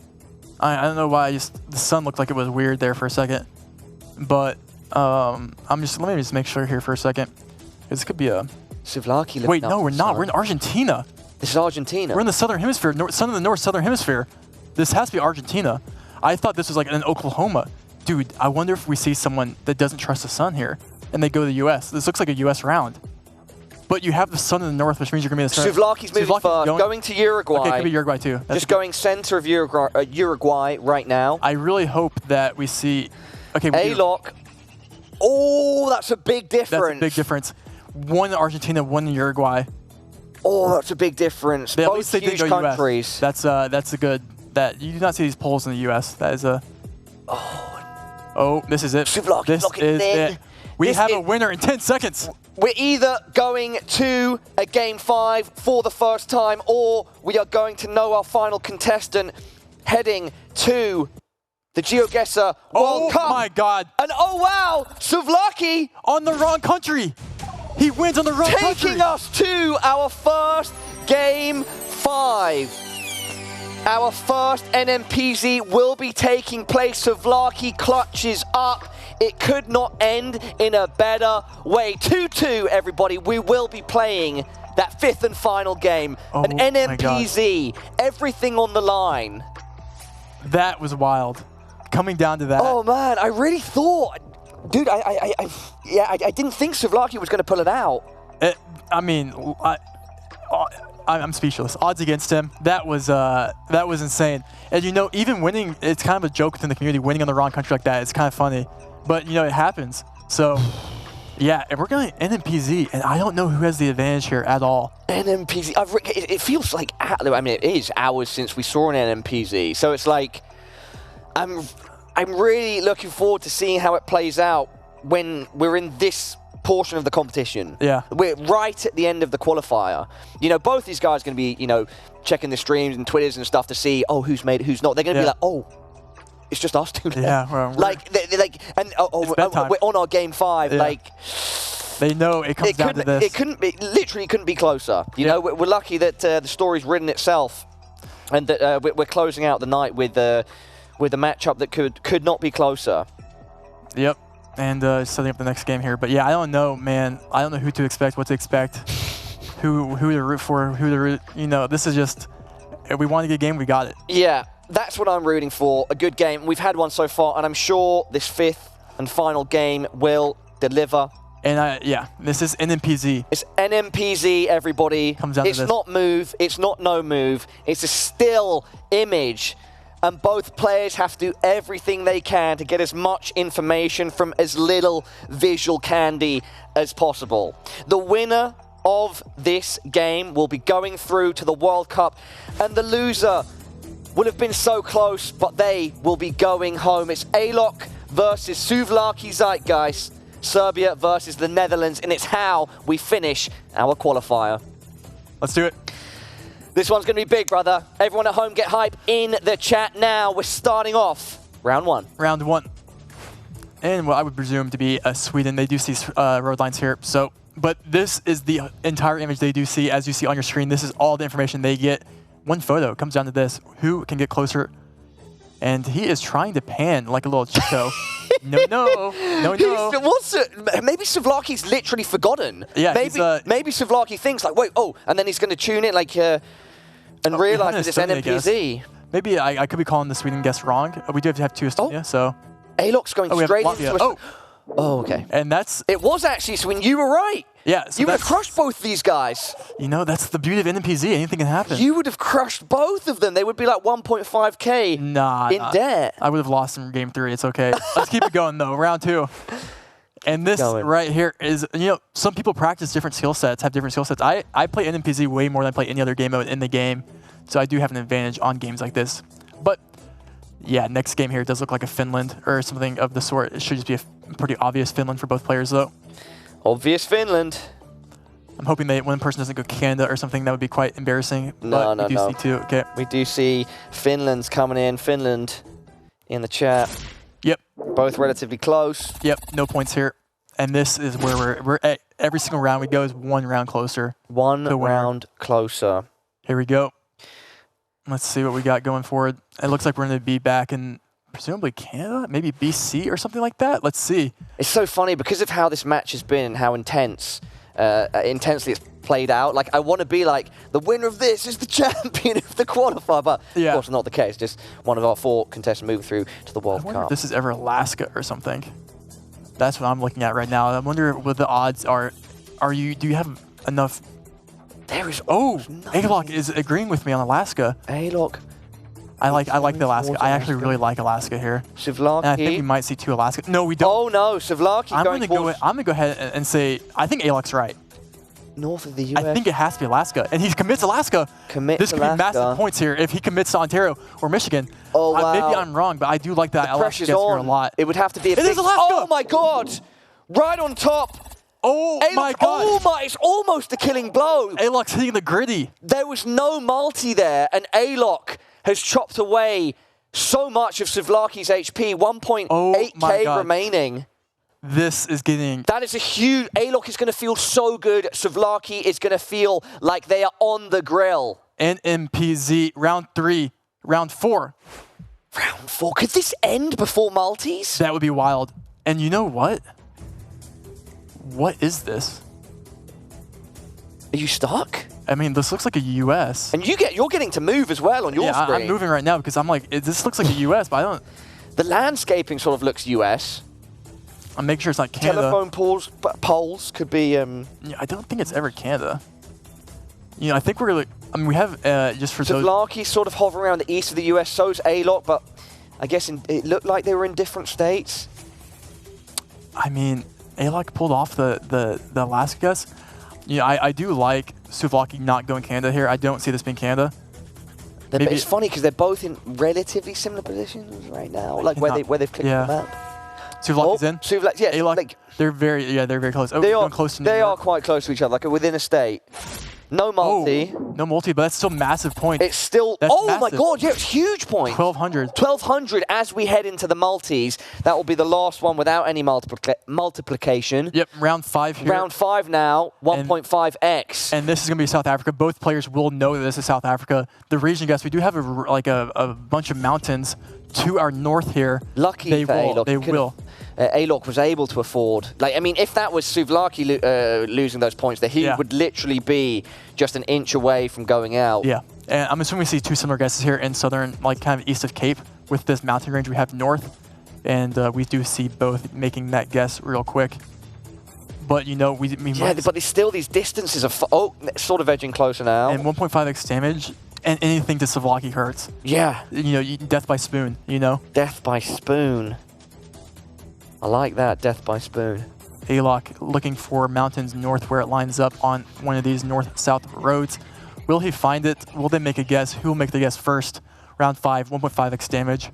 Speaker 1: I don't know why. The sun looked like it was weird there for a second. But let me just make sure here for a second. This could be a.
Speaker 2: Suvlaki.
Speaker 1: Wait, no, we're not. We're in Argentina.
Speaker 2: This is Argentina.
Speaker 1: We're in the southern hemisphere, sun in the north southern hemisphere. This has to be Argentina. I thought this was like in Oklahoma. Dude, I wonder if we see someone that doesn't trust the sun here and they go to the U.S. This looks like a U.S. round. But you have the sun in the north, which means you're going to be in the center.
Speaker 2: Suvlaki's moving first, going to Uruguay.
Speaker 1: Okay, it could be Uruguay too. That's
Speaker 2: Just going center of Uruguay right now.
Speaker 1: I really hope that we see. Okay,
Speaker 2: A-Lock. Oh, that's a big difference.
Speaker 1: That's a big difference. One in Argentina, one in Uruguay.
Speaker 2: Oh, that's a big difference.
Speaker 1: At
Speaker 2: Both
Speaker 1: least they did
Speaker 2: huge
Speaker 1: go
Speaker 2: countries.
Speaker 1: US. That's a good. That you do not see these polls in the U.S. That is a. Oh, this is it.
Speaker 2: Suvlaki
Speaker 1: This
Speaker 2: locking
Speaker 1: is
Speaker 2: in.
Speaker 1: it. We
Speaker 2: This
Speaker 1: have a
Speaker 2: is-
Speaker 1: winner in 10 seconds.
Speaker 2: We're either going to a Game 5 for the first time, or we are going to know our final contestant heading to the GeoGuessr World Cup.
Speaker 1: Oh my God!
Speaker 2: And oh wow, Suvlaki
Speaker 1: On the wrong country. He wins on the wrong country.
Speaker 2: taking us to our first Game 5. Our first NMPZ will be taking place. Suvlaki clutches up. It could not end in a better way. 2-2, everybody. We will be playing that fifth and final game. An
Speaker 1: Oh my God.
Speaker 2: NMPZ. Everything on the line.
Speaker 1: That was wild. Coming down to that.
Speaker 2: Oh man, I really thought, dude. I didn't think Suvlaki was going to pull it out.
Speaker 1: I mean, I'm speechless. Odds against him. That was insane. And you know, even winning, it's kind of a joke within the community. Winning on the wrong country like that, it's kind of funny. But you know, it happens. So, yeah, and we're going NMPZ, and I don't know who has the advantage here at all.
Speaker 2: NMPZ. It feels like, I mean, it is hours since we saw an NMPZ. So it's like, I'm really looking forward to seeing how it plays out when we're in this portion of the competition.
Speaker 1: Yeah.
Speaker 2: We're right at the end of the qualifier. You know, both these guys are going to be, you know, checking the streams and Twitters and stuff to see, oh, who's made it, who's not. They're going to be
Speaker 1: Yeah.
Speaker 2: like, oh, it's just us two.
Speaker 1: Yeah, well,
Speaker 2: we're on our game 5.
Speaker 1: Yeah.
Speaker 2: Like,
Speaker 1: they know it comes down to this.
Speaker 2: It couldn't be, literally couldn't be closer. You know, we're lucky that the story's written itself, and that we're closing out the night with a matchup that could not be closer.
Speaker 1: Yep, and setting up the next game here. But yeah, I don't know, man. I don't know who to expect, what to expect, who to root for, who to root. You know, this is just, if we want a good game, we got it.
Speaker 2: Yeah, that's what I'm rooting for, a good game. We've had one so far, and I'm sure this 5th and final game will deliver.
Speaker 1: And yeah, this is NMPZ.
Speaker 2: It's NMPZ, everybody.
Speaker 1: Comes down to this.
Speaker 2: It's not move, it's not no move, it's a still image. And both players have to do everything they can to get as much information from as little visual candy as possible. The winner of this game will be going through to the World Cup, and the loser will have been so close, but they will be going home. It's ALOC versus Suvlaki Zeitgeist, Serbia versus the Netherlands, and it's how we finish our qualifier.
Speaker 1: Let's do it.
Speaker 2: This one's going to be big, brother. Everyone at home, get hype in the chat now. We're starting off round 1.
Speaker 1: Round 1. And what I would presume to be Sweden. They do see road lines here. So, but this is the entire image they do see. As you see on your screen, this is all the information they get. One photo comes down to this. Who can get closer? And he is trying to pan like a little Chico. No.
Speaker 2: Maybe Suvlaki's literally forgotten.
Speaker 1: Yeah,
Speaker 2: maybe Suvlaki thinks like, wait, and then he's going to tune it like, and realize that it's NMPZ.
Speaker 1: Maybe I could be calling the Sweden guess wrong. We do have 2 Estonia, so.
Speaker 2: ALOC's going straight into Oh, okay.
Speaker 1: And that's...
Speaker 2: It was actually Sweden. You were right.
Speaker 1: Yeah. So
Speaker 2: you would have crushed both these guys.
Speaker 1: You know, that's the beauty of NMPZ. Anything can happen.
Speaker 2: You would have crushed both of them. They would be like 1.5k in debt.
Speaker 1: I would have lost in game 3. It's okay. Let's keep it going, though. Round 2. And this right here is, you know, some people practice different skill sets, have different skill sets. I play NMPZ way more than I play any other game mode in the game. So I do have an advantage on games like this. But yeah, next game here does look like a Finland or something of the sort. It should just be a pretty obvious Finland for both players, though.
Speaker 2: Obvious Finland.
Speaker 1: I'm hoping that one person doesn't go Canada or something. That would be quite embarrassing.
Speaker 2: No.
Speaker 1: We do see 2. Okay.
Speaker 2: We do see Finland's coming in. Finland in the chat.
Speaker 1: Yep.
Speaker 2: Both relatively close.
Speaker 1: Yep. No points here. And this is where we're at. Every single round we go is 1 round closer.
Speaker 2: 1 round closer.
Speaker 1: Here we go. Let's see what we got going forward. It looks like we're going to be back in presumably Canada, maybe BC or something like that. Let's see.
Speaker 2: It's so funny because of how this match has been, how intensely it's played out. Like, I want to be like, the winner of this is the champion of the qualifier, but of course not the case. Just one of our 4 contestants moving through to the World
Speaker 1: I wonder
Speaker 2: Cup.
Speaker 1: if this is ever Alaska or something. That's what I'm looking at right now. I wonder what the odds are. Do you have enough?
Speaker 2: There is
Speaker 1: ALOC is agreeing with me on Alaska.
Speaker 2: ALOC.
Speaker 1: I like the Alaska. I actually really like Alaska here.
Speaker 2: Suvlaki.
Speaker 1: And I think we might see 2 Alaska. No, we don't.
Speaker 2: Oh no, Suvlaki.
Speaker 1: I'm gonna go ahead and say I think ALOC's right.
Speaker 2: North of the US.
Speaker 1: I think it has to be Alaska, and he commits Alaska. This could be massive points here if he commits to Ontario or Michigan.
Speaker 2: Oh wow.
Speaker 1: Maybe I'm wrong, but I do like that Alaska gets here a lot.
Speaker 2: It would have to be.
Speaker 1: It is Alaska.
Speaker 2: Oh my God! Right on top.
Speaker 1: Oh my God!
Speaker 2: Oh my! It's almost a killing blow.
Speaker 1: ALOC's hitting the gritty.
Speaker 2: There was no multi there, and ALOC has chopped away so much of Suvlaki's HP. 1.8k remaining.
Speaker 1: This is getting...
Speaker 2: That is a huge... ALOC is going to feel so good. Suvlaki is going to feel like they are on the grill.
Speaker 1: NMPZ, round 3, round 4.
Speaker 2: Round 4? Could this end before multis?
Speaker 1: That would be wild. And you know what? What is this?
Speaker 2: Are you stuck?
Speaker 1: I mean, this looks like a US.
Speaker 2: And you're getting to move as well on your screen.
Speaker 1: I'm moving right now because I'm like, this looks like a US, but I don't...
Speaker 2: The landscaping sort of looks US.
Speaker 1: I'm making sure it's not Canada.
Speaker 2: Telephone poles could be...
Speaker 1: Yeah, I don't think it's ever Canada. You know, I think we're like... I mean, we have just for those...
Speaker 2: Suvlaki sort of hovering around the east of the US, so's ALOC, but I guess it looked like they were in different states.
Speaker 1: I mean, ALOC pulled off the Alaska guess. You know, I do like Suvlaki not going Canada here. I don't see this being Canada.
Speaker 2: It's funny because they're both in relatively similar positions right now, like where they've clicked the map.
Speaker 1: Suvlaki's in.
Speaker 2: Suvlaki, yeah,
Speaker 1: ALOC,
Speaker 2: like
Speaker 1: they're very close. Oh,
Speaker 2: they are
Speaker 1: close to
Speaker 2: They are quite close to each other, like within a state. No multi.
Speaker 1: Oh, no multi, but that's still massive points.
Speaker 2: It's still...
Speaker 1: That's
Speaker 2: oh my
Speaker 1: massive.
Speaker 2: god, yeah, it's huge points.
Speaker 1: 1,200.
Speaker 2: 1,200 as we head into the multis. That will be the last one without any multiplication.
Speaker 1: Yep, round 5 here.
Speaker 2: Round 5 now, 1.5x.
Speaker 1: And this is going to be South Africa. Both players will know that this is South Africa. The region, guys, we do have a bunch of mountains to our north here.
Speaker 2: Lucky
Speaker 1: they
Speaker 2: for
Speaker 1: will.
Speaker 2: Alok.
Speaker 1: They will.
Speaker 2: Alok was able to afford... Like, I mean, if that was Souvlaki losing those points, that he would literally be just an inch away from going out.
Speaker 1: Yeah, and I'm assuming we see 2 similar guesses here in southern, like kind of east of Cape. With this mountain range, we have north, and we do see both making that guess real quick. But, you know, we might...
Speaker 2: but it's still these distances are... sort of edging closer now.
Speaker 1: And 1.5x damage, and anything to Souvlaki hurts.
Speaker 2: Yeah.
Speaker 1: You know, death by spoon, you know?
Speaker 2: Death by spoon. I like that, death by spoon.
Speaker 1: Alok looking for mountains north where it lines up on one of these north-south roads. Will he find it? Will they make a guess? Who will make the guess first? Round 5, 1.5x damage.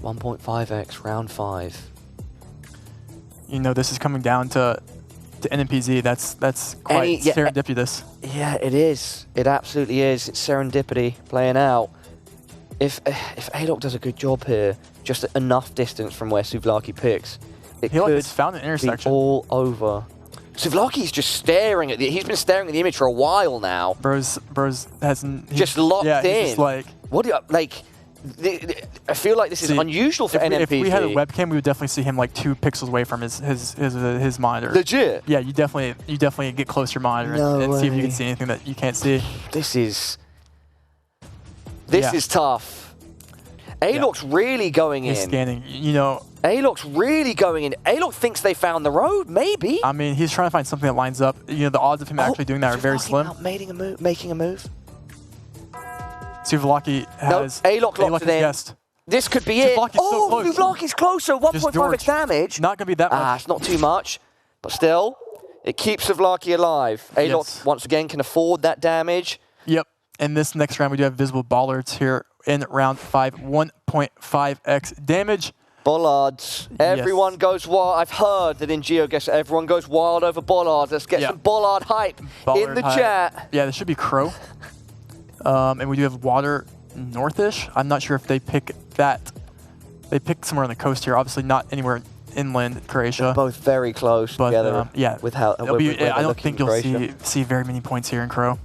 Speaker 2: 1.5x, round 5.
Speaker 1: You know, this is coming down to NMPZ. That's quite serendipitous.
Speaker 2: Yeah, it is. It absolutely is. It's serendipity playing out. If Alok does a good job here, just enough distance from where Souvlaki picks, it could
Speaker 1: found an intersection.
Speaker 2: Be all over. Souvlaki's just staring at he's been staring at the image for a while now.
Speaker 1: Bro's hasn't
Speaker 2: just locked in.
Speaker 1: He's just like,
Speaker 2: what do you like? I feel like this is unusual for NMPZ.
Speaker 1: If we had a webcam, we would definitely see him like 2 pixels away from his monitor.
Speaker 2: Legit?
Speaker 1: Yeah, you definitely get close to your monitor and see if you can see anything that you can't see.
Speaker 2: This is tough. Alok's really going in.
Speaker 1: He's scanning, you know.
Speaker 2: Alok's really going in. Alok thinks they found the road, maybe.
Speaker 1: I mean, he's trying to find something that lines up. You know, the odds of him actually doing that are very slim.
Speaker 2: Making a move.
Speaker 1: Souvlaki has...
Speaker 2: Alok locked it in.
Speaker 1: Guessed.
Speaker 2: This could be it.
Speaker 1: Oh,
Speaker 2: Souvlaki's closer. 1.5x damage.
Speaker 1: Not going to be that much.
Speaker 2: It's not too much. But still, it keeps Souvlaki alive. Alok, once again, can afford that damage.
Speaker 1: Yep. In this next round, we do have visible bollards here in round 5. 1.5x damage.
Speaker 2: Bollards. Everyone goes wild. I've heard that in GeoGuessr, everyone goes wild over bollards. Let's get some bollard hype in the chat.
Speaker 1: Yeah, this should be Crow. And we do have water northish. I'm not sure if they pick that. They pick somewhere on the coast here. Obviously not anywhere inland Croatia.
Speaker 2: They're both very close together.
Speaker 1: Yeah.
Speaker 2: With how
Speaker 1: I don't think you'll see very many points here in Crow.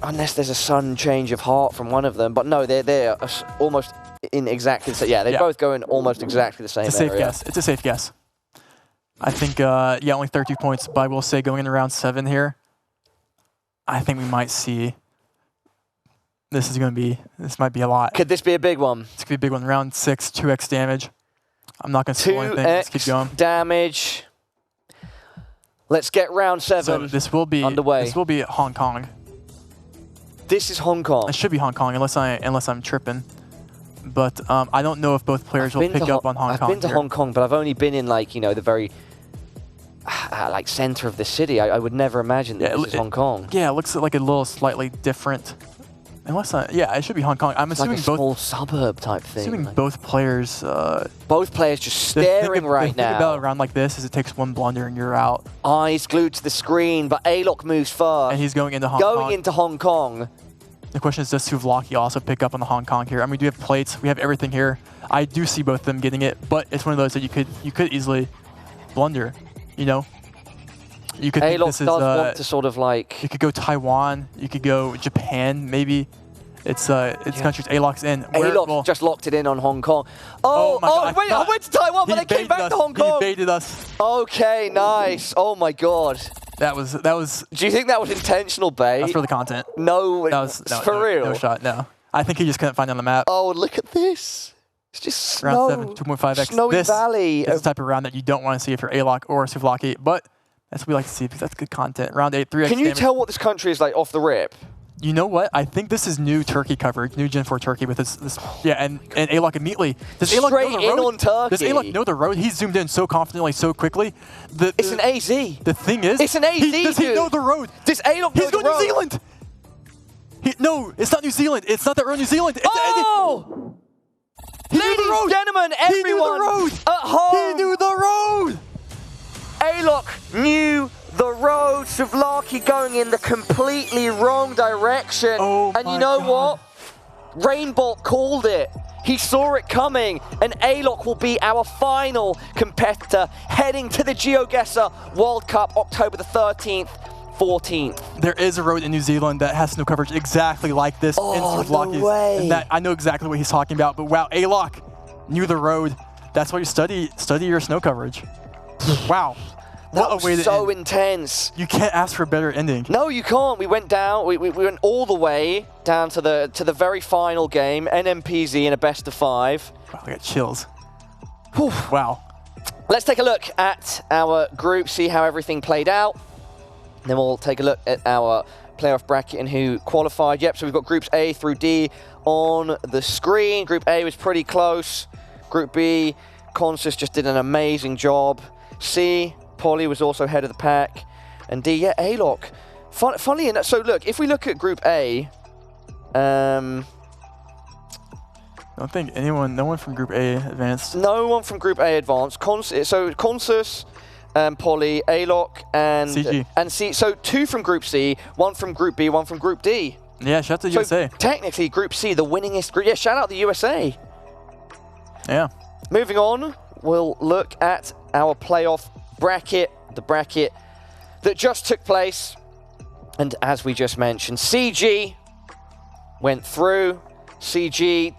Speaker 2: Unless there's a sudden change of heart from one of them. But no, they're almost in exactly the same. Yeah, they both go in almost exactly the same
Speaker 1: It's a safe guess. It's a safe guess. I think, only 32 points. But I will say going into round 7 here, I think we might see... This might be a lot.
Speaker 2: Could this be a big one?
Speaker 1: This could be a big one. Round 6, 2x damage. I'm not going to spoil anything. Let's keep going.
Speaker 2: Damage. Let's get round 7
Speaker 1: so this will be
Speaker 2: underway.
Speaker 1: This will be Hong Kong.
Speaker 2: This is Hong Kong.
Speaker 1: It should be Hong Kong, unless I'm tripping. But I don't know if both players will pick up on Hong Kong.
Speaker 2: I've been to Hong Kong, but I've only been in the very center of the city. I would never imagine that this is Hong Kong.
Speaker 1: Yeah, it looks like a little slightly different. It should be Hong Kong. I'm assuming
Speaker 2: like a small suburb type thing.
Speaker 1: Assuming both players.
Speaker 2: Both players just staring right now.
Speaker 1: The thing about a round like this is it takes one blunder and you're out.
Speaker 2: Eyes glued to the screen, but Alok moves first.
Speaker 1: And he's going into Hong Kong. The question is, does Souvlaki also pick up on the Hong Kong here? I mean, we do have plates. We have everything here. I do see both of them getting it, but it's one of those that you could easily blunder. You know. You could think this is,
Speaker 2: want to sort of like...
Speaker 1: You could go Taiwan. You could go Japan, maybe. It's countries. Alok's in.
Speaker 2: Alok just locked it in on Hong Kong. Wait, I went to Taiwan, but I came back to Hong Kong.
Speaker 1: He baited us.
Speaker 2: Okay, nice. Oh my god.
Speaker 1: That was.
Speaker 2: Do you think that was intentional bait?
Speaker 1: That's for the content.
Speaker 2: No, for real.
Speaker 1: No shot. No. I think he just couldn't find it on the map.
Speaker 2: Oh, look at this. It's just snow.
Speaker 1: Round 7, 2.5x.
Speaker 2: Snowy valley.
Speaker 1: This is the type of round that you don't want to see if you're Alok or Souvlaki, but that's what we like to see because that's good content. Round 8, 3x.
Speaker 2: Can you tell what this country is like off the rip?
Speaker 1: You know what? I think this is new Turkey coverage, new Gen 4 Turkey with this and Alok immediately. Does Alok know the road?
Speaker 2: On Turkey.
Speaker 1: Does Alok know the road? He zoomed in so confidently, so quickly.
Speaker 2: It's an AZ.
Speaker 1: The thing is,
Speaker 2: it's an AZ.
Speaker 1: Does he know the road?
Speaker 2: Does Alok know the road?
Speaker 1: He's going to New Zealand. No, it's not New Zealand. It's not that road, New Zealand.
Speaker 2: Oh! Ladies and gentlemen, everyone
Speaker 1: he knew the road.
Speaker 2: at home.
Speaker 1: He knew the road.
Speaker 2: Alok knew The road, Souvlaki going in the completely wrong direction.
Speaker 1: Oh
Speaker 2: and
Speaker 1: my
Speaker 2: you know
Speaker 1: God.
Speaker 2: what? Rainbolt called it. He saw it coming, and A-Lock will be our final competitor heading to the GeoGuessr World Cup October the 13th, 14th.
Speaker 1: There is a road in New Zealand that has snow coverage exactly like this in Souvlaki's.
Speaker 2: no way.
Speaker 1: And that, I know exactly what he's talking about, but wow, A-Lock knew the road. That's why you study your snow coverage. Wow.
Speaker 2: That
Speaker 1: What a way
Speaker 2: was
Speaker 1: to
Speaker 2: so
Speaker 1: end.
Speaker 2: intense.
Speaker 1: You can't ask for a better ending.
Speaker 2: No, you can't. We went down. We went all the way down to the very final game. NMPZ in a best of 5.
Speaker 1: Wow, I got chills.
Speaker 2: Whew.
Speaker 1: Wow.
Speaker 2: Let's take a look at our group, see how everything played out. Then we'll take a look at our playoff bracket and who qualified. Yep, so we've got groups A through D on the screen. Group A was pretty close. Group B, Consus just did an amazing job. C, Polly was also head of the pack. And D, yeah, A-Lock. Funnily enough, so look, if we look at Group A,
Speaker 1: I don't think no one from Group A advanced.
Speaker 2: no one from Group A advanced. So Consus, Polly, A-Lock, and
Speaker 1: CG.
Speaker 2: And C. So 2 from Group C, 1 from Group B, 1 from Group D.
Speaker 1: Yeah, shout out to
Speaker 2: So
Speaker 1: USA.
Speaker 2: technically, Group C, the winningest group. Yeah, shout out the USA.
Speaker 1: Yeah.
Speaker 2: Moving on, we'll look at our playoff bracket, the bracket that just took place. And as we just mentioned, CG went through. CG,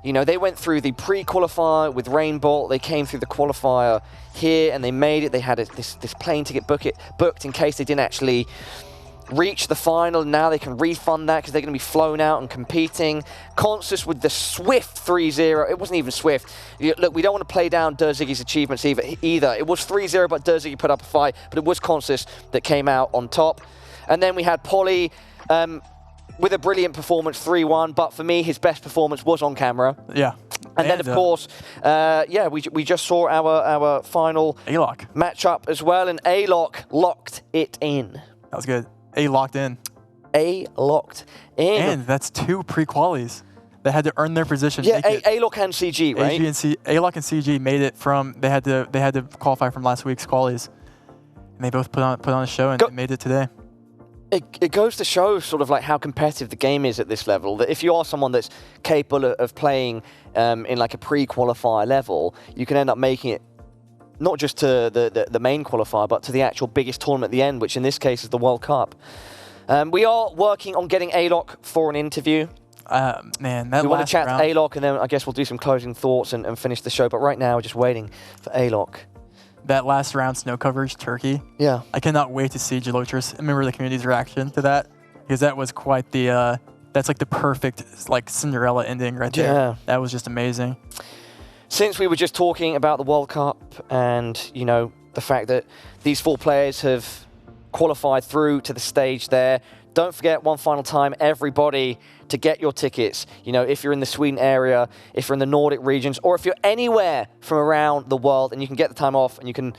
Speaker 2: you know, they went through the pre-qualifier with Rainbolt. They came through the qualifier here and they made it. They had this plane ticket booked in case they didn't actually reach the final. Now they can refund that because they're going to be flown out and competing. Consus with the swift 3-0. It wasn't even swift. Look, we don't want to play down Derziggy's achievements either. It was 3-0, but Derziggy put up a fight. But it was Consus that came out on top. And then we had Polly with a brilliant performance, 3-1. But for me, his best performance was on camera.
Speaker 1: Yeah.
Speaker 2: And then, of course, yeah, we just saw our final
Speaker 1: A-Lock.
Speaker 2: matchup as well. And A-Lock locked it in.
Speaker 1: That was good. A locked in.
Speaker 2: A locked in.
Speaker 1: And that's 2 pre-qualies that had to earn their position.
Speaker 2: Yeah, A-Lock and CG, right?
Speaker 1: A-Lock and CG made it from, they had to qualify from last week's qualies. And they both put on a show and they made it today.
Speaker 2: It goes to show sort of like how competitive the game is at this level, that if you are someone that's capable of playing in like a pre-qualifier level, you can end up making it not just to the main qualifier, but to the actual biggest tournament at the end, which in this case is the World Cup. We are working on getting A-Lock for an interview.
Speaker 1: Man, that
Speaker 2: we want to
Speaker 1: last
Speaker 2: chat
Speaker 1: round,
Speaker 2: to A-Lock, and then I guess we'll do some closing thoughts and finish the show. But right now, we're just waiting for A-Lock.
Speaker 1: that last round snow coverage, Turkey.
Speaker 2: Yeah.
Speaker 1: I cannot wait to see Gelotris. I remember the community's reaction to that, because that was quite the, that's like the perfect like Cinderella ending right there.
Speaker 2: Yeah.
Speaker 1: That was just amazing.
Speaker 2: Since we were just talking about the World Cup and, you know, the fact that these 4 players have qualified through to the stage there, don't forget one final time, everybody, to get your tickets. You know, if you're in the Sweden area, if you're in the Nordic regions, or if you're anywhere from around the world and you can get the time off and you can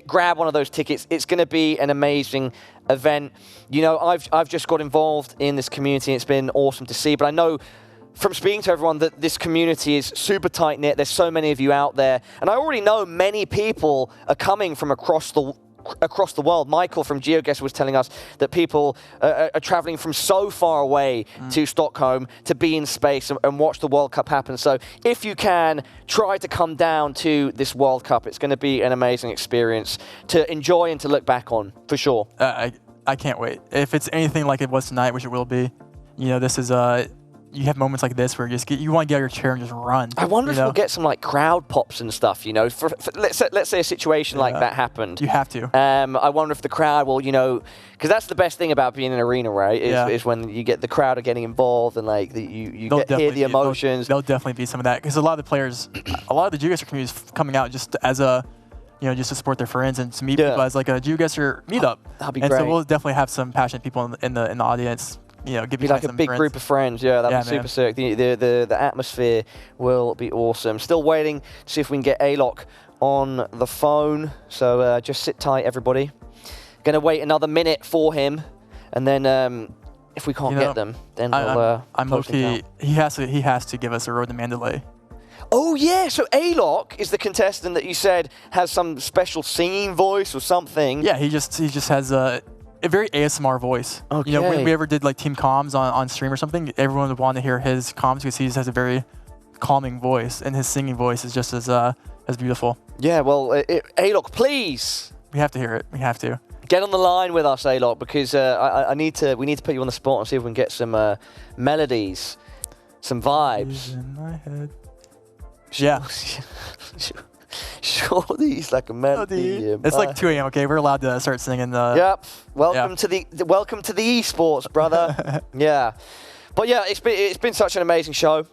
Speaker 2: grab one of those tickets, it's going to be an amazing event. You know, I've just got involved in this community. It's been awesome to see, but I know from speaking to everyone that this community is super tight-knit. There's so many of you out there. And I already know many people are coming from across the world. Michael from GeoGuessr was telling us that people are traveling from so far away to Stockholm to be in space and watch the World Cup happen. So if you can, try to come down to this World Cup. It's going to be an amazing experience to enjoy and to look back on, for sure.
Speaker 1: I can't wait. If it's anything like it was tonight, which it will be, you know, this is you have moments like this where you want to get out of your chair and just run.
Speaker 2: I wonder if we'll get some like crowd pops and stuff, you know, for let's say a situation like that happened.
Speaker 1: You have to.
Speaker 2: I wonder if the crowd will, you know, because that's the best thing about being in an arena, right? Is when you get the crowd are getting involved and like you hear the emotions.
Speaker 1: There'll definitely be some of that because a lot of the players, a lot of the GeoGuessr community is coming out just as a, you know, just to support their friends and to meet people as like a GeoGuessr meetup.
Speaker 2: That'd be
Speaker 1: and
Speaker 2: great.
Speaker 1: So we'll definitely have some passionate people in the audience. You know,
Speaker 2: be like a big group of friends. Yeah, that'd be super sick. The atmosphere will be awesome. Still waiting to see if we can get A-Lock on the phone. So just sit tight, everybody. Going to wait another minute for him, and then if we can't get them, then we'll
Speaker 1: I'm
Speaker 2: close things
Speaker 1: he has to give us a road to Mandalay.
Speaker 2: Oh yeah, so Alok is the contestant that you said has some special singing voice or something.
Speaker 1: Yeah, he just has a very ASMR voice.
Speaker 2: Okay.
Speaker 1: You know, when we ever did like team comms on stream or something, everyone would want to hear his comms because he just has a very calming voice, and his singing voice is just as beautiful.
Speaker 2: Yeah, well, Alok, please.
Speaker 1: We have to hear it. We have to.
Speaker 2: Get on the line with us, Alok, because we need to put you on the spot and see if we can get some melodies, some vibes.
Speaker 1: In my head. Yeah.
Speaker 2: Surely it's like a melody.
Speaker 1: It's like 2 a.m. Okay, we're allowed to start singing.
Speaker 2: Yep. Welcome to the esports, brother. Yeah. But yeah, it's been such an amazing show.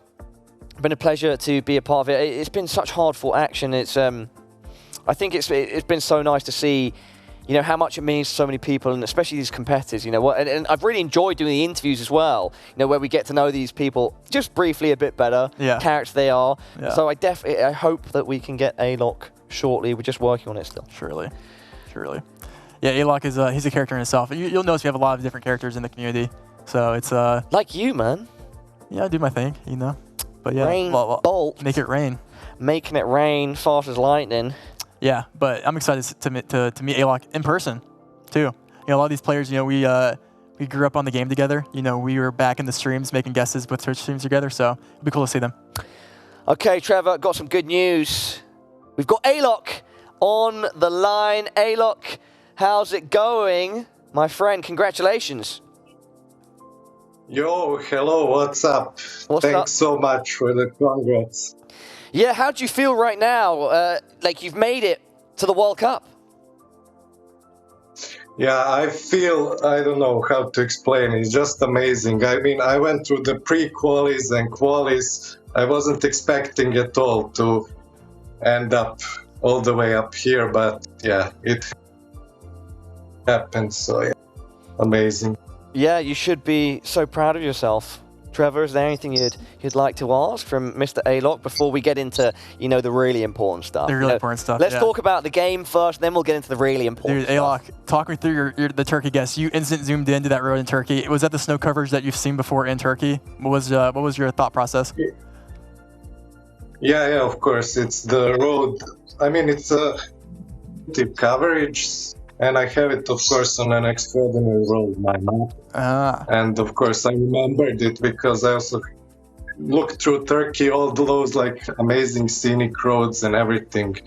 Speaker 2: Been a pleasure to be a part of it. It's been such hard-fought action. It's I think it's been so nice to see, you know, how much it means to so many people, and especially these competitors, you know, and I've really enjoyed doing the interviews as well, you know, where we get to know these people just briefly a bit better, characters they are.
Speaker 1: Yeah.
Speaker 2: So I hope that we can get Alok shortly. We're just working on it still.
Speaker 1: Surely. Yeah, Alok is he's a character in himself. You'll notice we have a lot of different characters in the community, so it's
Speaker 2: like you, man.
Speaker 1: Yeah, I do my thing, you know. But yeah,
Speaker 2: rain, bolt.
Speaker 1: Make it rain. Making
Speaker 2: it rain fast as lightning.
Speaker 1: Yeah, but I'm excited to meet Alok in person, too. You know, a lot of these players, you know, we grew up on the game together. You know, we were back in the streams making guesses with Twitch streams together, so it'd be cool to see them.
Speaker 2: Okay, Trevor, got some good news. We've got Alok on the line. Alok, how's it going, my friend? Congratulations.
Speaker 7: Yo, hello, what's up? Thanks so much for the congrats.
Speaker 2: Yeah, how do you feel right now? Like you've made it to the World Cup?
Speaker 7: Yeah, I feel, I don't know how to explain. It's just amazing. I mean, I went through the pre-qualis and qualis. I wasn't expecting at all to end up all the way up here, but yeah, it happened. So yeah, amazing.
Speaker 2: Yeah, you should be so proud of yourself. Trevor, is there anything you'd like to ask from Mr. Alok before we get into, you know, the really important stuff?
Speaker 1: The really important stuff.
Speaker 2: Let's talk about the game first, then we'll get into the really important
Speaker 1: stuff.
Speaker 2: Alok,
Speaker 1: talk me through the Turkey guess. You instant zoomed into that road in Turkey. Was that the snow coverage that you've seen before in Turkey? What was your thought process?
Speaker 7: Yeah, of course. It's the road. I mean, it's a deep coverage. And I have it, of course, on an extraordinary road, my map. And of course, I remembered it because I also looked through Turkey, all those like amazing scenic roads and everything.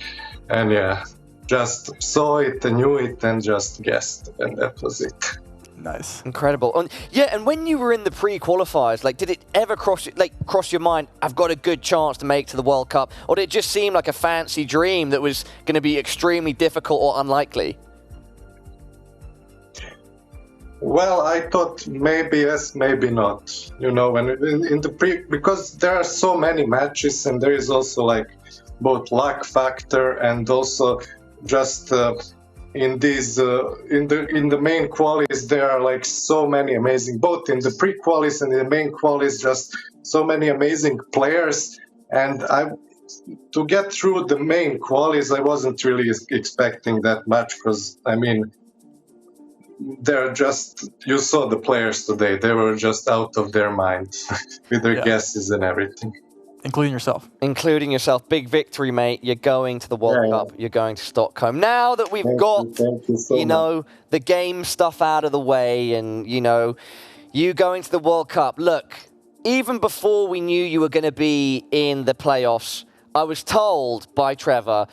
Speaker 7: And yeah, just saw it and knew it and just guessed, and that was it.
Speaker 1: Nice,
Speaker 2: incredible. Yeah, and when you were in the pre-qualifiers, like, did it ever cross your mind? I've got a good chance to make it to the World Cup, or did it just seem like a fancy dream that was going to be extremely difficult or unlikely?
Speaker 7: Well, I thought maybe yes, maybe not. You know, when in the because there are so many matches, and there is also like both luck factor and also just in these in the main qualis there are like so many amazing, both in the pre-qualis and in the main qualis, just so many amazing players. And to get through the main qualis, I wasn't really expecting that much because I mean, they're just, you saw the players today, they were just out of their mind with their guesses and everything.
Speaker 1: Including yourself.
Speaker 2: Including yourself. Big victory, mate. You're going to the World Cup. You're going to Stockholm. Now that we've got, you know, the game stuff out of the way and, you know, you going to the World Cup. Look, even before we knew you were going to be in the playoffs, I was told by Trevor,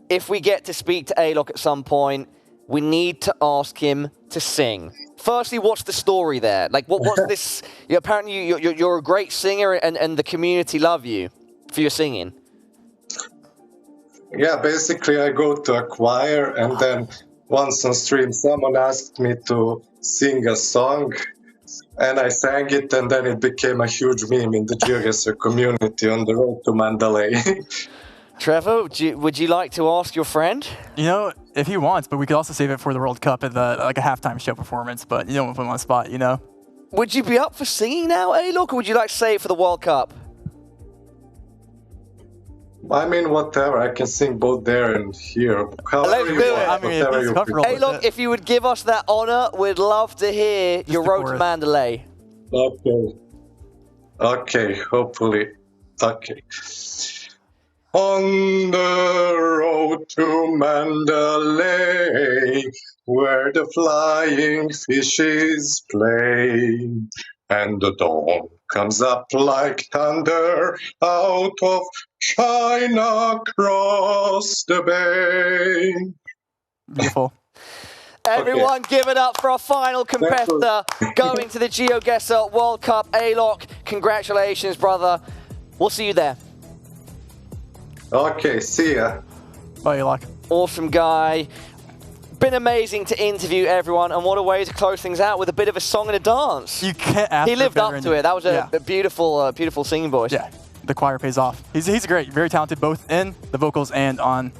Speaker 2: if we get to speak to Alok at some point, we need to ask him to sing. Firstly, what's the story there? Like, what's this? Apparently, you're a great singer, and the community love you for your singing.
Speaker 7: Yeah, basically, I go to a choir, and then once on stream, someone asked me to sing a song, and I sang it, and then it became a huge meme in the GeoGuessr community on the road to Mandalay.
Speaker 2: Trevor, would you like to ask your friend?
Speaker 1: You know, if he wants, but we could also save it for the World Cup at like a halftime show performance, but you don't want to put him on the spot, you know?
Speaker 2: Would you be up for singing now, Alok, or would you like to save it for the World Cup?
Speaker 7: I mean, whatever. I can sing both there and here.
Speaker 2: Let's do it.
Speaker 1: I mean, it's comfortable.
Speaker 2: Alok, if you would give us that honor, we'd love to hear your road to Mandalay.
Speaker 7: Okay, hopefully. Okay. On the road to Mandalay, where the flying fishes play, and the dawn comes up like thunder out of China across the bay.
Speaker 1: Beautiful.
Speaker 2: Everyone give it up for our final competitor going to the GeoGuessr World Cup. A-Lock, congratulations, brother. We'll see you there.
Speaker 7: Okay, see ya.
Speaker 1: Bye, A-Lock.
Speaker 2: Awesome guy. Been amazing to interview everyone, and what a way to close things out with a bit of a song and a dance.
Speaker 1: You can't ask
Speaker 2: He lived
Speaker 1: for a better
Speaker 2: up to it. That was
Speaker 1: ending.
Speaker 2: a beautiful, beautiful singing voice.
Speaker 1: Yeah, the choir pays off. He's great, very talented both in the vocals and on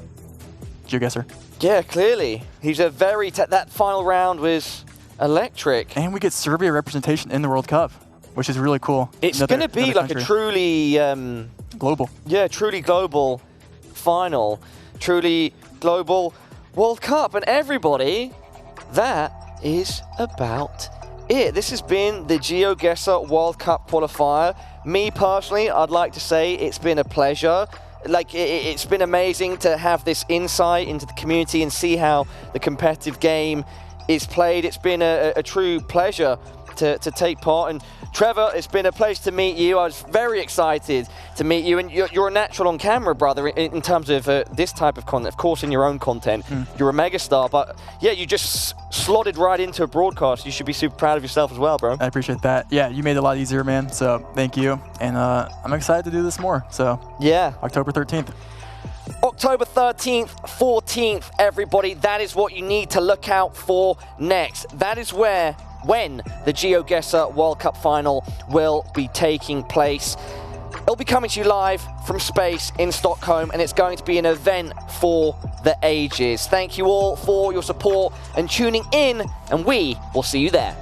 Speaker 1: GeoGuessr.
Speaker 2: Yeah, clearly. He's a very, that final round was electric.
Speaker 1: And we get Serbia representation in the World Cup, which is really cool.
Speaker 2: It's going to be like
Speaker 1: country.
Speaker 2: a truly...
Speaker 1: global.
Speaker 2: Yeah, truly global final. Truly global World Cup. And everybody, that is about it. This has been the GeoGuessr World Cup qualifier. Me personally, I'd like to say it's been a pleasure. Like, it's been amazing to have this insight into the community and see how the competitive game is played. It's been a true pleasure to take part. And Trevor, it's been a pleasure to meet you. I was very excited to meet you. And you're a natural on camera, brother, in terms of this type of content. Of course, in your own content, you're a megastar. But yeah, you just slotted right into a broadcast. You should be super proud of yourself as well, bro.
Speaker 1: I appreciate that. Yeah, you made it a lot easier, man. So thank you. And I'm excited to do this more. So
Speaker 2: yeah,
Speaker 1: October 13th.
Speaker 2: October 13th, 14th, everybody. That is what you need to look out for next. That is when the GeoGuessr World Cup final will be taking place. It'll be coming to you live from space in Stockholm, and it's going to be an event for the ages. Thank you all for your support and tuning in, and we will see you there.